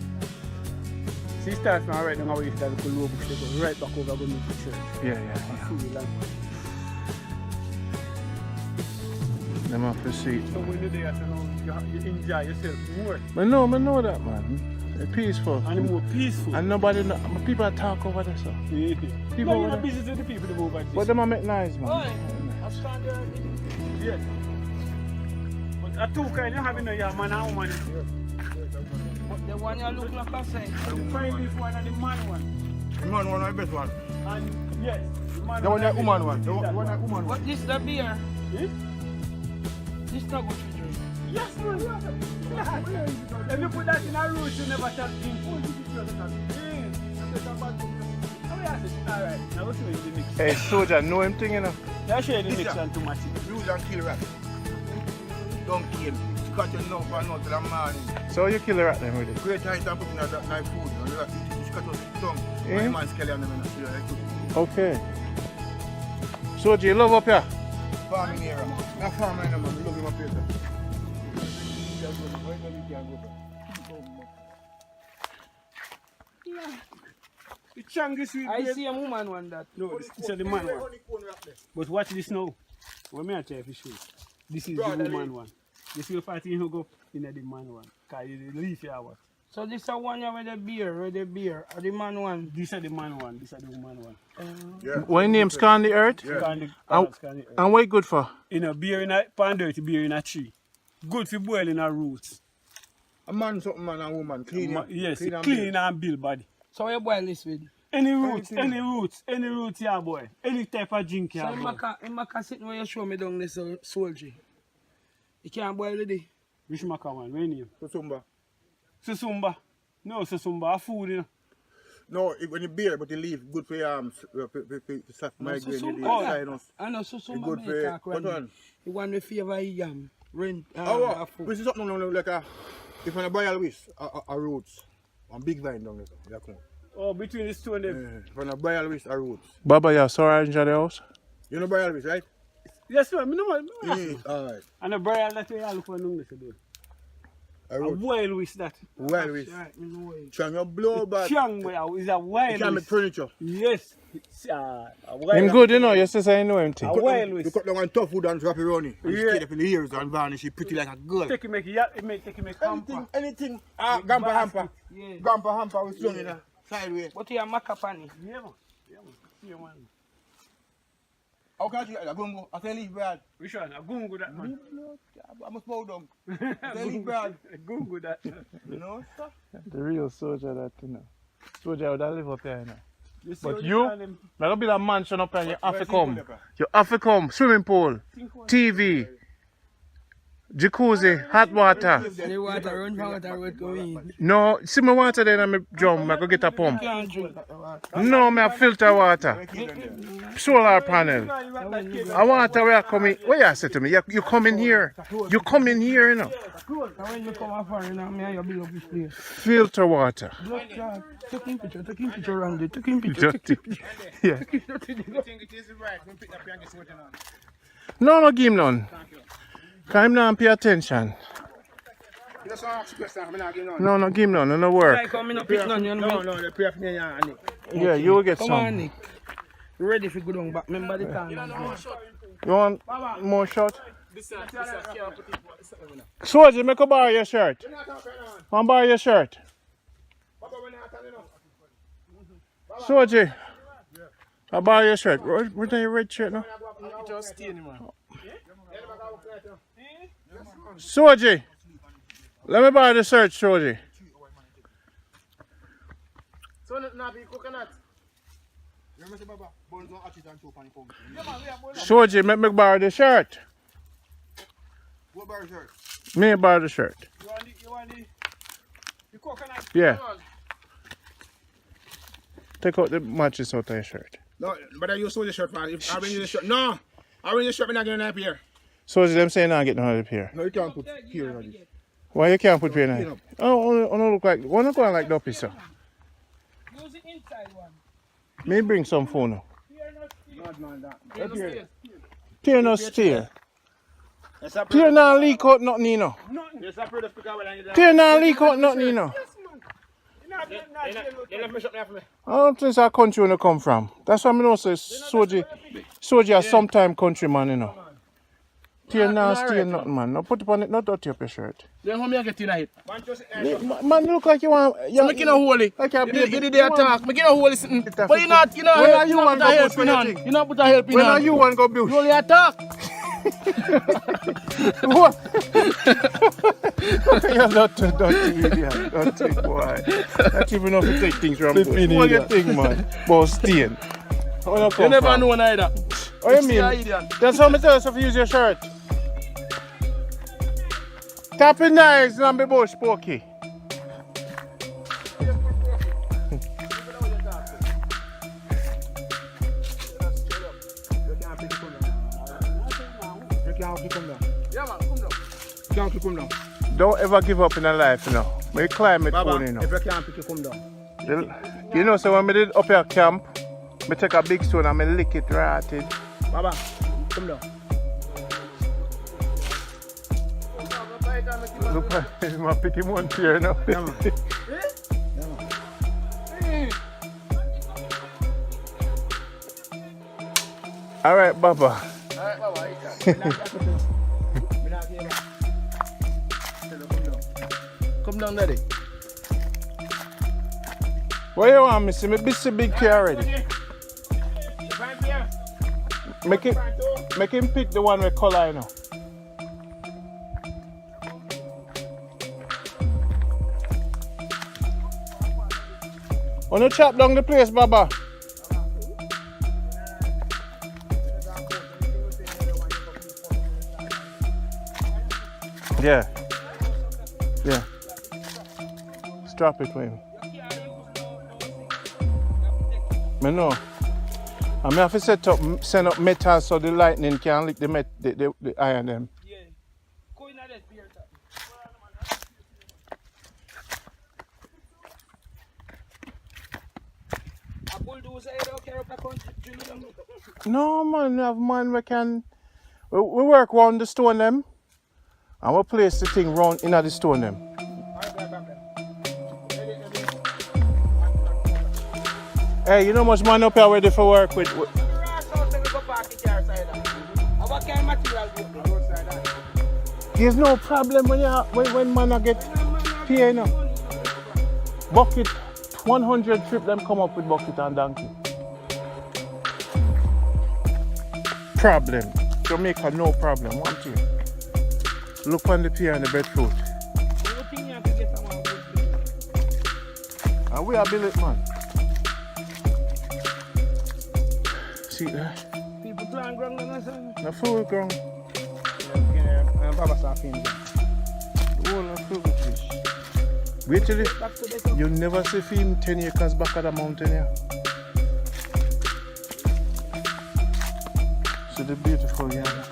See starts now right now, where you start to low bush, they go right back over, go meet the church. Yeah. Through the land. Them have to see. So when you're there, you enjoy yourself more. But no, I know that, man. It's peaceful. And more peaceful. And nobody know. People talk over there, so. Yeah. People No, you're over not there. busy with the people that move like this. But them make nice, man. I stand there. Yeah. But a two kind you have in there, man and woman. The one you look like I say. You find this one and the man one. The man one is the best one. And yes, the man The one that and woman one. The that one that woman one. What this the beer? Eh? This not good to drink. Yes, man. If you put that in a root, you never tap in full. Alright, now what's the mix? Hey, soldier, know him thing, you know. Yeah, show you the mix and tomato. Use and kill rat. Don't kill him. Cut your nose for not to the morning. So you kill the rat then with it? Great height and putting that knife food. And the rat just cut your tongue. Eh? And the man's kelly and them in the street. Okay. Soldier, you love up here? Farming area. Not farming area, man. We love him up here. The changis we I see a woman one that. No, this is the man one. But watch this now. What may I tell you for sure? This is the woman one. You see the party who go in the man one. Because you leave here what? So this is one with the beer, or the man one. This is the man one, this is the woman one. What your name? Scan the earth? Yeah. Scan the earth. And what it good for? In a beer in a pan dirty beer in a tree. Good for boiling a roots. A man, something man and woman. Clean. Yes, clean and build body. So you boil this with? Any roots, yeah boy. Any type of drink, yeah boy. So in Maca sitting where you show me down this soldier. You can't boil it. Which Maca one? Where name? Susumba. Susumba. No, Susumba, food, you know. No, when you beer, but you leave, good for your arms, for soft migraine. I know Susumba good for you. You want to favor yam. Rent. This is something like a, if you boil with a roots, a big vine down there. Oh, between the two and them. If you boil with a roots. Baba, you saw orange at the house? You know boil with, right? Yes, sir. I know. Alright. And a boil that way I look for nothing to do. A wild with that. Wild with. Chang, you blow back. Chang, is a wild with. You can make furniture. Yes. Him good, you know. You say I know him thing. A wild with. You cut down one tough wood and wrap it around it. You stay up in the ears and varnish it pretty like a girl. Take him make hamper. Anything. Grandpa hamper. Yeah. Grandpa hamper with slung in a sideways. But you have Maca pani. Yeah, man. Yeah, man. How can you a gungo? I tell you, Brad. Which one? A gungo that man? I must bow down. I tell you, Brad. A gungo that. You know, sir? The real soldier that, you know. Soldier would live up here, you know. You But you, I'm going to build a mansion up here, you have to come. You have to come. Swimming pool, TV, jacuzzi, hot water. The water run from water would go in. No, see my water there in my drum, I go get a pump. No, I filter water. Solar panel. I water where I come in. What you say to me? You come in here. You come in here, you know. When you come up for you know, me and you build up this place. Filter water. Taking picture around it, taking picture. Yeah. No, give him none. Because him not pay attention. No, give him none, no work. Yeah, you will get some. Come on, Nick. You ready for go down back? Remember the time. You want more shot? Soldier, make a borrow your shirt. Want borrow your shirt? Soldier, I borrow your shirt. What are your red shirt now? It just stain, man. Soji, let me borrow the shirt, Soji. So not be coconut. Soji, let me borrow the shirt. What bar shirt? Me borrow the shirt. You want the coconut? Yeah. Take out the matches out of your shirt. No, but I use the shirt, man. If I bring you the shirt. No! I bring the shirt, I'm not getting up here. Soji, them saying I get none of the here. No, you can't put here on this. Why you can't put here now? Oh, look like one look like Duppy, sir. Use the inside one. Me bring some phone now. Here. Tear no steer. Tear no leak out nothing, you know. Tear no leak out nothing, you know. I don't think it's a country where you come from. That's why I know say Soji is sometime countryman, you know. Tear no steer nothing, man. No put it on it, not dirty up your shirt. Then how me I get in it? Man, look like you want. So make it a holy. Like a You did the attack. Make it a holy sitting. But you not help. You not put a help in hand. You not put a help in hand. When are you one go build? You only attack. What? You're not dirty idiot. Dirty boy. Not even know if you take things from both. What you think, man? About stain. You never know neither. What you mean? That's how I tell us if you use your shirt. Tapping knives and be bush pokey. Don't ever give up in a life, you know. May climb it phone, you know. If you can't pick it, come down. You know, so when we did up here camp, I take a big stone and I lick it right in. Baba, come down. Look, I'm picking one here now. All right, Baba. Come down, daddy. What you want, Missy? Me busy big car already. Make him pick the one with color, you know. Wanna chop down the place, Baba? Yeah. Yeah. Strap it for him. I know. I may have to send up metal so the lightning can lick the iron them. Yeah. Go in that beer top. A bulldozer don't carry up a country drilling. No man, we have man we can we work round the stone them and we place the thing round in the stone them. Hey, you know much man up here ready for work with. There's no problem when man get pay now. Bucket 100 trip them come up with bucket and donkey. Problem. Jamaica no problem, want you? Look on the pier and the breadfruit. And we are billet man. See that? People plant ground and something. No full ground. I'm Baba Safin. The whole of full fish. Wait till it. You never see film 10 acres back at the mountain here. See the beautiful yard.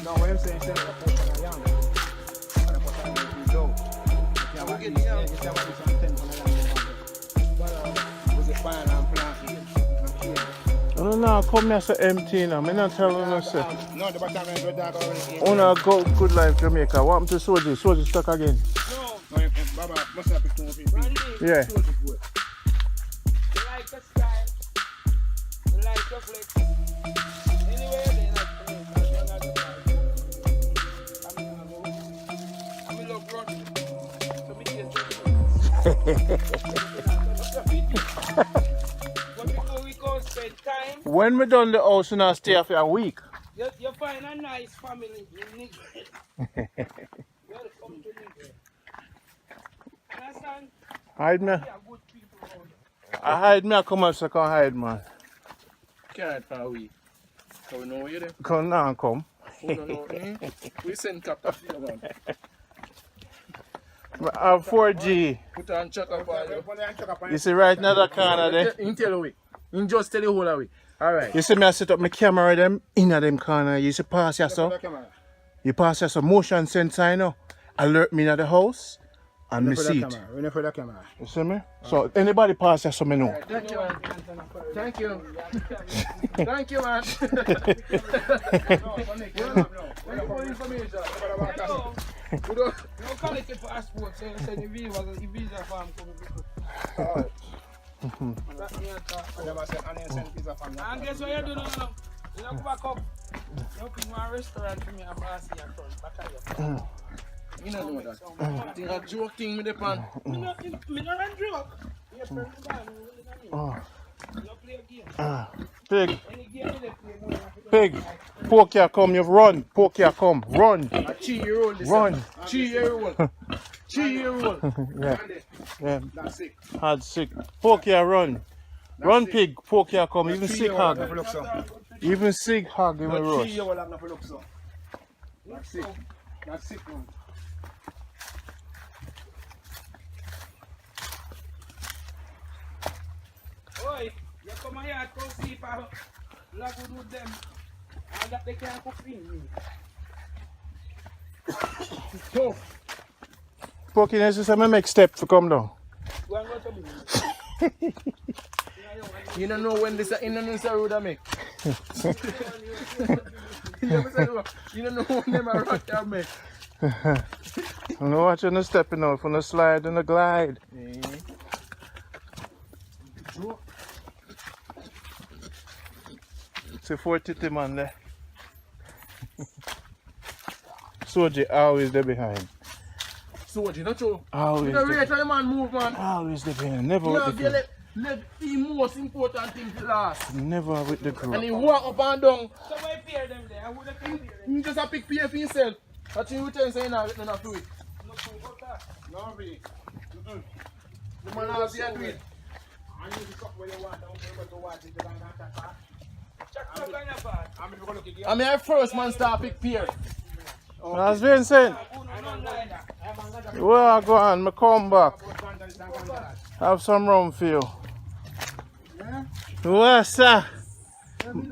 No, what I'm saying is that I'm going to yam. I'm going to do. No, come here so empty now. I'm not telling you so. No, the bottom is dark already. Wanna go good life Jamaica. What happened to Soji? Soji stuck again. No, Baba, must have picked up people. Yeah. Like a style. Like a flex. Anyway, they like I'm love we go spend time. When we done the house, we not stay for a week. You find a nice family in Negril. Welcome to Negril. Understand? Hide me. We are good people around here. I hide me, I come out so I can hide, man. Can't hide for a week. So we know where you there. Come now and come. Oh, no. We send captain for you, man. I have 4G. Put on check up on you. You see right now that corner there? In tell away. In just tell you whole away. Alright. You see me I set up my camera them in them corner. You see pass here so. You pass here so motion sensor, you know. Alert me in the house and me see it. We for the camera. You see me? So anybody pass here so me know. Thank you, man. Thank you. Thank you, man. We don't collect it for passport, so you send the visa form coming. And guess what you do now? You don't go back up. You open one restaurant for me and pass your front back of you. You don't know that. I think a joke thing with the pan. Me not run joke. You friend the band, you don't play a game. Pig. Any game you play, Pig. Poke here come, you've run. Poke here come. Run. A 3-year-old. Run. 3-year-old. 3-year-old. Yeah. Yeah. That's sick. Hard sick. Poke here run. Run pig. Poke here come. Even sick hog. Even sick hog in the rush. 3-year-old have not look so. That's sick. That's sick, man. Oi, you come here to see if I like to do them. I got they can't cook me. So, Poke in say me make step to come down. Go and go to me. you don't know when this is a road I make. You don't know when them are rock I make. I'm not watching the stepping out from the slide and the glide. It's a 40 man there. Soji always there behind. Soji, not true. Always. You don't rate how the man move, man. Always there behind. Never You with the know, crew. the most important thing to last. Never with the crew. And he walk up and down. So why pair them there? I would have paid them. You just a pick pay for yourself. That's what you tell saying now, you're not do it. No food about that. No, really. The man has to do it. And you cup where you want, don't forget to watch it, you don't have to pass. Check the kind of part. I mean, I first man start pick peer. That's Vincent. Where I go on, I come back. Have some rum for you. Yeah? Where, sir? Me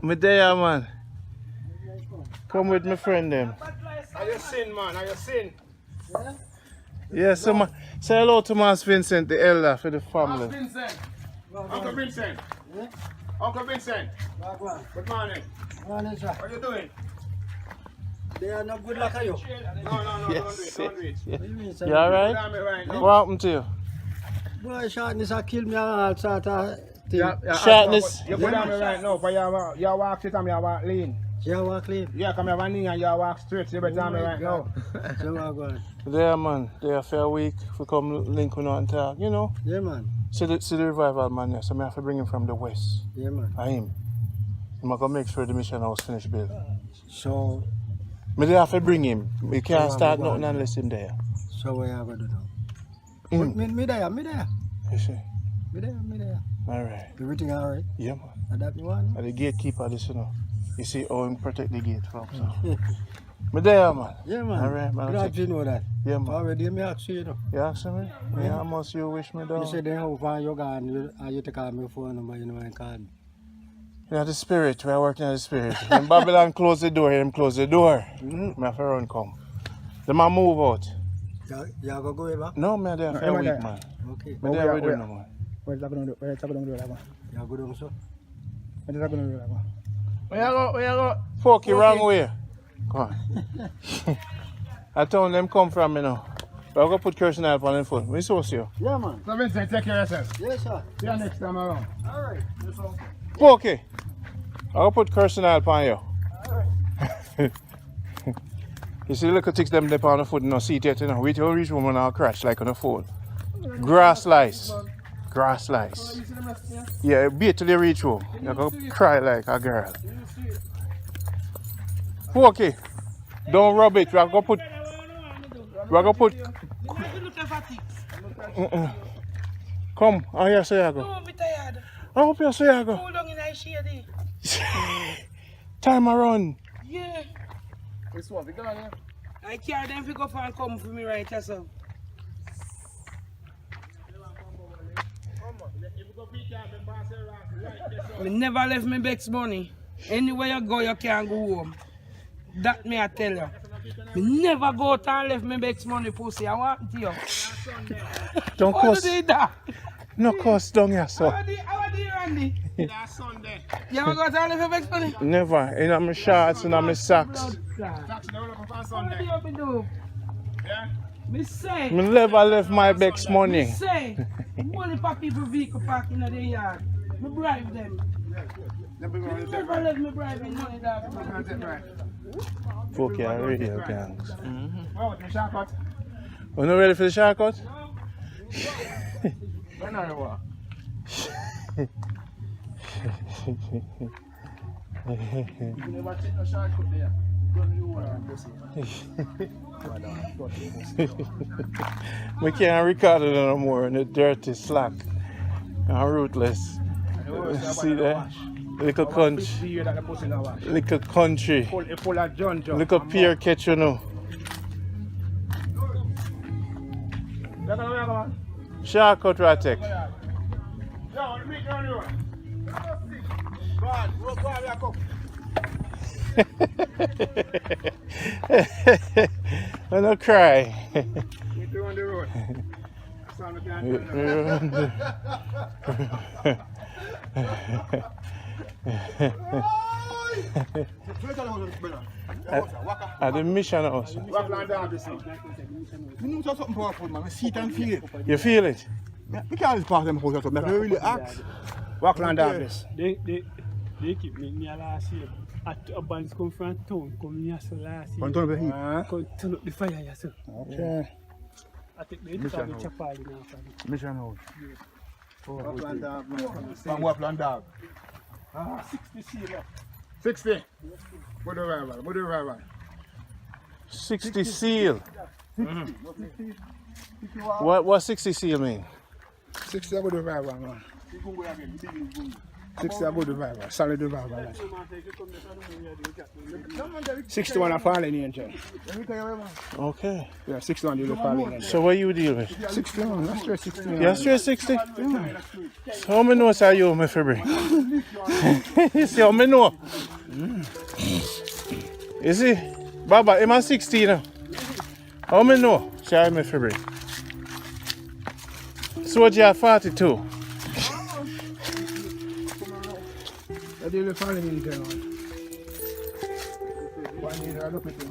Me there, man. Come with my friend them. Are you sin, man? Are you sin? Yeah? Yes, so say hello to Mas Vincent, the elder for the family. Vincent. Uncle Vincent. Yeah? Uncle Vincent. Good morning. Morning, sir. What are you doing? They are not good like you. No, Yes. don't do it. Yeah. What do you mean, sir? You alright? Right now. What happened to you? Boy, shortness have killed me and all sort of thing. Shortness. You go down me right now, but you walk straight and you walk lean. You walk clean. Yeah, come here, one knee and you walk straight, so you better down me right now. So I go on. There, man. There for a week. We come link with and talk, you know. Yeah, man. See the revival man there, so I have to bring him from the west. Yeah, man. I him. I'm going to make sure the mission house finished built. So, I have to bring him. We can't start nothing unless him there. so what you have to do now? Mm. Me there. You see? Me there. Alright. Everything alright? Yeah, man. And that me want? And the gatekeeper, this, you know. You see how him protect the gate from, so. Me there, man. Yeah, man. Alright, man. Glad you know that. Yeah, man. Already me ask you, you know. You ask me? Yeah, how much you wish me down? You said they have and you gone, and you take out my phone number, you know, and call me. Yeah, the spirit. We are working on the spirit. When Babylon close the door, him close the door. I have to run come. The man move out. You have to go back? No, man, there for a week, man. Okay. Me there with you, no, man. Where's that going to do? Where's that going to do? You have to go down, so? Where's that going to do? Where you go? Poke you wrong way. Come on. I told them come from me now. But I'm going to put kerosene oil on the phone. We saw you. Yeah, man. So Vincent, take care of yourself. Yes, sir. See you next time around. Alright. Poke. I'm going to put kerosene oil on you. Alright. You see the little ticks them on the foot and no seat yet, you know. Wait till we reach home and I'll crash like on the phone. Grass lice. Grass lice. Yeah, beat till you reach home. You're going to cry like a girl. Okay. Don't rub it. We're going to put... Come, I hear say you go. No, I'm tired. I hope you say you go. Hold on in the shade. Time around. Yeah. This one, we gone, yeah? I carry them to go up and come for me right here, so. I never left my Bex money. Anywhere you go, you can't go home. That me I tell you. I never go out and left my Bex money, pussy. I want to you. Don't How cuss. do you do that? No cuss down here, so. How do you, Randy? Last Sunday. You ever go out and left my Bex money? Never. In my shorts and my socks. What do you do? Yeah? Me say. I never left my Bex Me money. say. Money for people vehicle parking in the yard. Me bribe them. Never let me bribe in money that. Fuck yeah, radio gangs. Oh, the shortcut. You not ready for the shortcut? When are you? You never take no shortcut there. We can't record it no more in the dirty slack and rootless. See that? Little country. Little country. Little peer catch, you know. Shortcut right take. Don't cry. We're on the road. At the mission house. You know something powerful, man. I see it and feel it. You feel it? We can't pass them house, but I really ask. Walk around that place. They keep me last year. At a band's come from town, come here so last year. Turn up the heat. Come turn up the fire, yes, sir. Okay. I think they have a chapel now. Mission house. Walkland dog. From Walkland dog. 60 seal. 60. What the rival? 60 seal. What 60 seal mean? 60 about the rival, man. 60 about the rival. Solid the rival. 61 a fallen angel. Okay. Yeah, 61 is a fallen angel. So what you deal with? 61, that's straight 60. Yeah, straight 60? So how many notes are you, my February? You see how many know? You see? Baba, I'm 60 now. How many know? See how my February? Soldier 42. I deal with fallen angel. One year I look at him.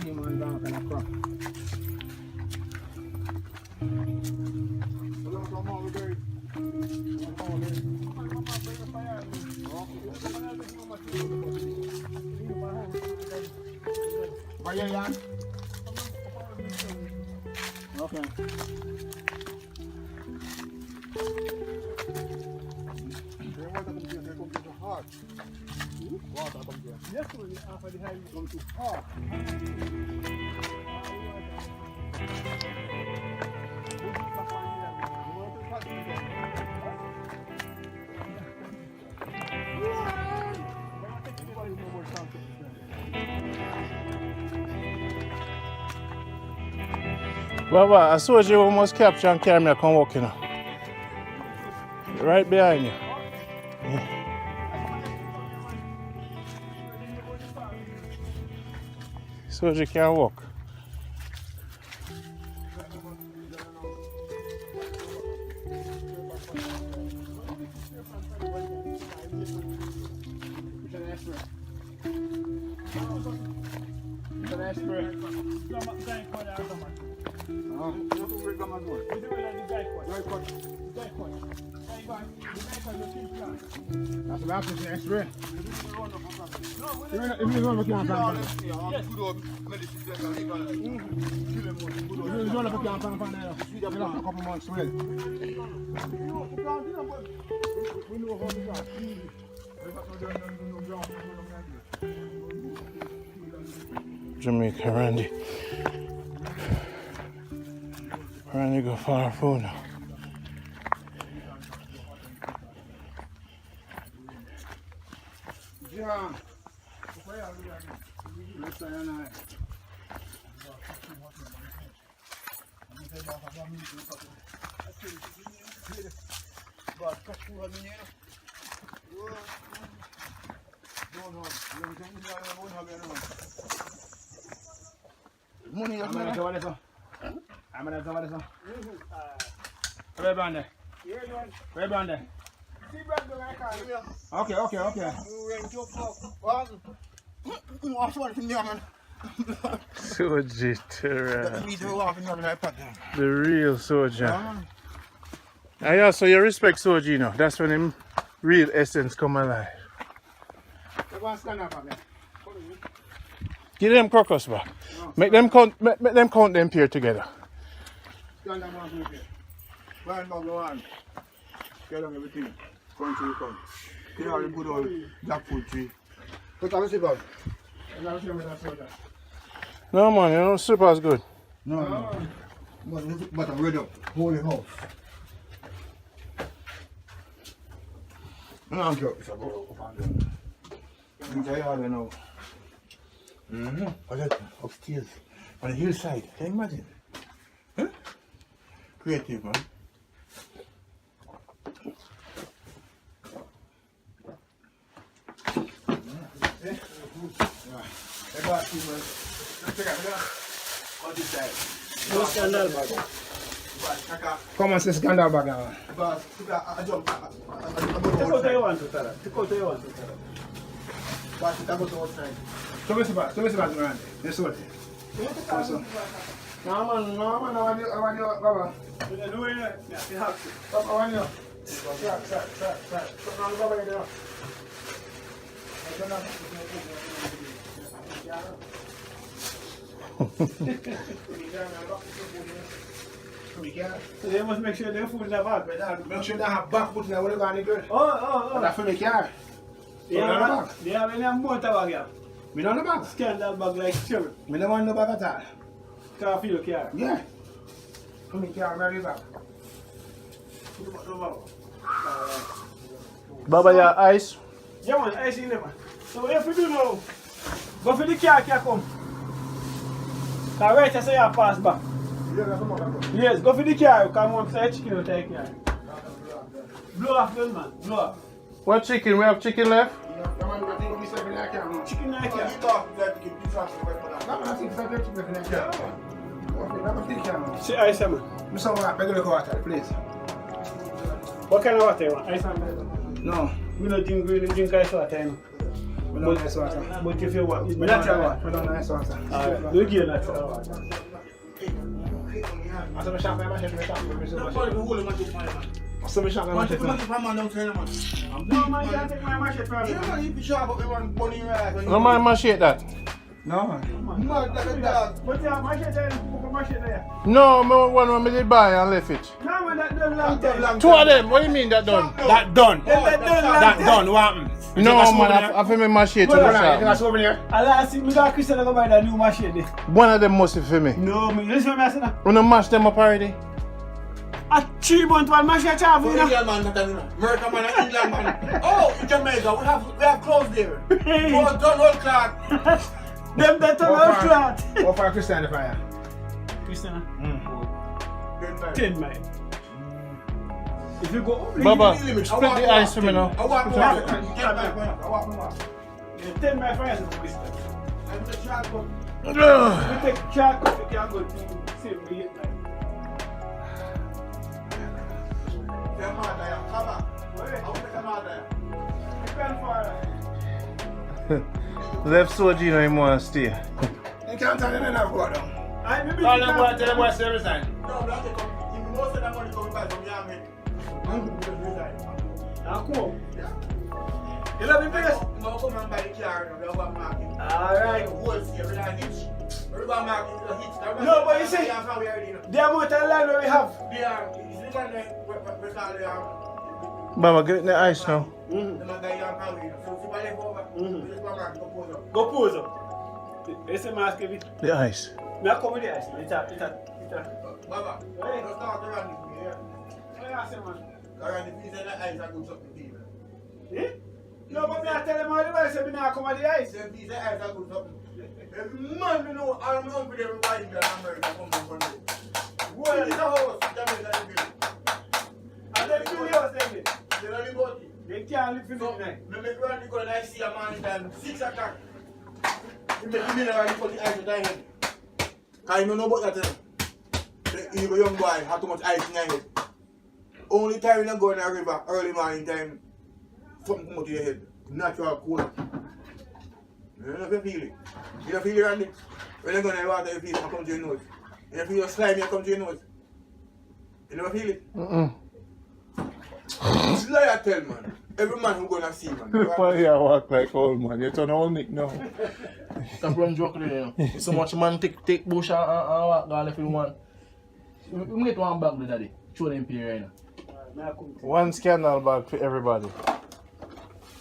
Him and down and a crop. Okay. Yes, when you offer the high, you come to hard. Baba, I saw you almost capture and carry me and come walk, you know. Right behind you. Yeah. So you can walk. That's what happens in X-ray. If you run, we can't find it. You run up, we can't find it. You have a couple months, well. We know how to Jamaica, Randy. Randy go for our phone now. Yeah. Money, I'm going to go this. I'm going to go this. Where Brandy? Where Brandy? Okay. Soldier, the real soldier. Yeah, so you respect soldier, you know. That's when him real essence come alive. Give them crocus back. Make them count them pair together. Stand up one pair. One bag one. Get on everything. Country come. Here are the good old jackfruit tree. Look at the bag. No man, you know super is good. No. But I'm ready up. Holy house. I'm joking. It's a go up and down. I'm tired now. What's that? Upstairs. On the hillside. Can you imagine? Huh? Creative, man. Come on, say scandal bag now. Take out you want to tell her. Take out you want to tell her. But it goes outside. Show me the bag around. This one. No man, I want you, Baba. You do it, yeah, you have to. I want you. Sir. Come on, Baba, you So they must make sure their food in the bag, right? Make sure they have back put in the whatever and good. Oh. That's for the car. They have any motor bag here? Me don't know bag. Scan that bag like cherry. Me don't want no bag at all. Car for your car? Yeah. For me car, marry back. Baba, your ice? Yeah man, ice in there man. So what you do now? Go for the car come. Right, I say you pass back. Yes, go for the car, come on, say chicken will take care. Blow off them man, blow off. What chicken? We have chicken left? Chicken like here. See ice man. Please. What kind of water you want? Ice and milk? No. We don't drink ice water, you know. We don't ice water. But if you want, We natural water. We don't ice water. Alright, do give natural water. I saw me shop my machine. So we shop my machete. No man, you can't take my machete from me. Yeah, you shop up everyone bunny right. No man machete that. No man. But you have machete and you put machete there. No, one when I did buy and left it. No man, that done long time. Two of them, what do you mean that done? That done. That done, what happened? No man, I feel me machete to the shop. That's over there. I see me got Christian go buy that new machete. One of them must be for me. No, me listen to me I say that. When you mash them up already? A 3 month one machete have you know. American man and England man. Oh, in Jamaica, we have clothes there. Done whole cloth. Them that turn out flat. What for Christian the fire? Christian? 10 miles. If you go Baba, split the ice for me now. I walk more. 10 miles fire is Christian. I'm the shotgun. You take shotgun, you can't go to save me 8 miles. Left Sojino, he want to stay. You can't tell them enough go down. I maybe tell them what stay every time. No, You love me best? No, come and buy the car, we have a market. Alright. Wholesale, we don't hitch. We have a market, we don't hitch. No, but you see, the amount of land we have. Baba, get in the ice now. Go pose up. It's a mask of it. The ice. Me I come with the ice. Baba, hey, let's start around this way, yeah? What you say, man? Around the piece of the ice, I go suck the people. Eh? No, but me I tell them all the way, so me not come with the ice. The piece of ice, I go suck them. Every man we know, all my uncle them buy in America come from Monday. Well, it's a house, Jamaica, and they feel yours, they don't live out it. They can't live in the night. Me make run the gun and I see a man in time 6 o'clock. He make me know and he put the ice in my head. I don't know about that. You a young boy have too much ice in your head. Only time you go in a river early morning time, something come out of your head. Natural cool. You don't feel it. You don't feel it, Randy. When you go in the water, you feel it come to your nose. You don't feel your slime, it come to your nose. You never feel it? It's like I tell, man. Every man who gonna see, man. Why you walk like old man? You turn old Nick now. Stop run joke there, you know. So much man take bush and walk down if you want. We get one bag there, daddy. Show them here right now. One scandal bag for everybody.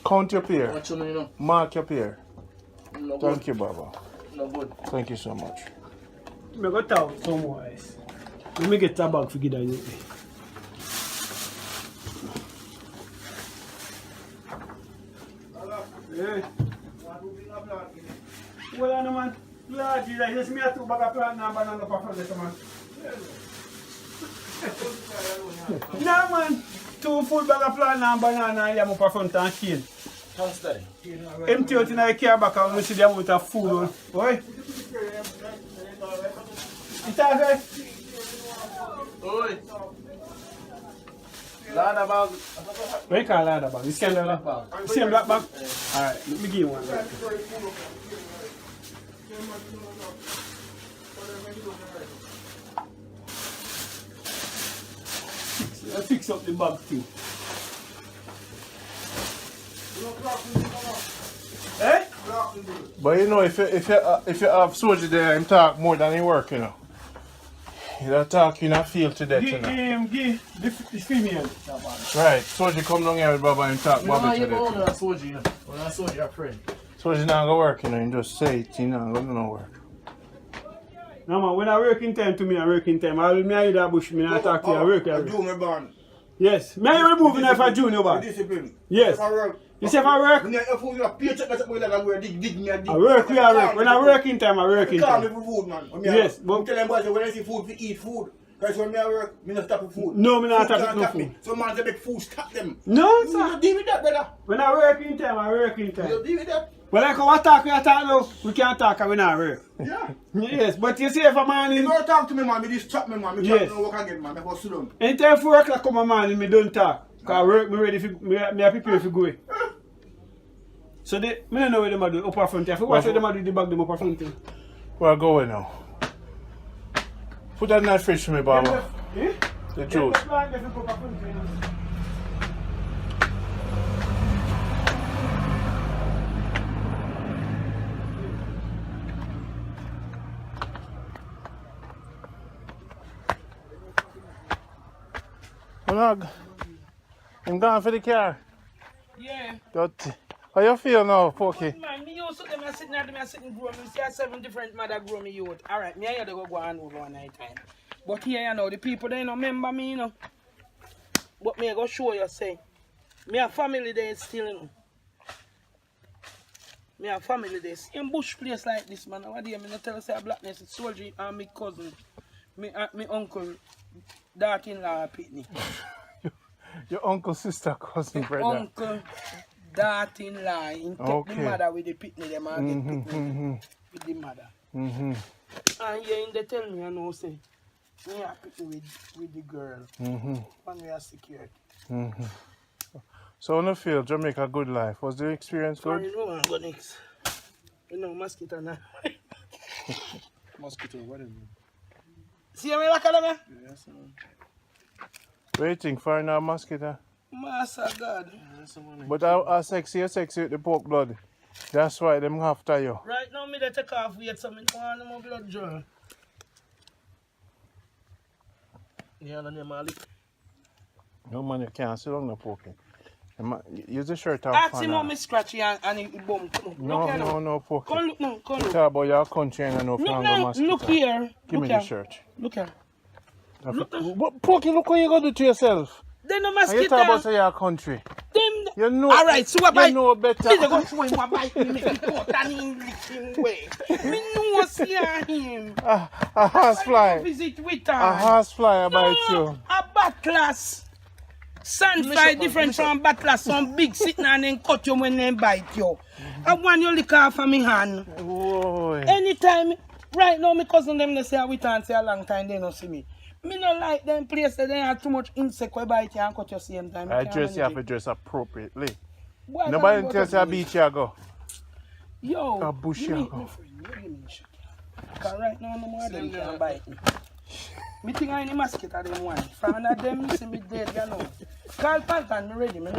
Count your pair. What you know? Mark your pair. No Thank good. you, Baba. No good. Thank you so much. I go talk some more ice. Let me get a bag for Gida. Yeah. Well, I know, man. Lord Jesus, just me a 2 bag of plant and banana for front, man. No, man. 2 full bag of plant and banana and yam up front and cane. Thanks, daddy. Empty out in the car back and we see the amount of food. Boy. It's all right. Oi. Ladder bag. What you call ladder bag? This kind of black bag. Same black bag? Alright, let me give you one. Let's fix up the bag too. Eh? But you know, if you have soldier there and talk more than he work, you know. You don't talk, you not feel to that, you know. Give the female. Right, soldier come down here with Baba and talk Baba to You know, that. you're a soldier, you know. When a soldier, a friend. Soldier not gonna work, you know, you just say it, you know, gonna no work. No man, when I work in time to me, I work in time. I will me I that bush, me not talk to you, I work. I do my band. Yes. May I remove it for junior band? Discipline. Yes. If I work. You say if I work? When you food, you pay check myself like I go dig me a dig. I work, we are work. When I work in time, I work in Call me time. for food, man. Yes, but tell them boys when I see food, we eat food. Because when I work, me not stop for food. No, me not Food stop can't for stop food. me. So man, they make food stop them. No, You sir. don't deal with that, brother. When I work in time, I work in time. You deal with that. Well, like what talk we are talking now, we can't talk and we not work. Yeah. Yes, but you see if a man You in... don't talk to me, man. Me just chat me, man. Me Yes. can't know what again, man. I go sit down. Anytime 4 o'clock come a man and me don't talk. Because I work, me ready for, me I prepare for go. So they, me don't know what they do upper front. If you watch what they do the bag them upper front. Well, go away now. Put that in that fridge for me, Baba. Eh? The juice. I'm going for the car. Yeah. How you feel now, Pokey? Man, me used to them sitting there, them sitting grow. Me see 7 different mother grow me youth. Alright, me I had to go on over one night time. But here you know, the people they don't remember me, you know. But me I go show you say. Me a family there still, you know. Me a family there. Same bush place like this, man. What do you not tell you say a blackness is soldier and me cousin. Me uncle, daughter-in-law Pitney. Your uncle, sister, cousin, brother. Uncle, daughter-in-law, in take the mother with the pitney, them and get pitney with the mother. And yeah, they tell me, I know, say, me are pitney with the girl. And we are secured. So on the field, Jamaica, good life. Was the experience good? You know, I'm going next. You know, mosquito now. Mosquito, what is it? See me like that? Yes, man. Waiting for a mosquito. Master God. But I sexy with the pork blood. That's why them after you. Right now, me they take off weight, so me don't want no more blood draw. Yeah, no name Malik. No man, you can't sit on the poking. Use the shirt off. Ask him how me scratchy and he boom. No, poking. Come look now, come look. Talk about your country and no mosquito. Look here. Give me the shirt. Look here. Poking, look what you gonna do to yourself. They no And mosquito. you talk about your country. You know. Alright, so what you know better. Me go show him what bite me make him cut and English him way. Me know see him. A horsefly. Visit with her. A horsefly bite you. A batlass. Sandfly different from batlass. Some big sitting and then cut you when they bite you. I want you lick off of me hand. Whoa. Anytime, right now, my cousin them they say we can't say a long time they don't see me. Me not like them places they have too much insect where bite you and cut you same time. I dress you have to dress appropriately. Boy, nobody tells you a beach you go. Yo, a bush you go. Because right now no more of them can bite me. Me think I need mosquito them one. For one of them you see me dead, you know. Call Pantan, me ready. me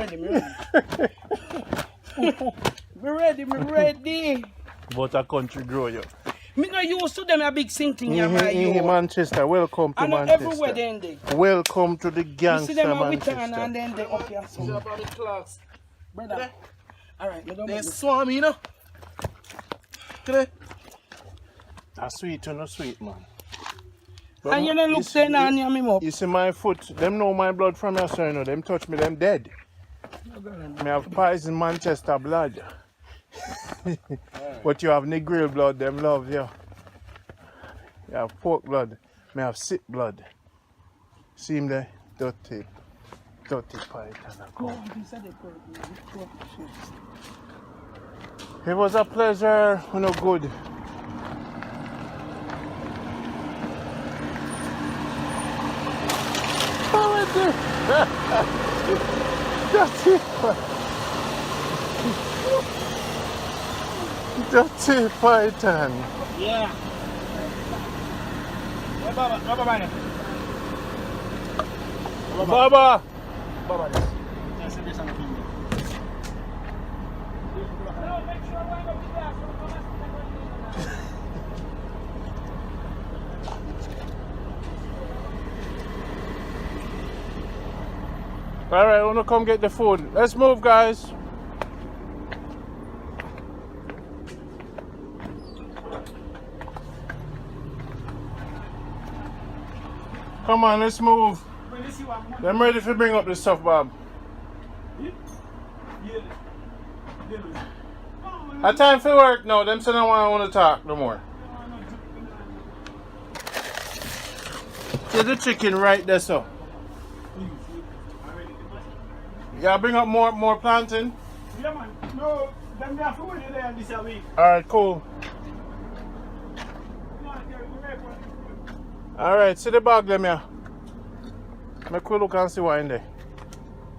ready. But a country grow you. Me no used to them a big sinking here by you. Manchester, welcome to and Manchester. Everywhere then they. Welcome to the gangster you see them Manchester. and then they up here. So. About the class. Brother. Alright, me don't they swarm, you know. That's sweet or no sweet, man. But and you don't look saying on me up. You see my foot, them know my blood from your son, you know. Them touch me, them dead. Me have poison Manchester blood. But you have Negril blood, them love you. You have pork blood, me have sick blood. See him there? Dirty python. It was a pleasure, you know, good. Dirty python. Yeah. Baba. Alright, I want to come get the food. Let's move, guys. Come on, let's move. I'm ready to bring up the stuff, Bob. A time for work now. Them say I want to talk no more. There's the chicken right there, so. Yeah, bring up more plantain. Yeah, man. No, them have food there this week. Alright, cool. Alright, see the bag them here. Make we look and see what in there.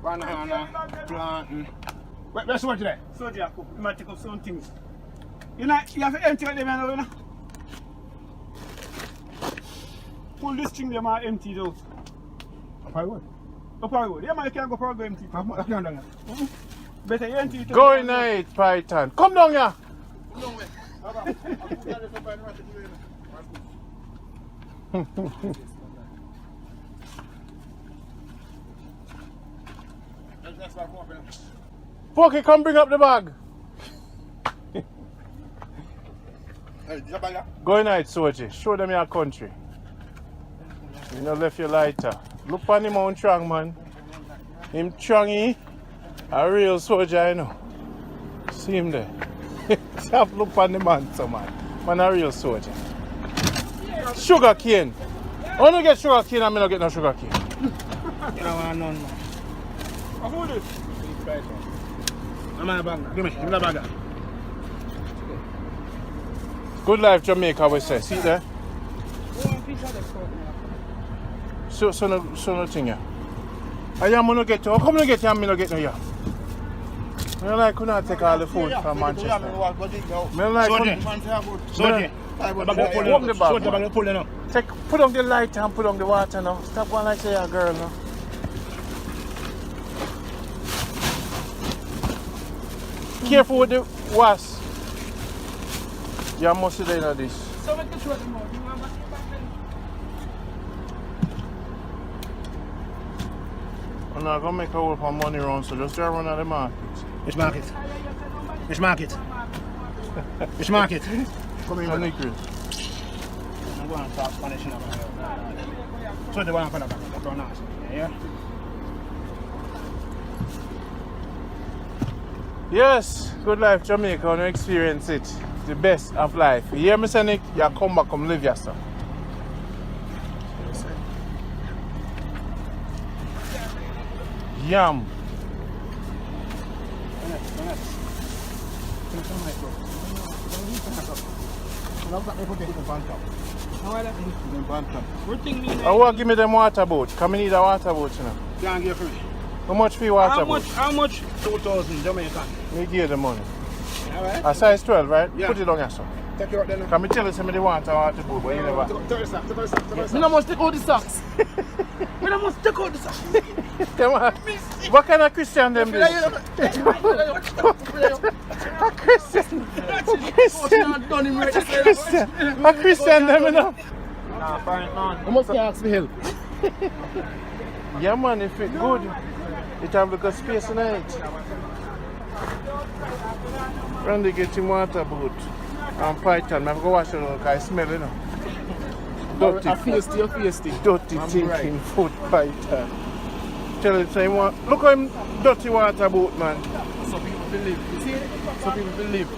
Banana, plantain. Where's what today? So, Jacob, you might take up some things. You know, you have to empty them, you know. Pull this thing, them are emptied out. Up I would. Up I would. Yeah, man, you can't go for a empty. I can't do that. Better you empty it. Go in there, python. Come down here. Pokey, come bring up the bag. Go in there, Soji. Show them your country. You know, left your lighter. Look on him on strong, man. Him chungy. A real soldier, you know. See him there. Have look on the man, so man. Man, a real soldier. Sugar cane. I don't get sugar cane, and I don't get no sugar cane. You don't want none, man. Who is this? I'm a bag. Give me the bag. Good life, Jamaica, we say. See there? So no thing here. I am going to get to. How come you get here and I don't get no here? I like could not take all the food from Manchester. I like Soji. open the bag. Put on the light and put on the water now. Stop going like say a girl now. Careful with the wasp. You must sit in this. So we can show them out. You want to see back then? I'm not going to make a whole lot of money around, so just drive around at the market. Which market? Which market? Which market? Come here, Negril. I'm going to talk Spanish now. So the one for the back. Yeah? Yes, good life Jamaica, when you experience it. The best of life. You hear me say, Nick? You come back, come live yourself. Yum. I want to give me them water boat. Come and need a water boat, you know. Can't give for me. How much for your water boat? How much? 2,000 Jamaican. Me give you the money. Alright. A size 12, right? Yeah. Put it on your son. Take you out there now. Can me tell you some of the water boat, but you never. Take the socks. We don't must take out the socks. We don't must take out the socks. What kind of Christian them this? A Christian. A Christian them enough. Nah, fine, man. I must ask for help. Yeah man, if it good, it have like a space in it. Randy get him water boat and python. I'm going to wash it out because I smell it now. Dirty. Dirty thinking food python. Tell him say look at him dirty water boat, man. Some people believe. You see it? Some people believe.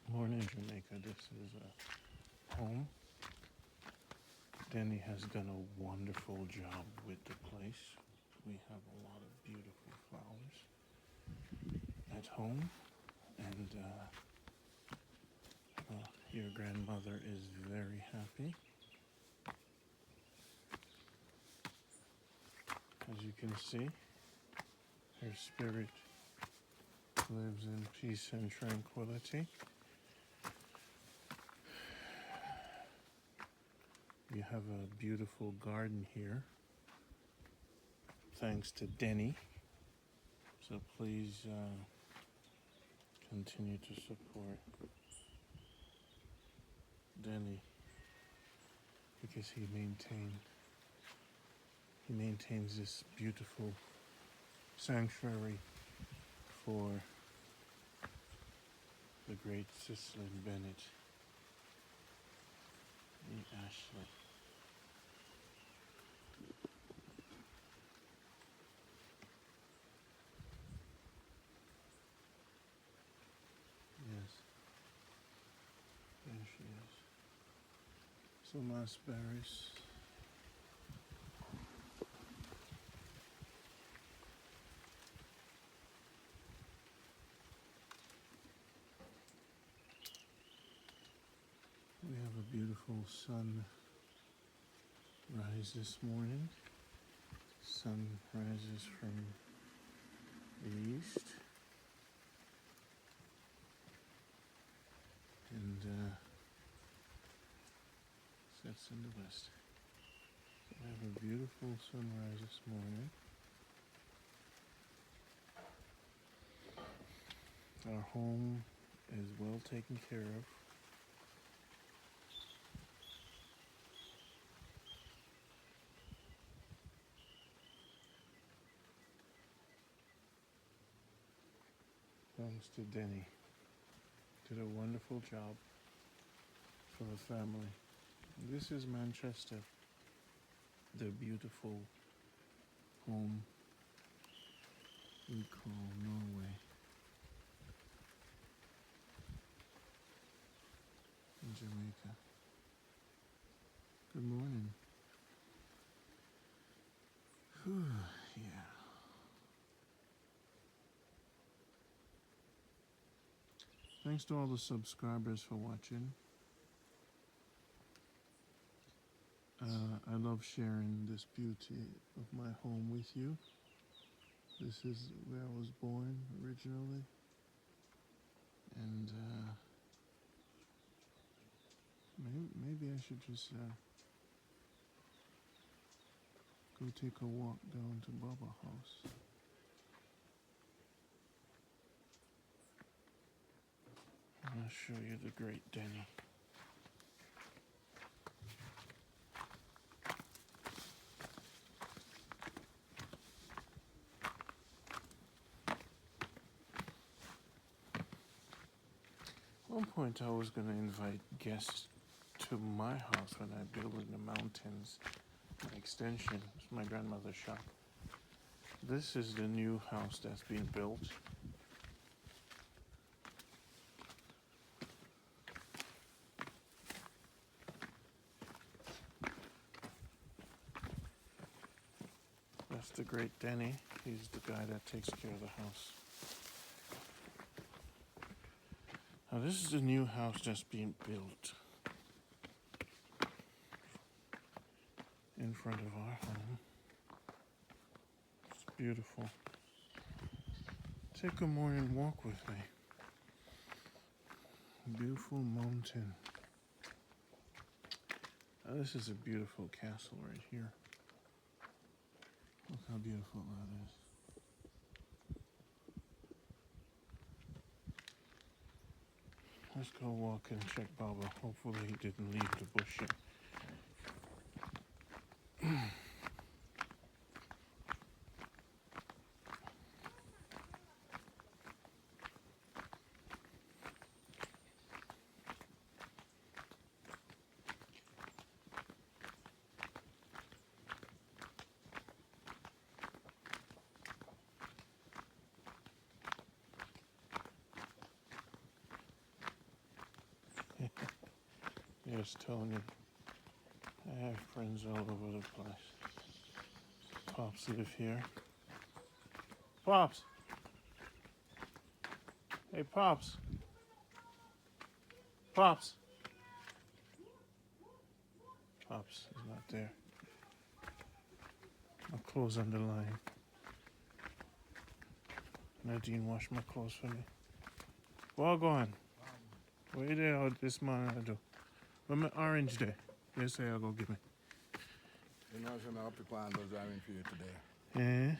Morning, Jamaica. This is home. Danny has done a wonderful job with the place. We have a lot of beautiful flowers at home, and your grandmother is very happy. As you can see, her spirit lives in peace and tranquility. You have a beautiful garden here, thanks to Denny. So please continue to support Denny because he maintains this beautiful sanctuary for the great Cicely Bennett and Ashley. Yes. There she is. So Mas berries. We have a beautiful sunrise this morning. Sun rises from the east and sets in the west. So we have a beautiful sunrise this morning. Our home is well taken care of. Mr. Denny did a wonderful job for the family. This is Manchester, the beautiful home we call Norway. In Jamaica. Good morning. Whew, yeah. Thanks to all the subscribers for watching. I love sharing this beauty of my home with you. This is where I was born originally. And maybe I should just go take a walk down to Baba House. I'll show you the great Denny. At one point I was going to invite guests to my house when I build in the mountains. My extension, it's my grandmother's shop. This is the new house that's being built. That's the great Denny. He's the guy that takes care of the house. Now this is the new house that's being built in front of our home. It's beautiful. Take a morning walk with me. Beautiful mountain. Now this is a beautiful castle right here. Look how beautiful that is. Let's go walk and check Baba. Hopefully he didn't leave the bush yet. Yes, Tony. I have friends all over the place. Pops live here. Pops! Hey, Pops! Pops! Pops is not there. My clothes on the line. Nadine washed my clothes for me. Well, go on. Where you there out this man I do? Where my orange there? Yes, I'll go give me. You know, I'm up to Kwan was driving for you today. Yeah.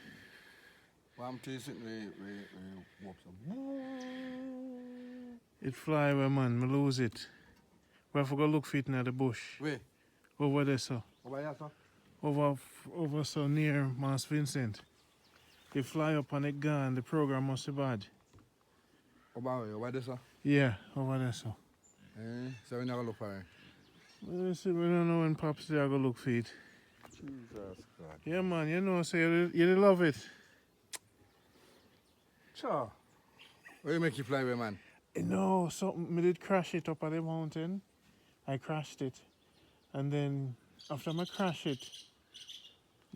Well, I'm chasing we walk some. It fly away, man. Me lose it. We have to go look for it in the bush. Where? Over there, sir. Over here, sir? Over so near Mas Vincent. It fly up and it gone. The program must be bad. Over there, sir? Yeah, over there, sir. So we never look for it. We don't know when Pops there go look for it. Jesus God. Yeah, man, you know, so you love it. Sure. Where you make you fly away, man? No, something, me did crash it up at the mountain. I crashed it. And then, after I crash it,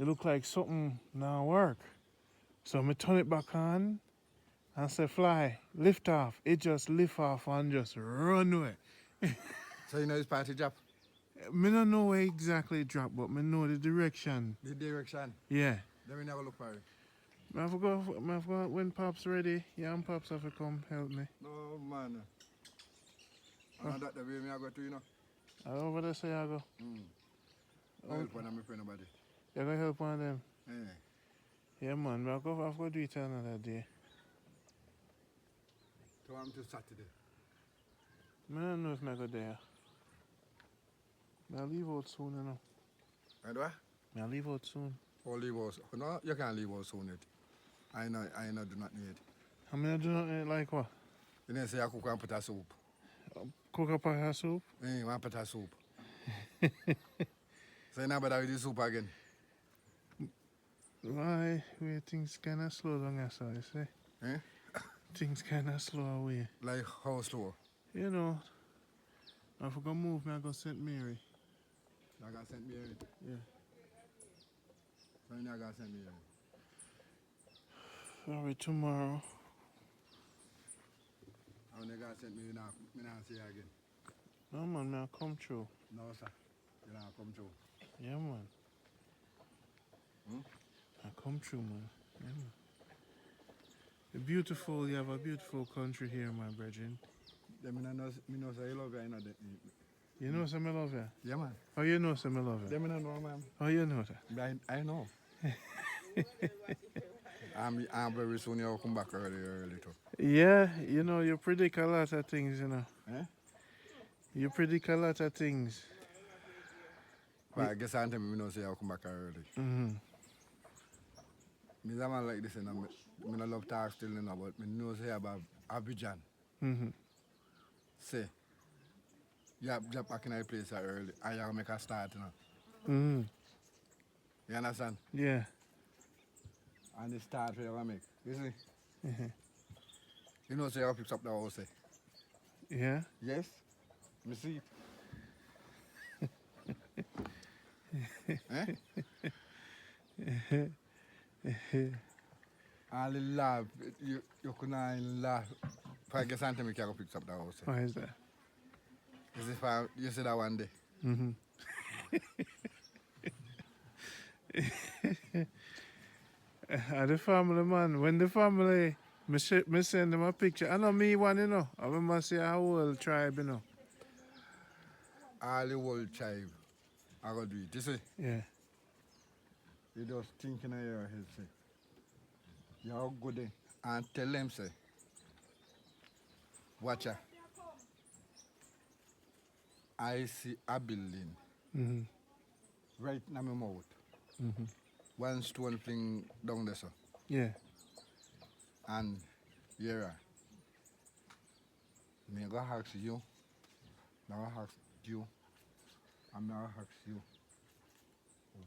it looked like something now work. So I turn it back on and say fly, lift off. It just lift off and just run away. So you know it's party job? Me don't know where exactly it dropped, but me know the direction. The direction? Yeah. Then we never look for it. I forgot when Pops ready. Yeah, and Pops have to come help me. No, man. And that's the way me I go to, you know? Over there say I go. I help one of my friend about it. You gonna help one of them? Yeah. Yeah, man. I'll go do it another day. So I'm till Saturday. I don't know if I go there. I'll leave out soon, you know. And what? I'll leave out soon. Oh, leave out. No, you can't leave out soon yet. I know do not need. I mean, I do not like what? You didn't say I cook and put a soup. Cook a pot of soup? Yeah, you want to put a soup. So you not bother with the soup again? Why? Where things kind of slow down, I saw you say. Eh? Things kind of slow away. Like how slow? You know, I forgot move me, I go St. Mary. I got St. Mary? Yeah. So you got St. Mary? Sorry, tomorrow. I when you got St. Mary, I not see you again. No, man, I'll come through. No, sir. You don't come through. Yeah, man. Hmm? I come through, man. Yeah, man. You're beautiful, you have a beautiful country here, my brethren. Them me know say you love you, you know that. You know some I love you? Yeah, man. How you know some I love you? Them I know, man. How you know that? I know. I'm very soon you'll come back early too. Yeah, you know, you predict a lot of things, you know. Eh? You predict a lot of things. But I guess I know say I'll come back early. Mm-hmm. Me a man like this, and I don't love talk still, you know, but me know say about Abidjan. Mm-hmm. Say, you jump back in the place early, and you make a start, you know. Mm-hmm. You understand? Yeah. And the start where you make, you see? Mm-hmm. You know say you pick up the house, eh? Yeah? Yes? Me see it. Eh? All the laugh, you couldn't laugh. If I get something, I can pick up the house. Why is that? Is if you see that one day. Mm-hmm. The family, man. When the family, me send them a picture. I know me one, you know. I remember say a whole tribe, you know. All the whole tribe, I got to do it. You see? Yeah. You just thinking in your head, say, you're good there. And tell them, say, watch out. I see a building right in my mouth. Mm-hmm. One stone fling down there, sir. Yeah. And yeah, me go ask you, now I ask you, and now I ask you,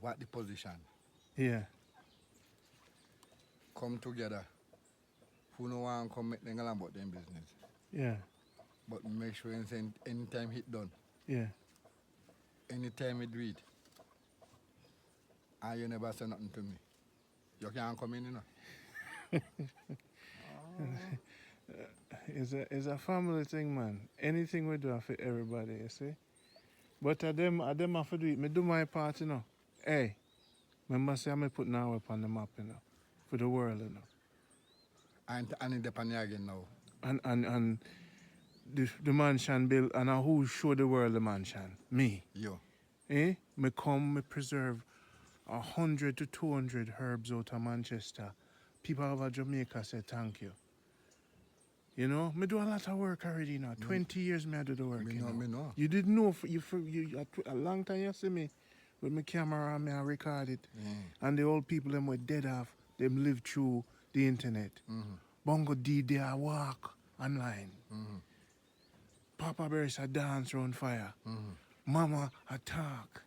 what the position? Yeah. Come together. Who no one come make them about them business. Yeah. But make sure you say anytime it done. Yeah. Anytime it do it. And you never say nothing to me. You can't come in, you know. It's a family thing, man. Anything we do for everybody, you see. But I them have to do it. Me do my part, you know. Hey, remember say I put now up on the map, you know, for the world, you know. And it depends again now. And the mansion built, and who show the world the mansion? Me. You. Eh? Me come, me preserve 100 to 200 herbs out of Manchester. People over Jamaica say thank you. You know, me do a lot of work already now. 20 years me I do the work. Me you know, know. me know. You didn't know you a long time you see me with my camera and me I record it. And the old people them were dead off. Them live through the internet. Bongo D they a walk online. Papa Bears a dance around fire. Mama a talk.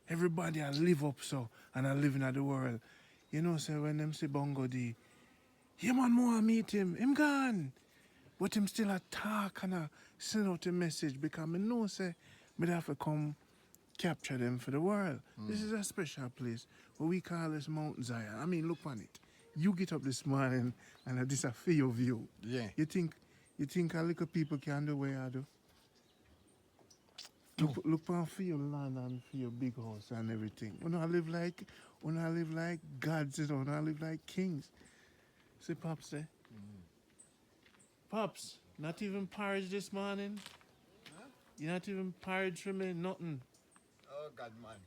Everybody I live up so and I live in the world. You know, say when them see Bongo D, yeah man more meet him gone. But him still a talk and a send out a message because I know say me have to come capture them for the world. This is a special place what we call this Mount Zion. I mean look on it. You get up this morning and this a for your view. Yeah. You think a little people can do what I do? Look on for your land and for your big house and everything. When I live like gods, you know, when I live like kings. See Pops there? Pops, not even porridge this morning? Huh? You not even porridge for me? Nothing. Oh God, man.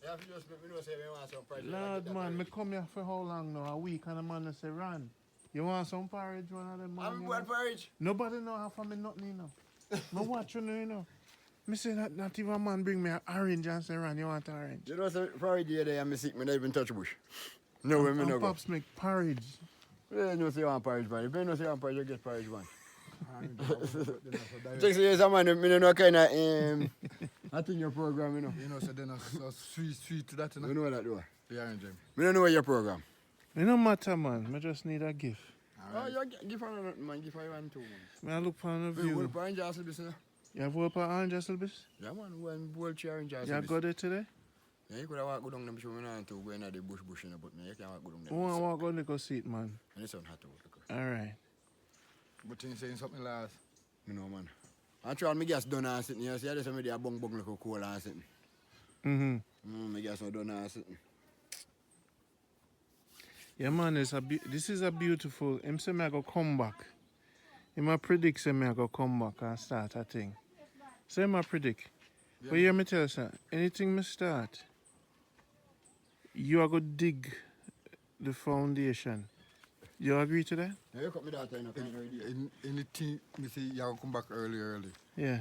You have to just let me know say you want some porridge. Lord, man, me come here for how long now? A week and the man say, Ron, you want some porridge? One of them man, I'm going porridge. Nobody know how for me nothing, you know. Me watch you, you know. Me say not even a man bring me an orange and say, Ron, you want orange? You know, so porridge here, I'm sick, me not even touch bush. No, and me no go. Pops make porridge. You know say you want porridge man. If you know say you want porridge, you get porridge man. Just say yes, man. Me know kind of I think your program, you know. You know, so then so sweet to that, you know. You know that though. Yeah, Jim. Me don't know your program. It don't matter, man. I just need a gift. Oh, you give her nothing, man. Give her one too, man. I look for a You view. work for orange ass little bit, You have work for orange ass little bit? Yeah, man. One bowl chair orange ass You little bit. got there today? Yeah, you could have walked go down them show me now to go in the bush, you know, but me, you can't walk go down there. Oh, I want to go see it, man. And it's on hot out. Alright. But you saying something last? You know, man. I try me gas done and sitting here. See, I just made a bung like a coal and sitting. Me gas not done and sitting. Yeah, man, this is a beautiful. Him say me I go come back. Him a predict say me I go come back and start a thing. So him a predict. Yeah. But hear me tell you, sir, anything me start, you are going to dig the foundation. You agree to that? Yeah, you cut me that time. Anything, me say you come back early. Yeah.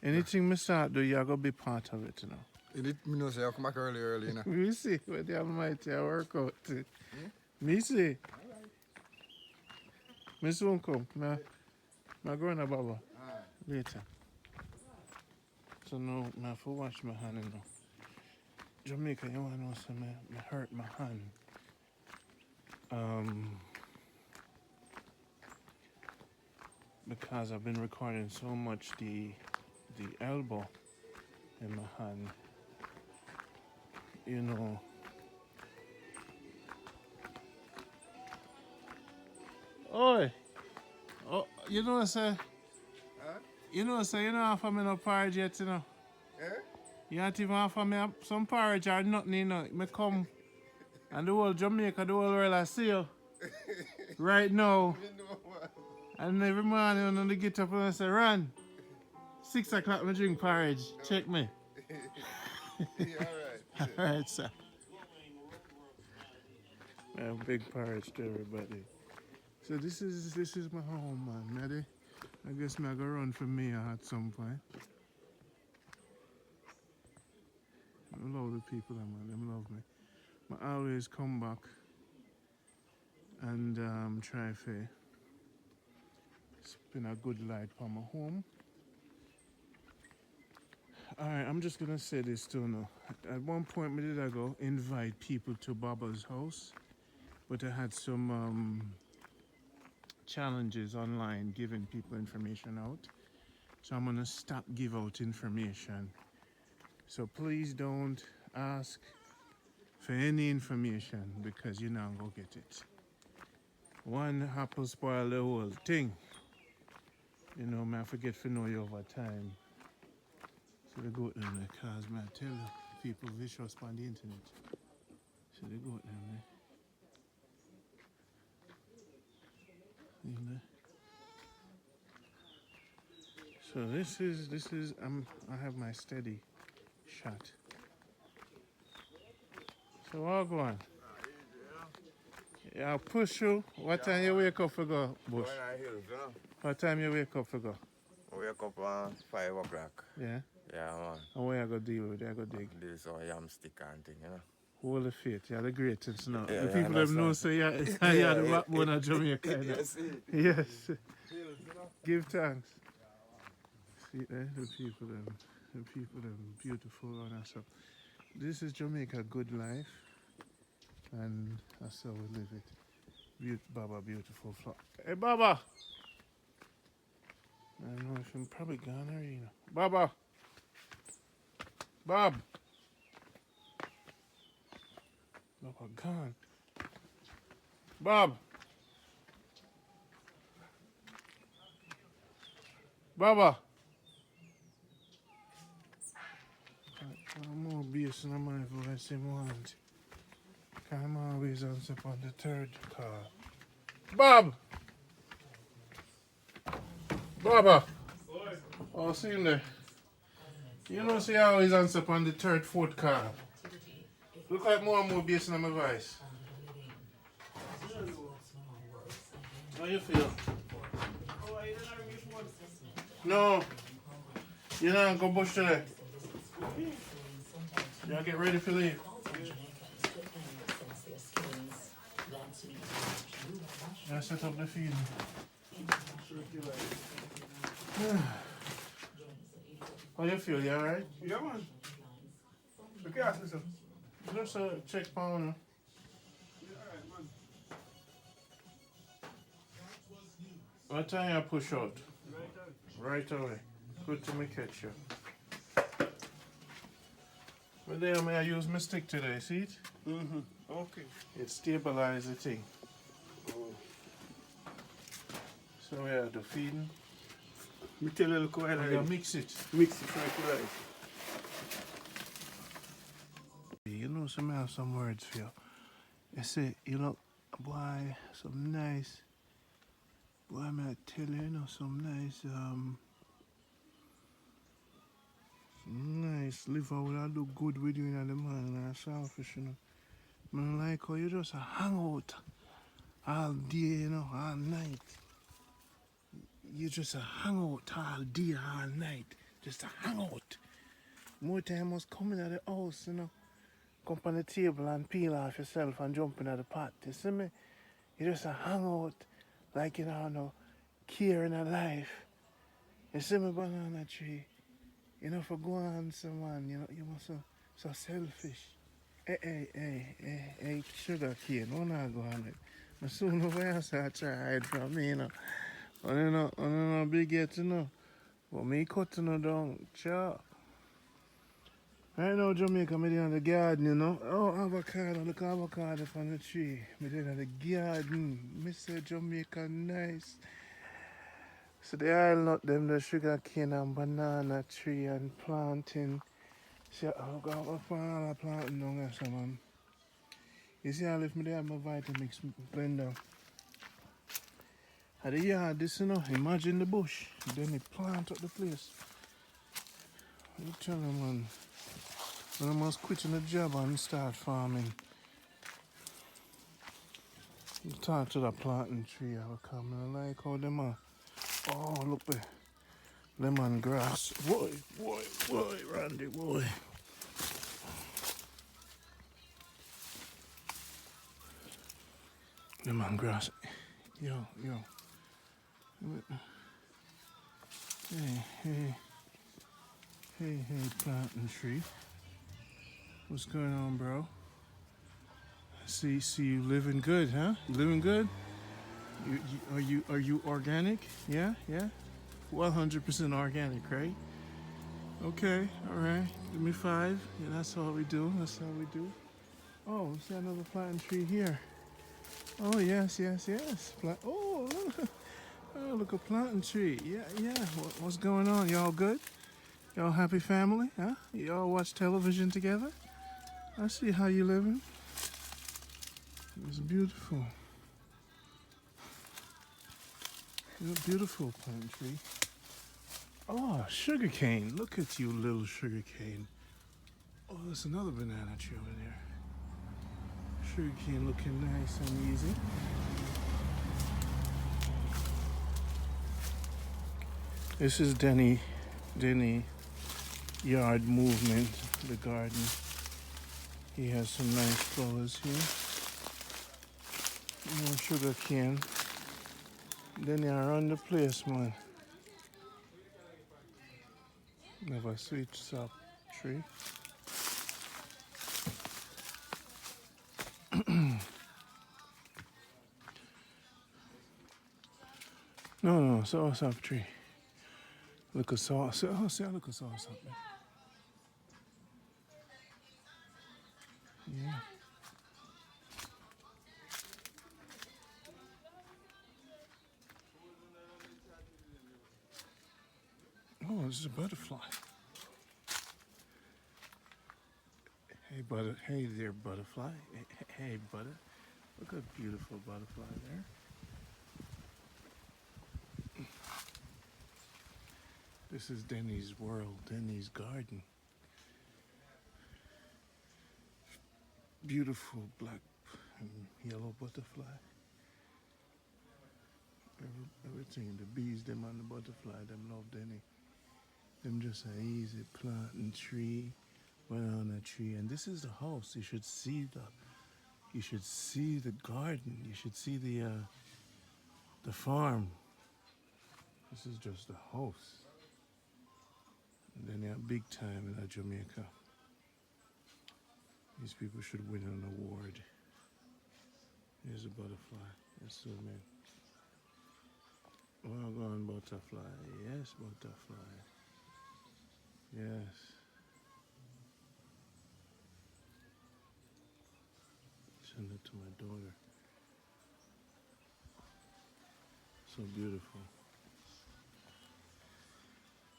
Anything me start do, you are going to be part of it, you know. Me know say you come back early, you know. We see what the Almighty I work out. Me see. Me soon come. My going to Baba. Later. So now, I have to wash my hand, you know. Jamaica, you want to know something? I hurt my hand. Because I've been recording so much the elbow in my hand. You know. Oi! Oh, you know, sir. You know, sir, you don't offer me no porridge yet, you know. You don't even offer me some porridge or nothing, you know. Me come and the whole Jamaica, the whole world, I see you right now. And every morning when I get up and I say, run. 6 o'clock, I drink porridge. Check me. Alright, sir. Big porridge to everybody. So this is my home, man. I guess I go run for mayor at some point. I love the people, man. They love me. I always come back and try to spin a good light for my home. Alright, I'm just gonna say this too now. At one point, did I go invite people to Baba's house, but I had some challenges online giving people information out. So I'm gonna stop give out information. So please don't ask for any information because you're not gonna get it. One apple spoil the whole thing. You know, man, forget to know you over time. So they go to them, cause man, I tell you, people vicious on the internet. So they go to them, man. You know? So this is I have my steady shot. So I'll go on. Yeah, I'll push you. What time you wake up for go, Bush? What time you wake up for go? I wake up at 5 o'clock. Yeah? Yeah, man. And where I go deal with it? I go dig? Do some yam stick and thing, you know. Hold the faith, yeah, the greatest now. Yeah, the people that know say you're the backbone of Jamaica. Yes. Yes. Give thanks. See there, the people them beautiful and that's up. This is Jamaica good life. And that's how we live it. Baba, beautiful flock. Hey, Baba! I don't know if I'm probably gone already. Baba! Bob! Baba gone. Bob! Baba! I'm more bass in my voice in want. I'm always answer on the third call. Bob! Baba! Oh, see him there. You know, see, I always answer on the third, fourth call. Look like more and more bass in my voice. How you feel? No. You're not going to bush today. Y'all get ready for leave. I set up the feed. How you feel? You alright? Yeah, man. Okay, ask me so. Just a check pound. What time you push out? Right away. Good to me catch you. Well, there, may I use my stick today, see it? Mm-hmm. Okay. It stabilizes the thing. Oh. So we have the feeding. Me tell you look while You mix it. Mix it like rice. You know, some have some words for you. You say, you know, boy, some nice. Boy, I might tell you, you know, some nice, nice liver would I do good with you in the morning and selfish, you know. I like how you just hang out all day, you know, all night. You just hang out all day, all night. Just hang out. More time must come in at the house, you know. Come on the table and peel off yourself and jump in at the pot. You see me? You just hang out like, you know, no care in a life. You see me, banana tree? You know, for go on, someone, you know, you must so selfish. Hey, sugar cane, don't not go on it. I soon over here start to hide from me, you know. I don't know, big yet, you know. But me cutting her down, sure. Right now, Jamaica, I'm in the garden, you know. Oh, avocado, look avocado from the tree. I'm in the garden. Mr. Jamaica, nice. So the island nut, them, the sugar cane and banana tree and planting. See, I've got a planting down there, so man. You see, I left me there, my Vitamix blender. At the yard, this, you know, imagine the bush. Then they plant up the place. You tell them, man. When I must quit the job and start farming. You talk to the planting tree, I will come and I like how them are. Oh, look there. Lemongrass. Boy, Randy, boy. Lemongrass. Yo. Hey, planting tree. What's going on, bro? See you living good, huh? You living good? Are you organic? Yeah? 100% organic, right? Okay, all right. Give me 5. Yeah, that's all we do. Oh, we see another planting tree here. Oh, yes. Oh, look, a planting tree. Yeah. What's going on? Y'all good? Y'all happy family? Huh? Y'all watch television together? I see how you living. It's beautiful. You're a beautiful pine tree. Oh, sugarcane. Look at you, little sugarcane. Oh, there's another banana tree over there. Sugarcane looking nice and easy. This is Denny Yard Movement, the garden. He has some nice flowers here. More sugar cane. Then you around the place, man. We have a sweet sap tree. No, soursop tree. Look at sauce. Oh, see, look at soursop, man. Yeah. Oh, this is a butterfly. Hey there, butterfly. Hey, butter. Look at a beautiful butterfly there. This is Denny's world, Denny's garden. Beautiful black and yellow butterfly. Everything, the bees, them and the butterfly, them love Denny. Them just an easy planting tree, banana tree, and this is the house. You should see the garden. You should see the The farm. This is just the house. And then they are big time in Jamaica. These people should win an award. Here's a butterfly. That's so man. Well gone, butterfly. Yes, butterfly. Yes. Send it to my daughter. So beautiful.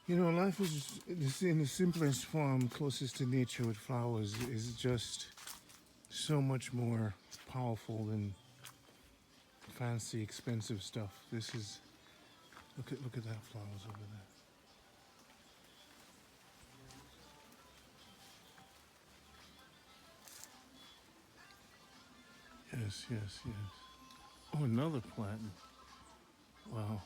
You know, life is in the simplest form, closest to nature with flowers, is just so much more powerful than fancy, expensive stuff. This is, look at that flowers over there. Yes, yes, yes. Oh, another plant. Wow.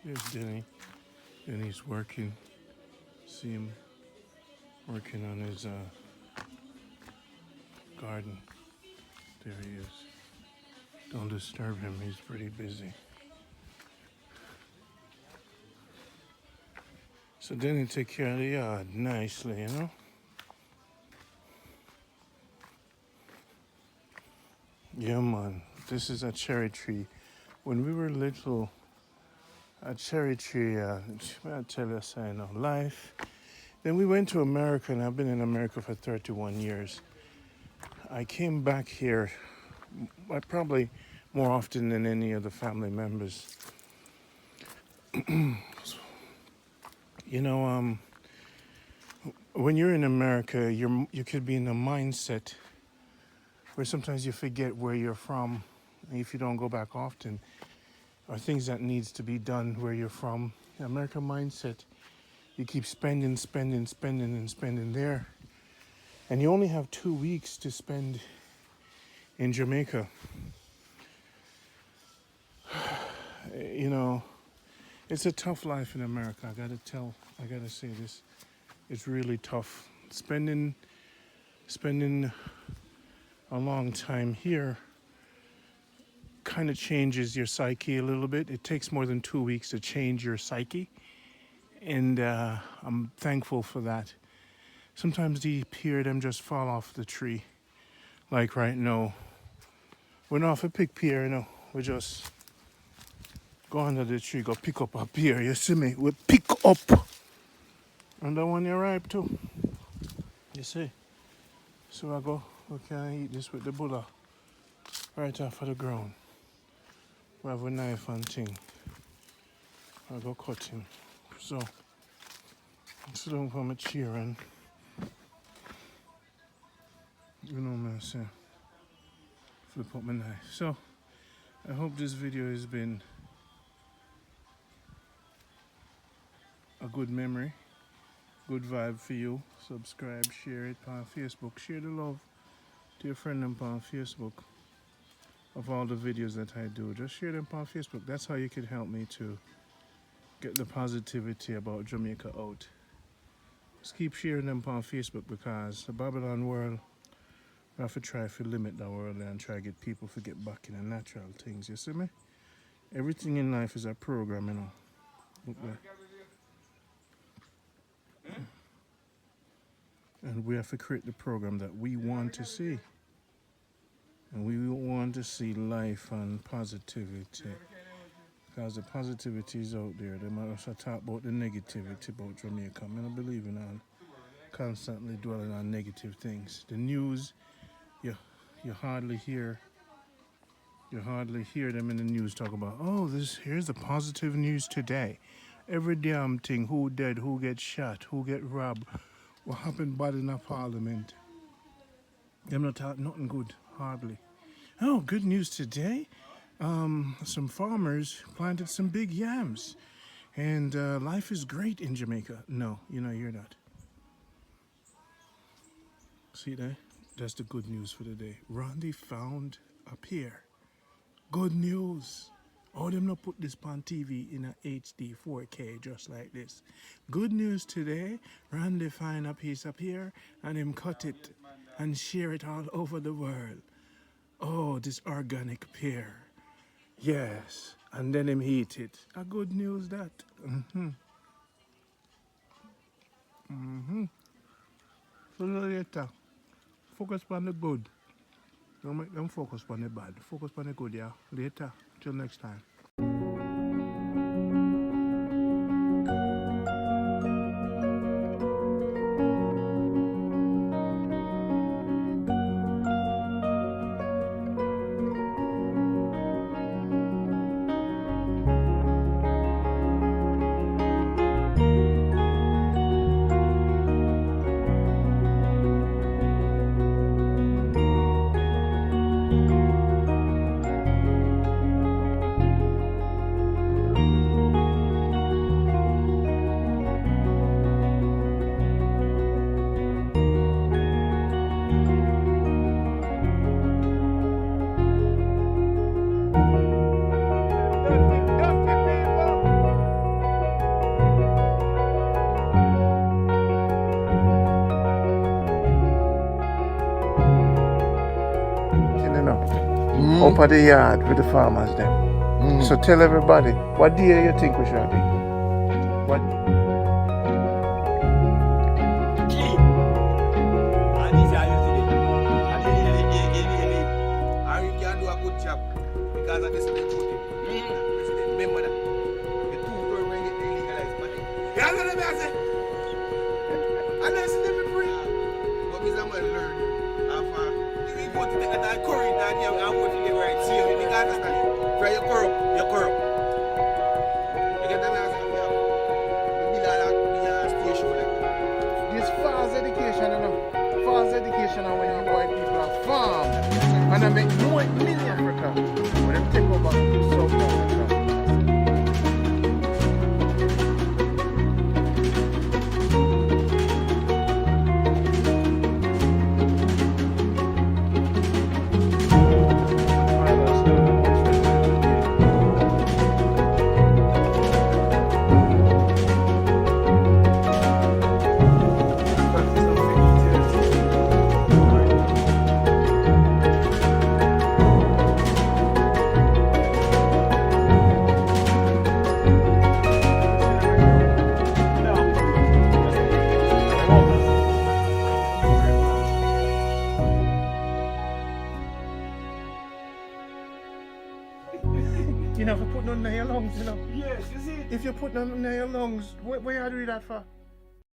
Here's Denny. Denny's working. See him working on his garden. There he is. Don't disturb him, he's pretty busy. So Denny take care of the yard nicely, you know? Yeah, man. This is a cherry tree. When we were little, a cherry tree, I tell you, I know, life. Then we went to America, and I've been in America for 31 years. I came back here probably more often than any of the family members. You know, when you're in America, you could be in a mindset where sometimes you forget where you're from if you don't go back often, or things that needs to be done where you're from. American mindset, you keep spending there, and you only have 2 weeks to spend in Jamaica. You know, it's a tough life in America. I gotta say this. It's really tough. Spending a long time here kind of changes your psyche a little bit. It takes more than 2 weeks to change your psyche, and I'm thankful for that. Sometimes the pear them just fall off the tree, like right now. We're not for pick pear, you know. We just go under the tree, go pick up a pear. You see me? We pick up, and that one you're ripe too. You see? So I go. We can eat this with the Buddha right off of the ground. We have a knife and thing. I go cut him. So I sit down for my chair and you know what I'm saying, flip up my knife. So I hope this video has been a good memory, good vibe for you. Subscribe, share it on Facebook, share the love to your friend them on Facebook of all the videos that I do. Just share them on Facebook. That's how you can help me to get the positivity about Jamaica out. Just keep sharing them on Facebook, because the Babylon world, we have to try to limit the world and try to get people to get back in the natural things. You see me? Everything in life is a program, you know. Look there. And we have to create the program that we want to see. And we want to see life and positivity. Because the positivity is out there. They might also talk about the negativity about Jamaica. I don't believe in constantly dwelling on negative things. The news, you hardly hear them in the news talk about, oh, here's the positive news today. Every damn thing, who dead, who gets shot, who get robbed, what happened bad in a parliament. Them not talk nothing good, hardly. Oh, good news today. some farmers planted some big yams. And life is great in Jamaica. No, you're not. See that? That's the good news for the day. Randy found a pear. Good news. Oh, them not put this on TV in a HD 4K just like this. Good news today. Randy find a piece of pear and him cut it and share it all over the world. Oh, this organic pear. Yes. And then him eat it. A good news that. So later, focus on the good. Don't make them focus on the bad. Focus on the good, yeah. Later. Till next time. Up at the yard with the farmers then. So tell everybody, what day you think we should be? What? And you can do a good job because of this remember that. The two people when get legalized, but yeah, let me say. And then see them free. But me some learn. We go to the corridor and you want to live right. See you because of that. Where you corrupt, you're corrupt. You get the message? We build a station like that. This false education, false education and when you white people are farm and I make no money in Africa. When them take over South Africa. You know, if you put none in your lungs, Yes, you see. If you put none in your lungs, where you do that for?